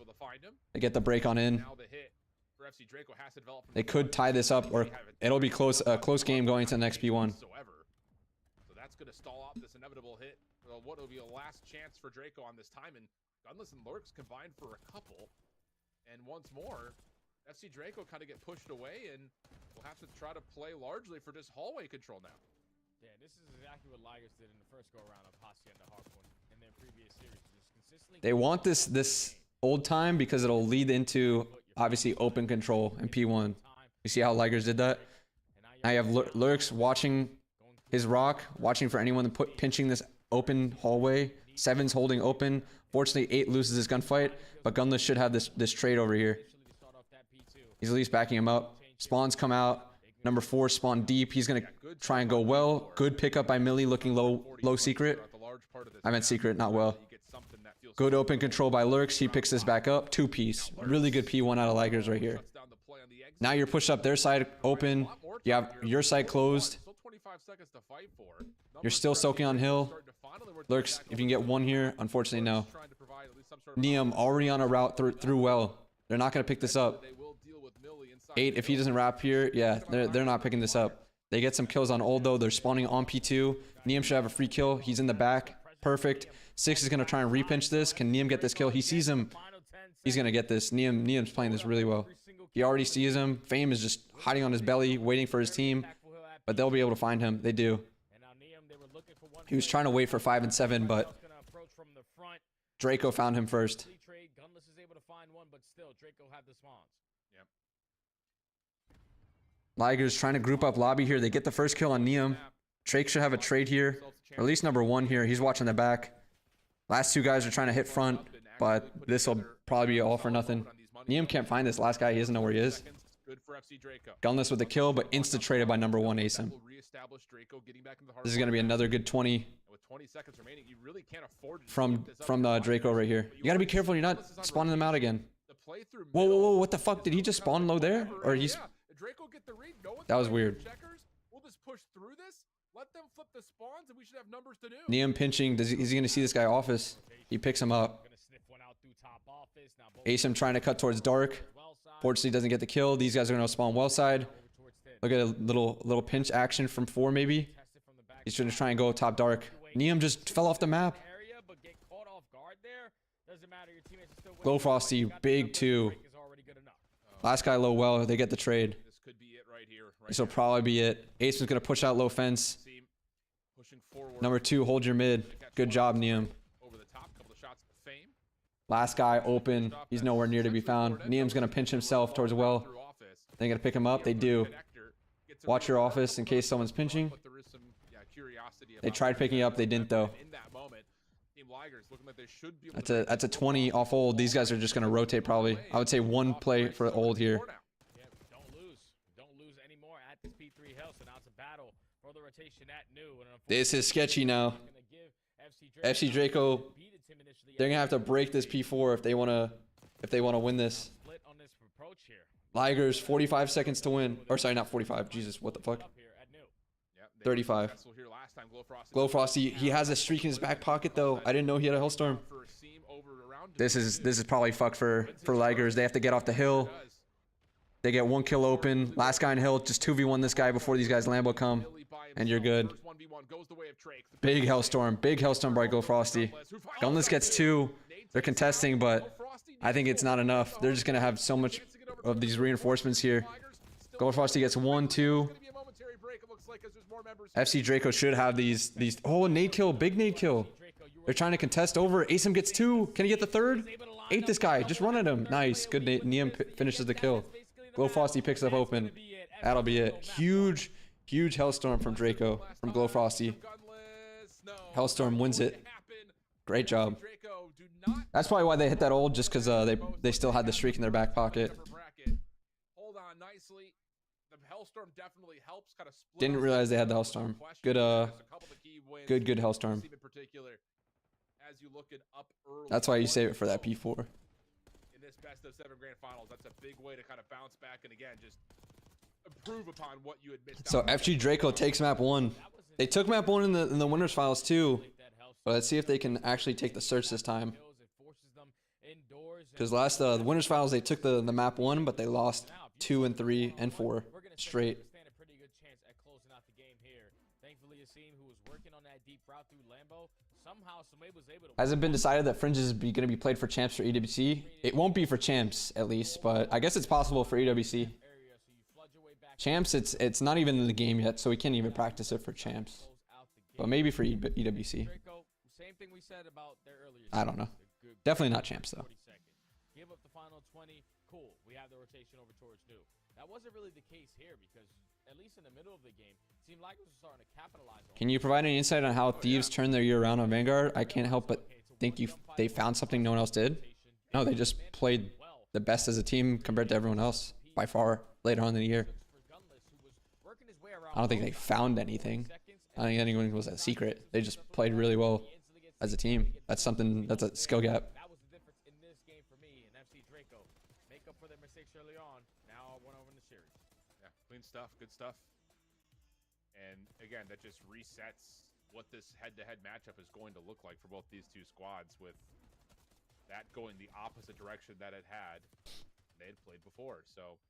They get the break on in. They could tie this up, or it'll be close. A close game going to the next P1. So that's going to stall out this inevitable hit. Well, what will be a last chance for Draco on this time? And Gunless and Lurks combined for a couple. And once more, FC Draco kind of get pushed away, and we'll have to try to play largely for just hallway control now. Yeah, this is exactly what Ligers did in the first go-around of Hacienda Harpoon in their previous series. Just consistently They want this old time because it'll lead into, obviously, open control in P1. You see how Ligers did that? Now you have Lurks watching his rock, watching for anyone to pinching this open hallway. 7's holding open. Fortunately, 8 loses this gunfight, but Gunless should have this trade over here. He's at least backing him up. Spawns come out. Number 4 spawn deep. He's gonna try and go well. Good pickup by Millie, looking low secret. I meant secret, not well. Good open control by Lurks. He picks this back up. 2-piece. Really good P1 out of Ligers right here. Now you're pushed up their side open. You have your side closed. You're still soaking on hill. Lurks, if you can get one here, unfortunately no. Neum already on a route through well. They're not gonna pick this up. 8, if he doesn't wrap here, yeah, they're not picking this up. They get some kills on old though. They're spawning on P2. Neum should have a free kill. He's in the back. Perfect. 6 is gonna try and repinch this. Can Neum get this kill? He sees him. He's gonna get this. Neum's playing this really well. He already sees him. Fame is just hiding on his belly, waiting for his team. But they'll be able to find him. They do. He was trying to wait for 5 and 7, but Draco found him first. Ligers trying to group up lobby here. They get the first kill on Neum. Drake should have a trade here. Or at least number 1 here. He's watching the back. Last 2 guys are trying to hit front, but this will probably be all for nothing. Neum can't find this last guy. He doesn't know where he is. Gunless with the kill, but insta-traded by number 1 Asim. This is going to be another good 20 from the Draco right here. You got to be careful you're not spawning them out again. Whoa, what the fuck? Did he just spawn low there? Or he's... That was weird. Neum pinching. Is he going to see this guy office? He picks him up. Asim trying to cut towards dark. Fortunately doesn't get the kill. These guys are going to spawn well side. Look at a little pinch action from 4 maybe. He's trying to try and go top dark. Neum just fell off the map. Glow Frosty, big 2. Last guy low well. They get the trade. This will probably be it. Ace is going to push out low fence. Number 2, hold your mid. Good job, Neum. Last guy open. He's nowhere near to be found. Neum's going to pinch himself towards well. They're going to pick him up. They do. Watch your office in case someone's pinching. They tried picking up. They didn't, though. That's a 20 off old. These guys are just going to rotate, probably. I would say 1 play for old here. This is sketchy now. FC Draco, they're gonna have to break this P4 if they wanna win this. Ligers, 45 seconds to win. Or sorry, not 45. Jesus, what the fuck? 35. Glow Frosty, he has a streak in his back pocket though. I didn't know he had a Hellstorm. This is probably fucked for Ligers. They have to get off the hill. They get 1 kill open. Last guy in hill, just 2v1 this guy before these guys Lambo come. And you're good. Big Hellstorm. Big Hellstorm by Glow Frosty. Gunless gets 2. They're contesting, but I think it's not enough. They're just going to have so much of these reinforcements here. Glow Frosty gets 1, 2. FC Draco should have these. Oh, nade kill. Big nade kill. They're trying to contest over. Asim gets 2. Can he get the 3rd? 8 this guy. Just run at him. Nice. Good. Neum finishes the kill. Glow Frosty picks up open. That'll be it. Huge Hellstorm from Draco, from Glow Frosty. Hellstorm wins it. Great job. That's probably why they hit that old, just because they still had the streak in their back pocket. Hold on nicely. the Hellstorm definitely helps kind of split. Didn't realize they had the Hellstorm. Good, good Hellstorm. In particular, as you look at up early. That's why you save it for that P4. In this best of 7 grand finals, that's a big way to kind of bounce back and again just improve upon what you had missed. So FG Draco takes map 1. They took map 1 in the winners finals too. But let's see if they can actually take the search this time. Because last the winners finals they took the map 1, but they lost 2 and 3 and 4 straight. Hasn't been decided that Fringe is going to be played for champs for EWC. It won't be for champs at least, but I guess it's possible for EWC. Champs, it's not even in the game yet, so we can't even practice it for champs. But maybe for EWC. I don't know. Definitely not champs though. Give up the final 20. Cool. We have the rotation over towards new. That wasn't really the case here because at least in the middle of the game, it seemed like it was starting to capitalize on. Can you provide any insight on how Thieves turned their year around on Vanguard? I can't help but think they found something no one else did. No, they just played the best as a team compared to everyone else by far later on in the year. I don't think they found anything. I don't think anyone was a secret. They just played really well as a team. That's something, that's a skill gap. That was the difference in this game for me and FC Draco. Make up for their mistakes early on. Now I went over in the series. Yeah, clean stuff, good stuff. And again, that just resets what this head-to-head matchup is going to look like for both these two squads, with that going the opposite direction that it had. They had played before, so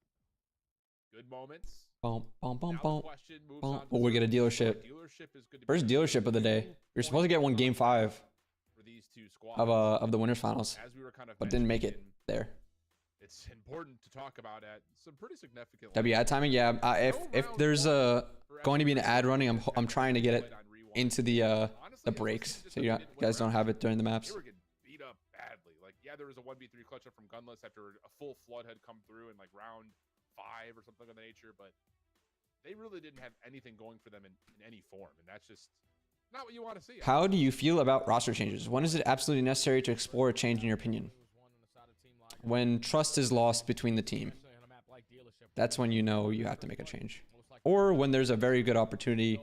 good moments. Boom, boom, boom, Now boom. the question moves Boom. on Oh, we get a dealership. Dealership is good to First be dealership of the day. You're supposed to get one game 5 for these two squads. of the winners finals, As we were kind of but didn't make it mentioning, there. it's important to talk about at some pretty significant. W ad timing, yeah. If there's going to be an ad running, I'm trying to get it into the breaks, so you guys don't have it during the maps. They were getting beat up badly. Like, yeah, there was a 1v3 clutch up from Gunless after a full flood had come through in like round 5 or something of the nature, but they really didn't have anything going for them in any form, and that's just not what you want to see. How do you feel about roster changes? When is it absolutely necessary to explore a change in your opinion? When trust is lost between the team. That's when you know you have to make a change. Or when there's a very good opportunity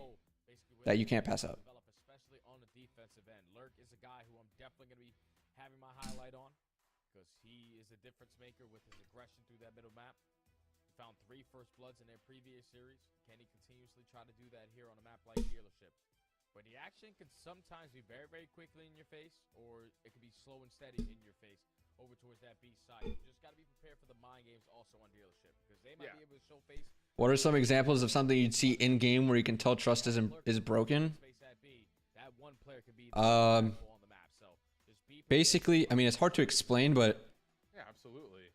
that you can't pass up. Especially on the defensive end. Lurk is a guy who I'm definitely going to be having my highlight on because he is a difference maker with his aggression through that middle map. He found 3 first bloods in their previous series. Can he continuously try to do that here on a map like Dealership? But the action can sometimes be very, very quickly in your face, or it can be slow and steady in your face over towards that B side. You just got to be prepared for the mind games also on Dealership because they might be able to show face. What are some examples of something you'd see in game where you can tell trust is broken? Basically, I mean, it's hard to explain, but Yeah, absolutely.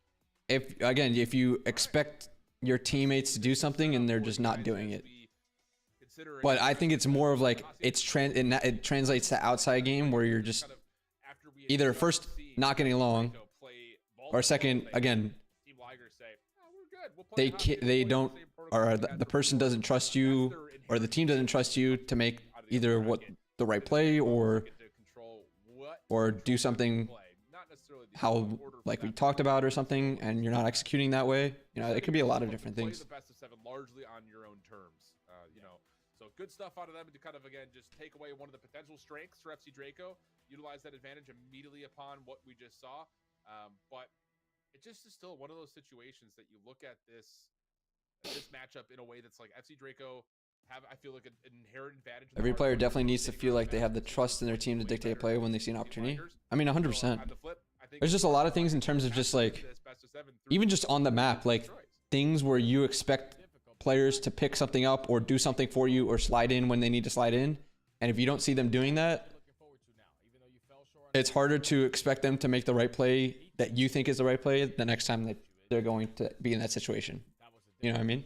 if you expect your teammates to do something and they're just not doing it. But I think it's more of like it translates to outside game where you're just either first not getting along, or second again they don't, or the person doesn't trust you, or the team doesn't trust you to make either what the right play or do something how like we talked about or something, and you're not executing that way. You know, it could be a lot of different things. The best of 7 largely on your own terms. You know, so good stuff out of them to kind of again just take away one of the potential strengths for FC Draco, utilize that advantage immediately upon what we just saw. But it just is still one of those situations that you look at this matchup in a way that's like FC Draco have, I feel like, an inherent advantage. Every player definitely needs to feel like they have the trust in their team to dictate a play when they see an opportunity. I mean, 100%. There's just a lot of things in terms of just like, even just on the map, like things where you expect players to pick something up or do something for you or slide in when they need to slide in. And if you don't see them doing that, it's harder to expect them to make the right play that you think is the right play the next time that they're going to be in that situation. You know what I mean?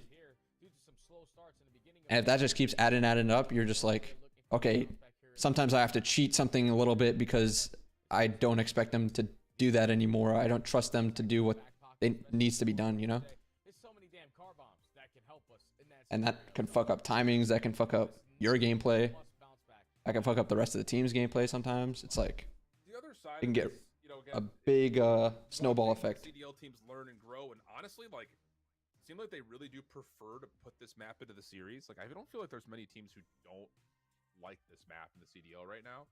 And if that just keeps adding up, you're just like, okay, sometimes I have to cheat something a little bit because I don't expect them to do that anymore. I don't trust them to do what needs to be done, you know? And that can fuck up timings. That can fuck up your gameplay. That can fuck up the rest of the team's gameplay sometimes. It's like, it can get a big snowball effect. CDL teams learn and grow, and honestly, like, seem like they really do prefer to put this map into the series. Like, I don't feel like there's many teams who don't like this map in the CDL right now.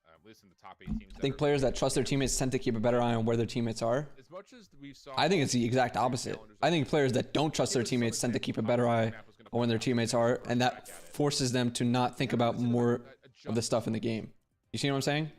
At least in the top 8 teams. I think players that trust their teammates tend to keep a better eye on where their teammates are. As much as we saw, I think it's the exact opposite. I think players that don't trust their teammates tend to keep a better eye on where their teammates are, and that forces them to not think about more of the stuff in the game. You see what I'm saying?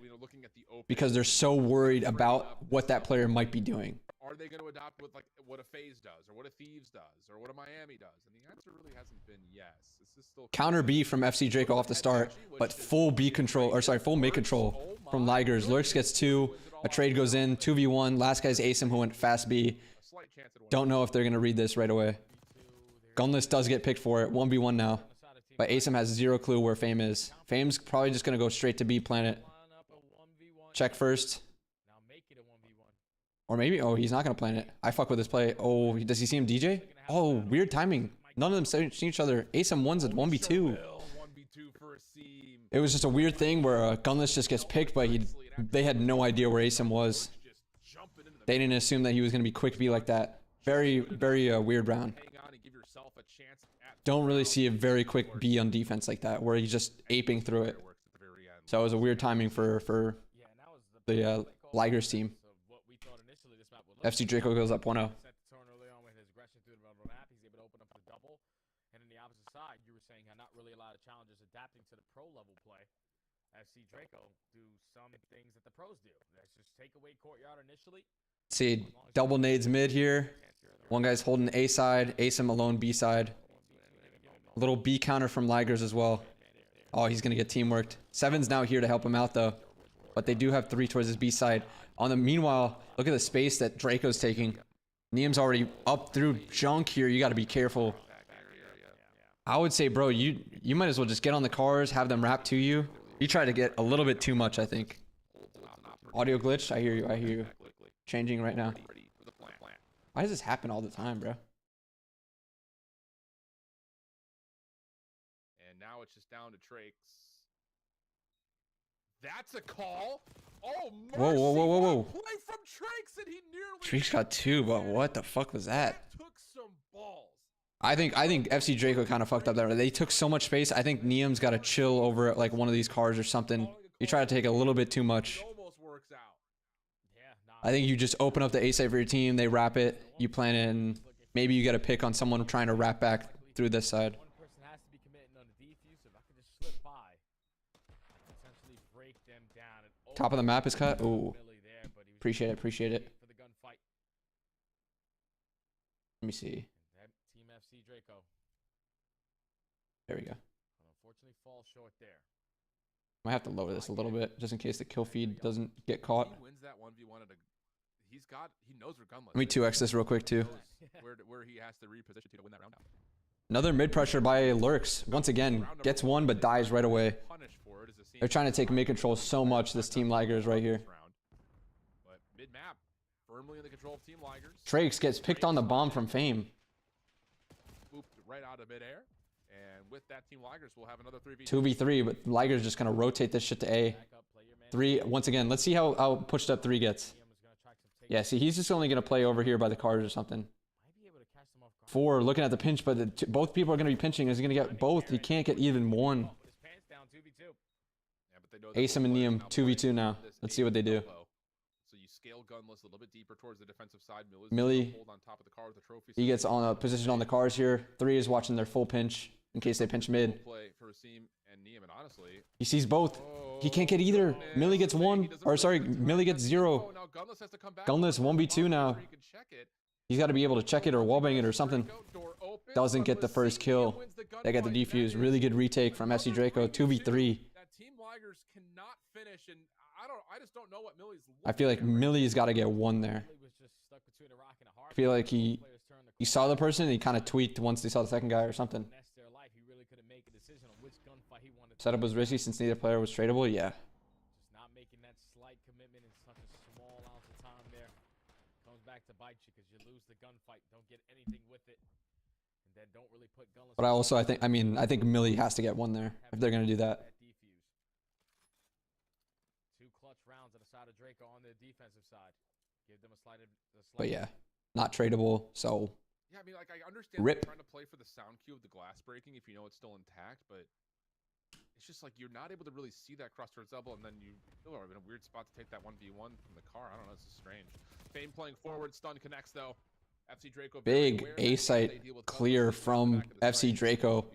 Because they're so worried about what that player might be doing. Are they going to adopt what, like, what a FaZe does, or what a Thieves does, or what a Miami does? And the answer really hasn't been yes. This is still Counter B from FC Draco off the start, but full B control, or sorry, full mid control from Ligers. Lurks gets 2, a trade goes in, 2v1. Last guy's Asem who went fast B. Don't know if they're going to read this right away. Gunless does get picked for it, 1v1 now. But Asem has 0 clue where Fame is. Fame's probably just going to go straight to B planet. Check first. Or maybe, oh, he's not going to plant it. I fuck with this play. Oh, does he see him DJ? Oh, weird timing. None of them see each other. Asem one's at 1v2. It was just a weird thing where Gunless just gets picked, but they had no idea where Asem was. They didn't assume that he was going to be quick B like that. Very, very weird round. Don't really see a very quick B on defense like that, where he's just aping through it. So it was a weird timing for the Ligers team. FC Draco goes up 1-0. FC Draco do some things that the pros do. Let's just take away courtyard initially. See, double nades mid here. One guy's holding A side, Asem alone B side. A little B counter from Ligers as well. Oh, he's gonna get teamworked. Seven's now here to help him out though, but they do have 3 towards his B side. On the meanwhile, look at the space that Draco's taking. Niam's already up through junk here. You got to be careful. I would say, bro, you might as well just get on the cars, have them wrap to you. You try to get a little bit too much, I think. Audio glitch. I hear you. I hear you. Changing right now. Why does this happen all the time, bro? And now it's just down to Trakes. That's a call. Oh, mercy. Whoa, whoa, whoa, whoa, whoa. Play from Trakes, and he nearly. Trakes got 2, but what the fuck was that? Took some balls. I think FC Draco kind of fucked up there. They took so much space. I think Niam's got to chill over at like one of these cars or something. You try to take a little bit too much. I think you just open up the A side for your team. They wrap it. You plan it, and maybe you get a pick on someone trying to wrap back through this side. Top of the map is cut. Ooh. Appreciate it. Appreciate it. Let me see. There we go. Unfortunately, fall short there. Might have to lower this a little bit just in case the kill feed doesn't get caught. He wins that 1v1 at a, he knows where Gunless. Let me 2x this real quick too. Where he has to reposition to win that round out. Another mid pressure by Lurks. Once again, gets 1 but dies right away. They're trying to take mid control so much, this team Ligers right here. But mid map, firmly in the control of team Ligers. Trakes gets picked on the bomb from Fame. Booped right out of midair. And with that, team Ligers will have another 3v2. 2v3, but Ligers just gonna rotate this shit to A. 3 once again. Let's see how pushed up 3 gets. Yeah, see, he's just only gonna play over here by the cars or something. 4 looking at the pinch, but both people are gonna be pinching. Is he gonna get both? He can't get even 1. Asem and Niam 2v2 now. Let's see what they do. So you scale Gunless a little bit deeper towards the defensive side. Millie, hold on top of the car with the trophy. He gets on a position on the cars here. 3 is watching their full pinch in case they pinch mid. Play for Asim and Niam, and honestly, He sees both. He can't get either. Millie gets 1. Or sorry, Millie gets 0. Gunless 1v2 now. He's got to be able to check it or wallbang it or something. Doesn't get the first kill. They get the defuse. Really good retake from FC Draco. 2v3. And I just don't know what Millie's. I feel like Millie's got to get 1 there. I feel like he saw the person and he kind of tweaked once they saw the second guy or something. Setup was risky since neither player was tradable. Yeah. Just not making that slight commitment in such a small amount of time there comes back to bite you because you lose the gunfight. Don't get anything with it, and then don't really put Gunless. But I think Millie has to get 1 there if they're gonna do that. 2 clutch rounds on the side of Draco on the defensive side. Give them a slight. But yeah, not tradable. So Yeah, I mean, like, I understand Rip. trying to play for the sound cue of the glass breaking if you know it's still intact, but it's just like you're not able to really see that cross towards elbow, and then you still are in a weird spot to take that 1v1 from the car. I don't know, it's just strange. Fame playing forward, stun connects though. FC Draco Big A site clear from FC Draco.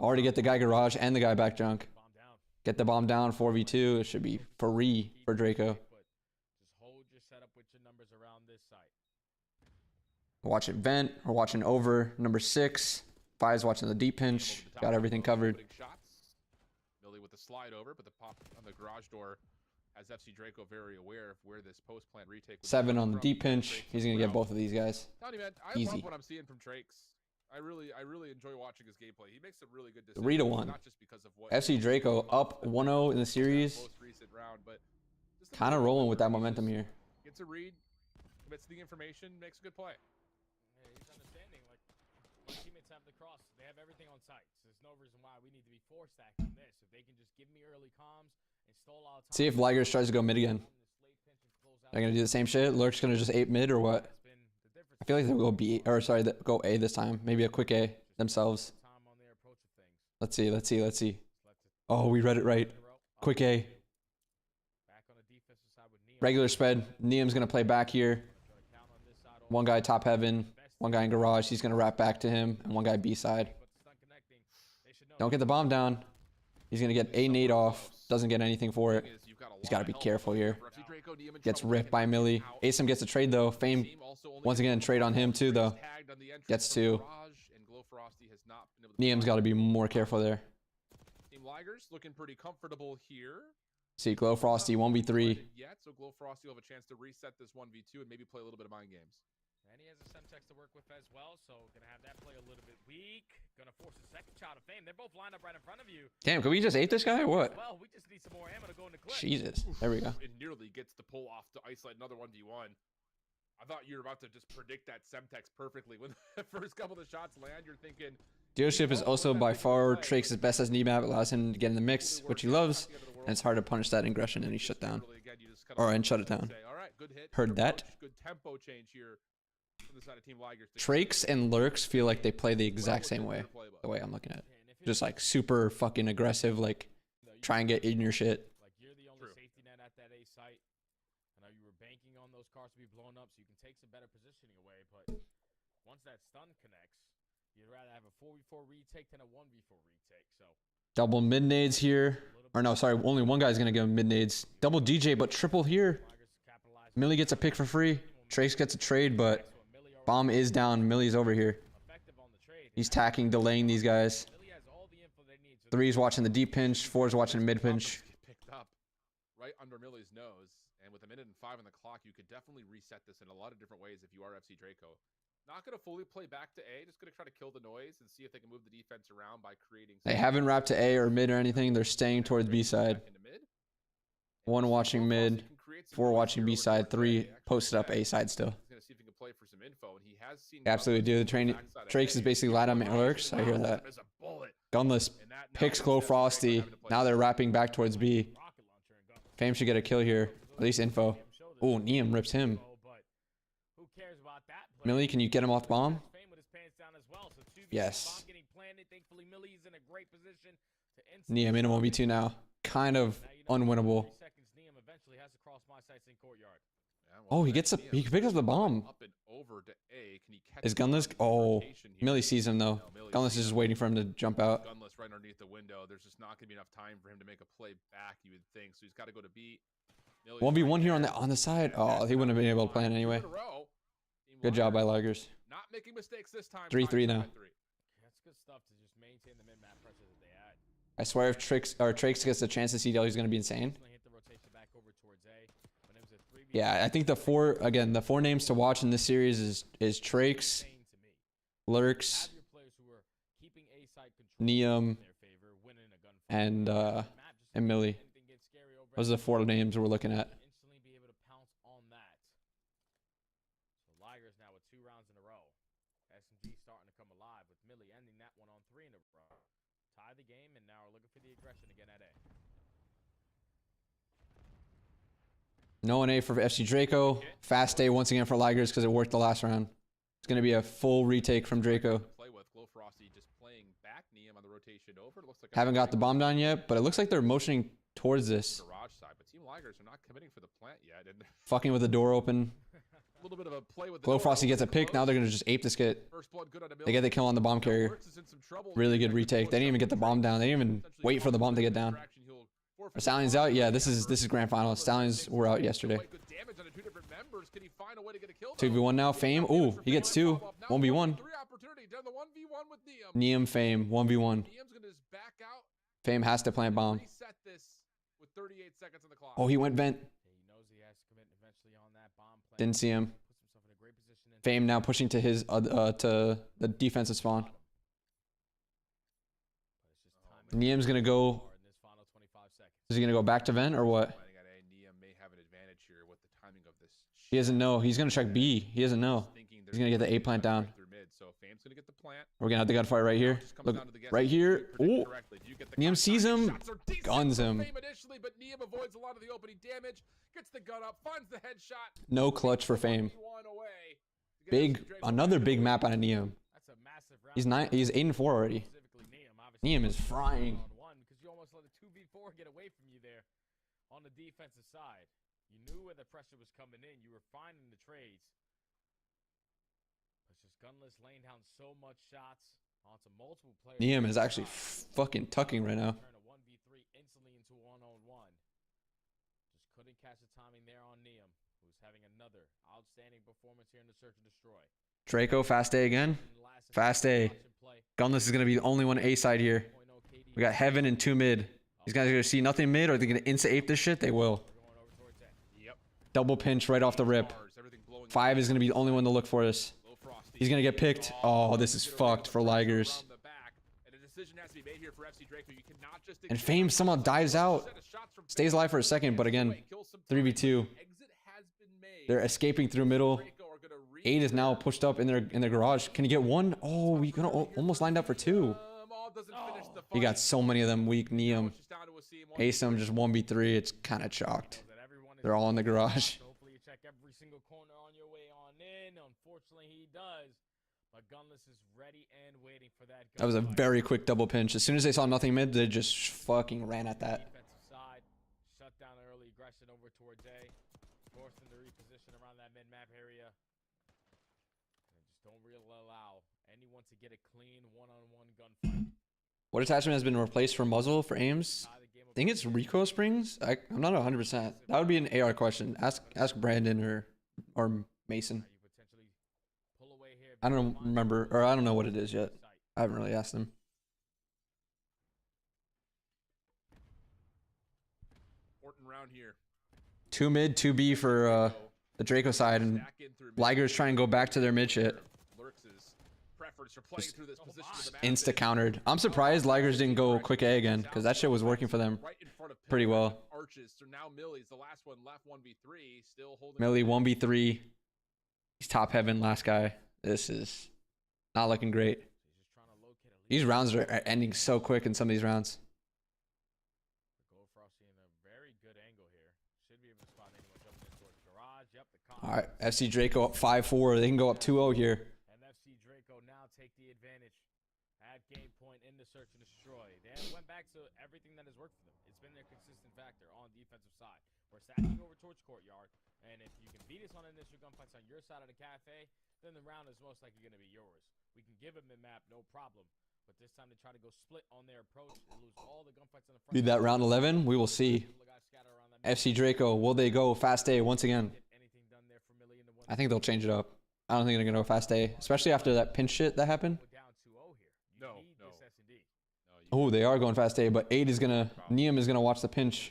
Already get the guy garage and the guy back junk. Get the bomb down, 4v2. It should be free for Draco. Just hold your setup with your numbers around this site. Watch it vent. We're watching over number 6. Five's watching the deep pinch. Got everything covered. Millie with the slide over, but the pop on the garage door has FC Draco very aware of where this post plant retake. 7 on the deep pinch. He's gonna get both of these guys. Tony, man, I love what I'm seeing from Trakes. I really enjoy watching his gameplay. He makes a really good decision. 3-1. Not just because of what FC Draco up 1-0 in the series. Most recent round, but Kind of rolling with that momentum here. Gets a read, commits the information, makes a good play. Yeah, he's understanding. Like, my teammates have the cross. They have everything on site. So there's no reason why we need to be force stacking this. If they can just give me early comms and stall out time. See if Ligers tries to go mid again. They're gonna do the same shit. Lurk's gonna just 8 mid or what? I feel like they'll go B, or sorry, go A this time. Maybe a quick A themselves. Let's see. Oh, we read it right. Quick A. Regular spread. Niam's gonna play back here. One guy top heaven. One guy in garage. He's gonna wrap back to him, and one guy B side. Don't get the bomb down. He's gonna get a nade off. Doesn't get anything for it. He's got to be careful here. Gets ripped by Millie. Asem gets a trade though. Fame once again trade on him too though. Gets 2. Niam's got to be more careful there. Team Ligers looking pretty comfortable here. See Glow Frosty 1v3. Yet, so Glow Frosty will have a chance to reset this 1v2 and maybe play a little bit of mind games. And he has a Semtex to work with as well, so gonna have that play a little bit weak. Gonna force a second shot of Fame. They're both lined up right in front of you. Damn, can we just ape this guy or what? Well, we just need some more ammo to go into clip. Jesus. There we go. It nearly gets the pull off to isolate another 1v1. I thought you were about to just predict that Semtex perfectly. When the first couple of shots land, you're thinking... Dealership is also by far Trakes' best as knee map. Allows him to get in the mix, which he loves. And it's hard to punish that aggression and he shut down. And shut it down. Heard that. Good tempo change here. Trakes and Lurks feel like they play the exact same way. The way I'm looking at it. Just like super fucking aggressive, like try and get in your shit. Like you're the only safety net at that A site. I know you were banking on those cars to be blown up so you can take some better positioning away, but once that stun connects, you'd rather have a 4v4 retake than a 1v4 retake. So double mid nades here. Or no, sorry, only one guy's gonna give him mid nades. Double DJ, but triple here. Millie gets a pick for free. Trace gets a trade, but bomb is down. Millie's over here. He's tacking, delaying these guys. 3's watching the deep pinch. 4's watching the mid pinch. Picked up right under Millie's nose, and with 1:05 on the clock, you could definitely reset this in a lot of different ways if you are FC Draco. Not going to fully play back to A, just going to try to kill the noise and see if they can move the defense around by creating... They haven't wrapped to A or mid or anything. They're staying towards B side. 1 watching mid, 4 watching B side, 3 posted up A side still. He's going to see if he can play for some info, and he has seen... Absolutely do. The train Trakes is basically light on Lurks. I hear that. Gunless picks Glow Frosty. Now they're wrapping back towards B. Fame should get a kill here. At least info. Oh, Niam rips him. Millie, can you get him off the bomb? Yes. Niam in a 1v2 now. Kind of unwinnable. Oh, he picked up the bomb. Is Gunless? Oh, Millie sees him though. Gunless is just waiting for him to jump out. Gunless right underneath the window. There's just not gonna be enough time for him to make a play back, you would think. So he's got to go to B. 1v1 here on the side. Oh, he wouldn't have been able to plan anyway. Good job by Ligers. Not making mistakes this time. 3-3 now. That's good stuff to just maintain the mid-map pressure that they had. I swear if Trakes gets the chance to CDL, he's going to be insane. Yeah, I think the four names to watch in this series is Trakes, Lurks, Niam, and Millie. Those are the 4 names we're looking at. Ligers now with 2 rounds in a row. SMG starting to come alive with Millie ending that one on 3 in a row. Tie the game and now we're looking for the aggression again at A. No 1A for FC Draco. Fast A once again for Ligers because it worked the last round. going to be a full retake from Draco. Play with Glow Frosty just playing back Neum on the rotation over. It looks like Haven't got the bomb down yet, but it looks like they're motioning towards this. garage side, but Team Ligers are not committing for the plant yet. And Fucking with the door open. a little bit of a play with the Glow door Frosty open gets a and pick. Now close. they're going to just ape this kit. First blood good on They get the kill on the bomb carrier. Works is in some trouble. Really good retake. They didn't even get the bomb down. They didn't even wait for the bomb to get down. Are Stallions out? Yeah, this is grand final. Stallions were out yesterday. 2v1 now. Fame. Ooh, he gets 2. 1v1. Neum, Fame. 1v1. Fame has to plant bomb. Oh, he went vent. Didn't see him. Fame now pushing to his to the defensive spawn. Neum's gonna go. Is he gonna go back to vent or what? He doesn't know. He's gonna check B. He doesn't know. He's gonna get the A plant down. We're gonna have the gunfight right here. Look, right here. Oh, Neum sees him, guns him. No clutch for Fame. Big, another big map on a Neum. He's 8 and 4 already. Neum is frying. Get away from you there on the defensive side. You knew where the pressure was coming in. You were finding the trades. But just Gunless laying down so much shots onto multiple players. Neum is actually fucking tucking right now. Turn a 1v3 instantly into 1-on-1. Just couldn't catch the timing there on Neum, who's having another outstanding performance here in the Search and Destroy. Draco, fast A again. Fast A. Gunless is going to be the only one A side here. We got Heaven and 2 mid. These guys are going to see nothing mid, or are they going to insta-ape this shit? They will. Double pinch right off the rip. 5 is going to be the only one to look for this. He's going to get picked. Oh, this is fucked for Ligers. And Fame somehow dives out. Stays alive for a second, but again, 3v2. They're escaping through middle. 8 is now pushed up in their garage. Can he get 1? Oh, we almost lined up for 2. He got so many of them weak. Neum. Asem just 1v3. It's kind of chalked. They're all in the garage. Hopefully you check every single corner on your way on in. Unfortunately, he does. But Gunless is ready and waiting for that. That was a very quick double pinch. As soon as they saw nothing mid, they just fucking ran at that. Defensive side, shut down early aggression over towards A. Forced them to reposition around that mid-map area. And just don't really allow anyone to get a clean one-on-one gunfight. What attachment has been replaced for muzzle for aims? I think it's recoil springs. I'm not 100%. That would be an AR question. Ask Brandon or Mason. I don't remember, or I don't know what it is yet. I haven't really asked them. Round here. 2 mid, 2 B for the Draco side, and Ligers try and go back to their mid shit. Insta countered. I'm surprised Ligers didn't go quick A again, because that shit was working for them pretty well. Millie 1v3. He's top heaven, last guy. This is not looking great. These rounds are ending so quick in some of these rounds. All right, FC Draco up 5-4. They can go up 2-0 here. Game point in the search and destroy. They went back to everything that has worked for them. It's been their consistent factor on the defensive side. We're stacking over towards courtyard, and if you can beat us on initial gunfights on your side of the cafe, then the round is most likely going to be yours. We can give them the map, no problem. But this time they try to go split on their approach and lose all the gunfights on the front. Be that round 11. We will see. FC Draco, will they go fast A once again? I think they'll change it up. I don't think they're going to go fast A, especially after that pinch shit that happened. Oh, they are going fast A, but 8 is gonna, Neum is gonna watch the pinch.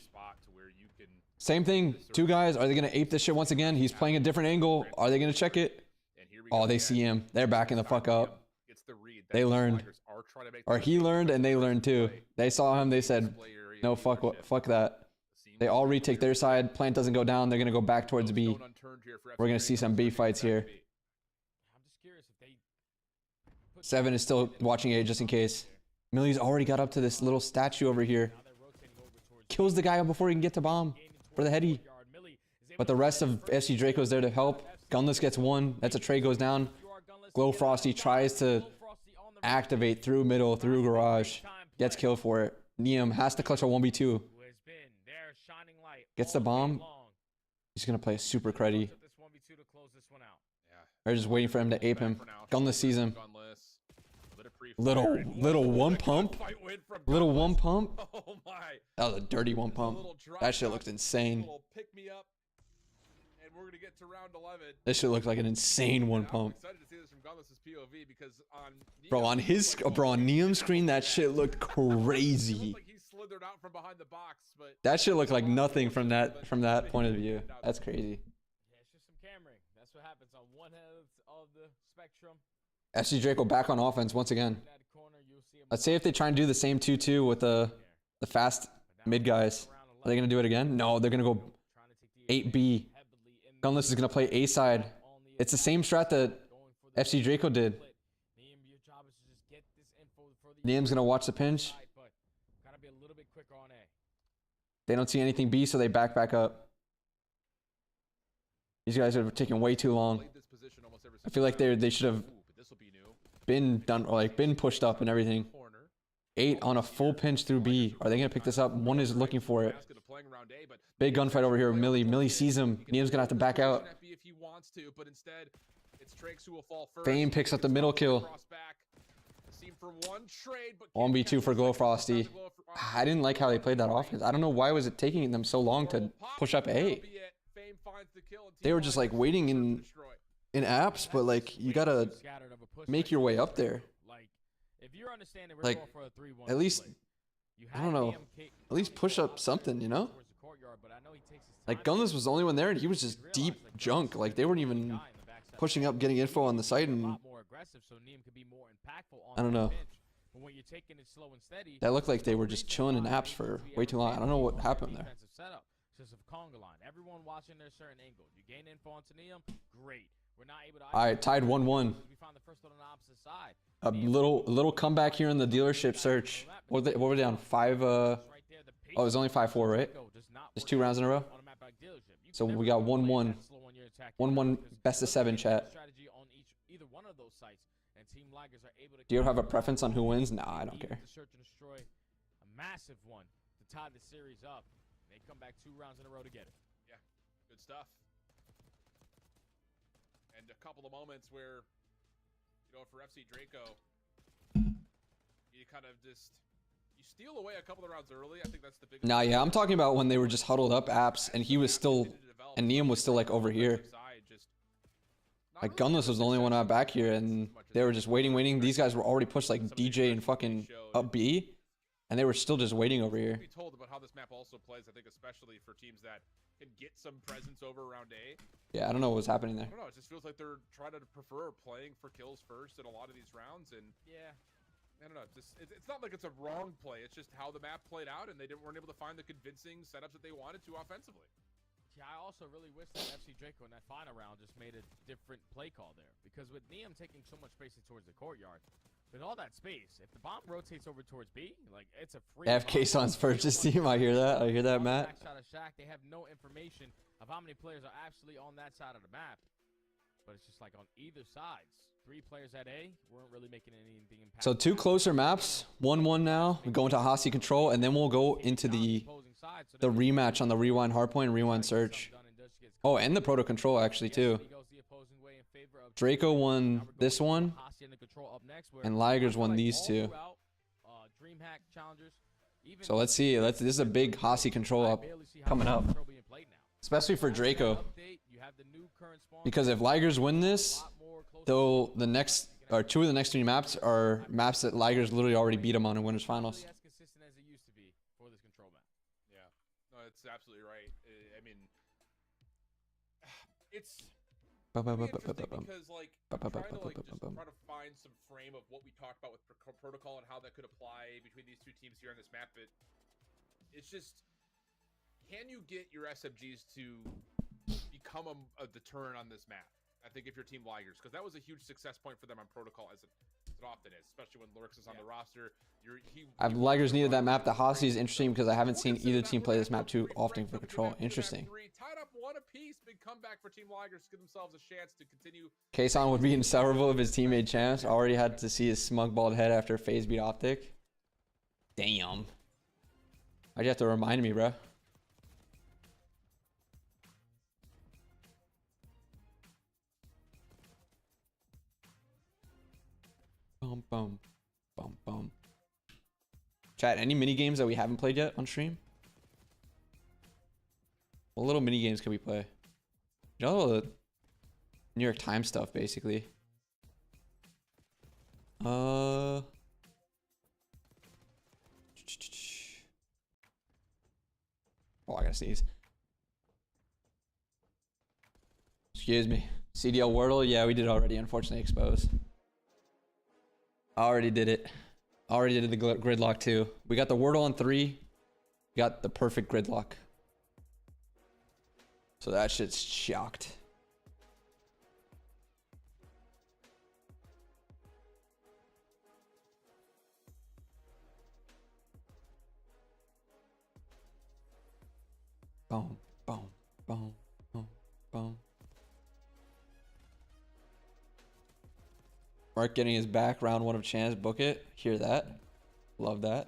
Same thing, 2 guys. Are they gonna ape this shit once again? He's playing a different angle. Are they gonna check it? Oh, they see him. They're backing the fuck up. They learned, or he learned, and they learned too. They saw him. They said, "No, fuck that." They all retake their side. Plant doesn't go down. They're gonna go back towards B. We're gonna see some B fights here. 7 is still watching A just in case. Millie's already got up to this little statue over here. Kills the guy before he can get to bomb for the heady. But the rest of FC Draco's there to help. Gunless gets 1. That's a trade goes down. Glow Frosty tries to activate through middle, through garage. Gets killed for it. Neum has to clutch a 1v2. Gets the bomb. He's going to play a super cruddy. They're just waiting for him to ape him. Gunless sees him. Little one pump. Little one pump. Oh my. That was a dirty one pump. That shit looked insane. We're gonna get to round 11. This shit looked like an insane one pump. I'm excited to see this from Gunless's POV because on on Neum's screen, that shit looked crazy. Like he slithered out from behind the box, but That shit looked like nothing from that point of view. That's crazy. Yeah, it's just some cammering. That's what happens on one end of the spectrum. FC Draco back on offense once again. Let's see if they try and do the same 2-2 with the fast mid guys. Are they gonna do it again? No, they're gonna go 8B. Gunless is gonna play A side. It's the same strat that FC Draco did. Neum's gonna watch the pinch. They don't see anything B, so they back up. These guys are taking way too long. I feel like they should have been done, or like been pushed up and everything. 8 on a full pinch through B. Are they gonna pick this up? One is looking for it. Big gunfight over here. Millie. Millie sees him. Neum's gonna have to back out. Fame picks up the middle kill. 1v2 for Glow Frosty. I didn't like how they played that offense. I don't know why was it taking them so long to push up A. They were just like waiting in apps, but like you gotta make your way up there. Like at least, I don't know, at least push up something, you know? Like Gunless was the only one there and he was just deep junk. Like they weren't even pushing up, getting info on the side, and I don't know. That looked like they were just chilling in apps for way too long. I don't know what happened there. Everyone watching their certain angle. You gain info onto Neum, great. We're not able to. All right, tied 1-1. We found the first one on the opposite side. A little comeback here in the dealership search. What were they on? 5 oh, it was only 5-4, right? Just 2 rounds in a row. So we got 1-1. 1-1 best of 7 chat. Do you have a preference on who wins? Nah, I don't care. A massive one to tie the series up. They come back 2 rounds in a row to get it. Yeah, good stuff. And a couple of moments where, you know, for FC Draco, you kind of just steal away a couple of rounds early. I think that's the big. Nah, yeah, I'm talking about when they were just huddled up apps and he was still, and Neum was still like over here. Like Gunless was the only one out back here, and they were just waiting. These guys were already pushed like DJ and fucking up B, and they were still just waiting over here. Be told about how this map also plays. I think especially for teams that can get some presence over round A. Yeah, I don't know what was happening there. I don't know. It just feels like they're trying to prefer playing for kills first in a lot of these rounds, and yeah, I don't know. It's not like it's a wrong play. It's just how the map played out, and they weren't able to find the convincing setups that they wanted to offensively. Yeah, I also really wish that FC Draco in that final round just made a different play call there. Because with Neum taking so much space towards the courtyard, with all that space, if the bomb rotates over towards B, like it's a free. FK Son's purchase team. I hear that. I hear that, Matt. They have no information of how many players are actually on that side of the map. But it's just like on either sides. 3 players at A weren't really making anything impactful. So 2 closer maps. 1-1 now. We go into Hossie control, and then we'll go into the rematch on the rewind hardpoint, rewind search. Oh, and the proto control actually too. Draco won this one, and Ligers won these 2. So let's see. This is a big Hossie control up coming up, especially for Draco. Because if Ligers win this, though, the next or 2 of the next 3 maps are maps that Ligers literally already beat them on in winners finals. Absolutely right. I mean, it's because like trying to find some frame of what we talked about with protocol and how that could apply between these 2 teams here on this map. But it's just, can you get your SMGs to become a deterrent on this map? I think if you're Team Ligers, because that was a huge success point for them on protocol as it often is, especially when Lurks is on the roster. Ligers needed that map. The Hossie is interesting because I haven't seen either team play this map too often for Control. Interesting. Tied up one apiece. Big comeback for Team Ligers to give themselves a chance to continue. Kason would be inseparable if his team made champs. Already had to see his smug bald head after FaZe beat OpTic. Damn. Why'd you have to remind me, bro? Bum, bum, bum, bum. Chat, any mini games that we haven't played yet on stream? What little mini games can we play? You know, the New York Times stuff, basically. Oh, I gotta sneeze. Excuse me. CDL Wordle? Yeah, we did already, unfortunately exposed. Already did it. Already did the gridlock too. We got the Wordle on 3. We got the perfect gridlock. So that shit's shocked. Boom, boom, boom, boom, boom. Mark getting his back, round 1 of chance, book it. Hear that. Love that.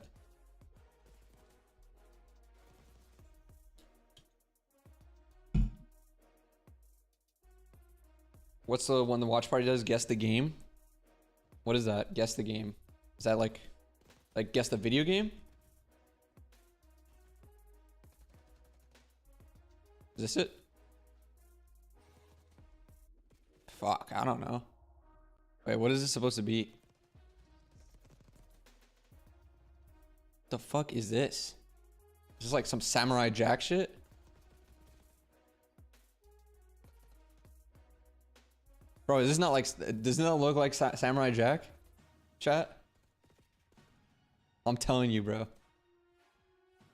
What's the one the watch party does? Guess the game? What is that? Guess the game. Is that like guess the video game? Is this it? Fuck, I don't know. Wait, what is this supposed to be? The fuck is this? Is this like some Samurai Jack shit? Bro, is this not like, doesn't that look like Samurai Jack? Chat? I'm telling you, bro.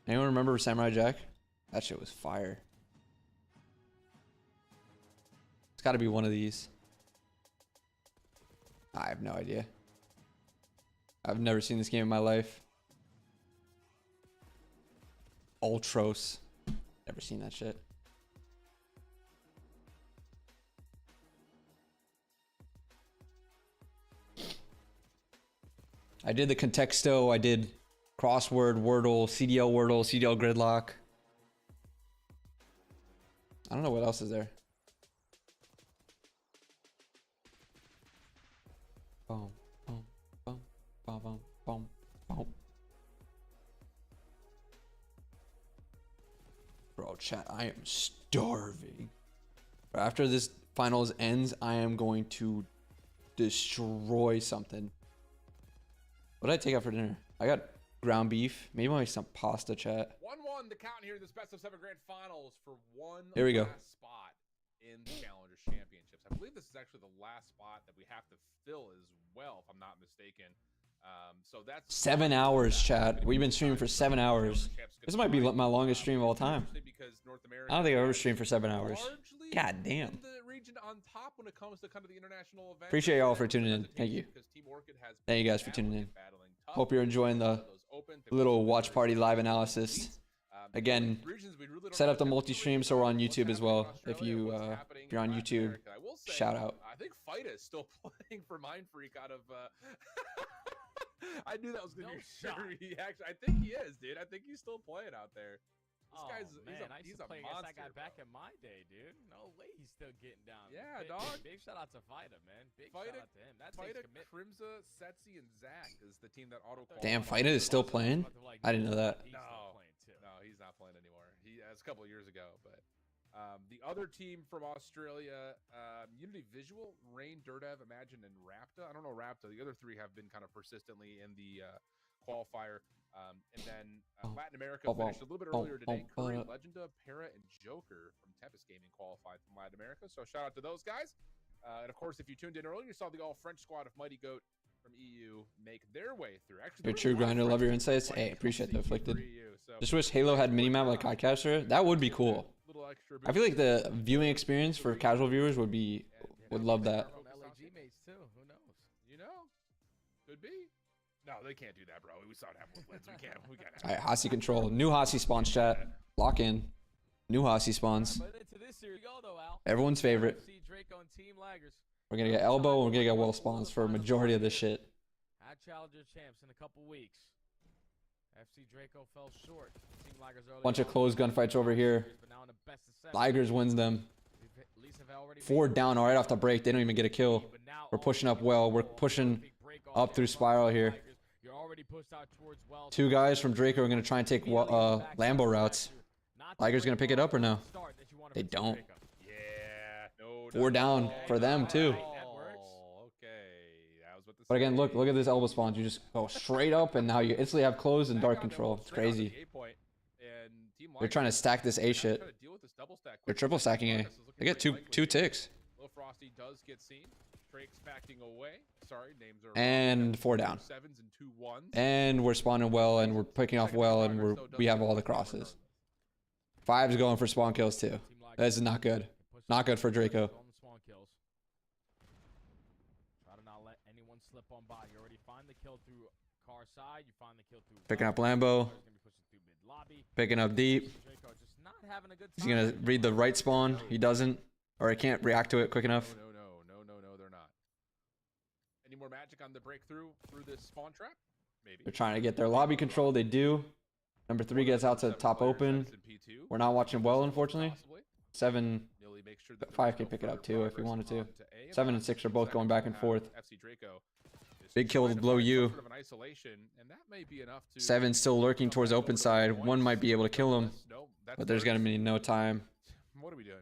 Anyone remember Samurai Jack? That shit was fire. It's gotta be one of these. I have no idea. I've never seen this game in my life. Ultros. Never seen that shit. I did the Contexto. I did crossword, Wordle, CDL gridlock. I don't know what else is there. Boom, boom, boom, boom, boom, boom, boom. Bro, chat, I am starving. After this finals ends, I am going to destroy something. What did I take out for dinner? I got ground beef. Maybe I'll make some pasta, chat. 1-1 the count here in this best of 7 grand finals for one Here we go. last spot in the Challengers Championships. I believe this is actually the last spot that we have to fill as well, if I'm not mistaken. So that's 7 hours, chat. We've been streaming for 7 hours. This might be my longest stream of all time. I don't think I've ever streamed for 7 hours. God damn. On top when it comes to kind of the international events. Appreciate y'all for tuning in. Thank you. Thank you guys for tuning in. Hope you're enjoying the little watch party live analysis. Again, set up the multi-stream so we're on YouTube as well. If you're on YouTube, shout out. I think Fight is still playing for Mind Freak out of I knew that was gonna be a reaction. I think he is, dude. I think he's still playing out there. This guy's he's a monster. I got back in my day, dude. No way he's still getting down. Yeah, dog. Big shout out to Fighter, man. Big shout out to him. That's Fighter, Crimza, Setsi, and Zach is the team that auto. Damn, Fighter is still playing? I didn't know that. No, he's not playing anymore. That's a couple of years ago, but the other team from Australia, Unity Visual, Rain, Dirtev, Imagine, and Rapta. I don't know Rapta. The other three have been kind of persistently in the qualifier. And then Latin America finished a little bit earlier today. Curry, Legenda, Para, and Joker from Tempest Gaming qualified from Latin America. So shout out to those guys. And of course, if you tuned in earlier, you saw the all-French squad of Mighty Goat from EU make their way through. Actually, you're a true grinder. Love your insights. Hey, appreciate the Afflicted. Just wish Halo had minimap like iCapture. That would be cool. I feel like the viewing experience for casual viewers would love that. LAG mates too. Who knows? You know, Could be. No, they can't do that, bro. We saw it happen with Lids. We can't. All right, Hossie control. New Hossie spawns, chat. Lock in. New Hossie spawns. But into this series, go though, Al. Everyone's favorite. FC Draco and Team Ligers. We're gonna get elbow and we're gonna get well spawns for a majority of this shit. At Challenger champs in a couple weeks. FC Draco fell short. Team Ligers early Bunch of on. close gunfights over here. But now in the best of 7. Ligers wins them. Least have already 4 made down right off the break. They don't even get a kill. but now We're pushing already up well. We're big pushing break off up there through from spiral Team here. Ligers. You're already pushed out towards well. 2 guys from Draco are gonna try and take Lambo routes. Ligers gonna pick it up or no? They don't. Yeah. No. 4 down for them too. That works. Okay. That was what the. But again, look at this elbow spawns. You just go straight up and now you instantly have close and dark control. It's crazy. They're trying to stack this A shit. They're triple stacking A. They get two ticks. Little Frosty does get seen. Drake's backing away. Sorry, names are And 4 down. 7s and 2 1s. And we're spawning well and we're picking off well and we have all the crosses. 5's going for spawn kills too. This is not good. Not good for Draco. On the spawn kills. Try to not let anyone slip on by. You already find the kill through car side. You find the kill through Picking up well. Lambo. He's gonna be pushing through mid lobby. Picking up deep. Draco just not having a good He's time. gonna read the right spawn. He doesn't. Or he can't react to it quick enough. No, they're not. Any more magic on the breakthrough through this spawn trap? Maybe. They're trying to get their lobby control. They do. Number 3 gets out to top open. We're not watching well, unfortunately. 7, 5 can pick it up too if he wanted to. 7 and 6 are both going back and forth. Big kill below you. 7 still lurking towards open side. 1 might be able to kill him, but there's gonna be no time. What are we doing?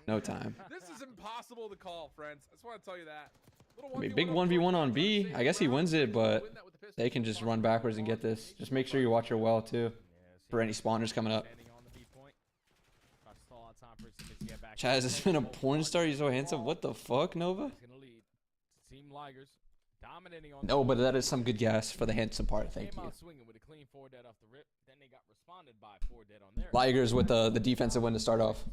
No time. This is impossible to call, friends. I just want to tell you that. I mean, big 1v1 on B. I guess he wins it, but they can just run backwards and get this. Just make sure you watch your well too for any spawners coming up. Chaz has been a porn star. He's so handsome. What the fuck, Nova? No, but that is some good gas for the handsome part. Thank you. Ligers with the defensive win to start off.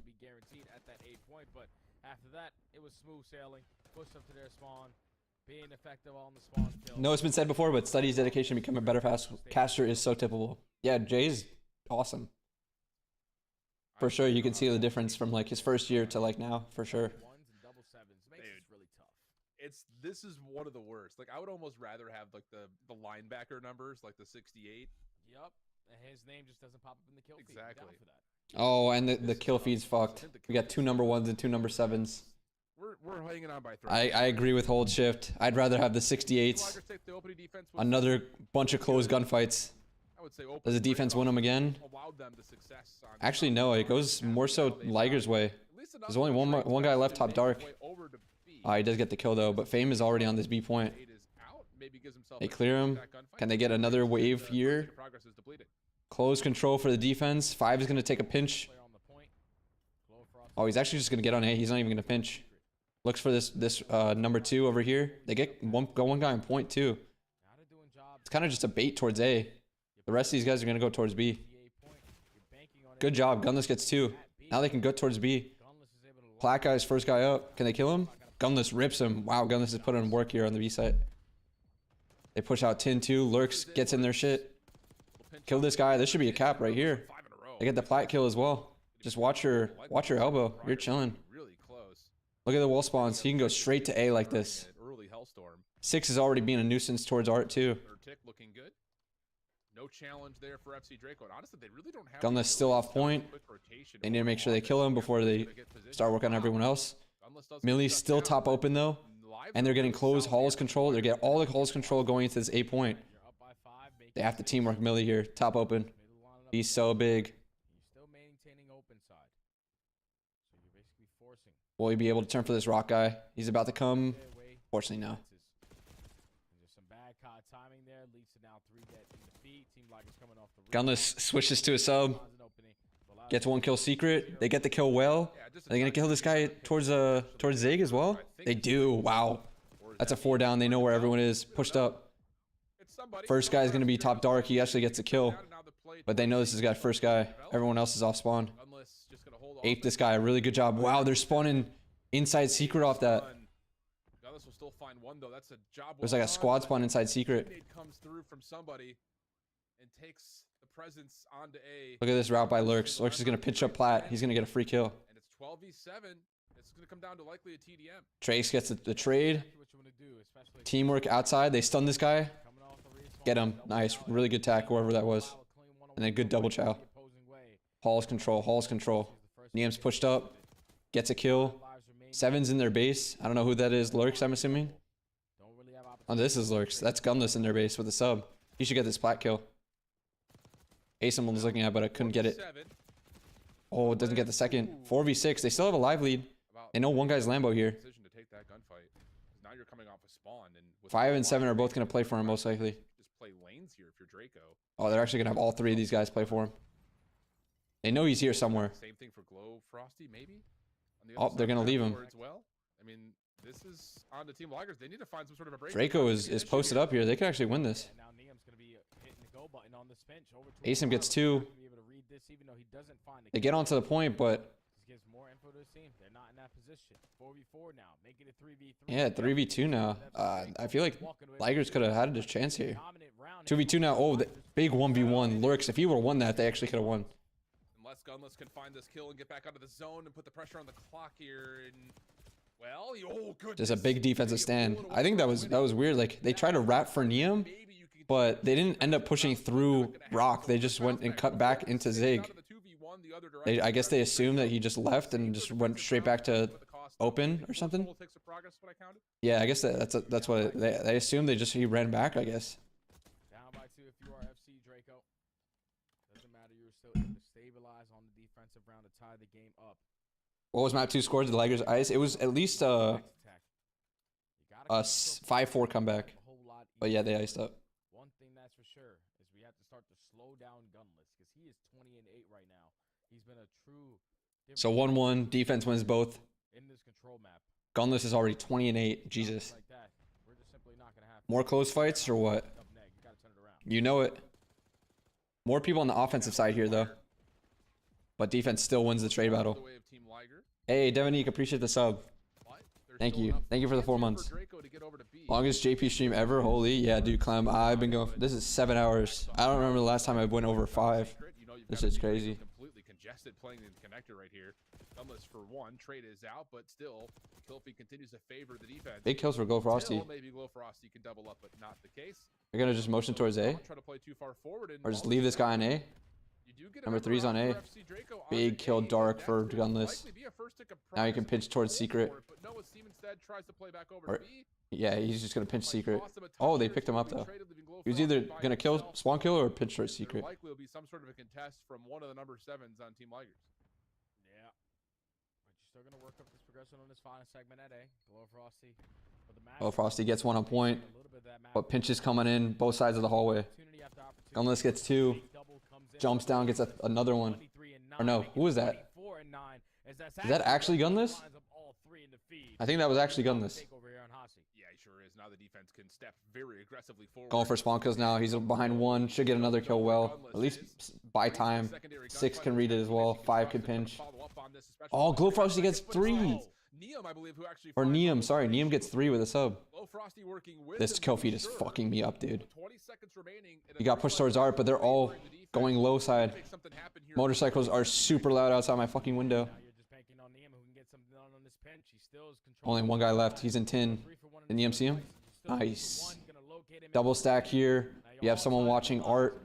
After that, it was smooth sailing. Push up to their spawn, being effective on the spawn kill. No, it's been said before, but Study's dedication to become a better caster is so typical. Yeah, Jay's awesome. For sure, you can see the difference from like his first year to like now, for sure. Ones and double sevens makes this really tough. This is one of the worst. Like I would almost rather have like the linebacker numbers, like the 68. Yup. And his name just doesn't pop up in the kill feed. Exactly. I'm down for that. Oh, and the kill feed's fucked. We got 2 number 1s and 2 number 7s. We're hanging on by thread. I agree with hold shift. I'd rather have the 68s. Another bunch of close gunfights. Does the defense win them again? Actually, no. It goes more so Liger's way. There's only one guy left top dark. He does get the kill though, but Fame is already on this B point. They clear him. Can they get another wave here? Close control for the defense. 5 is going to take a pinch. Oh, he's actually just going to get on A. He's not even going to pinch. Looks for this number 2 over here. They get one guy on point too. It's kind of just a bait towards A. The rest of these guys are going to go towards B. Good job. Gunless gets 2. Now they can go towards B. Plaque guy's first guy up. Can they kill him? Gunless rips him. Wow, Gunless is putting in work here on the B side. They push out Tin 2. Lurks gets in their shit. Kill this guy. This should be a cap right here. They get the plaque kill as well. Just watch your elbow. You're chilling. Look at the wall spawns. He can go straight to A like this. 6 is already being a nuisance towards Art too. No challenge there for FC Draco. And honestly, they really don't have Gunless still off point. They need to make sure they kill him before they start working on everying else. Millie's still top open though. And they're getting closed halls control. They get all the halls control going into this A point. They have to teamwork Millie here. Top open. He's so big. Will he be able to turn for this rock guy? He's about to come. Fortunately, no. Gunless switches to a sub. Gets 1 kill secret. They get the kill well. Are they gonna kill this guy towards Zig as well? They do. Wow. That's a 4 down. They know where everyone is. Pushed up. First guy is gonna be top dark. He actually gets a kill. But they know this is guy first guy. Everyone else is off spawn. Ape this guy. Really good job. Wow, they're spawning inside secret off that. find one though. That's a job. There's like a squad spawn inside secret. Teammate comes through from somebody and takes the presence onto A. Look at this route by Lurks. Lurks is gonna pitch up plat. He's gonna get a free kill. And it's 12v7. It's gonna come down to likely a TDM. Trace gets the trade. Teamwork outside. They stun this guy. Get him. Nice. Really good tack, whoever that was. And then good double chow. Hall's control. Hall's control. Niam's pushed up. Gets a kill. Seven's in their base. I don't know who that is. Lurks, I'm assuming. Oh, this is Lurks. That's Gunless in their base with a sub. He should get this plat kill. Asim was looking at, but I couldn't get it. Oh, it doesn't get the second. 4v6. They still have a live lead. They know one guy's Lambo here. 5 and 7 are both going to play for him, most likely. Just play lanes here if you're Draco. Oh, they're actually going to have all 3 of these guys play for him. They know he's here somewhere. Same thing for Glow Frosty, maybe? Oh, they're going to leave him. Well. I mean, this is on the Team Ligers. They need to find some sort of a break. Draco is posted up here. They could actually win this. Asim gets 2. They get onto the point, but... Yeah, 3v2 now. I feel like Ligers could have had a chance here. 2v2 now. Oh, the big 1v1. Lurks, if he would have won that, they actually could have won. Unless Gunless can find this kill and get back out of the zone and put the pressure on the clock here. And well, oh goodness. Just a big defensive stand. I think that was weird. Like they tried to wrap for Niam, but they didn't end up pushing through Rock. They just went and cut back into Zig. I guess they assumed that he just left and just went straight back to open or something. Yeah, I guess that's what they assumed. He ran back, I guess. Down by 2 if you are FC Draco. Doesn't matter, you're still able to stabilize on the defensive round to tie the game up. What was map 2 score to the Ligers ice? It was at least a 5-4 comeback. But yeah, they iced up. One thing that's for sure is we have to start to slow down Gunless because he is 20-8 right now. He's been a true. So 1-1 defense wins both. In this control map. Gunless is already 20-8. Jesus. More close fights or what? You know it. More people on the offensive side here though. But defense still wins the trade battle. Hey, Devonique, appreciate the sub. Thank you. Thank you for the 4 months. Longest JP stream ever. Holy, yeah, dude, Clem. I've been going. This is 7 hours. I don't remember the last time I went over 5. This is crazy. Completely congested playing in the connector right here. Gunless for 1. Trade is out, but still, Kilfie continues to favor the defense. Big kills for Glow Frosty. Maybe Glow Frosty can double up, but not the case. You're gonna just motion towards A, try to play too far forward or just leave this guy on A. Number 3's on A. Big kill dark for Gunless. Now you can pinch towards secret. Or, yeah, he's just gonna pinch secret. Oh, they picked him up though. He was either gonna kill spawn kill or pinch towards secret. Likely will be some sort of a contest from one of the number 7s on Team Ligers. Yeah, but you're still gonna work up this progression on this final segment at A. Glow Frosty. Oh, Frosty gets 1 on point, but pinches coming in both sides of the hallway. Gunless gets 2. Jumps down, gets another one. Or no, who was that? Is that actually Gunless? I think that was actually Gunless. Yeah, he sure is. Now the defense can step very aggressively forward. Going for spawn kills now. He's behind 1. Should get another kill well. At least by time. 6 can read it as well. 5 can pinch. Oh, Glow Frosty gets 3. Niam, I believe, who actually or Niam, sorry. Niam gets 3 with a sub. Frosty working with this kill feed is fucking me up, dude. 20 seconds remaining. He got pushed towards Art, but they're all going low side. Motorcycles are super loud outside my fucking window. Only 1 guy left. He's in tin. Did Niam see him? Nice. Double stack here. You have someone watching Art.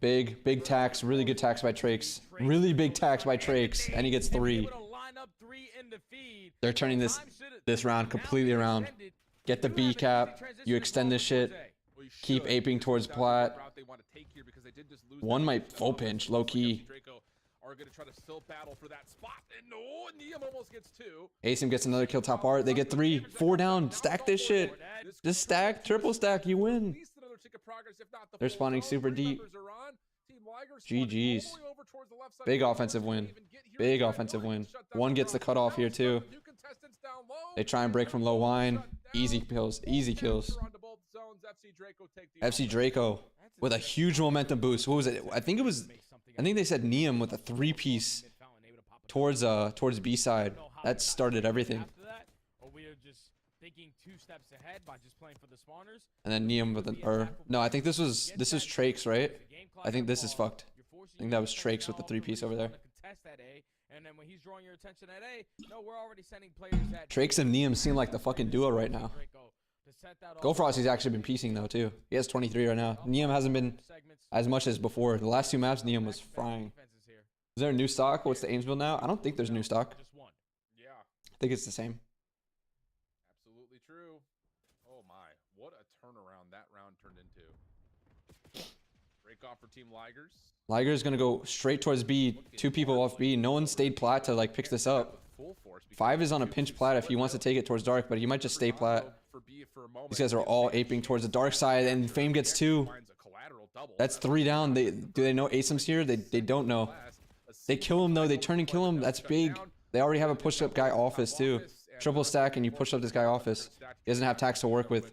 Big tax. Really good tax by Trakes. Really big tax by Trakes. And he gets 3. They're turning this round completely around. Get the B cap. You extend this shit. Keep aping towards plat. 1 might full pinch, low key. Asim gets another kill top Art. They get 3. 4 down. Stack this shit. Just stack, triple stack, you win. They're spawning super deep. GG's. Big offensive win. Big offensive win. 1 gets the cutoff here too. They try and break from low wine. Easy kills. Easy kills. FC Draco with a huge momentum boost. What was it? I think they said Niam with a 3-piece towards B side. That started everything. thinking 2 steps ahead by just playing for the spawners. And then Neum with an no, I think this was Trakes, right? I think this is fucked. I think that was Trakes with the 3-piece over there. And then when he's drawing your attention at A, no, we're already sending players at Trakes and Neum seem like the fucking duo right now. GoFrosty's actually been piecing though too. He has 23 right now. Neum hasn't been as much as before. The last 2 maps, Neum was frying. Is there a new stock? What's the Ames build now? I don't think there's new stock. Yeah. I think it's the same. Absolutely true. Oh my, what a turnaround that round turned into. Break off for Team Ligers. Liger's gonna go straight towards B. 2 people off B. No one stayed plat to like pick this up. 5 is on a pinch plat if he wants to take it towards dark, but he might just stay plat. These guys are all aping towards the dark side, and Fame gets 2. That's 3 down. Do they know Asim's here? They don't know. They kill him though. They turn and kill him. That's big. They already have a push up guy office too. Triple stack and you push up this guy office. He doesn't have tax to work with.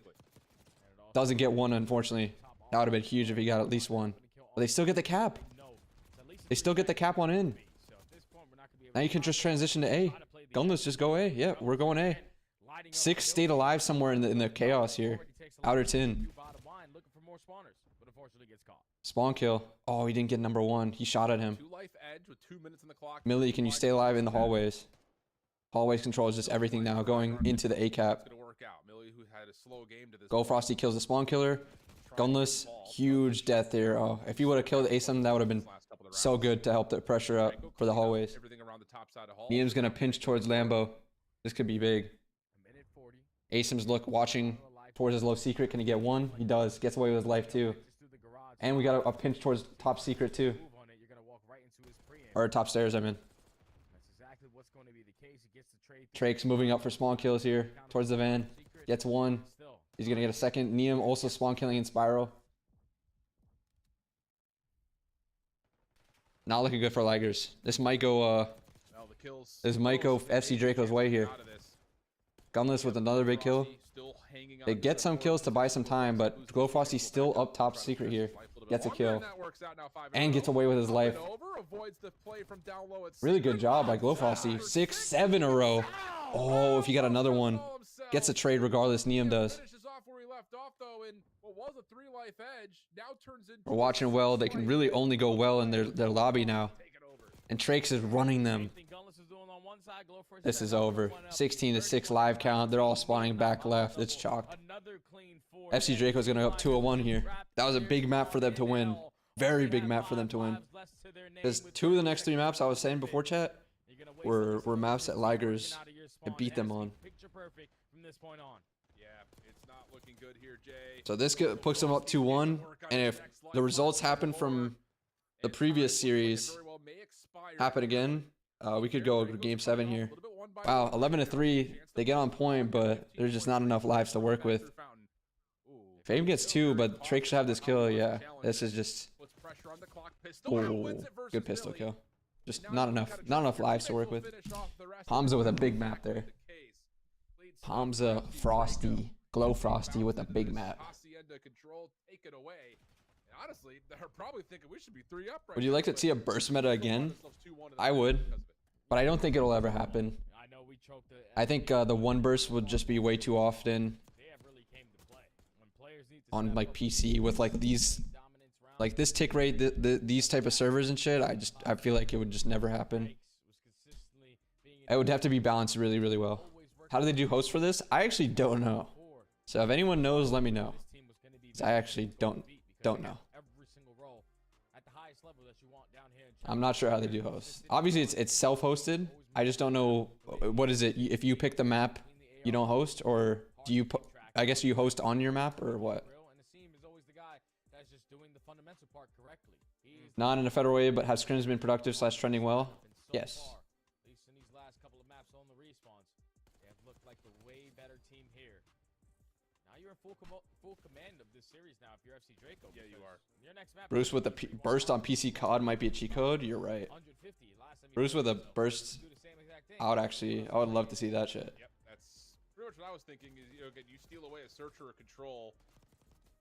Doesn't get 1, unfortunately. That would have been huge if he got at least 1. But they still get the cap. They still get the cap on in. Now you can just transition to A. Gunless, just go A. Yeah, we're going A. 6 stayed alive somewhere in the chaos here. Outer tin. Spawn kill. Oh, he didn't get number 1. He shot at him. Millie, can you stay alive in the hallways? Hallways controls just everything now, going into the A cap. GoFrosty kills the spawn killer. Gunless, huge death here. Oh, if he would have killed Asim, that would have been so good to help the pressure up for the hallways. Neum's gonna pinch towards Lambo. This could be big. Asim's watching towards his low secret. Can he get 1? He does. Gets away with his life too. And we got a pinch towards top secret too. Or top stairs, I mean. Trakes moving up for spawn kills here towards the van. Gets 1. He's gonna get a second. Neum also spawn killing in spiral. Not looking good for Ligers. This might go FC Draco's way here. Gunless with another big kill. They get some kills to buy some time, but GoFrosty's still up top secret here. Gets a kill. And gets away with his life. Really good job by GoFrosty. 6, 7 in a row. Oh, if you got another one. Gets a trade regardless, Neum does. We're watching well. They can really only go well in their lobby now. And Trakes is running them. This is over. 16-6 live count. They're all spawning back left. It's chalked. FC Draco's going to go up 2-1 here. That was a big map for them to win. Very big map for them to win. Because 2 of the next 3 maps I was saying before chat were maps that Ligers had beat them on. So this puts them up 2-1. And if the results happen from the previous series happen again, we could go to game 7 here. Wow, 11-3. They get on point, but there's just not enough lives to work with. Fame gets 2, but Drake should have this kill. Yeah, this is just good pistol kill. Just not enough lives to work with. Hamza with a big map there. Hamza Frosty, Glow Frosty with a big map. Would you like to see a burst meta again? I would, but I don't think it'll ever happen. I think the 1 burst would just be way too often on like PC with like these, like this tick rate, these type of servers and shit. I feel like it would just never happen. It would have to be balanced really, really well. How do they do hosts for this? I actually don't know. So if anyone knows, let me know. I actually don't know. I'm not sure how they do hosts. Obviously, it's self-hosted. I just don't know. What is it? If you pick the map, you don't host, or do you? I guess you host on your map, or what? Not in a federal way, but have scrims been productive / trending well? Yes. Full command of this series now if you're FC Draco. Yeah, you are. Your next map, Bruce with a burst on PC COD might be a cheat code. You're right. Bruce with a burst. I would love to see that shit. Yep, that's pretty much what I was thinking. Is again, you steal away a searcher or control,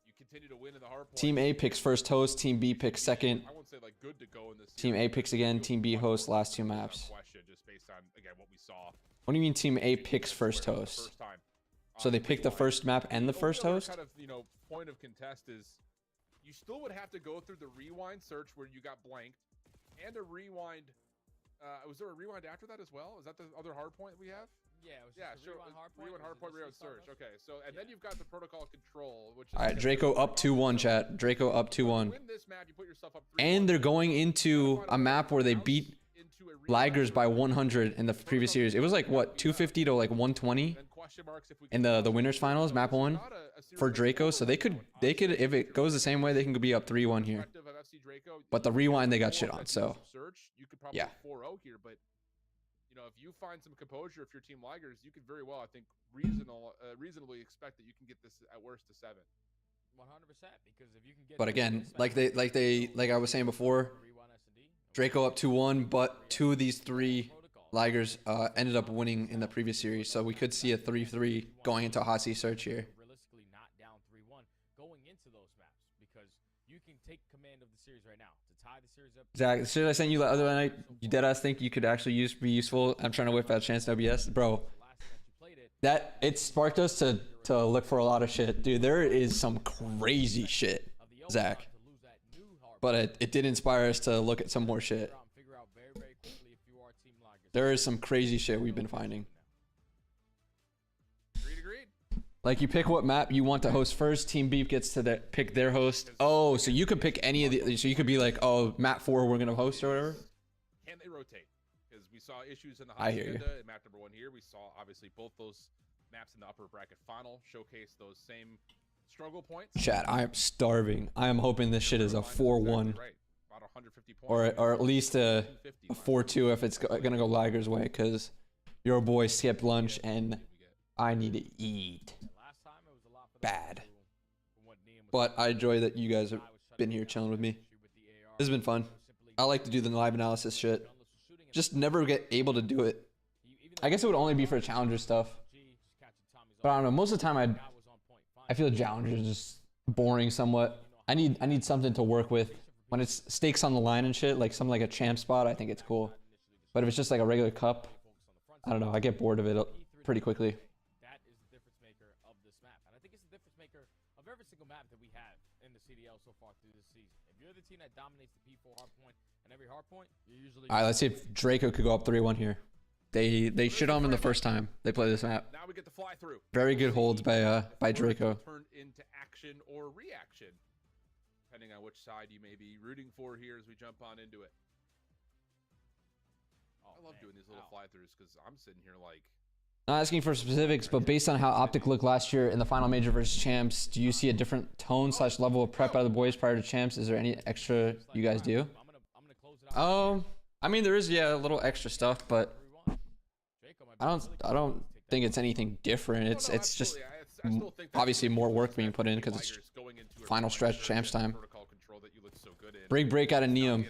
you continue to win in the hard point. Team A picks first host. Team B picks second. I won't say like good to go in this. Team A picks again. Team B hosts last 2 maps. Just based on again what we saw. What do you mean Team A picks first host? So they picked the first map and the first host? Kind of, point of contest is you still would have to go through the rewind search where you got blanked and a rewind. Was there a rewind after that as well? Is that the other hard point we have? Yeah, it was just rewind hard point. Rewind search. Okay, so then you've got the protocol control, which is All right, Draco up 2-1, chat. Draco up 2-1. Win this map, you put yourself up 3-1. And they're going into a map where they beat Ligers by 100 in the previous series. It was like, what, 250 to like 120 in the winners finals, map 1 for Draco. So they could, if it goes the same way, they can be up 3-1 here. But the rewind, they got shit on, so yeah. 4-0 here, but if you find some composure, if you're Team Ligers, you could very well, I think, reasonably expect that you can get this at worst to 7. 100%, because if you can get. But again, like I was saying before, Draco up 2-1, but 2 of these 3 Ligers ended up winning in the previous series, so we could see a 3-3 going into a hot seat search here. Realistically, not down 3-1 going into those maps, because you can take command of the series right now to tie the series up. Zach, should I send you the other night? You deadass think you could actually be useful? I'm trying to whip out chance to OBS, bro. That it sparked us to look for a lot of shit, dude. There is some crazy shit, Zach. But it did inspire us to look at some more shit. There is some crazy shit we've been finding. Agreed. Like, you pick what map you want to host first. Team Beep gets to pick their host. Oh, so you could pick any of the. So you could be like, oh, map 4 we're gonna host or whatever. Can they rotate? Because we saw issues in the I hear you. in map number 1 here. We saw obviously both those maps in the upper bracket final showcase those same struggle points. Chat, I am starving. I am hoping this shit is a 4-1. Right. About 150 points. Or at least a 4-2 if it's gonna go Ligers' way, because your boy skipped lunch and I need to eat bad. But I enjoy that you guys have been here chilling with me. This has been fun. I like to do the live analysis shit. Just never get able to do it. I guess it would only be for challenger stuff. But I don't know. Most of the time I feel challenger is just boring somewhat. I need something to work with. When it's stakes on the line and shit, like something like a champ spot, I think it's cool. But if it's just like a regular cup, I don't know. I get bored of it pretty quickly. That is the difference maker of this map. And I think it's the difference maker of every single map that we have in the CDL so far through this season. If you're the team that dominates the P4 hardpoint and every hardpoint, you're usually... All right, let's see if Draco could go up 3-1 here. They shit on him the first time they play this map. Now we get the fly through. Very good holds by Draco. Turned into action or reaction, depending on which side you may be rooting for here as we jump on into it. I love doing these little fly-throughs because I'm sitting here like... Not asking for specifics, but based on how OpTic looked last year in the final major versus champs, do you see a different tone / level of prep out of the boys prior to champs? Is there any extra you guys do? I mean, there is, yeah, a little extra stuff, but I don't think it's anything different. It's just obviously more work being put in because it's final stretch champs time. Break out of Neum.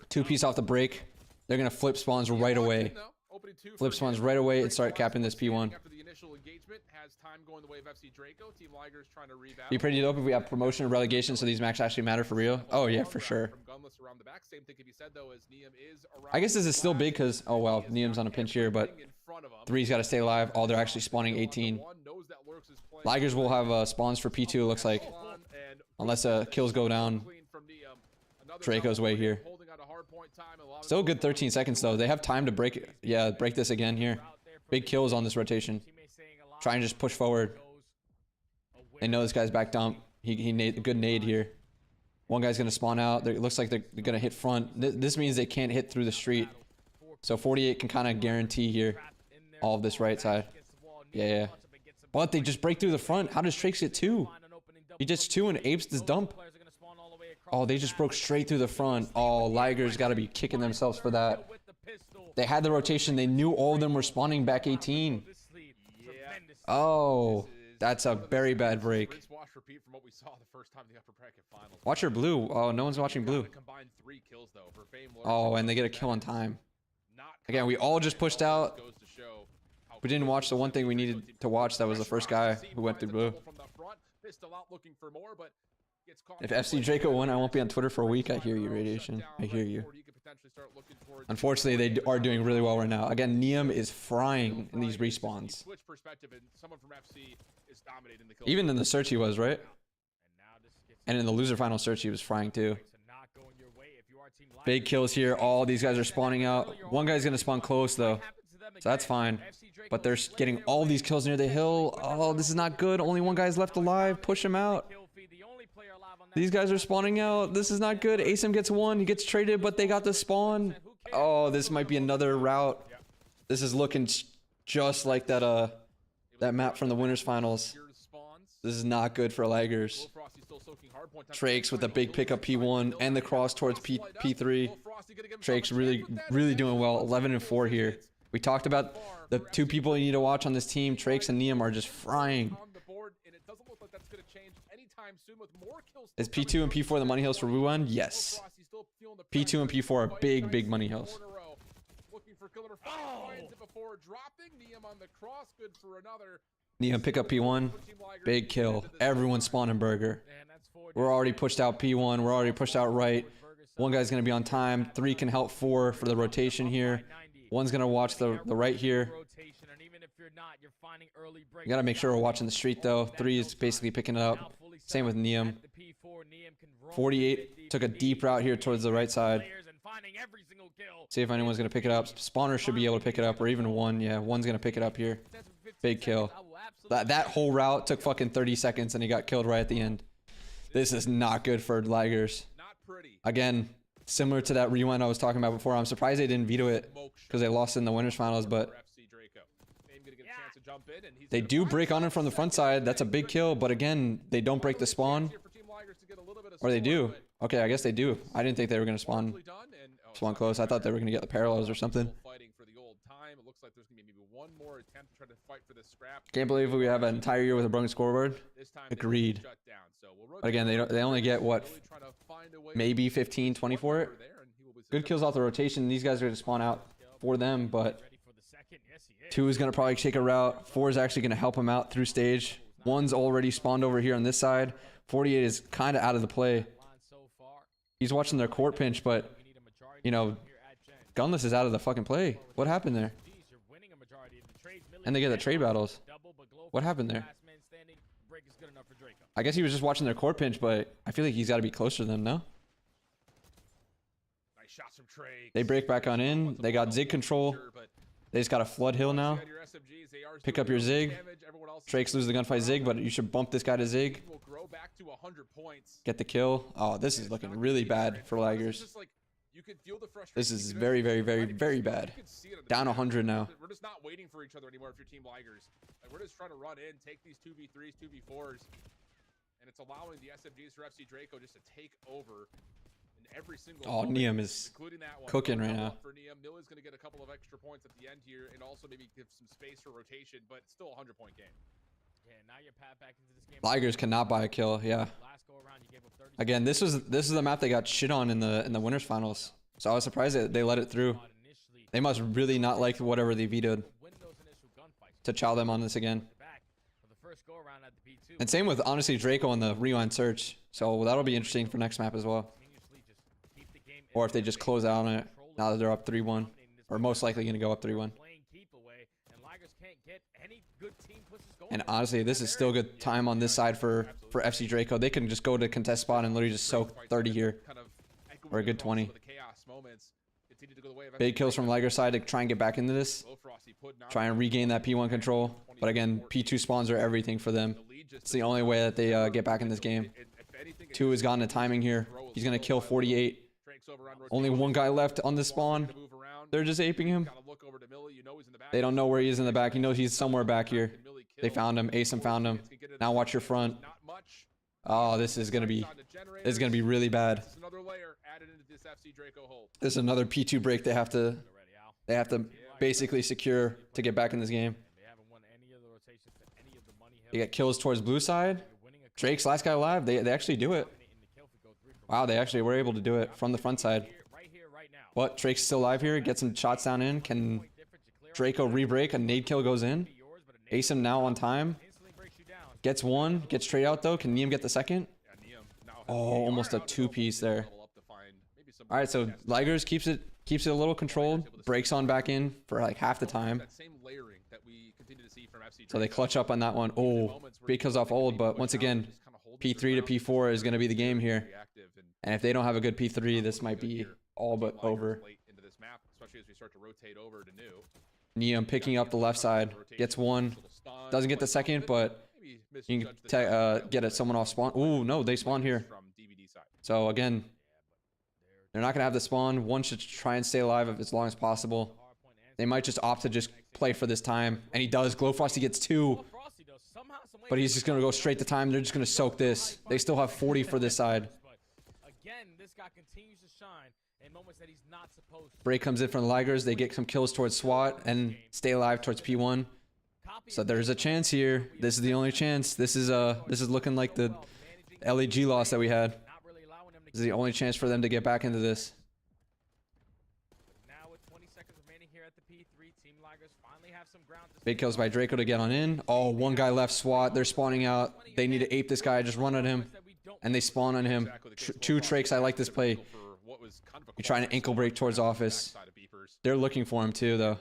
2-piece off the break. They're gonna flip spawns right away. Flip spawns right away and start capping this P1. Be pretty dope if we have promotion or relegation so these matches actually matter for real. Oh yeah, for sure. I guess this is still big because, oh well, Neum's on a pinch here, but 3's got to stay alive. Oh, they're actually spawning 18. Ligers will have spawns for P2, it looks like. Unless kills go down Draco's way here. Still a good 13 seconds though. They have time to break it. Yeah, break this again here. Big kills on this rotation. Try and just push forward. They know this guy's back dump. He nade a good nade here. One guy's gonna spawn out. It looks like they're gonna hit front. This means they can't hit through the street. So 48 can kind of guarantee here all of this right side. Yeah. But they just break through the front. How does Trakes get 2? He gets 2 and apes this dump. Oh, they just broke straight through the front. Oh, Ligers got to be kicking themselves for that. They had the rotation. They knew all of them were spawning back 18. Oh, that's a very bad break. Watch your blue. Oh, no one's watching blue. Oh, and they get a kill on time. Again, we all just pushed out. We didn't watch the one thing we needed to watch. That was the first guy who went through blue. Pistol out looking for more, but gets caught. If FC Draco won, I won't be on Twitter for a week. I hear you, Radiation. I hear you. Unfortunately, they are doing really well right now. Again, Neum is frying in these respawns. Even in the search he was, right? And in the loser final search he was frying too. Big kills here. All these guys are spawning out. One guy's going to spawn close though. So that's fine. But they're getting all these kills near the hill. Oh, this is not good. Only one guy's left alive. Push him out. These guys are spawning out. This is not good. Asim gets one. He gets traded, but they got the spawn. Oh, this might be another route. This is looking just like that map from the winners finals. This is not good for Ligers. Trakes with a big pickup P1 and the cross towards P3. Trakes really doing well. 11-4 here. We talked about the two people you need to watch on this team. Trakes and Neum are just frying. Is P2 and P4 the money hills for Wuhan? Yes. P2 and P4 are big money hills. Neum pick up P1. Big kill. Everyone spawning burger. We're already pushed out P1. We're already pushed out right. One guy's going to be on time. 3 can help 4 for the rotation here. One's going to watch the right here. You got to make sure we're watching the street though. 3 is basically picking it up. Same with Neum. 48 took a deep route here towards the right side. See if anyone's going to pick it up. Spawner should be able to pick it up, or even one. Yeah, one's going to pick it up here. Big kill. That whole route took fucking 30 seconds and he got killed right at the end. This is not good for Ligers. Again, similar to that rewind I was talking about before. I'm surprised they didn't veto it because they lost in the winners finals, but they do break on him from the front side. That's a big kill, but again, they don't break the spawn. Or they do. Okay, I guess they do. I didn't think they were going to spawn close. I thought they were going to get the parallels or something. Can't believe we have an entire year with a broken scoreboard. Agreed. But again, they only get what, maybe 15, 20 for it. Good kills off the rotation. These guys are going to spawn out for them, but 2 is going to probably take a route. 4 is actually going to help him out through stage. 1's already spawned over here on this side. 48 is kind of out of the play. He's watching their court pinch, but, you know, Gunless is out of the fucking play. What happened there? And they get the trade battles. What happened there? I guess he was just watching their court pinch, but I feel like he's got to be closer to them, no? They break back on in. They got Zig control. They just got a flood hill now. Pick up your Zig. Trakes lose the gunfight Zig, but you should bump this guy to Zig. Get the kill. Oh, this is looking really bad for Ligers. This is very bad. Down 100 now. We're just not waiting for each other anymore if you're Team Ligers. Like, we're just trying to run in, take these 2v3s, 2v4s, and it's allowing the SMGs for FC Draco just to take over in every single moment, Neum is cooking right now. For Neum, Milla's going to get a couple of extra points at the end here and also maybe give some space for rotation, but it's still a 100-point game. Yeah, now you're back into this game. Ligers cannot buy a kill. Yeah. Again, this is the map they got shit on in the winners finals. So I was surprised that they let it through. They must really not like whatever they vetoed to chow them on this again. And same with honestly Draco on the rewind search. So that'll be interesting for next map as well. Or if they just close out on it now that they're up 3-1, or most likely going to go up 3-1. And honestly, this is still good time on this side for FC Draco. They can just go to contest spot and literally just soak 30 here. Or a good 20. Big kills from Liger side to try and get back into this. Try and regain that P1 control. But again, P2 spawns are everything for them. It's the only way that they get back in this game. 2 has gotten a timing here. He's going to kill 48. Only one guy left on the spawn. They're just aping him. They don't know where he is in the back. He knows he's somewhere back here. They found him. Asim found him. Now watch your front. Oh, this is gonna be really bad. This is another P2 break they have to basically secure to get back in this game. They get kills towards blue side. Drake's last guy alive. They actually do it. Wow, they actually were able to do it from the front side. But Drake's still alive here. Get some shots down in. Can Draco re-break? A nade kill goes in. Asim now on time. Gets one. Gets straight out though. Can Neum get the second? almost a two-piece there. All right, so Ligers keeps it a little controlled. Breaks on back in for like half the time. So they clutch up on that one. Oh, big kills off old, but once again, P3 to P4 is going to be the game here. And if they don't have a good P3, this might be all but over. Neum picking up the left side. Gets one. Doesn't get the second, but you can get someone off spawn. Ooh, no, they spawn here. So again, they're not going to have the spawn. One should try and stay alive as long as possible. They might just opt to just play for this time. And he does. Glowfrosty gets 2. But he's just going to go straight to time. They're just going to soak this. They still have 40 for this side. Break comes in from the Ligers. They get some kills towards SWAT and stay alive towards P1. So there's a chance here. This is the only chance. This is looking like the LEG loss that we had. This is the only chance for them to get back into this. Big kills by Draco to get on in. Oh, one guy left SWAT. They're spawning out. They need to ape this guy. Just run at him. And they spawn on him. Two Trakes. I like this play. You're trying to ankle break towards office. They're looking for him too, though.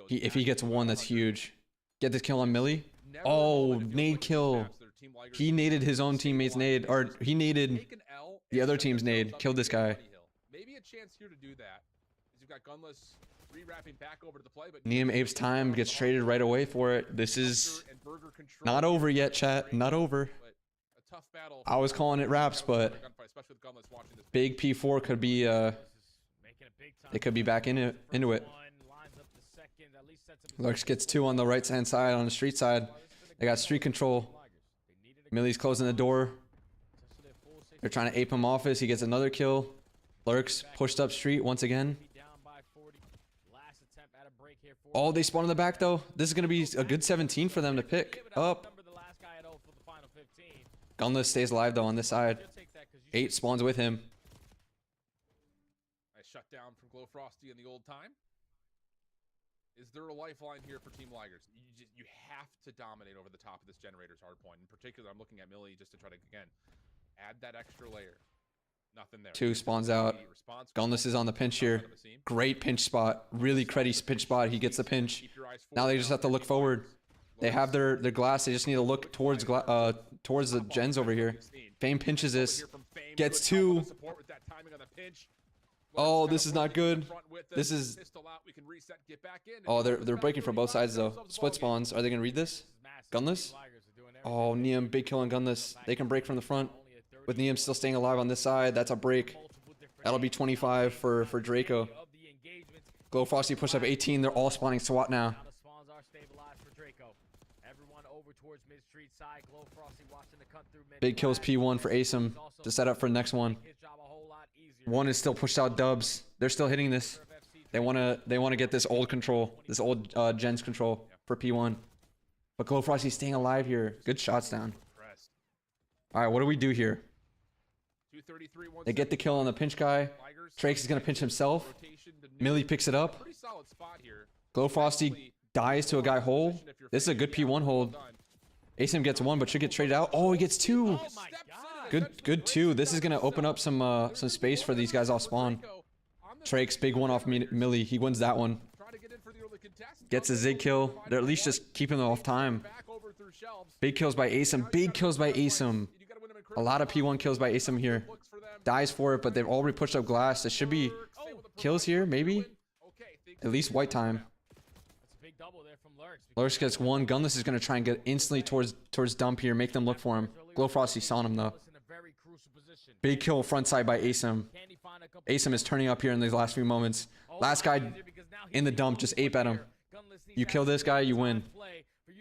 If he gets one, that's huge. Get this kill on Millie. Oh, nade kill. He naded his own teammate's nade. Or he naded the other team's nade. Killed this guy. Maybe a chance here to do that. You've got Gunless re-wrapping back over to the play, but Neum apes time, gets traded right away for it. This is not over yet, chat. Not over. I was calling it wraps, but big P4 could be they could be back into it. Lurks gets 2 on the right hand side, on the street side. They got street control. Millie's closing the door. They're trying to ape him office. He gets another kill. Lurks pushed up street once again. Oh, they spawn in the back though. This is going to be a good 17 for them to pick up. Gunless stays alive though on this side. 8 spawns with him. Nice shutdown from Glowfrosty in the old time. Is there a lifeline here for Team Ligers? You have to dominate over the top of this generator's hardpoint. In particular, I'm looking at Millie just to try to, again, add that extra layer. Nothing there. 2 spawns out. Gunless is on the pinch here. Great pinch spot. Really cruddy pinch spot. He gets the pinch. Now they just have to look forward. They have their glass. They just need to look towards the gens over here. Fame pinches this. Gets 2. Oh, this is not good. This is... Oh, they're breaking from both sides though. Split spawns. Are they going to read this? Gunless? Oh, Neum, big kill on Gunless. They can break from the front. With Neum still staying alive on this side, that's a break. That'll be 25 for Draco. Glowfrosty push up 18. They're all spawning SWAT now. Big kills P1 for Asim to set up for the next one. One is still pushed out dubs. They're still hitting this. They wanna get this old control, this old gens control for P1. But Glowfrosty's staying alive here. Good shots down. All right, what do we do here? They get the kill on the pinch guy. Trakes is gonna pinch himself. Millie picks it up. Glowfrosty dies to a guy whole. This is a good P1 hold. Asim gets 1, but should get traded out. Oh, he gets 2. Good 2. This is gonna open up some space for these guys off spawn. Trakes, big one off Millie. He wins that one. Gets a zig kill. They're at least just keeping them off time. Big kills by Asim. Big kills by Asim. A lot of P1 kills by Asim here. Dies for it, but they've already pushed up glass. There should be kills here, maybe. At least white time. Lurks gets 1. Gunless is going to try and get instantly towards dump here. Make them look for him. Glowfrosty saw him though. Big kill front side by Asim. Asim is turning up here in these last few moments. Last guy in the dump, just ape at him. You kill this guy, you win.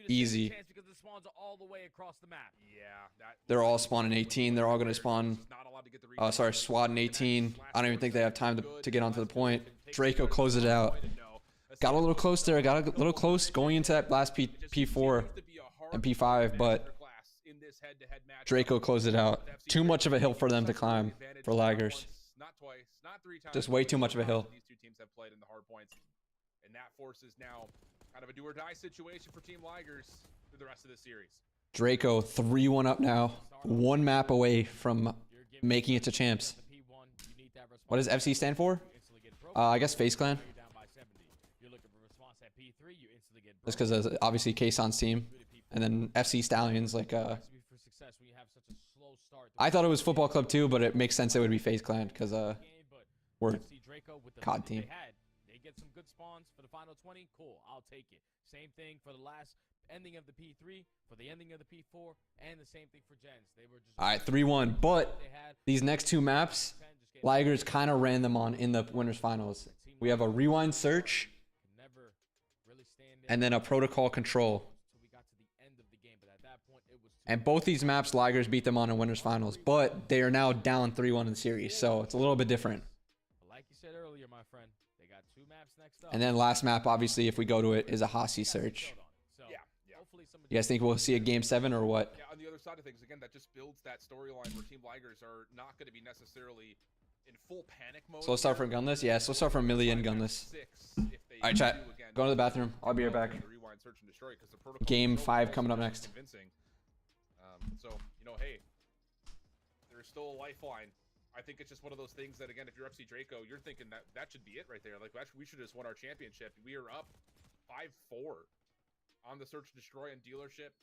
Easy. They're all spawning 18. They're all going to spawn. Sorry, SWAT in 18. I don't even think they have time to get onto the point. Draco closes it out. Got a little close there. Got a little close going into that last P4 and P5, but Draco closed it out. Too much of a hill for them to climb for Ligers. Just way too much of a hill. These two teams have played in the hard points, and that forces now kind of a do or die situation for Team Ligers through the rest of the series. Draco 3-1 up now. One map away from making it to champs. What does FC stand for? I guess Face Clan. Just because obviously Kayson's team. And then FC Stallions, like, I thought it was Football Club too, but it makes sense it would be Face Clan because we're COD team. They get some good spawns for the final 20. Cool, I'll take it. Same thing for the last ending of the P3, for the ending of the P4, and the same thing for Gens. They were just Alright, 3-1. But these next two maps, Ligers kind of ran them on in the winners finals. We have a rewind search and then a protocol control. And both these maps, Ligers beat them on in winners finals, but they are now down 3-1 in the series, so it's a little bit different. Like you said earlier, my friend, they got 2 maps next up. And then last map, obviously, if we go to it, is a Hossie search. You guys think we'll see a game 7 or what? Yeah, on the other side of things, again, that just builds that storyline where Team Ligers are not going to be necessarily in full panic mode. So let's start from gunless? Yeah, so let's start from Millie and gunless. Alright, chat. Go to the bathroom. I'll be right back. Game 5 coming up next. So, you know, hey, there's still a lifeline. I think it's just one of those things that, again, if you're FC Draco, you're thinking that that should be it right there. Like, we should have just won our championship. We are up 5-4 on the search and destroy and dealership.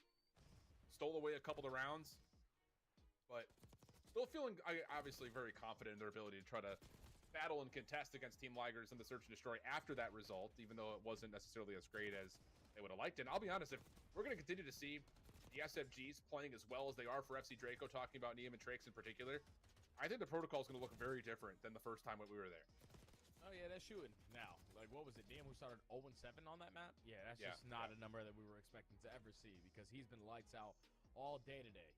Stole away a couple of rounds, but still feeling obviously very confident in their ability to try to battle and contest against Team Ligers in the search and destroy after that result, even though it wasn't necessarily as great as they would have liked. And I'll be honest, if we're going to continue to see the SFGs playing as well as they are for FC Draco, talking about Neum and Trakes in particular, I think the protocol is going to look very different than the first time when we were there. Oh yeah, they're shooting now. Like, what was it, Neum who started 0-7 on that map? Yeah, that's just not a number that we were expecting to ever see, because he's been lights out all day today.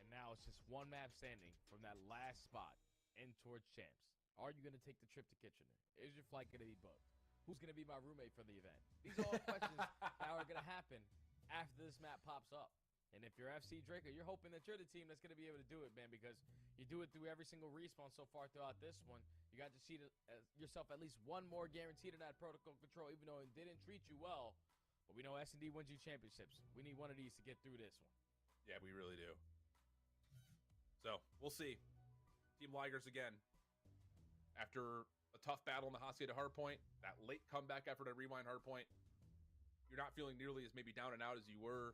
And now it's just one map standing from that last spot in towards champs. Are you going to take the trip to Kitchener? Is your flight going to be booked? Who's going to be my roommate for the event? These are all questions that are going to happen after this map pops up. And if you're FC Draco, you're hoping that you're the team that's going to be able to do it, man, because you do it through every single respawn so far throughout this one. You got to see yourself at least one more guaranteed in that protocol control, even though it didn't treat you well. But we know S&D wins you championships. We need one of these to get through this one. Yeah, we really do. So, we'll see. Team Ligers again. After a tough battle in the Hossia to Hardpoint, that late comeback effort at Rewind Hardpoint, you're not feeling nearly as maybe down and out as you were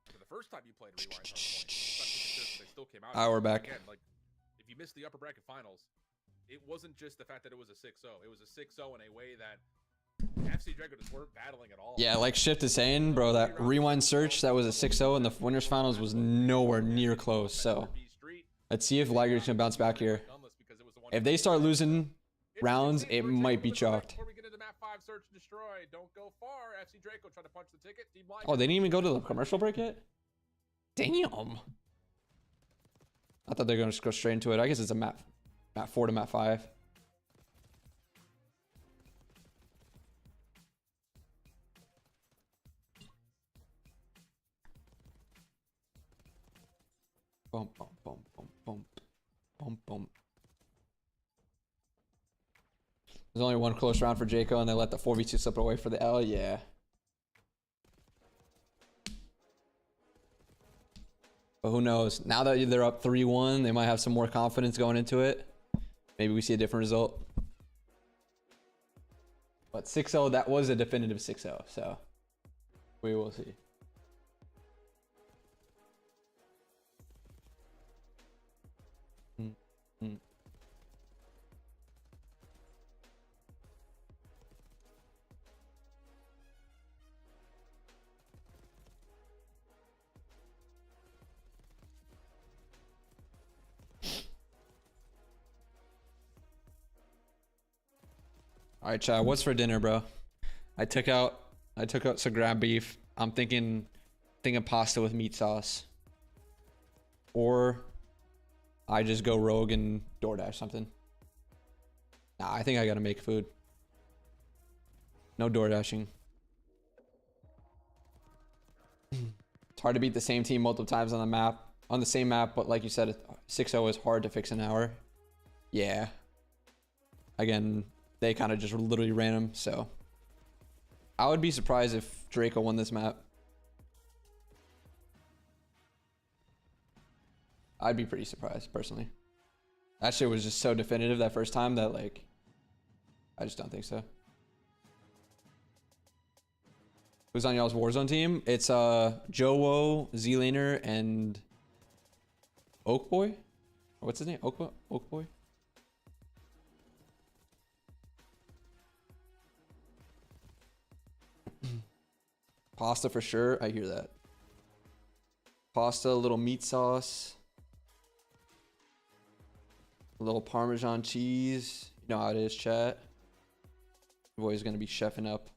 for the first time you played Rewind Hardpoint. Especially considering they still came out. We're back. Again, like, if you missed the upper bracket finals, it wasn't just the fact that it was a 6-0. It was a 6-0 in a way that FC Draco just weren't battling at all. Yeah, like Shift is saying, bro, that rewind search, that was a 6-0 and the winners finals was nowhere near close. So let's see if Ligers can bounce back here. If they start losing rounds, it might be chalked. Before we get into map 5, search and destroy. Don't go far. FC Draco trying to punch the ticket. Team Ligers. Oh, they didn't even go to the commercial break yet? Damn. I thought they were going to go straight into it. I guess it's a map 4 to map 5. Bump, bump, bump, bump, bump, bump, bump. There's only one close round for Jaco, and they let the 4v2 slip away for the L. Yeah. But who knows? Now that they're up 3-1, they might have some more confidence going into it. Maybe we see a different result. But 6-0, that was a definitive 6-0, so we will see. All right, Chad, what's for dinner, bro? I took out some ground beef. I'm thinking pasta with meat sauce. Or I just go rogue and DoorDash something. Nah, I think I gotta make food. No DoorDashing. It's hard to beat the same team multiple times on the same map, but like you said, 6-0 is hard to fix in an hour. Yeah. Again, they kind of just literally ran him, so I would be surprised if Draco won this map. I'd be pretty surprised personally. That shit was just so definitive that first time that like, I just don't think so. Who's on y'all's Warzone team? It's Joe, Z-Laner, and Oakboy? What's his name? Oakboy? Pasta for sure. I hear that. Pasta, a little meat sauce. A little Parmesan cheese. You know how it is, chat. Your boy's gonna be chefing up.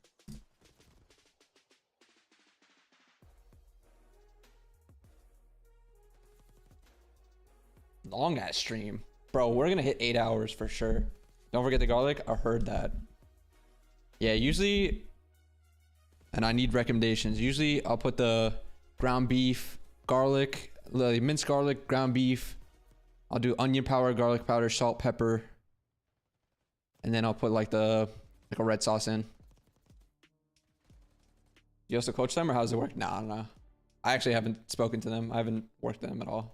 Long ass stream. Bro, we're gonna hit 8 hours for sure. Don't forget the garlic. I heard that. Yeah, usually, and I need recommendations. Usually I'll put the ground beef, garlic, the minced garlic, ground beef. I'll do onion powder, garlic powder, salt, pepper. And then I'll put like a red sauce in. You also coach them or how does it work? Nah, I don't know. I actually haven't spoken to them. I haven't worked with them at all.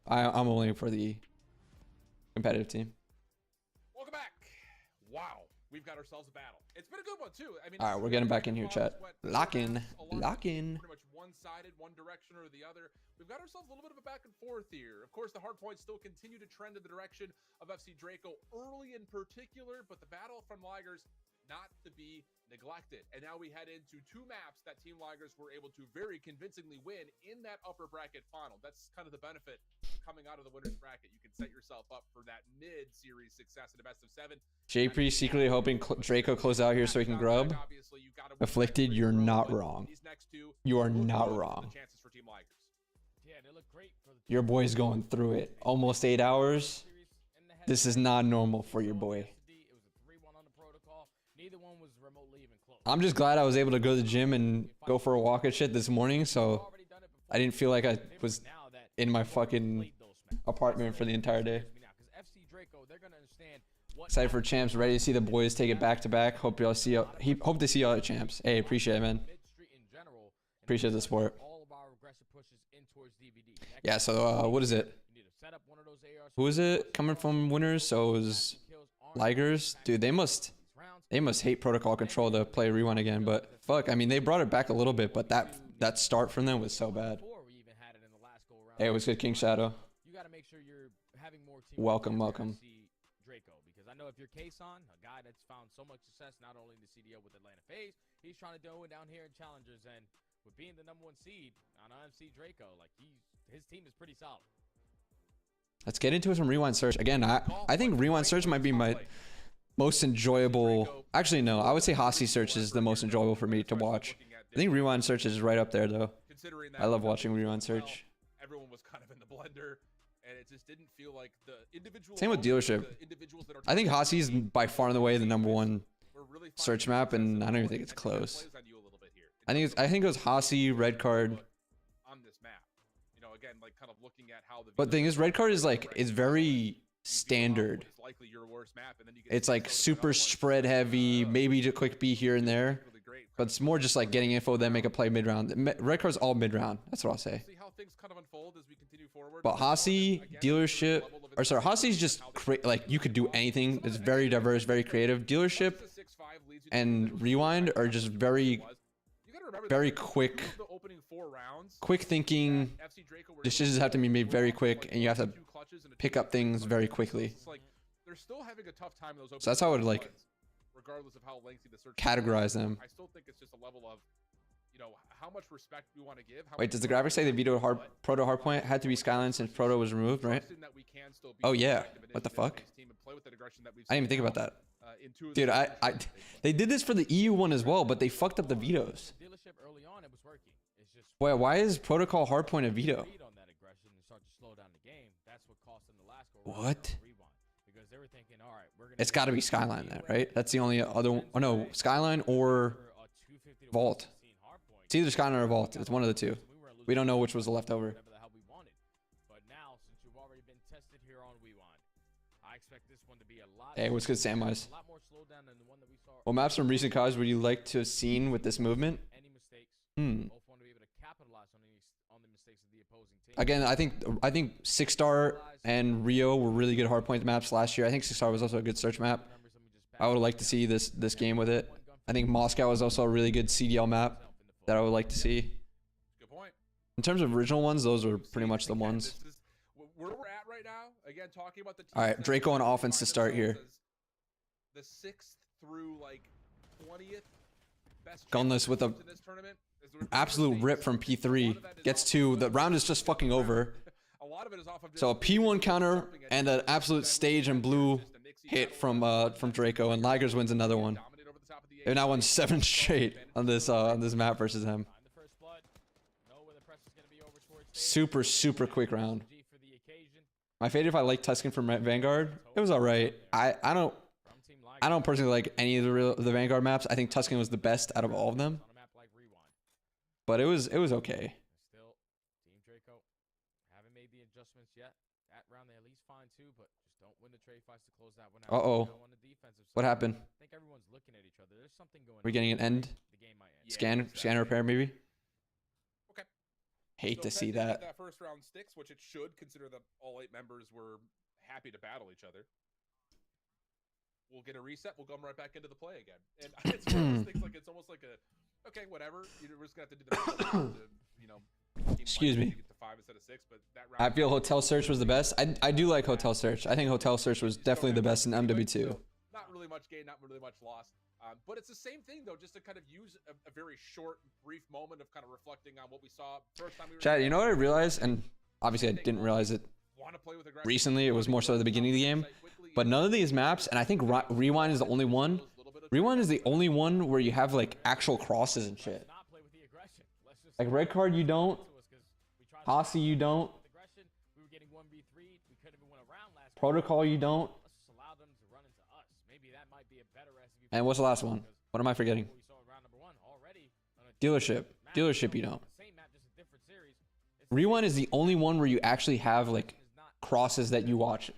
I'm only for the competitive team. Welcome back. Wow, we've got ourselves a battle. It's been a good one too. I mean, all right, we're getting back in here, chat. Lock in. Pretty much one-sided, one direction or the other. We've got ourselves a little bit of a back and forth here. Of course, the hard points still continue to trend in the direction of FC Draco early in particular, but the battle from Ligers not to be neglected. And now we head into two maps that Team Ligers were able to very convincingly win in that upper bracket final. That's kind of the benefit coming out of the winner's bracket. You can set yourself up for that mid-series success in a best of 7. JP secretly hoping Draco close out here so he can grub. Afflicted, you're not wrong. You are not wrong. Your boy's going through it. Almost 8 hours. This is not normal for your boy. I'm just glad I was able to go to the gym and go for a walk and shit this morning, so I didn't feel like I was in my fucking apartment for the entire day. Excited for champs, ready to see the boys take it back to back. Hope to see y'all at champs. Hey, appreciate it, man. Appreciate the support. Yeah, so what is it? Who is it coming from winners? So it was Ligers. Dude, they must hate protocol control to play rewind again, but fuck, I mean they brought it back a little bit, but that start from them was so bad. Hey, it was good, King Shadow. Welcome. Because I know if you're Kason, a guy that's found so much success not only in the CDO with Atlanta FaZe, he's trying to do it down here in Challengers, and with being the #1 seed on MC Draco, like his team is pretty solid. Let's get into some rewind search again. I think rewind search might be my most enjoyable. Actually, no, I would say Hossie search is the most enjoyable for me to watch. I think rewind search is right up there though. I love watching rewind search. Everyone was kind of in the blender, and it just didn't feel like the individual. Same with dealership. I think Hossie is by far and away the #1 search map, and I don't even think it's close. I think it was Hossie, red card. On this map, you know, again, like kind of looking at how the. But the thing is, red card is like it's very standard. It's like super spread heavy, maybe a quick B here and there, but it's more just like getting info, then make a play mid round. Red card's all mid round. That's what I'll say. But Hossie, dealership, or sorry, Hossie's just like you could do anything. It's very diverse, very creative. Dealership and rewind are just very quick thinking. Decisions have to be made very quick, and you have to pick up things very quickly. So that's how I would like categorize them. I still think it's just a level of, you know, how much respect we want to give. Wait, does the graphics say the Vito Proto Hardpoint had to be Skyline since Proto was removed, right? Oh yeah. What the fuck? I didn't even think about that. Dude, they did this for the EU one as well, but they fucked up the vetoes. Wait, why is Protocol Hardpoint a veto? What? It's got to be Skyline then, right? That's the only other one. Oh no, Skyline or Vault. It's either Skyline or Vault. It's one of the two. We don't know which was the leftover. I expect this one to be a lot. Hey, what's good, Samwise? A lot more slow down than the one that we saw. What maps from recent CODs would you like to have seen with this movement? Any mistakes? Hmm. Both want to be able to capitalize on the mistakes of the opposing team. Again, I think 6 Star and Rio were really good hardpoint maps last year. I think 6 Star was also a good search map. I would like to see this game with it. I think Moscow was also a really good CDL map that I would like to see. Good point. In terms of original ones, those are pretty much the ones. This is where we're at right now. Again, talking about the teams All right, that Draco on define offense to start here. themselves as the 6th through like 20th best Gunless with a champions in this tournament. absolute rip from P3. Gets to the round is just fucking over. A lot of it is off of So a P1 counter and an absolute stage and blue hit from Draco, and Ligers wins another one. They've now won 7 straight on this map versus him. Super quick round. My favorite, if I like Tuscan from Vanguard, it was alright. I don't personally like any of the Vanguard maps. I think Tuscan was the best out of all of them. But it was okay. Still, Team Draco haven't made the adjustments yet. That round they at least find 2, but just don't win the trade fights to close that one out. Uh-oh. On the defensive What side, happened? I think everyone's looking at each other. There's something going We're getting an end? The game might end. Scan repair maybe? Okay. Hate to So see if that. that first round sticks, which it should, consider that all 8 members were happy to battle each other. We'll get a reset. We'll come right back into the play again. And it's one of those things like it's almost like a okay, whatever. You're just gonna have to do the Excuse me. Get to 5 instead of 6, but that round I feel Hotel Search was the best. I do like Hotel Search. I think Hotel Search was definitely the best in MW2. Not really much gain, not really much loss. But it's the same thing though, just to kind of use a very short, brief moment of kind of reflecting on what we saw first time we were. Chad, you know what I realized? And obviously I didn't realize it recently. It was more so at the beginning of the game. But none of these maps, and I think Rewind is the only one. Rewind is the only one where you have like actual crosses and shit. Like Red Card, you don't. Posse, you don't. Protocol, you don't. And what's the last one? What am I forgetting? Dealership. Dealership, you don't. Rewind is the only one where you actually have like crosses that you watch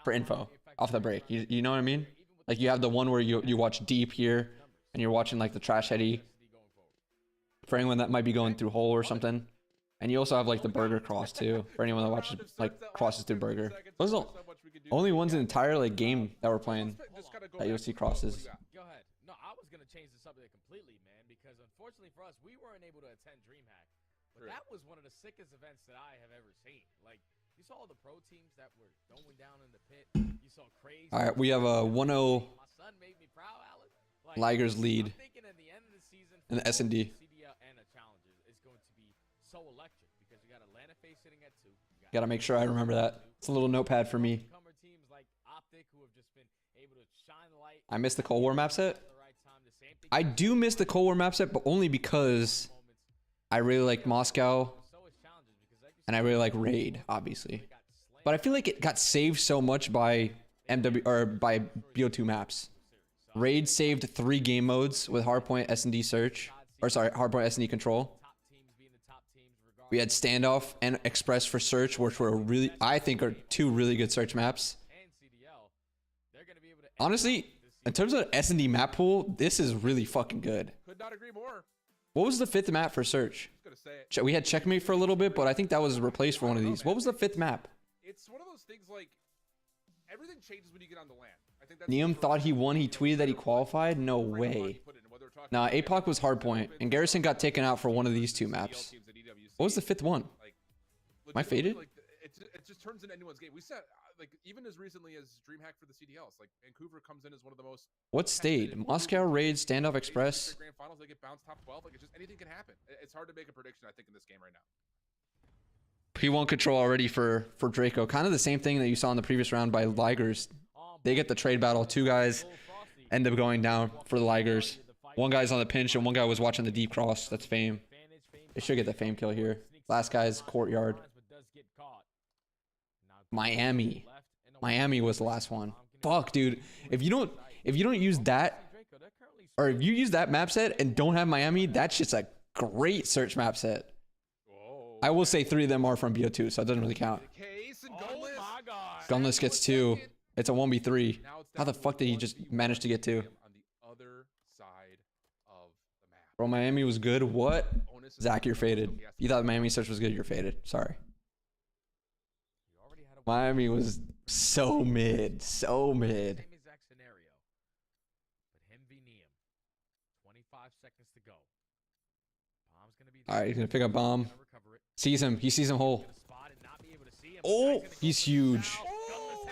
for info off the break. You know what I mean? Like you have the one where you watch deep here and you're watching like the trash heady for anyone that might be going through hole or something. And you also have like the burger cross too for anyone that watches like crosses through burger. Those are the only ones in the entire like game that we're playing that you'll see crosses. Go ahead. No, I was gonna change the subject completely, man, because unfortunately for us, we weren't able to attend DreamHack. But that was one of the sickest events that I have ever seen. Like, you saw all the pro teams that were going down in the pit. You saw crazy. All right, we have a 1-0 My son made me proud, Alex. Like, Ligers lead I'm thinking at the end of the season in the S&D. CDL and the challenges is going to be so electric because you got Atlanta Face sitting at 2. Gotta make sure I remember that. It's a little notepad for me. Teams like OpTic who have just been able to shine the light. I missed the Cold War map set. I do miss the Cold War map set, but only because I really like Moscow and I really like Raid, obviously. But I feel like it got saved so much by by BO2 maps. Raid saved 3 game modes with hardpoint S&D search, or sorry, hardpoint S&D control. We had standoff and express for search, which were really, I think, are 2 really good search maps. Honestly, in terms of S&D map pool, this is really fucking good. Could not agree more. What was the 5th map for search? We had Checkmate for a little bit, but I think that was replaced for one of these. What was the 5th map? It's one of those things like everything changes when you get on the land. I think that's Neum thought he won. He tweeted that he qualified. No way. Nah, APOC was hardpoint, and Garrison got taken out for one of these 2 maps. What was the 5th one? Am I faded? It just turns into anyone's game. We said like even as recently as DreamHack for the CDLs, like Vancouver comes in as one of the most. What stayed? Moscow, Raid, Standoff, Express. Grand finals, they get bounced top 12. Like it's just anything can happen. It's hard to make a prediction. I think in this game right now. P1 control already for Draco. Kind of the same thing that you saw in the previous round by Ligers. They get the trade battle. 2 guys end up going down for the Ligers. 1 guy's on the pinch and 1 guy was watching the deep cross. That's Fame. They should get the Fame kill here. Last guy's Courtyard. Miami. Miami was the last one. Fuck, dude. If you don't use that, or if you use that map set and don't have Miami, that's just a great search map set. I will say 3 of them are from BO2, so it doesn't really count. Gunless gets 2. It's a 1v3. Now it's How the down to fuck did he 1v1 just manage to get to? on the other side of the map. Bro, Miami was good. What? Onus is Zach, you're on him, so faded. he has to You thought Miami search was good. You're faded. Sorry. You already had a Miami was so mid. So mid. same exact scenario. But him v Neum. 25 seconds to go. Bomb's gonna be All right, he's going to pick up bomb. gonna recover it. Sees him. He sees him whole. Gonna spot it, not be able to see him. Oh, Guy's gonna go he's for the huge. foul.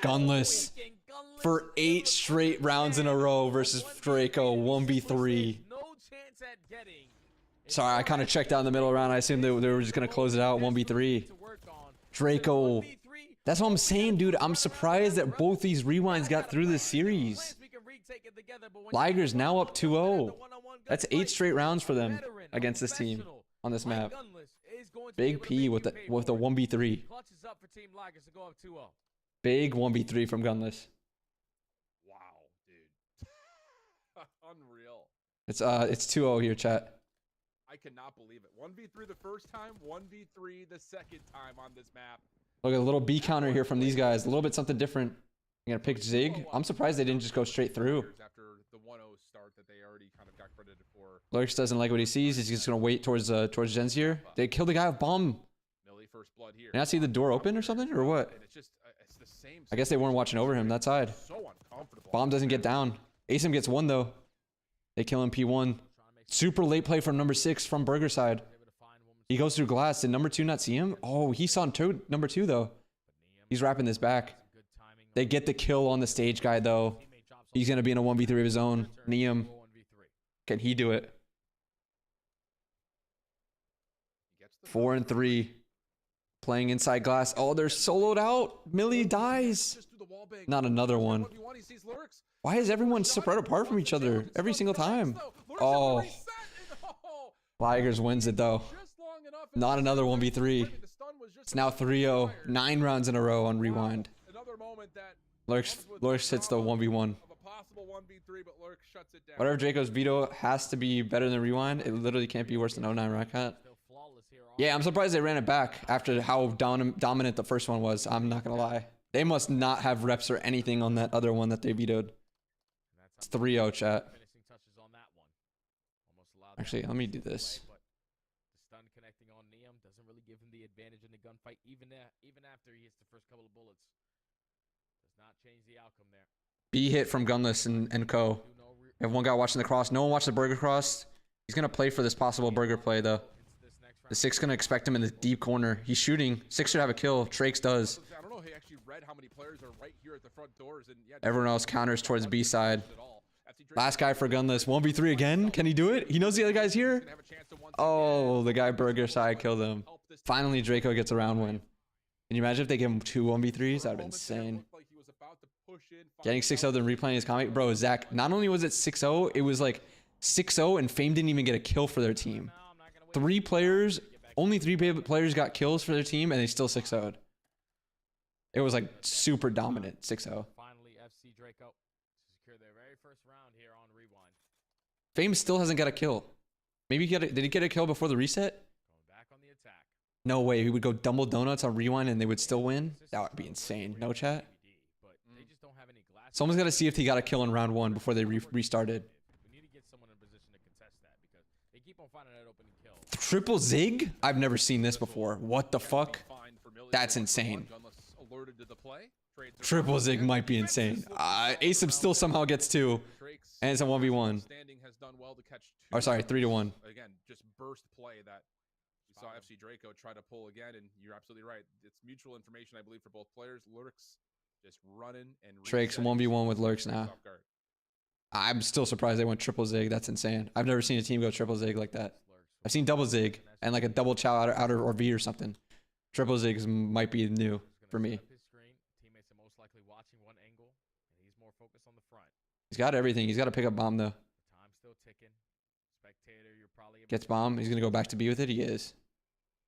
Gunless. Gunless For 8 straight rounds in a row versus Draco 1v3. No chance at getting. Sorry, I kind of checked out in the middle round. I assumed they were just going to close it out 1v3. Draco. That's what I'm saying, dude. I'm surprised that both these rewinds got through this series. Ligers now up 2-0. That's 8 straight rounds for them against this team on this map. Big P with the 1v3. Clutches up for Team Ligers to go up 2-0. Big 1v3 from Gunless. Wow, dude. Unreal. It's 2-0 here, chat. I cannot believe it. 1v3 the first time, 1v3 the second time on this map. Look at a little B counter here from these guys. A little bit something different. You gonna pick Zig? I'm surprised they didn't just go straight through. After the 1-0 start that they already kind of got credited for. Lurks doesn't like what he sees. He's just gonna wait towards Gens here. They killed the guy with bomb. Millie first blood here. Did I see the door open or something, or what? And it's just it's the same. I guess they weren't watching over him that side. So uncomfortable. Bomb doesn't get down. Asim gets 1 though. They kill him P1. Super late play from number 6 from Burger side. He goes through glass. Did number 2 not see him? Oh, he saw number 2 though. He's wrapping this back. They get the kill on the stage guy though. He's gonna be in a 1v3 of his own. Neum. Can he do it? 4 and 3. Playing inside glass. Oh, they're soloed out. Millie dies. Not another one. Why is everyone spread apart from each other every single time? Oh. Ligers wins it though. Not another 1v3. It's now 3-0. 9 rounds in a row on rewind. Lurks hits the 1v1. Whatever Draco's veto has to be better than rewind. It literally can't be worse than 09 Rakat. Yeah, I'm surprised they ran it back after how dominant the first one was. I'm not gonna lie. They must not have reps or anything on that other one that they vetoed. It's 3-0 chat. Actually, let me do this. The stun connecting on Neum doesn't really give him the advantage in the gunfight, even after he hits the first couple of bullets. Does not change the outcome there. B hit from Gunless and Co. We have one guy watching the cross. No one watched the Burger cross. He's gonna play for this possible Burger play though. The 6 gonna expect him in the deep corner. He's shooting. 6 should have a kill. Trakes does. I don't know. He actually read how many players are right here at the front doors, and yeah, Everyone else counters towards B side. Last guy for Gunless. 1v3 again. Can he do it? He knows the other guy's here. Oh, the guy Burger side killed him. Finally, Draco gets a round win. Can you imagine if they give him 2 1v3s? That'd be insane. Getting 6-0 then replaying his comic. Bro, Zach, not only was it 6-0, it was like 6-0 and Fame didn't even get a kill for their team. 3 players, only 3 players got kills for their team and they still 6-0'd. It was like super dominant 6-0. Finally, FC Draco secure their very first round here on rewind. Fame still hasn't got a kill. Maybe did he get a kill before the reset? Going back on the attack. No way. He would go double donuts on rewind and they would still win. That would be insane. No chat. Someone's got to see if he got a kill in round 1 before they restarted. We need to get someone in position to contest that because they keep on finding that opening kill. Triple Zig? I've never seen this before. What the fuck? That's insane. Triple Zig might be insane. Asim still somehow gets 2. And it's a 1v1. Or sorry, 3-1. Again, just burst play that we saw FC Draco try to pull again, and you're absolutely right. It's mutual information, I believe, for both players. Lurks just running and Drake's 1v1 with Lurks now. I'm still surprised they went triple Zig. That's insane. I've never seen a team go triple Zig like that. I've seen double Zig and like a double chow outer or V or something. Triple Zigs might be new for me. Teammates are most likely watching one angle, and he's more focused on the front. He's got everything. He's got to pick up bomb though. Time's still ticking. Spectator, you're probably gets bomb. He's gonna go back to B with it. He is.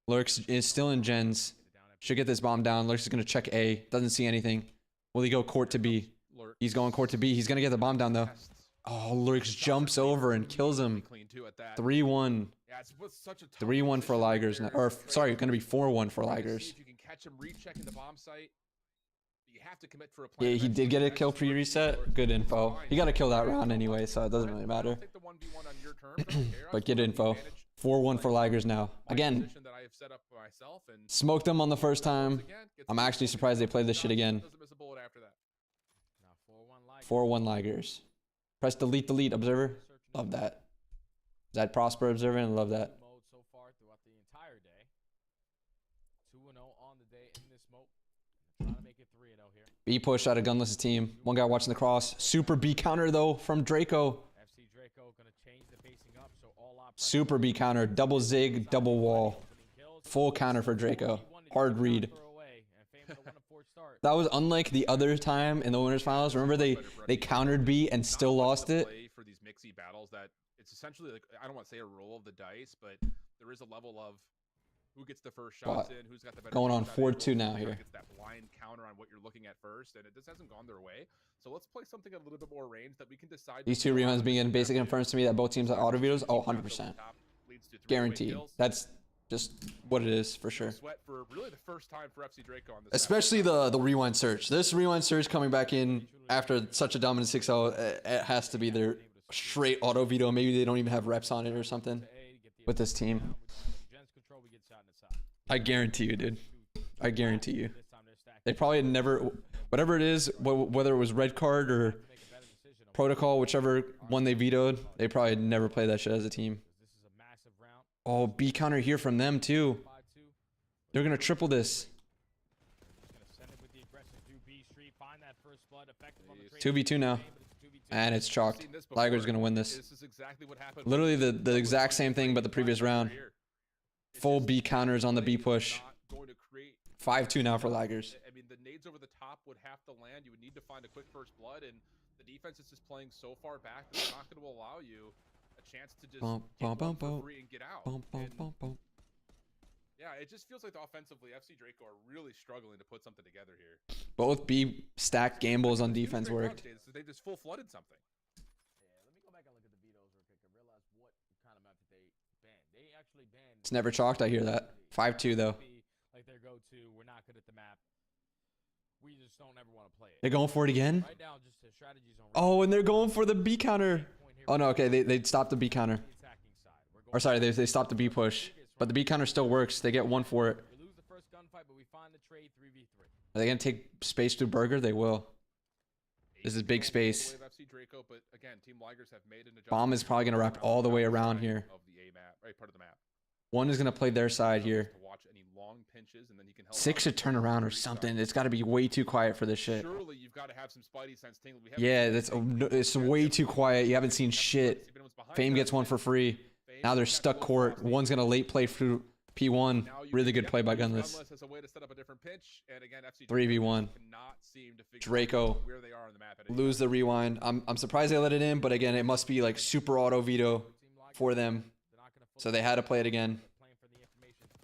Lurks is still in gens. Should get this bomb down. Lurks is gonna check A. Doesn't see anything. Will he go court to B? He's going court to B. He's gonna get the bomb down though. Oh, Lurks jumps over and kills him. 3-1. 3-1 for Ligers now. Or sorry, gonna be 4-1 for Ligers. If you can catch him rechecking the bomb site. you have to commit for a plan. Yeah, he did get a kill pre-reset. Good info. He got to kill that round anyway, so it doesn't really matter. Take the 1v1 on your terms, I don't care. But good info. 4-1 for Ligers now. Again, Position that I have set up for myself, and smoked them on the first time. I'm actually surprised they played this shit again. doesn't miss a bullet after that. Now 4-1 Ligers. 4-1 Ligers. Press delete, observer. Love that. Is that Prosper observer? And love that. Mode so far throughout the entire day. 2-0 on the day in this smoke. Trying to make it 3-0 here. B push out of Gunless' team. One guy watching the cross. Super B counter though from Draco. FC Draco gonna change the facing up, so all out Super B counter. Double zig, double wall. Full counter for Draco. Hard read. That was unlike the other time in the winners finals. Remember they countered B and still lost it? For these mixy battles, that it's essentially like, I don't want to say a roll of the dice, but there is a level of who gets the first shots in, who's got the better Going on shot 4-2 now who here. gets that blind counter on what you're looking at first, and it just hasn't gone their way. So let's play something a little bit more range that we can decide. These two reruns being in basically confirms to me that both teams are auto vetoes. Oh, 100%. Guaranteed. That's just what it is for sure. Sweat for really the first time for FC Draco on this. Especially the rewind search. This rewind search coming back in after such a dominant 6-0, it has to be their straight auto veto. Maybe they don't even have reps on it or something with this team. I guarantee you, dude. I guarantee you. They probably never, whatever it is, whether it was red card or protocol, whichever one they vetoed, they probably never play that shit as a team. Oh, B counter here from them too. They're gonna triple this. 2v2 now. And it's chalked. Liger's gonna win this. Literally the exact same thing but the previous round. Full B counters on the B push. 5-2 now for Ligers. I mean, the nades over the top would have to land. You would need to find a quick first blood, and the defense is just playing so far back that they're not going to allow you a chance to just get one for free and get out. And yeah, it just feels like offensively, FC Draco are really struggling to put something together here. Both B stack gambles on defense worked. They just full flooded something. Yeah, let me go back and look at the vetoes real quick and realize what kind of map that they banned. They actually banned. It's never chalked, I hear that. 5-2 though. Like their go-to, we're not good at the map. We just don't ever want to play it. They're going for it again? Right now, just the strategies on. Oh, and they're going for the B counter. Oh no, okay, they stopped the B counter. Or sorry, they stopped the B push. But the B counter still works. They get one for it. We lose the first gunfight, but we find the trade 3v3. Are they gonna take space through Burger? They will. This is big space. Bomb is probably gonna wrap all the way around here. One is gonna play their side here. 6 should turn around or something. It's got to be way too quiet for this shit. Surely you've got to have some spidey sense tingle. Yeah, it's way too quiet. You haven't seen shit. Fame gets one for free. Now they're stuck court. One's gonna late play through P1. Really good play by Gunless. 3v1. Draco lose the rewind. I'm surprised they let it in, but again, it must be like super auto veto for them. So they had to play it again.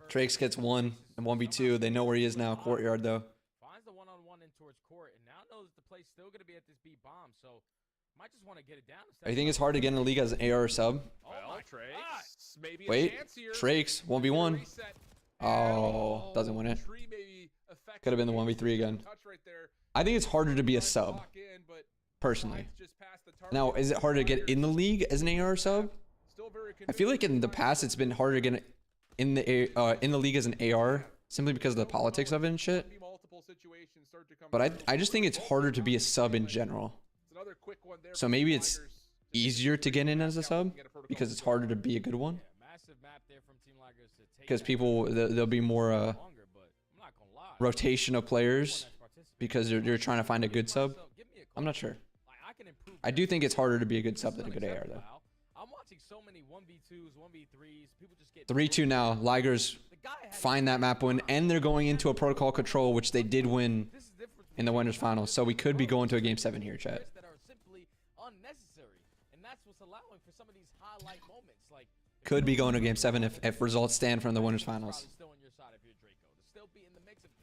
Trakes gets 1 and 1v2. They know where he is now. Courtyard though. Finds the one-on-one in towards court, and now knows the play's still gonna be at this B bomb, so might just want to get it down. I think it's hard to get in the league as an AR sub. Wait, Trakes 1v1. Oh, doesn't win it. Could have been the 1v3 again. I think it's harder to be a sub, personally. Now, is it harder to get in the league as an AR sub? I feel like in the past it's been harder to get in the league as an AR simply because of the politics of it and shit. But I just think it's harder to be a sub in general. So maybe it's easier to get in as a sub because it's harder to be a good one. Because people, there'll be more rotation of players because you're trying to find a good sub. I'm not sure. I do think it's harder to be a good sub than a good AR though. 3-2 now. Ligers find that map win, and they're going into a protocol control, which they did win in the winners finals. So we could be going to a game 7 here, chat. Could be going to game 7 if results stand from the winners finals.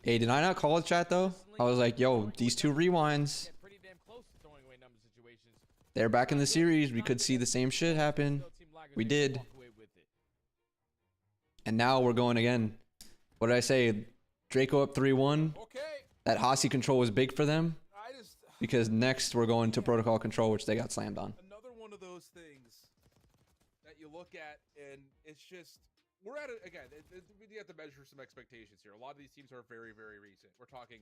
Hey, did I not call it, chat though? I was like, yo, these two rewinds, they're back in the series. We could see the same shit happen. We did. And now we're going again. What did I say? Draco up 3-1. that Hossie control was big for them I just because next we're going to protocol control, which they got slammed on. another one of those things that you look at, and it's just we're at it again. We have to measure some expectations here. A lot of these teams are very, very recent. We're talking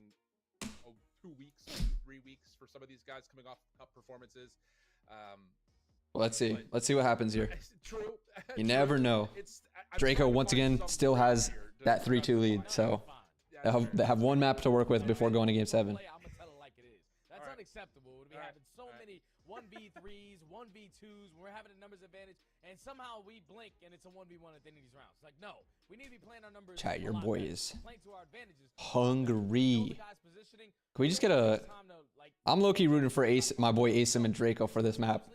2 weeks, 3 weeks for some of these guys coming off cup performances. Well, let's see. Let's see what happens here. True. You never know. Draco once again still has that 3-2 lead, so they have one map to work with before going to game 7. I'm gonna tell it like it is. That's unacceptable to be having so many 1v3s, 1v2s. We're having a numbers advantage, and somehow we blink and it's a 1v1 at the end of these rounds. Like, no, we need to be playing our numbers. Chat, your boy is playing to our advantages. hungry. Can we just get a? I'm low-key rooting for Ace, my boy Asim and Draco for this map.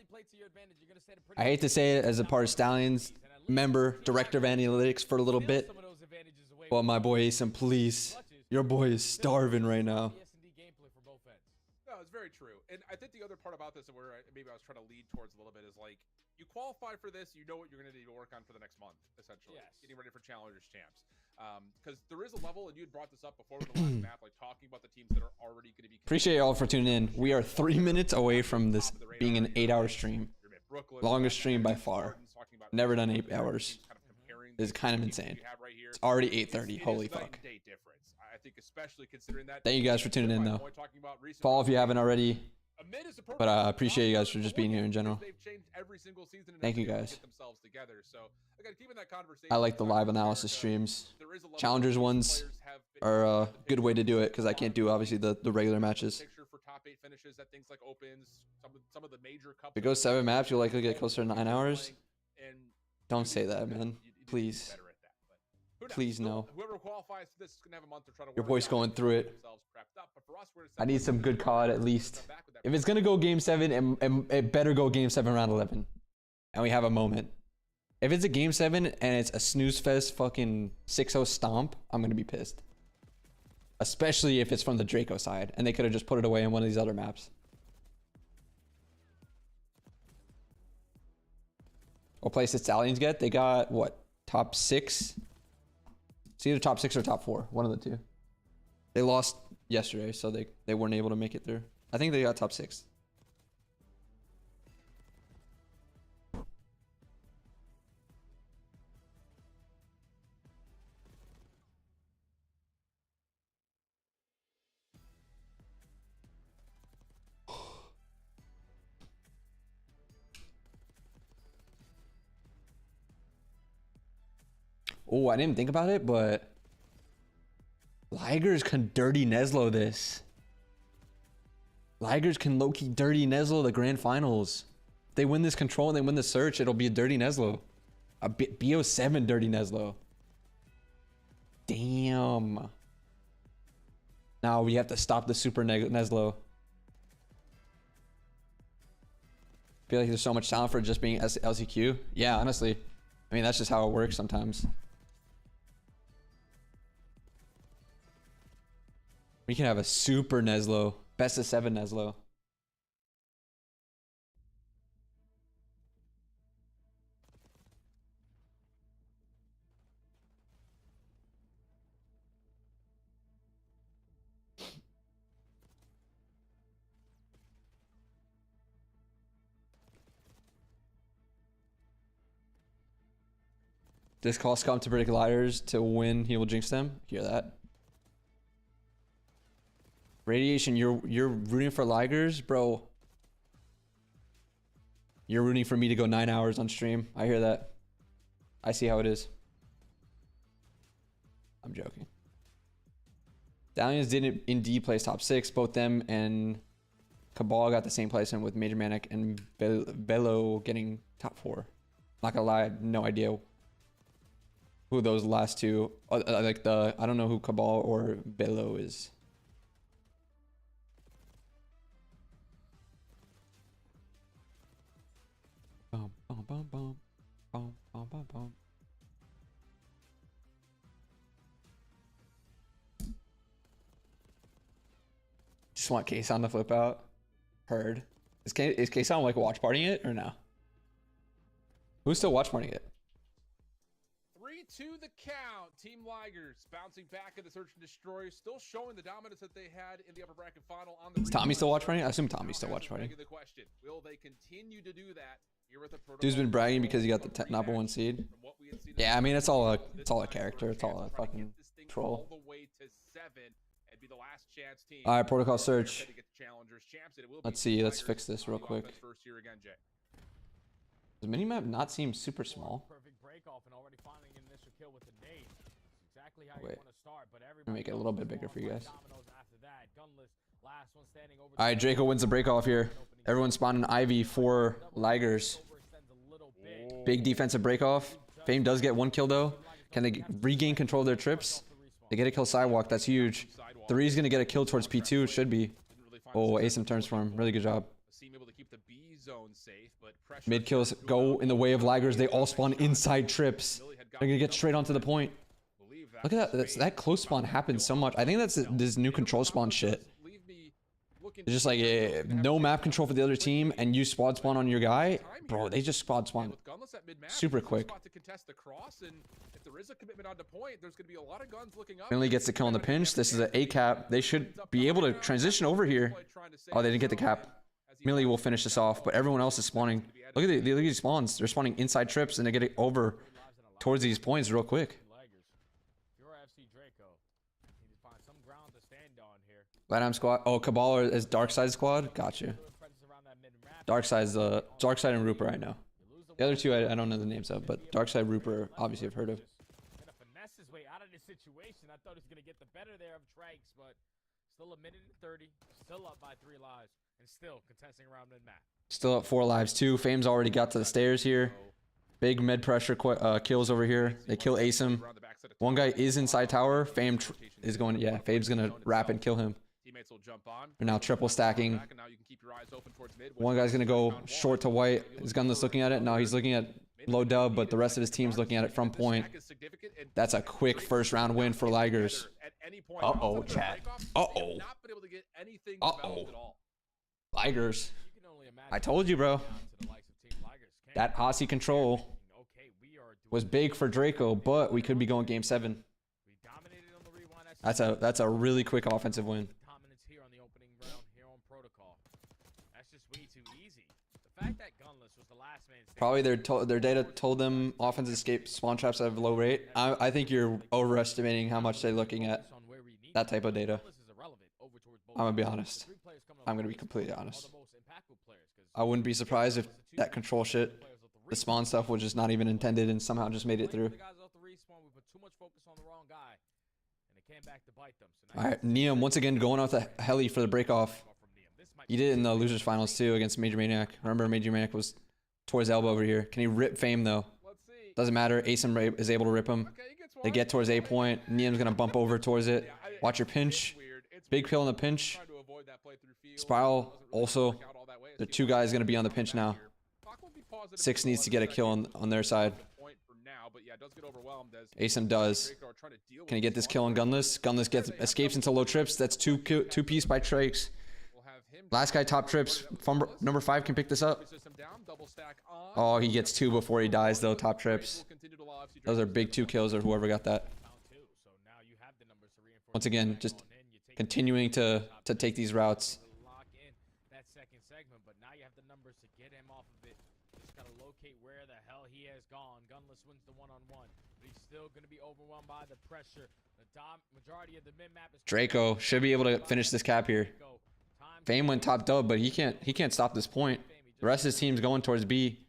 I hate to say it as a part of Stallions member, director of analytics for a little bit, but my boy Asim, please, your boy is starving right now. No, it's very true. And I think the other part about this, and where maybe I was trying to lead towards a little bit, is like you qualify for this, you know what you're going to need to work on for the next month, essentially. Yes. Getting ready for Challengers Champs. Because there is a level, and you had brought this up before with the last map, like talking about the teams that are already going to be. Appreciate y'all for tuning in. We are 3 minutes away from this being an 8-hour stream. Longest stream by far. Never done 8 hours. This is kind of insane. It's already 8:30. Holy fuck. I think especially considering that. Thank you guys for tuning in, though. Follow if you haven't already. But I appreciate you guys for just being here in general. Thank you guys. I like the live analysis streams. Challengers ones are a good way to do it because I can't do obviously the regular matches. If it goes 7 maps, you'll likely get closer to 9 hours. Don't say that, man. Please. Please no. Your boy's going through it. I need some good COD at least. If it's gonna go game 7, it better go game 7 round 11, and we have a moment. If it's a game 7 and it's a snooze fest fucking 6-0 stomp, I'm gonna be pissed. Especially if it's from the Draco side, and they could have just put it away in one of these other maps. What place did Stallions get? They got what? Top 6? It's either top 6 or top 4. One of the two. They lost yesterday, so they weren't able to make it through. I think they got top 6. Oh, I didn't think about it, but Ligers can dirty Neslo this. Ligers can low-key dirty Neslo the grand finals. If they win this control and they win the search, it'll be a dirty Neslo. A BO7 dirty Neslo. Damn. Now we have to stop the super Neslo. I feel like there's so much talent for just being LCQ. Yeah, honestly. I mean, that's just how it works sometimes. We can have a super Neslo. Best of 7 Neslo. This cost come to predict Ligers to win. He will jinx them. Hear that? Radiation, you're rooting for Ligers, bro. You're rooting for me to go 9 hours on stream. I hear that. I see how it is. I'm joking. Stallions didn't indeed place top 6. Both them and Cabal got the same placement with Major Manic and Bello getting top 4. Not gonna lie, I have no idea who those last two, I don't know who Cabal or Bello is. Bum, bum, bum, bum, bum, bum, bum, bum. Just want K-Sound to flip out. Heard. Is K-Sound like watch partying it or no? Who's still watch partying it? 3 3-2 the count. Team Ligers bouncing back at the search and destroy, still showing the dominance that they had in the upper bracket final. On the Is Tommy still watch fighting? I assume Tommy's still watch fighting. The question: will they continue to do that here with the Dude's been bragging because he got the number 1 seed. Yeah, I mean it's all a character. It's all a fucking troll. All right, protocol search. Let's see. Let's fix this real quick. Does minimap not seem super small? Wait, let me make it a little bit bigger for you guys. All right, Draco wins the break off here. Everyone spawned an Ivy for Ligers. Big defensive break off. Fame does get 1 kill though. Can they regain control of their trips? They get a kill sidewalk. That's huge. 3 is gonna get a kill towards P2. Should be. Oh, Asim turns for him. Really good job. Mid kills go in the way of Ligers. They all spawn inside trips. They're gonna get straight onto the point. Look at that. That close spawn happens so much. I think that's this new control spawn shit. It's just like no map control for the other team, and you squad spawn on your guy. Bro, they just squad spawn super quick. Finally gets the kill on the pinch. This is an A cap. They should be able to transition over here. Oh, they didn't get the cap. Millie will finish this off, but everyone else is spawning. Look at these spawns. They're spawning inside trips, and they get it over towards these points real quick. Latam squad. Oh, Cabal is Darkside squad. Gotcha. Darkside and Rupert I know. The other two I don't know the names of, but Darkside, Rupert obviously I've heard of. I thought he was gonna get the better there of Tranks, but still a minute and 30, still up by 3 lives, and still contesting around mid-map. Still up 4 lives too. Fame's already got to the stairs here. Big mid pressure kills over here. They kill Asim. One guy is inside tower. Fame is going. Yeah, Fame's gonna wrap and kill him. They're now triple stacking. One guy's gonna go short to white. His gunless looking at it. Now he's looking at low dub, but the rest of his team's looking at it from point. That's a quick first round win for Ligers. Uh-oh, chat. Uh-oh. Uh-oh. Ligers. I told you, bro. That Aussie control was big for Draco, but we could be going game 7. That's a really quick offensive win. Probably their data told them offense escape spawn traps at a low rate. I think you're overestimating how much they're looking at that type of data. I'm gonna be honest. I'm gonna be completely honest. I wouldn't be surprised if that control shit, the spawn stuff, was just not even intended and somehow just made it through. Alright, Neum once again going off the heli for the break off. He did it in the losers finals too against Major Maniac. Remember, Major Maniac was towards elbow over here. Can he rip Fame though? Doesn't matter. Asim is able to rip him. They get towards A point. Neum's gonna bump over towards it. Watch your pinch. Big kill on the pinch. Spiral also. The 2 guys gonna be on the pinch now. 6 needs to get a kill on their side. Asim does. Can he get this kill on Gunless? Gunless escapes into low trips. That's 2 piece by Trakes. Last guy top trips. Number 5 can pick this up. Oh, he gets 2 before he dies though. Top trips. Those are big 2 kills or whoever got that. Once again, just continuing to take these routes. Draco should be able to finish this cap here. Fame went top dub, but he can't stop this point. The rest of his team's going towards B.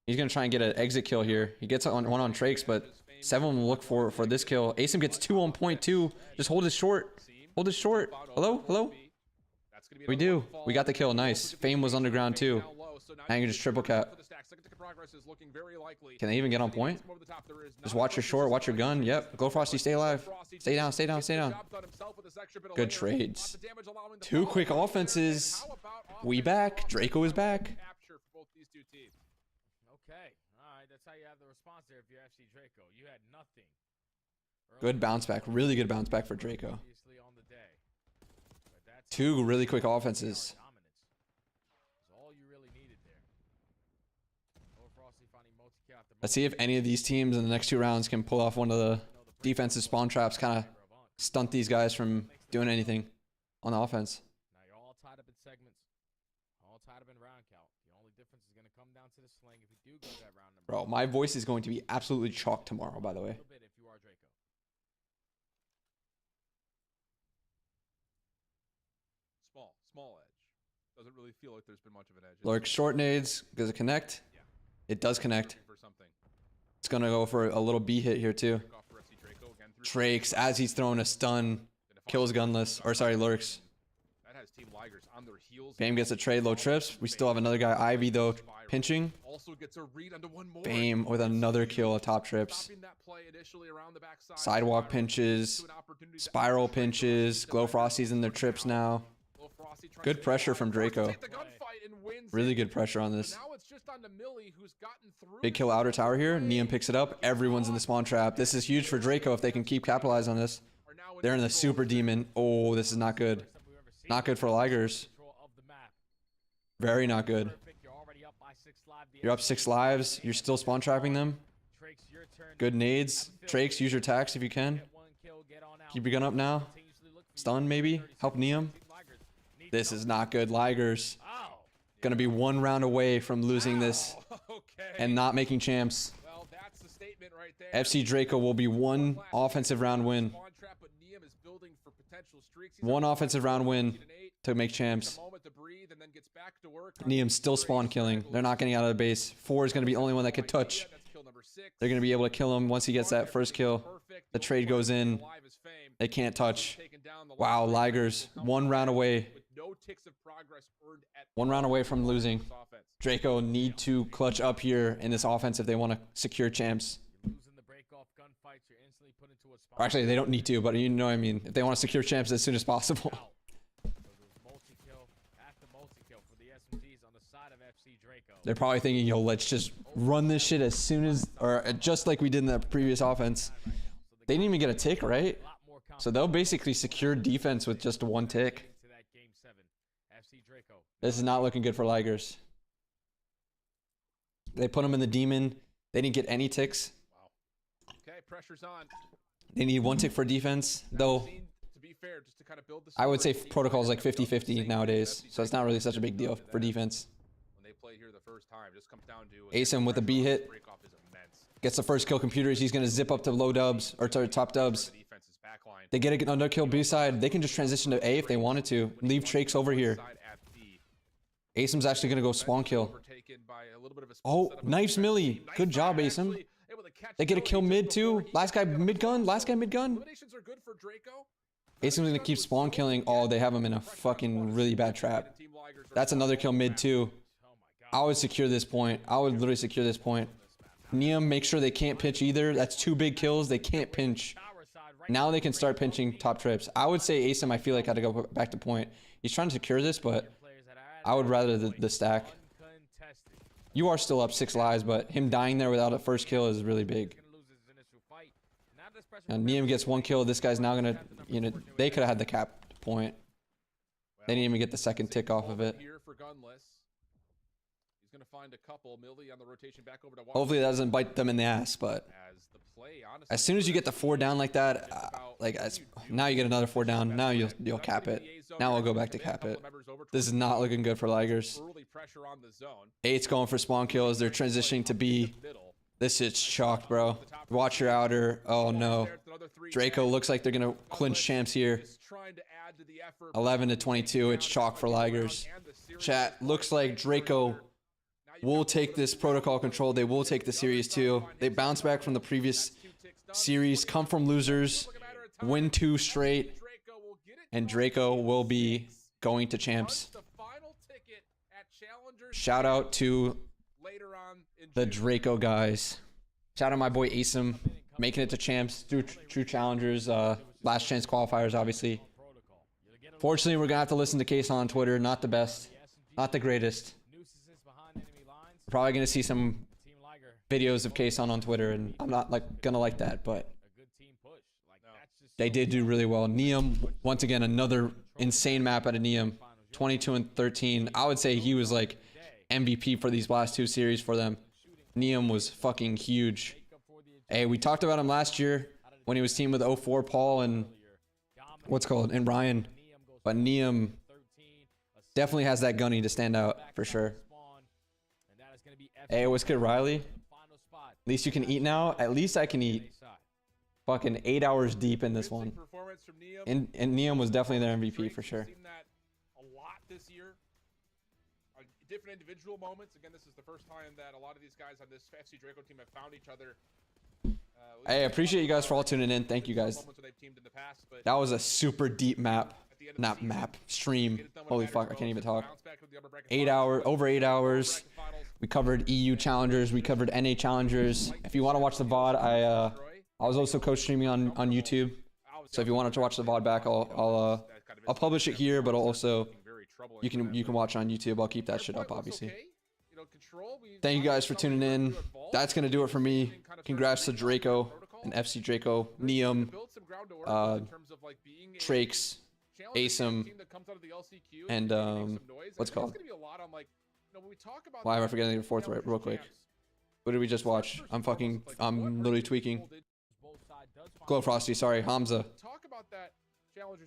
He's gonna try and get an exit kill here. He gets one on Trakes, but 7 will look for this kill. Asim gets 2 on point 2. Just hold it short. Hold it short. Hello? Hello? We do. We got the kill. Nice. Fame was underground too. Now you can just triple cap. Can they even get on point? Just watch your short, watch your gun. Yep. Go Frosty, stay alive. Stay down, stay down, stay down. Good trades. 2 quick offenses. We back. Draco is back. Good bounce back. Really good bounce back for Draco. 2 really quick offenses. Let's see if any of these teams in the next 2 rounds can pull off one of the defensive spawn traps, kind of stunt these guys from doing anything on the offense. Now you're all tied up in segments, all tied up in round count. The only difference is going to come down to the sling if you do go that round number. Bro, my voice is going to be absolutely chalked tomorrow, by the way. A little bit if you are Draco. Small edge. Doesn't really feel like there's been much of an edge. Lurk short nades. Does it connect? Yeah. It does connect. Looking for something. It's going to go for a little B hit here, too. Off for FC Draco again through Trakes, as he's throwing a stun, kills gunless. Or, sorry, lurks. that has Team Ligers on their heels. Bam gets a trade, low trips. We still have another guy, Ivy, though, pinching. Also gets a read onto one more. Bam with another kill at top trips. Stopping that play initially around the backside. Sidewalk pinches. Spiral pinches. Glow Frosty's in their trips now. Good pressure from Draco. Really good pressure on this. Now it's just on to Millie, who's gotten through. Big kill outer tower here. Neum picks it up. Everyone's in the spawn trap. This is huge for Draco if they can keep capitalizing on this. They're in the super demon. Oh, this is not good. Not good for Ligers. Very not good. You're up 6 lives. You're still spawn trapping them. Good nades. Trakes, use your tax if you can. Keep your gun up now. Stun maybe. Help Neum. This is not good. Ligers. Gonna be 1 round away from losing this and not making champs. Well, that's the statement right there. FC Draco will be 1 offensive round win. 1 offensive round win to make champs. Neum's still spawn killing. They're not getting out of the base. 4 is going to be the only one that could touch. They're going to be able to kill him once he gets that first kill. The trade goes in. They can't touch. Wow, Ligers. 1 round away. 1 round away from losing. Draco need to clutch up here in this offense if they want to secure champs. Or actually, they don't need to, but you know what I mean. If they want to secure champs as soon as possible. They're probably thinking, yo, let's just run this shit as soon as, or just like we did in the previous offense. They didn't even get a tick, right? So they'll basically secure defense with just 1 tick. This is not looking good for Ligers. They put them in the demon. They didn't get any ticks. Okay, pressure's on. They need 1 tick for defense, though. To be fair, just to kind of build the I would say protocol is like 50-50 nowadays, so it's not really such a big deal for defense. When they play here the first time, just comes down to Asim with a B hit. Gets the first kill computers. He's going to zip up to low dubs, or to top dubs. They get another kill B side. They can just transition to A if they wanted to. Leave Trakes over here. Asim's actually going to go spawn kill. Oh, knifes Millie. Good job, Asim. They get a kill mid too. Last guy mid gun. Last guy mid gun. Asim's going to keep spawn killing. Oh, they have him in a fucking really bad trap. That's another kill mid too. I would secure this point. I would literally secure this point. Neum, make sure they can't pinch either. That's 2 big kills. They can't pinch. Now they can start pinching top trips. I would say Asim, I feel like, had to go back to point. He's trying to secure this, but I would rather the stack. You are still up 6 lives, but him dying there without a first kill is really big. And Neum gets 1 kill. This guy's now going to, you know, they could have had the cap point. They didn't even get the second tick off of it. Gonna find a couple. Millie on the rotation back over to hopefully that doesn't bite them in the ass, but as soon as you get the 4 down like that, now you get another 4 down. Now you'll cap it. Now we'll go back to cap it. This is not looking good for Ligers. 8's going for spawn kills. They're transitioning to B. This shit's chalked, bro. Watch your outer. Oh no. Draco looks like they're gonna clinch champs here. 11-22. It's chalk for Ligers. Chat, looks like Draco will take this protocol control. They will take the series too. They bounce back from the previous series, come from losers, win 2 straight, and Draco will be going to champs. Shout out to the Draco guys. Shout out my boy Asim, making it to champs through true challengers, last chance qualifiers, obviously. Fortunately, we're gonna have to listen to Case on Twitter. Not the best, not the greatest. We're probably gonna see some videos of Case on Twitter, and I'm not gonna like that, but they did do really well. Neum, once again, another insane map out of Neum, 22 and 13. I would say he was like MVP for these last 2 series for them. Neum was fucking huge. Hey, we talked about him last year when he was teamed with 04 Paul and and Ryan. But Neum definitely has that gunny to stand out for sure. Hey, what's good, Riley? At least you can eat now. At least I can eat. Fucking 8 hours deep in this one. And Neum was definitely their MVP for sure. Seen that a lot this year. Different individual moments. Again, this is the first time that a lot of these guys on this FC Draco team have found each other. Hey, I appreciate you guys for all tuning in. Thank you guys. That was a super deep map. Not map. Stream. Holy fuck, I can't even talk. 8 hours. Over 8 hours. We covered EU challengers. We covered NA challengers. If you want to watch the VOD, I was also co-streaming on YouTube. So if you wanted to watch the VOD back, I'll publish it here, but I'll also you can watch it on YouTube. I'll keep that shit up, obviously. Thank you guys for tuning in. That's gonna do it for me. Congrats to Draco and FC Draco, Neum, Trakes, Asum, and what's it called? Why am I forgetting the fourth right real quick? What did we just watch? I'm literally tweaking. Glow Frosty, sorry, Hamza.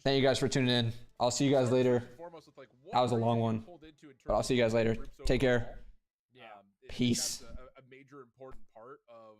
Thank you guys for tuning in. I'll see you guys later. That was a long one, but I'll see you guys later. Take care. Peace. A major important part of